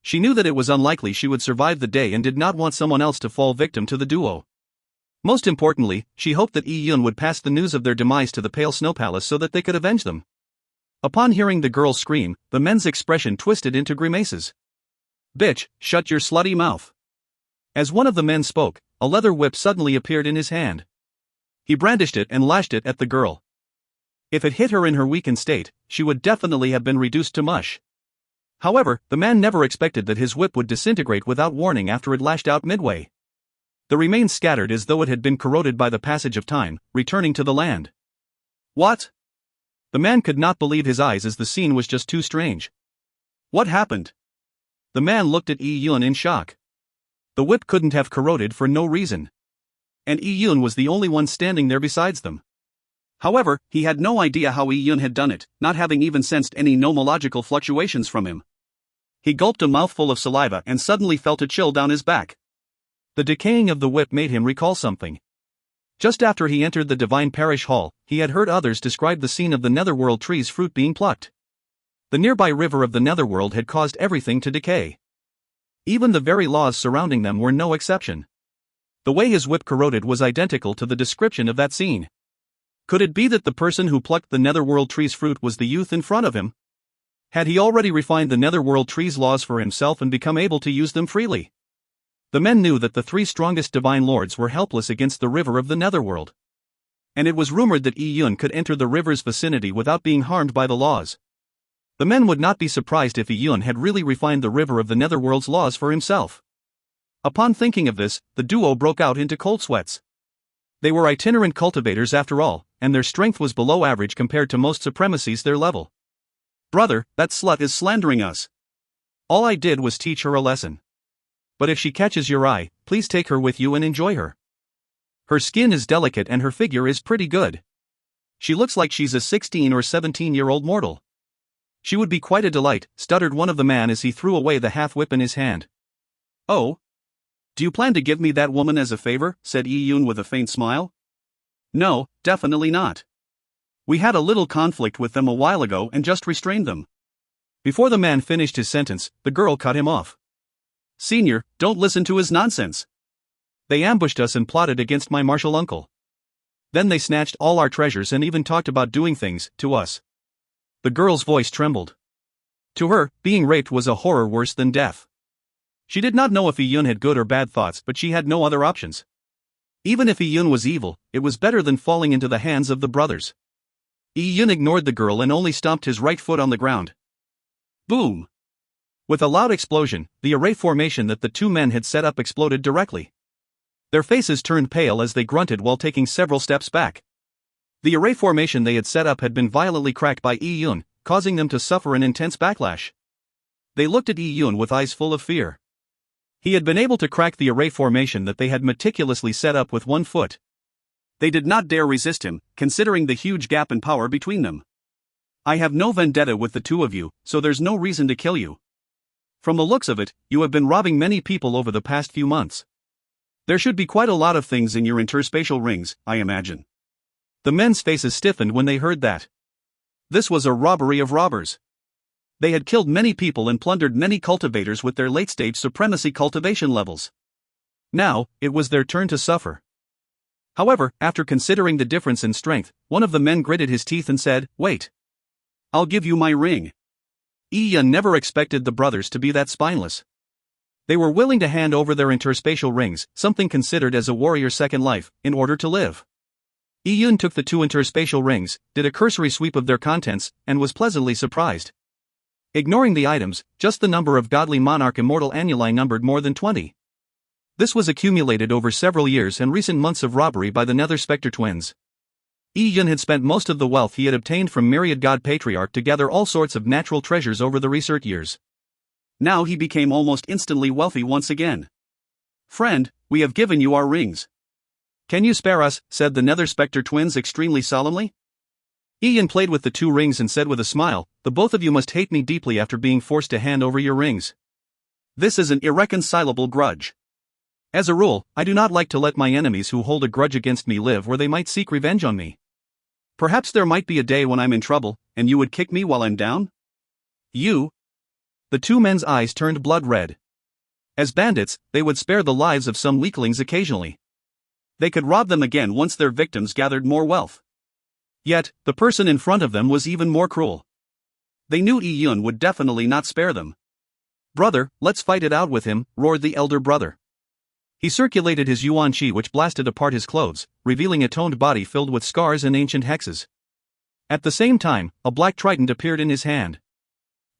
She knew that it was unlikely she would survive the day and did not want someone else to fall victim to the duo. Most importantly, she hoped that Yun would pass the news of their demise to the Pale Snow Palace so that they could avenge them. Upon hearing the girl scream, the men's expression twisted into grimaces. "Bitch, shut your slutty mouth." As one of the men spoke, a leather whip suddenly appeared in his hand. He brandished it and lashed it at the girl. If it hit her in her weakened state, she would definitely have been reduced to mush. However, the man never expected that his whip would disintegrate without warning after it lashed out midway. The remains scattered as though it had been corroded by the passage of time, returning to the land. "What?" The man could not believe his eyes as the scene was just too strange. "What happened?" The man looked at Yun in shock. The whip couldn't have corroded for no reason. And Yun was the only one standing there besides them. However, he had no idea how Yun had done it, not having even sensed any nomological fluctuations from him. He gulped a mouthful of saliva and suddenly felt a chill down his back. The decaying of the whip made him recall something. Just after he entered the Divine Parish Hall, he had heard others describe the scene of the Netherworld tree's fruit being plucked. The nearby river of the Netherworld had caused everything to decay. Even the very laws surrounding them were no exception. The way his whip corroded was identical to the description of that scene. Could it be that the person who plucked the Netherworld tree's fruit was the youth in front of him? Had he already refined the Netherworld tree's laws for himself and become able to use them freely? The men knew that the 3 strongest divine lords were helpless against the river of the Netherworld. And it was rumored that Yun could enter the river's vicinity without being harmed by the laws. The men would not be surprised if Yun had really refined the river of the Netherworld's laws for himself. Upon thinking of this, the duo broke out into cold sweats. They were itinerant cultivators after all, and their strength was below average compared to most supremacies their level. "Brother, that slut is slandering us. All I did was teach her a lesson. But if she catches your eye, please take her with you and enjoy her. Her skin is delicate and her figure is pretty good. She looks like she's a 16 or 17-year-old mortal. She would be quite a delight," stuttered one of the men as he threw away the half-whip in his hand. "Oh? Do you plan to give me that woman as a favor?" said Yun with a faint smile. "No, definitely not. We had a little conflict with them a while ago and just restrained them." Before the man finished his sentence, the girl cut him off. "Senior, don't listen to his nonsense. They ambushed us and plotted against my martial uncle. Then they snatched all our treasures and even talked about doing things to us." The girl's voice trembled. To her, being raped was a horror worse than death. She did not know if Yun had good or bad thoughts, but she had no other options. Even if Yun was evil, it was better than falling into the hands of the brothers. Yun ignored the girl and only stomped his right foot on the ground. Boom! With a loud explosion, the array formation that the two men had set up exploded directly. Their faces turned pale as they grunted while taking several steps back. The array formation they had set up had been violently cracked by Yun, causing them to suffer an intense backlash. They looked at Yun with eyes full of fear. He had been able to crack the array formation that they had meticulously set up with one foot. They did not dare resist him, considering the huge gap in power between them. "I have no vendetta with the two of you, so there's no reason to kill you. From the looks of it, you have been robbing many people over the past few months. There should be quite a lot of things in your interspatial rings, I imagine. The men's faces stiffened when they heard that. This was a robbery of robbers. They had killed many people and plundered many cultivators with their late-stage supremacy cultivation levels. Now, it was their turn to suffer. However, after considering the difference in strength, one of the men gritted his teeth and said, "Wait. I'll give you my ring." Yun never expected the brothers to be that spineless. They were willing to hand over their interspatial rings, something considered as a warrior's second life, in order to live. Yun took the 2 interspatial rings, did a cursory sweep of their contents, and was pleasantly surprised. Ignoring the items, just the number of godly monarch immortal annuli numbered more than 20. This was accumulated over several years and recent months of robbery by the Nether Spectre twins. Yun had spent most of the wealth he had obtained from Myriad God Patriarch to gather all sorts of natural treasures over the recent years. Now he became almost instantly wealthy once again. "Friend, we have given you our rings. Can you spare us?" said the Nether Spectre twins extremely solemnly. Yun played with the 2 rings and said with a smile, "The both of you must hate me deeply after being forced to hand over your rings. This is an irreconcilable grudge. As a rule, I do not like to let my enemies who hold a grudge against me live where they might seek revenge on me. Perhaps there might be a day when I'm in trouble, and you would kick me while I'm down? You?" The 2 men's eyes turned blood red. As bandits, they would spare the lives of some weaklings occasionally. They could rob them again once their victims gathered more wealth. Yet, the person in front of them was even more cruel. They knew Yun would definitely not spare them. "Brother, let's fight it out with him," roared the elder brother. He circulated his Yuan Qi, which blasted apart his clothes, revealing a toned body filled with scars and ancient hexes. At the same time, a black trident appeared in his hand.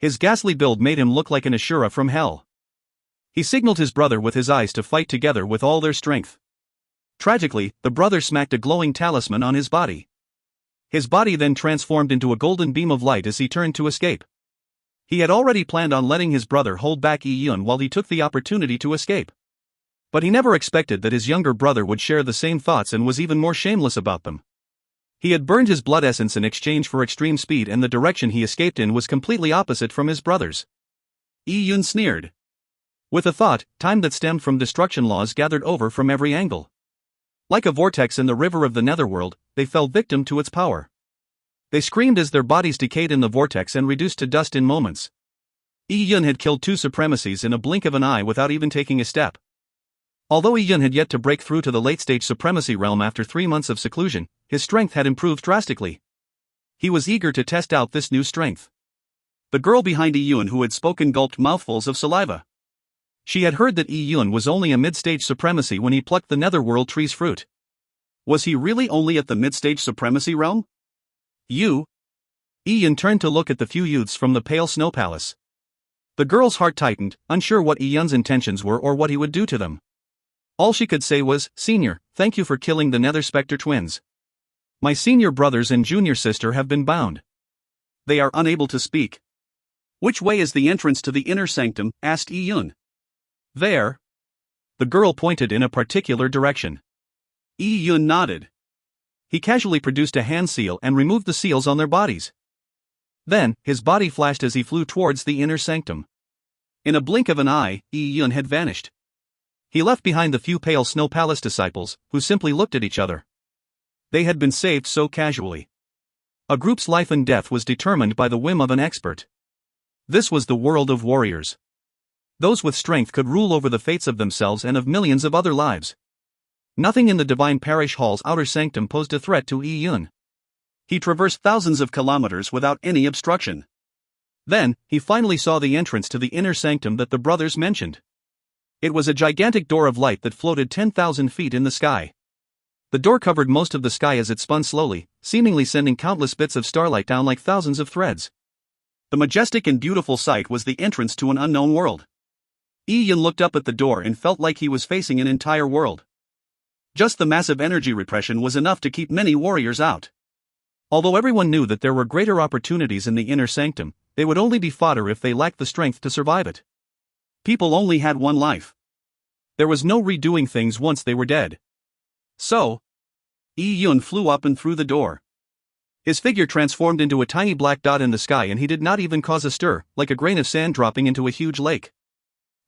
His ghastly build made him look like an Ashura from hell. He signaled his brother with his eyes to fight together with all their strength. Tragically, the brother smacked a glowing talisman on his body. His body then transformed into a golden beam of light as he turned to escape. He had already planned on letting his brother hold back Yun while he took the opportunity to escape. But he never expected that his younger brother would share the same thoughts and was even more shameless about them. He had burned his blood essence in exchange for extreme speed, and the direction he escaped in was completely opposite from his brother's. Yun sneered. With a thought, time that stemmed from destruction laws gathered over from every angle. Like a vortex in the river of the netherworld, they fell victim to its power. They screamed as their bodies decayed in the vortex and reduced to dust in moments. Yun had killed 2 supremacies in a blink of an eye without even taking a step. Although Yun had yet to break through to the late-stage supremacy realm after 3 months of seclusion, his strength had improved drastically. He was eager to test out this new strength. The girl behind Yun who had spoken gulped mouthfuls of saliva. She had heard that Yun was only a mid-stage supremacy when he plucked the netherworld tree's fruit. Was he really only at the mid-stage supremacy realm? Yun turned to look at the few youths from the Pale Snow Palace. The girl's heart tightened, unsure what Yun's intentions were or what he would do to them. All she could say was, "Senior, thank you for killing the Nether Spectre twins. My senior brothers and junior sister have been bound." They are unable to speak. "Which way is the entrance to the inner sanctum?" asked Yun. "There." The girl pointed in a particular direction. Yun nodded. He casually produced a hand seal and removed the seals on their bodies. Then, his body flashed as he flew towards the inner sanctum. In a blink of an eye, Yun had vanished. He left behind the few Pale Snow Palace disciples, who simply looked at each other. They had been saved so casually. A group's life and death was determined by the whim of an expert. This was the world of warriors. Those with strength could rule over the fates of themselves and of millions of other lives. Nothing in the Divine Parish Hall's outer sanctum posed a threat to Yun. He traversed thousands of kilometers without any obstruction. Then, he finally saw the entrance to the inner sanctum that the brothers mentioned. It was a gigantic door of light that floated 10,000 feet in the sky. The door covered most of the sky as it spun slowly, seemingly sending countless bits of starlight down like thousands of threads. The majestic and beautiful sight was the entrance to an unknown world. Yun looked up at the door and felt like he was facing an entire world. Just the massive energy repression was enough to keep many warriors out. Although everyone knew that there were greater opportunities in the inner sanctum, they would only be fodder if they lacked the strength to survive it. People only had one life. There was no redoing things once they were dead. So, Yun flew up and through the door. His figure transformed into a tiny black dot in the sky, and he did not even cause a stir, like a grain of sand dropping into a huge lake.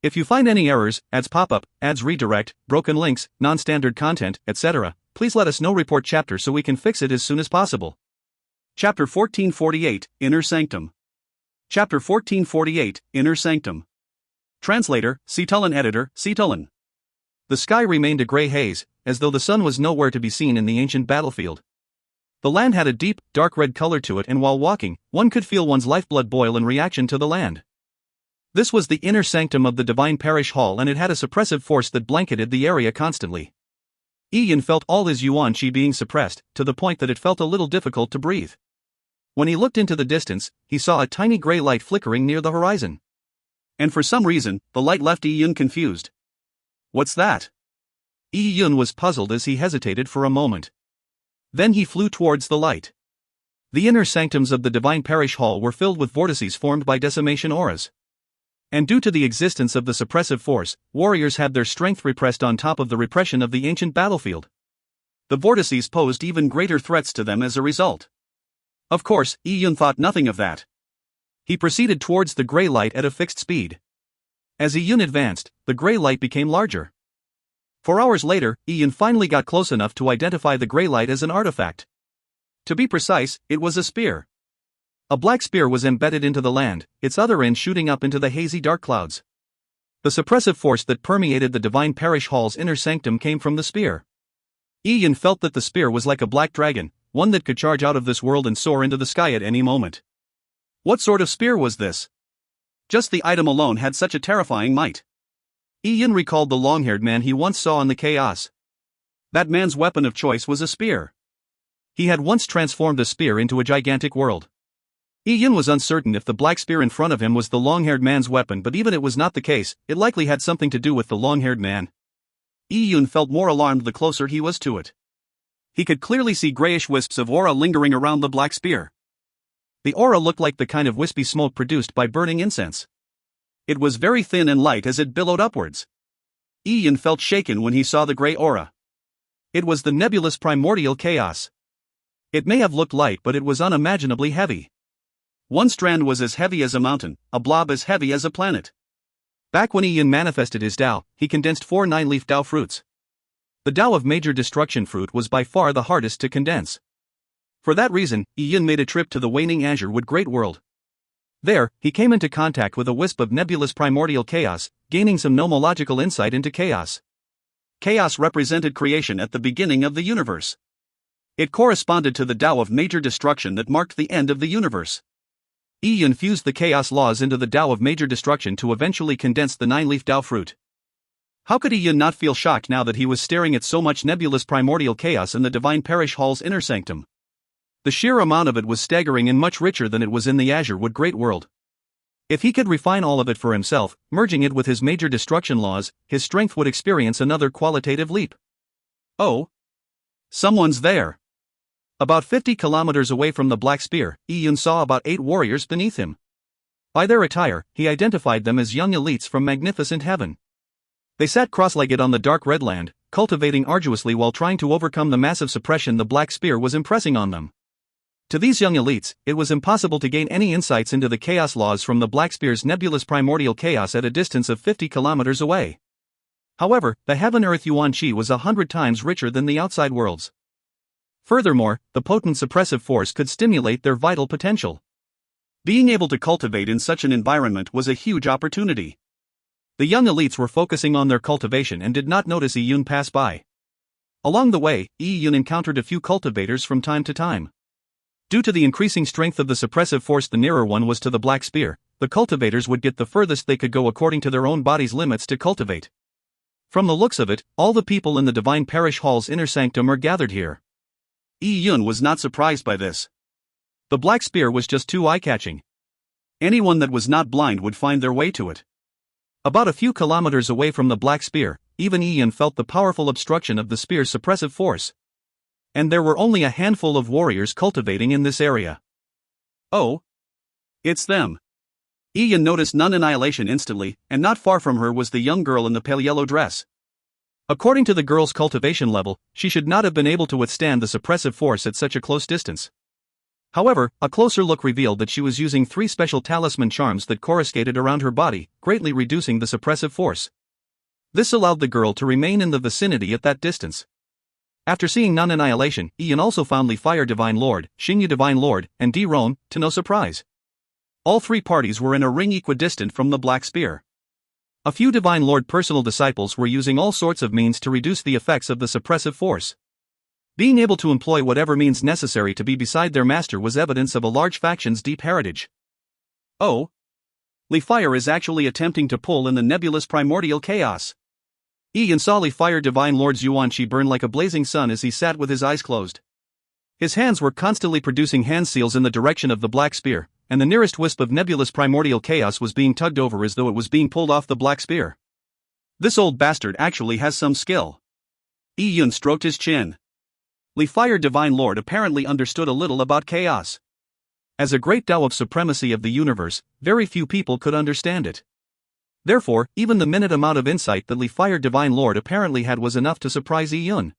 If you find any errors, ads pop up, ads redirect, broken links, non-standard content, etc., please let us know. Report chapter so we can fix it as soon as possible. Chapter 1448, Inner Sanctum. Chapter 1448, Inner Sanctum. Translator, Cetulin. Editor, Cetulin. The sky remained a grey haze, as though the sun was nowhere to be seen in the ancient battlefield. The land had a deep, dark red color to it, and while walking, one could feel one's lifeblood boil in reaction to the land. This was the inner sanctum of the divine parish hall, and it had a suppressive force that blanketed the area constantly. Ian felt all his yuan qi being suppressed, to the point that it felt a little difficult to breathe. When he looked into the distance, he saw a tiny grey light flickering near the horizon. And for some reason, the light left Ian confused. What's that? Ian was puzzled as he hesitated for a moment. Then he flew towards the light. The inner sanctums of the divine parish hall were filled with vortices formed by decimation auras. And due to the existence of the suppressive force, warriors had their strength repressed on top of the repression of the ancient battlefield. The vortices posed even greater threats to them as a result. Of course, Ian thought nothing of that. He proceeded towards the grey light at a fixed speed. As Ian advanced, the grey light became larger. 4 hours later, Ian finally got close enough to identify the grey light as an artifact. To be precise, it was a spear. A black spear was embedded into the land, its other end shooting up into the hazy dark clouds. The suppressive force that permeated the divine parish hall's inner sanctum came from the spear. Ian felt that the spear was like a black dragon, one that could charge out of this world and soar into the sky at any moment. What sort of spear was this? Just the item alone had such a terrifying might. Ian recalled the long-haired man he once saw in the chaos. That man's weapon of choice was a spear. He had once transformed a spear into a gigantic world. Ian was uncertain if the black spear in front of him was the long-haired man's weapon, but even if it was not the case, it likely had something to do with the long-haired man. Ian felt more alarmed the closer he was to it. He could clearly see grayish wisps of aura lingering around the black spear. The aura looked like the kind of wispy smoke produced by burning incense. It was very thin and light as it billowed upwards. Ian felt shaken when he saw the grey aura. It was the nebulous primordial chaos. It may have looked light, but it was unimaginably heavy. One strand was as heavy as a mountain, a blob as heavy as a planet. Back when Ian manifested his Tao, he condensed 4 9-leaf Tao fruits. The Tao of Major Destruction fruit was by far the hardest to condense. For that reason, Ian made a trip to the waning Azure Wood Great World. There, he came into contact with a wisp of nebulous primordial chaos, gaining some nomological insight into chaos. Chaos represented creation at the beginning of the universe. It corresponded to the Tao of Major Destruction that marked the end of the universe. Ian fused the chaos laws into the Tao of Major Destruction to eventually condense the 9-leaf Tao fruit. How could Ian not feel shocked now that he was staring at so much nebulous primordial chaos in the divine parish hall's inner sanctum? The sheer amount of it was staggering and much richer than it was in the Azure Wood Great World. If he could refine all of it for himself, merging it with his major destruction laws, his strength would experience another qualitative leap. Oh! Someone's there! About 50 kilometers away from the Black Spear, Ian saw about 8 warriors beneath him. By their attire, he identified them as young elites from magnificent heaven. They sat cross-legged on the dark red land, cultivating arduously while trying to overcome the massive suppression the Black Spear was impressing on them. To these young elites, it was impossible to gain any insights into the chaos laws from the Black Spear's nebulous primordial chaos at a distance of 50 kilometers away. However, the heaven-earth yuan qi was 100 times richer than the outside worlds. Furthermore, the potent suppressive force could stimulate their vital potential. Being able to cultivate in such an environment was a huge opportunity. The young elites were focusing on their cultivation and did not notice Iyun pass by. Along the way, Iyun encountered a few cultivators from time to time. Due to the increasing strength of the suppressive force the nearer one was to the Black Spear, the cultivators would get the furthest they could go according to their own body's limits to cultivate. From the looks of it, all the people in the divine parish hall's inner sanctum are gathered here. Iyun was not surprised by this. The Black Spear was just too eye-catching. Anyone that was not blind would find their way to it. About a few kilometers away from the Black Spear, even Iyun felt the powerful obstruction of the spear's suppressive force. And there were only a handful of warriors cultivating in this area. Oh! It's them. Iyun noticed Nun Annihilation instantly, and not far from her was the young girl in the pale yellow dress. According to the girl's cultivation level, she should not have been able to withstand the suppressive force at such a close distance. However, a closer look revealed that she was using 3 special talisman charms that coruscated around her body, greatly reducing the suppressive force. This allowed the girl to remain in the vicinity at that distance. After seeing non-annihilation, Ian also found Li Fire Divine Lord, Xingyu Divine Lord, and Di Ron, to no surprise. All 3 parties were in a ring equidistant from the Black Spear. A few Divine Lord personal disciples were using all sorts of means to reduce the effects of the suppressive force. Being able to employ whatever means necessary to be beside their master was evidence of a large faction's deep heritage. Oh! Li Fire is actually attempting to pull in the nebulous primordial chaos. Ian saw Li Fire Divine Lord's Yuan Qi burn like a blazing sun as he sat with his eyes closed. His hands were constantly producing hand seals in the direction of the Black Spear, and the nearest wisp of nebulous primordial chaos was being tugged over as though it was being pulled off the Black Spear. This old bastard actually has some skill. Yun stroked his chin. Li Fire Divine Lord apparently understood a little about chaos. As a great Tao of supremacy of the universe, very few people could understand it. Therefore, even the minute amount of insight that Li Fire Divine Lord apparently had was enough to surprise Yun.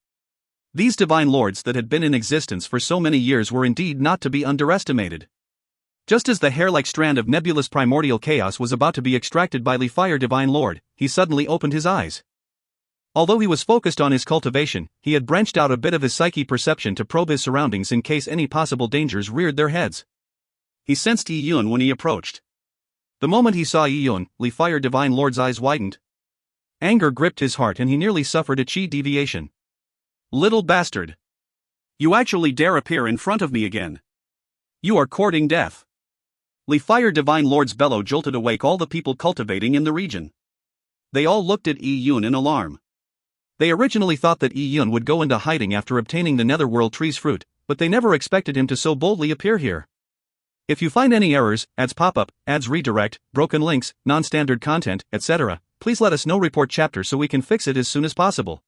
These Divine Lords that had been in existence for so many years were indeed not to be underestimated. Just as the hair-like strand of nebulous primordial chaos was about to be extracted by Li Fire Divine Lord, he suddenly opened his eyes. Although he was focused on his cultivation, he had branched out a bit of his psyche perception to probe his surroundings in case any possible dangers reared their heads. He sensed Yun when he approached. The moment he saw Yun, Li Fire Divine Lord's eyes widened. Anger gripped his heart and he nearly suffered a chi deviation. Little bastard! You actually dare appear in front of me again! You are courting death! Li Fire Divine Lord's bellow jolted awake all the people cultivating in the region. They all looked at Yun in alarm. They originally thought that Yun would go into hiding after obtaining the Netherworld Tree's fruit, but they never expected him to so boldly appear here. If you find any errors, ads pop up, ads redirect, broken links, non-standard content, etc., please let us know. Report chapter so we can fix it as soon as possible.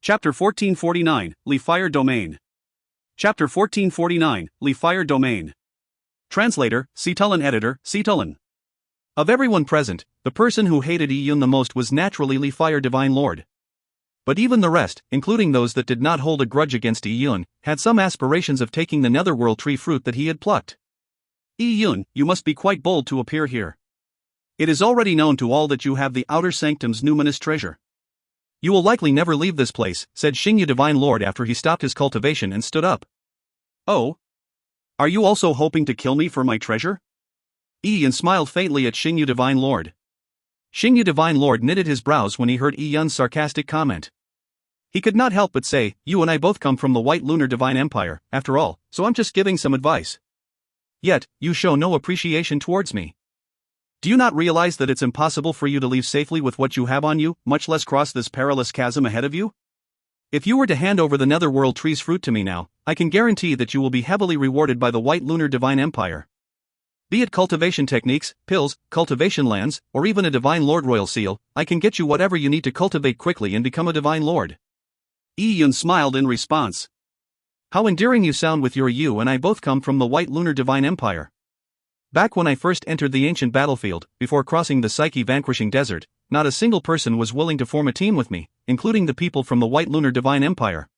Chapter 1449, Li Fire Domain. Chapter 1449, Li Fire Domain. Translator, Cetulin. Editor, Cetulin. Of everyone present, the person who hated Yun the most was naturally Li Fire Divine Lord. But even the rest, including those that did not hold a grudge against Yun, had some aspirations of taking the Netherworld Tree fruit that he had plucked. Yun, you must be quite bold to appear here. It is already known to all that you have the Outer Sanctum's numinous treasure. You will likely never leave this place, said Xingyu Divine Lord after he stopped his cultivation and stood up. Oh? Are you also hoping to kill me for my treasure? Yun smiled faintly at Xingyu Divine Lord. Xingyu Divine Lord knitted his brows when he heard Yun's sarcastic comment. He could not help but say, you and I both come from the White Lunar Divine Empire, after all, so I'm just giving some advice. Yet, you show no appreciation towards me. Do you not realize that it's impossible for you to leave safely with what you have on you, much less cross this perilous chasm ahead of you? If you were to hand over the Netherworld Tree's fruit to me now, I can guarantee that you will be heavily rewarded by the White Lunar Divine Empire. Be it cultivation techniques, pills, cultivation lands, or even a Divine Lord Royal Seal, I can get you whatever you need to cultivate quickly and become a Divine Lord. Yun smiled in response. How endearing you sound with your you and I both come from the White Lunar Divine Empire. Back when I first entered the ancient battlefield, before crossing the Psyche vanquishing desert, not a single person was willing to form a team with me, including the people from the White Lunar Divine Empire.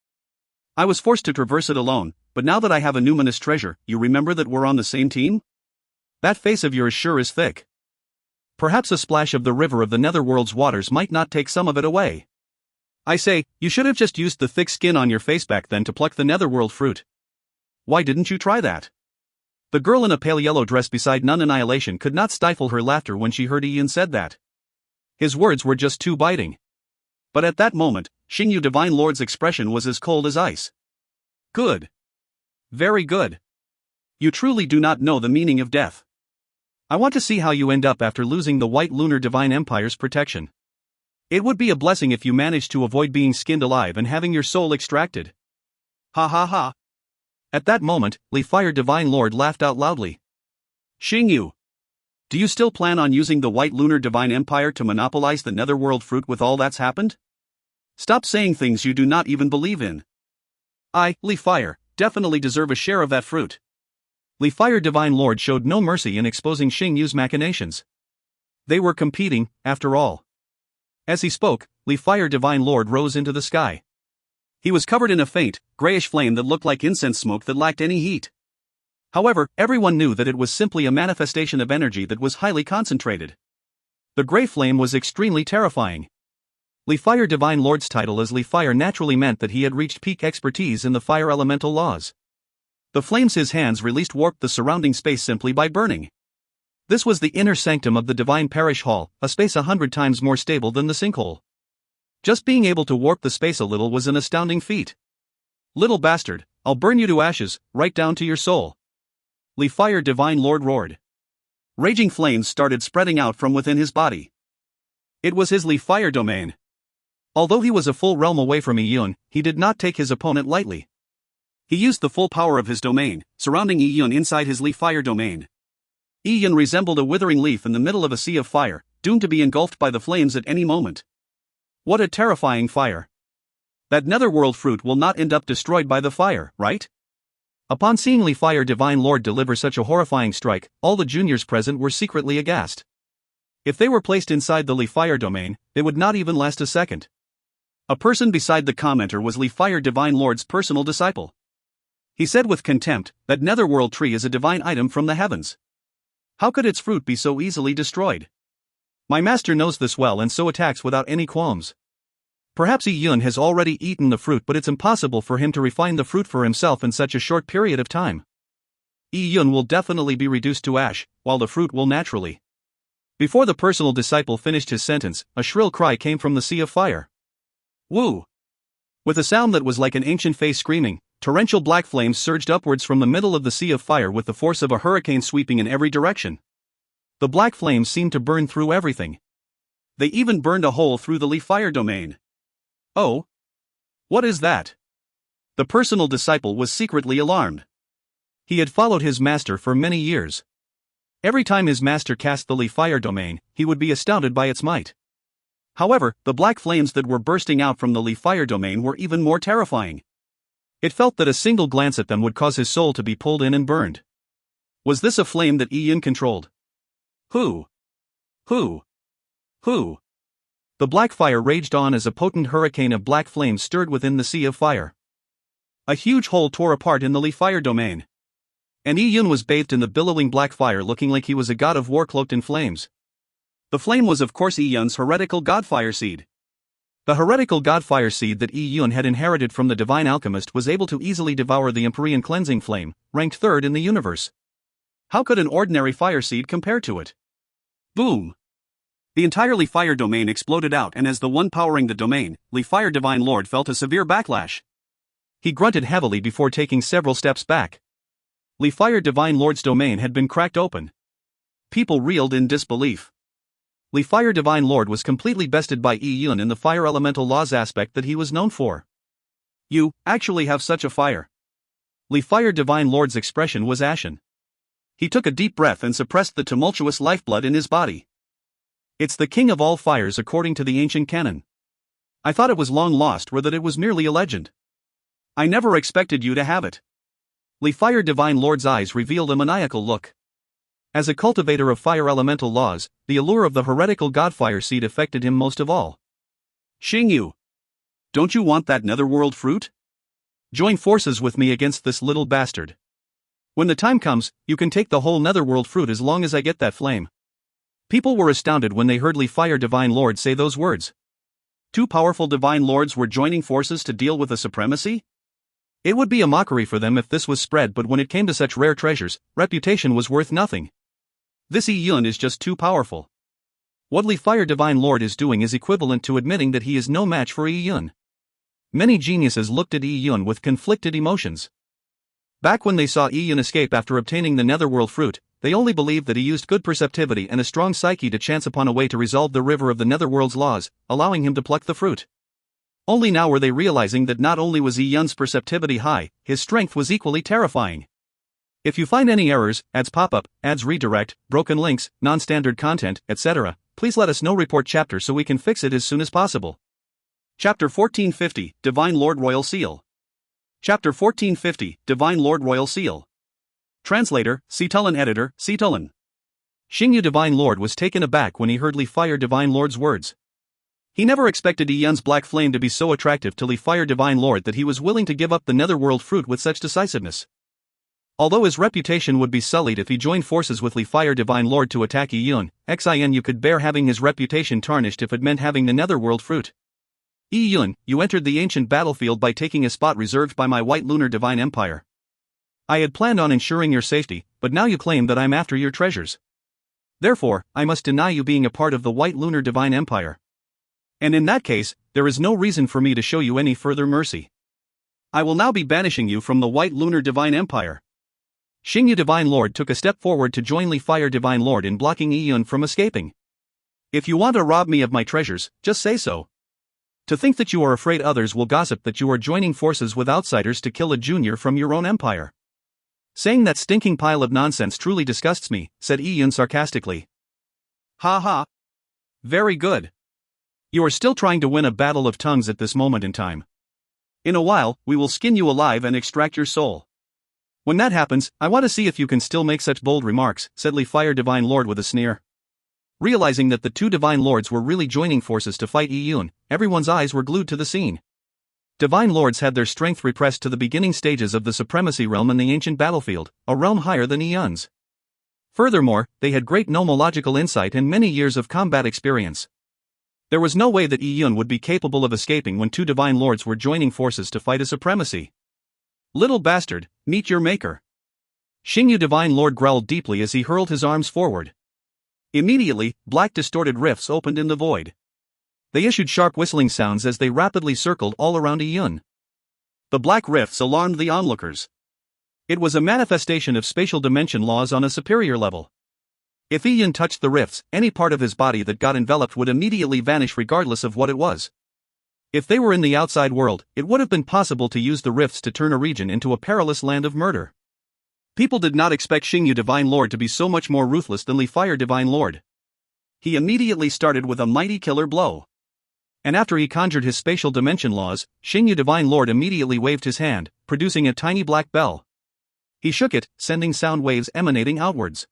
I was forced to traverse it alone, but now that I have a numinous treasure, you remember that we're on the same team? That face of yours sure is thick. Perhaps a splash of the river of the Netherworld's waters might not take some of it away. I say, you should have just used the thick skin on your face back then to pluck the Netherworld fruit. Why didn't you try that? The girl in a pale yellow dress beside non-annihilation could not stifle her laughter when she heard Ian said that. His words were just too biting. But at that moment, Xingyu Divine Lord's expression was as cold as ice. Good. Very good. You truly do not know the meaning of death. I want to see how you end up after losing the White Lunar Divine Empire's protection. It would be a blessing if you managed to avoid being skinned alive and having your soul extracted. Ha ha ha. At that moment, Li Fire Divine Lord laughed out loudly. Xingyu. Do you still plan on using the White Lunar Divine Empire to monopolize the Netherworld fruit with all that's happened? Stop saying things you do not even believe in. I, Li Fire, definitely deserve a share of that fruit. Li Fire Divine Lord showed no mercy in exposing Xingyu's machinations. They were competing, after all. As he spoke, Li Fire Divine Lord rose into the sky. He was covered in a faint, grayish flame that looked like incense smoke that lacked any heat. However, everyone knew that it was simply a manifestation of energy that was highly concentrated. The grey flame was extremely terrifying. Li Fire Divine Lord's title as Li Fire naturally meant that he had reached peak expertise in the fire elemental laws. The flames his hands released warped the surrounding space simply by burning. This was the inner sanctum of the Divine Parish Hall, a space 100 times more stable than the sinkhole. Just being able to warp the space a little was an astounding feat. "Little bastard, I'll burn you to ashes, right down to your soul," Li Fire Divine Lord roared. Raging flames started spreading out from within his body. It was his Li Fire domain. Although he was a full realm away from Yun, he did not take his opponent lightly. He used the full power of his domain, surrounding Yun inside his Li Fire domain. Yun resembled a withering leaf in the middle of a sea of fire, doomed to be engulfed by the flames at any moment. What a terrifying fire. That netherworld fruit will not end up destroyed by the fire, right? Upon seeing Li Fire Divine Lord deliver such a horrifying strike, all the juniors present were secretly aghast. If they were placed inside the Li Fire domain, they would not even last a second. A person beside the commenter was Li Fire Divine Lord's personal disciple. He said with contempt, "That netherworld tree is a divine item from the heavens. How could its fruit be so easily destroyed? My master knows this well and so attacks without any qualms. Perhaps Yun has already eaten the fruit, but it's impossible for him to refine the fruit for himself in such a short period of time. Yun will definitely be reduced to ash, while the fruit will naturally." Before the personal disciple finished his sentence, a shrill cry came from the sea of fire. "Woo!" With a sound that was like an ancient face screaming, torrential black flames surged upwards from the middle of the sea of fire with the force of a hurricane sweeping in every direction. The black flames seemed to burn through everything. They even burned a hole through the Li Fire domain. "Oh? What is that?" The personal disciple was secretly alarmed. He had followed his master for many years. Every time his master cast the Li Fire domain, he would be astounded by its might. However, the black flames that were bursting out from the Li Fire domain were even more terrifying. It felt that a single glance at them would cause his soul to be pulled in and burned. Was this a flame that Ian controlled? Who? The black fire raged on as a potent hurricane of black flames stirred within the sea of fire. A huge hole tore apart in the Li Fire domain. And Yun was bathed in the billowing black fire, looking like he was a god of war cloaked in flames. The flame was of course Yun's heretical godfire seed. The heretical godfire seed that Yun had inherited from the divine alchemist was able to easily devour the Empyrean cleansing flame, ranked third in the universe. How could an ordinary fire seed compare to it? Boom! The entire Li Fire domain exploded out, and as the one powering the domain, Li Fire Divine Lord felt a severe backlash. He grunted heavily before taking several steps back. Li Fire Divine Lord's domain had been cracked open. People reeled in disbelief. Li Fire Divine Lord was completely bested by Yun in the fire elemental laws aspect that he was known for. "You actually have such a fire?" Li Fire Divine Lord's expression was ashen. He took a deep breath and suppressed the tumultuous lifeblood in his body. "It's the king of all fires according to the ancient canon. I thought it was long lost, or that it was merely a legend. I never expected you to have it." Li Fire Divine Lord's eyes revealed a maniacal look. As a cultivator of fire elemental laws, the allure of the heretical godfire seed affected him most of all. "Xingyu, don't you want that netherworld fruit? Join forces with me against this little bastard. When the time comes, you can take the whole netherworld fruit as long as I get that flame." People were astounded when they heard Li Fire Divine Lord say those words. Two powerful divine lords were joining forces to deal with the supremacy? It would be a mockery for them if this was spread, but when it came to such rare treasures, reputation was worth nothing. This Yun is just too powerful. What Li Fire Divine Lord is doing is equivalent to admitting that he is no match for Yun. Many geniuses looked at Yun with conflicted emotions. Back when they saw Yun escape after obtaining the netherworld fruit, they only believed that he used good perceptivity and a strong psyche to chance upon a way to resolve the river of the netherworld's laws, allowing him to pluck the fruit. Only now were they realizing that not only was Yun's perceptivity high, his strength was equally terrifying. If you find any errors, ads pop up, ads redirect, broken links, non-standard content, etc., please let us know. Report chapter so we can fix it as soon as possible. Chapter 1450, Divine Lord Royal Seal. Chapter 1450, Divine Lord Royal Seal. Translator, Cetulin. Editor, Cetulin. Xingyu Divine Lord was taken aback when he heard Li Fire Divine Lord's words. He never expected Yun's black flame to be so attractive to Li Fire Divine Lord that he was willing to give up the netherworld fruit with such decisiveness. Although his reputation would be sullied if he joined forces with Li Fire Divine Lord to attack Yun, you could bear having his reputation tarnished if it meant having the Netherworld fruit. Yun, you entered the ancient battlefield by taking a spot reserved by my White Lunar Divine Empire. I had planned on ensuring your safety, but now you claim that I'm after your treasures. Therefore, I must deny you being a part of the White Lunar Divine Empire. And in that case, there is no reason for me to show you any further mercy. I will now be banishing you from the White Lunar Divine Empire. Xingyu Divine Lord took a step forward to join Li Fire Divine Lord in blocking Yun from escaping. If you want to rob me of my treasures, just say so. To think that you are afraid others will gossip that you are joining forces with outsiders to kill a junior from your own empire. Saying that stinking pile of nonsense truly disgusts me, said Yun sarcastically. Ha ha. Very good. You are still trying to win a battle of tongues at this moment in time. In a while, we will skin you alive and extract your soul. When that happens, I want to see if you can still make such bold remarks, said Li Fire Divine Lord with a sneer. Realizing that the two Divine Lords were really joining forces to fight Yun, everyone's eyes were glued to the scene. Divine Lords had their strength repressed to the beginning stages of the Supremacy Realm in the ancient battlefield, a realm higher than Yun's. Furthermore, they had great nomological insight and many years of combat experience. There was no way that Yun would be capable of escaping when two Divine Lords were joining forces to fight a supremacy. Little bastard, meet your maker. Xingyu Divine Lord growled deeply as he hurled his arms forward. Immediately, black distorted rifts opened in the void. They issued sharp whistling sounds as they rapidly circled all around Yun. The black rifts alarmed the onlookers. It was a manifestation of spatial dimension laws on a superior level. If Yun touched the rifts, any part of his body that got enveloped would immediately vanish regardless of what it was. If they were in the outside world, it would have been possible to use the rifts to turn a region into a perilous land of murder. People did not expect Xingyu Divine Lord to be so much more ruthless than Li Fire Divine Lord. He immediately started with a mighty killer blow. And after he conjured his spatial dimension laws, Xingyu Divine Lord immediately waved his hand, producing a tiny black bell. He shook it, sending sound waves emanating outwards.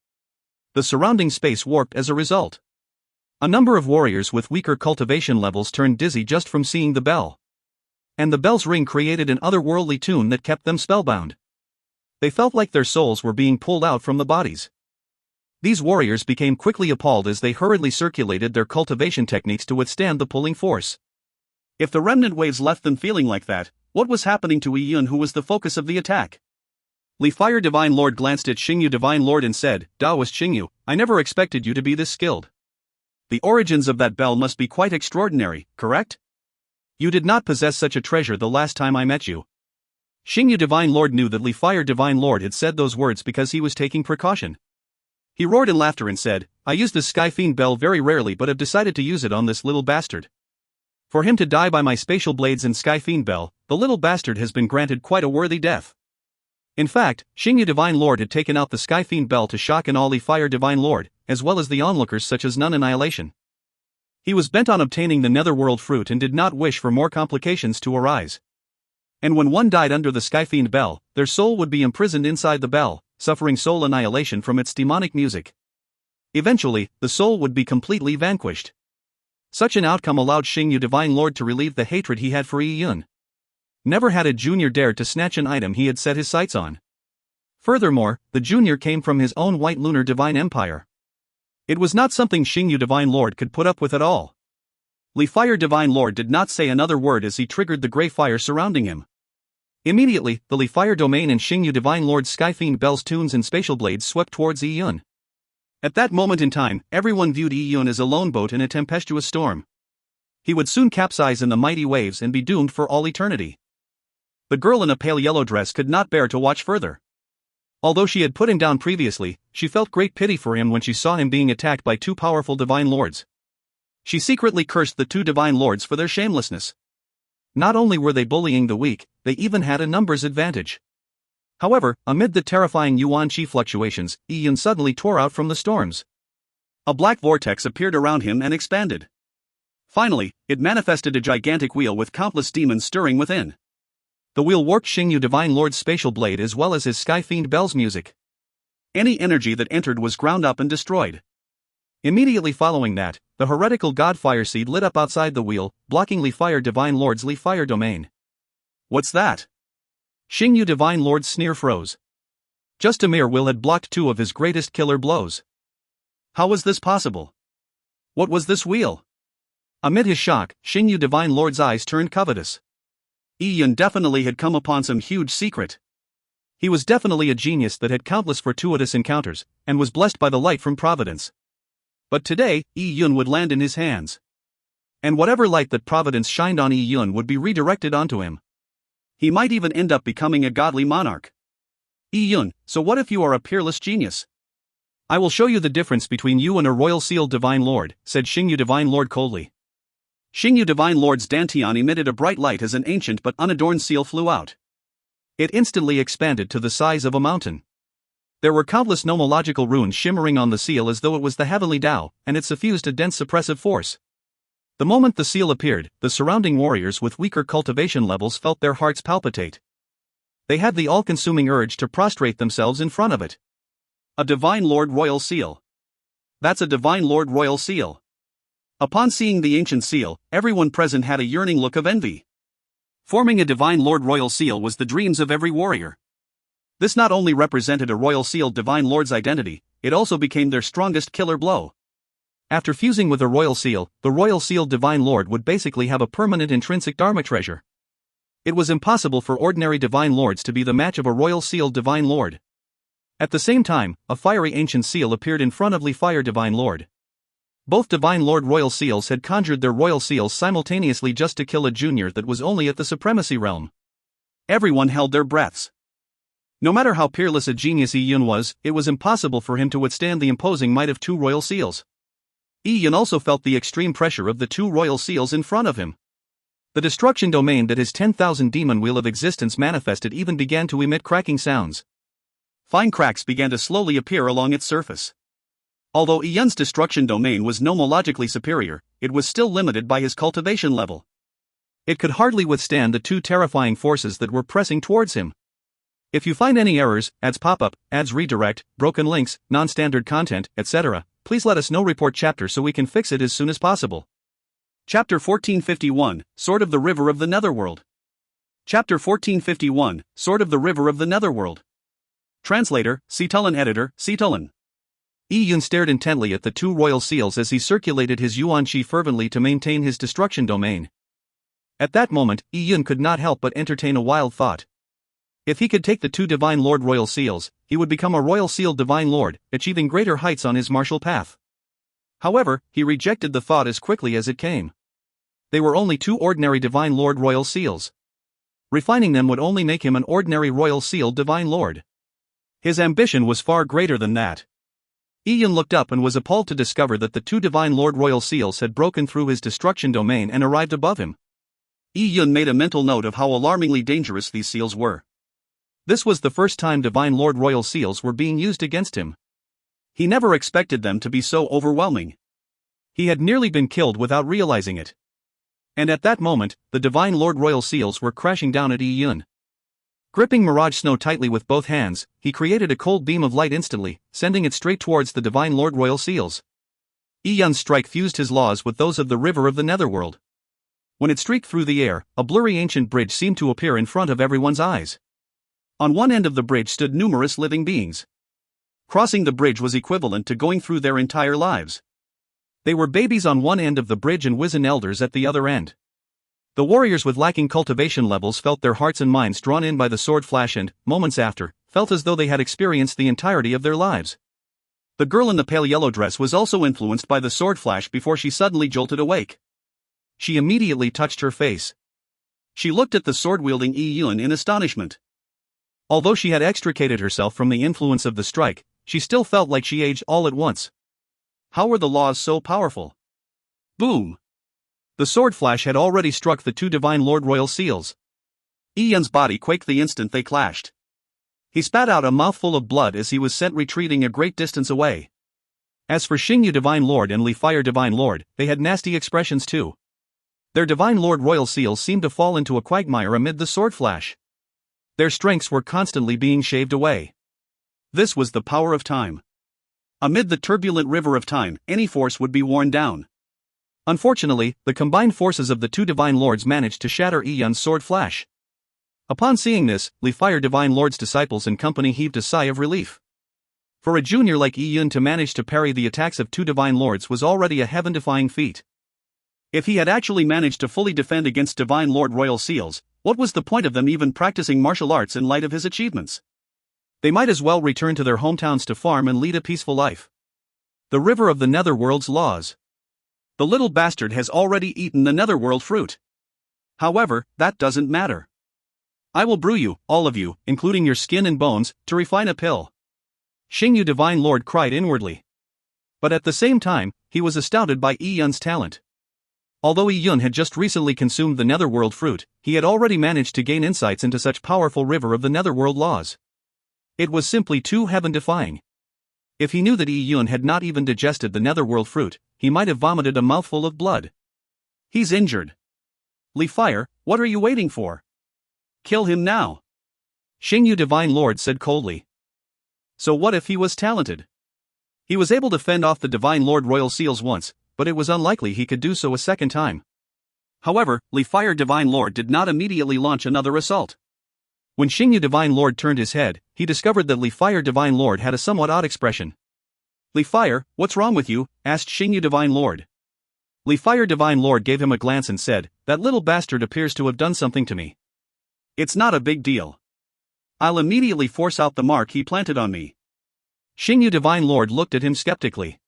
The surrounding space warped as a result. A number of warriors with weaker cultivation levels turned dizzy just from seeing the bell. And the bell's ring created an otherworldly tune that kept them spellbound. They felt like their souls were being pulled out from the bodies. These warriors became quickly appalled as they hurriedly circulated their cultivation techniques to withstand the pulling force. If the remnant waves left them feeling like that, what was happening to Yun, who was the focus of the attack? Li Fire Divine Lord glanced at Xingyu Divine Lord and said, Taoist Xingyu, I never expected you to be this skilled. The origins of that bell must be quite extraordinary, correct? You did not possess such a treasure the last time I met you. Xingyu Divine Lord knew that Li Fire Divine Lord had said those words because he was taking precaution. He roared in laughter and said, I use this Sky Fiend bell very rarely but have decided to use it on this little bastard. For him to die by my spatial blades and Sky Fiend bell, the little bastard has been granted quite a worthy death. In fact, Xingyu Divine Lord had taken out the Sky Fiend bell to shock and awe Li Fire Divine Lord, as well as the onlookers such as Nun Annihilation. He was bent on obtaining the Netherworld fruit and did not wish for more complications to arise. And when one died under the Sky Fiend bell, their soul would be imprisoned inside the bell, suffering soul annihilation from its demonic music. Eventually, the soul would be completely vanquished. Such an outcome allowed Xingyu Divine Lord to relieve the hatred he had for Yun. Never had a junior dared to snatch an item he had set his sights on. Furthermore, the junior came from his own White Lunar Divine Empire. It was not something Xingyu Divine Lord could put up with at all. Li Fire Divine Lord did not say another word as he triggered the gray fire surrounding him. Immediately, the Li Fire domain and Xingyu Divine Lord's Sky Fiend bell's tunes and spatial blades swept towards Yun. At that moment in time, everyone viewed Yun as a lone boat in a tempestuous storm. He would soon capsize in the mighty waves and be doomed for all eternity. The girl in a pale yellow dress could not bear to watch further. Although she had put him down previously, she felt great pity for him when she saw him being attacked by two powerful Divine Lords. She secretly cursed the two Divine Lords for their shamelessness. Not only were they bullying the weak, they even had a numbers advantage. However, amid the terrifying yuan qi fluctuations, Yun suddenly tore out from the storms. A black vortex appeared around him and expanded. Finally, it manifested a gigantic wheel with countless demons stirring within. The wheel warped Xingyu Divine Lord's spatial blade as well as his Sky Fiend bell's music. Any energy that entered was ground up and destroyed. Immediately following that, the heretical god fire seed lit up outside the wheel, blocking Li Fire Divine Lord's Li Fire domain. What's that? Xingyu Divine Lord's sneer froze. Just a mere will had blocked two of his greatest killer blows. How was this possible? What was this wheel? Amid his shock, Xingyu Divine Lord's eyes turned covetous. Yi Yun definitely had come upon some huge secret. He was definitely a genius that had countless fortuitous encounters, and was blessed by the light from Providence. But today, Yi Yun would land in his hands. And whatever light that Providence shined on Yi Yun would be redirected onto him. He might even end up becoming a godly monarch. Yi Yun, so what if you are a peerless genius? I will show you the difference between you and a royal sealed Divine Lord, said Xingyu Divine Lord coldly. Xingyu Divine Lord's dantian emitted a bright light as an ancient but unadorned seal flew out. It instantly expanded to the size of a mountain. There were countless nomological runes shimmering on the seal as though it was the heavenly Tao, and it suffused a dense suppressive force. The moment the seal appeared, the surrounding warriors with weaker cultivation levels felt their hearts palpitate. They had the all-consuming urge to prostrate themselves in front of it. A Divine Lord Royal Seal. That's a Divine Lord Royal Seal. Upon seeing the ancient seal, everyone present had a yearning look of envy. Forming a Divine Lord Royal Seal was the dreams of every warrior. This not only represented a Royal Sealed Divine Lord's identity, it also became their strongest killer blow. After fusing with a Royal Seal, the Royal Sealed Divine Lord would basically have a permanent intrinsic Dharma treasure. It was impossible for ordinary Divine Lords to be the match of a Royal Sealed Divine Lord. At the same time, a fiery ancient seal appeared in front of Li Fire Divine Lord. Both Divine Lord Royal Seals had conjured their Royal Seals simultaneously just to kill a junior that was only at the Supremacy realm. Everyone held their breaths. No matter how peerless a genius Yi Yun was, it was impossible for him to withstand the imposing might of two Royal Seals. Yi Yun also felt the extreme pressure of the two Royal Seals in front of him. The destruction domain that his 10,000 demon wheel of existence manifested even began to emit cracking sounds. Fine cracks began to slowly appear along its surface. Although Yi Yun's destruction domain was nomologically superior, it was still limited by his cultivation level. It could hardly withstand the two terrifying forces that were pressing towards him. If you find any errors, ads pop up, ads redirect, broken links, non-standard content, etc., please let us know. Report chapter so we can fix it as soon as possible. Chapter 1451, Sword of the River of the Netherworld. Chapter 1451, Sword of the River of the Netherworld. Translator, Cetulin Editor, Cetulin. Yi Yun stared intently at the two Royal Seals as he circulated his Yuan Qi fervently to maintain his destruction domain. At that moment, Yi Yun could not help but entertain a wild thought. If he could take the two Divine Lord Royal Seals, he would become a Royal Sealed Divine Lord, achieving greater heights on his martial path. However, he rejected the thought as quickly as it came. They were only two ordinary Divine Lord Royal Seals. Refining them would only make him an ordinary Royal Sealed Divine Lord. His ambition was far greater than that. Yi Yun looked up and was appalled to discover that the two Divine Lord Royal Seals had broken through his destruction domain and arrived above him. Yi Yun made a mental note of how alarmingly dangerous these seals were. This was the first time Divine Lord Royal Seals were being used against him. He never expected them to be so overwhelming. He had nearly been killed without realizing it. And at that moment, the Divine Lord Royal Seals were crashing down at Yi Yun. Gripping Mirage Snow tightly with both hands, he created a cold beam of light instantly, sending it straight towards the Divine Lord Royal Seals. Yi Yun's strike fused his laws with those of the River of the Netherworld. When it streaked through the air, a blurry ancient bridge seemed to appear in front of everyone's eyes. On one end of the bridge stood numerous living beings. Crossing the bridge was equivalent to going through their entire lives. They were babies on one end of the bridge and wizened elders at the other end. The warriors with lacking cultivation levels felt their hearts and minds drawn in by the sword flash and, moments after, felt as though they had experienced the entirety of their lives. The girl in the pale yellow dress was also influenced by the sword flash before she suddenly jolted awake. She immediately touched her face. She looked at the sword-wielding Yi Yun in astonishment. Although she had extricated herself from the influence of the strike, she still felt like she aged all at once. How were the laws so powerful? Boom! The sword flash had already struck the two Divine Lord Royal Seals. Yi Yun's body quaked the instant they clashed. He spat out a mouthful of blood as he was sent retreating a great distance away. As for Xingyu Divine Lord and Li Fire Divine Lord, they had nasty expressions too. Their Divine Lord Royal Seals seemed to fall into a quagmire amid the sword flash. Their strengths were constantly being shaved away. This was the power of time. Amid the turbulent river of time, any force would be worn down. Unfortunately, the combined forces of the two Divine Lords managed to shatter Yi Yun's sword flash. Upon seeing this, Li Fire Divine Lord's disciples and company heaved a sigh of relief. For a junior like Yi Yun to manage to parry the attacks of two Divine Lords was already a heaven-defying feat. If he had actually managed to fully defend against Divine Lord Royal Seals, what was the point of them even practicing martial arts in light of his achievements? They might as well return to their hometowns to farm and lead a peaceful life. The River of the Netherworld's Laws. The little bastard has already eaten the Netherworld fruit. However, that doesn't matter. I will brew you, all of you, including your skin and bones, to refine a pill. Xingyu Divine Lord cried inwardly. But at the same time, he was astounded by Yi Yun's talent. Although Yi Yun had just recently consumed the Netherworld fruit, he had already managed to gain insights into such powerful River of the Netherworld laws. It was simply too heaven-defying. If he knew that Yi Yun had not even digested the Netherworld fruit, he might have vomited a mouthful of blood. He's injured. Li Fire, what are you waiting for? Kill him now. Xingyu Divine Lord said coldly. So what if he was talented? He was able to fend off the Divine Lord Royal Seals once, but it was unlikely he could do so a second time. However, Li Fire Divine Lord did not immediately launch another assault. When Xingyu Divine Lord turned his head, he discovered that Li Fire Divine Lord had a somewhat odd expression. Li Fire, what's wrong with you? Asked Xingyu Divine Lord. Li Fire Divine Lord gave him a glance and said, that little bastard appears to have done something to me. It's not a big deal. I'll immediately force out the mark he planted on me. Xingyu Divine Lord looked at him skeptically.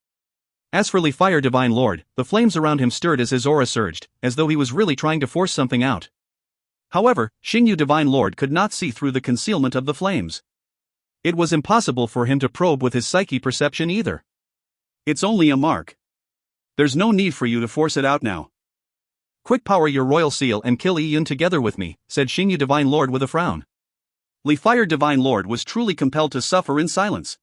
As for Li Fire Divine Lord, the flames around him stirred as his aura surged, as though he was really trying to force something out. However, Xingyu Divine Lord could not see through the concealment of the flames. It was impossible for him to probe with his psyche perception either. It's only a mark. There's no need for you to force it out now. Quick power your Royal Seal and kill Yi Yun together with me, said Xingyu Divine Lord with a frown. Li Fire Divine Lord was truly compelled to suffer in silence.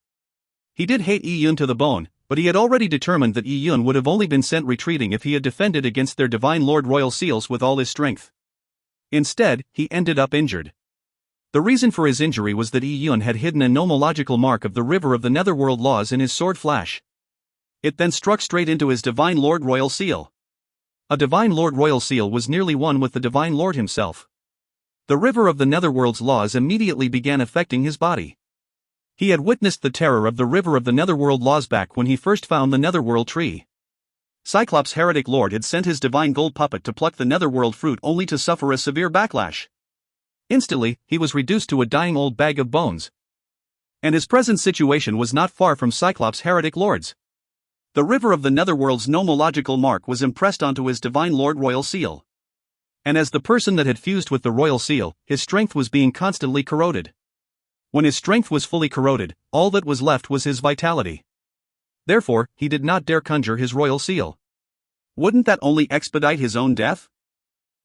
He did hate Yi Yun to the bone, but he had already determined that Yi Yun would have only been sent retreating if he had defended against their Divine Lord Royal Seals with all his strength. Instead, he ended up injured. The reason for his injury was that Yi Yun had hidden a nomological mark of the River of the Netherworld laws in his sword flash. It then struck straight into his Divine Lord Royal Seal. A Divine Lord Royal Seal was nearly one with the Divine Lord himself. The River of the Netherworld's laws immediately began affecting his body. He had witnessed the terror of the River of the Netherworld laws back when he first found the Netherworld tree. Cyclops' heretic lord had sent his divine gold puppet to pluck the Netherworld fruit only to suffer a severe backlash. Instantly, he was reduced to a dying old bag of bones. And his present situation was not far from Cyclops' heretic lord's. The River of the Netherworld's nomological mark was impressed onto his Divine Lord Royal Seal. And as the person that had fused with the Royal Seal, his strength was being constantly corroded. When his strength was fully corroded, all that was left was his vitality. Therefore, he did not dare conjure his Royal Seal. Wouldn't that only expedite his own death?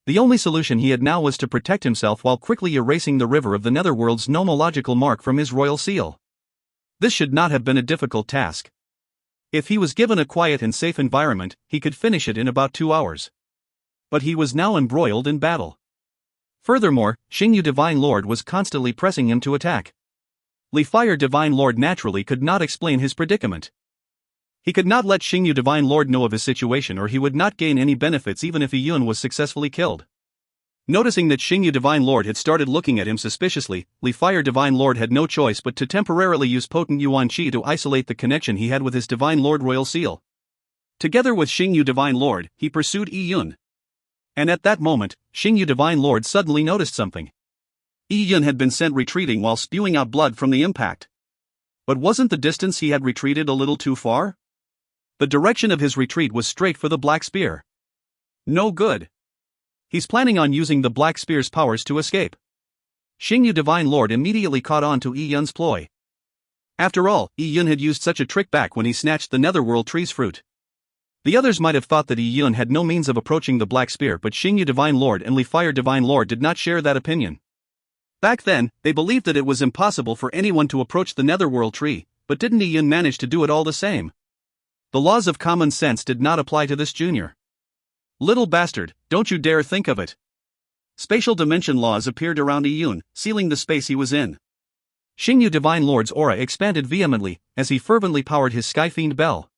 The only solution he had now was to protect himself while quickly erasing the River of the Netherworld's nomological mark from his Royal Seal. This should not have been a difficult task. If he was given a quiet and safe environment, he could finish it in about 2 hours. But he was now embroiled in battle. Furthermore, Xingyu Divine Lord was constantly pressing him to attack. Li Fire Divine Lord naturally could not explain his predicament. He could not let Xingyu Divine Lord know of his situation or he would not gain any benefits even if Yi Yun was successfully killed. Noticing that Xingyu Divine Lord had started looking at him suspiciously, Li Fire Divine Lord had no choice but to temporarily use potent Yuan Qi to isolate the connection he had with his Divine Lord Royal Seal. Together with Xingyu Divine Lord, he pursued Yi Yun. And at that moment, Xingyu Divine Lord suddenly noticed something. Yi Yun had been sent retreating while spewing out blood from the impact. But wasn't the distance he had retreated a little too far? The direction of his retreat was straight for the Black Spear. No good. He's planning on using the Black Spear's powers to escape. Xingyu Divine Lord immediately caught on to Yi Yun's ploy. After all, Yi Yun had used such a trick back when he snatched the Netherworld tree's fruit. The others might have thought that Yi Yun had no means of approaching the Black Spear, but Xingyu Divine Lord and Li Fire Divine Lord did not share that opinion. Back then, they believed that it was impossible for anyone to approach the Netherworld tree, but didn't Yi Yun manage to do it all the same? The laws of common sense did not apply to this junior. Little bastard, don't you dare think of it. Spatial dimension laws appeared around Yi Yun, sealing the space he was in. Xingyu Divine Lord's aura expanded vehemently, as he fervently powered his Skyfiend bell.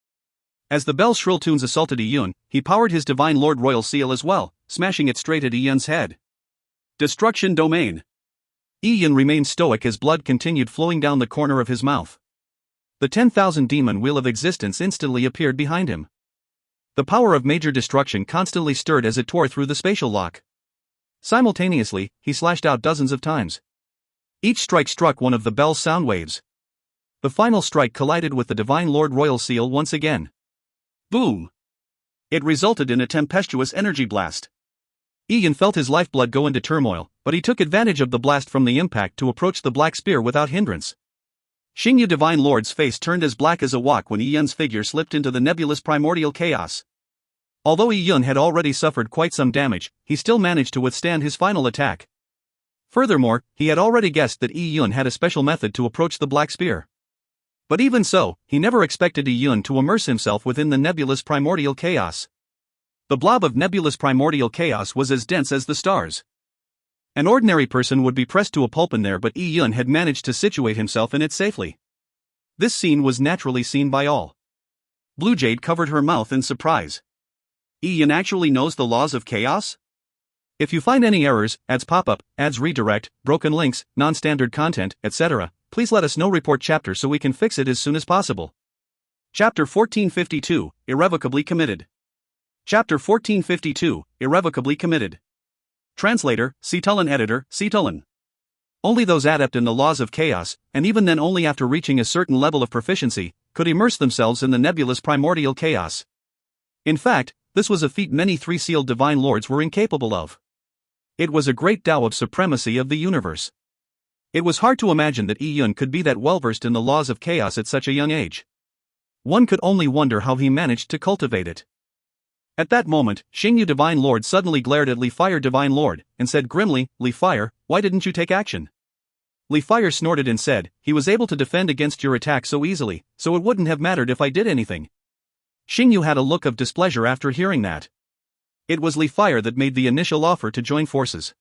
As the bell's shrill tunes assaulted Yi Yun, he powered his Divine Lord Royal Seal as well, smashing it straight at Yi Yun's head. Destruction Domain. Yi Yun remained stoic as blood continued flowing down the corner of his mouth. The 10,000 demon wheel of existence instantly appeared behind him. The power of major destruction constantly stirred as it tore through the spatial lock. Simultaneously, he slashed out dozens of times. Each strike struck one of the bell's sound waves. The final strike collided with the Divine Lord Royal Seal once again. Boom! It resulted in a tempestuous energy blast. Yi Yun felt his lifeblood go into turmoil, but he took advantage of the blast from the impact to approach the black spear without hindrance. Xingyu Divine Lord's face turned as black as a wok when Yi Yun's figure slipped into the nebulous primordial chaos. Although Yi Yun had already suffered quite some damage, he still managed to withstand his final attack. Furthermore, he had already guessed that Yi Yun had a special method to approach the black spear. But even so, he never expected Yi Yun to immerse himself within the nebulous primordial chaos. The blob of nebulous primordial chaos was as dense as the stars. An ordinary person would be pressed to a pulp in there, but Yi Yun had managed to situate himself in it safely. This scene was naturally seen by all. Blue Jade covered her mouth in surprise. Yi Yun actually knows the laws of chaos? If you find any errors, ads pop up, ads redirect, broken links, non-standard content, etc., please let us know. Report chapter so we can fix it as soon as possible. Chapter 1452, Irrevocably Committed. Chapter 1452, Irrevocably Committed. Translator, Cetulin. Editor, Cetulin. Only those adept in the laws of chaos, and even then only after reaching a certain level of proficiency, could immerse themselves in the nebulous primordial chaos. In fact, this was a feat many three-sealed divine lords were incapable of. It was a great Tao of supremacy of the universe. It was hard to imagine that Yi Yun could be that well-versed in the laws of chaos at such a young age. One could only wonder how he managed to cultivate it. At that moment, Xingyu Divine Lord suddenly glared at Li Fire Divine Lord, and said grimly, "Li Fire, why didn't you take action?" Li Fire snorted and said, "He was able to defend against your attack so easily, so it wouldn't have mattered if I did anything." Xingyu had a look of displeasure after hearing that. It was Li Fire that made the initial offer to join forces.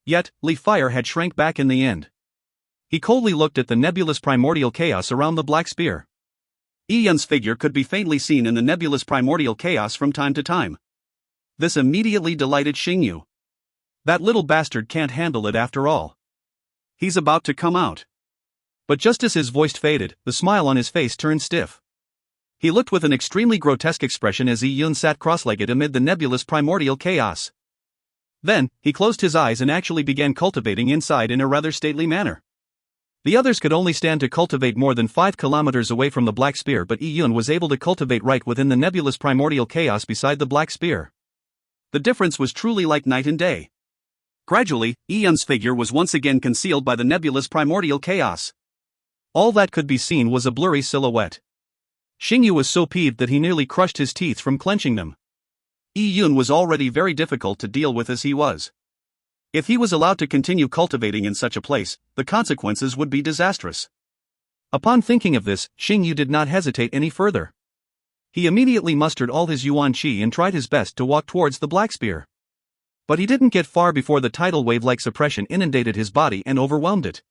Yet, Li Fire had shrank back in the end. He coldly looked at the nebulous primordial chaos around the black spear. Yi Yun's figure could be faintly seen in the nebulous primordial chaos from time to time. This immediately delighted Xingyu. That little bastard can't handle it after all. He's about to come out. But just as his voice faded, the smile on his face turned stiff. He looked with an extremely grotesque expression as Yi Yun sat cross-legged amid the nebulous primordial chaos. Then, he closed his eyes and actually began cultivating inside in a rather stately manner. The others could only stand to cultivate more than 5 kilometers away from the black spear, but Yi Yun was able to cultivate right within the nebulous primordial chaos beside the black spear. The difference was truly like night and day. Gradually, Yi Yun's figure was once again concealed by the nebulous primordial chaos. All that could be seen was a blurry silhouette. Xingyu was so peeved that he nearly crushed his teeth from clenching them. Yi Yun was already very difficult to deal with as he was. If he was allowed to continue cultivating in such a place, the consequences would be disastrous. Upon thinking of this, Xingyu did not hesitate any further. He immediately mustered all his yuan qi and tried his best to walk towards the black spear. But he didn't get far before the tidal wave-like suppression inundated his body and overwhelmed it.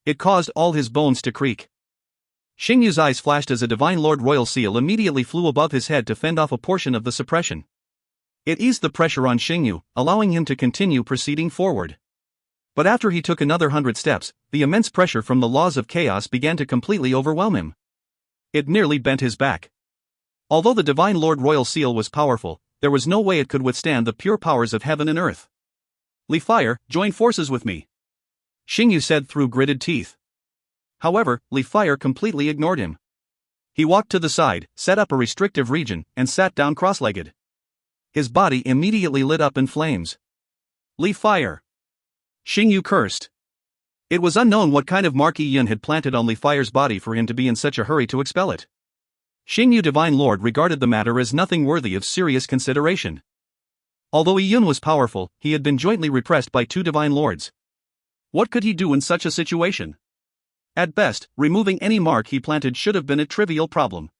It caused all his bones to creak. Xingyu's eyes flashed as a Divine Lord Royal Seal immediately flew above his head to fend off a portion of the suppression. It eased the pressure on Xingyu, allowing him to continue proceeding forward. But after he took another 100 steps, the immense pressure from the laws of chaos began to completely overwhelm him. It nearly bent his back. Although the Divine Lord Royal Seal was powerful, there was no way it could withstand the pure powers of heaven and earth. "Li Fire, join forces with me," Xingyu said through gritted teeth. However, Li Fire completely ignored him. He walked to the side, set up a restrictive region, and sat down cross-legged. His body immediately lit up in flames. "Li Fire!" Xingyu cursed. It was unknown what kind of mark Yi Yun had planted on Li Fire's body for him to be in such a hurry to expel it. Xingyu Divine Lord regarded the matter as nothing worthy of serious consideration. Although Yi Yun was powerful, he had been jointly repressed by 2 Divine Lords. What could he do in such a situation? At best, removing any mark he planted should have been a trivial problem.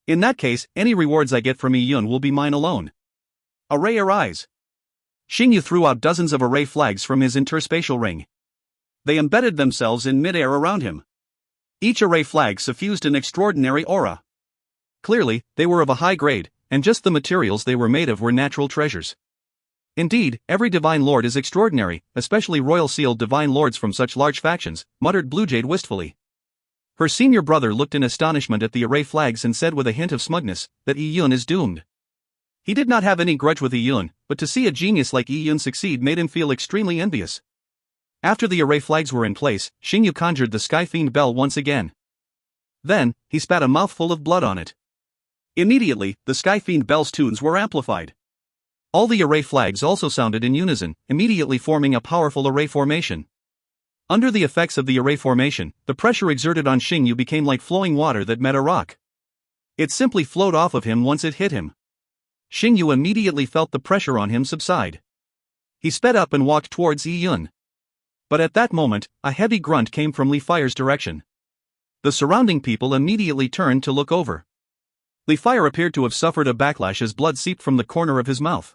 In that case, any rewards I get from Yi Yun will be mine alone. Array arise. Xingyu threw out dozens of array flags from his interspatial ring. They embedded themselves in mid-air around him. Each array flag suffused an extraordinary aura. Clearly, they were of a high grade, and just the materials they were made of were natural treasures. Indeed, every Divine Lord is extraordinary, especially royal-sealed Divine Lords from such large factions, muttered Bluejade wistfully. Her senior brother looked in astonishment at the array flags and said with a hint of smugness, that Iyun is doomed. He did not have any grudge with Iyun, but to see a genius like Iyun succeed made him feel extremely envious. After the array flags were in place, Xingyu conjured the Sky Fiend bell once again. Then, he spat a mouthful of blood on it. Immediately, the Sky Fiend bell's tunes were amplified. All the array flags also sounded in unison, immediately forming a powerful array formation. Under the effects of the array formation, the pressure exerted on Xingyu became like flowing water that met a rock. It simply flowed off of him once it hit him. Xingyu immediately felt the pressure on him subside. He sped up and walked towards Iyun. But at that moment, a heavy grunt came from Li Fire's direction. The surrounding people immediately turned to look over. Li Fire appeared to have suffered a backlash as blood seeped from the corner of his mouth.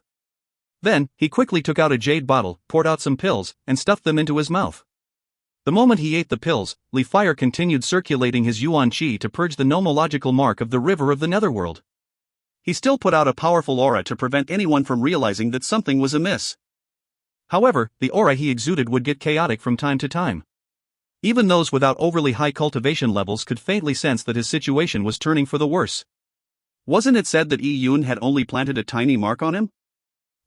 Then, he quickly took out a jade bottle, poured out some pills, and stuffed them into his mouth. The moment he ate the pills, Li Fire continued circulating his Yuan Qi to purge the nomological mark of the river of the Netherworld. He still put out a powerful aura to prevent anyone from realizing that something was amiss. However, the aura he exuded would get chaotic from time to time. Even those without overly high cultivation levels could faintly sense that his situation was turning for the worse. Wasn't it said that Iyun had only planted a tiny mark on him?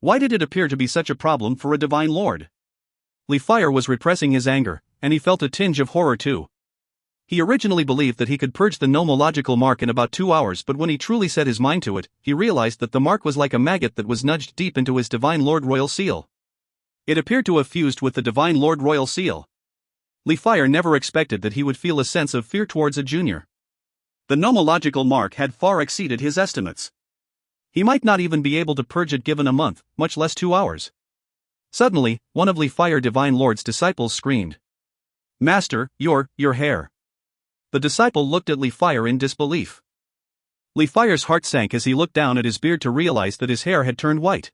Why did it appear to be such a problem for a Divine Lord? Li Fire was repressing his anger, and he felt a tinge of horror too. He originally believed that he could purge the nomological mark in about 2 hours, but when he truly set his mind to it, he realized that the mark was like a maggot that was nudged deep into his Divine Lord Royal Seal. It appeared to have fused with the Divine Lord Royal Seal. Li Fire never expected that he would feel a sense of fear towards a junior. The nomological mark had far exceeded his estimates. He might not even be able to purge it given a month, much less 2 hours. Suddenly, one of Li Fire Divine Lord's disciples screamed, "Master, your hair." The disciple looked at Li Fire in disbelief. Li Fire's heart sank as he looked down at his beard to realize that his hair had turned white.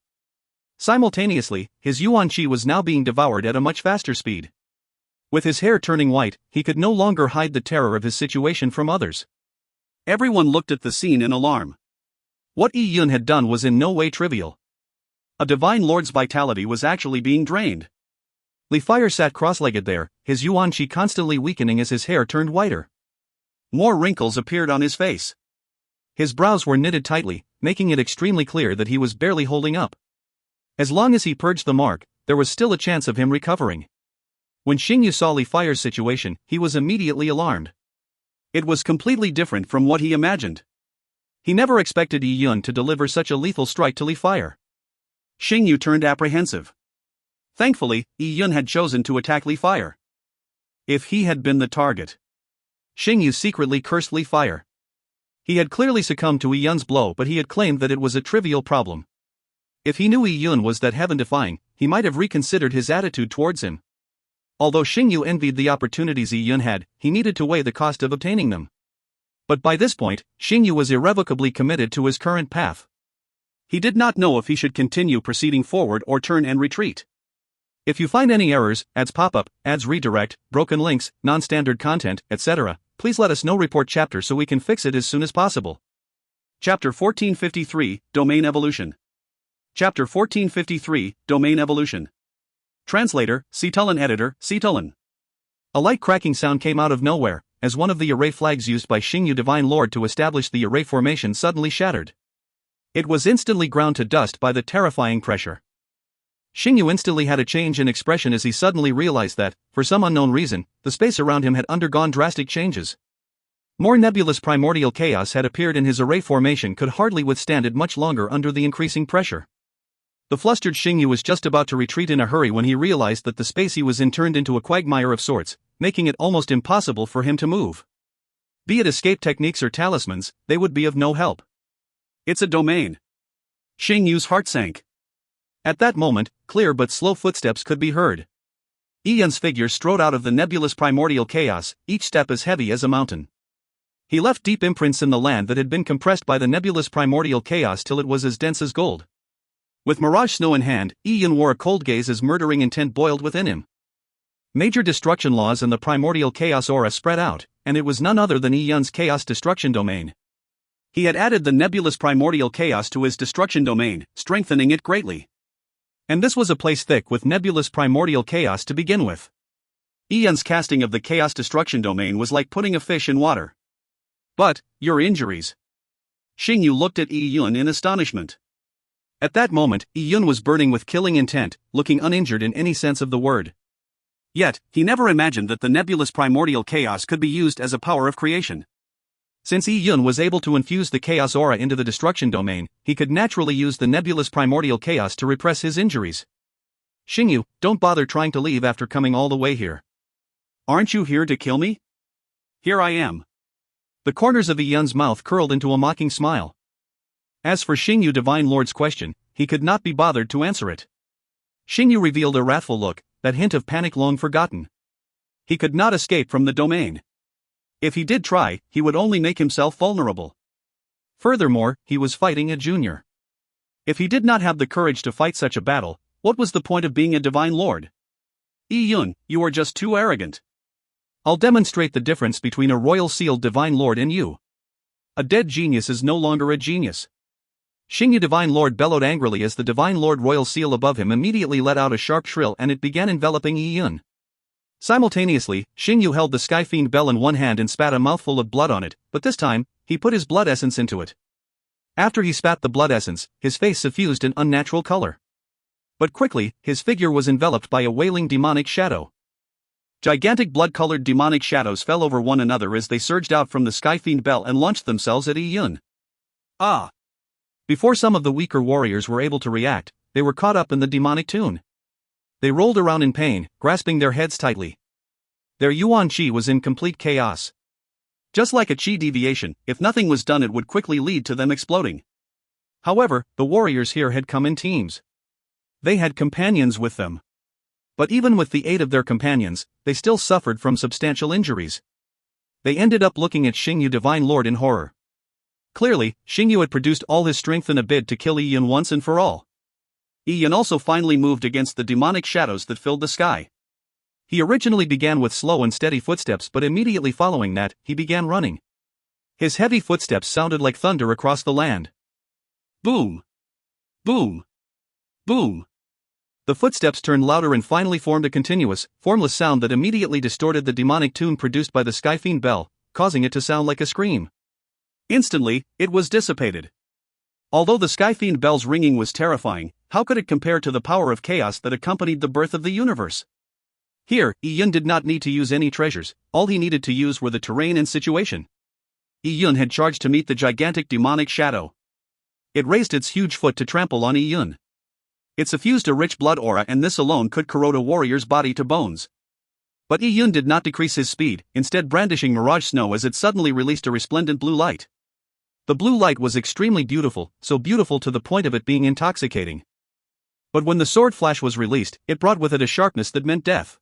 Simultaneously, his Yuan Qi was now being devoured at a much faster speed. With his hair turning white, he could no longer hide the terror of his situation from others. Everyone looked at the scene in alarm. What Iyun had done was in no way trivial. A Divine Lord's vitality was actually being drained. Li Fire sat cross-legged there, his Yuan Qi constantly weakening as his hair turned whiter. More wrinkles appeared on his face. His brows were knitted tightly, making it extremely clear that he was barely holding up. As long as he purged the mark, there was still a chance of him recovering. When Xingyu saw Li Fire's situation, he was immediately alarmed. It was completely different from what he imagined. He never expected Iyun to deliver such a lethal strike to Li Fire. Xingyu turned apprehensive. Thankfully, Iyun had chosen to attack Li Fire. If he had been the target. Xingyu secretly cursed Li Fire. He had clearly succumbed to Iyun's blow, but he had claimed that it was a trivial problem. If he knew Iyun was that heaven-defying, he might have reconsidered his attitude towards him. Although Xingyu envied the opportunities Iyun had, he needed to weigh the cost of obtaining them. But by this point, Xingyu was irrevocably committed to his current path. He did not know if he should continue proceeding forward or turn and retreat. If you find any errors, ads pop up, ads redirect, broken links, non-standard content, etc., please let us know. Report chapter so we can fix it as soon as possible. Chapter 1453, Domain Evolution. Chapter 1453, Domain Evolution. Translator, Cetulin. Editor, Cetulin. A light cracking sound came out of nowhere, as one of the array flags used by Xingyu Divine Lord to establish the array formation suddenly shattered. It was instantly ground to dust by the terrifying pressure. Xingyu instantly had a change in expression as he suddenly realized that, for some unknown reason, the space around him had undergone drastic changes. More nebulous primordial chaos had appeared and his array formation could hardly withstand it much longer under the increasing pressure. The flustered Xingyu was just about to retreat in a hurry when he realized that the space he was in turned into a quagmire of sorts, making it almost impossible for him to move. Be it escape techniques or talismans, they would be of no help. It's a domain. Xingyu's heart sank. At that moment, clear but slow footsteps could be heard. Iyun's figure strode out of the nebulous primordial chaos, each step as heavy as a mountain. He left deep imprints in the land that had been compressed by the nebulous primordial chaos till it was as dense as gold. With mirage snow in hand, Iyun wore a cold gaze as murdering intent boiled within him. Major destruction laws and the primordial chaos aura spread out, and it was none other than Iyun's chaos destruction domain. He had added the nebulous primordial chaos to his destruction domain, strengthening it greatly. And this was a place thick with nebulous primordial chaos to begin with. Yi Yun's casting of the chaos destruction domain was like putting a fish in water. But, your injuries. Xingyu looked at Yi Yun in astonishment. At that moment, Yi Yun was burning with killing intent, looking uninjured in any sense of the word. Yet, he never imagined that the nebulous primordial chaos could be used as a power of creation. Since Yi Yun was able to infuse the chaos aura into the destruction domain, he could naturally use the nebulous primordial chaos to repress his injuries. Xingyu, don't bother trying to leave after coming all the way here. Aren't you here to kill me? Here I am. The corners of Yi Yun's mouth curled into a mocking smile. As for Xingyu Divine Lord's question, he could not be bothered to answer it. Xingyu revealed a wrathful look, that hint of panic long forgotten. He could not escape from the domain. If he did try, he would only make himself vulnerable. Furthermore, he was fighting a junior. If he did not have the courage to fight such a battle, what was the point of being a Divine Lord? Yi Yun, you are just too arrogant. I'll demonstrate the difference between a royal sealed Divine Lord and you. A dead genius is no longer a genius. Xingyu Divine Lord bellowed angrily as the Divine Lord royal seal above him immediately let out a sharp shrill and it began enveloping Yi Yun. Simultaneously, Xingyu held the Sky Fiend bell in one hand and spat a mouthful of blood on it, but this time, he put his blood essence into it. After he spat the blood essence, his face suffused an unnatural color. But quickly, his figure was enveloped by a wailing demonic shadow. Gigantic blood-colored demonic shadows fell over one another as they surged out from the Sky Fiend bell and launched themselves at Yi Yun. Ah! Before some of the weaker warriors were able to react, they were caught up in the demonic tune. They rolled around in pain, grasping their heads tightly. Their Yuan Qi was in complete chaos. Just like a Qi deviation, if nothing was done it would quickly lead to them exploding. However, the warriors here had come in teams. They had companions with them. But even with the aid of their companions, they still suffered from substantial injuries. They ended up looking at Xingyu Divine Lord in horror. Clearly, Xingyu had produced all his strength in a bid to kill Yi Yun once and for all. Yi Yun also finally moved against the demonic shadows that filled the sky. He originally began with slow and steady footsteps, but immediately following that, he began running. His heavy footsteps sounded like thunder across the land. Boom! Boom! Boom! The footsteps turned louder and finally formed a continuous, formless sound that immediately distorted the demonic tune produced by the Sky Fiend bell, causing it to sound like a scream. Instantly, it was dissipated. Although the Sky Fiend bell's ringing was terrifying, how could it compare to the power of chaos that accompanied the birth of the universe? Here, Yi Yun did not need to use any treasures, all he needed to use were the terrain and situation. Yi Yun had charged to meet the gigantic demonic shadow. It raised its huge foot to trample on Yi Yun. It suffused a rich blood aura and this alone could corrode a warrior's body to bones. But Yi Yun did not decrease his speed, instead brandishing Mirage Snow as it suddenly released a resplendent blue light. The blue light was extremely beautiful, so beautiful to the point of it being intoxicating. But when the sword flash was released, it brought with it a sharpness that meant death.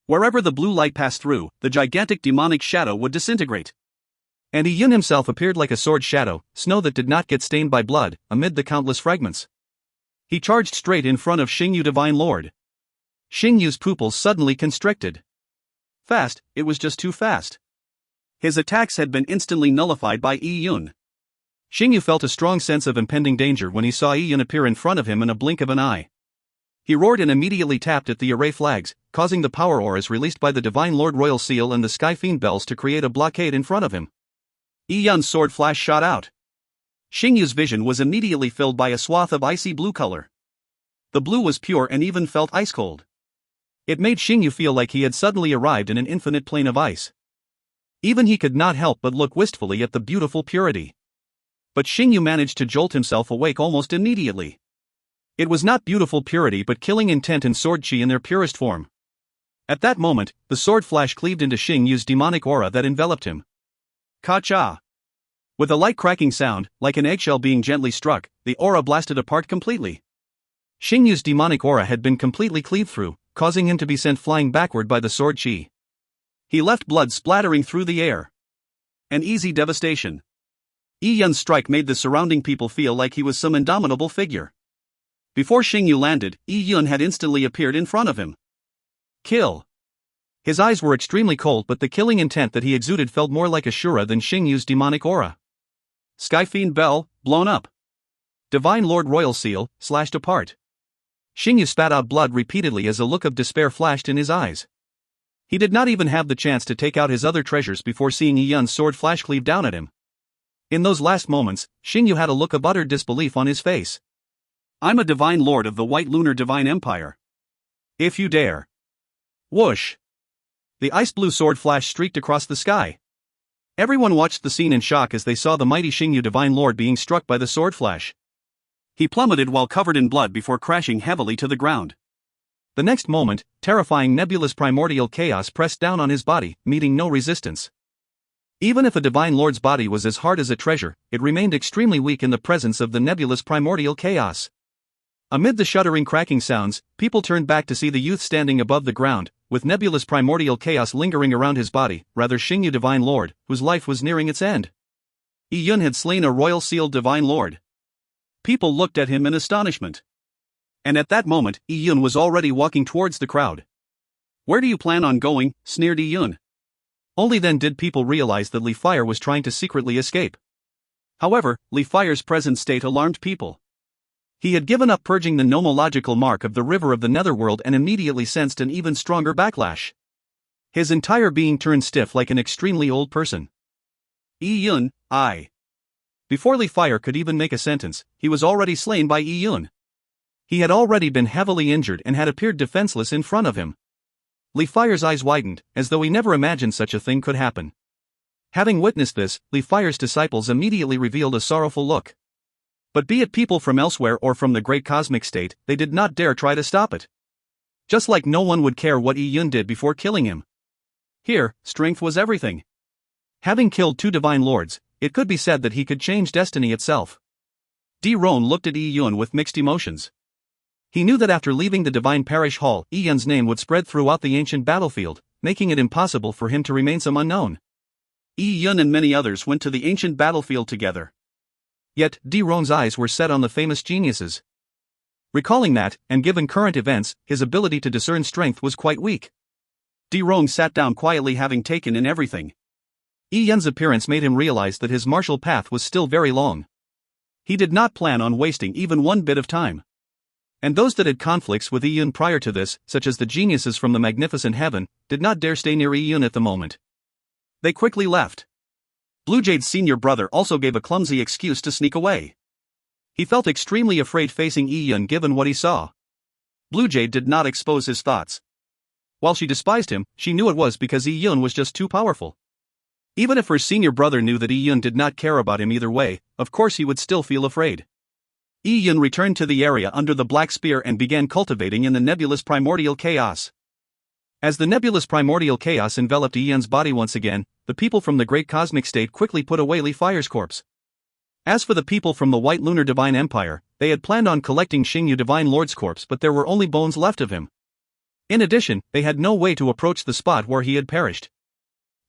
Wherever the blue light passed through, the gigantic demonic shadow would disintegrate. And Yi Yun himself appeared like a sword shadow, snow that did not get stained by blood, amid the countless fragments. He charged straight in front of Xingyu Divine Lord. Xingyu's pupils suddenly constricted. Fast, it was just too fast. His attacks had been instantly nullified by Yi Yun. Xingyu felt a strong sense of impending danger when he saw Yi Yun appear in front of him in a blink of an eye. He roared and immediately tapped at the array flags, causing the power auras released by the Divine Lord Royal Seal and the Sky Fiend bells to create a blockade in front of him. Yi Yun's sword flash shot out. Xingyu's vision was immediately filled by a swath of icy blue color. The blue was pure and even felt ice cold. It made Xingyu feel like he had suddenly arrived in an infinite plane of ice. Even he could not help but look wistfully at the beautiful purity. But Xingyu managed to jolt himself awake almost immediately. It was not beautiful purity but killing intent and sword chi in their purest form. At that moment, the sword flash cleaved into Xingyu's demonic aura that enveloped him. Ka-cha! With a light cracking sound, like an eggshell being gently struck, the aura blasted apart completely. Xingyu's demonic aura had been completely cleaved through, causing him to be sent flying backward by the sword chi. He left blood splattering through the air. An easy devastation. Yi Yun's strike made the surrounding people feel like he was some indomitable figure. Before Xingyu landed, Yi Yun had instantly appeared in front of him. Kill. His eyes were extremely cold, but the killing intent that he exuded felt more like Ashura than Xingyu's demonic aura. Sky Fiend bell, blown up. Divine Lord Royal Seal, slashed apart. Xingyu spat out blood repeatedly as a look of despair flashed in his eyes. He did not even have the chance to take out his other treasures before seeing Yi Yun's sword flash cleave down at him. In those last moments, Xingyu had a look of utter disbelief on his face. I'm a divine lord of the White Lunar Divine Empire. If you dare. Whoosh! The ice-blue sword flash streaked across the sky. Everyone watched the scene in shock as they saw the mighty Xingyu Divine Lord being struck by the sword flash. He plummeted while covered in blood before crashing heavily to the ground. The next moment, terrifying nebulous primordial chaos pressed down on his body, meeting no resistance. Even if a divine lord's body was as hard as a treasure, it remained extremely weak in the presence of the nebulous primordial chaos. Amid the shuddering cracking sounds, people turned back to see the youth standing above the ground, with nebulous primordial chaos lingering around his body, rather Xingyu Divine Lord, whose life was nearing its end. Yi Yun had slain a royal sealed divine lord. People looked at him in astonishment. And at that moment, Yi Yun was already walking towards the crowd. Where do you plan on going? Sneered Yi Yun. Only then did people realize that Li Fire was trying to secretly escape. However, Li Fire's present state alarmed people. He had given up purging the nomological mark of the river of the netherworld and immediately sensed an even stronger backlash. His entire being turned stiff like an extremely old person. Yi Yun, I. Before Li Fire could even make a sentence, he was already slain by Yi Yun. He had already been heavily injured and had appeared defenseless in front of him. Li Fire's eyes widened, as though he never imagined such a thing could happen. Having witnessed this, Li Fire's disciples immediately revealed a sorrowful look. But be it people from elsewhere or from the great cosmic state, they did not dare try to stop it. Just like no one would care what Yi Yun did before killing him. Here, strength was everything. Having killed 2 divine lords, it could be said that he could change destiny itself. Di Ron looked at Yi Yun with mixed emotions. He knew that after leaving the divine parish hall, Yi Yun's name would spread throughout the ancient battlefield, making it impossible for him to remain some unknown. Yi Yun and many others went to the ancient battlefield together. Yet, Di Ron's eyes were set on the famous geniuses. Recalling that, and given current events, his ability to discern strength was quite weak. Di Ron sat down quietly, having taken in everything. Yi Yun's appearance made him realize that his martial path was still very long. He did not plan on wasting even one bit of time. And those that had conflicts with Yi Yun prior to this, such as the geniuses from the magnificent heaven, did not dare stay near Yi Yun at the moment. They quickly left. Blue Jade's senior brother also gave a clumsy excuse to sneak away. He felt extremely afraid facing Yi Yun given what he saw. Blue Jade did not expose his thoughts. While she despised him, she knew it was because Yi Yun was just too powerful. Even if her senior brother knew that Yi Yun did not care about him either way, of course he would still feel afraid. Yi Yun returned to the area under the Black Spear and began cultivating in the nebulous primordial chaos. As the nebulous primordial chaos enveloped Yi Yun's body once again, the people from the great cosmic state quickly put away Li Fire's corpse. As for the people from the White Lunar Divine Empire, they had planned on collecting Xingyu Divine Lord's corpse, but there were only bones left of him. In addition, they had no way to approach the spot where he had perished.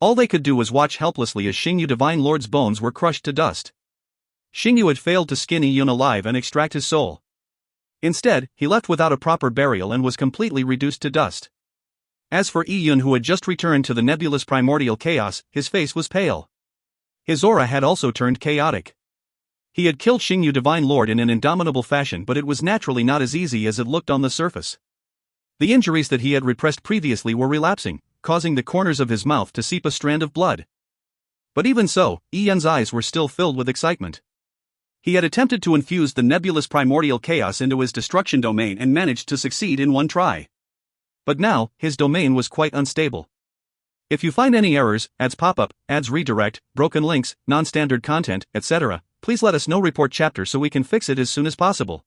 All they could do was watch helplessly as Xingyu Divine Lord's bones were crushed to dust. Xingyu had failed to skin Yi Yun alive and extract his soul. Instead, he left without a proper burial and was completely reduced to dust. As for Yi Yun, who had just returned to the nebulous primordial chaos, his face was pale. His aura had also turned chaotic. He had killed Xingyu Divine Lord in an indomitable fashion, but it was naturally not as easy as it looked on the surface. The injuries that he had repressed previously were relapsing, causing the corners of his mouth to seep a strand of blood. But even so, Yi Yun's eyes were still filled with excitement. He had attempted to infuse the nebulous primordial chaos into his destruction domain and managed to succeed in one try. But now, his domain was quite unstable. If you find any errors, ads pop-up, ads redirect, broken links, non-standard content, etc., please let us know. Report chapter so we can fix it as soon as possible.